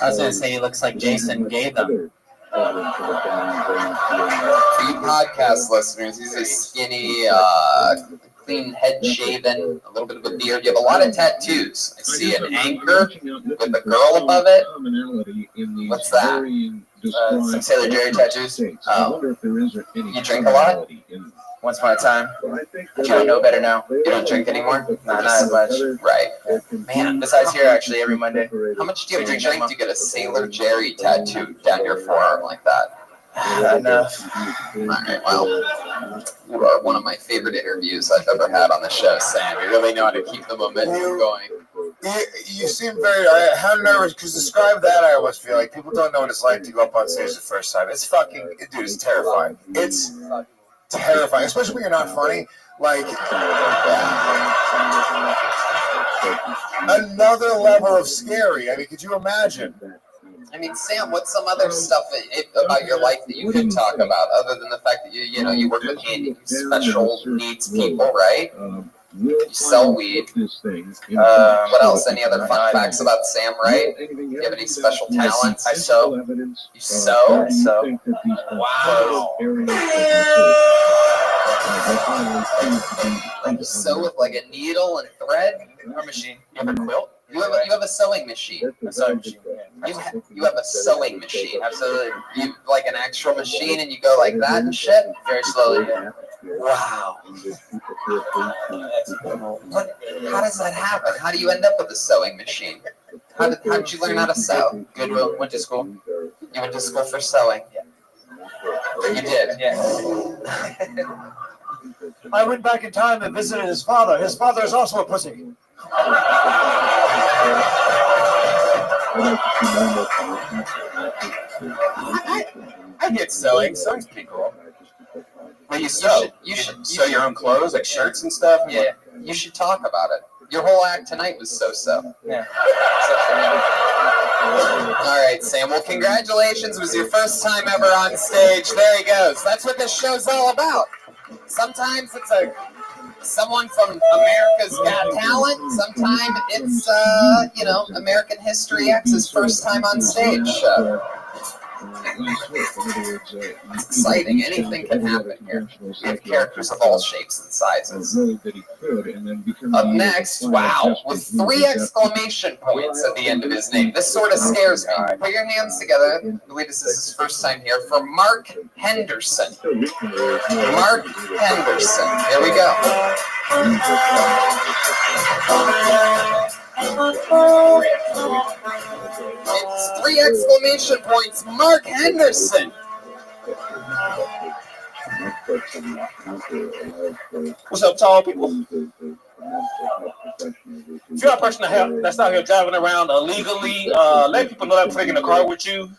I was going to say he looks like Jason Gatham. For you podcast listeners, he's a skinny, clean head shaven, a little bit of a beard. You have a lot of tattoos. I see an anchor with a girl above it. What's that? Some Sailor Jerry tattoos. Oh. You drink a lot? Once upon a time. But I know better now. You don't drink anymore? Not as much. Right. Man, besides here, actually, every Monday. How much do you have to drink to get a Sailor Jerry tattoo down your forearm like that? Enough. All right, well, you are one of my favorite interviews I've ever had on the show, Sam. You really know how to keep the momentum going. You seem very, how nervous, because describe that, I always feel like people don't know what it's like to go up on stage the first time. It's fucking, dude, it's terrifying. It's terrifying, especially when you're not funny. Like, another level of scary. I mean, could you imagine? I mean, Sam, what's some other stuff about your life that you could talk about, other than the fact that you work with special needs people, right? You sell weed. What else? Any other fun facts about Sam Wright? Do you have any special talents? I sew. You sew? I sew. Wow. Like you sew with like a needle and thread? Or machine. You have a quilt? You have a sewing machine. A sewing machine. You have a sewing machine. Absolutely. You like an actual machine and you go like that and shit? Very slowly. Yeah. Wow. How does that happen? How do you end up with a sewing machine? How did you learn how to sew? Goodwill. Went to school. You went to school for sewing? Yeah. You did? Yeah. I went back in time and visited his father. His father is also a pussy. I get sewing. Sewing's pretty cool. Well, you sew. You should sew your own clothes, like shirts and stuff. Yeah, you should talk about it. Your whole act tonight was so-so. Yeah. All right, Sam. Well, congratulations. It was your first time ever on stage. There he goes. That's what this show's all about. Sometimes it's someone from America's Got Talent. Sometimes it's, American History X's first time on stage show. It's exciting. Anything can happen here. We have characters of all shapes and sizes. Up next, wow, with 3 exclamation points at the end of his name. This sort of scares me. Put your hands together. I believe this is his first time here. For Mark Henderson. Mark Henderson. Here we go. It's 3 exclamation points. Mark Henderson. What's up, tall people? If you're a person that's out here driving around illegally, let people know that before they get in the car with you.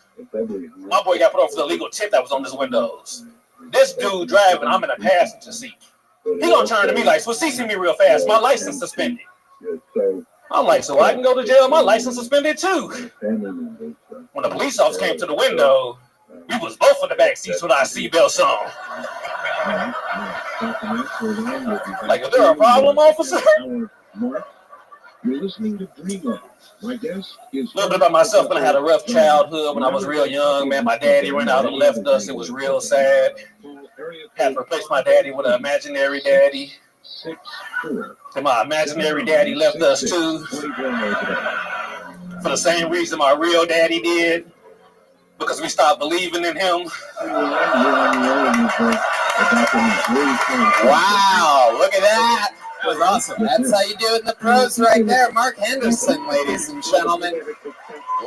My boy got put off the illegal tip that was on his windows. This dude driving, I'm in a passenger seat. He gonna turn to me like, "So see me real fast. My license suspended." I'm like, "So I can go to jail? My license suspended too." When the police officer came to the window, we was both in the back seats with our seatbelts on. Like, is there a problem, officer? You're listening to Dreamland. My guest is a little bit about myself. When I had a rough childhood when I was real young, man, my daddy went out and left us. It was real sad. Had to replace my daddy with an imaginary daddy. And my imaginary daddy left us too. For the same reason my real daddy did. Because we stopped believing in him. Wow, look at that. That was awesome. That's how you do it in the pros right there. Mark Henderson, ladies and gentlemen.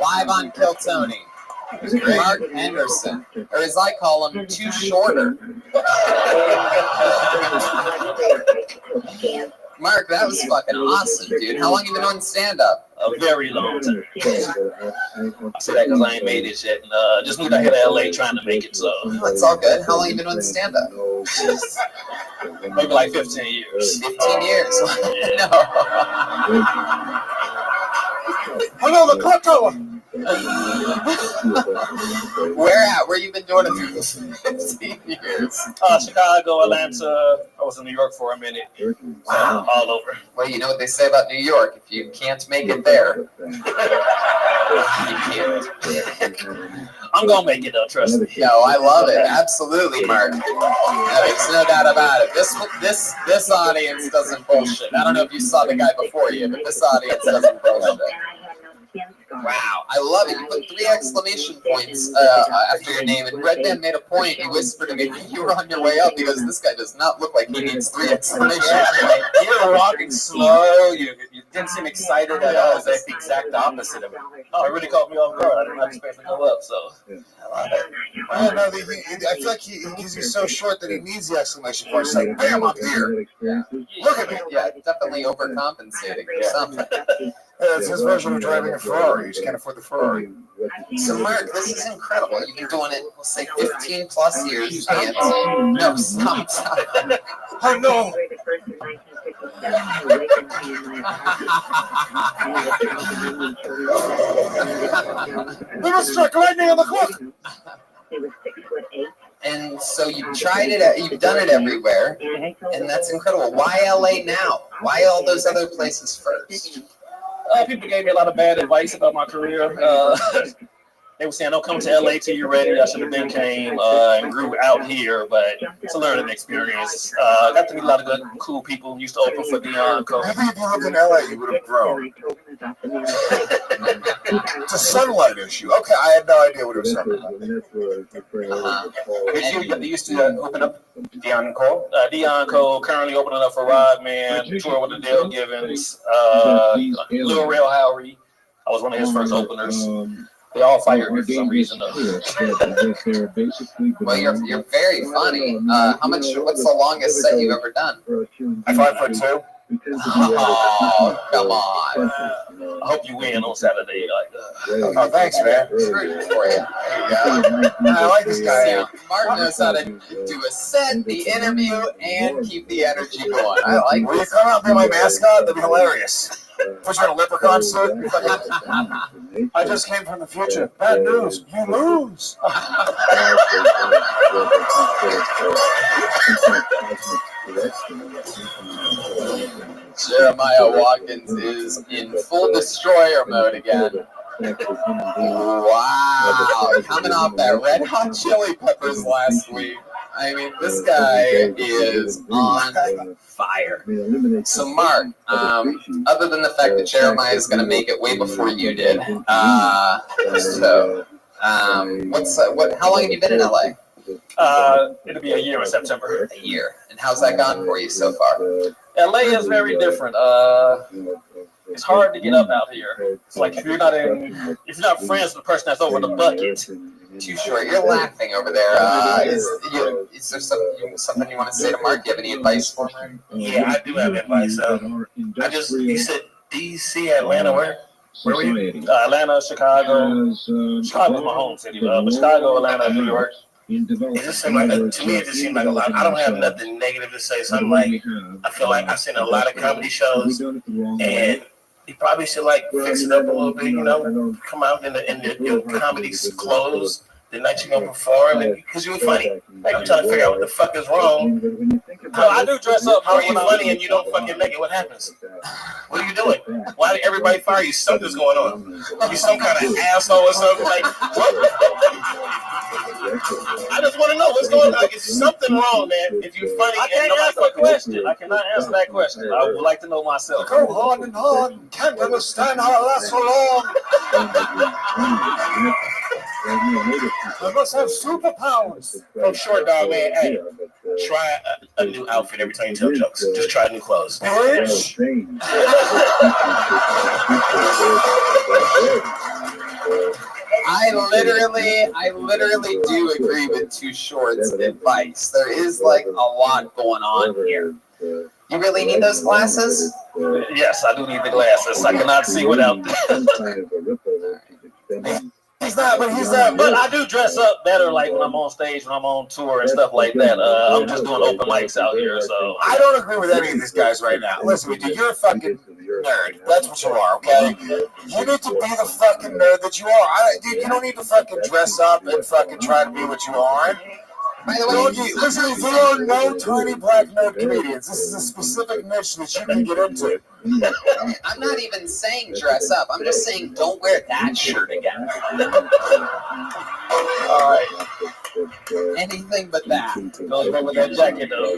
Live on Kill Tony. Mark Henderson. Or as I call him, Too Shorter. Mark, that was fucking awesome, dude. How long have you been doing stand-up? A very long time. I say that because I ain't made it yet. And, just moved out here to LA trying to make it, so. That's all good. How long have you been doing stand-up? Maybe like 15 years. 15 years? No. Hello, the clock tower. Where at? Where you been doing it for 15 years? Chicago, Atlanta. I was in New York for a minute. Wow. All over. Well, you know what they say about New York. If you can't make it there, you can't. I'm going to make it, though, trust me. No, I love it. Absolutely, Mark. There's no doubt about it. This audience doesn't bullshit. I don't know if you saw the guy before you, but this audience doesn't bullshit. Wow, I love it. You put 3 exclamation points after your name, and Redman made a point. He whispered to me when you were on your way up because this guy does not look like he needs 3 exclamation points. You were walking slow. You didn't seem excited at all. It was like the exact opposite of it. Oh, it really caught me off guard. I didn't expect to go up, so I love it. I don't know. I feel like he's so short that he needs the exclamation point. It's like, bam, up here. Look at me. Yeah, definitely overcompensating or something. It's his version of driving a Ferrari. You just can't afford the Ferrari. So, Mark, this is incredible. You've been doing it, we'll say, 15 plus years. And no, stop. Oh, no. We must strike lightning on the clock. And so you've tried it, you've done it everywhere, and that's incredible. Why LA now? Why all those other places first? People gave me a lot of bad advice about my career. They were saying, "Don't come to LA till you're ready." I should have been came and grew out here, but it's a learning experience. Got to meet a lot of good, cool people. Used to open for Dion Cole. Maybe if you lived in LA, you would have grown. It's a sunlight issue. Okay, I had no idea what it was sunlight. You used to open up Dion Cole? Dion Cole, currently opening up for Rodman, tour with Adele Givens, Lil Rel Howery. I was one of his first openers. They all fired me for some reason, though. Well, you're very funny. What's the longest set you've ever done? I'm 5'2". Oh, come on. I hope you win on Saturday. Oh, thanks, man. It's great for you. There you go. I like this guy. See, Martin knows how to do a set, the interview, and keep the energy going. I like Will you this. come out and be my mascot? That'd be hilarious. Put you in a leprechaun suit. I just came from the future. Bad news. You lose. Jeremiah Watkins is in full destroyer mode again. Wow, coming off that Red Hot Chili Peppers last week. I mean, this guy is on fire. So, Mark, other than the fact that Jeremiah is going to make it way before you did, how long have you been in LA? It'll be a year in September. A year. And how's that gone for you so far? LA is very different. It's hard to get up out here. It's like if you're not friends with the person that's over the bucket. Too short. You're laughing over there. Is there something you want to say to Mark? Do you have any advice for him? Yeah, I do have advice. You said DC, Atlanta, where were you? Atlanta, Chicago. Chicago's my home city, but Chicago, Atlanta, New York. It just seemed like, to me, it just seemed like a lot. I don't have nothing negative to say. So I'm like, I feel like I've seen a lot of comedy shows, and you probably should like fix it up a little bit, come out and your comedy's closed the night you're gonna perform, because you're funny. Like, I'm trying to figure out what the fuck is wrong. No, I do dress up. How are you funny and you don't fucking make it? What happens? What are you doing? Why did everybody fire you? Something's going on. You some kind of asshole or something? Like, what? I just want to know what's going on. Like, is something wrong, man? If you're funny, I can't answer that question. I cannot answer that question. I would like to know myself. Go hard and hard. Can't understand how it lasts so long. I must have superpowers. From Short Dog, man, hey, try a new outfit every time you tell jokes. Just try new clothes. Bitch. I literally do agree with Too Short's advice. There is like a lot going on here. You really need those glasses? Yes, I do need the glasses. I cannot see without them. He's not, but I do dress up better, like when I'm on stage, when I'm on tour and stuff like that. I'm just doing open mics out here, so I don't agree with any of these guys right now. Listen, dude, you're a fucking nerd. That's what you are, okay? You need to be the fucking nerd that you are. Dude, you don't need to fucking dress up and fucking try to be what you aren't. By the way, listen, there are no tiny black nerd comedians. This is a specific niche that you can get into. I'm not even saying dress up. I'm just saying don't wear that shirt again. all right. Anything but that. Don't go with that jacket though.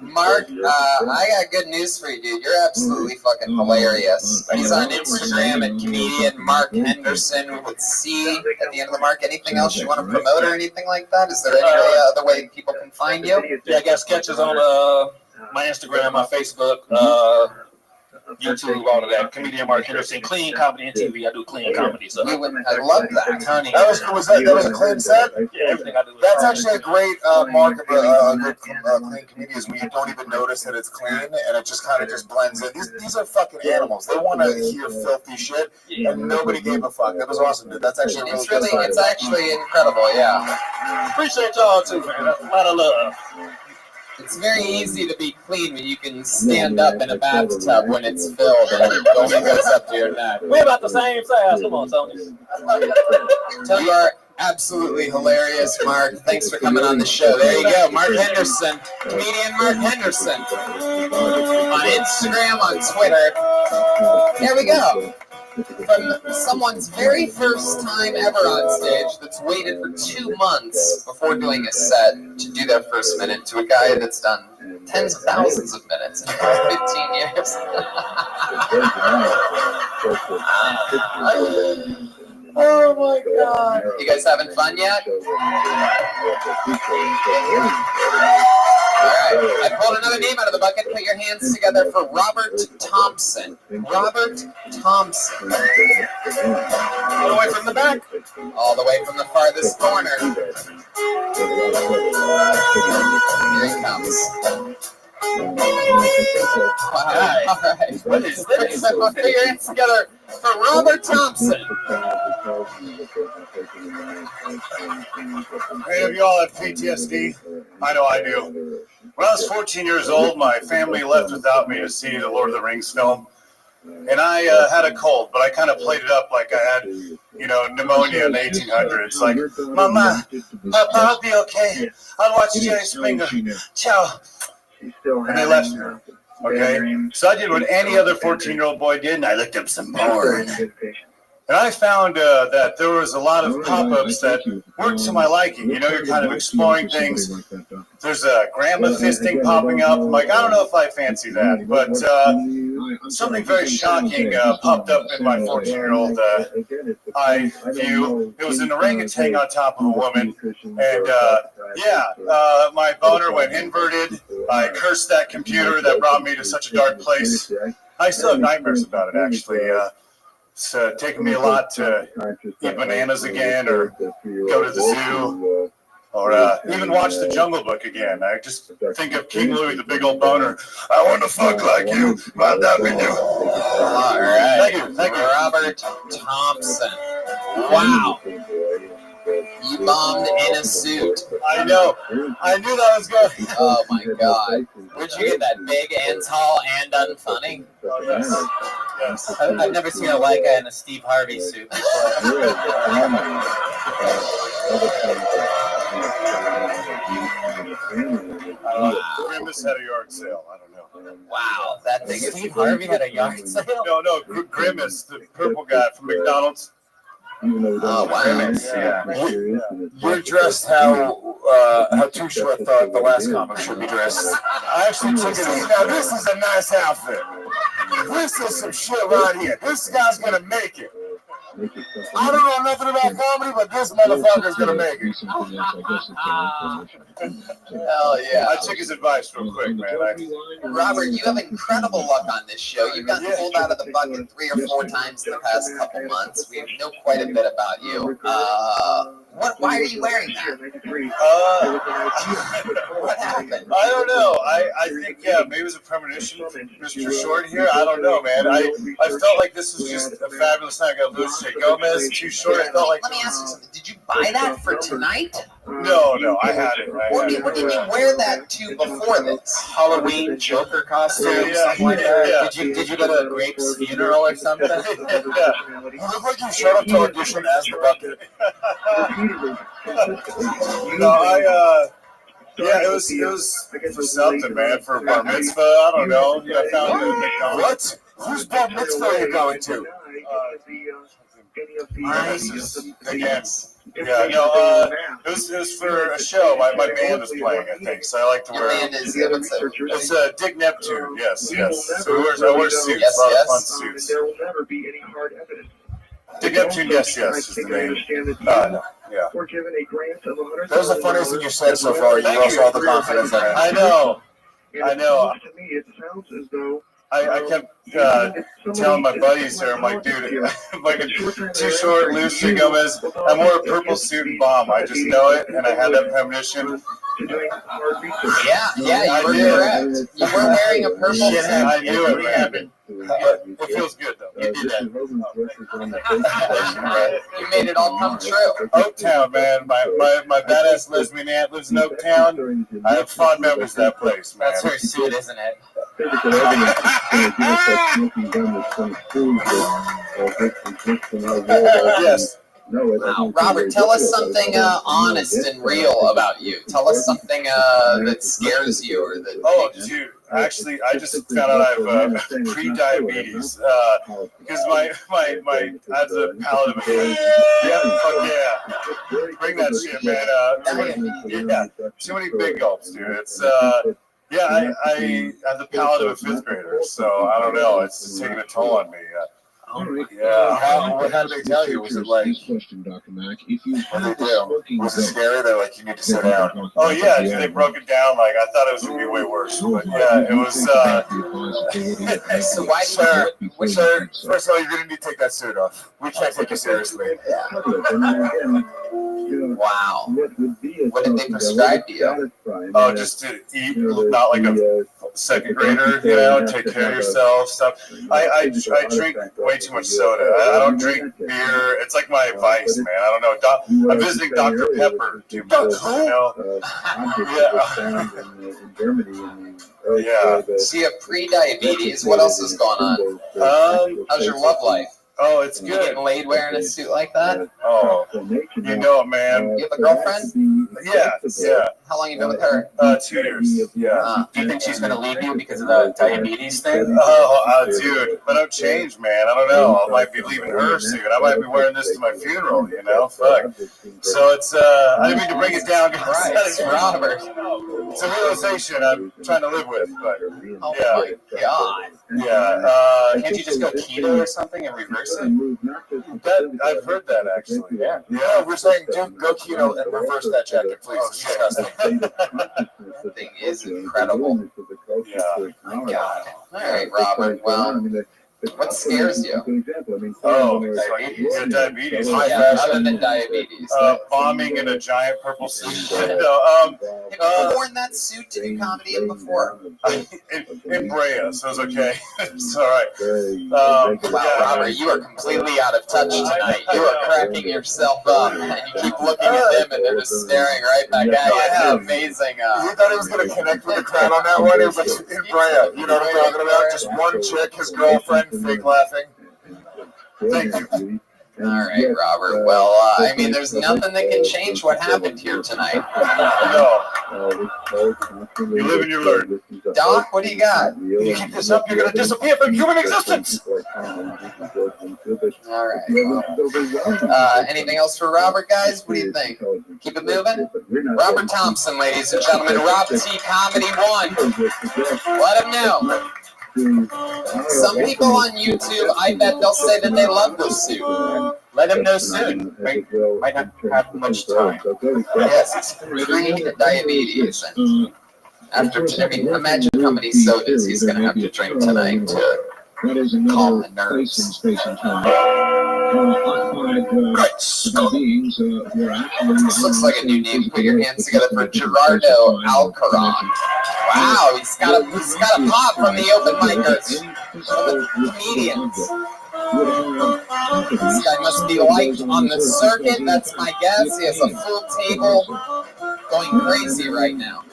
Mark, I got good news for you, dude. You're absolutely fucking hilarious. He's on Instagram at comedian Mark Henderson with C at the end of the mark. Anything else you want to promote or anything like that? Is there any other way people can find you? Yeah, I got sketches on my Instagram, my Facebook, YouTube, all of that. Comedian Mark Henderson, clean comedy and TV. I do clean comedy. So I love that. That was a clean set. Yeah, everything I do. That's actually a great mark of a good clean comedian is when you don't even notice that it's clean and it just kind of just blends in. These are fucking animals. They want to hear filthy shit, and nobody gave a fuck. That was awesome, dude. That's actually it's actually incredible. Yeah. Appreciate y'all too, man. That's a lot of love. It's very easy to be clean when you can stand up in a bathtub when it's filled and it only goes up to your neck. We're about the same size. Come on, Tony. You are absolutely hilarious, Mark. Thanks for coming on the show. There you go, Mark Henderson, comedian Mark Henderson. On Instagram, on Twitter. There we go. From someone's very first time ever on stage that's waited for 2 months before doing a set to do their first minute to a guy that's done tens of thousands of minutes in 15 years. Oh my God. You guys having fun yet? All right. I pulled another name out of the bucket. Put your hands together for Robert Thompson. Robert Thompson. All the way from the back. All the way from the farthest corner. Here he comes. Wow. All right. What is this? Put your hands together For Robert Thompson. Hey, have you all had PTSD? I know I do. When I was 14 years old, my family left without me to see the Lord of the Rings film. And I had a cold, but I kind of played it up like I had, pneumonia in the 1800s. Like, Mama, Papa, I'll be okay. I'll watch Jerry Springer. Ciao. And they left me. Okay? So I did what any other 14-year-old boy did, and I looked up some porn. And I found that there was a lot of pop-ups that weren't to my liking. You're kind of exploring things. There's a grandma fisting popping up. I'm like, I don't know if I fancy that. But something very shocking popped up in my 14-year-old eye view. It was an orangutan on top of a woman. And my boner went inverted. I cursed that computer that brought me to such a dark place. I still have nightmares about it, actually. It's taken me a lot to eat bananas again, or go to the zoo, or even watch The Jungle Book again. I just think of King Louie, the big old boner. I want to fuck like you, but that be you. All right. Thank you. Robert Thompson. Wow. You bombed in a suit. I know. I knew that was going. Oh my God. Where'd you get that big and tall and unfunny? Oh, yes. I've never seen a Leica in a Steve Harvey suit before. Grimace had a yard sale. I don't know. Wow. That thing. Steve Harvey had a yard sale? No. Grimace, the purple guy from McDonald's. Oh, wow. You're dressed how Too Short thought the last comic should be dressed. I actually took it. Now, this is a nice outfit. This is some shit right here. This guy's gonna make it. I don't know nothing about comedy, but this motherfucker's gonna make it. Hell yeah. I took his advice real quick, man. Robert, you have incredible luck on this show. You've gotten pulled out of the bucket 3 or 4 times in the past couple months. We know quite a bit about you. Why are you wearing that? What happened? I don't know. I think, maybe it was a premonition from Mr. Short here. I don't know, man. I felt like this was just a fabulous night. I got Luis J. Gomez, Too Short. I felt like. Let me ask you something. Did you buy that for tonight? No, I had it. What did you wear that to before this? Halloween Joker costume, something like that. Did you go to a Grape's funeral or something? You look like you showed up to audition as the bucket. It was for something, man, for a bar mitzvah. I don't know. I found it at McDonald's. What? Whose bar mitzvah are you going to? It was for a show. My band was playing, I think. So I like to wear. It's Dick Neptune. Yes. So I wear suits. Yes, a lot of fun suits. There will never be any hard evidence. Dick Neptune. Yes. Is the name. No. Yeah. We're given a grant of $100,000. That was the funniest thing you said so far. You lost all the confidence in it. I know. To me, it sounds as though. I kept telling my buddies here, I'm like, dude, I'm like a Too Short, Luis J. Gomez. I wore a purple suit and bomb. I just know it, and I had that premonition. Yeah, you were correct. You were wearing a purple suit. I knew it, man. It feels good, though. You did that. You made it all come true. Oaktown, man. My badass lesbian aunt lives in Oaktown. I have fond memories of that place, man. That's her suit, isn't it? Yes. Wow. Robert, tell us something honest and real about you. Tell us something that scares you or that. Oh, dude. Actually, I just found out I have pre-diabetes because my I have the palate of a fuck yeah. Bring that shit, man. Too many big gulps, dude. It's I have the palate of a 5th grader, so I don't know. It's just taking a toll on me. What did they tell you? Was it like, what did they do? Was it scary? They're like, you need to sit down. Oh, yeah, they broke it down. Like, I thought it was going to be way worse. But, yeah, it was. So why, sir, first of all, you're going to need to take that suit off. We can't take you seriously. Wow. What did they prescribe to you? Oh, just to eat, not like a second grader, take care of yourself, stuff. I drink way too much soda. I don't drink beer. It's like my vice, man. I don't know. I'm visiting Dr. Pepper too much, Yeah. So you have pre-diabetes. What else is going on? How's your love life? Oh, it's You good. getting laid wearing a suit like that? Oh, you know it, man. You have a girlfriend? Yeah. How long you been with her? 2 years. Yeah. Do you think she's going to leave you because of the diabetes thing? Dude, if I don't change, man, I don't know. I might be leaving her soon. I might be wearing this to my funeral, Fuck. So it's, I didn't mean to bring it down, guys. Christ, Robert. It's a realization I'm trying to live with, but oh my God. Yeah. Can't you just go keto or something and reverse it? I've heard that actually. Yeah, we're saying, dude, go keto and reverse that jacket, please. It's disgusting. That thing is incredible. Yeah. My God. All right, Robert. Well, what scares you? Oh, diabetes. Yeah, other than diabetes. Bombing in a giant purple suit. Have you worn that suit to do comedy in before? In Brea, so it's okay. It's all right. Wow, Robert, you are completely out of touch tonight. You are cracking yourself up, and you keep looking at them, and they're just staring right back at you. It's amazing. You thought he was going to connect with the crowd on that one? It was in Brea. You know what I'm talking about? Just one chick, his girlfriend, fake laughing. Thank you. All right, Robert. Well, I mean, there's nothing that can change what happened here tonight. No. You live and you learn. Doc, what do you got? If you keep this up, you're going to disappear from human existence. All right. Well, anything else for Robert, guys? What do you think? Keep it moving? Robert Thompson, ladies and gentlemen. Rob T. Comedy 1. Let him know. Some people on YouTube, I bet they'll say that they love this suit. Let him know soon. Might not have much time. Yes, it's pre-diabetes. And imagine how many sodas he's going to have to drink tonight to calm the nerves. This looks like a new name. Put your hands together for Gerardo Alcaron. Wow, he's got a pop from the open micers, from the comedians. This guy must be liked on the circuit. That's my guess. He has a full table going crazy right now.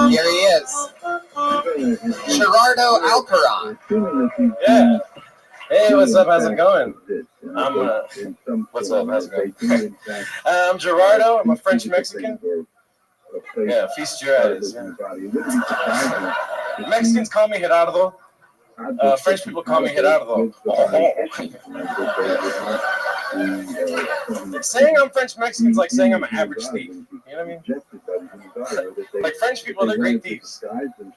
Here he is. Gerardo Alcaron. Yeah. Hey, what's up? How's it going? What's up? How's it going? I'm Gerardo. I'm a French Mexican. Yeah, feast your eyes. Yeah. Mexicans call me Gerardo. French people call me Gerardo. Saying I'm French Mexican is like saying I'm an average thief. You know what I mean? Like French people, they're great thieves.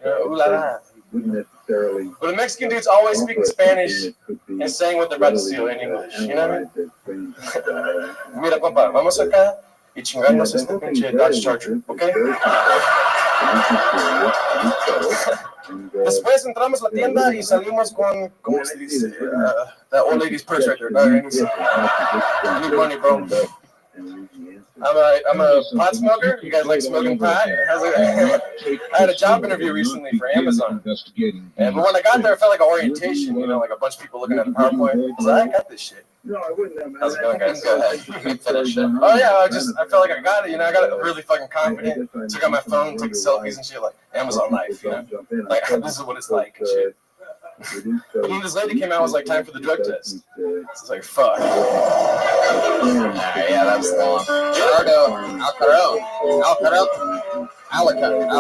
Ooh la la. But the Mexican dude's always speaking Spanish and saying what they're about to steal in English. You know what I mean? Mira, compa, vamos acá y chingarnos este pinche Dodge Charger, ¿ok? Después entramos a la tienda y salimos con, ¿cómo se dice? That old lady's purse right there. I need money, bro. I'm a pot smoker. You guys like smoking pot? I had a job interview recently for Amazon. But when I got there, it felt like an orientation, like a bunch of people looking at the PowerPoint. I was like, I got this shit. How's it going, guys? Go ahead. Finish it. Oh, yeah, I felt like I got it. I got really fucking confident. Took out my phone, took selfies and shit, like Amazon life, Like, this is what it's like and shit. But then this lady came out and was like, time for the drug test. So it's like, fuck. Yeah, that was long. Gerardo Alcaron,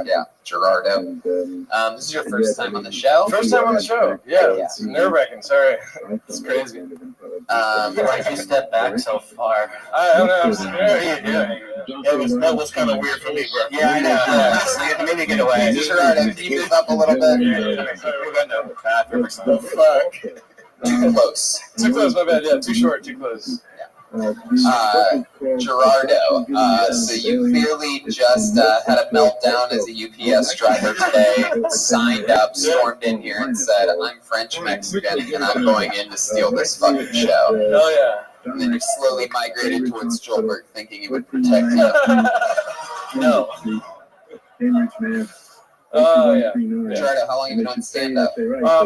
yeah, Gerardo. This is your first time on the show? First time on the show. Yeah, it's nerve-wracking. Sorry. It's crazy. Why did you step back so far? I don't know. That was kind of weird for me, bro. Yeah, I know. You made me get away. Gerardo, can you move up a little bit? We're going to the bathroom or something. Fuck. Too close. Too close, my bad. Yeah, too short, too close. Gerardo, so you clearly just had a meltdown as a UPS driver today, signed up, stormed in here and said, I'm French Mexican and I'm going in to steal this fucking show. Oh, yeah. And then you slowly migrated towards Joelberg thinking he would protect you. No. Oh, yeah. Gerardo, how long have you been on stand-up?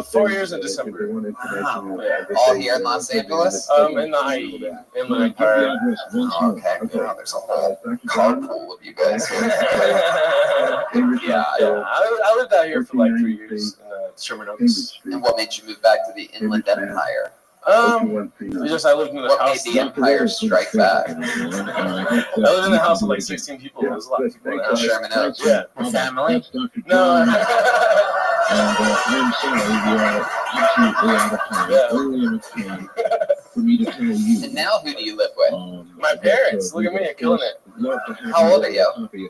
4 years in December. Wow. All here in Los Angeles? In the IE, Inland Empire. Oh, okay. Wow, there's a whole carpool of you guys here. Yeah. I lived out here for like 3 years in Sherman Oaks. And what made you move back to the Inland Empire? I lived in the What house. made the Empire strike back? I lived in the house with like 16 people. There was a lot of people in the house. Sherman Oaks. Yeah. Family? No. And now who do you live with? My parents. Look at me, I'm killing it. How old are you?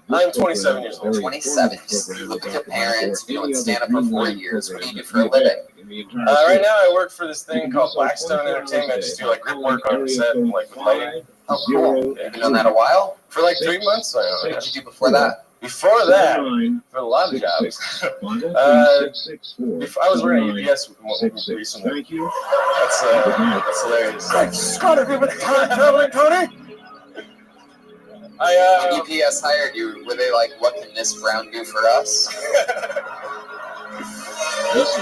I'm 27 years old. 27. You live with your parents. You've been doing stand-up for 4 years. What do you do for a living? Right now, I work for this thing called Blackstone Entertainment. I just do like group work on set, like with lighting. Oh, cool. You've been doing that a while? For like 3 months. What did you do before that? Before that, for a lot of jobs. I was working at UPS recently. That's hilarious. Scott, have you been time traveling, Tony? When UPS hired you, were they like, what can this Brown do for us? This is the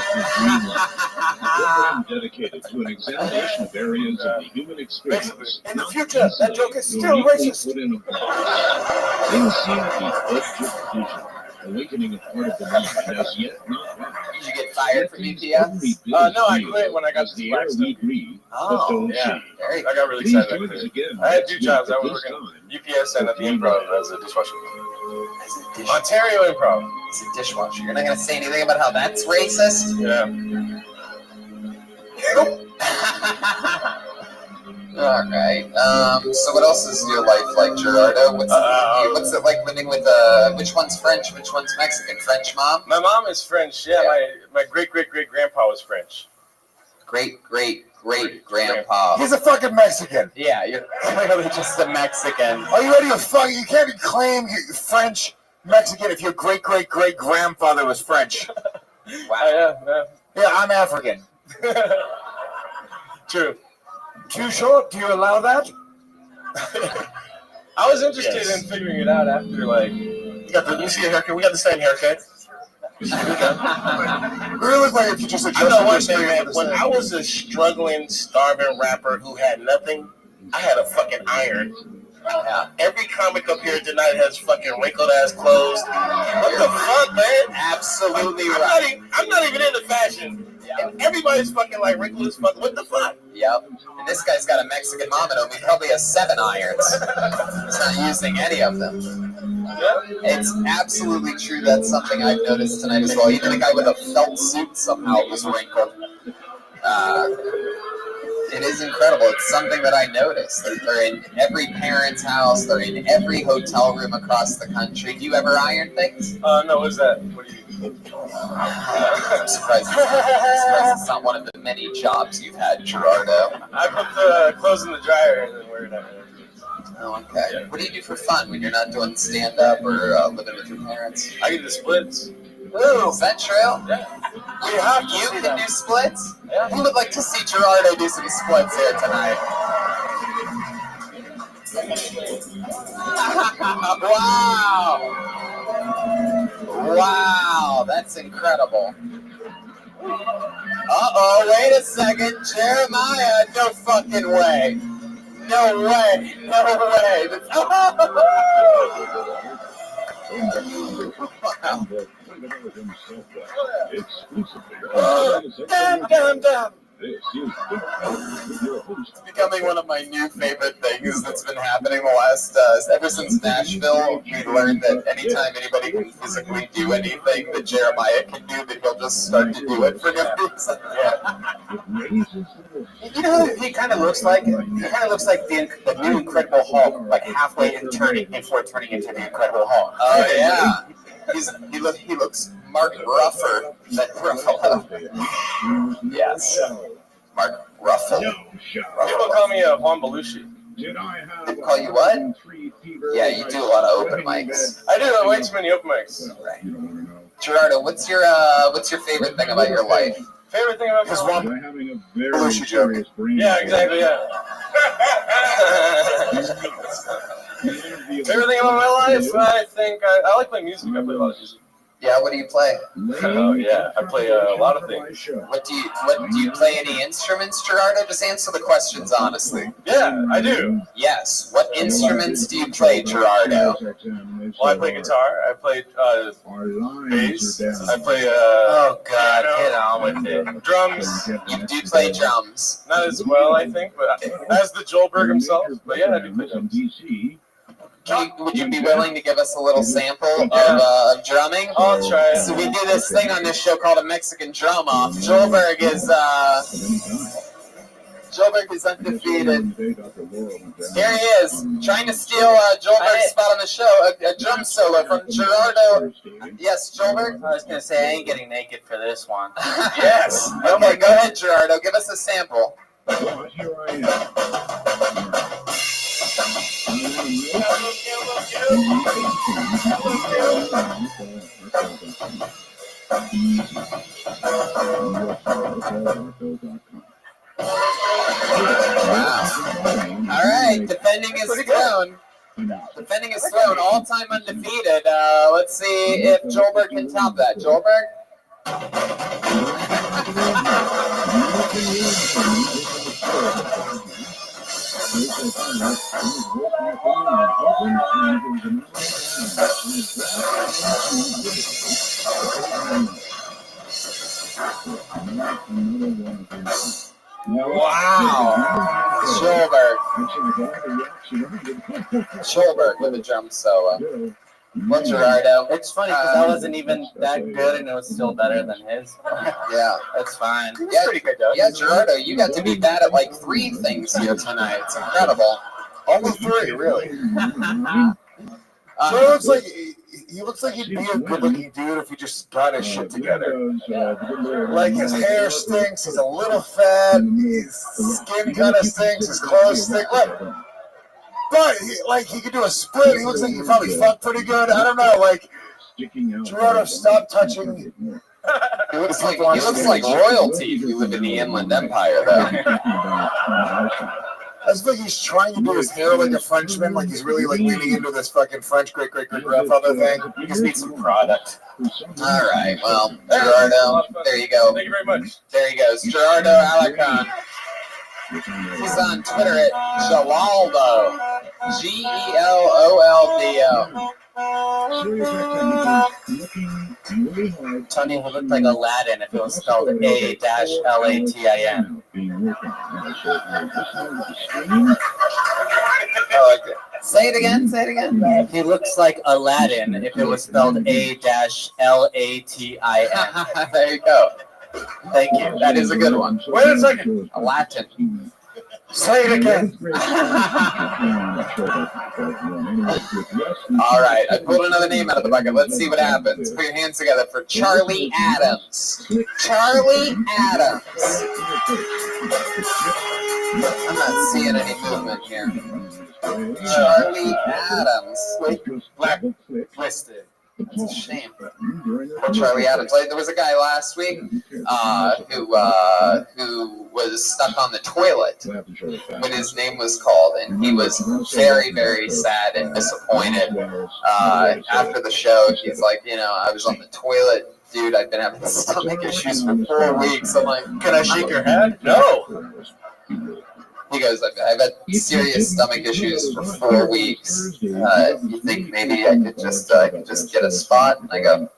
program dedicated to an examination of areas of the human experience. In the future, that joke is still racist. Things seem to be edge of vision, awakening a part of the mind that has yet not rise. Did you get fired from UPS? No, I quit when I got to Blackstone. Oh, yeah. Very I got really excited. I had 2 jobs. I was working UPS and at the Improv as a dishwasher. Ontario Improv. As a dishwasher. You're not going to say anything about how that's racist? Yeah. All right. So what else is your life like, Gerardo? What's it like living with which one's French, which one's Mexican? French mom? My mom is French. Yeah. My great grandpa was French. Great grandpa. He's a fucking Mexican. Yeah, you're clearly just a Mexican. Are you ready to fuck? You can't claim you're French Mexican if your great grandfather was French. Wow. Yeah, I'm African. True. Too short? Do you allow that? I was interested in figuring it out after like. You see a haircut? We got the same haircut. You really look like if you just adjusted I know one your thing, man. stereo. When I was a struggling, starving rapper who had nothing, I had a fucking iron. Yeah. Every comic up here tonight has fucking wrinkled ass clothes. What the fuck, man? Absolutely I'm right. I'm not even into fashion. And everybody's fucking like wrinkled as fuck. What the fuck? Yep. And this guy's got a Mexican mom at home. He probably has 7 irons. He's not using any of them. It's absolutely true. That's something I've noticed tonight as well. Even a guy with a felt suit somehow was wrinkled. It is incredible. It's something that I noticed. They're in every parent's house. They're in every hotel room across the country. Do you ever iron things? No, what's that? What do you? I'm surprised it's not one of the many jobs you've had, Gerardo. I put the clothes in the dryer and then wear it out. Oh, okay. Yeah. What do you do for fun when you're not doing stand-up or living with your parents? I get the splits. Ooh, is that true? Yeah. You can do splits? Yeah. Who would like to see Gerardo do some splits here tonight? Wow, that's incredible. Uh-oh, wait a second. Jeremiah, no fucking way. No way. Damn. It's becoming one of my new favorite things that's been happening the last, ever since Nashville. We learned that anytime anybody can physically do anything that Jeremiah can do, that he'll just start to do it for no reason. You know who he kind of looks like? He kind of looks like the new Incredible Hulk, like halfway in before turning into the Incredible Hulk. Oh yeah, he looks Mark Ruffalo than Ruffalo. Yes, Mark Ruffalo. People call me Juan Belushi. People call you what? Yeah, you do a lot of open mics. I do way too many open mics. Right. Gerardo, what's your favorite thing about your life? Favorite thing about his my life? one Having a very Belushi joke. Yeah, exactly. Yeah. Favorite thing about my life? I think I like playing music. I play a lot of music. Yeah, what do you play? Oh yeah, I play a lot of things. What do you play any instruments, Gerardo? Just answer the questions honestly. Yeah, I do. Yes. What instruments do you play, Gerardo? Well, I play guitar. I play bass. I play oh God, get on with it. Drums. You do play drums. Not as well, I think, but as the Joelberg himself. But yeah, I do play drums. Would you be willing to give us a little sample of drumming? I'll try it. So we do this thing on this show called a Mexican drum off. Joelberg is undefeated. Here he is, trying to steal Joelberg's spot on the show. A drum solo from Gerardo. Yes, Joelberg? I was going to say, I ain't getting naked for this one. Yes. Okay, go ahead, Gerardo. Give us a sample. Wow. All right, defending his throne. Defending his throne, all-time undefeated. Let's see if Joelberg can top that. Joelberg? Wow. Joelberg with a drum solo. Well, Gerardo. It's funny because I wasn't even that good and it was still better than his. Yeah. That's fine. Yeah, pretty good, though. Yeah, Gerardo, you got to be bad at like 3 things here tonight. It's incredible. Only 3, really. He looks like he'd be a good-looking dude if he just got his shit together. Like, his hair stinks, he's a little fat, his skin kind of stinks, his clothes stink. Look. But, he could do a split. He looks like he probably fucked pretty good. I don't know, like, Gerardo, stop touching. He looks like royalty if you live in the Inland Empire, though. I just think he's trying to do his hair like a Frenchman, like he's really like leaning into this fucking French great-great-great-grandfather thing. You just need some product. All right, well, Gerardo, there you go. Thank you very much. There he goes, Gerardo Alarcon. He's on Twitter at Gelaldo. Geloldo. Tony would look like Aladdin if it was spelled A-Latin. Say it again. He looks like Aladdin if it was spelled A-Latin. There you go. Thank you. That is a good one. Wait a second. Latin. Say it again. All right, I pulled another name out of the bucket. Let's see what happens. Put your hands together for Charlie Adams. Charlie Adams. I'm not seeing any movement here. Charlie Adams. Blacklisted. It's a shame. Charlie Adams. There was a guy last week who was stuck on the toilet when his name was called, and he was very, very sad and disappointed. After the show, he's like, I was on the toilet. Dude, I've been having stomach issues for 4 weeks. I'm like, can I shake your hand? No. He goes, I've had serious stomach issues for 4 weeks. You think maybe I could just get a spot? And I go,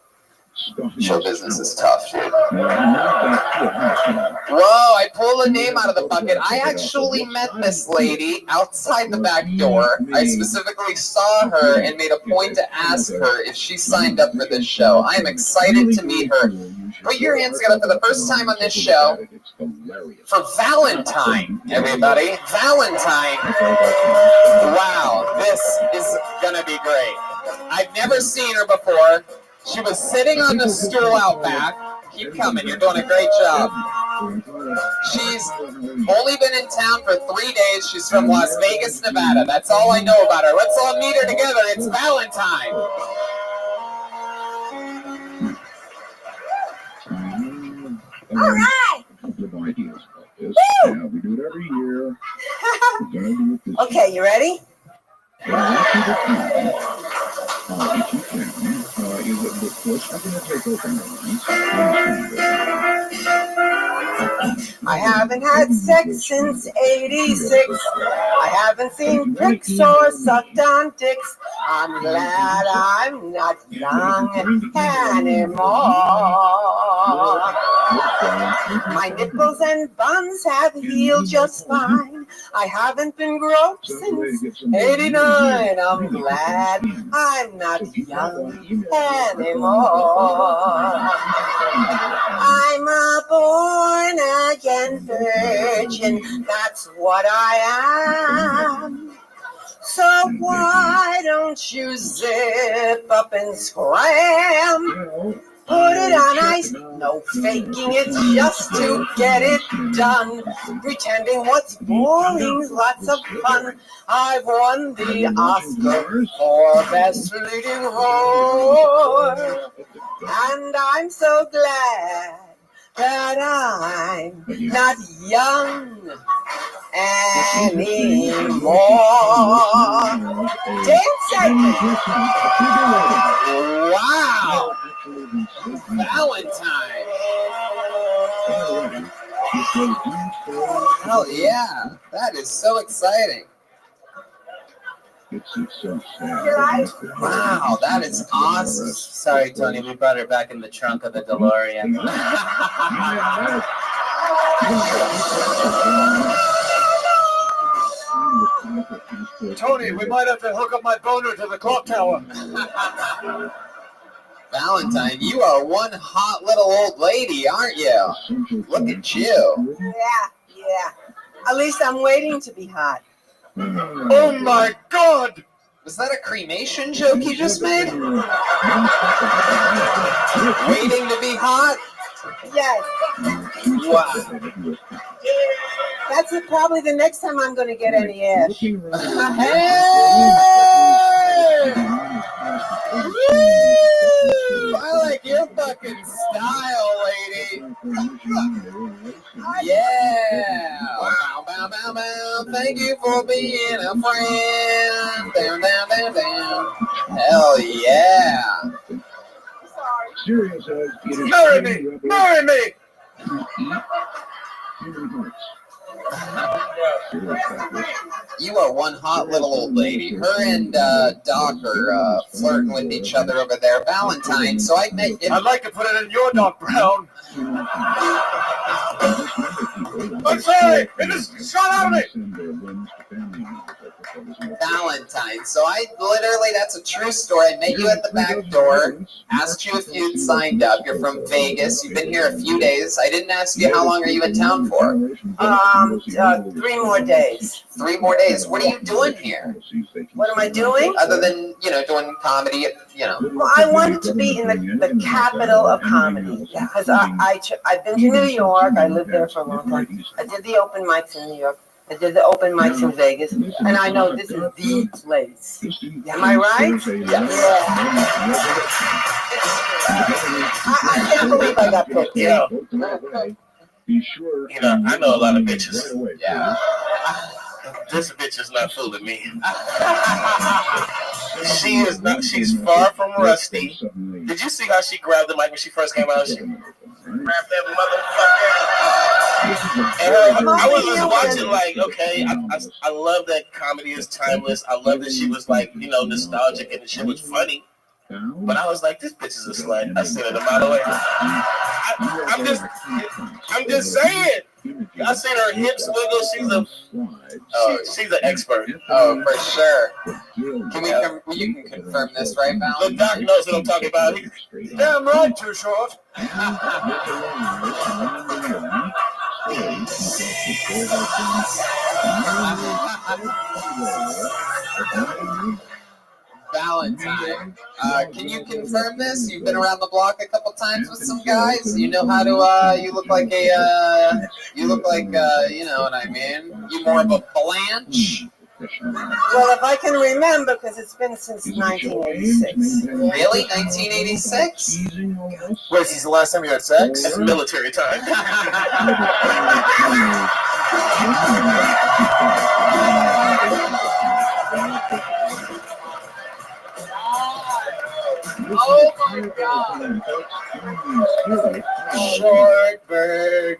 show business is tough, dude. Whoa, I pulled a name out of the bucket. I actually met this lady outside the back door. I specifically saw her and made a point to ask her if she signed up for this show. I am excited to meet her. Put your hands together for the first time on this show for Valentine, everybody. Valentine. Wow, this is going to be great. I've never seen her before. She was sitting on the stool out back. Keep coming. You're doing a great job. She's only been in town for 3 days. She's from Las Vegas, Nevada. That's all I know about her. Let's all meet her together. It's Valentine. All right. We do it every year. Okay, you ready? I haven't had sex since '86. I haven't seen pics or sucked on dicks. I'm glad I'm not young anymore. My nipples and buns have healed just fine. I haven't been groped since '89. I'm glad I'm not young anymore. I'm a born-again virgin, that's what I am. So why don't you zip up and scram? Put it on ice, no faking it just to get it done. Pretending what's boring's lots of fun. I've won the Oscar for Best Leading Whore. And I'm so glad that I'm not young anymore. Wow! Valentine! Hell yeah! That is so exciting. Wow, that is awesome. Sorry, Tony, we brought her back in the trunk of the DeLorean. Tony, we might have to hook up my boner to the clock tower. Valentine, you are one hot little old lady, aren't you? Look at you. Yeah. At least I'm waiting to be hot. Oh my God! Was that a cremation joke you just made? Waiting to be hot? Yes. Wow. That's probably the next time I'm going to get any ash. Hey! Woo! I like your fucking style, lady. Yeah. Bow, bow, bow, bow. Thank you for being a friend. Down, down, down, down. Hell yeah. Marry me! Marry me! You are one hot little old lady. Her and Doc are flirting with each other over there. Valentine, so I met you. I'd like to put it in your Doc Brown. I'm sorry! It just shot out of me! Valentine. So that's a true story. I met you at the back door, asked you if you'd signed up. You're from Vegas. You've been here a few days. I didn't ask you how long are you in town for? 3 more days. 3 more days. What are you doing here? What am I doing? Other than, doing comedy, Well, I wanted to be in the capital of comedy. Because I've been to New York. I lived there for a long time. I did the open mics in New York. I did the open mics in Vegas. And I know this is the place. Am I right? Yeah. I can't believe I got picked. I know a lot of bitches. Yeah. This bitch is not fooling me. She is not. She's far from rusty. Did you see how she grabbed the mic when she first came out? She grabbed that motherfucker. And I was just watching, like, okay, I love that comedy is timeless. I love that she was like, nostalgic and the shit was funny. But I was like, this bitch is a slut. I said it a mile away. I'm just saying. I seen her hips wiggle. She's an expert. Oh, for sure. You can confirm this, right, Val? The doc knows what I'm talking about. Damn right, Too Short. Valentine, can you confirm this? You've been around the block a couple times with some guys. You know how to. You look like you know what I mean. You more of a Blanche. Well, if I can remember, because it's been since 1986. Really, 1986? Wait, since the last time you had sex? It's military time. Oh my God! Short bag.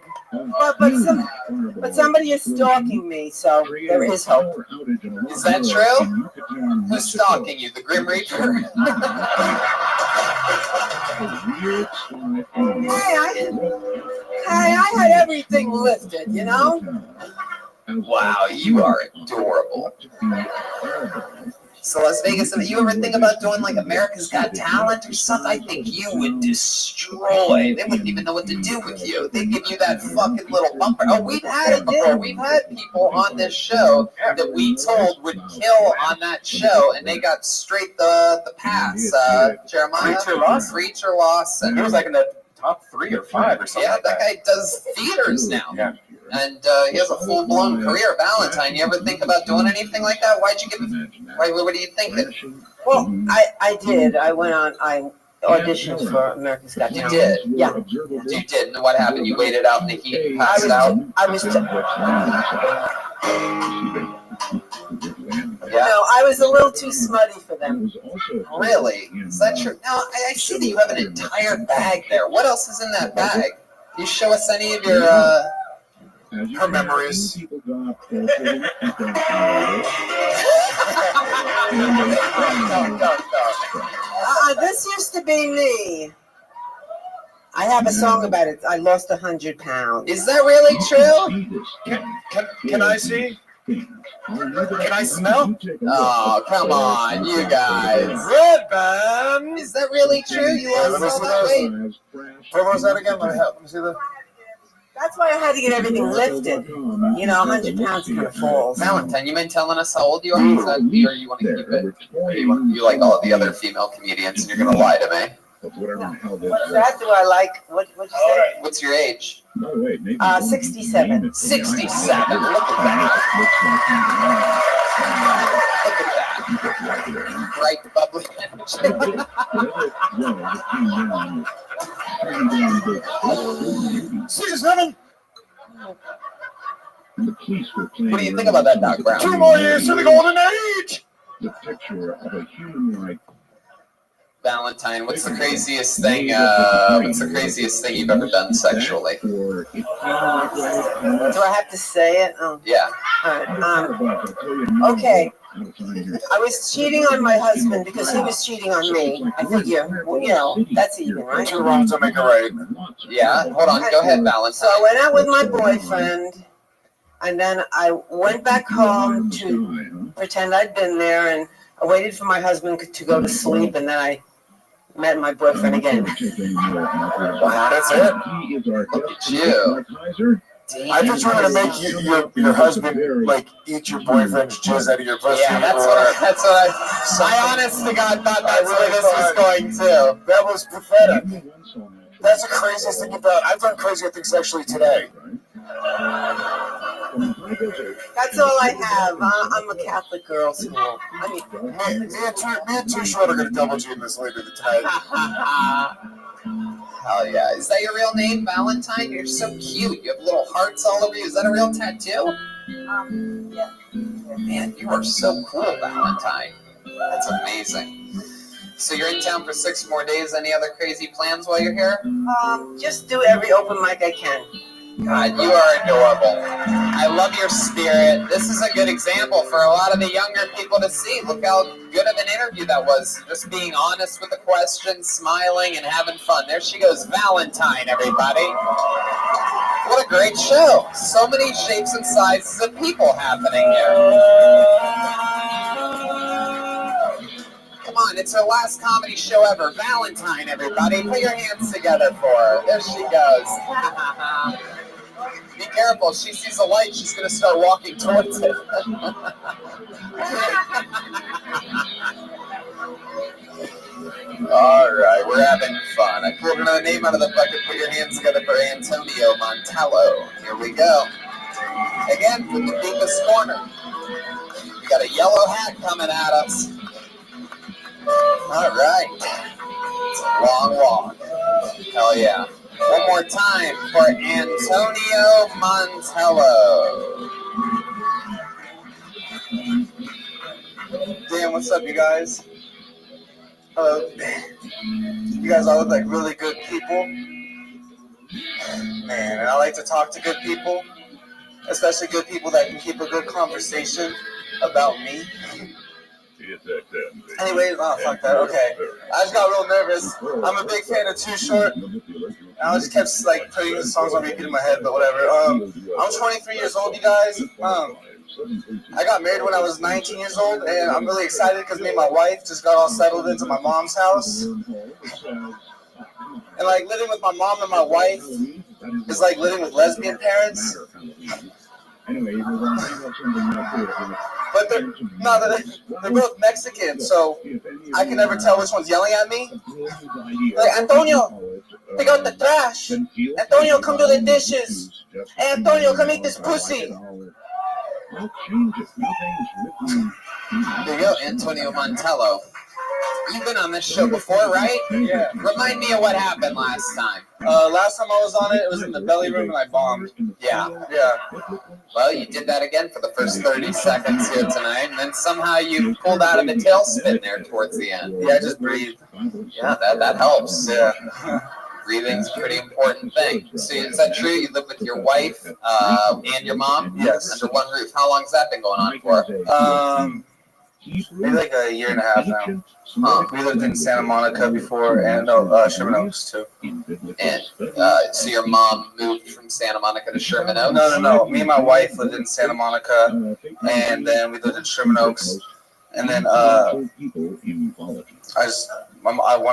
But somebody is stalking me, so there is hope. Is that true? Who's stalking you? The Grim Reaper? Hey, I had everything lifted, you know? Wow, you are adorable. So Las Vegas, you ever think about doing like America's Got Talent or something? I think you would destroy. They wouldn't even know what to do with you. They'd give you that fucking little bumper. Oh, we've had it before. We've had people on this show that we told would kill on that show, and they got straight the pass. Jeremiah? Reacher Lawson. He was like in the top 3 or 5 or something. Yeah, like that guy does theaters now. Yeah. And he has a full-blown career. Valentine, you ever think about doing anything like that? Why'd you give it? What do you think? Well, I did. I went on. I auditioned for America's Got You Talent. did? Yeah. You did. And what happened? You waited out in the heat and passed out? I was. Yeah. No, I was a little too smutty for them. Really? Is that true? Now, I see that you have an entire bag there. What else is in that bag? Can you show us any of your, her memories. This used to be me. I have a song about it. I lost 100 pounds. Is that really true? Can I see? Can I smell? Oh, come on, you guys. Red band. Is that really true? You lost all that weight? What was that again? Let me see that. That's why I had to get everything lifted. You know, 100 pounds kind of falls. Valentine, you mind telling us how old you are? Is that, or you want to keep it? Or you like all the other female comedians and you're going to lie to me? What's that? Do I like? What'd you say? What's your age? 67. 67. Look at that. Look at that. Bright, bubbly energy. 67. What do you think about that, Doc Brown? 2 more years to the golden age. The picture of a human right. Valentine, what's the craziest thing? What's the craziest thing you've ever done sexually? Do I have to say it? Oh. Yeah. All right. Okay. I was cheating on my husband because he was cheating on me. I figure, well, you know, that's even, right? 2 wrongs don't make a right. Yeah. Hold on. Go ahead, Valentine. So I went out with my boyfriend, and then I went back home to pretend I'd been there, and I waited for my husband to go to sleep, and then I met my boyfriend again. Wow, that's it. Look at you. I thought you were gonna make your husband like eat your boyfriend's jizz out of your pussy. Yeah, that's what I honest to God thought that's where this was going to. That was pathetic. That's the craziest thing about. I've done crazier things sexually today. That's all I have. I'm a Catholic girl, so I mean, me and Too Short are gonna double G this later tonight. Hell yeah. Is that your real name, Valentine? You're so cute. You have little hearts all over you. Is that a real tattoo? Yeah. Man, you are so cool, Valentine. That's amazing. So you're in town for 6 more days. Any other crazy plans while you're here? Just do every open mic I can. God, you are adorable. I love your spirit. This is a good example for a lot of the younger people to see. Look how good of an interview that was. Just being honest with the questions, smiling, and having fun. There she goes, Valentine, everybody. What a great show. So many shapes and sizes of people happening here. Come on, it's her last comedy show ever. Valentine, everybody. Put your hands together for her. There she goes. Be careful. If she sees a light, she's going to start walking towards it. All right, we're having fun. I pulled another name out of the bucket. Put your hands together for Antonio Montello. Here we go. Again, from the deepest corner. We got a yellow hat coming at us. All right. It's a long walk. Hell yeah. One more time for Antonio Montello. Damn, what's up, you guys? You guys all look like really good people. Man, and I like to talk to good people, especially good people that can keep a good conversation about me. Anyway, oh fuck that. Okay, I just got real nervous. I'm a big fan of Too Short. I just kept like putting the songs on repeat in my head, but whatever. I'm 23 years old, you guys. I got married when I was 19 years old, and I'm really excited because me and my wife just got all settled into my mom's house. And like living with my mom and my wife is like living with lesbian parents. But they're both Mexican, so I can never tell which one's yelling at me. Like, Antonio, take out the trash. Antonio, come do the dishes. Hey, Antonio, come eat this pussy. There you go, Antonio Montello. You've been on this show before, right? Yeah. Remind me of what happened last time. Last time I was on it was in the belly room and I bombed. Yeah. Yeah. Well, you did that again for the first 30 seconds here tonight, and then somehow you pulled out of the tailspin there towards the end. Yeah, I just breathed. Yeah, that helps. Yeah. Breathing's a pretty important thing. So is that true? You live with your wife and your mom? Yes. Under one roof. How long has that been going on for? Maybe like a year and a half now. We lived in Santa Monica before, and Sherman Oaks too. And so your mom moved from Santa Monica to Sherman Oaks? No. Me and my wife lived in Santa Monica, and then we lived in Sherman Oaks, and then I wanted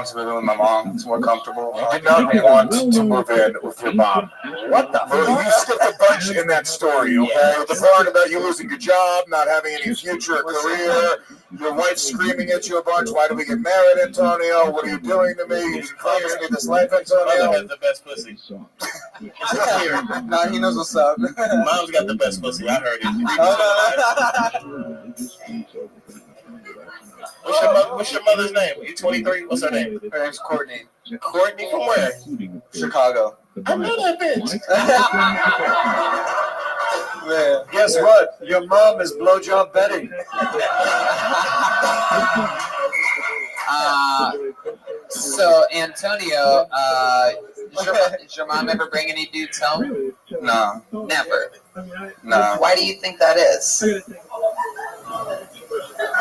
to move in with my mom. It's more comfortable. You did not want to move in with your mom. What the fuck? You skipped a bunch in that story, okay? The part about you losing your job, not having any future or career, your wife screaming at you a bunch. Why do we get married, Antonio? What are you doing to me? You didn't promise me this life, Antonio. Mother has the best pussy. Nah, he knows what's up. Mom's got the best pussy. I heard it. What's your mother's name? You 23? What's her name? Her name's Courtney. Courtney from where? Chicago. I know that bitch. Man. Guess what? Your mom is blowjob Betty. So Antonio, does your mom ever bring any dudes home? No. Never. No. Why do you think that is?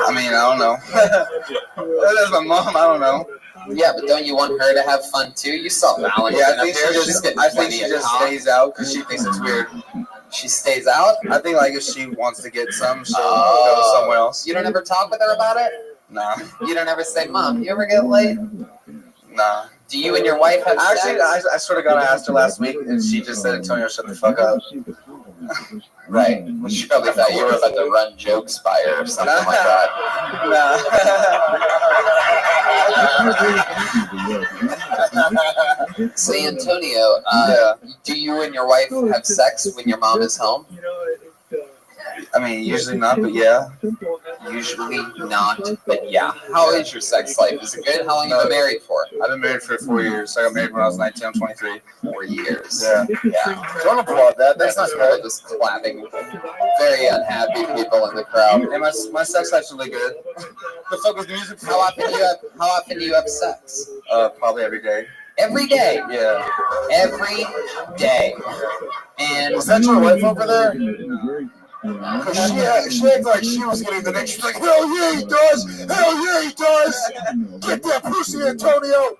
I mean, I don't know. That's my mom. I don't know. Yeah, but don't you want her to have fun too? You saw Valentine. Yeah, I think she just stays out because she thinks it's weird. She stays out? I think like if she wants to get some, she'll go somewhere else. You don't ever talk with her about it? Nah. You don't ever say, Mom, you ever get laid? Nah. Do you and your wife have Actually, sex? I sort of got asked her last week, and she just said, Antonio, shut the fuck up. Right. Well, she probably thought you were about to run jokes by her or something like that. So, Antonio, do you and your wife have sex when your mom is home? I mean, usually not, but yeah. Usually not, but yeah. How is your sex life? Is it good? How long have you been married for? I've been married for 4 years. I got married when I was 19. I'm 23. 4 years. Yeah. Don't applaud that. That's not good. Just clapping. Very unhappy people in the crowd. And my sex life's really good. The fuck was the music? How often do you have sex? Probably every day. Every day? Yeah. Every day. And is that your wife over there? Because she acted like she was getting the next. She's like, hell yeah, he does! Hell yeah, he does! Get that pussy, Antonio!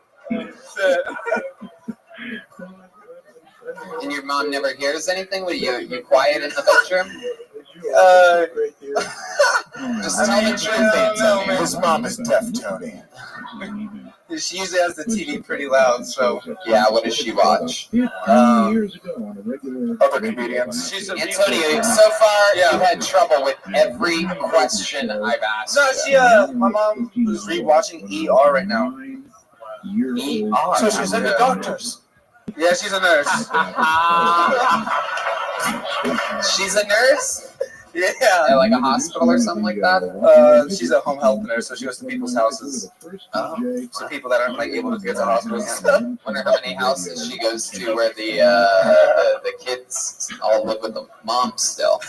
And your mom never hears anything? What, you quiet in the bedroom? Just tell the truth, Antonio. His mom is deaf, Tony. She usually has the TV pretty loud, so. Yeah, what does she watch? Other comedians. Antonio, so far you've had trouble with every question I've asked. No, my mom is rewatching ER right now. ER? So she's in the doctors. Yeah, she's a nurse. She's a nurse? Yeah. At like a hospital or something like that? She's a home health nurse, so she goes to people's houses. So people that aren't like able to get to hospitals. Wonder how many houses she goes to where the kids all live with the mom still.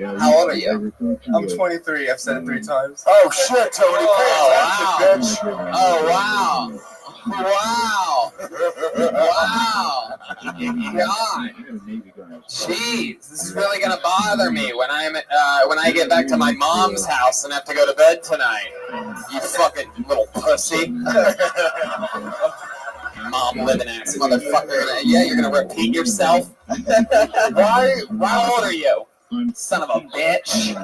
How old are you? I'm 23. I've said it 3 times. Oh shit, Tony! Oh wow! Oh wow! Wow! Wow! God! Jeez, this is really gonna bother me when when I get back to my mom's house and have to go to bed tonight. You fucking little pussy! Mom living ass motherfucker. Yeah, you're gonna repeat yourself. Why? How old are you? Son of a bitch.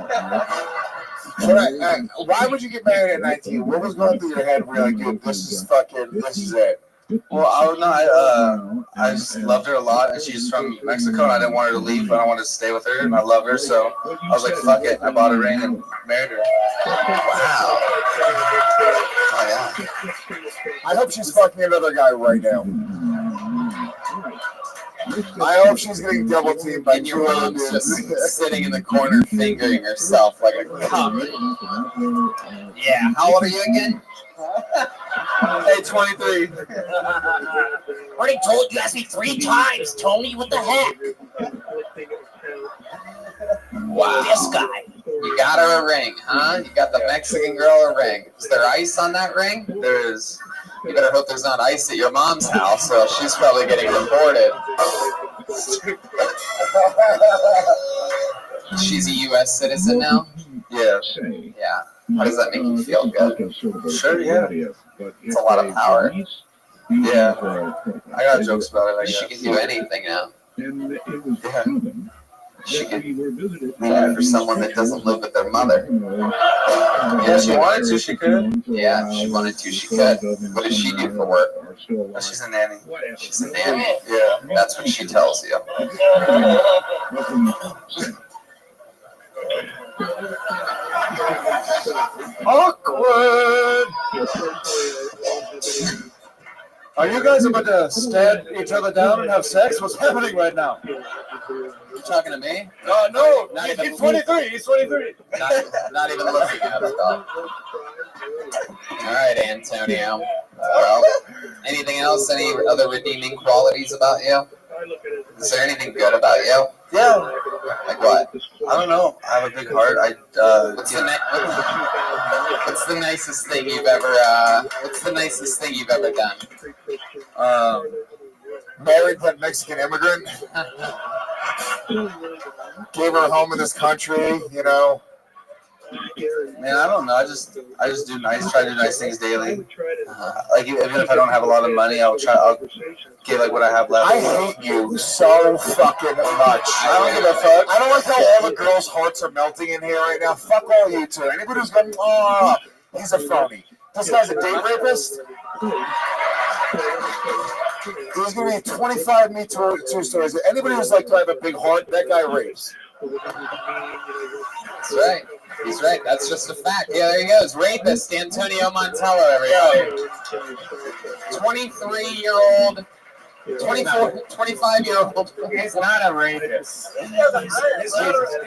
Why would you get married at 19? What was going through your head where you're like, dude, this is it? Well, I just loved her a lot, and she's from Mexico, and I didn't want her to leave, but I wanted to stay with her, and I love her, so I was like, fuck it. I bought a ring and married her. Wow. Oh, yeah. I hope she's fucking another guy right now. I hope she's getting double teamed by and your mom's just sitting in the corner fingering herself like a cup. Yeah. How old are you again? Hey, 23. Already told you, asked me 3 times, Tony. What the heck? Wow. This guy. You got her a ring, huh? You got the Mexican girl a ring. Is there ice on that ring? There is. You better hope there's not ice at your mom's house, so she's probably getting deported. She's a U.S. citizen now? Yeah. Yeah. How does that make you feel? Good? Sure, yeah. It's a lot of power. Yeah. I got jokes about it, I guess. She can do anything now. Yeah. She could for someone that doesn't live with their mother. Yeah, she wanted to, she could. Yeah, if she wanted to, she could. What does she do for work? She's a nanny. She's a nanny. Yeah. That's what she tells you. Awkward. Are you guys about to stab each other down and have sex? What's happening right now? You talking to me? No, Not he's even 23. He's 23. Not even looking at it, though. All right, Antonio. Well, anything else? Any other redeeming qualities about you? Is there anything good about you? Yeah. Like what? I don't know. I have a big heart. What's the nicest thing you've ever? What's the nicest thing you've ever done? Married that Mexican immigrant. Gave her a home in this country, you know. Man, I don't know. I just do try to do nice things daily. Like even if I don't have a lot of money, I'll give like what I have left. I hate you so fucking much. I don't give a fuck. I don't like how all the girls' hearts are melting in here right now. Fuck all you two. Anybody who's going, oh, he's a phony. This guy's a date rapist. There's gonna be 25 Me Too stories. Anybody who's like, do I have a big heart? That guy rapes. That's right. He's right. That's just a fact. Yeah, there he goes. Rapist Antonio Montello, everybody. 23-year-old, 25-year-old. He's not a rapist.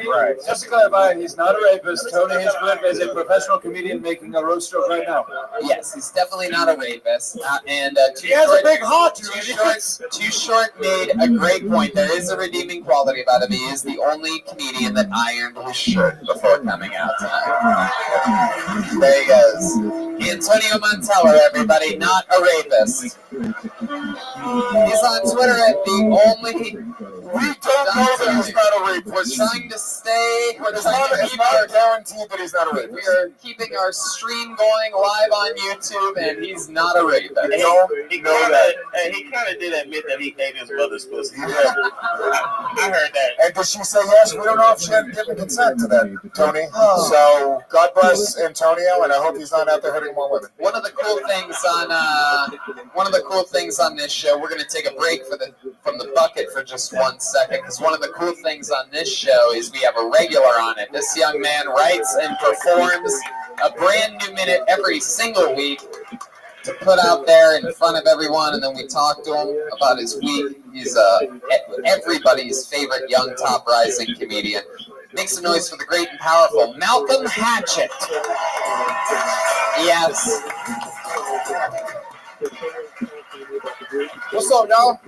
Right. Just to clarify, he's not a rapist. Tony Hinchcliffe is a professional comedian making a road stroke right now. Yes, he's definitely not a rapist. He has a big heart. Too Short made a great point. There is a redeeming quality about him. He is the only comedian that ironed his shirt before coming out tonight. There he goes. Antonio Montello, everybody, not a rapist. He's on Twitter at the only. We don't know that he's not a rapist. We're trying to stay. It's not guaranteed that he's not a rapist. We are keeping our stream going live on YouTube, and he's not a rapist. He kind of did admit that he ate his mother's pussy. Yeah. I heard that. And did she say yes? We don't know if she had given consent to that, Tony. So God bless Antonio, and I hope he's not out there hurting more women. One of the cool things on this show, we're going to take a break from the bucket for just 1 second, because one of the cool things on this show is we have a regular on it. This young man writes and performs a brand new minute every single week to put out there in front of everyone, and then we talk to him about his week. He's everybody's favorite young top rising comedian. Make some noise for the great and powerful Malcolm Hatchett. Yes. What's up, y'all?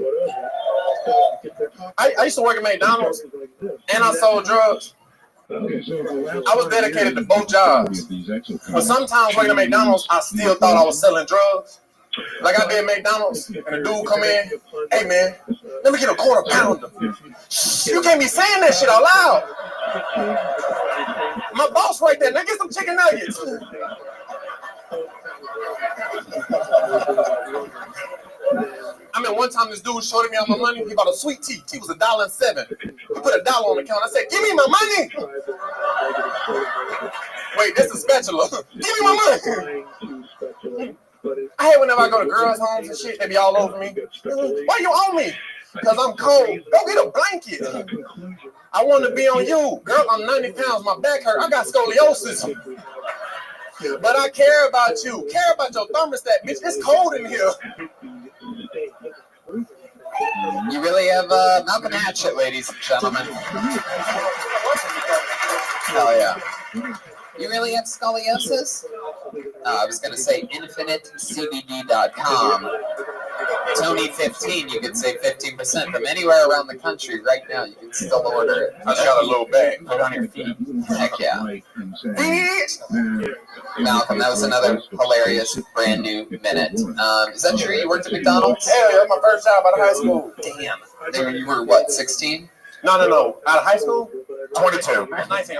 I used to work at McDonald's, and I sold drugs. I was dedicated to both jobs. But sometimes working at McDonald's, I still thought I was selling drugs. Like I did McDonald's, and a dude come in, hey man, let me get a quarter pounder. You can't be saying that shit out loud. My boss right there, now get some chicken nuggets. I mean, one time this dude shorted me out my money. He bought a sweet tea. Tea was $1.07. He put $1 on the counter. I said, "Give me my money." Wait, this is spatula. Give me my money. I hate whenever I go to girls' homes and shit, they be all over me. Why you on me? Because I'm cold. Go get a blanket. I want to be on you. Girl, I'm 90 pounds. My back hurt. I got scoliosis. But I care about you. Care about your thermostat, bitch. It's cold in here. You really have Malcolm Hatchet, ladies and gentlemen. Hell yeah. You really have scoliosis? I was going to say infinitecbd.com. Tony15, you can save 15% from anywhere around the country right now. You can still order it. I got a little bag. Put it on your feet. Heck yeah. Malcolm, that was another hilarious brand new minute. Is that true? You worked at McDonald's? Hell yeah, that's my first job out of high school. Damn. You were what, 16? No. Out of high school? 22. I was 19.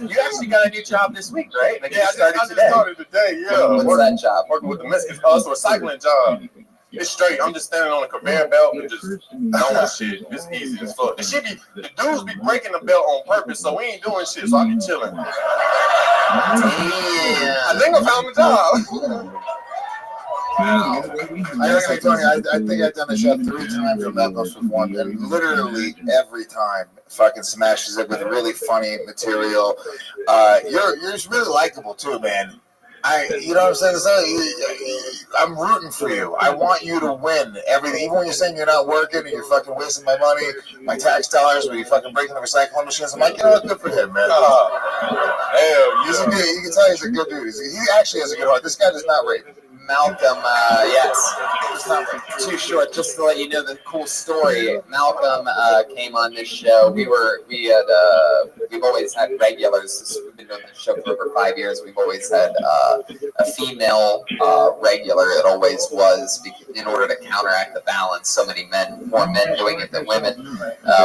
You actually got a new job this week, right? Like yeah, I just started today. Yeah. What's that job? Working with the Mexicans. It's a recycling job. It's straight. I'm just standing on a conveyor belt and just doing shit. It's easy as fuck. The dudes be breaking the belt on purpose, so we ain't doing shit, so I be chilling. Damn. I think I found the job. I gotta say, Tony, I think I've done the show 3 times and that was one, and literally every time fucking smashes it with really funny material. You're just really likable too, man. You know what I'm saying? I'm rooting for you. I want you to win everything. Even when you're saying you're not working and you're fucking wasting my money, my tax dollars, when you're fucking breaking the recycling machines, I'm like, you know what? Good for him, man. He's a good. You can tell he's a good dude. He actually has a good heart. This guy does not rape. Malcolm, yes. It's not too short. Just to let you know the cool story. Malcolm came on this show. We've always had regulars. We've been doing this show for over 5 years. We've always had a female regular. It always was in order to counteract the balance. So many more men doing it than women.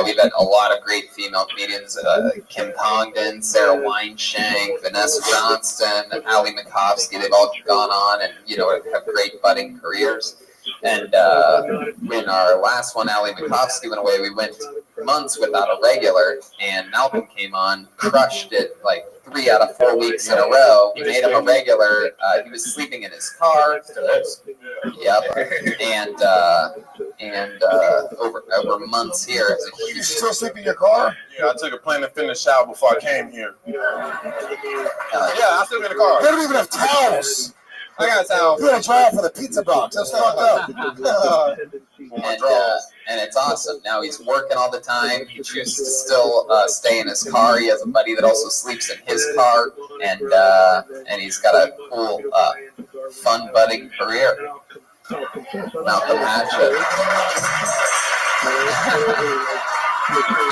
We've had a lot of great female comedians: Kim Congdon, Sarah Weinshank, Vanessa Johnston, Ali Makovsky. They've all gone on and have great budding careers. And when our last one, Ali Makovsky, went away, we went months without a regular, and Malcolm came on, crushed it like 3 out of 4 weeks in a row. We made him a regular. He was sleeping in his car. Yep. And over months here. You still sleep in your car? Yeah, I took a Planet Fitness shower before I came here. Yeah, I sleep in the car. They don't even have towels. I got a towel. You gotta try out for the pizza box. That's fucked up. And it's awesome. Now he's working all the time. He chooses to still stay in his car. He has a buddy that also sleeps in his car, and he's got a cool, fun budding career. Malcolm Hatchet.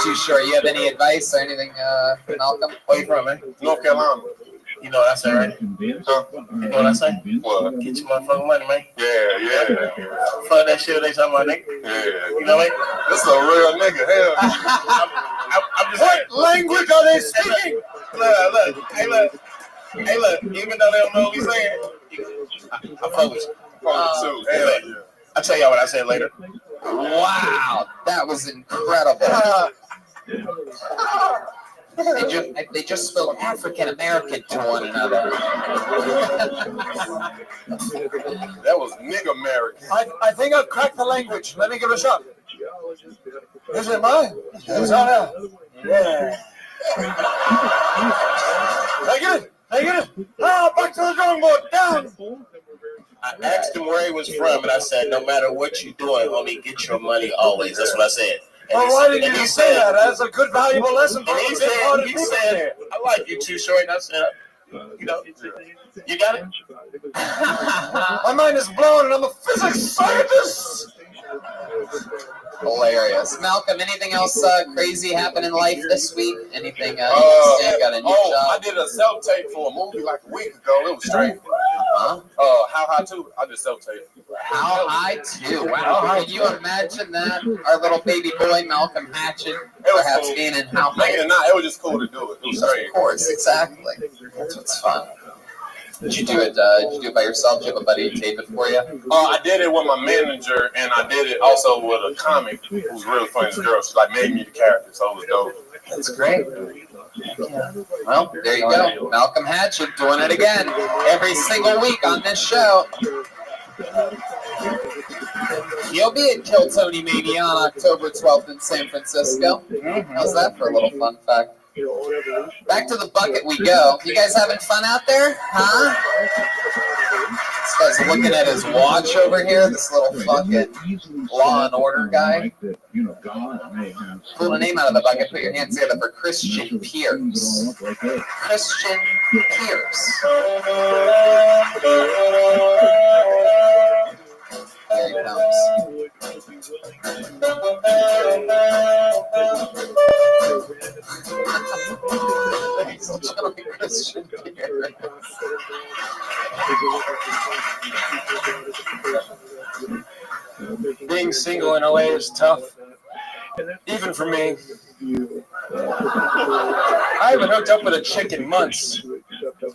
Too short. You have any advice or anything, Malcolm? Where you from, man? North Carolina. You know what I say, right? Huh? You know what I say? What? Get your motherfucking money, man. Yeah. Fuck that shit they talking about, nigga. Yeah. You know what? This a real nigga. Hell. I'm just what language are they speaking? Look. Hey, look. Even though they don't know what we saying, I fuck with you. Hell yeah. I'll tell y'all what I said later. Wow. That was incredible. They just spelled African American to one another. That was nigga American. I think I've cracked the language. Let me give it a shot. Is it mine? It's on out. Yeah. Take it. Back to the drawing board. Down. I asked him where he was from, and I said, no matter what you're doing, homie, get your money always. That's what I said. Well, why did you say that? That's a good, valuable lesson. And he said, I like you too, short. And I said, You know, you got it. My mind is blown, and I'm a physics scientist. Hilarious. Malcolm, anything else crazy happen in life this week? Anything? You got a new job? I did a self-tape for a movie like a week ago. It was straight. Huh? How High 2? I did self-tape. How High 2? Wow. Can you imagine that? Our little baby boy, Malcolm Hatchet, perhaps cool. being in How Like High? it or not, it was just cool to do it. It was straight. Of course, exactly. That's what's fun. Did you do it? Did you do it by yourself? Did you have a buddy tape it for you? I did it with my manager, and I did it also with a comic who's really funny. This girl, she like made me the character, so it was dope. That's great. Well, there you go. Malcolm Hatchet doing it again every single week on this show. He'll be at Kill Tony Mania on October 12th in San Francisco. How's that for a little fun fact? Back to the bucket we go. You guys having fun out there? Huh? This guy's looking at his watch over here. This little fucking Law and Order guy. Pull the name out of the bucket. Put your hands together for Christian Pierce. Christian Pierce. There he comes. Christian Pierce. Being single in LA is tough, even for me. I haven't hooked up with a chick in months.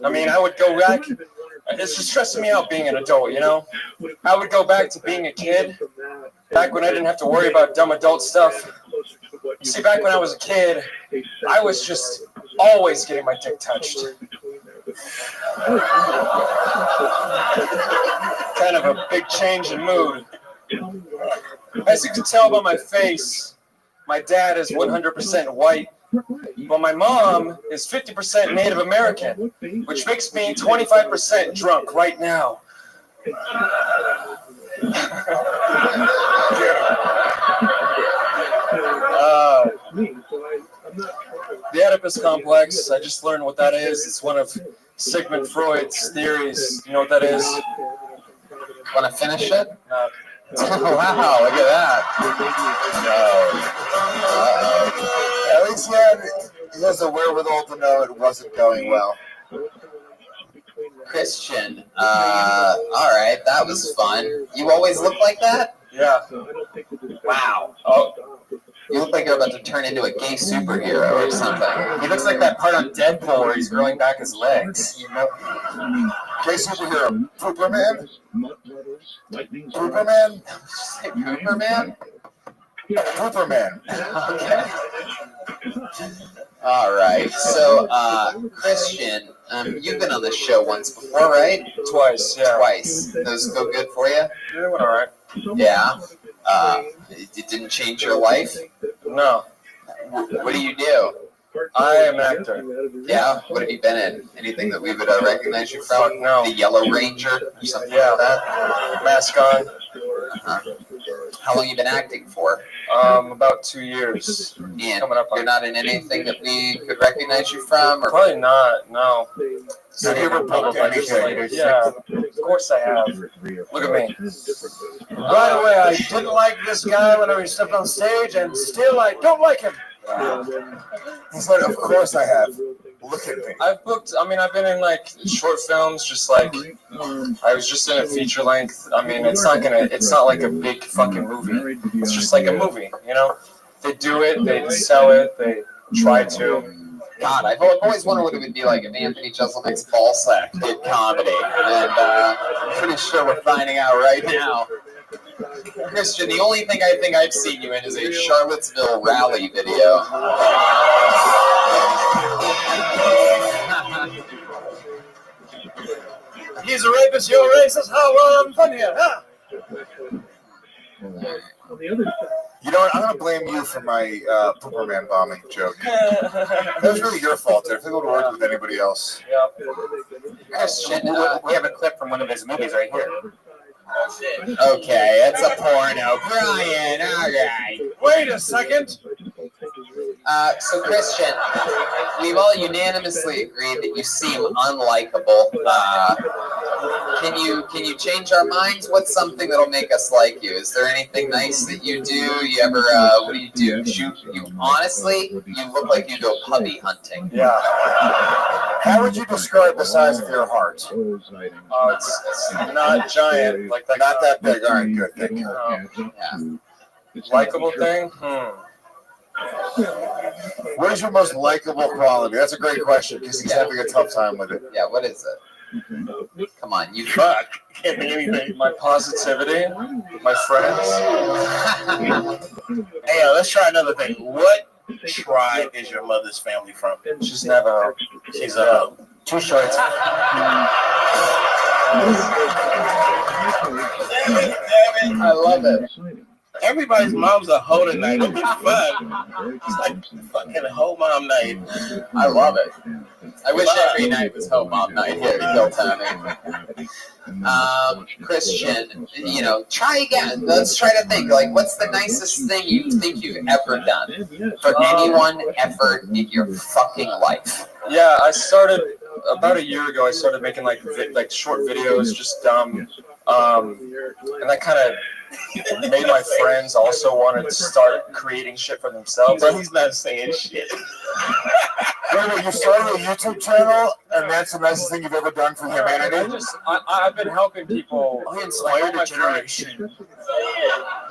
I mean, I would go back. It's just stressing me out being an adult, you know? I would go back to being a kid, back when I didn't have to worry about dumb adult stuff. You see, back when I was a kid, I was just always getting my dick touched. Kind of a big change in mood. As you can tell by my face, my dad is 100% white, but my mom is 50% Native American, which makes me 25% drunk right now. The Oedipus complex, I just learned what that is. It's one of Sigmund Freud's theories. You know what that is? Want to finish it? Wow, look at that. At least he has the wherewithal to know it wasn't going well. Christian, all right, that was fun. You always look like that? Yeah. Wow. Oh, you look like you're about to turn into a gay superhero or something. He looks like that part on Deadpool where he's growing back his legs. Gay superhero, Pooper Man? Pooper Man? Say Pooper Man? Pooper Man. Okay. All right. So, Christian, you've been on this show once before, right? Twice, yeah. Twice. Those go good for you? Yeah, went all right. Yeah. It didn't change your life? No. What do you do? I am an actor. Yeah? What have you been in? Anything that we would recognize you from? Fuck no. The Yellow Ranger or something like that? Mask on. How long you been acting for? About 2 years. And coming up on you're not in anything that we could recognize you from? Or? Probably not, no. Have you ever booked anything? Yeah, of course I have. Look at me. By the way, I didn't like this guy whenever he stepped on stage, and still I don't like him. He's like, of course I have. Look at me. I've been in like short films, just like I was just in a feature length. I mean, it's not like a big fucking movie. It's just like a movie, you know? They do it, they sell it, they try to. God, I've always wondered what it would be like if Anthony Jeselnik's ballsack did comedy, and I'm pretty sure we're finding out right now. Christian, the only thing I think I've seen you in is a Charlottesville rally video. He's a rapist, you're racist, how funny, huh? You know what? I'm going to blame you for my Pooper Man bombing joke. That was really your fault, dude. If it would have worked with anybody else. Christian, we have a clip from one of his movies right here. Okay, it's a porno. Brian, all right. Wait a second. So Christian, we've all unanimously agreed that you seem unlikable. Can you change our minds? What's something that'll make us like you? Is there anything nice that you do? You ever what do you do? You honestly, you look like you go puppy hunting. Yeah. How would you describe the size of your heart? Oh, it's not giant, like that. Not that big. All right, good. Thank you. Yeah. Likable thing? What is your most likable quality? That's a great question because he's having a tough time with it. Yeah, what is it? Come on, you Fuck. Can't think of anything. My positivity, my friends. Hey, let's try another thing. What tribe is your mother's family from? She's never. She's Too short. I love it. Everybody's mom's a hoe tonight. What the fuck? It's like fucking hoe mom night. I love it. I wish every night was home mom night here in Hilltown. Christian, try again. Let's try to think. Like, what's the nicest thing you think you've ever done for anyone ever in your fucking life? Yeah, I started about a year ago. I started making like short videos, just dumb, and that kind of made my friends also want to start creating shit for themselves. But he's not saying shit. Wait, you started a YouTube channel, and that's the nicest thing you've ever done for humanity? I've been helping people. I inspired a generation.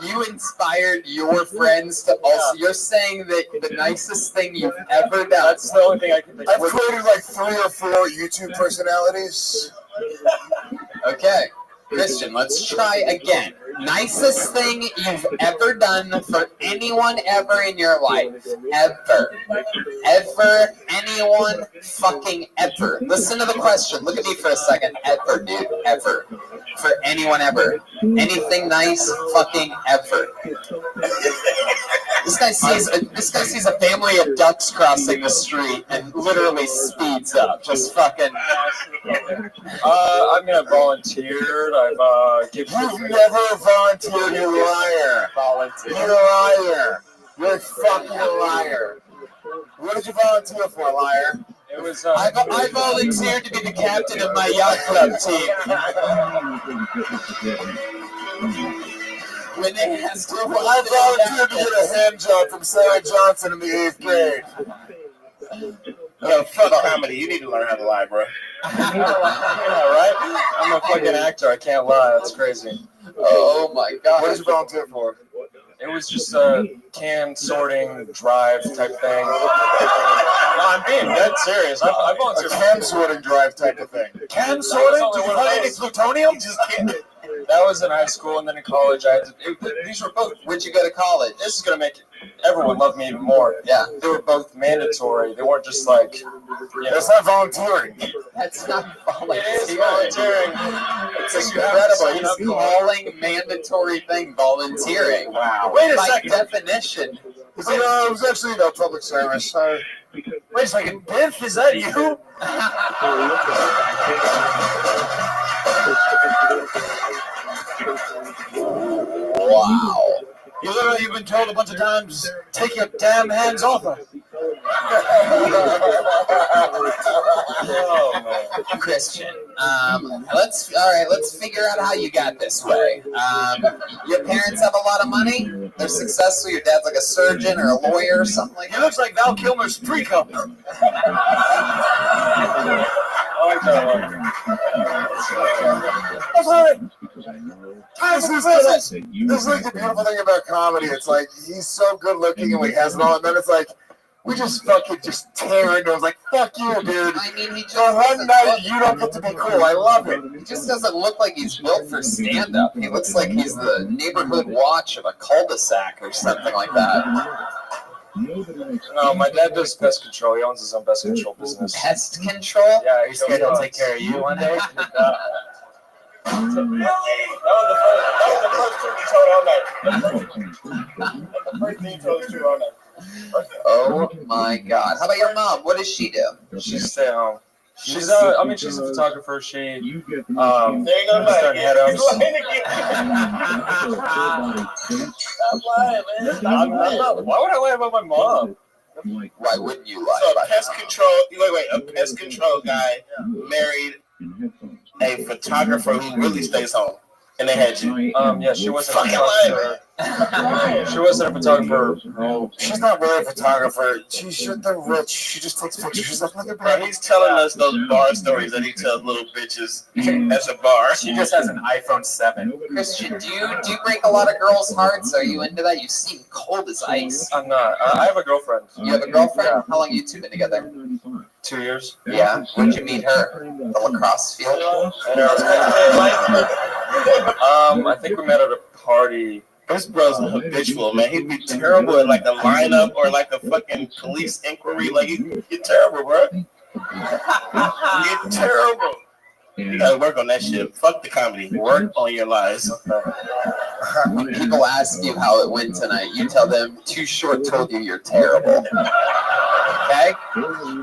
You inspired your friends to also. You're saying that the nicest thing you've ever done. That's the only thing I can think of. I've created like 3 or 4 YouTube personalities. Okay, Christian, let's try again. Nicest thing you've ever done for anyone ever in your life. Ever. Ever. Anyone fucking ever. Listen to the question. Look at me for a second. Ever, dude. Ever. For anyone ever. Anything nice fucking ever. This guy sees a family of ducks crossing the street and literally speeds up. Just fucking. I've volunteered. I've given. You've never volunteered, you liar. Volunteer. You're a liar. You're a fucking liar. What did you volunteer for, liar? It was. I volunteered to be the captain of my yacht club team. When they asked me, I volunteered to get a hand job from Sarah Johnson in the 8th grade. Yo, fuck comedy. You need to learn how to lie, bro. Yeah, right? I'm a fucking actor. I can't lie. That's crazy. Oh my god. What did you volunteer for? It was just a can sorting drive type thing. No, I'm being dead serious. I volunteered. A can sorting drive type of thing. Can sorting? Did you play any plutonium? Just kidding. That was in high school, and then in college, these were both. Where'd you go to college? This is gonna make everyone love me even more. Yeah, they were both mandatory. They weren't just like. That's not volunteering. That's not volunteering. It is volunteering. It's incredible. He's calling mandatory thing volunteering. Wow. Wait a By second. definition. It was actually public service. Wait a second, Biff, is that you? Wow. You've been told a bunch of times, take your damn hands off her. Christian, let's figure out how you got this way. Your parents have a lot of money. They're successful. Your dad's like a surgeon or a lawyer or something like that. He looks like Val Kilmer's pre-cup. This is like the beautiful thing about comedy. It's like he's so good looking and he has it all, and then it's like we just fucking just tear into him. Like, fuck you, dude. I mean, he just for one night you don't get to be cool. I love it. He just doesn't look like he's built for stand-up. He looks like he's the neighborhood watch of a cul-de-sac or something like that. No, my dad does pest control. He owns his own pest control business. Pest control? Yeah, he's going to take care of you one day. That was the first thing he told all night. The first thing he told us to all night. Oh my god. How about your mom? What does she do? She stay home. She's she's a photographer. She there you go, done head-ups. Stop lying, man. Why would I lie about my mom? Why wouldn't you lie? So about a pest your control. A pest control guy married a photographer who really stays home, and they had you. Yeah, she wasn't a Fucking lying, photographer. She wasn't a photographer. Oh, she's not really a photographer. She's the rich. She just takes pictures. She's like, look at Bro, he's telling us those bar stories that he tells little bitches at the bar. She just has an iPhone 7. Christian, do you break a lot of girls' hearts? Are you into that? You seem cold as ice. I'm not. I have a girlfriend. You have a girlfriend? Yeah. How long you two been together? 2 years. Yeah. Where'd you meet her? The lacrosse field? I think we met at a party. This bro's habitual, man. He'd be terrible at like a lineup or like a fucking police inquiry. Like, you're terrible, bro. You're terrible. You gotta work on that shit. Fuck the comedy. Work on your lies. When people ask you how it went tonight, you tell them Too Short told you you're terrible. Okay?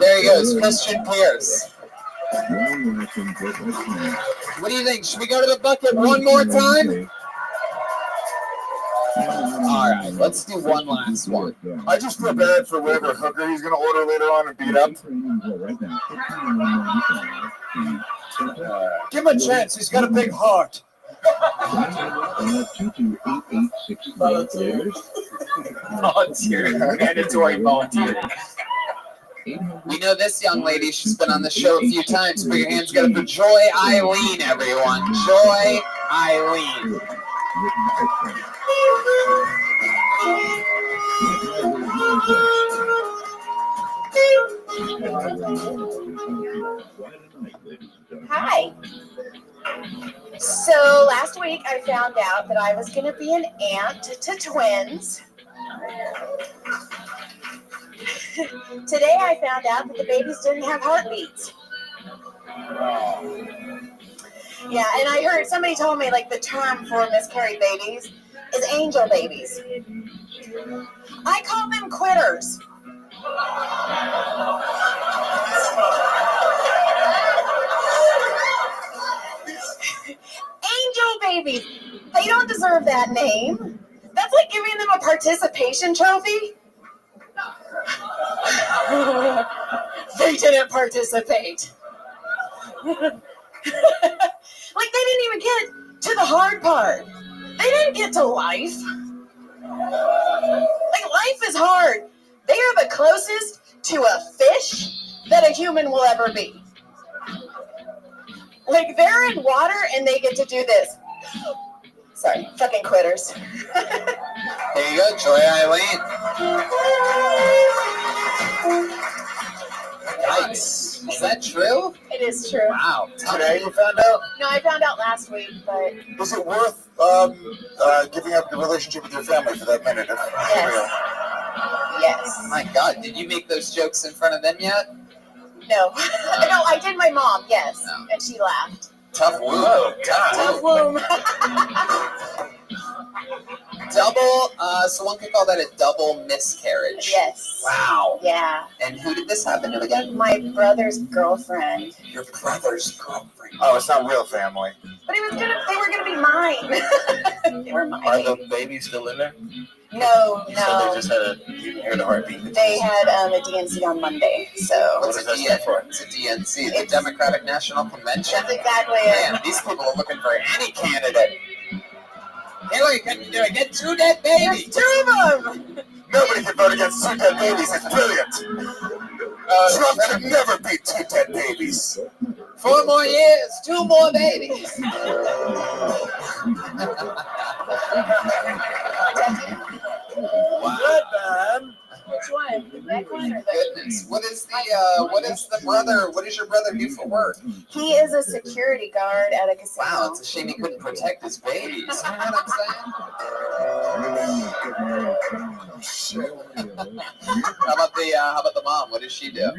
There he goes, Christian Pierce. What do you think? Should we go to the bucket one more time? All right, let's do one last one. I just feel bad for whatever hooker he's going to order later on and beat up. Give him a chance. He's got a big heart. Volunteer. Mandatory volunteer. We know this young lady. She's been on the show a few times. Put your hands together for Joy Eileen, everyone. Joy Eileen. Hi. So last week I found out that I was going to be an aunt to twins. Today I found out that the babies didn't have heartbeats. Yeah, and I heard somebody told me like the term for miscarried babies is angel babies. I call them quitters. Angel babies. They don't deserve that name. That's like giving them a participation trophy. They didn't participate. Like they didn't even get to the hard part. They didn't get to life. Like life is hard. They are the closest to a fish that a human will ever be. Like they're in water and they get to do this. Sorry, fucking quitters. There you go, Joy Eileen. Nice. Is that true? It is true. Wow. Today you found out? No, I found out last week, but Is it worth giving up the relationship with your family for that minute? yes. Yes. My God, did you make those jokes in front of them yet? No. No, I did my mom, yes. No. And she laughed. Tough womb. Tough womb. Double, so one could call that a double miscarriage. Yes. Wow. Yeah. And who did this happen to again? My brother's girlfriend. Your brother's girlfriend. Oh, it's not real family. But they were gonna be mine. They were mine. Are the babies still in there? No, So no. they just had you didn't hear the heartbeat. They had a DNC on Monday, so. What's a DNC? It's a DNC, the Democratic National Convention. That's exactly it. Man, these people are looking for any candidate. Anyway, get 2 dead babies. There's 2 of them. Nobody can vote against 2 dead babies. It's brilliant. Trump could never beat 2 dead babies. 4 more years, 2 more babies. Good, man. Which one? The black one or the? Goodness, what is your brother do for work? He is a security guard at a casino. Wow, it's a shame he couldn't protect his babies. You know what I'm saying? How about the mom? What does she do?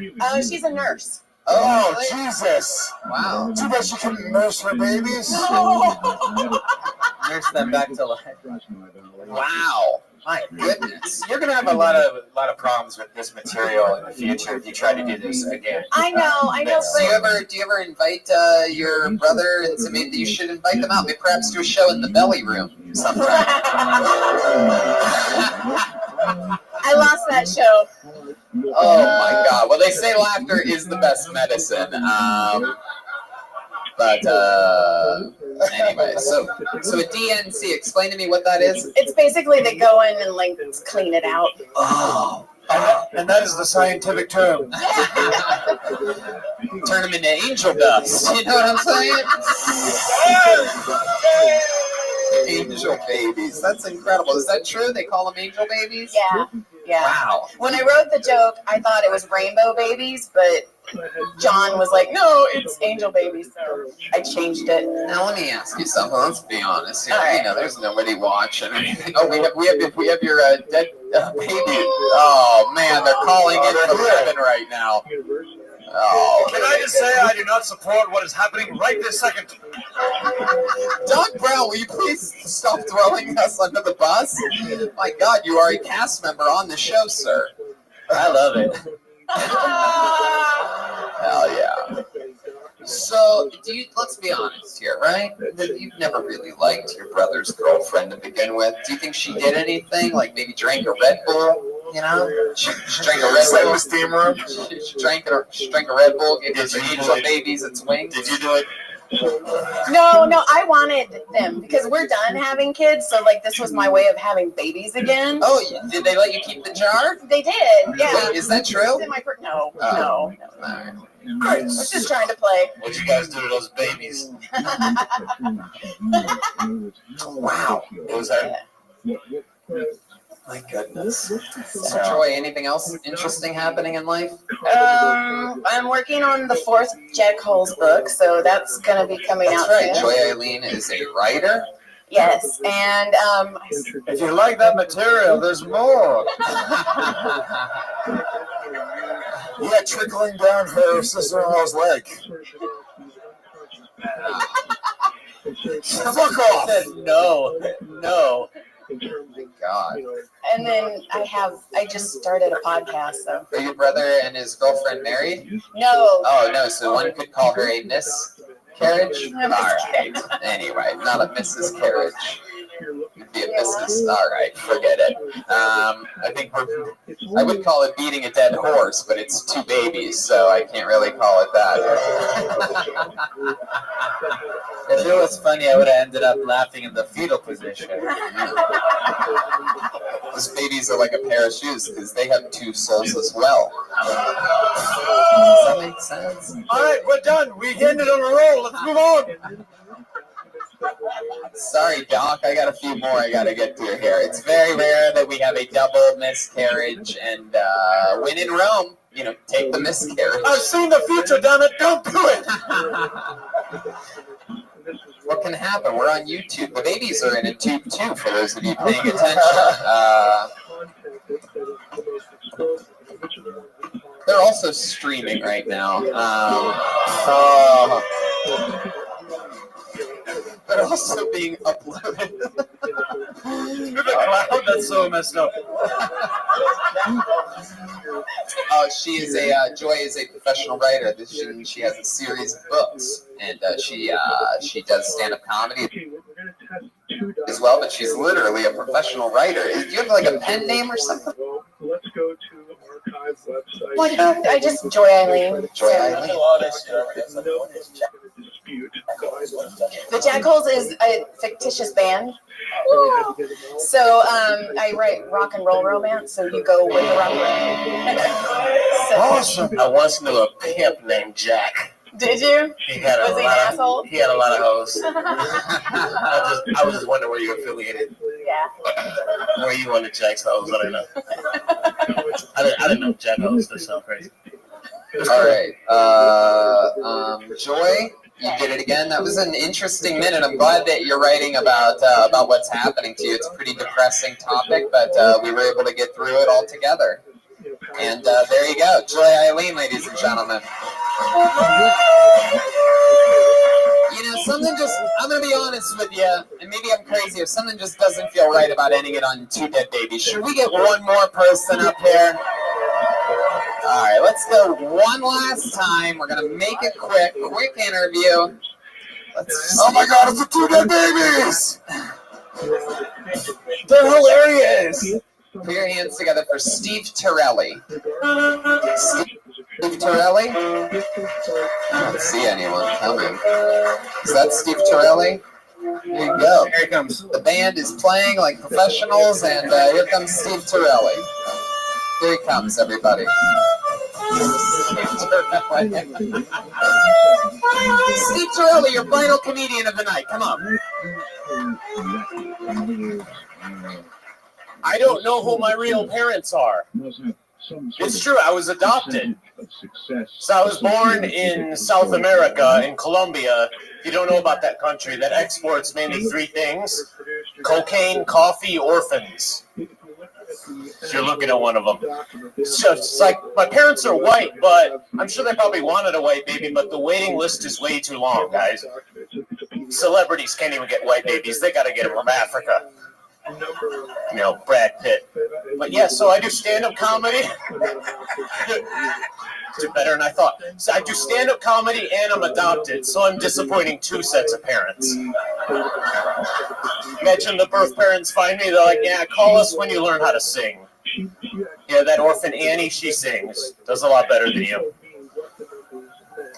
She's a nurse. Oh, really? Jesus. Wow. Too bad she couldn't nurse her babies. Nurse them back to life. Wow. My goodness. You're gonna have a lot of problems with this material in the future if you try to do this again. I know. Do you ever invite your brother and maybe you should invite them out? Maybe perhaps do a show in the belly room sometime. I lost that show. Oh my God. Well, they say laughter is the best medicine. But anyway, so a DNC, explain to me what that is. It's basically they go in and like clean it out. Oh. And that is the scientific term. Turn them into angel dust. You know what I'm saying? Angel babies. That's incredible. Is that true? They call them angel babies? Yeah. Yeah. Wow. When I wrote the joke, I thought it was rainbow babies, but John was like, "No, it's angel babies." So I changed it. Now let me ask you something. Let's be honest here. All right. You know, there's nobody watching or anything. Oh, we have your dead baby. Oh man, they're calling in from heaven right now. Oh. Can I just say I do not support what is happening right this second? Doc Brown, will you please stop throwing us under the bus? My God, you are a cast member on the show, sir. I love it. Hell yeah. So, let's be honest here, right? You've never really liked your brother's girlfriend to begin with. Do you think she did anything? Like maybe drank a Red Bull? You know? She drank a Red Bull. Steam room. She drank a Red Bull, gave those angel babies its wings. Did you do it? No, I wanted them because we're done having kids. So like this was my way of having babies again. Oh, did they let you keep the jar? They did. Yeah. Wait, is that true? It's in my no. Right. I was just trying to play. What you guys do to those babies? Wow. What was that? My goodness. So, Joy, anything else interesting happening in life? I'm working on the 4th Jack Holes book, so that's going to be coming out That's right. soon. Joy Eileen is a writer. Yes, and If you like that material, there's more. Yeah, trickling down her sister-in-law's leg. Fuck off! No. God. and then I just started a podcast, so. Are your brother and his girlfriend married? No. Oh, no, so one could call her a miscarriage? All right. Anyway, not a Mrs. Carriage. It'd be a Mrs. All right, forget it. I think I would call it beating a dead horse, but it's 2 babies, so I can't really call it that. If it was funny, I would have ended up laughing in the fetal position. Those babies are like a pair of shoes because they have 2 souls as well. Does that make sense? All right, we're done. We ended on a roll. Let's move on. Sorry, Doc. I got a few more I got to get through here. It's very rare that we have a double miscarriage, and when in Rome, take the miscarriage. I've seen the future, damn it. Don't do it. What can happen? We're on YouTube. The babies are in a tube, too, for those of you paying attention. They're also streaming right now. They're also being uploaded. To the cloud? That's so messed up. She is Joy is a professional writer. She has a series of books, and she does stand-up comedy as well. But she's literally a professional writer. Do you have like a pen name or something? Let's go to archive website. What? I just Joy Eileen. Joy Eileen. The Jack Holes is a fictitious band. So I write rock and roll romance, so you go with the rock and roll. Awesome. I once knew a pimp named Jack. Did you? He had Was he an asshole? He had a lot of hoes. I was just wondering where you affiliated. Yeah. Where you on the Jack's hoes? I don't know. I didn't know Jack hoes. That sounds crazy. All right. Joy, you did it again. That was an interesting minute. I'm glad that you're writing about what's happening to you. It's a pretty depressing topic, but we were able to get through it all together. And there you go. Joy Eileen, ladies and gentlemen. I'm going to be honest with you, and maybe I'm crazy, if something just doesn't feel right about ending it on 2 dead babies, should we get one more person up here? All right, let's go one last time. We're going to make it quick interview. Oh my God, it's the 2 dead babies! They're hilarious. Put your hands together for Steve Torelli. Steve Torelli? I don't see anyone coming. Is that Steve Torelli? Here you go. Here he comes. The band is playing like professionals, and here comes Steve Torelli. Here he comes, everybody. Steve Torelli, your final comedian of the night. Come on. I don't know who my real parents are. It's true, I was adopted. So I was born in South America, in Colombia. You don't know about that country that exports mainly three things: cocaine, coffee, orphans. So you're looking at one of them. So it's like, my parents are white, but I'm sure they probably wanted a white baby, but the waiting list is way too long, guys. Celebrities can't even get white babies. They got to get them from Africa. You know, Brad Pitt. But yeah, so I do stand-up comedy. Do better than I thought. So I do stand-up comedy and I'm adopted, so I'm disappointing two sets of parents. Imagine the birth parents find me, they're like, yeah, call us when you learn how to sing. Yeah, that orphan Annie, she sings. Does a lot better than you.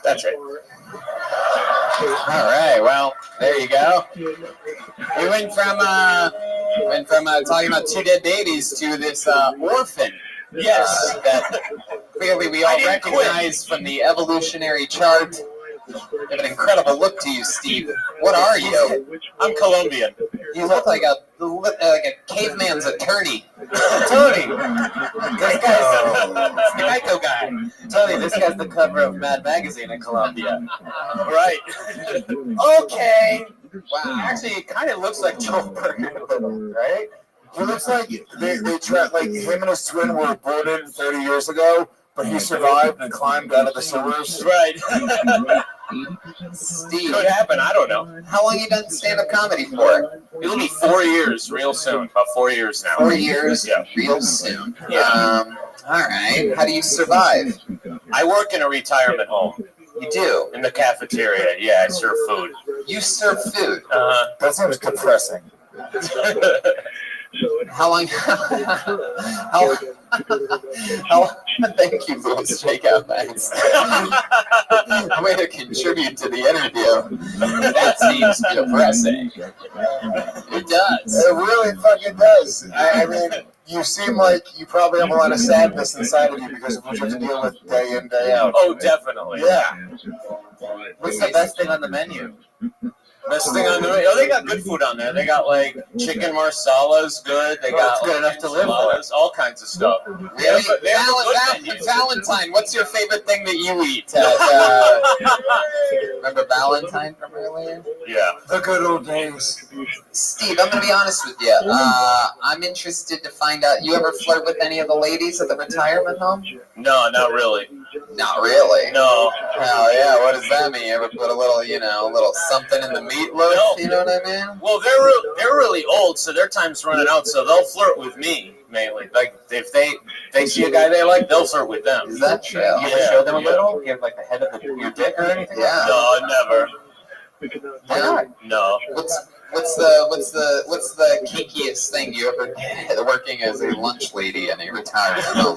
That's it. All right, well, there you go. We went from talking about two dead babies to this orphan. Yes. That clearly we all recognize from the evolutionary chart. You have an incredible look to you, Steve. What are you? I'm Colombian. You look like a caveman's attorney. Tony, this guy's the Geico guy. Tony, this guy's the cover of Mad Magazine in Colombia. Right. Okay. Wow. Actually, it kind of looks like Joe Berger, right? He looks like they tried, like him and his twin were aborted 30 years ago, but he survived and climbed out of the sewers. Right. Steve, could happen. I don't know. How long you done stand-up comedy for? It'll be 4 years real soon. About 4 years now. 4 years? Yeah. Real soon. Yeah. All right. How do you survive? I work in a retirement home. You do? In the cafeteria. Yeah, I serve food. You serve food? That sounds depressing. How long? Thank you, Louis Shakeout Nights. I'm going to contribute to the interview. That seems depressing. It does. It really fucking does. I mean, you seem like you probably have a lot of sadness inside of you because of what you have to deal with day in, day out. Oh, definitely. Yeah. What's the best thing on the menu? Best thing on the menu. Oh, they got good food on there. They got like chicken marsala's good. They got good enough to live with. All kinds of stuff. Really? Valentine, what's your favorite thing that you eat? Remember Valentine from earlier? Yeah. The good old days. Steve, I'm going to be honest with you. I'm interested to find out, you ever flirt with any of the ladies at the retirement home? No, not really. Not really? No. Hell yeah, what does that mean? You ever put a little, a little something in the meatloaf? No. You know what I mean? Well, they're really old, so their time's running out, so they'll flirt with me, mainly. Like, if they see a guy they like, they'll flirt with them. Is that true? Yeah. You ever show them a little? You have like the head of your dick or anything? Yeah. No, never. Why not? No. What's the kinkiest thing you ever did working as a lunch lady in a retirement home?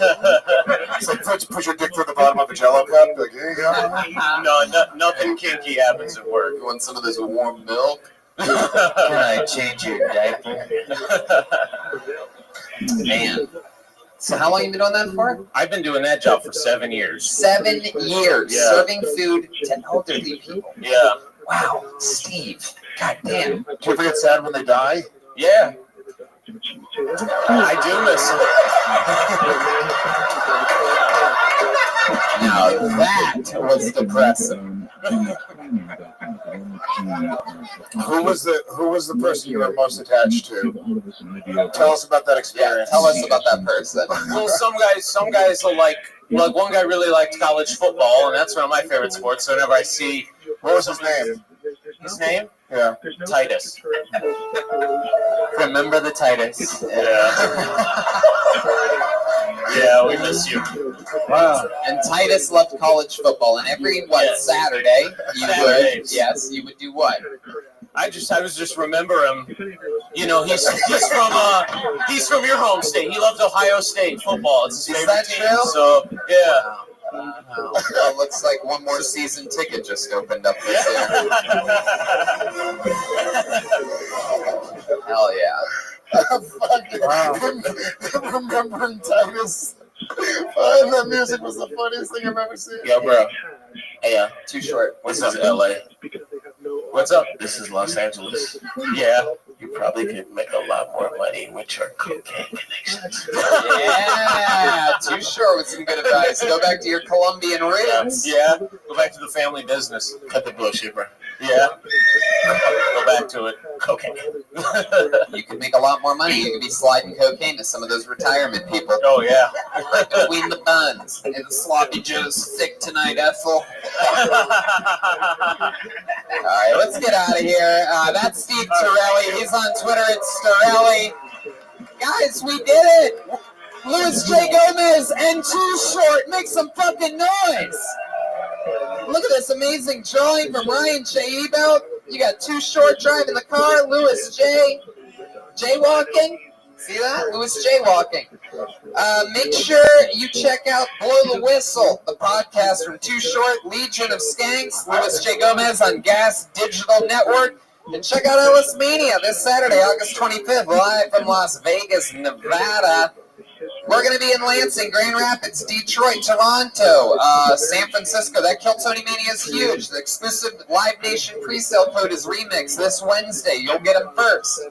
It's like push your dick through the bottom of a Jello cup. Like, here you go. No, nothing kinky happens at work. You want some of this warm milk? Can I change your diaper? Man. So how long have you been doing that for? I've been doing that job for 7 years. 7 years. Yeah. Serving food to elderly people. Yeah. Wow, Steve. God damn. Do you ever get sad when they die? Yeah. I do miss them. Now that was depressing. Who was the person you were most attached to? Tell us about that experience. Yeah, tell us about that person. Well, some guys will like one guy really liked college football, and that's one of my favorite sports. So whenever I see, what was his name? His name? Yeah. Titus. Remember the Titus. Yeah. Yeah, we miss you. Wow. And Titus loved college football. And every Saturday, you would do what? I was just remember him. You know, he's from your home state. He loves Ohio State football. It's his favorite team. True? So yeah. Well, looks like one more season ticket just opened up this year. Hell yeah. Remembering Titus. That music was the funniest thing I've ever seen. Yo, bro. Hey, Too short. What's up, LA? What's up? This is Los Angeles. Yeah. You probably could make a lot more money with your cocaine connections. Yeah, Too Short with some good advice. Go back to your Colombian roots. Yeah. Go back to the family business. Cut the bullshit, bro. Yeah. Go back to it. Cocaine. You could make a lot more money. You could be sliding cocaine to some of those retirement people. Oh, yeah. Between the buns and the sloppy joes thick tonight, Ethel. All right, let's get out of here. That's Steve Torelli. He's on Twitter. It's Torelli. Guys, we did it. Louis J. Gomez and Too Short. Make some fucking noise. Look at this amazing drawing from Ryan J. Ebelt. You got Too Short driving the car. Louis J. jaywalking. See that? Louis jaywalking. Make sure you check out Blow the Whistle, the podcast from Too Short, Legion of Skanks, Louis J. Gomez on Gas Digital Network. And check out Ellis Mania this Saturday, August 25th, live from Las Vegas, Nevada. We're going to be in Lansing, Grand Rapids, Detroit, Toronto, San Francisco. That Kill Tony Mania is huge. The exclusive Live Nation pre-sale code is Remix this Wednesday. You'll get them first.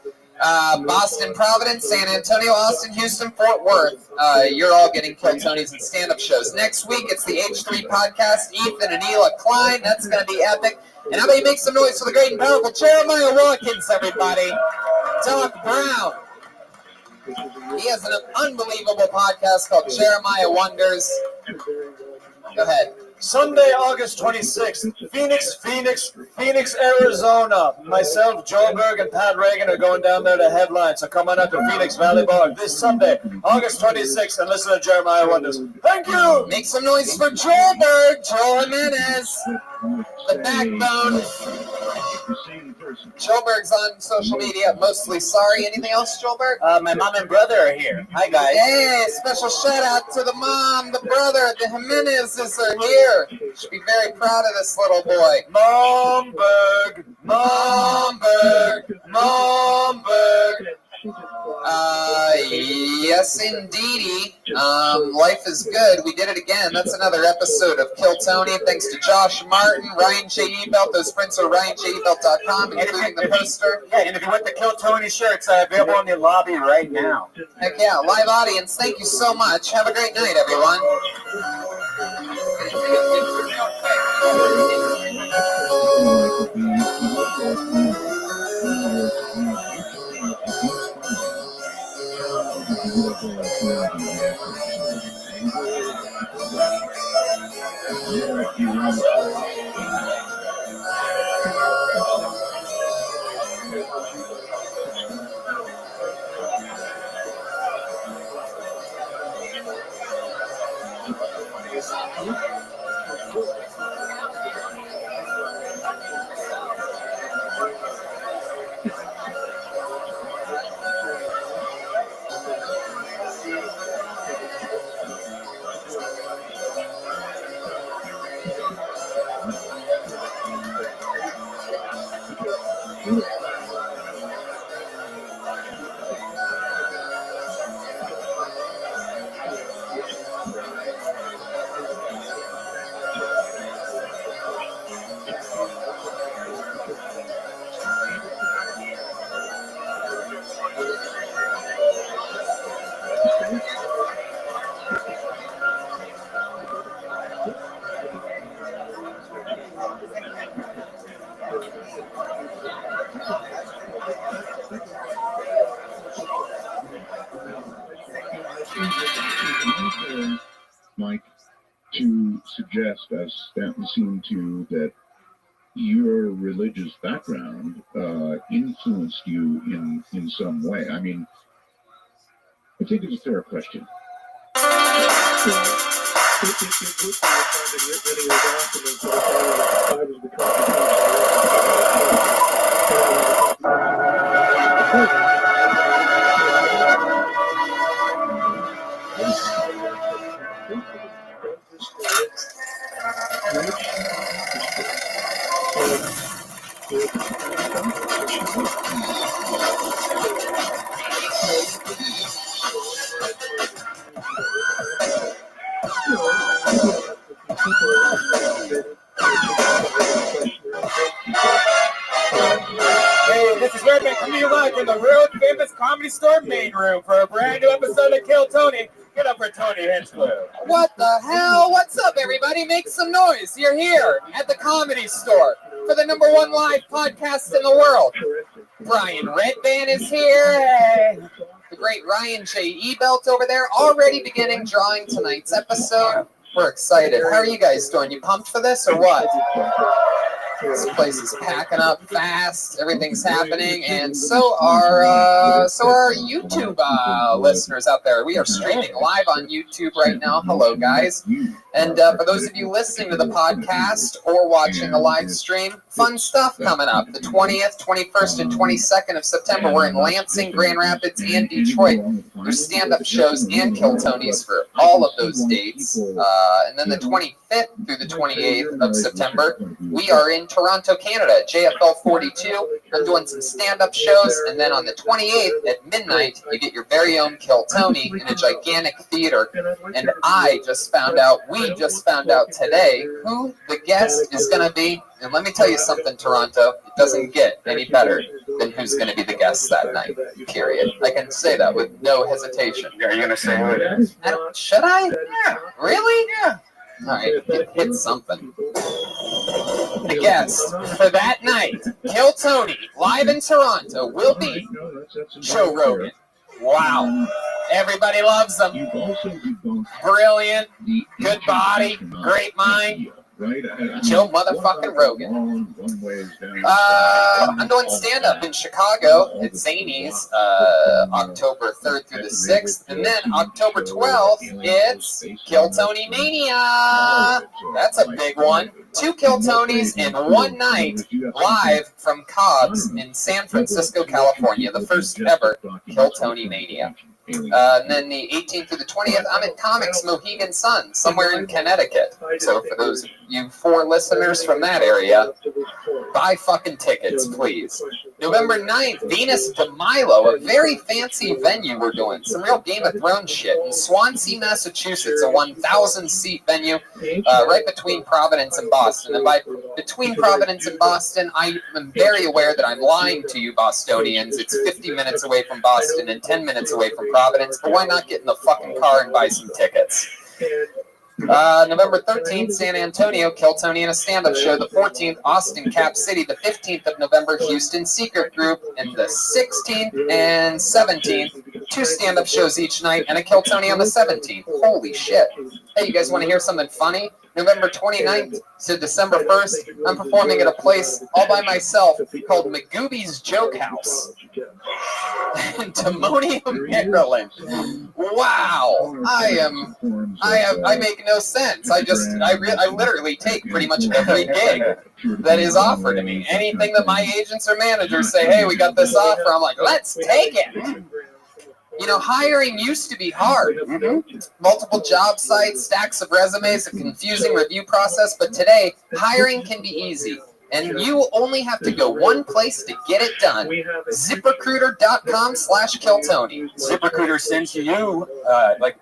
Boston, Providence, San Antonio, Austin, Houston, Fort Worth. You're all getting Kill Tonys and stand-up shows. Next week, it's the H3 podcast, Ethan and Ela Klein. That's going to be epic. And how about you make some noise for the great and powerful Jeremiah Watkins, everybody? Doc Brown. He has an unbelievable podcast called Jeremiah Wonders. Go ahead. Sunday, August 26th, Phoenix, Arizona. Myself, Joe Berg, and Pat Reagan are going down there to headline. So come on up to Phoenix Valley Bar this Sunday, August 26th, and listen to Jeremiah Wonders. Thank you. Make some noise for Joel Berg, Joel Jimenez, the backbone. Joelberg's on social media, mostly sorry. Anything else, Joelberg? My mom and brother are here. Hi, guys. Hey, special shout out to the mom, the brother, the Jimenezes are here. Should be very proud of this little boy. Momberg. Yes, indeedy. Life is good. We did it again. That's another episode of Kill Tony. Thanks to Josh Martin, Ryan J. Ebelt. Those prints are RyanJEbelt.com, including the poster. Yeah, and if you want the Kill Tony shirts, available in the lobby right now. Heck yeah, live audience. Thank you so much. Have a great night, everyone. Mike, to suggest, as Stanton seemed to, that your religious background influenced you in some way. I mean, I think it's a fair question. Hey, this is Rabbi coming to you live from the world famous Comedy Store main room for a brand new episode of Kill Tony. Get up for Tony Hinchcliffe. What the hell? What's up, everybody? Make some noise. You're here at the Comedy Store for the #1 live podcast in the world. Brian Redband is here. The great Ryan J. Ebelt over there, already beginning drawing tonight's episode. We're excited. How are you guys doing? You pumped for this or what? This place is packing up fast. Everything's happening, and so are YouTube listeners out there. We are streaming live on YouTube right now. Hello, guys. And for those of you listening to the podcast or watching the live stream, fun stuff coming up. The 20th, 21st, and 22nd of September, we're in Lansing, Grand Rapids, and Detroit. There's stand-up shows and Kill Tonys for all of those dates. And then the 25th through the 28th of September, we are in Toronto, Canada, JFL 42. I'm doing some stand-up shows, and then on the 28th at midnight, you get your very own Kill Tony in a gigantic theater. And we just found out today who the guest is going to be. And let me tell you something, Toronto, it doesn't get any better than who's going to be the guest that night, period. I can say that with no hesitation. Are you going to say who it is? Should I? Yeah. Really? Yeah. All right, hit something. The guest for that night, Kill Tony, live in Toronto, will be Joe Rogan. Wow. Everybody loves him. Brilliant, good body, great mind. Joe motherfucking Rogan. I'm doing stand-up in Chicago at Zany's October 3rd through the 6th. And then October 12th, it's Kill Tony Mania. That's a big one. 2 Kill Tonys in one night, live from Cobb's in San Francisco, California. The first ever Kill Tony Mania. And then the 18th through the 20th, I'm at Comics Mohegan Sun, somewhere in Connecticut. So for those of you 4 listeners from that area, buy fucking tickets, please. November 9th, Venus de Milo, a very fancy venue we're doing. Some real Game of Thrones shit in Swansea, Massachusetts, a 1,000-seat venue right between Providence and Boston. And by between Providence and Boston, I am very aware that I'm lying to you Bostonians. It's 50 minutes away from Boston and 10 minutes away from Providence, but why not get in the fucking car and buy some tickets? November 13th, San Antonio, Kill Tony and a stand-up show. The 14th, Austin, Cap City. The 15th of November, Houston, Secret Group. And the 16th and 17th, 2 stand-up shows each night and a Kill Tony on the 17th. Holy shit. Hey, you guys want to hear something funny? November 29th to December 1st, I'm performing at a place all by myself called McGooby's Joke House in Timonium, Maryland. Wow, I make no sense. I literally take pretty much every gig that is offered to me. Anything that my agents or managers say, hey, we got this offer, I'm like, let's take it. You know, hiring used to be hard. Multiple job sites, stacks of resumes, a confusing review process, but today, hiring can be easy. And you only have to go one place to get it done. ZipRecruiter.com/KillTony. ZipRecruiter sends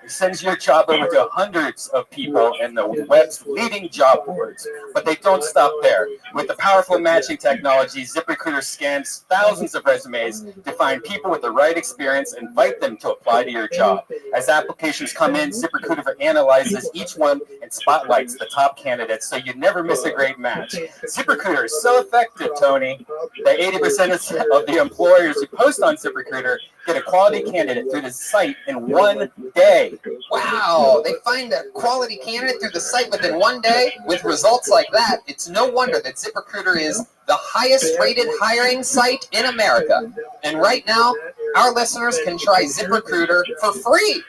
sends your job over to hundreds of people in the web's leading job boards. But they don't stop there. With the powerful matching technology, ZipRecruiter scans thousands of resumes to find people with the right experience and invite them to apply to your job. As applications come in, ZipRecruiter analyzes each one and spotlights the top candidates, so you never miss a great match. ZipRecruiter is so effective, Tony, that 80% of the employers who post on ZipRecruiter get a quality candidate through the site in one day. Wow, they find a quality candidate through the site within one day? With results like that, it's no wonder that ZipRecruiter is the highest rated hiring site in America. And right now, our listeners can try ZipRecruiter for free.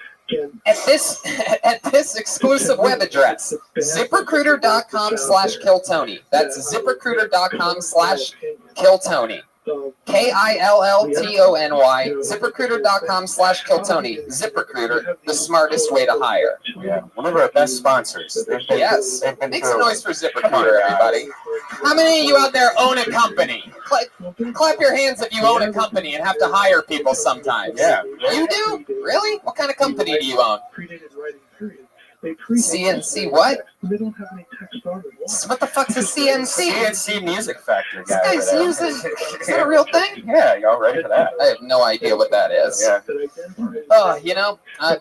At this exclusive web address, ZipRecruiter.com/KillTony. That's ZipRecruiter.com/KillTony. KILLTONY. ZipRecruiter.com/KillTony. ZipRecruiter, the smartest way to hire. Yeah, one of our best sponsors. Yes. Make some noise for ZipRecruiter, everybody. How many of you out there own a company? Clap your hands if you own a company and have to hire people sometimes. Yeah. You do? Really? What kind of company do you own? CNC what? What the fuck's a CNC? CNC Music Factory This guy. guy's using. Is that a real thing? Yeah, y'all ready for that? I have no idea what that is. Yeah. Oh,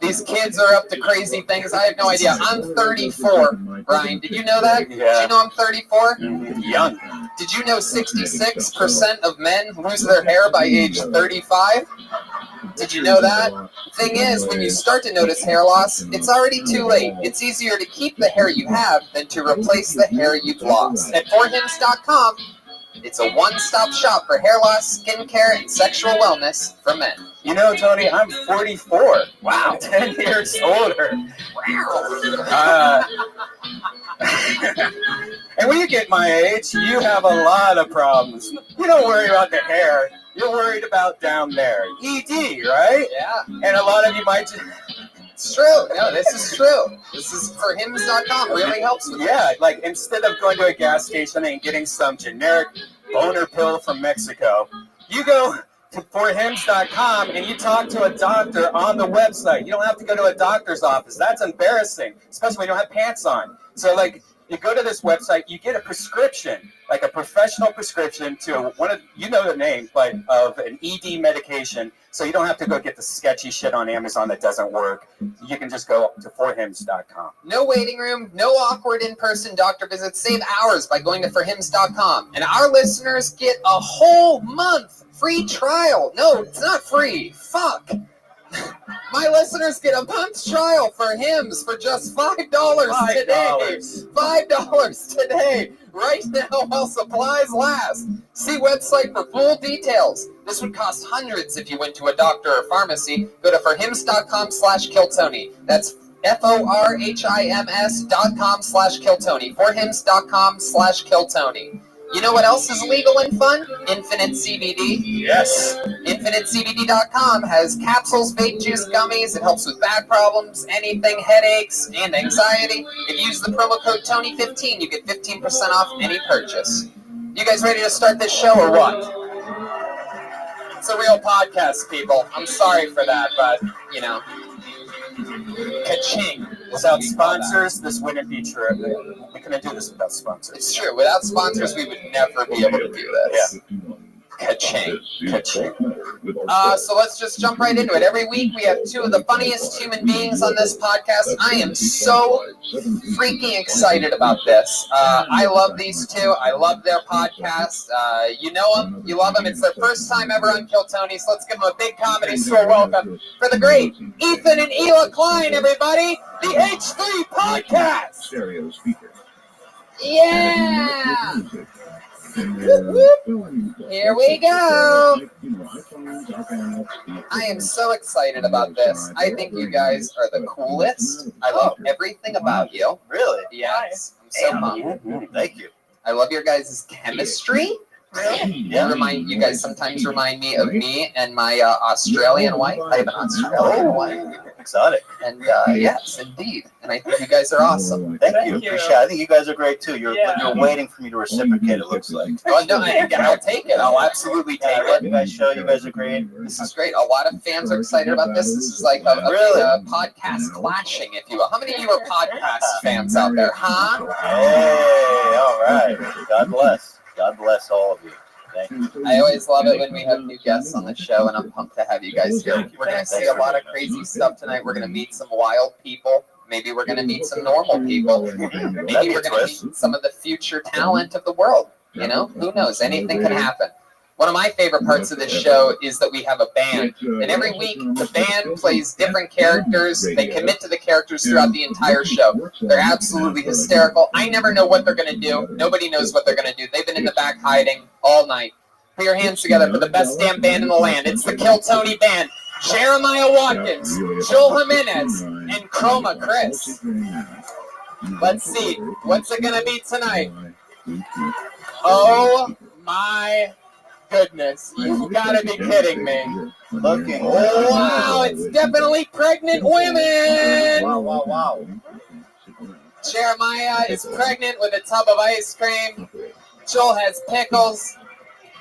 these kids are up to crazy things. I have no idea. I'm 34, Brian. Did you know that? Yeah. Did you know I'm 34? Young. Did you know 66% of men lose their hair by age 35? Did you know that? The thing is, when you start to notice hair loss, it's already too late. It's easier to keep the hair you have than to replace the hair you've lost. At forhims.com, it's a one-stop shop for hair loss, skincare, and sexual wellness for men. You know, Tony, I'm 44. Wow. 10 years older. And when you get my age, you have a lot of problems. You don't worry about the hair. You're worried about down there. ED, right? Yeah. And a lot of you might just... It's true. No, this is true. This is forhims.com. Really helps with Yeah, like instead of going to a gas station and getting some generic boner pill from Mexico, you go to forhims.com and you talk to a doctor on the website. You don't have to go to a doctor's office. That's embarrassing, especially when you don't have pants on. So, like, you go to this website, you get a prescription, like a professional prescription to one of, you know the name, but of an ED medication. So you don't have to go get the sketchy shit on Amazon that doesn't work. You can just go to forhims.com. No waiting room, no awkward in-person doctor visits. Save hours by going to forhims.com. And our listeners get a whole month free trial. No, it's not free. Fuck. My listeners get a month's trial for Hims for just $5 today. $5 today. Right now while supplies last. See website for full details. This would cost hundreds if you went to a doctor or pharmacy. Go to forhims.com/KillTony. That's forhims.com/KillTony. Forhims.com/KillTony. You know what else is legal and fun? Infinite CBD. Yes. InfiniteCBD.com has capsules, vape juice, gummies. It helps with back problems, anything, headaches, and anxiety. If you use the promo code TONY15, you get 15% off any purchase. You guys ready to start this show or what? It's a real podcast, people. I'm sorry for that, but, you know. Ka-ching. Without sponsors, this wouldn't be true. We couldn't do this without sponsors. It's true. Without sponsors, we would never be able to do this. Yeah. Ka-ching. Ka-ching. So let's just jump right into it. Every week we have two of the funniest human beings on this podcast. I am so freaking excited about this. I love these two. I love their podcast. You know them. You love them. It's their first time ever on Kill Tony, so let's give them a big comedy store welcome for the great Ethan and Ela Klein, everybody. The H3 Podcast. Stereo speaker. Yeah. Here we go. I am so excited about this. I think you guys are the coolest. I love everything about you. Really? Yes. I'm so pumped. Thank you. I love your guys' chemistry. Yeah. You guys sometimes remind me of me and my Australian wife. I have an Australian wife. Exotic. And yes, indeed. And I think you guys are awesome. Thank you. Appreciate it. I think you guys are great too. You're waiting for me to reciprocate, it looks like. Oh, no, I'll take it. I'll absolutely take it. You guys show. You guys are great. This is great. A lot of fans are excited about this. This is like a podcast clashing, if you will. How many of you are podcast fans out there, huh? Hey, all right. God bless. God bless all of you. Thank you. I always love it when we have new guests on the show, and I'm pumped to have you guys here. We're going to see a lot of crazy stuff tonight. We're going to meet some wild people. Maybe we're going to meet some normal people. Maybe we're going to meet some of the future talent of the world. You know, who knows? Anything can happen. One of my favorite parts of this show is that we have a band. And every week, the band plays different characters. They commit to the characters throughout the entire show. They're absolutely hysterical. I never know what they're going to do. Nobody knows what they're going to do. They've been in the back hiding all night. Put your hands together for the best damn band in the land. It's the Kill Tony Band. Jeremiah Watkins, Joel Jimenez, and Chroma Chris. Let's see, what's it gonna be tonight? Oh my goodness, you gotta be kidding me. Looking. Wow, it's definitely pregnant women. Wow. Jeremiah is pregnant with a tub of ice cream. Joel has pickles.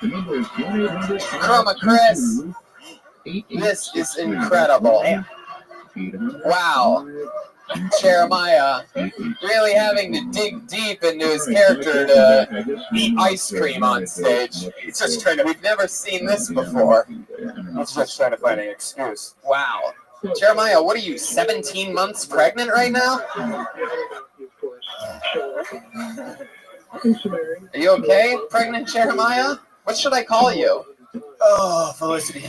Chroma Chris. This is incredible. Wow. Jeremiah really having to dig deep into his character to eat ice cream on stage. He's just trying to, we've never seen this before. He's just trying to find an excuse. Wow. Jeremiah, what are you, 17 months pregnant right now? Are you okay, pregnant Jeremiah? What should I call you? Oh, Felicity.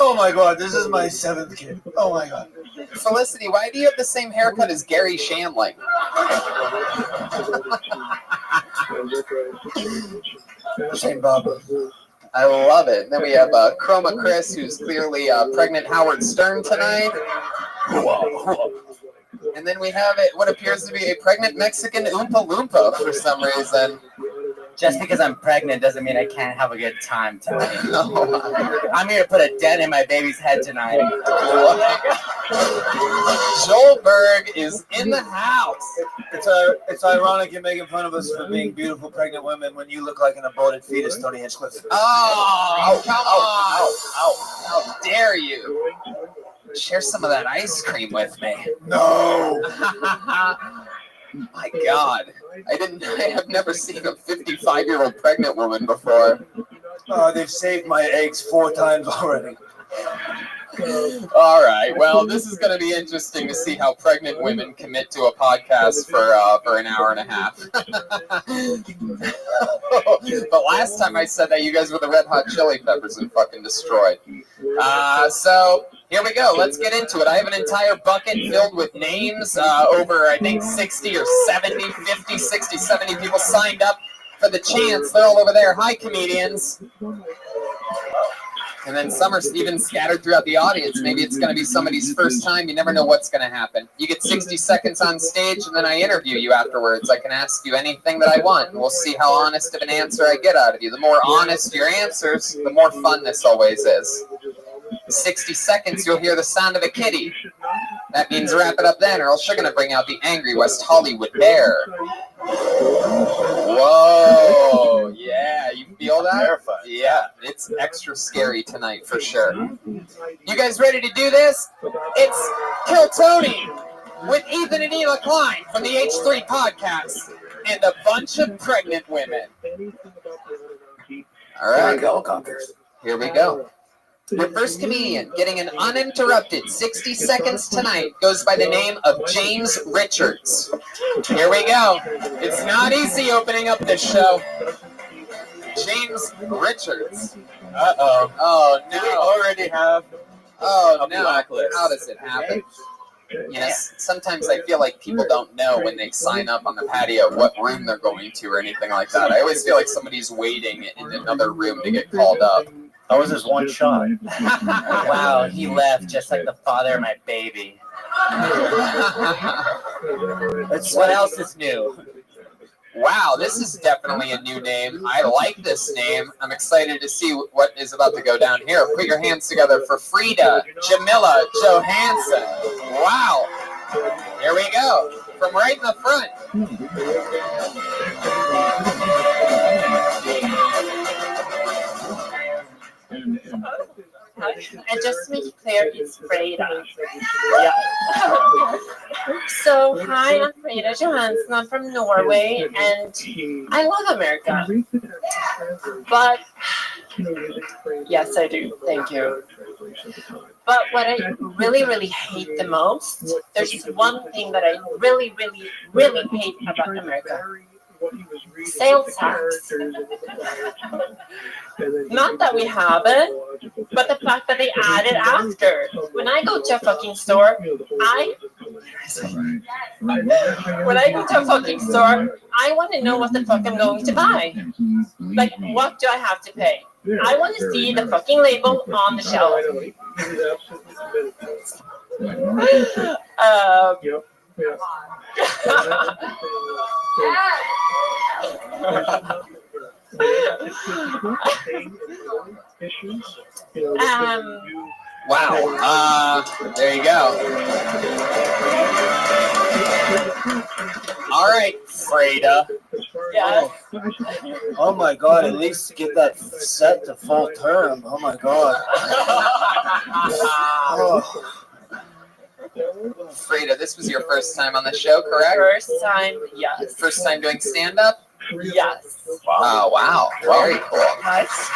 Oh my God, this is my 7th kid. Oh my God. Felicity, why do you have the same haircut as Gary Shandling? Shane Bob. I love it. And then we have Chroma Chris, who's clearly pregnant Howard Stern tonight. And then we have what appears to be a pregnant Mexican Oompa Loompa for some reason. Just because I'm pregnant doesn't mean I can't have a good time tonight. I'm here to put a dent in my baby's head tonight. Joel Berg is in the house. It's ironic you're making fun of us for being beautiful pregnant women when you look like an aborted fetus, Tony Hinchcliffe. Oh, come on. How dare you? Share some of that ice cream with me. No. My God. I have never seen a 55-year-old pregnant woman before. They've saved my eggs 4 times already. All right. Well, this is going to be interesting to see how pregnant women commit to a podcast for an hour and a half. But last time I said that, you guys were the Red Hot Chili Peppers and fucking destroyed. So here we go. Let's get into it. I have an entire bucket filled with names. Over, I think, 60 or 70, 50, 60, 70 people signed up for the chance. They're all over there. Hi, comedians. And then some are even scattered throughout the audience. Maybe it's going to be somebody's first time. You never know what's going to happen. You get 60 seconds on stage, and then I interview you afterwards. I can ask you anything that I want, and we'll see how honest of an answer I get out of you. The more honest your answers, the more fun this always is. 60 seconds, you'll hear the sound of a kitty. That means wrap it up then, or else you're going to bring out the angry West Hollywood bear. Whoa, yeah, you feel that? Terrifying. Yeah, it's extra scary tonight for sure. You guys ready to do this? It's Kill Tony with Ethan and Ela Klein from the H3 podcast and a bunch of pregnant women. All right, here we go. Your first comedian getting an uninterrupted 60 seconds tonight goes by the name of James Richards. Here we go. It's not easy opening up this show. James Richards. Uh-oh. Oh, no. We already have a no. Blacklist. How does it happen? Yes, sometimes I feel like people don't know when they sign up on the patio what room they're going to or anything like that. I always feel like somebody's waiting in another room to get called up. That was his one shot. Wow, he left just like the father of my baby. What else is new? Wow, this is definitely a new name. I like this name. I'm excited to see what is about to go down here. Put your hands together for Frida Jamila Johansson. Wow. Here we go. From right in the front. And just to make it clear, it's Frida. Yeah. So, hi, I'm Frida Johansson. I'm from Norway, and I love America. But, yes, I do. Thank you. But what I really, really hate the most, there's just one thing that I really, really, really hate about America. Sales tax. Not that we have it, but the fact that they add it after. When I go to a fucking store, I want to know what the fuck I'm going to buy. Like, what do I have to pay? I want to see the fucking label on the shelf. Wow. There you go. All right, Freda. Yeah. Oh my god, at least get that set to full term. Oh my god. Freda, this was your first time on the show, correct? First time, yes. First time doing stand-up? Yes. Wow. Wow. Very cool. Nice.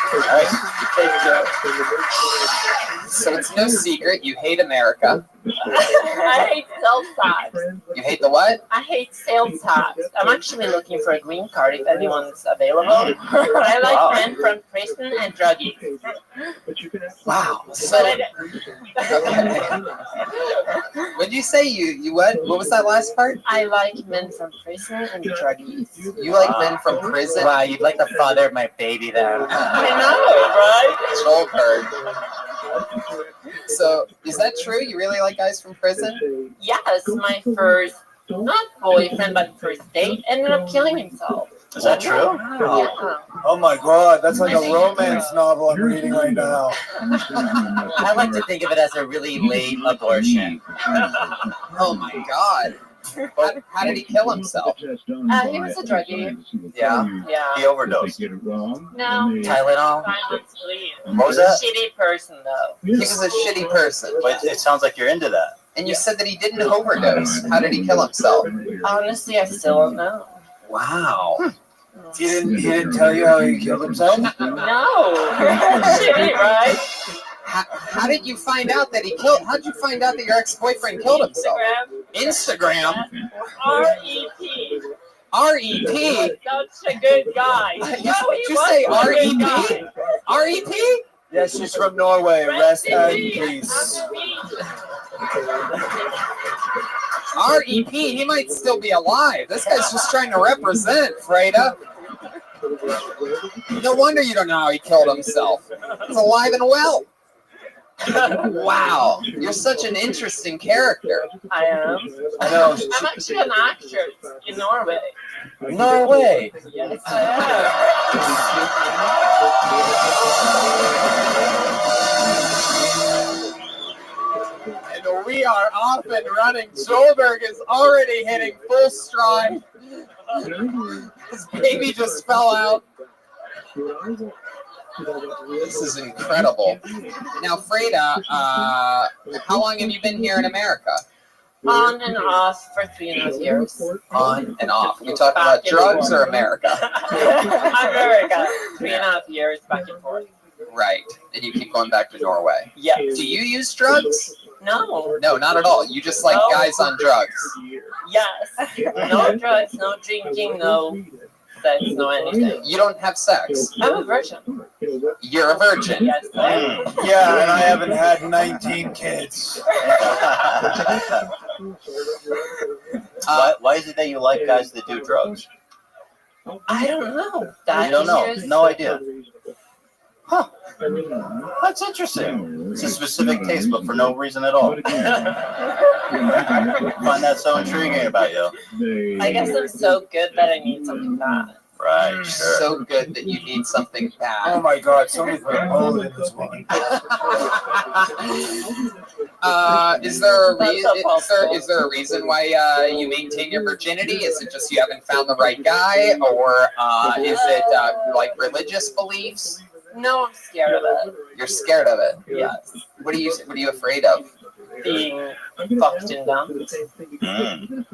So it's no secret you hate America. I hate sales tax. You hate the what? I hate sales tax. I'm actually looking for a green card if anyone's available. I like men from prison and druggies. Wow. So, when you say you what? What was that last part? I like men from prison and druggies. You like men from prison? Wow, you'd like the father of my baby then. I know, right? Joel. So, is that true? You really like guys from prison? Yes, my first, not boyfriend, but first date ended up killing himself. Is that true? Yeah. Oh my god, that's like a romance novel I'm reading right now. I like to think of it as a really late abortion. Oh my god. How did he kill himself? He was a druggie. Yeah. Yeah. He overdosed. No. Tylenol? What was that? Shitty person, though. He was a shitty person. But it sounds like you're into that. And you said that he didn't overdose. How did he kill himself? Honestly, I still don't know. Wow. He didn't tell you how he killed himself? No. Shitty, right? How did you find out that he killed? How did you find out that your ex-boyfriend killed himself? Instagram. R.E.P. R.E.P. Such a good guy. Did you say R.E.P.? R.E.P.? Yes, she's from Norway. Rest in peace. R.E.P. He might still be alive. This guy's just trying to represent, Freda. No wonder you don't know how he killed himself. He's alive and well. Wow, you're such an interesting character. I am. I know. I'm actually an actress in Norway. Norway. Yes, I And we are off and running. Joelberg is already hitting full stride. His baby just fell out. This is incredible. Now, Freda, how long have you been here in America? On and off for 3.5 years. On and off. We talking about drugs or America? America. 3.5 years back and forth. Right. And you keep going back to Norway. Yes. Do you use drugs? No. No, not at all. You just like guys on drugs. Yes. No drugs, no drinking, no sex, no anything. You don't have sex. I'm a virgin. You're a virgin. Yes, I am. Yeah, and I haven't had 19 kids. Why is it that you like guys that do drugs? I don't know. You don't know? No idea. Huh. That's interesting. It's a specific taste, but for no reason at all. I find that so intriguing about you. I guess I'm so good that I need something bad. Right, sure. So good that you need something bad. Oh my god, somebody put a bullet in this one. Is there a reason why you maintain your virginity? Is it just you haven't found the right guy, or is it like religious beliefs? No, I'm scared of it. You're scared of it. Yes. What are you afraid of? Being fucked and dumped.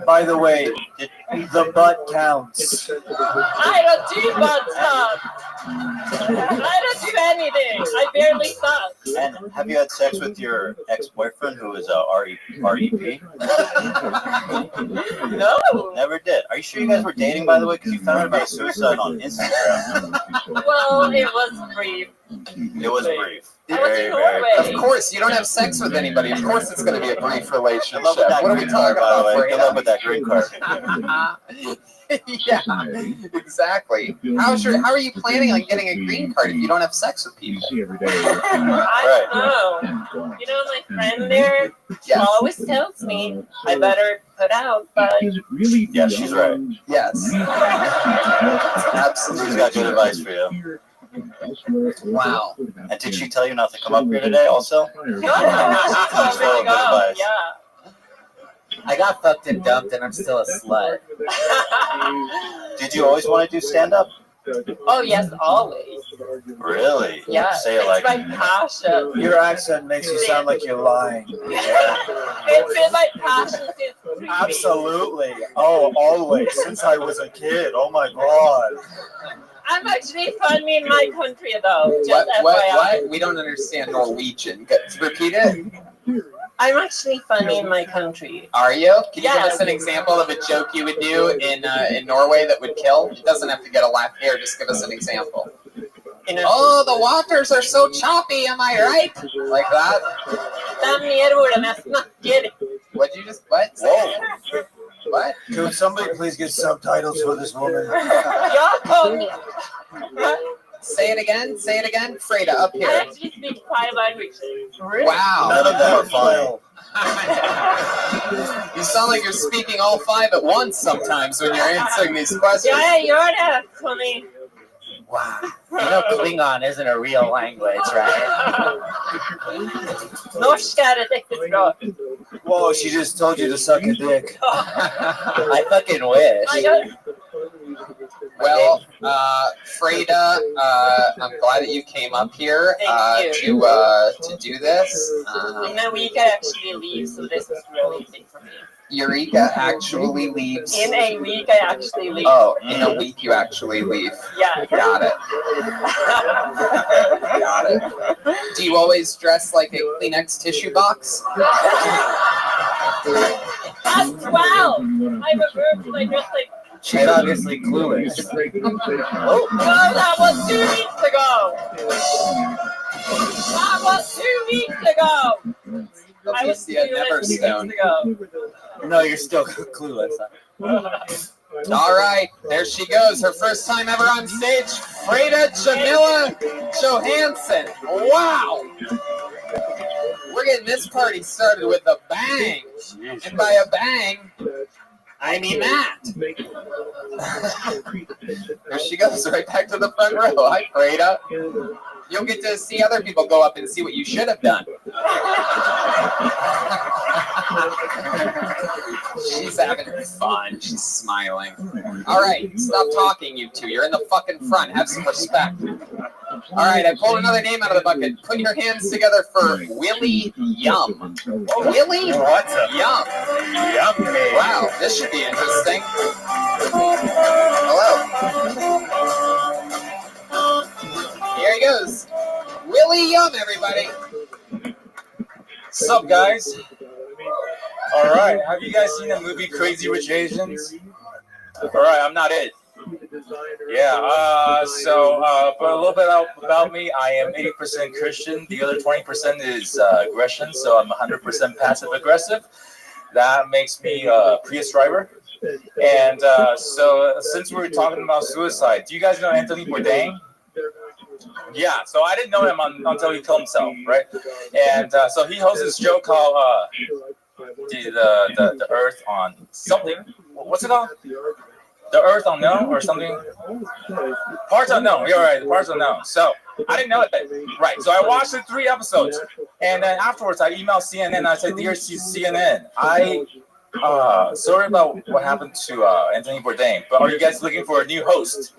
By the way, the butt counts. I don't do butt stuff. I don't do anything. I barely fuck. And have you had sex with your ex-boyfriend who is REP? No. Never did. Are you sure you guys were dating, by the way? Because you found out about suicide on Instagram. Well, it was brief. It was brief. I went to Norway. Of course, you don't have sex with anybody. Of course, it's going to be a brief relationship. Love that What are we green card, talking by the about? way. Good luck with that green card. Yeah, exactly. How are you planning on getting a green card if you don't have sex with people? I don't know. You know, my friend there always tells me I better put out, but Yeah, she's right. Yes. Absolutely, she's got good advice for you. Wow. And did she tell you not to come up here today also? no, she told me to go. Yeah. I got fucked and dumped and I'm still a slut. Did you always want to do stand-up? Oh yes, always. Really? Yeah, Say it it's like my passion. Your accent makes you sound like you're lying. It's been my passion since 3 weeks. Absolutely. Oh, always. Since I was a kid. Oh my God. I'm actually funny in my country though. Just What? We don't understand Norwegian. Repeat it. I'm actually funny in my country. Are you? Can you give us an example of a joke you would do in Norway that would kill? It doesn't have to get a laugh here. Just give us an example. Oh, the waters are so choppy. Am I right? Like that? What'd you just? What? Whoa. What? Could somebody please get subtitles for this woman? Say it again. Say it again. Freda, up I here. actually speak 5 languages. Wow. None of them are fine. You sound like you're speaking all 5 at once sometimes when you're answering these questions. Yeah, you're that funny. Wow. You know Klingon isn't a real language, right? Norska är ett äkta språk. Whoa, she just told you to suck a dick. I fucking wish. Well, Freda, I'm glad that you came up here to do this. In a week I actually leave, so this is really big for me. Eureka actually leaves. In a week I actually leave. Oh, in a week you actually leave. Yeah. Got it. Got it. Do you always dress like a Kleenex tissue box? That's 12! I reversed my dress like... She's obviously clueless. Oh, that was 2 weeks ago! That was 2 weeks ago! I was never stoned. No, you're still clueless. All right, there she goes. Her first time ever on stage, Freda Jamila Johansson. Wow. We're getting this party started with a bang. And by a bang, I mean that. There she goes, right back to the front row. Hi, Freda. You'll get to see other people go up and see what you should have done. She's having fun. She's smiling. All right, stop talking, you two. You're in the fucking front. Have some respect. All right, I pulled another name out of the bucket. Put your hands together for Willie Yum. Willie What's up? Yum. Yummy. Wow, this should be interesting. Hello. Here he goes. Willie Yum, everybody. What's up, guys? All right, have you guys seen the movie Crazy Rich Asians? All right, I'm not it. Yeah, but a little bit about me. I am 80% Christian. The other 20% is aggression, so I'm 100% passive aggressive. That makes me a Prius driver. And so since we were talking about suicide, do you guys know Anthony Bourdain? Yeah, so I didn't know him until he killed himself, right? And so he hosts this show called the Earth on something. What's it called? The Earth Unknown or something? Parts Unknown. You're right, the Parts Unknown. So I didn't know it. Right. So I watched the 3 episodes, and then afterwards I emailed CNN. I said, "Dear CNN, sorry about what happened to Anthony Bourdain, but are you guys looking for a new host?"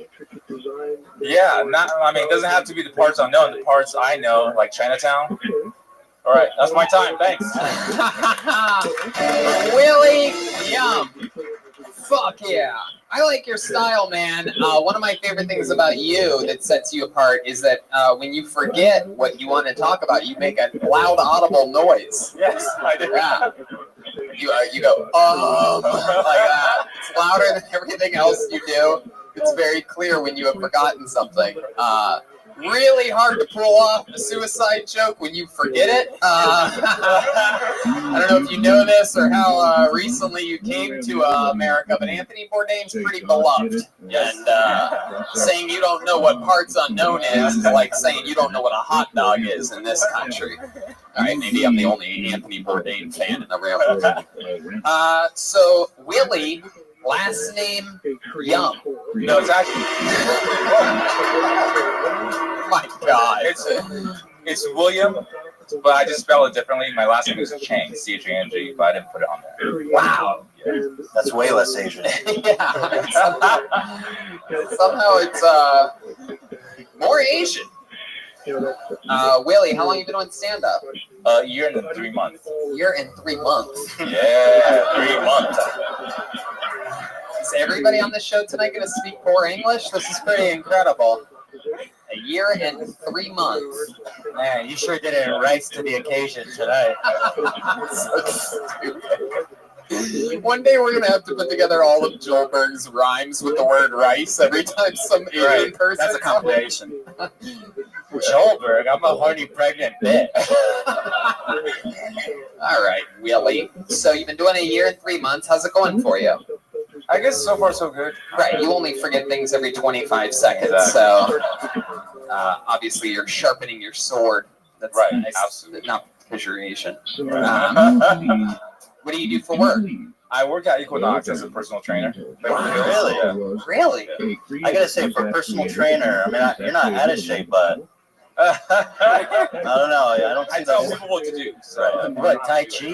Yeah, it doesn't have to be the Parts Unknown. The parts I know, like Chinatown. All right, that's my time. Thanks. Willie Yum. Fuck yeah. I like your style, man. One of my favorite things about you that sets you apart is that when you forget what you want to talk about, you make a loud, audible noise. Yes, I do. Yeah. You go, like that. It's louder than everything else you do. It's very clear when you have forgotten something. really hard to pull off a suicide joke when you forget it. I don't know if you know this or how recently you came to America, but Anthony Bourdain's pretty beloved. And saying you don't know what parts unknown is like saying you don't know what a hot dog is in this country. All right, maybe I'm the only Anthony Bourdain fan in the room. So Willie, last name Yum. No, it's actually. My God, it's William, but I just spell it differently. My last name is Chang, C-H-A-N-G, but I didn't put it on there. Wow. That's way less Asian. Yeah. Somehow it's more Asian. Willie, how long have you been on stand-up? A year and 3 months. Year and 3 months. Yeah, 3 months. Is everybody on the show tonight going to speak poor English? This is pretty incredible. A year and 3 months. Man, you sure did it rise to the occasion tonight. So stupid. One day we're going to have to put together all of Joelberg's rhymes with the word rice every time some Asian person. That's a compilation. Joelberg, I'm a horny pregnant bitch. All right, Willie. So you've been doing a year and 3 months. How's it going for you? I guess so far so good. Right, you only forget things every 25 seconds, so obviously you're sharpening your sword. That's right, nice. absolutely. Not because you're Asian. What do you do for work? I work at Equinox as a personal trainer. Really? Yeah. Really? I gotta say, for a personal trainer, I mean, you're not out of shape, but I don't know. I don't see I tell people what to do. So. What, Tai Chi?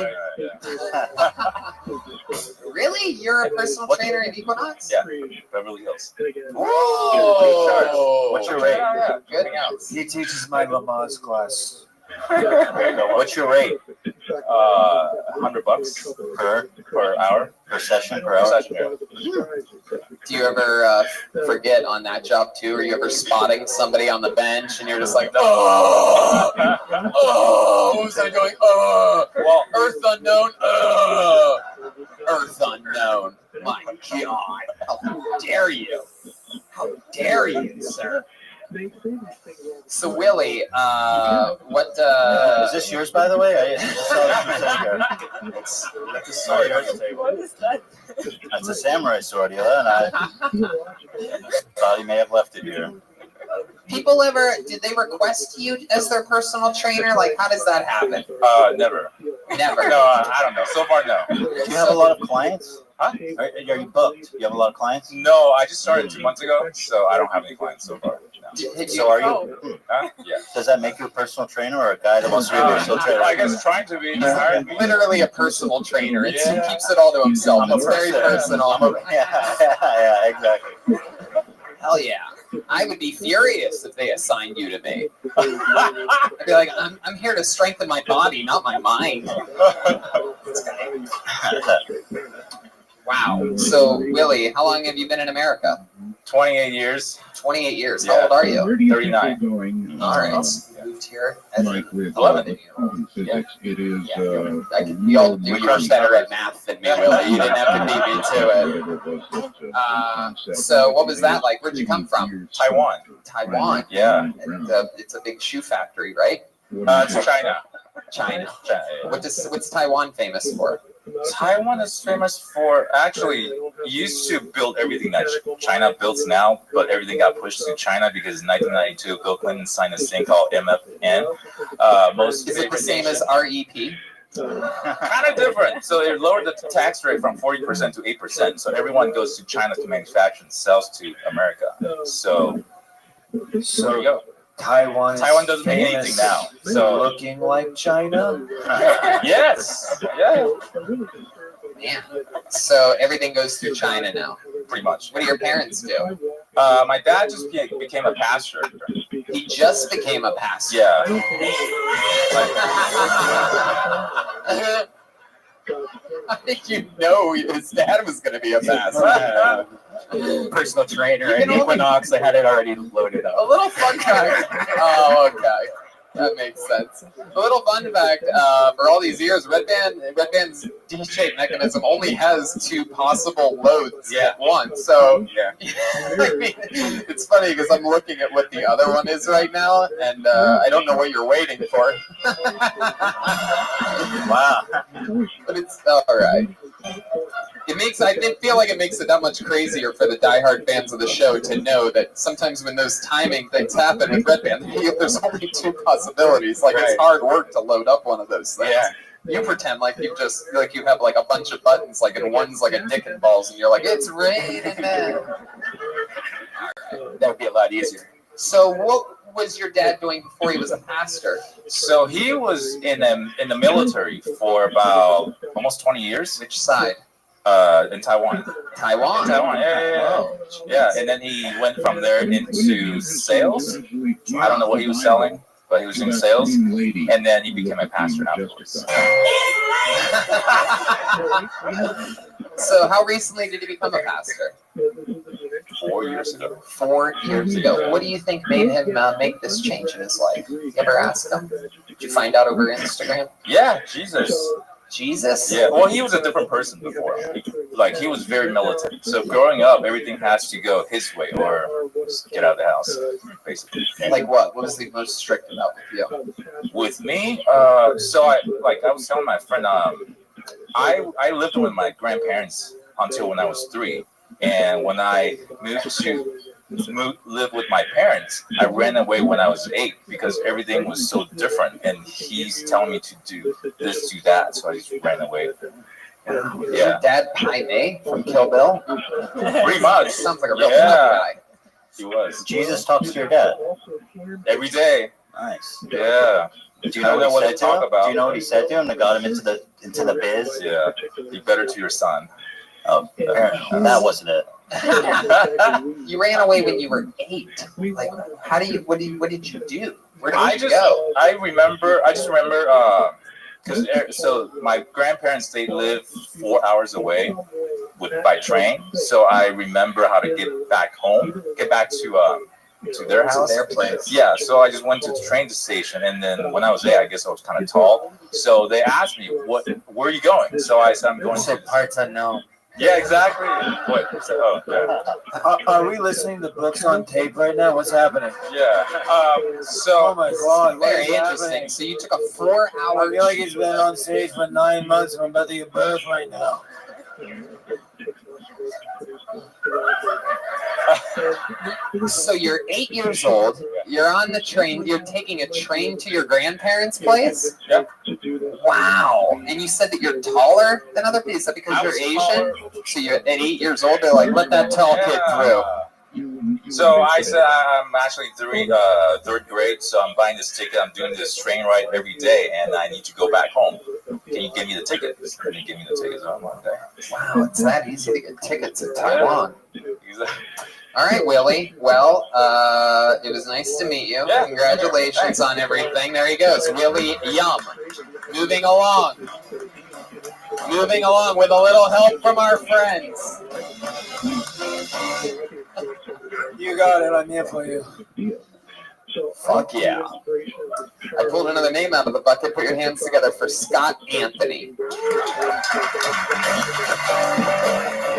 Really? You're a personal trainer at Equinox? Yeah, Beverly Hills. Whoa! What's your rate? Yeah, good. He teaches my Lamaze class. What's your rate? $100 per hour. Per session, per Per hour? session, yeah. Do you ever forget on that job too? Are you ever spotting somebody on the bench and you're just like, oh, what was I going? Well, Earth unknown. Earth unknown. My God, how dare you? How dare you, sir? So Willie, what? Is this yours, by the way? I saw What is that? That's a samurai sword, and I thought he may have left it here. People did they request you as their personal trainer? Like, how does that happen? Never. Never. No, I don't know. So far, no. Do you have a lot of clients? Huh? Are you booked? Do you have a lot of clients? No, I just started 2 months ago, so I don't have any clients so far. No. So are you? Huh? Yeah. Does that make you a personal trainer or a guy that wants to be a personal trainer? I guess trying to be. Literally a personal trainer. He keeps it all to himself. It's very personal. Yeah, exactly. Hell yeah. I would be furious if they assigned you to me. I'd be like, I'm here to strengthen my body, not my mind. Wow. So, Willie, how long have you been in America? 28 years. 28 years. How old are you? 39. All right. Moved here at Like with 11. physics, it is. You all do much better at math than me, Willie. You didn't have to beat me to it. So, what was that like? Where'd you come from? Taiwan. Taiwan. Yeah. It's a big shoe factory, right? It's China. China. What's Taiwan famous for? Taiwan is famous for actually used to build everything that China builds now, but everything got pushed to China because in 1992 Bill Clinton signed this thing called MFN. Is it the same as REP? Kind of different. So they lowered the tax rate from 40% to 8%. So everyone goes to China to manufacture and sells to America. So there you go. Taiwan doesn't make anything now. So looking like China. Yes. Yeah. Man. So everything goes through China now. Pretty much. What do your parents do? My dad just became a pastor. He just became a pastor. Yeah. I think his dad was going to be a pastor. Personal trainer at Equinox. I had it already loaded up. A little fun guy. Oh, okay. That makes sense. A little fun fact, for all these years, Red Band's D-shape mechanism only has 2 possible loads at once. So, I mean, it's funny because I'm looking at what the other one is right now, and I don't know what you're waiting for. Wow. But it's all right. I feel like it makes it that much crazier for the diehard fans of the show to know that sometimes when those timing things happen with Red Band, there's only 2 possibilities. Like, it's hard work to load up one of those things. Yeah. You pretend like you have like a bunch of buttons, like, and one's like a dick and balls, and you're like, it's raining man. That would be a lot easier. So what was your dad doing before he was a pastor? So he was in the military for about almost 20 years. Which side? In Taiwan. Taiwan, yeah. Yeah, and then he went from there into sales. I don't know what he was selling, but he was doing sales, and then he became a pastor afterwards. So how recently did he become a pastor? 4 years ago. 4 years ago. What do you think made him make this change in his life? You ever ask him? Did you find out over Instagram? Yeah, Jesus. Jesus? Yeah, well, he was a different person before. Like, he was very militant. So growing up, everything has to go his way or just get out of the house, basically. Like what? What was the most strict about with you? With me? So I was telling my friend, I lived with my grandparents until when I was 3. And when I moved to live with my parents, I ran away when I was 8 because everything was so different. And he's telling me to do this, do that. So I just ran away. Yeah. Dad Pai Mei from Kill Bill? Pretty much. Sounds like a real tough guy. He was. Jesus talks to your dad every day. Nice. Yeah. Do you know what he said to him? Do you know what he said to him that got him into the biz? Yeah. Be better to your son. Oh, that wasn't it. You ran away when you were 8. Like, what did you do? Where did you go? I just remember, so my grandparents, they live 4 hours away by train. So I remember how to get back to their house. Their place. Yeah, so I just went to the train station, and then when I was there, I guess I was kind of tall. So they asked me, where are you going? So I said, I'm going to parts unknown. Yeah, exactly. What? Oh, yeah. Are we listening to books on tape right now? What's happening? Yeah. Oh my God. Very interesting. Happening? So you took a 4-hour. I feel like he's been on stage for 9 months and I'm about to give birth right now. So you're 8 years old. You're on the train. You're taking a train to your grandparents' place? Yep. Wow. And you said that you're taller than other people. Is that because you're Asian? So you're at 8 years old, they're like, let that tall kid through. So I said, I'm actually third grade, so I'm buying this ticket. I'm doing this train ride every day, and I need to go back home. Can you give me the ticket? And he gave me the tickets on one day. Wow, it's that easy to get tickets in Taiwan. All right, Willie. Well, it was nice to meet you. Yeah. Congratulations on everything. There he goes, Willie Yum. Moving along with a little help from our friends. You got it. I'm here for you. Fuck yeah. I pulled another name out of the bucket. Put your hands together for Scott Anthony.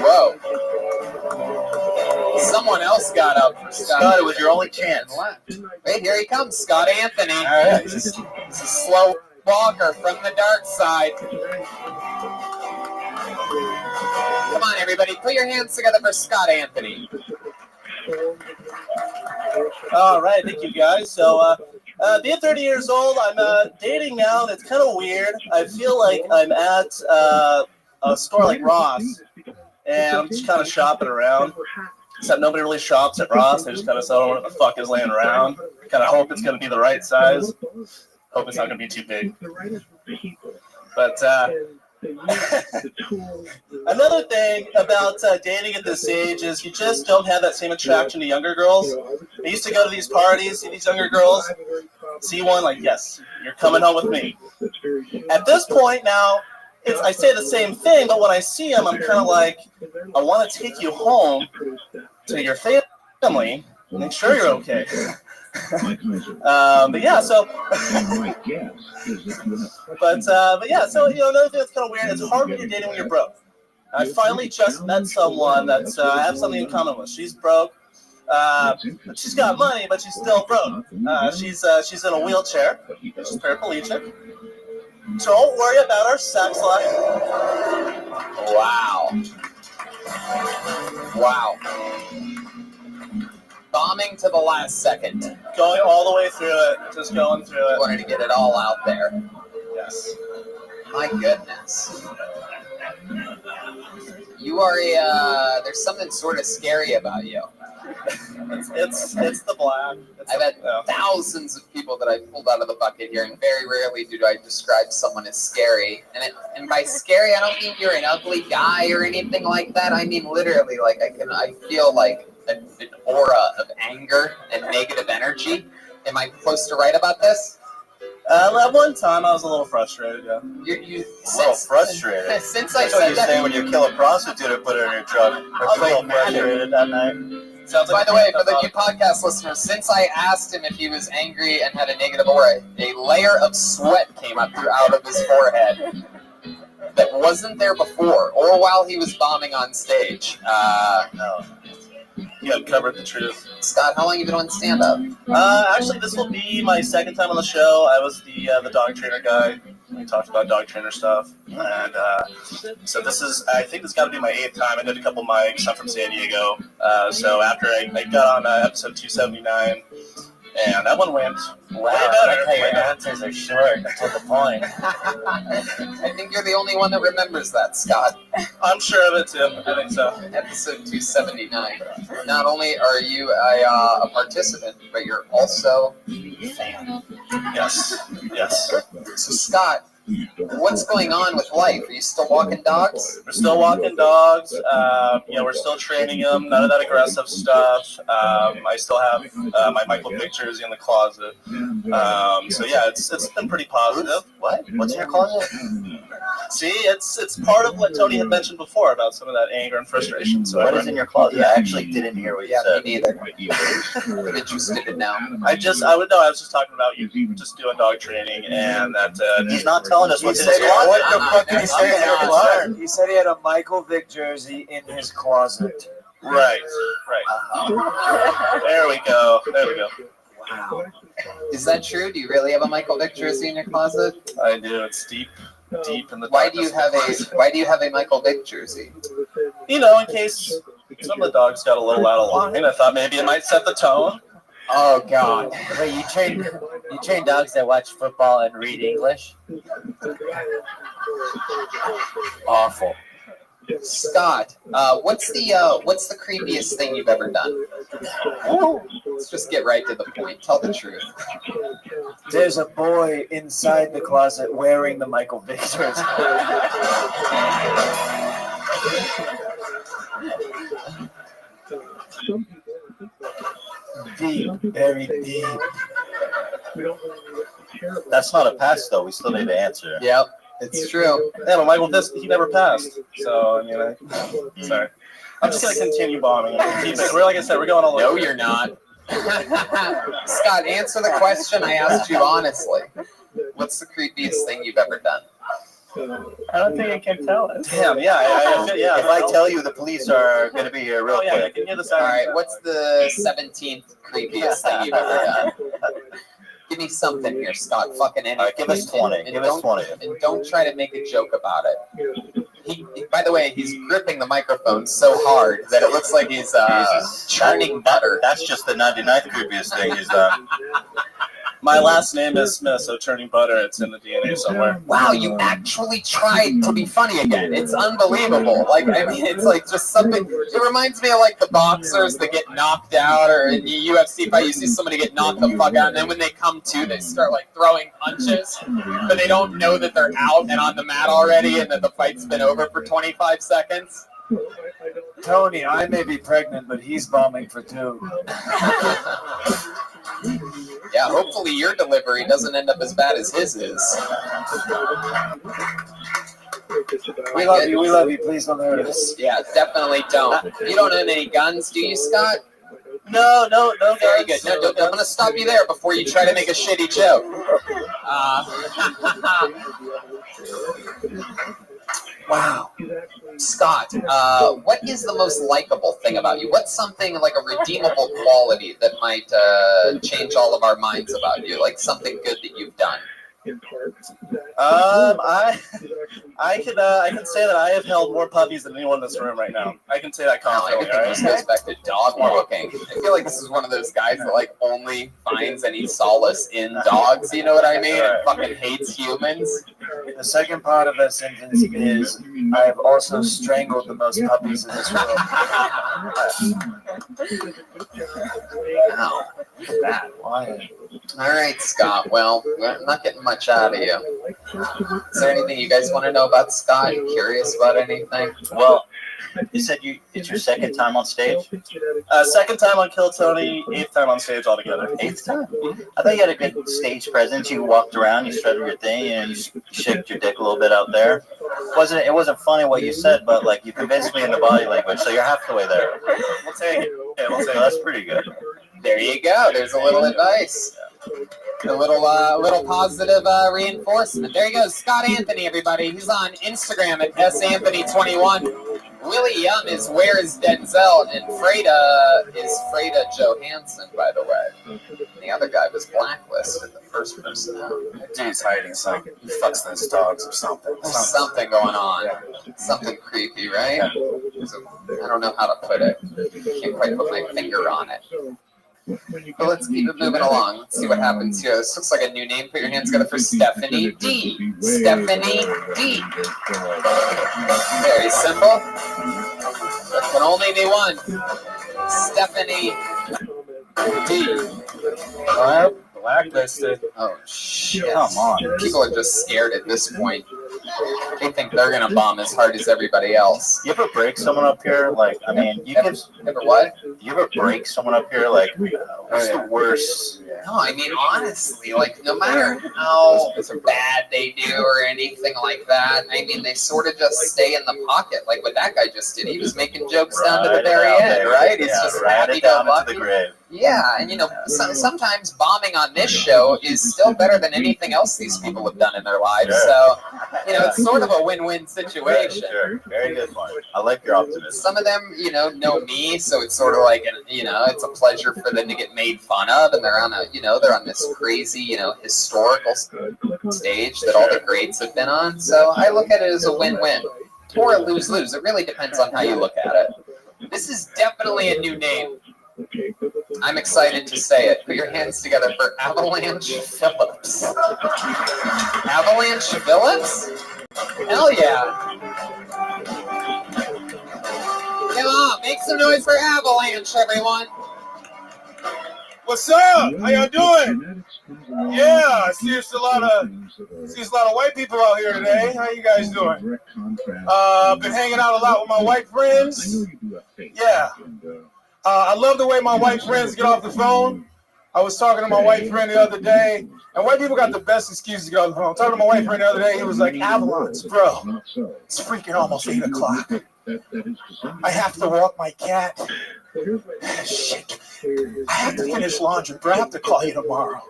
Whoa. Someone else got up for Scott. Scott, it was your only chance. Hey, here he comes, Scott Anthony. All right. This is a slow walker from the dark side. Come on, everybody. Put your hands together for Scott Anthony. All right, thank you guys. So, being 30 years old, I'm dating now, and it's kind of weird. I feel like I'm at a store like Ross, and I'm just kind of shopping around. Except nobody really shops at Ross. They just kind of sell what the fuck is laying around. Kind of hope it's going to be the right size. Hope it's not going to be too big. But another thing about dating at this age is you just don't have that same attraction to younger girls. I used to go to these parties, see these younger girls, see one like, yes, you're coming home with me. At this point now, I say the same thing, but when I see them, I'm kind of like, I want to take you home to your family, make sure you're okay. But yeah, so. But yeah, so another thing that's kind of weird. It's hard when you're dating when you're broke. I finally just met someone that I have something in common with. She's broke. She's got money, but she's still broke. She's in a wheelchair. She's paraplegic. Don't worry about our sex life. Wow. Wow. Bombing to the last second. Going all the way through it. Just going through it. Wanted to get it all out there. Yes. My goodness. You are there's something sort of scary about you. It's the black. I've had thousands of people that I pulled out of the bucket here, and very rarely do I describe someone as scary. And by scary, I don't mean you're an ugly guy or anything like that. I mean literally, like I feel like an aura of anger and negative energy. Am I close to right about this? At one time, I was a little frustrated. Yeah. You a little frustrated. Since That's I what said you that, say when you kill a prostitute and put her in your truck. I was a little frustrated that night. Sounds by the way, for the new podcast listeners, since I asked him if he was angry and had a negative aura, a layer of sweat came up out of his forehead that wasn't there before or while he was bombing on stage. No. You uncovered the truth. Scott, how long have you been on stand-up? Actually, this will be my second time on the show. I was the dog trainer guy. We talked about dog trainer stuff. And so I think this got to be my 8th time. I did a couple mics. I'm from San Diego. So after I got on episode 279, and that one went way better. Your answers are short and to the point. I think you're the only one that remembers that, Scott. I'm sure of it, too. I think so. Episode 279. Not only are you a participant, but you're also a fan. Yes. So, Scott, what's going on with life? Are you still walking dogs? We're still walking dogs. We're still training them. None of that aggressive stuff. I still have my Michael Vick jersey in the closet. So yeah, it's been pretty positive. What? What's in your closet? See, it's part of what Tony had mentioned before about some of that anger and frustration. So what is in your closet? I actually didn't hear what you said. Me neither. I'm interested now. I was just talking about you just doing dog training, and that he's not telling us what's in his closet. What the fuck did he say in your closet? He said he had a Michael Vick jersey in his closet. Right. There we go. Wow. Is that true? Do you really have a Michael Vick jersey in your closet? I do. It's deep in the. Why do you have a Michael Vick jersey? In case some of the dogs got a little out of line. I thought maybe it might set the tone. Oh God! Wait, you train dogs that watch football and read English? Awful. Scott, what's the creepiest thing you've ever done? Let's just get right to the point. Tell the truth. There's a boy inside the closet wearing the Michael Vick jersey. Deep, very deep. That's not a pass, though. We still need to answer. Yep, it's true. Yeah, but Michael, he never passed. So, sorry. I'm just going to continue bombing. Like I said, we're going all over. No, you're not. Scott, answer the question I asked you honestly. What's the creepiest thing you've ever done? I don't think I can tell it. Damn, If I tell you, the police are going to be here real quick. I can hear the All right, what's the 17th creepiest thing you've ever done? Give me something here, Scott. Fucking anything. All right, give us 20. Give us 20. And don't try to make a joke about it. By the way, he's gripping the microphone so hard that it looks like he's churning butter. That's just the 99th creepiest thing he's done. My last name is Smith, so churning butter, it's in the DNA somewhere. Wow, you actually tried to be funny again. It's unbelievable. It's like just something. It reminds me of like the boxers that get knocked out, or in the UFC fight, you see somebody get knocked the fuck out, and then when they come to, they start like throwing punches, but they don't know that they're out and on the mat already, and that the fight's been over for 25 seconds. Tony, I may be pregnant, but he's bombing for 2. Yeah, hopefully your delivery doesn't end up as bad as his is. We love you. Please don't hurt us. Yeah, definitely don't. You don't own any guns, do you, Scott? No, Very good. No, I'm going to stop you there before you try to make a shitty joke. Wow. Scott, what is the most likable thing about you? What's something like a redeemable quality that might change all of our minds about you? Like something good that you've done? I can say that I have held more puppies than anyone in this room right now. I can say that confidently. Everything just goes back to dog walking. I feel like this is one of those guys that like only finds any solace in dogs. You know what I mean? And fucking hates humans. The second part of that sentence is, I have also strangled the most puppies in this world. Wow. That. Why? All right, Scott. Well, I'm not getting much out of you. Is there anything you guys want to know about Scott? You curious about anything? Well, you said it's your second time on stage? Second time on Kill Tony, 8th time on stage altogether. 8th time? I thought you had a good stage presence. You walked around, you strutted your thing, and you shook your dick a little bit out there. It wasn't funny what you said, but like you convinced me in the body language, so you're half the way there. We'll take it. Yeah, that's pretty good. There you go. There's a little advice. A little positive reinforcement. There he goes, Scott Anthony, everybody. He's on Instagram at santhony21. Willie Yum is Where is Denzel, and Freda is Freda Johansson, by the way. The other guy was blacklisted, the first person out. That dude's hiding something. He fucks those dogs or something. There's something going on. Yeah. Something creepy, right? Yeah. So, I don't know how to put it. Can't quite put my finger on it. But let's keep it moving along. Let's see what happens here. This looks like a new name. Put your hands together for Stephanie D. Stephanie D. Very simple. There can only be one. Stephanie D. Blacklisted. Oh, shit. Come on. People are just scared at this point. They think they're going to bomb as hard as everybody else. You ever break someone up here? Like, I mean, Ever what? You ever break someone up here? Like, what's the worst? No, I mean, honestly, like, no matter how bad they do or anything like that, I mean, they sort of just stay in the pocket. Like what that guy just did. He was making jokes down to the very end, right? It's just happy go lucky. Yeah, and sometimes bombing on this show is still better than anything else these people have done in their lives. So, it's sort of a win-win situation. Sure. Very good one. I like your optimism. Some of them, know me, so it's sort of like, it's a pleasure for them to get made fun of, and they're on this crazy, historical stage that all the greats have been on. So I look at it as a win-win or a lose-lose. It really depends on how you look at it. This is definitely a new name. I'm excited to say it. Put your hands together for Avalanche Phillips. Avalanche Phillips? Hell yeah. Come on, make some noise for Avalanche, everyone. What's up? How y'all doing? Yeah, I see there's a lot of white people out here today. How you guys doing? Been hanging out a lot with my white friends. Yeah. I love the way my white friends get off the phone. I was talking to my white friend the other day, and white people got the best excuse to get off the phone. Talking to my white friend the other day, he was like, Avalanche, bro, it's freaking almost 8 o'clock. I have to walk my cat. Shit. I have to finish laundry, bro. I have to call you tomorrow.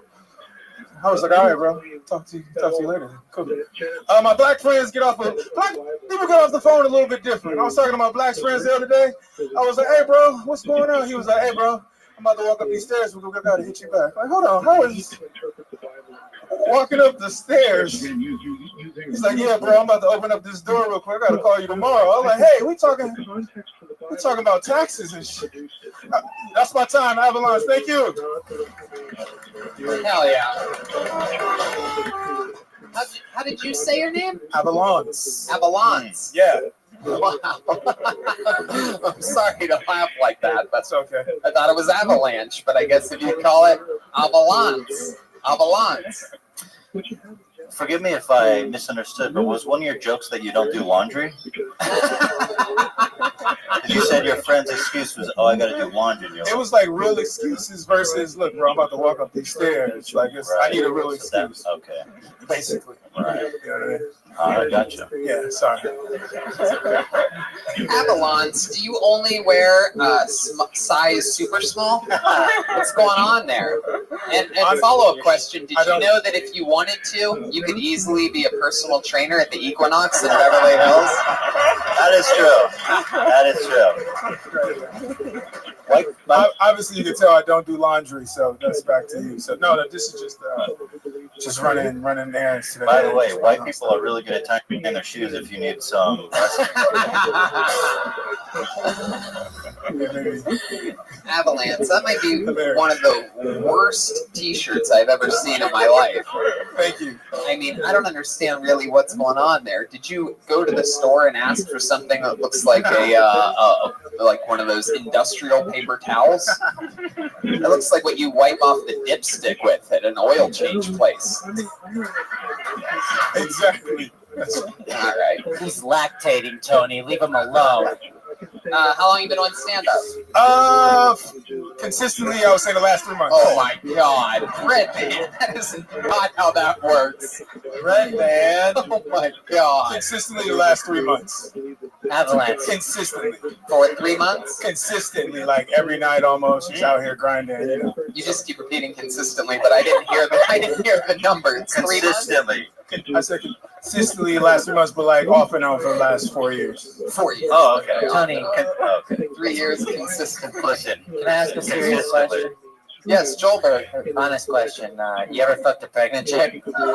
I was like, all right, bro. Talk to you later. Cool. My black friends black people get off the phone a little bit different. I was talking to my black friends the other day. I was like, hey, bro, what's going on? He was like, hey, bro, I'm about to walk up these stairs. We're going to hit you back. Like, hold on. How is walking up the stairs? He's like, yeah, bro, I'm about to open up this door real quick. I got to call you tomorrow. I'm like, hey, we talking about taxes and shit. That's my time, Avalanche. Thank you. Hell yeah. How did you say your name? Avalanche. Avalanche. Yeah. Wow. I'm sorry to laugh like that. That's okay. I thought it was avalanche, but I guess if you call it avalanche. Avalanche. Forgive me if I misunderstood, but was one of your jokes that you don't do laundry? You said your friend's excuse was, "Oh, I got to do laundry." It was like real excuses versus, look, bro, I'm about to walk up these stairs. Like, I need a real excuse. Okay. Basically. Right. You know what I mean? I gotcha. Yeah, sorry. Avalons, do you only wear size super small? What's going on there? And follow-up question, did you know that if you wanted to, you could easily be a personal trainer at the Equinox in Beverly Hills? That is true. Obviously, you can tell I don't do laundry, so that's back to you. So no, this is just running errands today. By the way, white people are really good at tying in their shoes if you need some. Avalanche, that might be one of the worst t-shirts I've ever seen in my life. Thank you. I mean, I don't understand really what's going on there. Did you go to the store and ask for something that looks like like one of those industrial paper towels? It looks like what you wipe off the dipstick with at an oil change place. Exactly. All right. He's lactating, Tony. Leave him alone. How long you been on stand-up? Consistently, I would say the last 3 months. Oh my God, Red Man, that is not how that works. Red Man. Oh my God. Consistently the last 3 months. Avalanche. Consistently. For 3 months? Consistently, like every night almost. She's out here grinding. You know? You just keep repeating consistently, but I didn't hear the number. It's 3 months. Consistently. I said consistently the last 3 months, but like off and on for the last 4 years. 4 years. Oh, okay. Tony, 3 years consistent. Listen, can I ask a serious question? Yes, Joelberg. Honest question. You ever fucked a pregnant chick? No,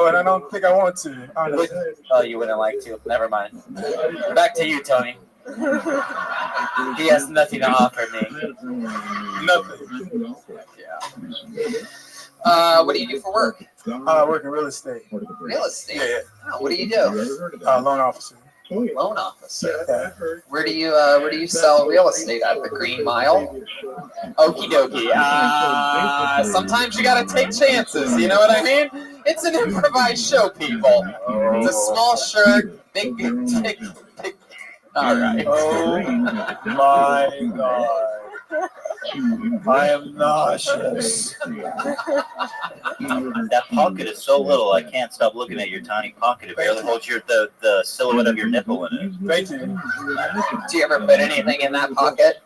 and I don't think I want to, honestly. Oh, you wouldn't like to? Never mind. Back to you, Tony. He has nothing to offer me. Nothing. Yeah. What do you do for work? I work in real estate. Real estate? Yeah. Oh, what do you do? Loan officer. Loan officer. Where do you sell real estate at? The Green Mile? Okie dokie. Sometimes you gotta take chances. You know what I mean? It's an improvised show, people. It's a small shirt, big. All right. Oh my God. I am nauseous. That pocket is so little, I can't stop looking at your tiny pocket. It barely holds the silhouette of your nipple in it. Thank you. Do you ever put anything in that pocket?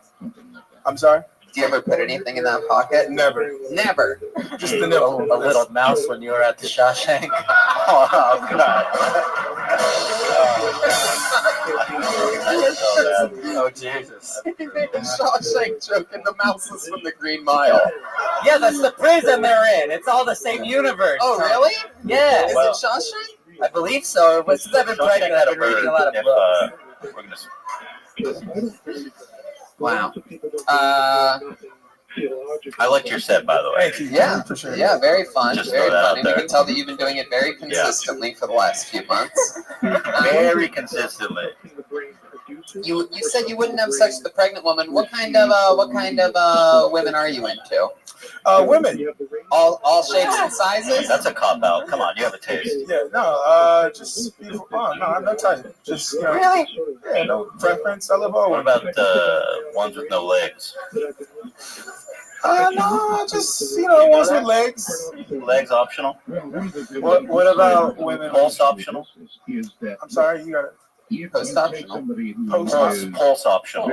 I'm sorry? Do you ever put anything in that pocket? Never. Never. Just the nipple. A little mouse when you were at the Shawshank. Oh, God. Oh, Jesus. Shawshank joke and the mouses from the Green Mile. Yeah, that's the prison they're in. It's all the same universe. Oh, really? Yeah. Is it Shawshank? I believe so. But since I've been pregnant, I've been reading a lot of books. Wow. I liked your set, by the way. Thank you. Yeah, for sure. yeah, very fun. Just Very throw that out funny. We there. can tell that you've been doing it very consistently for the last few months. Very consistently. You said you wouldn't have sex with a pregnant woman. What kind of women are you into? Women. All shapes and sizes? That's a cop out. Come on, you have a taste. Yeah, no, just beautiful. Oh, no, I'm no type. Just, you know. Really? Yeah, no preference. I love all What women. about ones with no legs? No, just, ones with legs. Legs optional? What about women? Pulse optional? I'm sorry, you got it. Post optional. Pulse optional.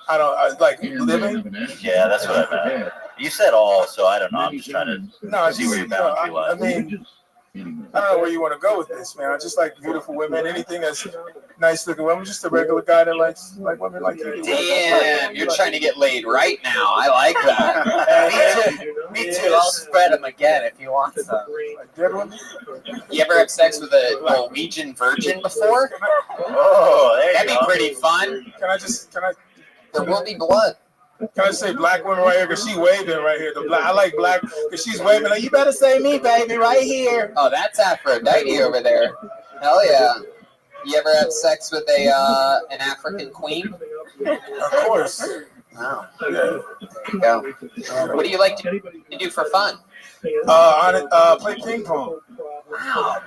I don't, like, living? Yeah, that's what I meant. You said all, so I don't know. I'm just trying to No, see where your boundary lies. I mean, I don't know where you want to go with this, man. I just like beautiful women. Anything that's nice looking women. I'm just a regular guy that likes women like you. Damn, you're trying to get laid right now. I like that. Me too. I'll spread them again if you want some. Dead women? You ever have sex with a Norwegian virgin before? Oh, there That'd be pretty fun. Can I? There will be blood. Can I say black women right here? Because she waving right here. I like black because she's waving like, you better say me, baby, right here. Oh, that's Aphrodite over there. Hell yeah. You ever have sex with an African queen? Of course. Wow. Yeah. There you go. What do you like to do for fun? Play ping pong. Wow.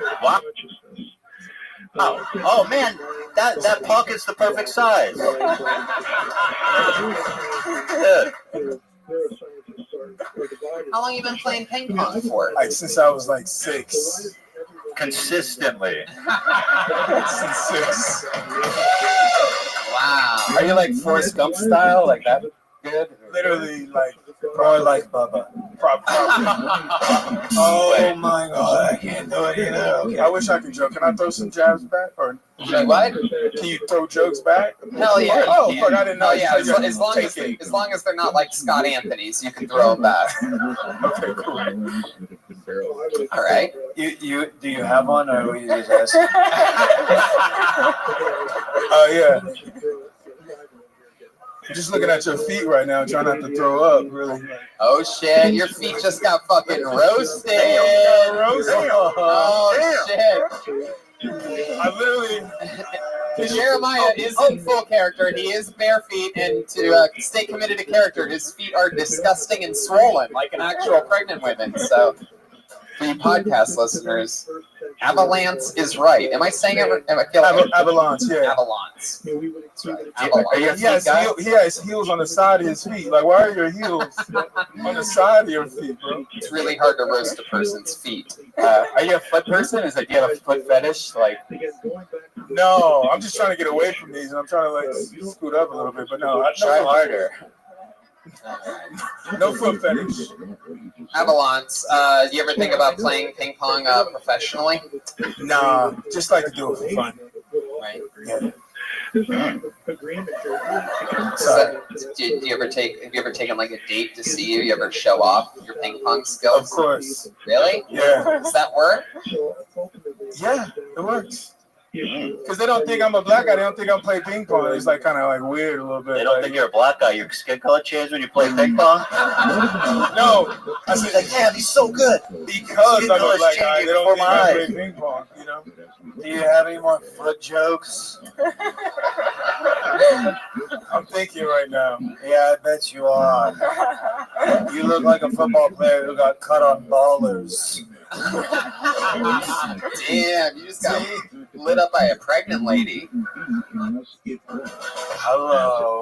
Oh man, that pocket's the perfect size. Good. How long you been playing ping pong for? Like since I was like 6. Consistently. Since 6. Wow. Are you like Forrest Gump style, like that? Good. Literally, like, more like Bubba. Oh my God, I can't do it either. Okay. I wish I could joke. Can I throw some jabs back? Or what? Can you throw jokes back? Hell yeah. Oh, fuck, I didn't know. Oh yeah. As long as they're not like Scott Anthony's, you can throw them back. Okay, cool. All right. You do you have one, or were you just asking? Yeah. I'm just looking at your feet right now, trying not to throw up, really. Oh shit, your feet just got fucking roasted. Oh shit. I literally. Jeremiah is in full character. He is bare feet, and to stay committed to character, his feet are disgusting and swollen, like an actual pregnant woman. So, for you podcast listeners, Avalanche is right. Am I saying it? Avalanche, yeah. Avalanche. That's right. He has heels on the side of his feet. Like, why are your heels on the side of your feet, bro? It's really hard to roast a person's feet. Are you a foot person? Is like, do you have a foot fetish? Like, no, I'm just trying to get away from these, and I'm trying to like scoot up a little bit. But no, I try harder. No foot fetish. Avalanche, you ever think about playing ping pong professionally? Nah, just like to do it for fun. Right. Yeah. So, have you ever taken like a date to see you? You ever show off your ping pong skills? Of course. Really? Yeah. Does that work? Yeah, it works. Because they don't think I'm a black guy. They don't think I'm playing ping pong. It's like kind of like weird a little bit. They don't think you're a black guy. Your skin color changed when you play ping pong? No. I say like, damn, he's so good. Because I'm a black guy. They don't think I play ping pong, you know? Do you have any more foot jokes? I'm thinking right now. Yeah, I bet you are. You look like a football player who got cut on Ballers. Damn, you just got lit up by a pregnant lady. Hello.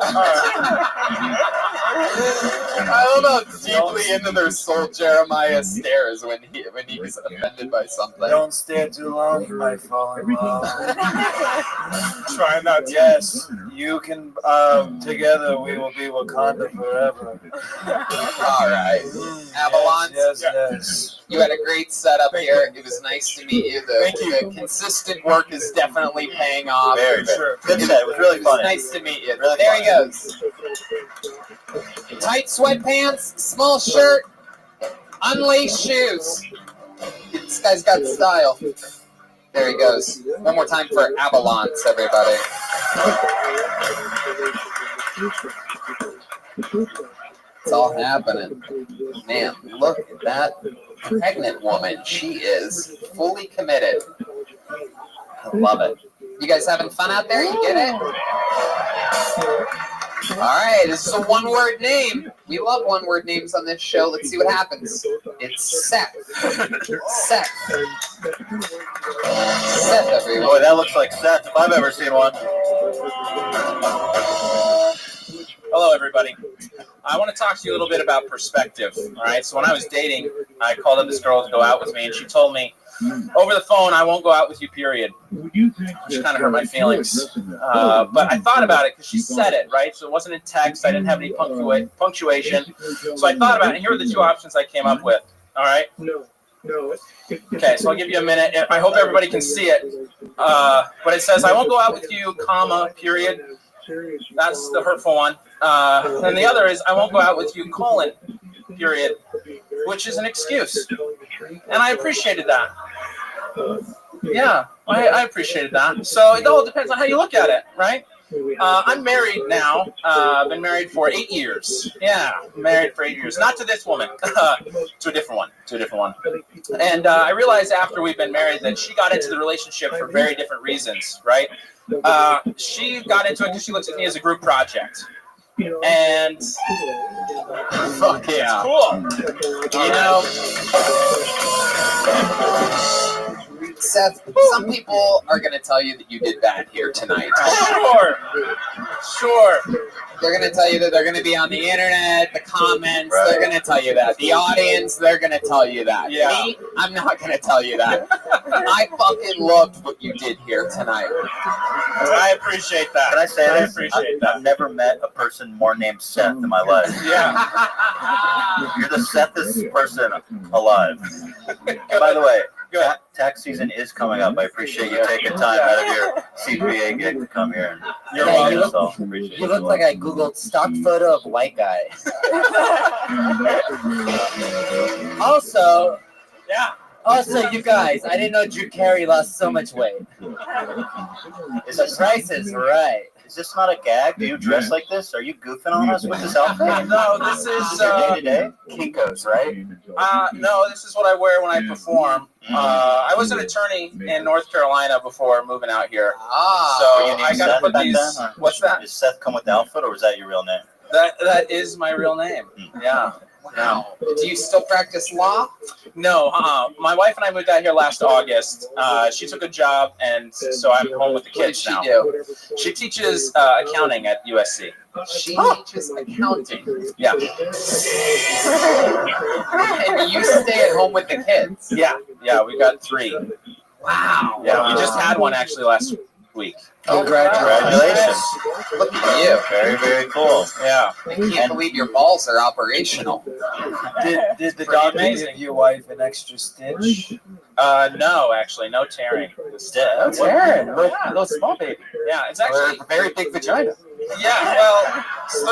I love how deeply into their soul Jeremiah stares when he's offended by something. Don't stare too long, you might fall in love. Try not to. Yes, you can. Together we will be Wakanda forever. All right, Avalanche. Yes. You had a great setup here. It was nice to meet you. The consistent work is definitely paying off. Very good. Good set. It was really funny. Nice to meet you. Really there fun. he goes. Tight sweatpants, small shirt, unlaced shoes. This guy's got style. There he goes. One more time for Avalanche, everybody. It's all happening. Man, look at that pregnant woman. She is fully committed. I love it. You guys having fun out there? You get it? All right, this is a one-word name. We love one-word names on this show. Let's see what happens. It's Seth. Seth. Seth, everyone. Boy, that looks like Seth if I've ever seen one. Hello, everybody. I want to talk to you a little bit about perspective. All right. So when I was dating, I called up this girl to go out with me, and she told me over the phone, "I won't go out with you, period," which kind of hurt my feelings. But I thought about it because she said it, right? So it wasn't in text. I didn't have any punctuation. So I thought about it, and here are the two options I came up with. All right. Okay, so I'll give you a minute. I hope everybody can see it. But it says, "I won't go out with you, comma, period." That's the hurtful one. And the other is, "I won't go out with you, colon, period," which is an excuse. And I appreciated that. Yeah, I appreciated that. So it all depends on how you look at it, right? I'm married now. I've been married for 8 years. Yeah, married for 8 years. Not to this woman, to a different one. And I realized after we've been married that she got into the relationship for very different reasons, right? She got into it because she looks at me as a group project. And fuck yeah. It's cool. You know, Seth, some people are going to tell you that you did bad here tonight. Sure. They're going to tell you that they're going to be on the internet, the comments, they're going to tell you that. The audience, they're going to tell you that. Yeah. Me, I'm not going to tell you that. I fucking loved what you did here tonight. I appreciate that. Can I say I this? appreciate that. I've never met a person more named Seth in my life. Yeah. You're the Sethest person alive. By the way, tax season is coming up. I appreciate you taking time out of your CPA gig to come here. You look like I googled stock photo of white guy. Also, you guys, I didn't know Drew Carey lost so much weight. The price is right. Is this not a gag? Do you dress like this? Are you goofing on us with this outfit? No, this is day-to-day Kinko's, right? No, this is what I wear when I perform. I was an attorney in North Carolina before moving out here. So I got to put these. What's that? Did Seth come with the outfit, or was that your real name? That is my real name. Yeah. Wow. Do you still practice law? No, my wife and I moved out here last August. She took a job, and so I'm home with the kids now. Do? She teaches accounting at USC. She teaches accounting. Yeah. And you stay at home with the kids? Yeah, we got 3. Wow. Yeah, we just had one actually last week. Congratulations. Look at you. Very, very cool. Yeah. I can't believe your balls are operational. Did the dog give your wife an extra stitch? No, actually, no tearing. No tearing. Little small baby. Yeah, it's actually a very big vagina. Yeah, well, it's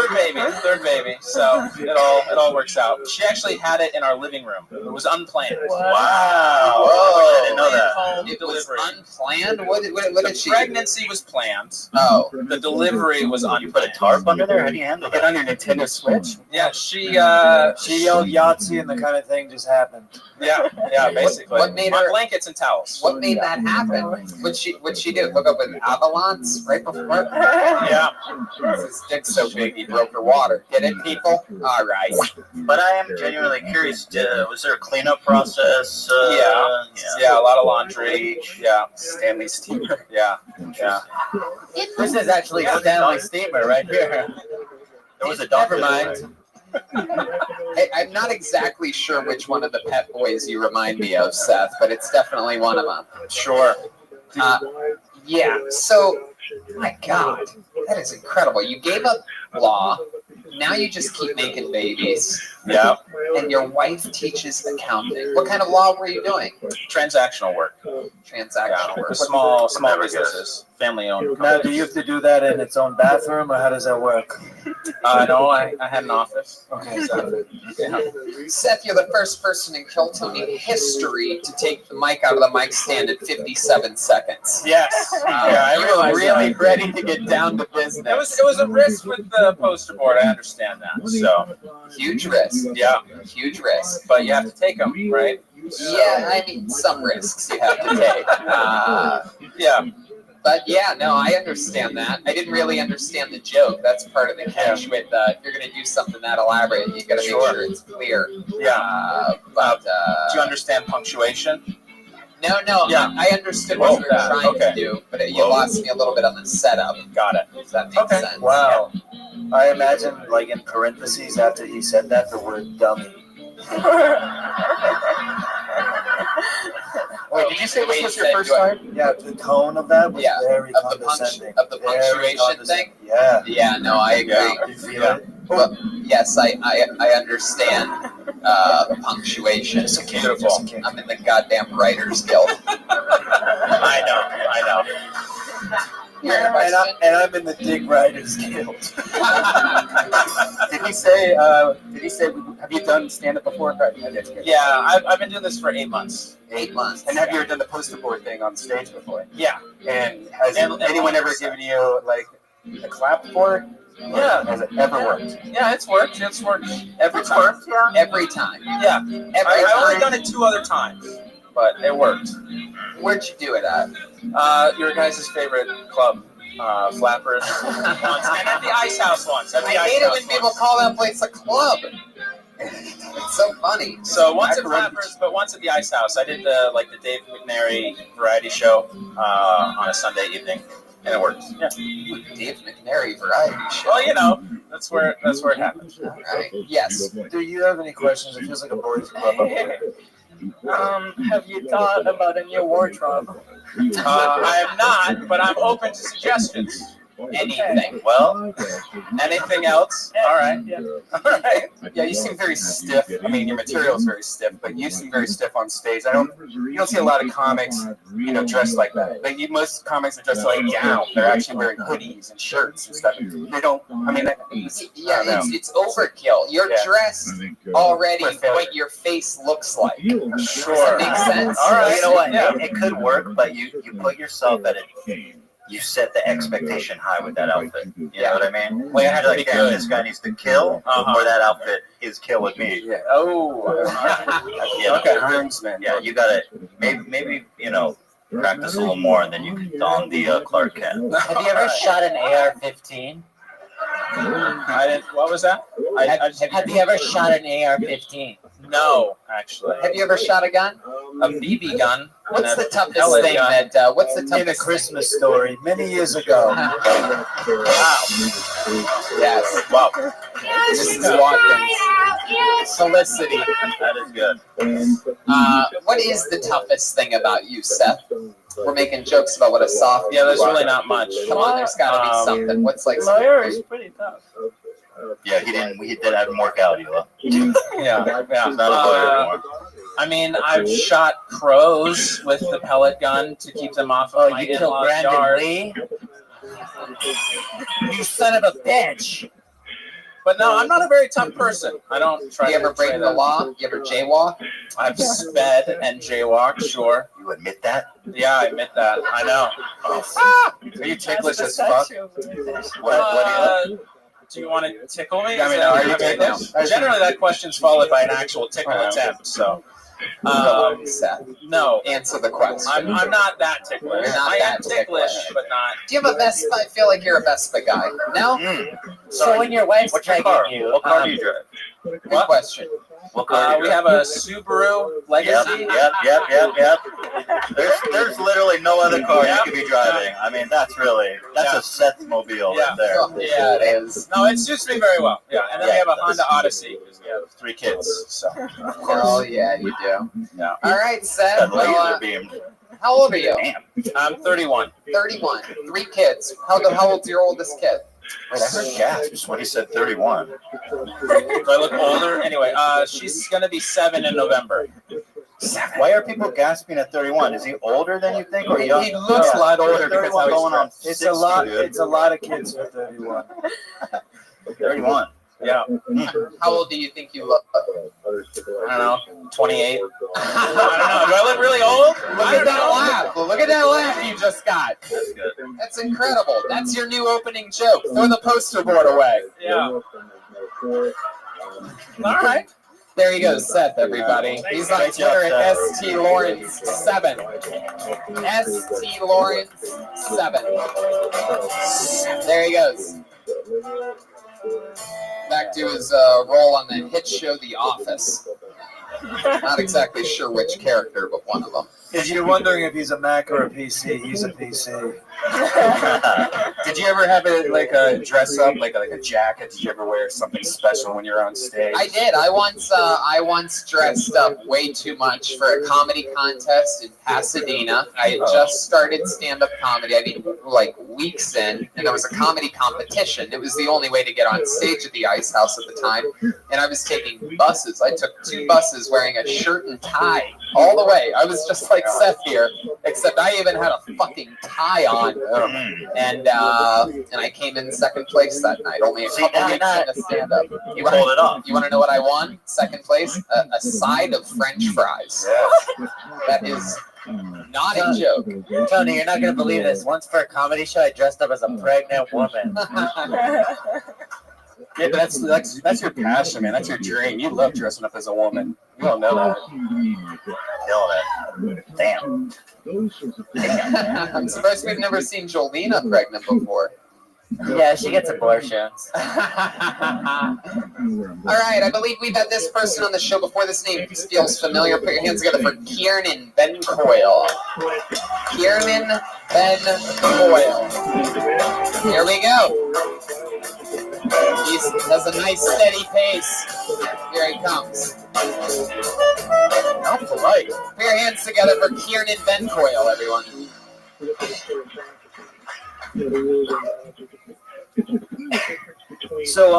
third baby. So it all works out. She actually had it in our living room. It was unplanned. Wow. Whoa. I didn't know that. It was unplanned? What did she? The pregnancy was planned. Oh. The delivery was unplanned. You put a tarp under there? How do you handle that? On your Nintendo Switch? Yeah, she yelled Yahtzee and the kind of thing just happened. Yeah, basically. What made My her? blankets and towels. What made that happen? What'd she do? Hook up with Avalance right before? Yeah. His dick's so big he broke her water. Get it, people? All right. But I am genuinely curious. Was there a cleanup process? Yeah, a lot of laundry. Yeah, Stanley steamer. Yeah. This is actually Stanley steamer right here. There was a dog. Never mind. I'm not exactly sure which one of the Pet Boys you remind me of, Seth, but it's definitely one of them. Sure. Yeah. So, my God, that is incredible. You gave up law. Now you just keep making babies. Yeah. And your wife teaches accounting. What kind of law were you doing? Transactional work. Transactional work. Small businesses, family-owned. Now, do you have to do that in its own bathroom, or how does that work? No, I had an office. Okay. Seth, you're the first person in Kill Tony history to take the mic out of the mic stand at 57 seconds. Yes. I you were realized really that. ready to get down to business. It was a risk with the poster board. I understand that. So huge risk. Yeah. Huge risk. But you have to take them, right? Yeah, I mean, some risks you have to take. Yeah. But yeah, no, I understand that. I didn't really understand the joke. That's part of the catch with if you're going to do something that elaborate, you got to make sure it's clear. Yeah. But do you understand punctuation? No. Yeah. I understood what you were trying to do, but you lost me a little bit on the setup. Got it. Does that make sense? Wow. I imagine, like in parentheses after he said that, the word dummy. Wait, did you say this was your first time? Yeah, the tone of that was very condescending. Of the punctuation thing? Yeah. Yeah, no, I agree. Yeah. You feel it? Well, yes, I understand punctuation. It's beautiful. I'm in the goddamn Writers Guild. I know. And I'm in the Dig Writers Guild. Did he say, have you done stand-up before? Yeah, I've been doing this for 8 months. 8 months. And have you ever done the poster board thing on stage before? Yeah. And has anyone ever given you, like, a clap for it? Yeah. Has it ever worked? Yeah, it's worked. It's worked every time. Worked, yeah. Every time. Yeah. I only done it 2 other times, but it worked. Where'd you do it at? Your guys' favorite club, Flappers. And at the Ice House once. I hate it when people call that place a club. It's so funny. So once at Flappers, but once at the Ice House. I did the Dave McNary variety show on a Sunday evening, and it worked. Yeah. Dave McNary variety show. Well, you know, that's where it happened. All right. Yes. Do you have any questions? It feels like a boys' club up here. Have you thought about a new wardrobe? I am not, but I'm open to suggestions. Anything. Well, anything else? All right. Yeah. All right. Yeah, you seem very stiff. I mean, your material is very stiff, but you seem very stiff on stage. You don't see a lot of comics, dressed like that. Most comics are dressed like down. They're actually wearing hoodies and shirts and stuff. They don't. I mean, it's overkill. You're dressed already what your face looks like. Sure. Does that make sense? All right. You know what? It could work, but you put yourself at it. You set the expectation high with that outfit. You know what I mean? Well, you have to be good. This guy needs to kill, or that outfit is kill with me. Yeah. Oh. Okay. Hermsman. Yeah, you gotta maybe practice a little more, and then you can don the Clark Kent. Have you ever shot an AR-15? I didn't. What was that? Have you ever shot an AR-15? No, actually. Have you ever shot a gun? A BB gun. What's the toughest thing gun. what's the toughest In a Christmas Story many years ago. Wow. Yes. Wow. Mrs. Watkins. Felicity. That is good. What is the toughest thing about you, Seth? We're making jokes about what a soft. Yeah, there's really not much. Come on, there's got to be something. What's like? Lawyer is pretty tough. Yeah, he did have more Calidula. Yeah. He's not a lawyer anymore. I mean, I've shot crows with the pellet gun to keep them off of my You killed in-laws' Brandon yard. Lee? You son of a bitch! But no, I'm not a very tough person. I don't try. You ever break the law? You ever jaywalk? I've sped and jaywalked, sure. You admit that? Yeah, I admit that. I know. Are you ticklish as fuck? Do you want to tickle me? I mean, are you ticklish? Generally, that question's followed by an actual tickle attempt. So, Seth, no. answer the question. I'm not that ticklish. You're not I that am ticklish, but not. Do you have a Vespa? I feel like you're a Vespa guy. No? So when your wife's What's your car? pregnant you, What car do you drive? Good question. What car do you We drive? have a Subaru Legacy. Yep. There's literally no other car you could be driving. I mean, that's a Seth mobile right there. Yeah, it is. No, it suits me very well. Yeah, and then we have a Honda Odyssey because we have 3 kids. So, Oh, yeah, you do. yeah. All right, Seth. That laser Well, beam. how old are you? I'm 31. 31. 3 kids. How old's your oldest kid? Wait, I heard gasps when he said 31. Do I look older? Anyway, she's gonna be 7 in November. Why are people gasping at 31? Is he older than you think, or young? he looks a lot older because 31 going on 60, it's a lot. dude. It's a lot of kids for 31. 31. Yeah. How old do you think you look? I don't know. 28. I don't know. Do I look really old? Look at that laugh. Look at that laugh you just got. That's good. That's incredible. That's your new opening joke. Throw the poster board away. Yeah. All right. There he goes, Seth, everybody. He's on Twitter at STLawrence7. STLawrence7. There he goes. Back to his role on the hit show The Office. Not exactly sure which character, but one of them. If you're wondering if he's a Mac or a PC, he's a PC. Did you ever have a dress up, like a jacket? Did you ever wear something special when you're on stage? I did. I once dressed up way too much for a comedy contest in Pasadena. I had just started stand-up comedy. I mean, like weeks in, and there was a comedy competition. It was the only way to get on stage at the Ice House at the time. And I was taking buses. I took 2 buses wearing a shirt and tie all the way. I was just like Seth here, except I even had a fucking tie on. And I came in 2nd place that night. Only a couple weeks into stand-up. You pulled it off. You want to know what I won? 2nd place? A side of French fries. That is not a joke. Tony, you're not going to believe this. Once for a comedy show, I dressed up as a pregnant woman. Yeah, but that's your passion, man. That's your dream. You love dressing up as a woman. You don't know that. Killing it. Damn. I'm surprised we've never seen Jolena pregnant before. Yeah, she gets abortions. All right, I believe we've had this person on the show before. This name feels familiar. Put your hands together for Kiernan Ben Coyle. Kiernan Ben Coyle. Here we go. He has a nice steady pace. Here he comes. How polite. Put your hands together for Kiernan Ben Coyle, everyone. So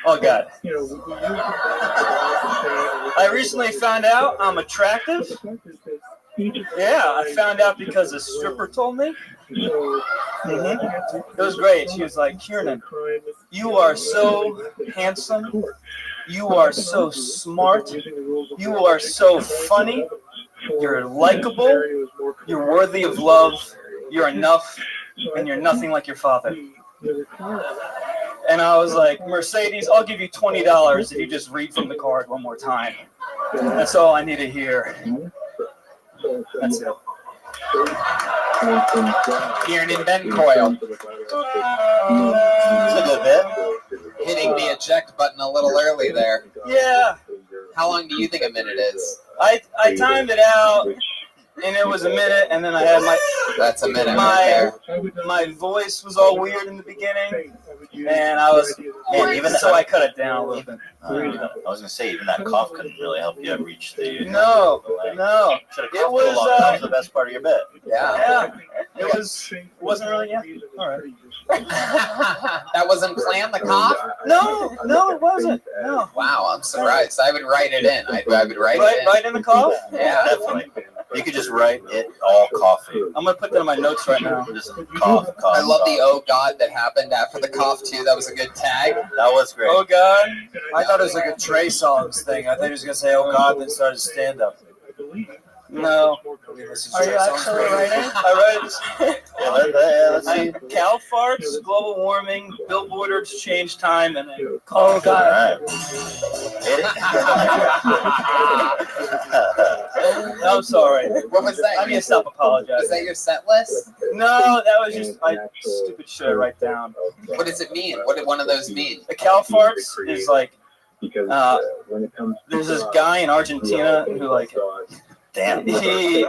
oh God. I recently found out I'm attractive. Yeah, I found out because a stripper told me. It was great. She was like, Kiernan, you are so handsome. You are so smart. You are so funny. You're likable. You're worthy of love. You're enough. And you're nothing like your father. And I was like, Mercedes, I'll give you $20 if you just read from the card one more time. That's all I need to hear. That's it. Kiernan Ben Coyle. That's a good bit. Hitting the eject button a little early there. Yeah. How long do you think a minute is? I timed it out, and it was a minute, and then I had my... That's a minute right My voice was all weird in the beginning, and I was... And even so I cut it down a little bit. I was gonna say, even that cough couldn't really help you reach the. No. Should have It coughed was, a lot. That was the best part of your bit. Yeah. It wasn't really, yeah. All right. That wasn't planned, the cough? No, it wasn't. No. Wow, I'm surprised. I would write it in. I would write it in. Right in the cough? Yeah. Definitely. You could just write it all coughing. I'm gonna put that in my notes right now. Just cough. I love the oh God that happened after the cough too. That was a good tag. That was great. Oh God. I thought it was like a Trey Songz thing. I thought he was gonna say "Oh God" and then started stand up. No. Are you actually writing? I read. Let's see. Cow farts, global warming, billboards change time, and then. Oh God. I'm sorry. What was that? I need to stop apologizing. Was that your set list? No, that was just stupid shit I write down. What does it mean? What did one of those mean? The cow farts is like. There's this guy in Argentina who like. Damn. He.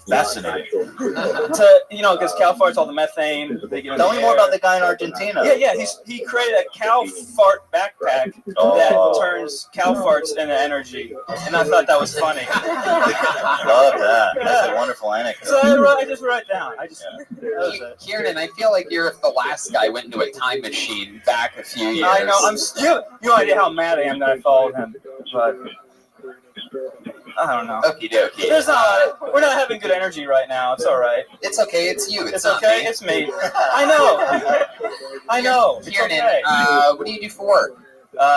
Fascinating. Because cow farts, all the methane. Tell me more about the guy in Argentina. Yeah. He created a cow fart backpack that turns cow farts into energy, and I thought that was funny. Love that. That's a wonderful anecdote. So I just wrote it down. That was it. Kiernan, I feel like you're if the last guy went into a time machine back a few years. I know. You have no idea how mad I am that I followed him, but. I don't know. Okie dokie. We're not having good energy right now. It's all right. It's okay. It's you. It's not okay. me. It's me. I know. It's Kiernan, okay. what do you do for work?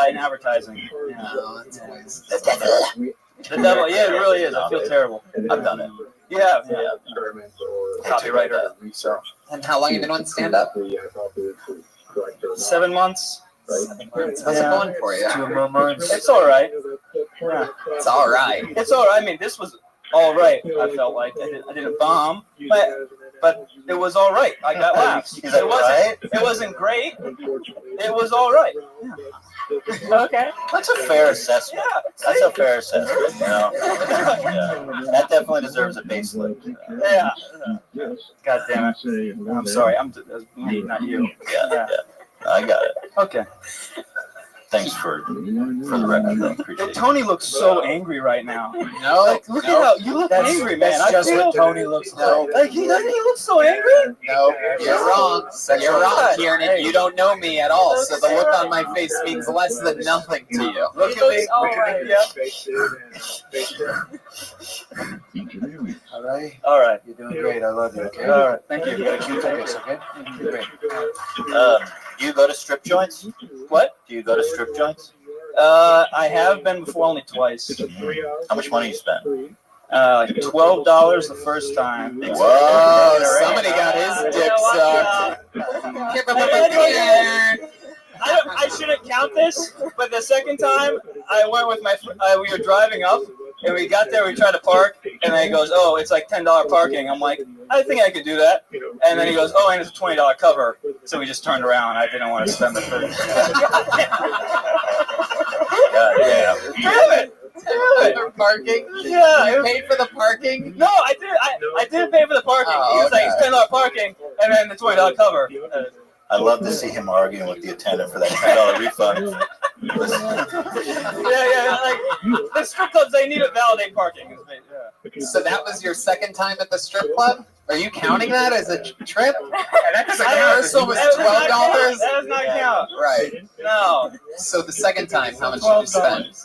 In advertising. Yeah. Oh, that's always the devil. The devil. Yeah, it really is. I feel terrible. I've done it. Yeah. Copywriter. So. And how long have you been on stand-up? 7 months. How's it going for you? 2 more months. It's all right. Yeah. It's all right. It's all right. I mean, this was all right. I felt like I didn't bomb, but it was all right. I got laughs. It wasn't great. It was all right. Yeah. Okay. That's a fair assessment. Yeah. That's a fair assessment. Yeah. That definitely deserves a baseline. Yeah. God damn it. I'm sorry. I'm me, not you. Yeah. I got it. Okay. Thanks for the record. Tony looks so angry right now. No, look at how you look angry, man. That's just what Tony looks like. Like he looks so angry. No, you're wrong. You're wrong, Kiernan. Hey. You don't know me at all, so the look on my face means less than nothing to you. Look at me. All right. All right. You're doing great. I love you. Okay. All right. Thank you. You gotta keep doing this, okay? Great. Do you go to strip joints? What? Do you go to strip joints? I have been before, only twice. How much money you spent? Like $12 the first time. Whoa! Somebody got his dick sucked. I shouldn't count this, but the second time I went with we were driving up, and we got there, we tried to park, and then he goes, oh, it's like $10 parking. I'm like, I think I could do that. And then he goes, oh, and it's a $20 cover. So we just turned around. I didn't want to spend the $30. Yeah. Damn it! For parking? Yeah. You paid for the parking? No, I didn't. I didn't pay for the parking. He was like, it's $10 parking, and then the $20 cover. I'd love to see him arguing with the attendant for that $10 refund. Yeah, like the strip clubs, they need to validate parking. So that was your second time at the strip club? Are you counting that as a trip? That's the commercial was $12? That does not count. Right. No. So the second time, how much did you spend?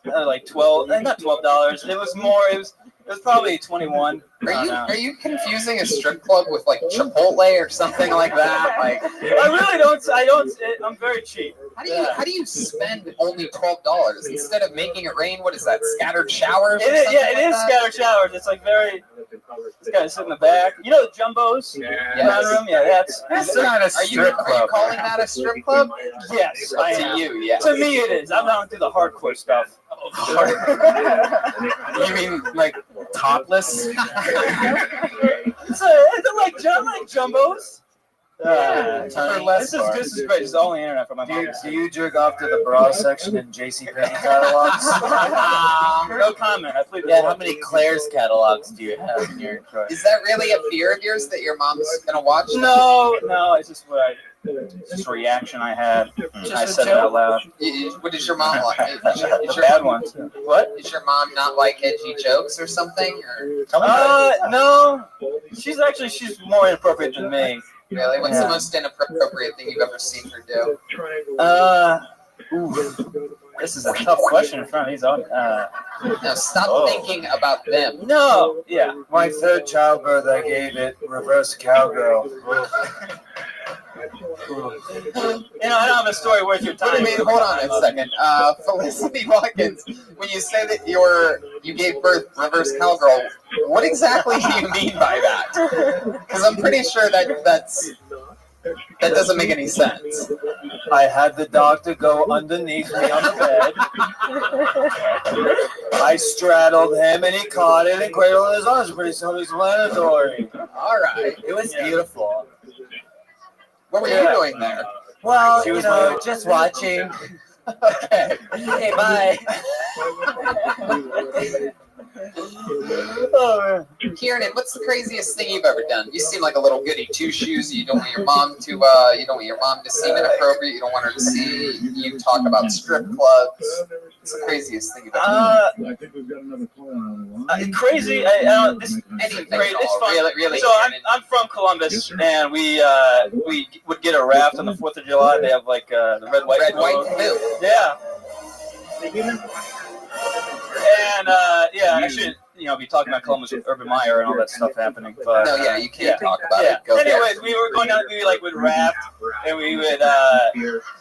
Like not $12. It was more. It was probably 21. Are you confusing a strip club with like Chipotle or something like that? Like I really don't. I'm very cheap. How do you spend only $12 instead of making it rain? What is that? Scattered showers? It is scattered showers. It's like very. This guy sit in the back. You know the jumbos? Yes. Room? Yeah, that's not a strip club. Are you calling that a strip club? Yes, I am. To you, yes. To me, it is. I'm not into the hardcore stuff. You mean like topless? It's like jumbos. This is great. This is all the internet for my mom. Do you jerk off to the bra section in JCPenney catalogs? No comment. I plead. Yeah, how many Claire's catalogs do you have in your choice? Is that really a fear of yours that your mom's gonna watch? No, it's just just a reaction I had. I said it out loud. What is your mom like? Is your bad ones. What? Is your mom not like edgy jokes or something? No. She's more inappropriate than me. Really? What's the most inappropriate thing you've ever seen her do? This is a tough question in front of these audience. Now stop thinking about them. No. Yeah. My third childbirth, I gave it reverse cowgirl. I don't have a story worth your time. What do you mean? Hold on a second. Felicity Watkins, when you say that you gave birth reverse cowgirl, what exactly do you mean by that? Because I'm pretty sure that doesn't make any sense. I had the doctor go underneath me on the bed. I straddled him and he caught it and cradled in his arms. Pretty self-explanatory. All right. It was beautiful. What were you doing there? Well, just watching. Okay. Hey, bye. Kieran, what's the craziest thing you've ever done? You seem like a little goody two shoes. You don't want your mom to seem inappropriate. You don't want her to see you talk about strip clubs. What's the craziest thing you've ever done? I think we've got another caller on the line. Crazy. This Anything great. at It's all. fun. Really. So I'm from Columbus, and we would get a raft on the 4th of July. They have like the red, white, blue. Yeah. And actually, be talking about Columbus with Urban Meyer and all that stuff happening. But No, yeah, you can't talk about it. Go Anyways, we were going down. We would raft, and we would.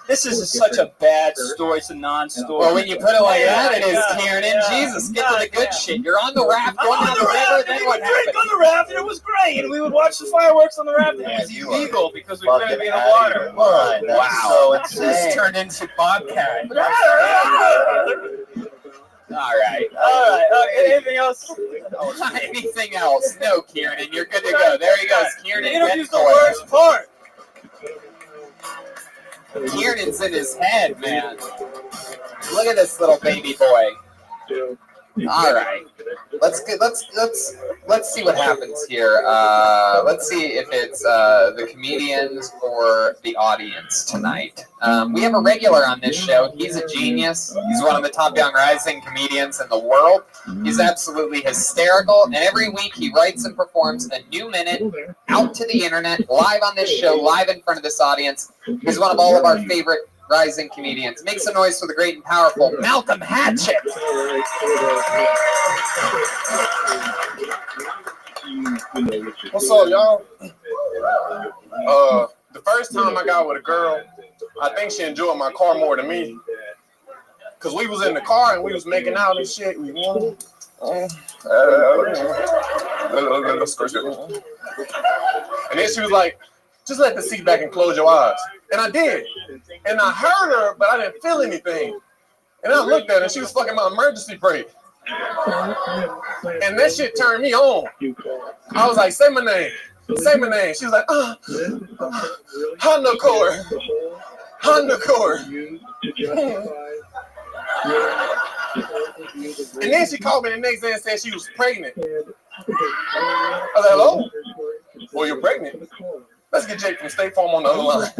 This is such a bad story. It's a non-story. Well, when you put it like that, it is, Kieran. Jesus, get to the good shit. You're on the raft, going down the river, then what happened? On the raft, and it was great. And we would watch the fireworks on the raft. And it was illegal because we couldn't be in the water. Wow. So insane. This turned into Bobcat. All right. Anything else? Anything else? No, Kieran, you're good to go. There he goes. Kieran, the interview's the worst part. Kieran's in his head, man. Look at this little baby boy. All right. Let's see what happens here. Let's see if it's the comedians or the audience tonight. We have a regular on this show. He's a genius. He's one of the top young rising comedians in the world. He's absolutely hysterical. And every week he writes and performs a new minute out to the internet, live on this show, live in front of this audience. He's one of all of our favorite rising comedians. Make some noise for the great and powerful Malcolm Hatchett. What's up, y'all? The first time I got with a girl, I think she enjoyed my car more than me. Cause we was in the car and we was making out and shit. And then she was like, just let the seat back and close your eyes. And I did. And I heard her, but I didn't feel anything. And I looked at her and she was fucking my emergency brake. And that shit turned me on. I was like, say my name. Say my name. She was like, Honda Core. Honda Core. And then she called me the next day and said she was pregnant. I was like, hello? Well, you're pregnant. Let's get Jake from State Farm on the other line.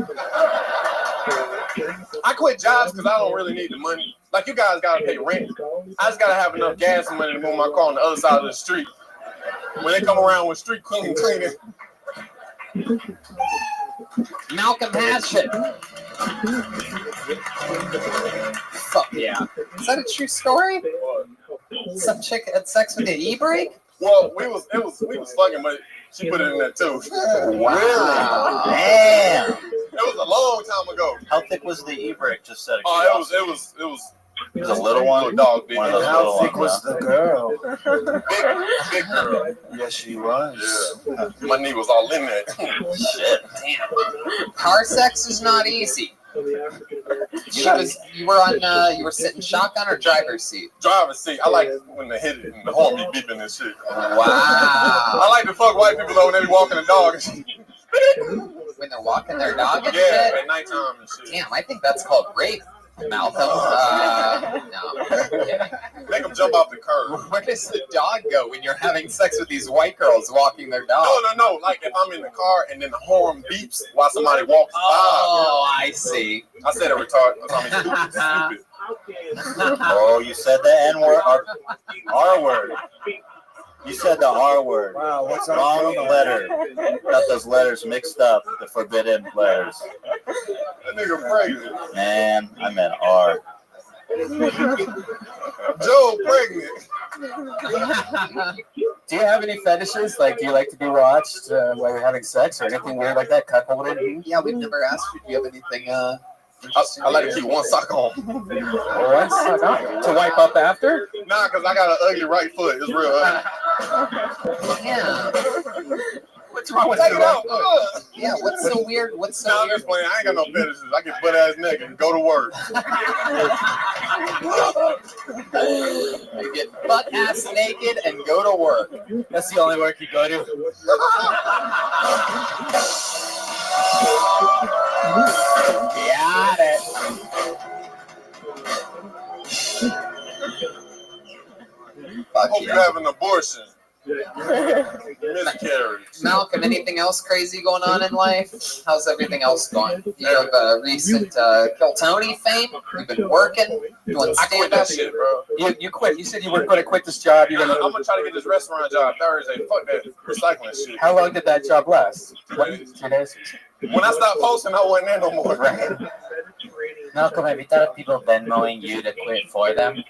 I quit jobs because I don't really need the money. Like, you guys got to pay rent. I just got to have enough gas money to move my car on the other side of the street. When they come around with street cleaning. Malcolm Hatchet. Fuck yeah. Is that a true story? Some chick had sex with an e-brake? Well, we was fucking, but she put it in there too. Wow. Damn. It was a long time ago. How thick was the e-brake? Just out of Oh, curiosity. it was It was a little one. Dog, big. One of those How little thick ones, was the girl? Big girl. Yes, she was. Yeah. My knee was all in there. Shit, damn. Car sex is not easy. You were sitting shotgun or driver's seat? Driver's seat. I like when they hit it and the horn be beeping and shit. Wow. I like to fuck white people though when they be walking the dog and shit. When they're walking their dog and Yeah, shit? at nighttime and shit. Damn, I think that's called rape, Malcolm. No. Make them jump off the curb. Where does the dog go when you're having sex with these white girls walking their dog? No. Like if I'm in the car and then the horn beeps while somebody walks by. Oh, I see. I said it retarded. I mean, stupid. Oh, you said the N word or R word. You said the R word. Wow, what's up? Wrong letter. Got those letters mixed up. The forbidden letters. That nigga pregnant. Man, I meant R. Joe pregnant. Do you have any fetishes? Like, do you like to be watched while you're having sex or anything weird like that? Cuckolded? Yeah, we've never asked you. Do you have anything I like to keep one sock on. One sock on? To wipe up after? Nah, because I got an ugly right foot. It's real ugly. Yeah. What's wrong with Take you? it out. Yeah, what's so weird? What's so Nah, I'm weird? just playing. I ain't got no fetishes. I get butt ass naked and go to work. You get butt ass naked and go to work. That's the only work you go to. Got it. I hope you have an abortion. Miscarriage. Malcolm, anything else crazy going on in life? How's everything else going? You have a recent Kill Tony fame. You've been working, doing I quit that shit, bro. You quit. You said you were going to quit this job. You're I'm gonna. gonna try to get this restaurant job Thursday. Fuck that recycling shit. How long did that job last? 2 days. When I stopped posting, I wasn't there no more. Malcolm, have you thought of people Venmoing you to quit for them?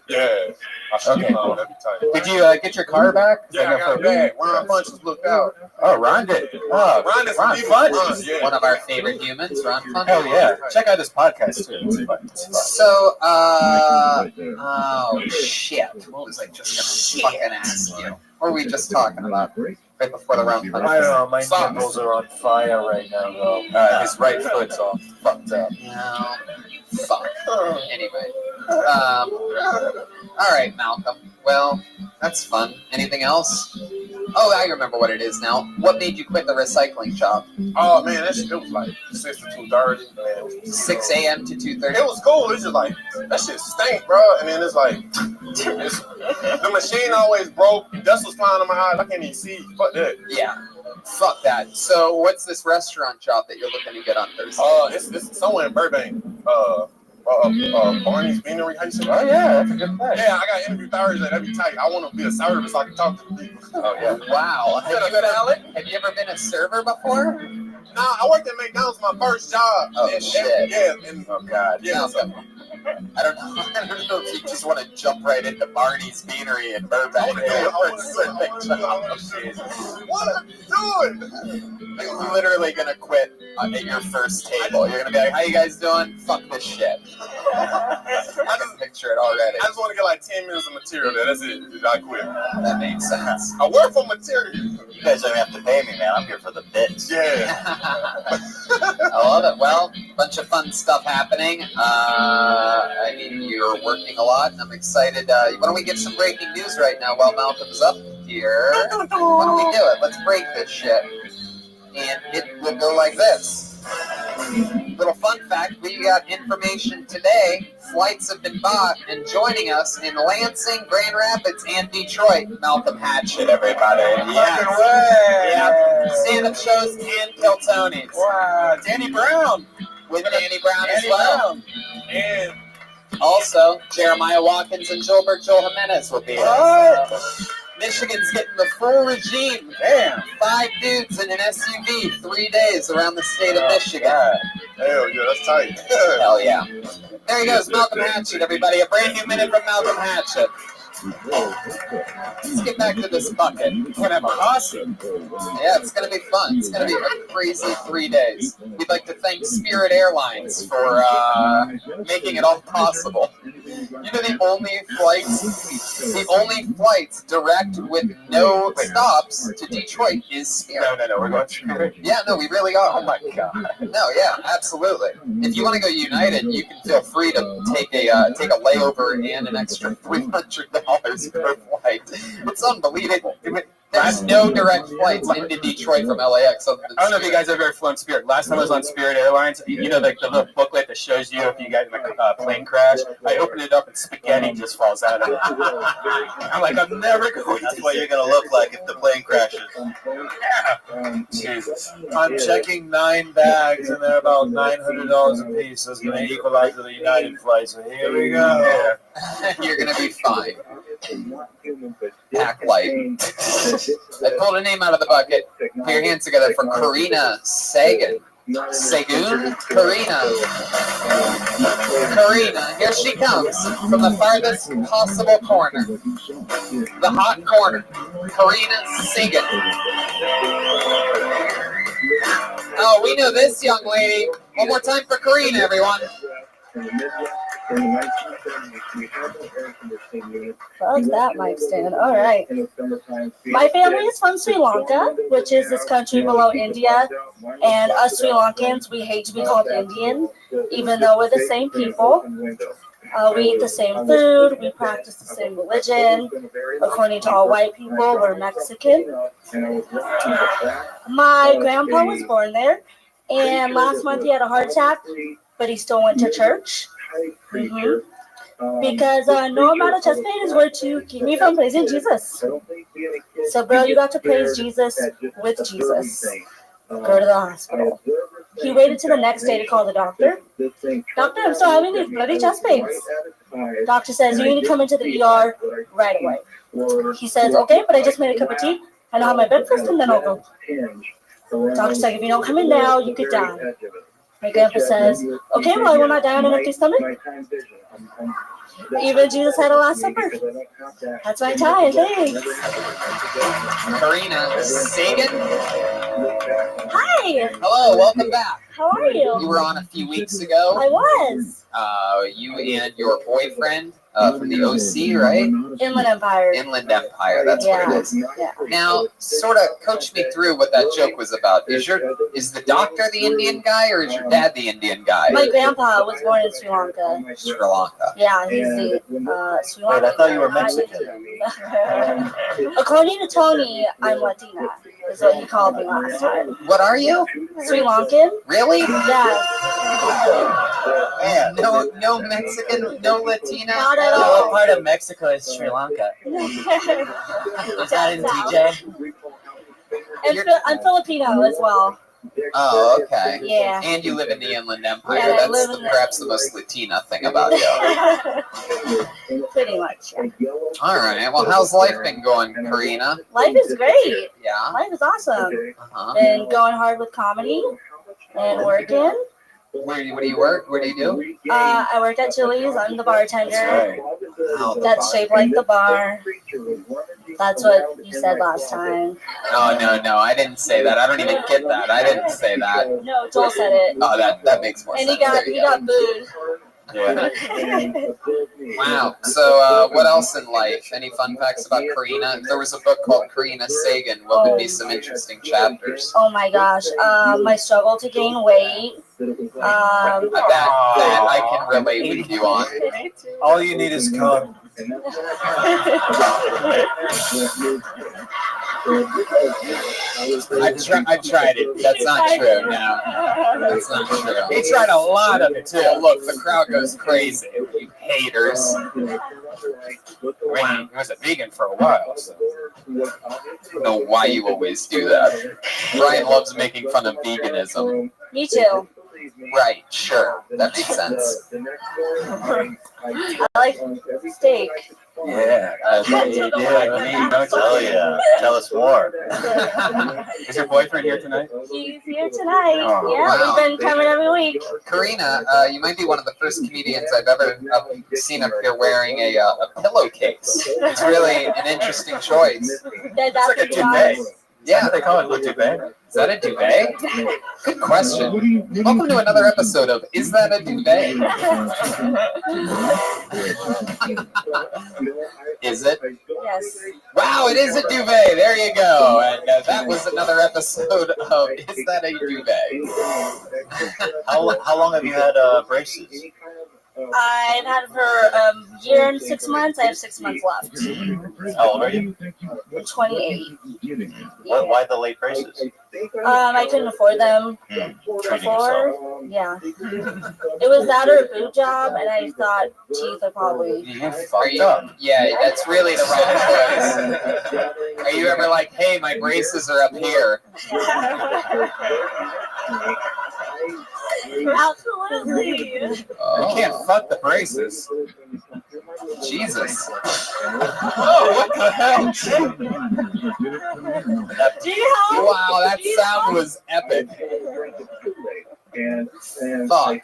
Yeah. I should Okay, know. cool. That'd be tight. Did you get your car back? Yeah, I got it back. Ron Funches looked out. Oh, Ron did. Oh, Ron is Ron evil. Funch. Ron, yeah. One of our favorite humans, Ron Funch. Hell yeah. Check out his podcast too. It's fun. So, oh shit. What was I just gonna fucking ask you? What were we just talking about right before the round? I don't know. My nipples are on fire right now, though. His right foot's all fucked up. No. Fuck. Anyway. All right, Malcolm. Well, that's fun. Anything else? Oh, I remember what it is now. What made you quit the recycling job? Oh man, that shit, it was like 6 to 2:30. Man. 6 a.m. to 2:30. It was cool. It's just like that shit stank, bro. And then it's like the machine always broke. Dust was flying in my eyes. I can't even see. Fuck that. Yeah. Fuck that. So, what's this restaurant job that you're looking to get on Thursday? It's somewhere in Burbank. Barney's Beanery. How you say that? Oh yeah, that's a good place. Yeah, I got interview Thursday. That'd be tight. I want to be a server so I can talk to the people. Oh yeah. Wow. Have you ever been a server before? Nah, I worked at McDonald's my first job. Oh shit. Yeah, and Oh god. yeah. Malcolm, I don't know if you just want to jump right into Barney's Beanery in Burbank. What are you doing? You're literally gonna quit at your first table. You're gonna be like, "How you guys doing? Fuck this shit." I can picture it already. I just want to get like 10 minutes of material there. That's it. I quit. That makes sense. I work for material. You guys don't have to pay me, man. I'm here for the bits. Yeah. I love it. Well, bunch of fun stuff happening. I mean, you're working a lot, and I'm excited. Why don't we get some breaking news right now while Malcolm's up here? Why don't we do it? Let's break this shit. And it will go like this. Little fun fact, we got information today. Flights have been bought, and joining us in Lansing, Grand Rapids, and Detroit, Malcolm Hatchett, everybody. Yes. Yeah. Stand-up shows and Kill Tonys. Wow, Danny Brown. With Danny Brown as Danny well. Brown. And also, Jeremiah Watkins and Joel Jimenez will be here. What? Michigan's getting the full regime. Damn. 5 dudes in an SUV, 3 days around the state of Michigan. Hell yeah, that's tight. Hell yeah. There he goes, Malcolm Hatchett, everybody. A brand new minute from Malcolm Hatchett. Let's get back to this bucket. We're gonna have a awesome. Yeah, it's gonna be fun. It's gonna be a crazy 3 days. We'd like to thank Spirit Airlines for making it all possible. You know, the only flights direct with no stops to Detroit is Spirit. No, we're going Spirit. Yeah, no, we really are. Oh my god. No, yeah, absolutely. If you want to go United, you can feel free to take a layover and an extra $300 per flight. It's unbelievable. There's no direct flights into Detroit from LAX. I don't know if you guys have ever flown Spirit. Last time I was on Spirit Airlines, you know, the little booklet that shows you if you guys in a plane crash. I opened it up and spaghetti just falls out of it. I'm like, I'm never going. That's what you're gonna look like if the plane crashes. Yeah. Jesus. I'm checking 9 bags, and they're about $900 a piece. So it's gonna equalize to the United flight. So here we go. You're gonna be fine. Pack light. I pulled a name out of the bucket. Put your hands together for Karina Sagan. Sagoon? Karina, here she comes from the farthest possible corner. The hot corner. Karina Sagan. Oh, we know this young lady. One more time for Karina, everyone. Fuck that mic stand. All right. My family is from Sri Lanka, which is this country below India. And us Sri Lankans, we hate to be called Indian, even though we're the same people. We eat the same food. We practice the same religion. According to all white people, we're Mexican. My grandpa was born there. And last month he had a heart attack, but he still went to church. Because no amount of chest pain is worth to keep me from praising Jesus. So, bro, you got to praise Jesus with Jesus. Go to the hospital. He waited till the next day to call the doctor. Doctor, I'm still having these bloody chest pains. Doctor says, you need to come into the ER right away. He says, okay, but I just made a cup of tea, and I'll have my breakfast, and then I'll go. Doctor's like, if you don't come in now, you could die. My grandpa says, okay, well, I will not die on an empty stomach. Even Jesus had a Last Supper. That's my time. Thanks. Karina Sagan. Hi. Hello, welcome back. How are you? You were on a few weeks ago. I was. You and your boyfriend from the OC, right? Inland Empire. Inland Empire, that's what it is. Yeah. Now, sort of coach me through what that joke was about. Is the doctor the Indian guy, or is your dad the Indian guy? My grandpa was born in Sri Lanka. Sri Lanka. Yeah, he's the Sri Lanka. Wait, I thought you were Mexican. According to Tony, I'm Latina. Is what he called me last time. What are you? Sri Lankan. Really? Yeah. No Mexican, no Latina. Not at all. What part of Mexico is Sri Lanka? Is that in DJ? And I'm Filipino as well. Oh, okay. Yeah. And you live in the Inland Empire. Yeah, That's perhaps the most Latina thing about you. Pretty much. Yeah. All right. Well, how's life been going, Karina? Life is great. Yeah. Life is awesome. Uh-huh. Been going hard with comedy and working. What do you work? What do you do? I work at Chili's. I'm the bartender. Oh, That's shaped like the bar. That's what you said last time. No, I didn't say that. I don't even get that. I didn't say that. No, Joel said it. Oh, that makes more and sense. And he got booed. Yeah. Wow. So, what else in life? Any fun facts about Karina? There was a book called Karina Sagan. What would be some interesting chapters? Oh my gosh. My struggle to gain weight. That I can relate with you on. All you need is cum. I tried it. That's not true. No, that's not true. He tried a lot of it too. Oh, look, the crowd goes crazy. You haters. I mean, he was a vegan for a while. So. I don't know why you always do that. Brian loves making fun of veganism. Me too. Right, sure. That makes sense. I like steak. Yeah. Oh yeah. Tell us more. Is your boyfriend here tonight? He's here tonight. Oh, yeah, wow. We've been coming every week. Karina, you might be one of the first comedians I've ever seen up here wearing a pillowcase. It's really an interesting choice. That's like a duvet. Yeah, They call it a duvet. Is that a duvet? Good question. Welcome to another episode of Is That a Duvet? Is it? Yes. Wow, it is a duvet. There you go. And that was another episode of Is That a Duvet? How long have you had braces? I've had it for a year and 6 months. I have 6 months left. How old are you? 28. Why the late braces? I couldn't afford them before. Yeah. It was that or a boot job, and I thought teeth are probably. Yeah, that's really the wrong choice. Are you ever like, hey, my braces are up here? Absolutely. You can't fuck the braces. Jesus. Oh, what the hell? Wow, that sound was epic. Fuck.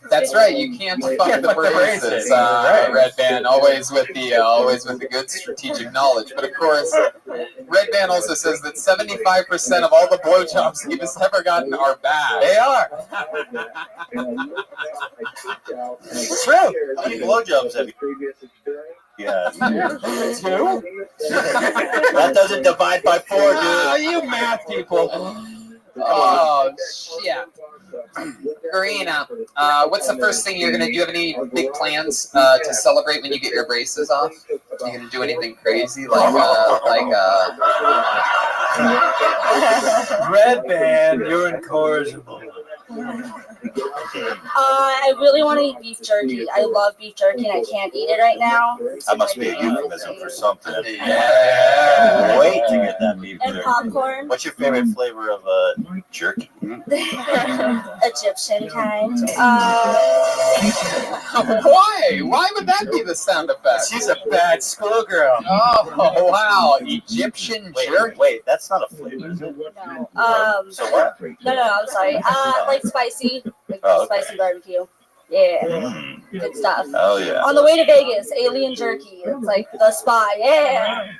That's right. You can't fuck the braces. Red Band, always with the good strategic knowledge. But of course, Red Band also says that 75% of all the blowjobs he has ever gotten are bad. They are. It's true. How many blowjobs have you? Yeah. 2? That doesn't divide by 4, dude. Oh, you math people. Oh, shit. Karina, what's the first thing you're going to do? Do you have any big plans to celebrate when you get your braces off? Are you going to do anything crazy Red Band, you're incorrigible. I really want to eat beef jerky. I love beef jerky, and I can't eat it right now. That must be a euphemism for something. Yeah. Wait to get that beef And jerky. popcorn. What's your favorite flavor of jerky? Egyptian kind. Why? Why would that be the sound effect? She's a bad schoolgirl. Oh, wow. Egyptian jerky. Wait, that's not a flavor, is it? No. So what? No, I'm sorry. Like spicy. Spicy barbecue. Yeah. Good stuff. Oh, yeah. On the way to Vegas, alien jerky. It's like the spy. Yeah.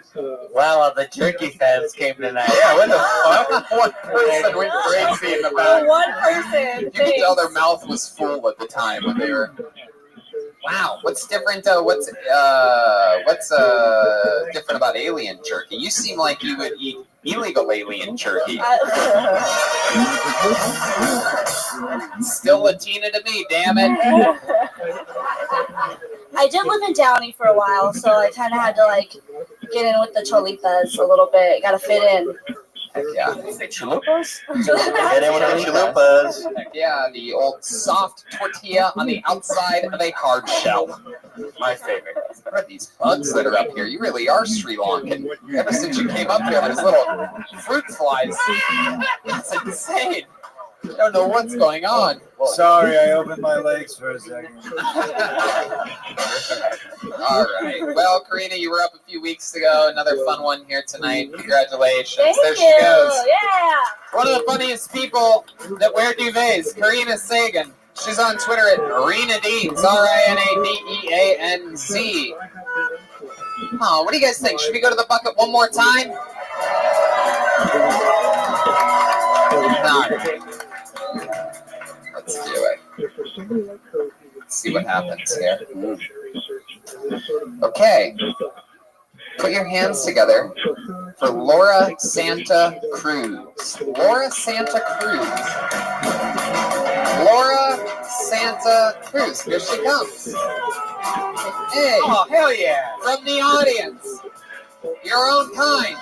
Wow, the jerky fans came tonight. Yeah, what the fuck? One person went crazy in the back. One person. You could tell their mouth was full at the time when they were. Wow, what's different? What's different about alien jerky? You seem like you would eat illegal alien jerky. Still Latina to me, damn it. I did live in Downey for a while, so I kind of had to like get in with the cholitas a little bit. Got to fit in. Heck yeah. Chalupas? Get in with the chalupas. Heck yeah, the old soft tortilla on the outside of a hard shell. My favorite. What are these bugs that are up here? You really are Sri Lankan. Ever since you came up here, there's little fruit flies. That's insane. I don't know what's going on. Sorry, I opened my legs for a second. All right. Well, Karina, you were up a few weeks ago. Another fun one here tonight. Congratulations. Thank There you. she goes. Yeah. One of the funniest people that wear duvets, Karina Sagan. She's on Twitter at Rina Deans, RINADEANZ. Oh, what do you guys think? Should we go to the bucket one more time? All right. Let's do it. Let's see what happens here. Okay. Put your hands together for Laura Santa Cruz. Laura Santa Cruz. Laura Santa Cruz. Here she comes. Hey. Oh, hell yeah. From the audience. Your own kind.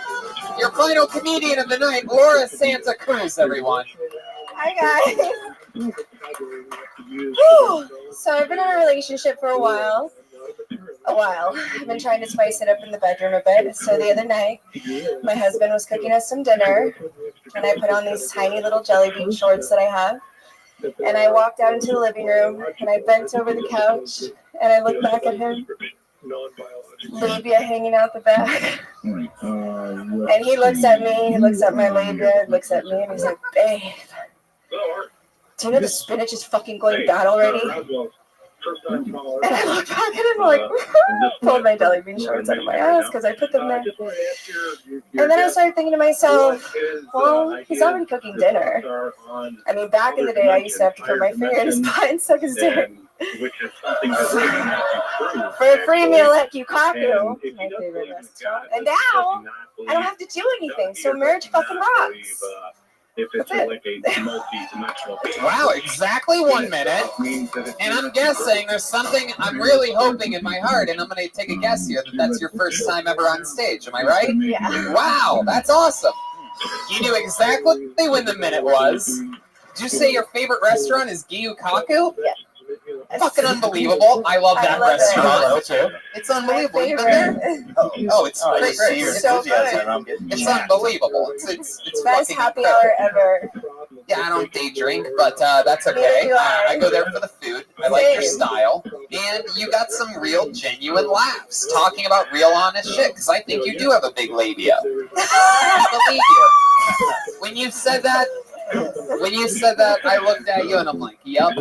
Your final comedian of the night, Laura Santa Cruz, everyone. Hi, guys. Whew. So I've been in a relationship for a while. I've been trying to spice it up in the bedroom a bit. So the other night, my husband was cooking us some dinner, and I put on these tiny little jelly bean shorts that I have. And I walked out into the living room, and I bent over the couch, and I looked back at him. Labia hanging out the back. And he looks at me, he looks at my labia, looks at me, and he's like, babe, do you know the spinach is fucking going bad already? And I look back at him like, pulled my jelly bean shorts out of my ass because I put them there. And then I started thinking to myself, well, he's already cooking dinner. I mean, back in the day, I used to have to put my finger in his butt and suck his dick. For a free meal at Yukaku, my favorite restaurant. And now, I don't have to do anything, so marriage fucking rocks. Wow, exactly 1 minute. And I'm guessing there's something I'm really hoping in my heart, and I'm going to take a guess here that that's your first time ever on stage. Am I right? Yeah. Wow, that's awesome. You knew exactly when the minute was. Did you say your favorite restaurant is Gyukaku? Yeah. Fucking unbelievable. I love that restaurant. It's unbelievable. You've been there? Oh, it's great. It's so good. It's unbelievable. It's Best fucking happy incredible. hour ever. Yeah, I don't day drink, but that's okay. I go there for the food. I like your style. And you got some real, genuine laughs talking about real, honest shit, because I think you do have a big labia. I believe you. When you said that, I looked at you and I'm like, yep.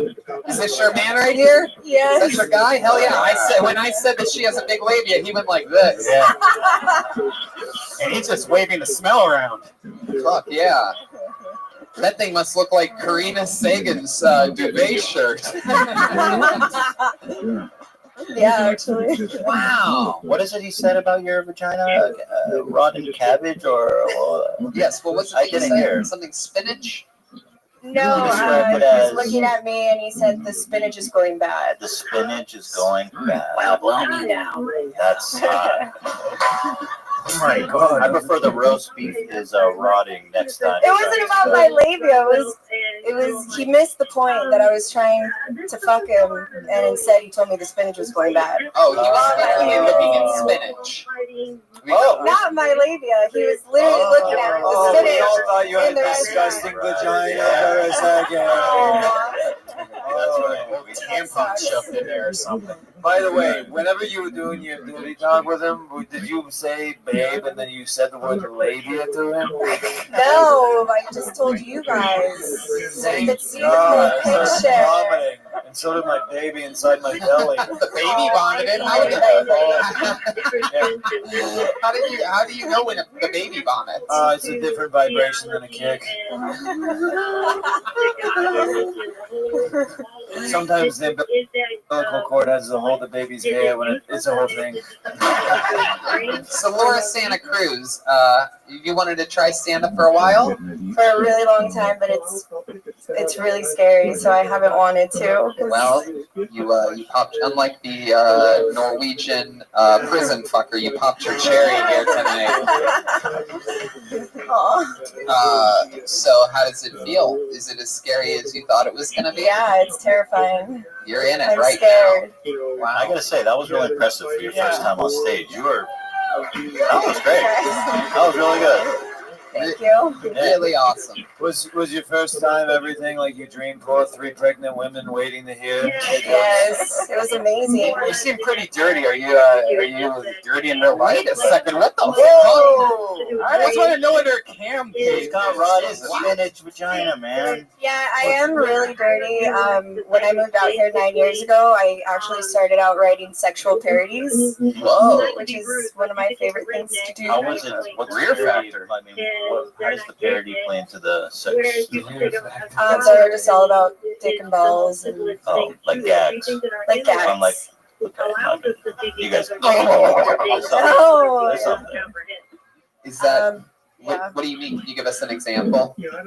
Is this your man right here? Yes. Is that your guy? Hell yeah. When I said that she has a big labia, he went like this. Yeah. And he's just waving the smell around. Fuck yeah. That thing must look like Karina Sagan's duvet shirt. Yeah, actually. Wow. What is it he said about your vagina? Rotten cabbage or? Yes. Well, what's I didn't hear. Something spinach? No, he was looking at me and he said the spinach is going bad. The spinach is going bad. Well, blow me down. That's oh my god! I prefer the roast beef is rotting next time. It wasn't about my labia. It was. He missed the point that I was trying to fuck him, and instead he told me the spinach was going bad. Oh, he was looking at spinach. Not my labia. He was literally looking at the spinach. We all thought you had in the a disgusting vagina for a second. Tampon shoved in there or something. By the way, whenever you were doing your dirty talk with him, did you say babe and then you said the word labia to him? No, I just told you guys. So you could see the picture. Vomiting, and so did my baby inside my belly. The baby vomited. How do you know when the baby vomits? It's a different vibration than a kick. Sometimes the umbilical cord has to hold the baby's hair when it's a whole thing. So Laura Santa Cruz, you wanted to try stand-up for a while? For a really long time, but it's really scary, so I haven't wanted to. Well, you popped, unlike the Norwegian prison fucker, you popped your cherry here tonight. So how does it feel? Is it as scary as you thought it was going to be? Yeah, it's terrifying. You're in it I'm right scared. now. Wow. I gotta say, that was really impressive for your first time on stage. That was great. That was really good. Thank you. Really awesome. Was your first time everything like you dreamed for? 3 pregnant women waiting to hear? Yes, it was amazing. You seem pretty dirty. Are you dirty in real life? Wait a second. What the Whoa! I just want to know under cam. He's got rotten spinach vagina, man. Yeah, I am really dirty. When I moved out here 9 years ago, I actually started out writing sexual parodies. Whoa. Which is one of my favorite things to do. How was it? What's your factor? I mean, how does the parody play into the sex? So they're just all about dick and balls and like gags. Like gags. I'm like, you guys. Oh. There's something. Is that? Yeah. What do you mean? Can you give us an example? Yeah.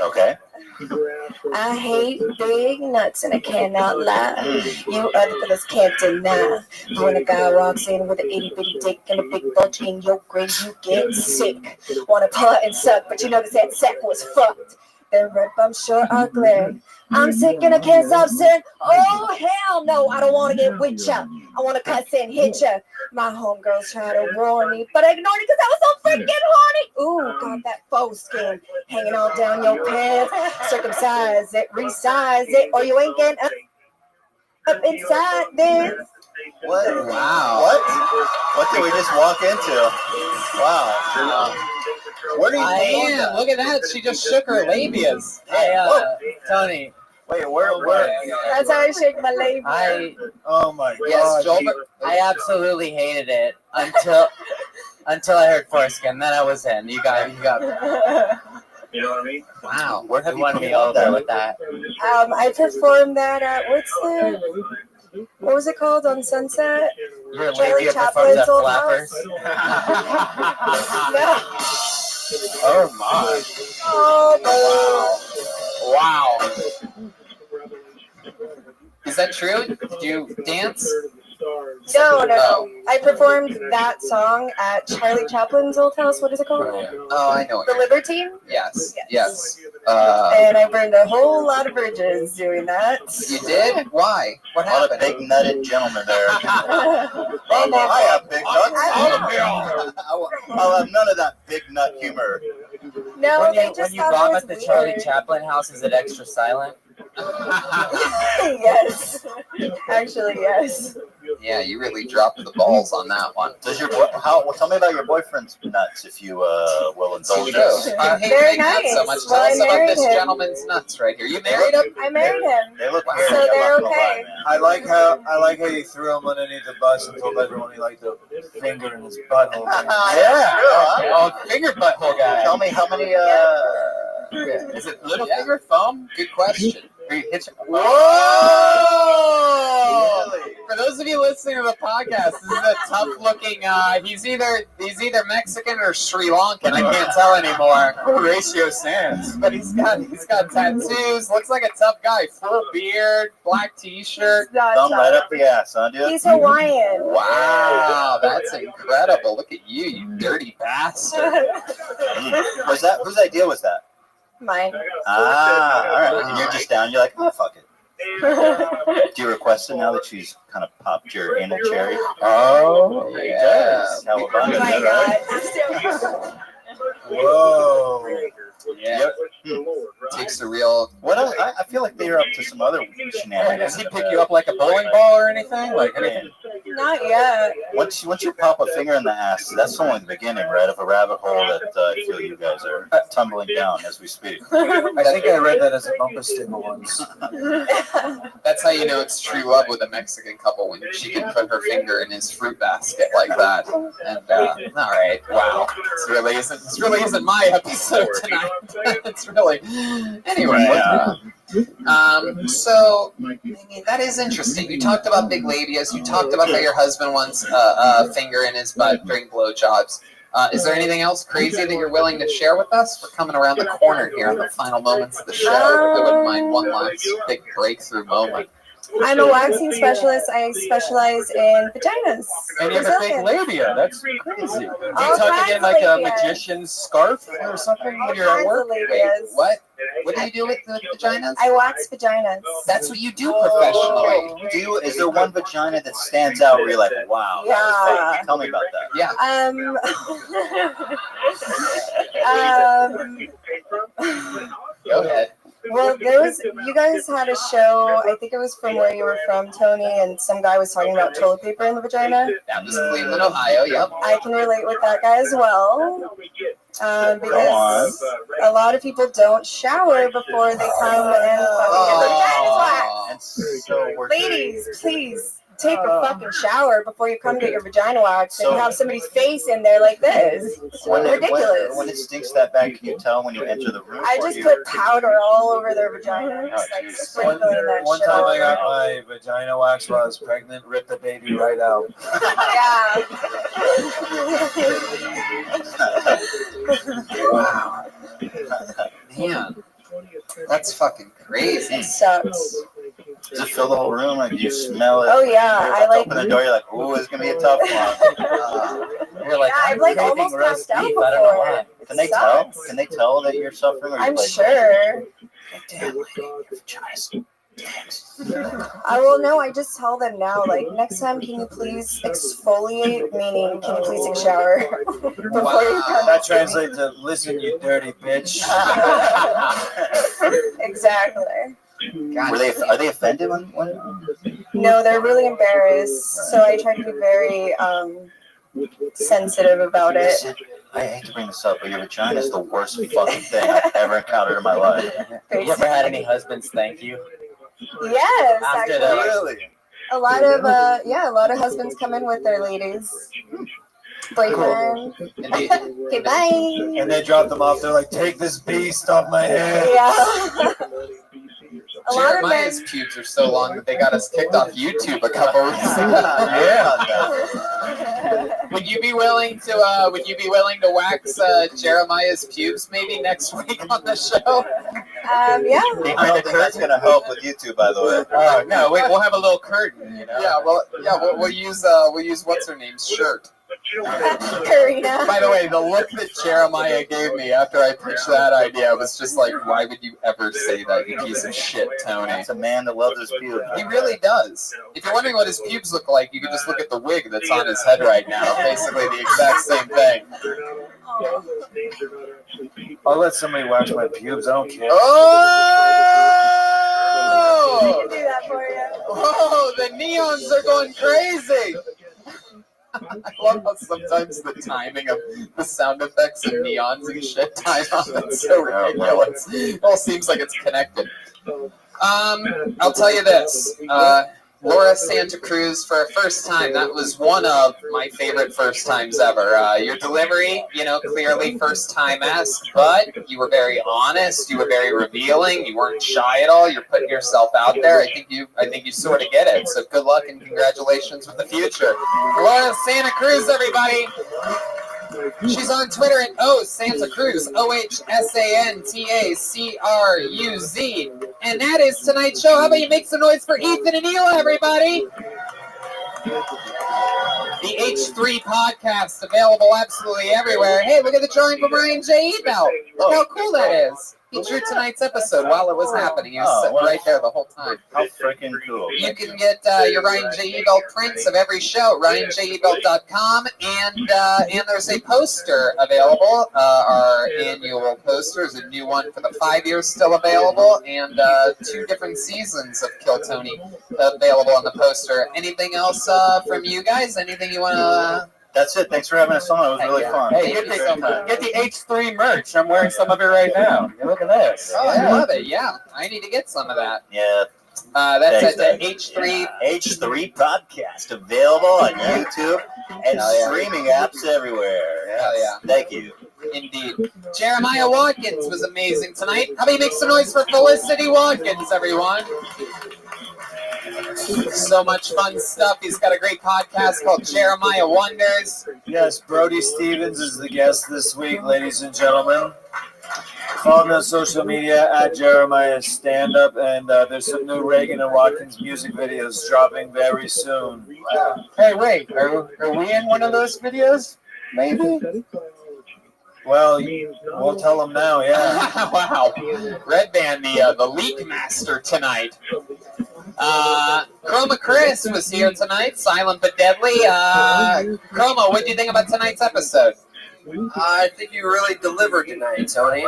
Okay. I hate big nuts and I cannot lie. You other fellas can't deny. When a guy walks in with an itty bitty dick and a big bulge in your grin, you get sick. Wanna pull out and suck, but you notice that sack was fucked. Them red bums sure are glaring. I'm sick and I can't stop saying, oh hell no, I don't want to get with ya. I want to cuss and hit ya. My homegirls try to warn me, but I ignored it because I was so freaking horny. Ooh, got that faux skin hanging all down your pants. Circumcise it, resize it, or you ain't getting up inside this. What? Wow. What did we just walk into? Wow. What are you doing? Look at that. She just shook her labias. Hey, Tony. Wait, where? That's how I shake my labia. Oh my God. Yes, Joel. I absolutely hated it until I heard foreskin. Then I was in. You got me. You know what I mean? Wow. Where have you won me over with that? I performed that at what was it called on Sunset? Your Charlie labia Chaplin's performs at old flappers. No. Oh my. Oh, Wow. Is that true? Did you dance? No. I performed that song at Charlie Chaplin's old house. What is it called? Oh, I know it. The Libertine? Yes. And I burned a whole lot of bridges doing that. You did? Why? What A lot of happened? big nutted gentlemen there. I have big nuts. I'll have none of that big nut humor. No, when they you just bomb thought at it the was Charlie weird. Chaplin house, is it extra silent? Yes. Actually, yes. Yeah, you really dropped the balls on that one. Does your tell me about your boyfriend's nuts, if you will indulge True. us. You hate They're big nuts so nice. much. Well, Tell I us about married this him. gentleman's nuts right here. You married him? I married him. They look So weird. they're I'm not gonna lie, okay. man. I like how you threw him underneath the bus and told everyone he liked the finger in his butthole. Yeah. Oh, finger butthole guy. Tell me how many. Is it little finger, thumb? Good question. Are you hitching? Whoa! For those of you listening to the podcast, this is a tough-looking. He's either Mexican or Sri Lankan. I can't tell anymore. Horatio Sands. But he's got tattoos. Looks like a tough guy. Full beard, black T-shirt. Thumb right up the ass, huh, dude? He's Hawaiian. Wow, that's incredible. Look at you, you dirty bastard. Was that whose idea was that? Mine. Ah, all right. And you're just down. You're like, oh, fuck it. Do you request it now that she's kind of popped your anal cherry? Oh, yeah. How about Oh it? my Right? God. Whoa. Yeah. Takes a real. What else? I feel like they're up to some other shenanigans. Does he pick you up like a bowling ball or anything? Like anything? Not yet. Once you pop a finger in the ass, that's only the beginning, right, of a rabbit hole that I feel you guys are tumbling down as we speak. I think I read that as a bumper sticker once. That's how you know it's true love with a Mexican couple, when she can put her finger in his fruit basket like that. And all right, wow, this really isn't my episode tonight. It's really anyway. So I mean, that is interesting. You talked about big labias. You talked about how your husband wants a finger in his butt during blowjobs. Is there anything else crazy that you're willing to share with us? We're coming around the corner here in the final moments of the show. If I wouldn't mind one last big breakthrough moment. I'm a waxing specialist. I specialize in vaginas. And you have a fake labia. That's crazy. Do you All tuck it kinds in like of a labias. magician's scarf or something when you're at Kinds work? of labias. What? What do you do with the vaginas? I wax vaginas. That's what you do professionally. Is there one vagina that stands out where you're like, wow? Yeah. Tell me about that. Yeah. Go ahead. Well, you guys had a show, I think it was from where you were from, Tony, and some guy was talking about toilet paper in the vagina. That was Cleveland, Ohio, yep. I can relate with that guy as well. Because a lot of people don't shower before they come and fucking get their vaginas waxed. So we're Ladies, please take a fucking shower before you come get your vagina waxed and have somebody's face in there like this. It's ridiculous. When it stinks that bad, can you tell when you enter the room? I just put powder all over their vagina, just like sprinkling that One shit time all I got over. my vagina waxed while I was pregnant, ripped the baby right out. Wow. Man, that's fucking crazy. It sucks. Does it fill the whole room? Like you smell it? Oh, yeah, You I like- open the door. You're like, ooh, it's gonna be a tough one. You're like, Yeah, I've like almost passed out beef. I don't know before. why. Can they tell? Can they tell that you're suffering? Or I'm you like, sure. Damn, lady, your vagina's I will know. I just tell them now, like, next time, can you please exfoliate? Meaning, can you please take a shower before you come? That translates to, listen, you dirty bitch. Exactly. Are they offended when? No, they're really embarrassed. So I try to be very sensitive about it. I hate to bring this up, but your vagina is the worst fucking thing I've ever encountered in my life. You ever had any husbands thank you? Yes, After actually. that, Really? A lot of husbands come in with their ladies. Boyfriend. Okay, bye. And they drop them off. They're like, take this beast off my head. Yeah. A lot of Jeremiah's men. pubes are so long that they got us kicked off YouTube a couple weeks ago. Yeah. Would you be willing to wax Jeremiah's pubes maybe next week on the show? Yeah. I don't think that's gonna help with YouTube, by the way. Oh no, we'll have a little curtain, you know. Yeah, we'll use what's her name's shirt. Karina. By the way, the look that Jeremiah gave me after I pitched that idea was just like, why would you ever say that, you piece of shit, Tony? It's a man that loves his pubes. He really does. If you're wondering what his pubes look like, you can just look at the wig that's on his head right now. Basically the exact same thing. I'll let somebody wax my pubes. I don't care. Oh! I can do that for you. Oh, the neons are going crazy. I love how sometimes the timing of the sound effects and neons and shit time on it's so ridiculous. It all seems like it's connected. I'll tell you this. Laura Santa Cruz, for a first time, that was one of my favorite first times ever. Your delivery, clearly first time-esque, but you were very honest. You were very revealing. You weren't shy at all. You're putting yourself out there. I think you sort of get it. So good luck and congratulations with the future. Laura Santa Cruz, everybody. She's on Twitter at Santa Cruz, OHSANTACRUZ. And that is tonight's show. How about you make some noise for Ethan and Hila, everybody? The H3 podcast available absolutely everywhere. Hey, look at the drawing from Ryan J. Ebel. Look how cool that is. He drew tonight's episode while it was happening. He was sitting right there the whole time. How freaking cool. You can get your Ryan J. Ebel prints of every show, RyanJEbel.com, and there's a poster available. Our annual poster is a new one for the 5 years still available, and 2 different seasons of Kill Tony available on the poster. Anything else from you guys? Anything you want to... That's it. Thanks for having us on. It was really fun. Hey, get the H3 merch. I'm wearing some of it right now. Look at this. Oh, I love it. Yeah, I need to get some of that. Yeah. That's at the H3 podcast available on YouTube and streaming apps everywhere. Yes. Hell yeah. Thank you. Indeed. Jeremiah Watkins was amazing tonight. How about you make some noise for Felicity Watkins, everyone? So much fun stuff. He's got a great podcast called Jeremiah Wonders. Yes, Brody Stevens is the guest this week, ladies and gentlemen. Follow me on social media at Jeremiah Stand Up, and there's some new Reagan and Watkins music videos dropping very soon. Hey, wait, are we in one of those videos? Maybe? Well, we'll tell them now, yeah. Wow. Red Band, the leak master tonight. Chroma Chris was here tonight, silent but deadly. Chroma, what do you think about tonight's episode? I think you really delivered tonight, Tony.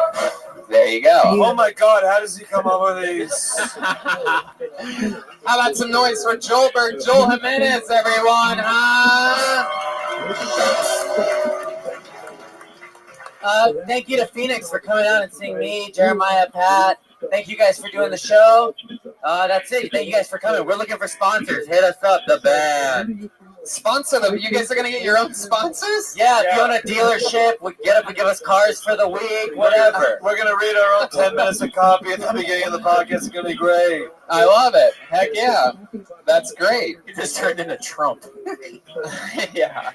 There you go. Oh my God, how does he come up with these? How about some noise for Joelberg, Joel Jimenez, everyone? Thank you to Phoenix for coming out and seeing me, Jeremiah, Pat. Thank you guys for doing the show. That's it. Thank you guys for coming. We're looking for sponsors. Hit us up, the band. Sponsor them. You guys are gonna get your own sponsors? Yeah, if you own a dealership, we get up and give us cars for the week, whatever. We're gonna read our own 10 minutes of copy at the beginning of the podcast. It's gonna be great. I love it. Heck yeah. That's great. You just turned into Trump. Yeah.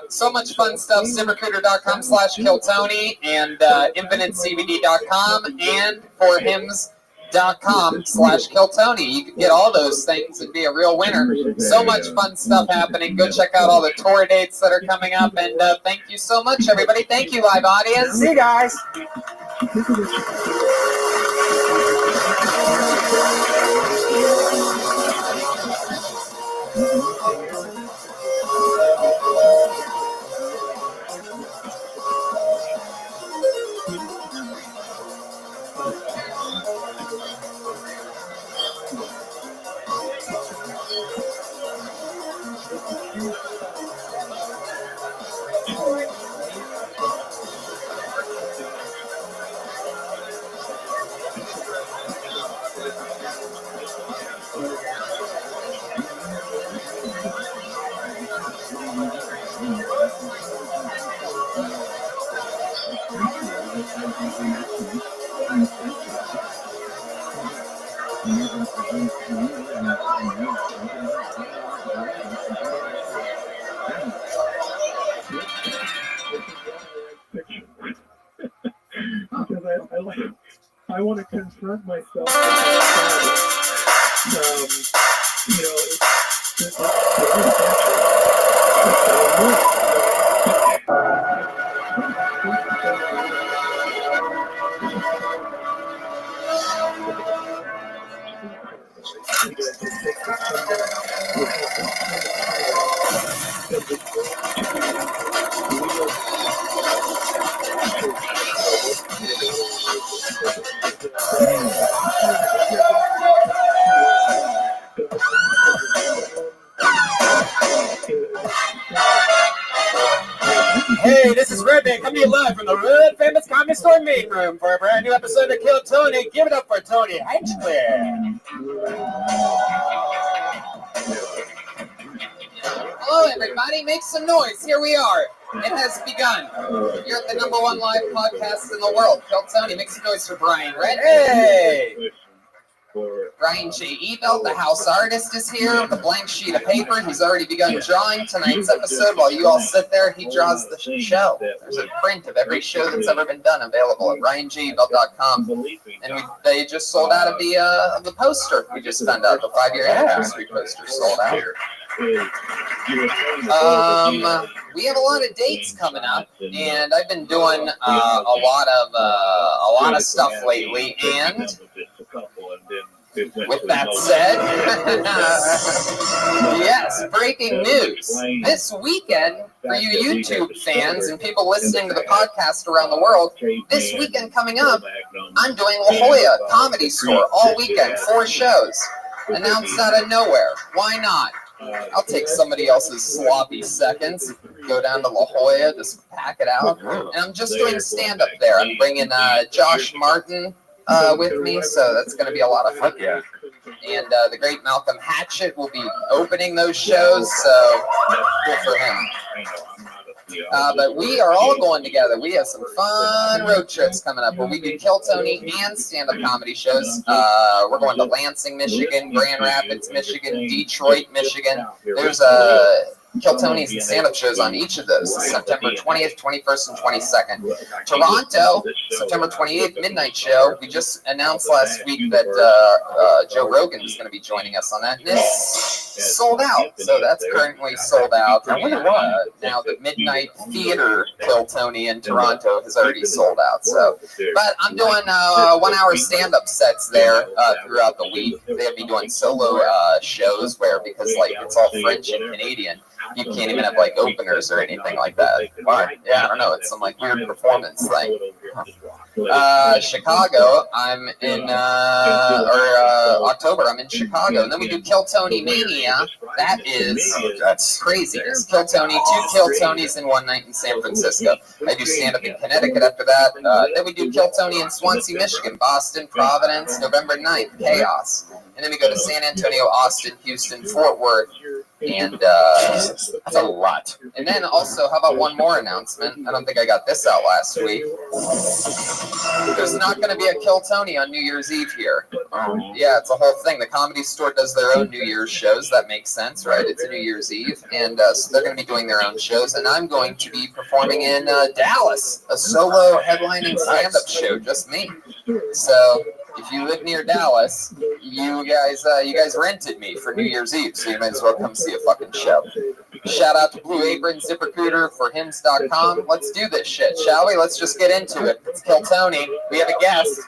So much fun stuff. ZipRecruiter.com/KillTony and InfiniteCBD.com and forhims.com/KillTony. You can get all those things and be a real winner. So much fun stuff happening. Go check out all the tour dates that are coming up. And thank you so much, everybody. Thank you, live audience. See you guys. I want to confront myself. Hey, this is Rabbi coming to you live from the world famous comedy store main room for a brand new episode of Kill Tony. Give it up for Tony Henchler. Hello, everybody. Make some noise. Here we are. It has begun. You're at the #1 live podcast in the world. Kill Tony. Make some noise for Brian Red. Hey! Brian J. Ebelt, the house artist, is here with a blank sheet of paper. He's already begun drawing tonight's episode. While you all sit there, he draws the show. There's a print of every show that's ever been done available at RyanJEbelt.com. And they just sold out of the poster. We just found out the 5-year anniversary poster sold out. We have a lot of dates coming up, and I've been doing a lot of stuff lately. And with that said, yes, breaking news. This weekend, for you YouTube fans and people listening to the podcast around the world, this weekend coming up, I'm doing La Jolla Comedy Store all weekend, 4 shows. Announced out of nowhere. Why not? I'll take somebody else's sloppy seconds, go down to La Jolla, just pack it out. And I'm just doing stand-up there. I'm bringing Josh Martin with me, so that's going to be a lot of fun. Yeah. And the great Malcolm Hatchett will be opening those shows, so good for him. But we are all going together. We have some fun road trips coming up where we do Kill Tony and stand-up comedy shows. We're going to Lansing, Michigan, Grand Rapids, Michigan, Detroit, Michigan. There's Kill Tony's and stand-up shows on each of those, September 20th, 21st, and 22nd. Toronto, September 28th, midnight show. We just announced last week that Joe Rogan is going to be joining us on that. And it's sold out, so that's currently sold out. Now the midnight theater Kill Tony in Toronto has already sold out. So, but I'm doing 1-hour stand-up sets there throughout the week. They'll be doing solo shows where, because like it's all French and Canadian, you can't even have like openers or anything like that. But yeah, I don't know. It's some like weird performance thing. Chicago, I'm in, or October, I'm in Chicago. And then we do Kill Tony Mania. That's crazy. There's Kill Tony, 2 Kill Tonys in one night in San Francisco. I do stand-up in Connecticut after that. Then we do Kill Tony in Swansea, Michigan, Boston, Providence, November 9th, Chaos. And then we go to San Antonio, Austin, Houston, Fort Worth, and that's a lot. And then also, how about one more announcement? I don't think I got this out last week. There's not going to be a Kill Tony on New Year's Eve here. Yeah, it's a whole thing. The Comedy Store does their own New Year's shows. That makes sense, right? It's a New Year's Eve. And so they're going to be doing their own shows. And I'm going to be performing in Dallas, a solo headlining stand-up show, just me. So if you live near Dallas, you guys rented me for New Year's Eve, so you might as well come see a fucking show. Shout out to Blue Apron, ZipRecruiter, for Hims.com. Let's do this shit, shall we? Let's just get into it. Let's Kill Tony. We have a guest.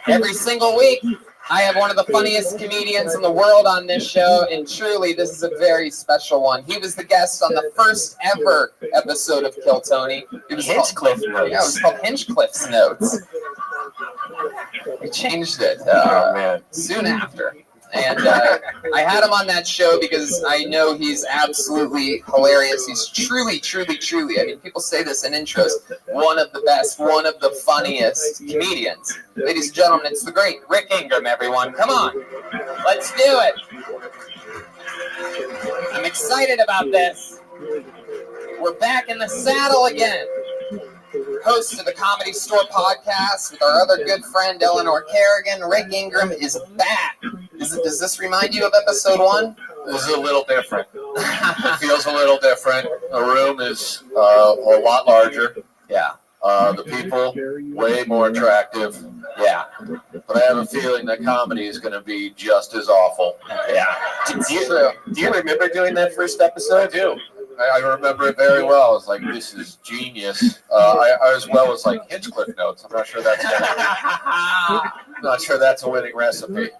Every single week, I have one of the funniest comedians in the world on this show, and truly, this is a very special one. He was the guest on the first ever episode of Kill Tony. It was Hinchcliffe Notes. Yeah, it was called Hinchcliffe's Notes. We changed it soon after. And I had him on that show because I know he's absolutely hilarious. He's truly, I mean, people say this in intros, one of the best, one of the funniest comedians. Ladies and gentlemen, it's the great Rick Ingram, everyone. Come on. Let's do it. I'm excited about this. We're back in the saddle again. Host of the Comedy Store podcast with our other good friend Eleanor Kerrigan. Rick Ingram is back. Does this remind you of episode 1? This is a little different. It feels a little different. The room is a lot larger. Yeah. The people, way more attractive. Yeah. But I have a feeling that comedy is going to be just as awful. Yeah. Do you remember doing that first episode? I do. I remember it very well. I was like, this is genius. I as well as like Hinchcliffe Notes. I'm not sure that's a winning recipe.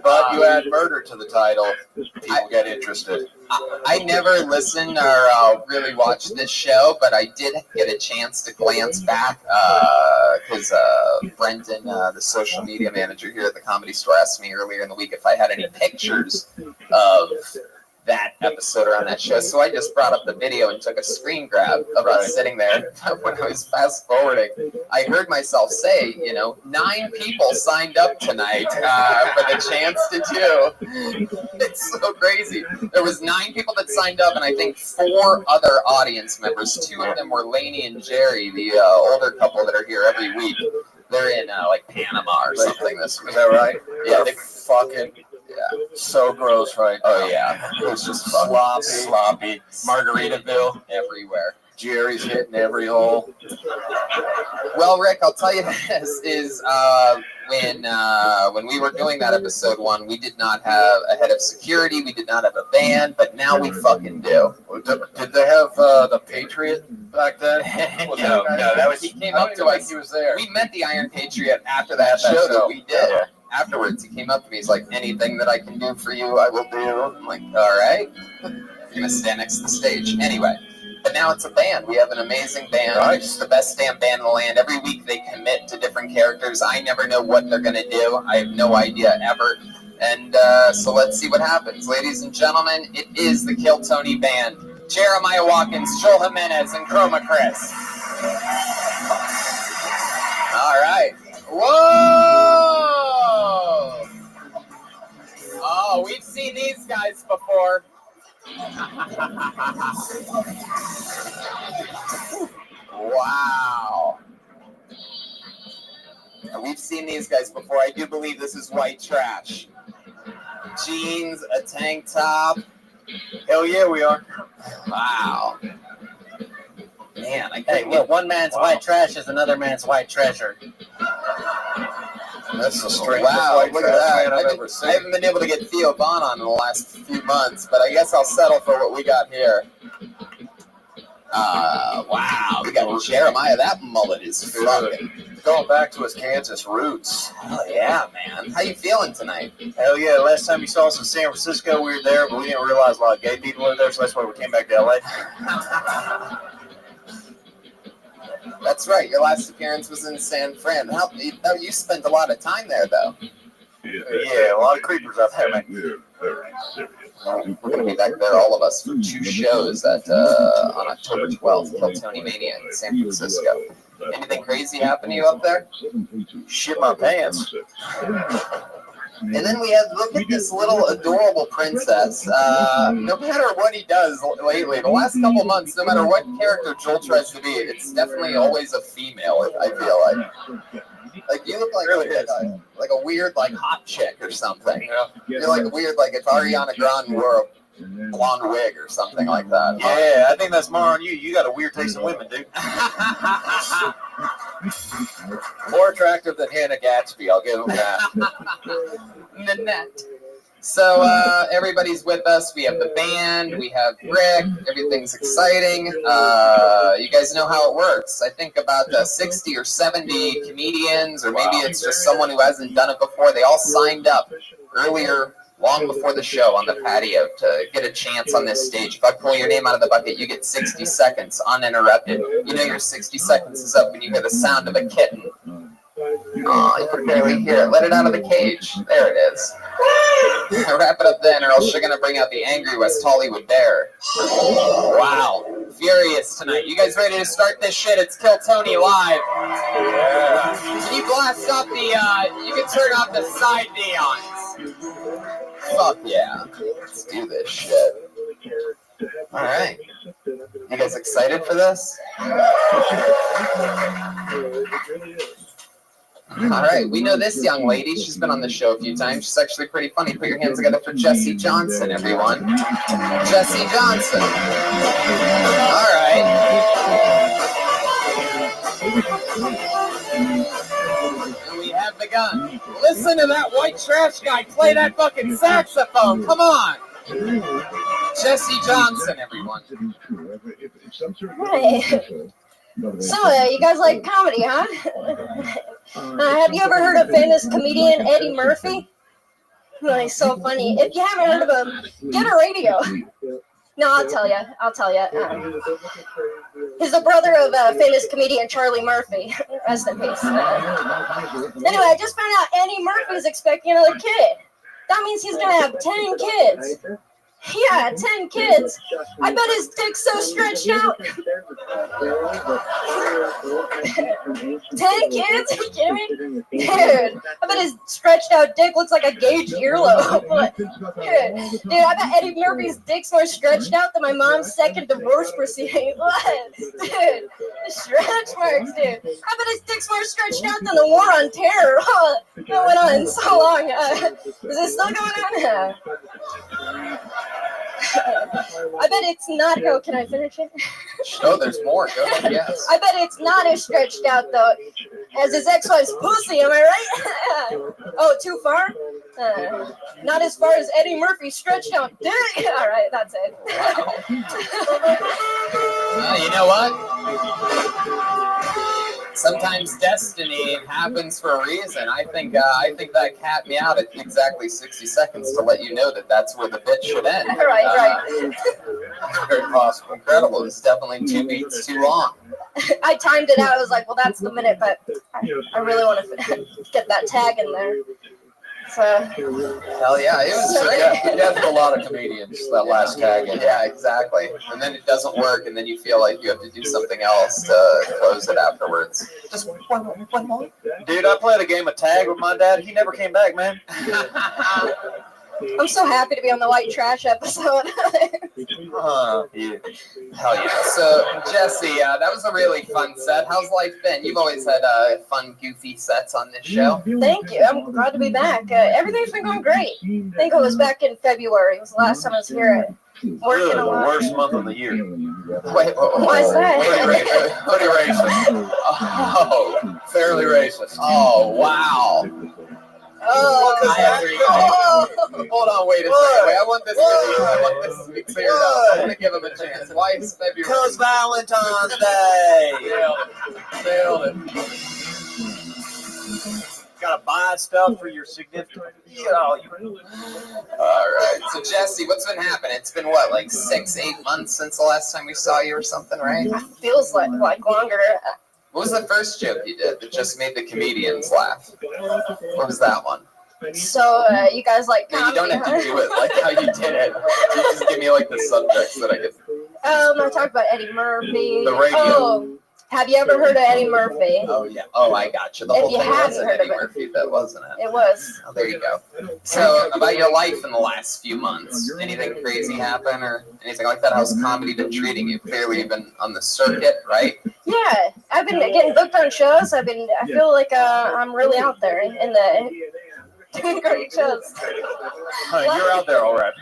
But you add murder to the title, people get interested. I never listened or really watched this show, but I did get a chance to glance back because Brendan, the social media manager here at the Comedy Store, asked me earlier in the week if I had any pictures of that episode or on that show. So I just brought up the video and took a screen grab of us sitting there. When I was fast forwarding, I heard myself say, 9 people signed up tonight for the chance to do. It's so crazy. There was 9 people that signed up, and I think 4 other audience members. 2 of them were Lainey and Jerry, the older couple that are here every week. They're in like Panama or something this week. Is that right? Yeah, they fucking so gross right now. Oh yeah, it was just sloppy. Margaritaville everywhere. Jerry's hitting every hole. Well, Rick, I'll tell you this is when we were doing that episode 1, we did not have a head of security, we did not have a band, but now we fucking do. Did they have the Patriot back then? No, that was he came up to us. He was there. We met the Iron Patriot after that show that we did. Yeah. Afterwards, he came up to me. He's like, "Anything that I can do for you, I will do." I'm like, "All right." You're gonna stand next to the stage anyway. But now it's a band. We have an amazing band. Nice. It's the best damn band in the land. Every week they commit to different characters. I never know what they're gonna do. I have no idea ever. And so let's see what happens, ladies and gentlemen. It is the Kill Tony Band. Jeremiah Watkins, Joel Jimenez, and Chroma Chris. All right. Whoa! Oh, we've seen these guys before. Wow. We've seen these guys before. I do believe this is white trash. Jeans, a tank top. Hell yeah, we are. Wow. Man, one man's white trash is another man's white treasure. That's the strangest white look trash at that. I've ever seen. I haven't been able to get Theo Vaughn on in the last few months, but I guess I'll settle for what we got here. Wow, we got Jeremiah. That mullet is fucking. Going back to his Kansas roots. Oh yeah, man. How you feeling tonight? Hell yeah. Last time you saw us in San Francisco, we were there, but we didn't realize a lot of gay people were there, so that's why we came back to LA. That's right. Your last appearance was in San Fran. You spent a lot of time there, though. Yeah. Yeah, a lot of creepers out there, man. We're going to be back there, all of us, for 2 shows on October 12th, Kill Tony Mania in San Francisco. Anything crazy happen to you up there? Shit my pants. And then we have, look at this little adorable princess. No matter what he does lately, the last couple months, no matter what character Joel tries to be, it's definitely always a female, I feel like. Like, you look like a weird, like, hot chick or something. You're like a weird, like, if Ariana Grande wore a blonde wig or something like that. Yeah, I think that's more on you. You got a weird taste in women, dude. More attractive than Hannah Gatsby, I'll give him that. Nanette. So everybody's with us. We have the band. We have Rick. Everything's exciting. You guys know how it works. I think about 60 or 70 comedians, or maybe it's just someone who hasn't done it before. They all signed up earlier, long before the show, on the patio to get a chance on this stage. If I pull your name out of the bucket, you get 60 seconds uninterrupted. You know your 60 seconds is up when you hear the sound of a kitten. Oh, you can barely hear it. Let it out of the cage. There it is. Wrap it up then, or else you're going to bring out the angry West Hollywood bear. Wow. Furious tonight. You guys ready to start this shit? It's Kill Tony live. Yeah. Can you blast off the, you can turn off the side neons. Fuck yeah. Let's do this shit. All right. You guys excited for this? All right, we know this young lady. She's been on the show a few times. She's actually pretty funny. Put your hands together for Jessie Johnson, everyone. Jessie Johnson. All right. And we have the gun. Listen to that white trash guy play that fucking saxophone. Come on. Jessie Johnson, everyone. Hey. So, you guys like comedy, huh? Have you ever heard of famous comedian Eddie Murphy? Oh, he's so funny. If you haven't heard of him, get a radio. No, I'll tell you. He's the brother of famous comedian Charlie Murphy. Rest in peace. Anyway, I just found out Eddie Murphy's expecting another kid. That means he's going to have 10 kids. Yeah, 10 kids. I bet his dick's so stretched out. 10 kids? Are you kidding me? Dude, I bet his stretched out dick looks like a gauged earlobe. Dude, I bet Eddie Murphy's dick's more stretched out than my mom's second divorce proceeding. What? Dude, stretch marks, dude. I bet his dick's more stretched out than the war on terror. That went on so long. Is it still going on? I bet it's not. Oh, can I finish it? Oh, there's more. Go ahead, yes. I bet it's not as stretched out though as his ex-wife's pussy. Am I right? Oh, too far? Not as far as Eddie Murphy stretched out dick. All right, that's it. You know what? Sometimes destiny happens for a reason. I think that capped me out at exactly 60 seconds to let you know that that's where the bit should end. Right. Very possible. Incredible. It's definitely 2 beats too long. I timed it out. I was like, well, that's the minute, but I really want to get that tag in there. So, hell yeah, it was great. Yeah, a lot of comedians, that last tag. Yeah, exactly. And then it doesn't work, and then you feel like you have to do something else to close it afterwards. Just one more. Dude, I played a game of tag with my dad. He never came back, man. I'm so happy to be on the white trash episode. Yeah. Hell yeah. So, Jessie, that was a really fun set. How's life been? You've always had fun, goofy sets on this show. Thank you. I'm glad to be back. Everything's been going great. I think it was back in February. It was the last time I was here. Working a lot. Worst month of the year. Wait, why is that? Pretty racist. Oh, fairly racist. Oh, wow. Oh, hold on, wait a second. Wait, I want this to be cleared up. I want to give him a chance. Why is February? Because Valentine's Day. Nailed it. Gotta buy stuff for your significant. All right. So, Jessie, what's been happening? It's been what, like 6-8 months since the last time we saw you or something, right? It feels like longer. What was the first joke you did that just made the comedians laugh? What was that one? So you guys like No, you comedy, don't have to do it like how you did it. Just give me like the subjects that I get. I talked about Eddie Murphy. The radio. Oh, have you ever heard of Eddie Murphy? Oh yeah. Oh, I got you. The If whole you thing hadn't wasn't heard of Eddie it. Murphy, that wasn't it? It was. Oh, there you go. So, about your life in the last few months, anything crazy happen or anything like that? How's comedy been treating you? Clearly, you've been on the circuit, right? Yeah, I've been getting booked on shows. I feel like I'm really out there in the doing great shows. You're out there, all right.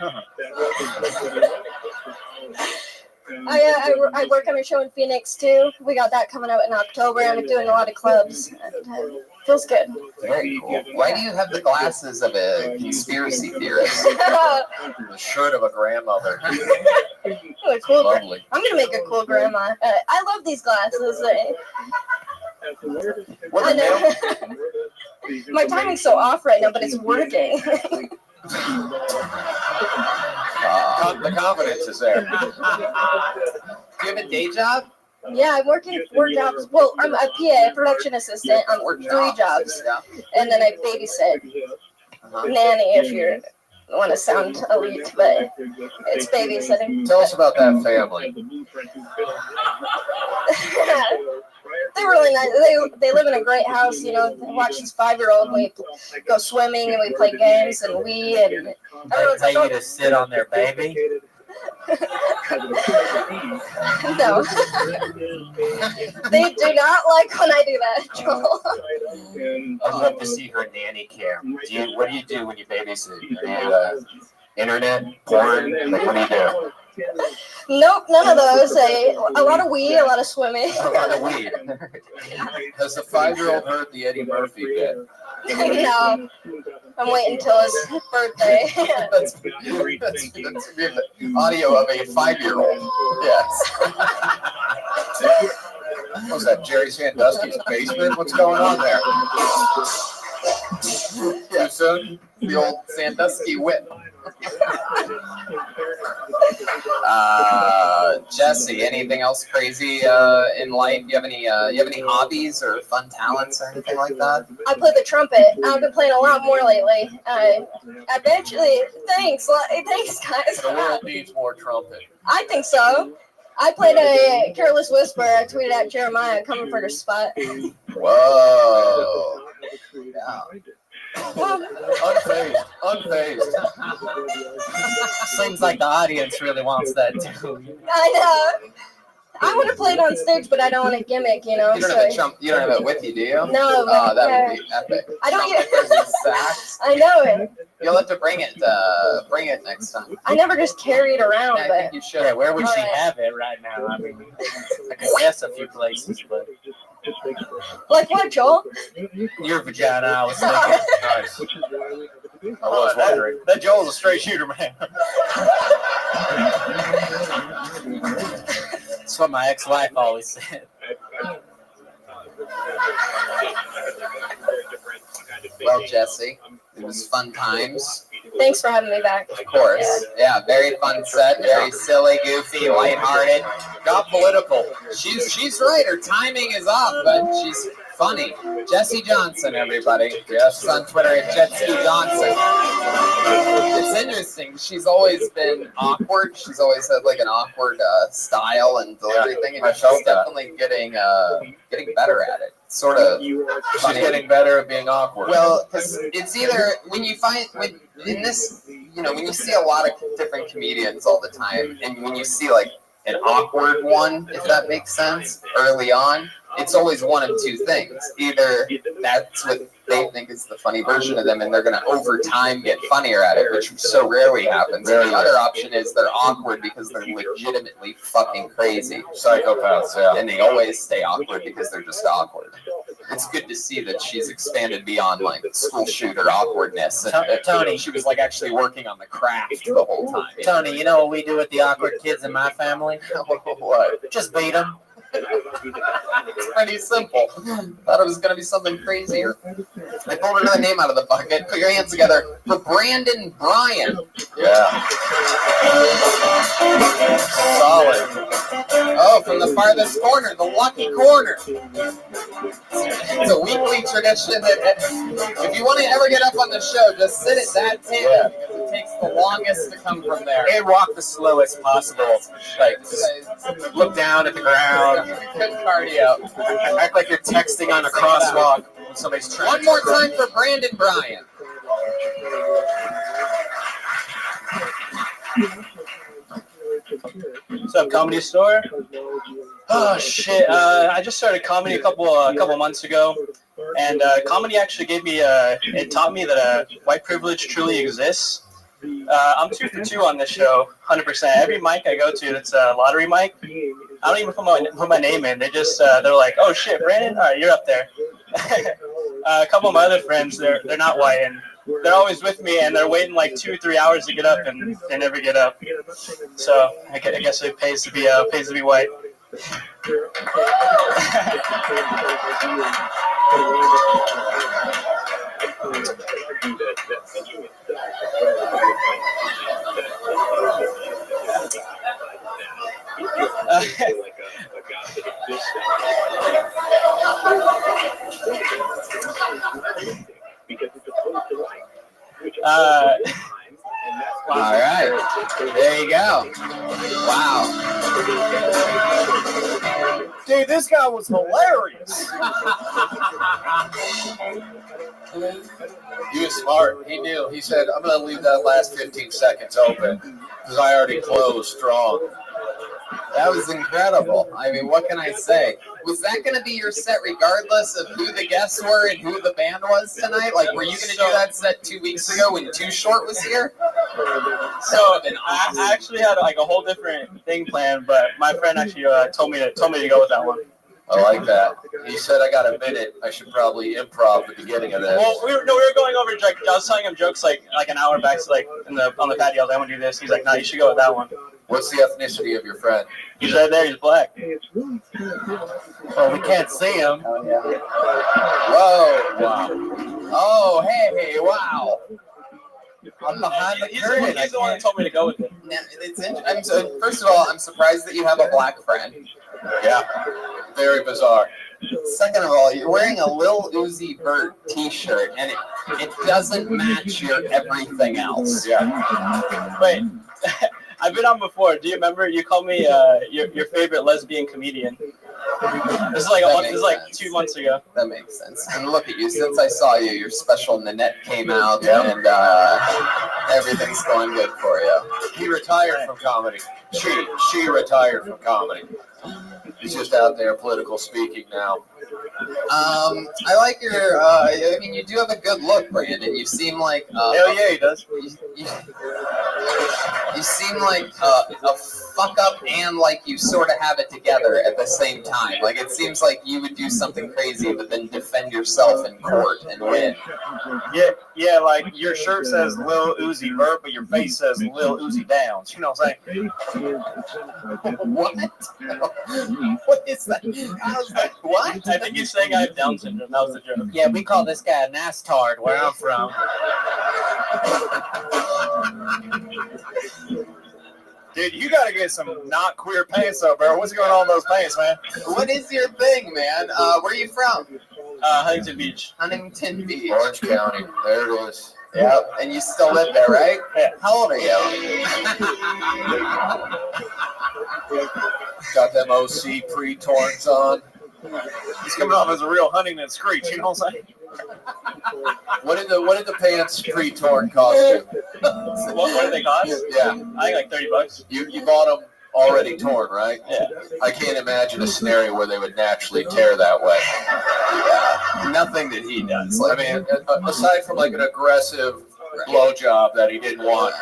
I work on a show in Phoenix too. We got that coming out in October. I'm doing a lot of clubs. And, feels good. Very cool. Why do you have the glasses of a conspiracy theorist? The shirt of a grandmother. A cool Lovely. I'm gonna make a cool grandma. I love these glasses. I know. My timing's so off right now, but it's working. The confidence is there. Do you have a day job? Yeah, I'm working 4 jobs. Well, I'm a PA, production assistant on 3 jobs. Yeah. And then I babysit. Nanny, if you want to sound elite, but it's babysitting. Tell us about that family. They're really nice. They live in a great house, you know. Watch this 5-year-old. We go swimming and we play games and everyone's They like, pay you to sit on their baby? no. They do not like when I do that, Joel. I'd love to see her nanny cam. What do you do when you babysit? Internet, porn? Like, what do you do? Nope, none of those. A lot of weed, a lot of swimming. A lot of weed. Has the 5-year-old heard the Eddie Murphy bit? No. I'm waiting until his birthday. That's the audio of a 5-year-old. Yes. What was that, Jerry Sandusky's basement? What's going on there? Yeah, so the old Sandusky whip. Jesse, anything else crazy in life? You have any hobbies or fun talents or anything like that? I play the trumpet. I've been playing a lot more lately. Eventually, thanks guys. The world needs more trumpet. I think so. I played a Careless Whisper. I tweeted at Jeremiah coming for the spot. Whoa. Yeah. Unfazed. Seems like the audience really wants that too. I know. I would have played on stage, but I don't want a gimmick, you know. You don't have it with you, do you? No. Oh, that would be epic. I don't. Sax. I know it. You'll have to bring it next time. I never just carry it around. I think you should. Yeah, where would she have it right now? I mean, I can guess a few places, but. Like what, Joel? Your vagina, I was thinking. Nice. I was wondering. That Joel's a straight shooter, man. That's what my ex-wife always said. Well, Jesse, it was fun times. Thanks for having me back. Of course. Yeah, very fun set, very silly, goofy, lighthearted. Got political. She's right. Her timing is off, but she's funny. Jessie Johnson, everybody. Yes, on Twitter at Jessie Johnson. It's interesting. She's always been awkward. She's always had like an awkward style and delivery thing, and she's definitely getting better at it. Sort of. She's getting better at being awkward. Well, because it's either when you see a lot of different comedians all the time, and when you see like an awkward one, if that makes sense, early on, it's always one of two things. Either that's what they think is the funny version of them, and they're going to over time get funnier at it, which so rarely happens. The other option is they're awkward because they're legitimately fucking crazy. Psychopaths, yeah. And they always stay awkward because they're just awkward. It's good to see that she's expanded beyond like school shooter awkwardness. And Tony, she was like actually working on the craft the whole time. Tony, you know what we do with the awkward kids in my family? What? Just beat them. It's pretty simple. Thought it was going to be something crazier. I pulled another name out of the bucket. Put your hands together for Brandon Bryan. Yeah. Solid. Oh, from the farthest corner, the lucky corner. It's a weekly tradition that if you want to ever get up on the show, just sit at that table because it takes the longest to come from there. And walk the slowest possible. Like, just look down at the ground. Good cardio. Act like you're texting on a crosswalk when somebody's trying. One more time for Brandon Bryan. What's up, Comedy Store? Oh shit! I just started comedy a couple months ago, and comedy actually gave me it taught me that white privilege truly exists. I'm 2 for 2 on this show, 100%. Every mic I go to, it's a lottery mic. I don't even put my name in. They just they're like, oh shit, Brandon, all right, you're up there. A couple of my other friends, they're not white, and they're always with me, and they're waiting like 2 or 3 hours to get up, and they never get up. So I guess it pays to be white. All right. There you go. Wow. Dude, this guy was hilarious. He was smart. He knew. He said, I'm going to leave that last 15 seconds open because I already closed strong. That was incredible. I mean, what can I say? Was that going to be your set regardless of who the guests were and who the band was tonight? Like, were you going to do that set 2 weeks ago when Too Short was here? So I actually had like a whole different thing planned, but my friend actually told me to go with that one. I like that. He said, I got a minute. I should probably improv the beginning of this. Well, we were going over. Like, I was telling him jokes like an hour back, so like on the patio. I was like, I want to do this. He's like, no, you should go with that one. What's the ethnicity of your friend? He's right there. He's black. Well, we can't see him. Oh, yeah. Whoa. Wow. Oh, hey, wow. I'm behind the curtain. He's the one that told me to go with it. Now, first of all, I'm surprised that you have a black friend. Yeah. Very bizarre. Second of all, you're wearing a Lil Uzi Vert t-shirt, and it doesn't match your everything else. Yeah. Wait. I've been on before. Do you remember? You called me your favorite lesbian comedian. This is like 2 months ago. That makes sense. And look at you. Since I saw you, your special Nanette came out, and everything's going good for you. He retired from comedy. She retired from comedy. He's just out there political speaking now. I like your. I mean, you do have a good look, Brandon. You seem like. Hell yeah, he does. You seem like a fuck up, and like you sort of have it together at the same time. Like it seems like you would do something crazy, but then defend yourself in court and win. Yeah. Like your shirt says Lil Uzi Vert, but your face says Lil Uzi Downs. You know what I'm saying? What? What is that? How's that? What? I think he's saying I have Down syndrome. That was the joke. Yeah, we call this guy a Nastard where I'm from. Dude, you gotta get some not queer pants up, bro. What's going on in those pants, man? What is your thing, man? Where are you from? Huntington Beach. Huntington Beach. Orange County. There it is. Yep, and you still live there, right? Yeah. How old are you? Got them OC pre-torns on. He's coming off as a real Huntington Screech, you know what I'm saying? What did the pants pre-torn cost you? What did they cost? Yeah. I think like $30. You bought them already torn, right? Yeah. I can't imagine a scenario where they would naturally tear that way. Yeah. Nothing that he does. I mean, aside from like an aggressive blowjob that he didn't want.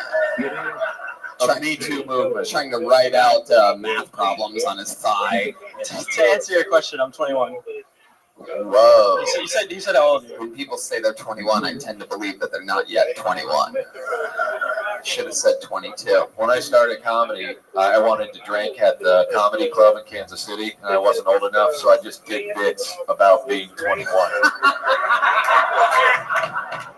A Me Too movement. Trying to write out math problems on his thigh. To answer your question, I'm 21. Whoa. You said how old are you? When people say they're 21, I tend to believe that they're not yet 21. Should have said 22. When I started comedy, I wanted to drink at the comedy club in Kansas City, and I wasn't old enough, so I just did bits about being 21.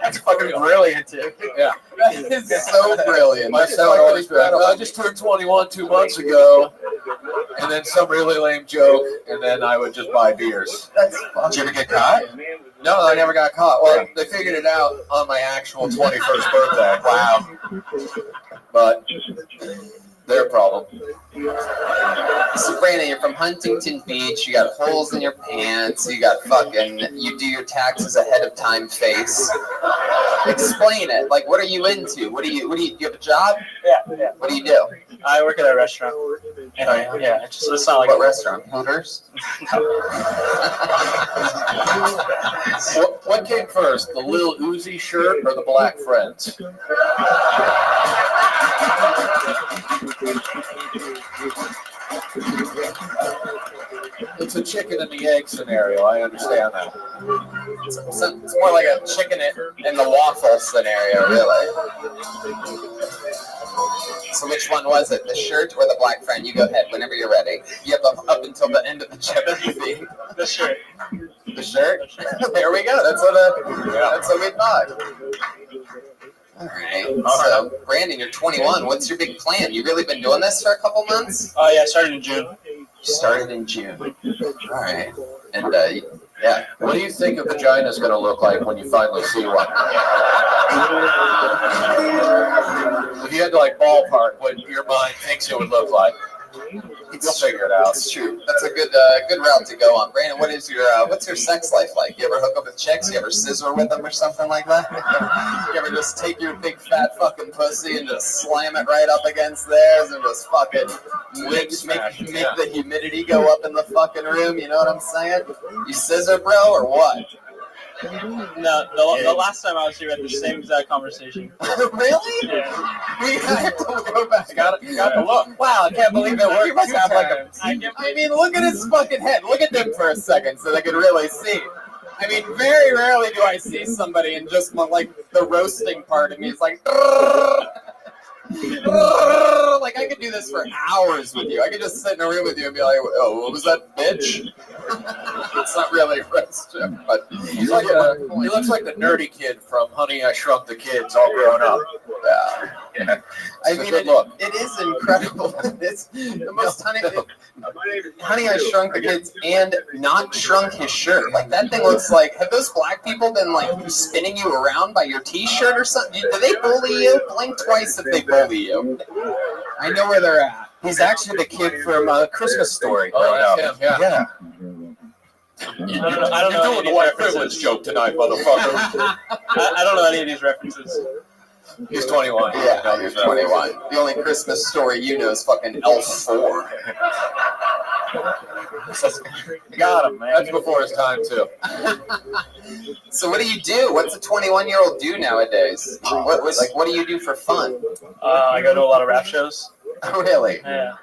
That's fucking brilliant, dude. Yeah. That is so brilliant. My son always said, I just turned 21 2 months ago, and then some really lame joke, and then I would just buy beers. Did you ever get caught? No, I never got caught. Well, they figured it out on my actual 21st birthday. Wow. But their problem. So, Brandon, you're from Huntington Beach. You got holes in your pants. You got fucking, you do your taxes ahead of time face. Explain it. Like, what are you into? Do you have a job? Yeah. What do you do? I work at a restaurant. Yeah, it's not like what restaurant? Hooters? What came first, the Lil Uzi shirt or the Black Friends? It's a chicken and the egg scenario. I understand that. It's more like a chicken and the waffle scenario, really. So which one was it? The shirt or the Black Friend? You go ahead whenever you're ready. You have up until the end of the chip. The shirt. The shirt? There we go. That's what we thought. All right. So, Brandon, you're 21. What's your big plan? You really been doing this for a couple months? Oh, yeah, I started in June. You started in June. All right. And, yeah. What do you think a vagina is going to look like when you finally see one? If you had to, like, ballpark what your mind thinks it would look like, you'll figure it out. It's true. That's a good route to go on. Brandon, what's your sex life like? You ever hook up with chicks? You ever scissor with them or something like that? You ever just take your big fat fucking pussy and just slam it right up against theirs and just fucking make the humidity go up in the fucking room? You know what I'm saying? You scissor, bro, or what? No, the last time I was here, we had the same exact conversation. Really? Yeah. We have to go back. Got the look. Wow, I can't believe it worked. You must have like a. I mean, look at his fucking head. Look at them for a second so they can really see. I mean, very rarely do I see somebody and just like the roasting part of me is like. Like I could do this for hours with you. I could just sit in a room with you and be like, "Oh, what was that, bitch?" It's not really roasting, but he looks like the nerdy kid from Honey, I Shrunk the Kids, all grown up. Yeah. I mean, it is incredible. It's the most Honey, I Shrunk the Kids and not shrunk his shirt. Like that thing looks like. Have those black people been like spinning you around by your T-shirt or something? Do they bully you? Blink twice if they bully you. I know where they're at. He's actually the kid from Christmas Story. Oh, that's him. Yeah. I don't know. You're doing the white privilege joke tonight, motherfucker. I don't know any of these references. He's 21. Yeah, no, he's 21. The only Christmas Story you know is fucking Elf 4. Got him, man. That's before his time, too. So what do you do? What's a 21-year-old do nowadays? What do you do for fun? I go to a lot of rap shows. Oh, really? Yeah.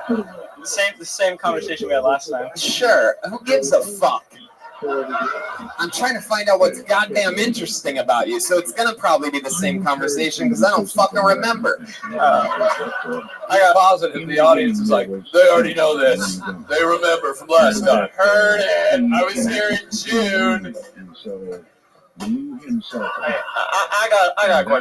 The same conversation we had last time. Sure. Who gives a fuck? I'm trying to find out what's goddamn interesting about you, so it's gonna probably be the same conversation because I don't fucking remember. I got positive. The audience is like, they already know this. They remember from last time. Heard it. I was here in June. And so, you himself. I got quite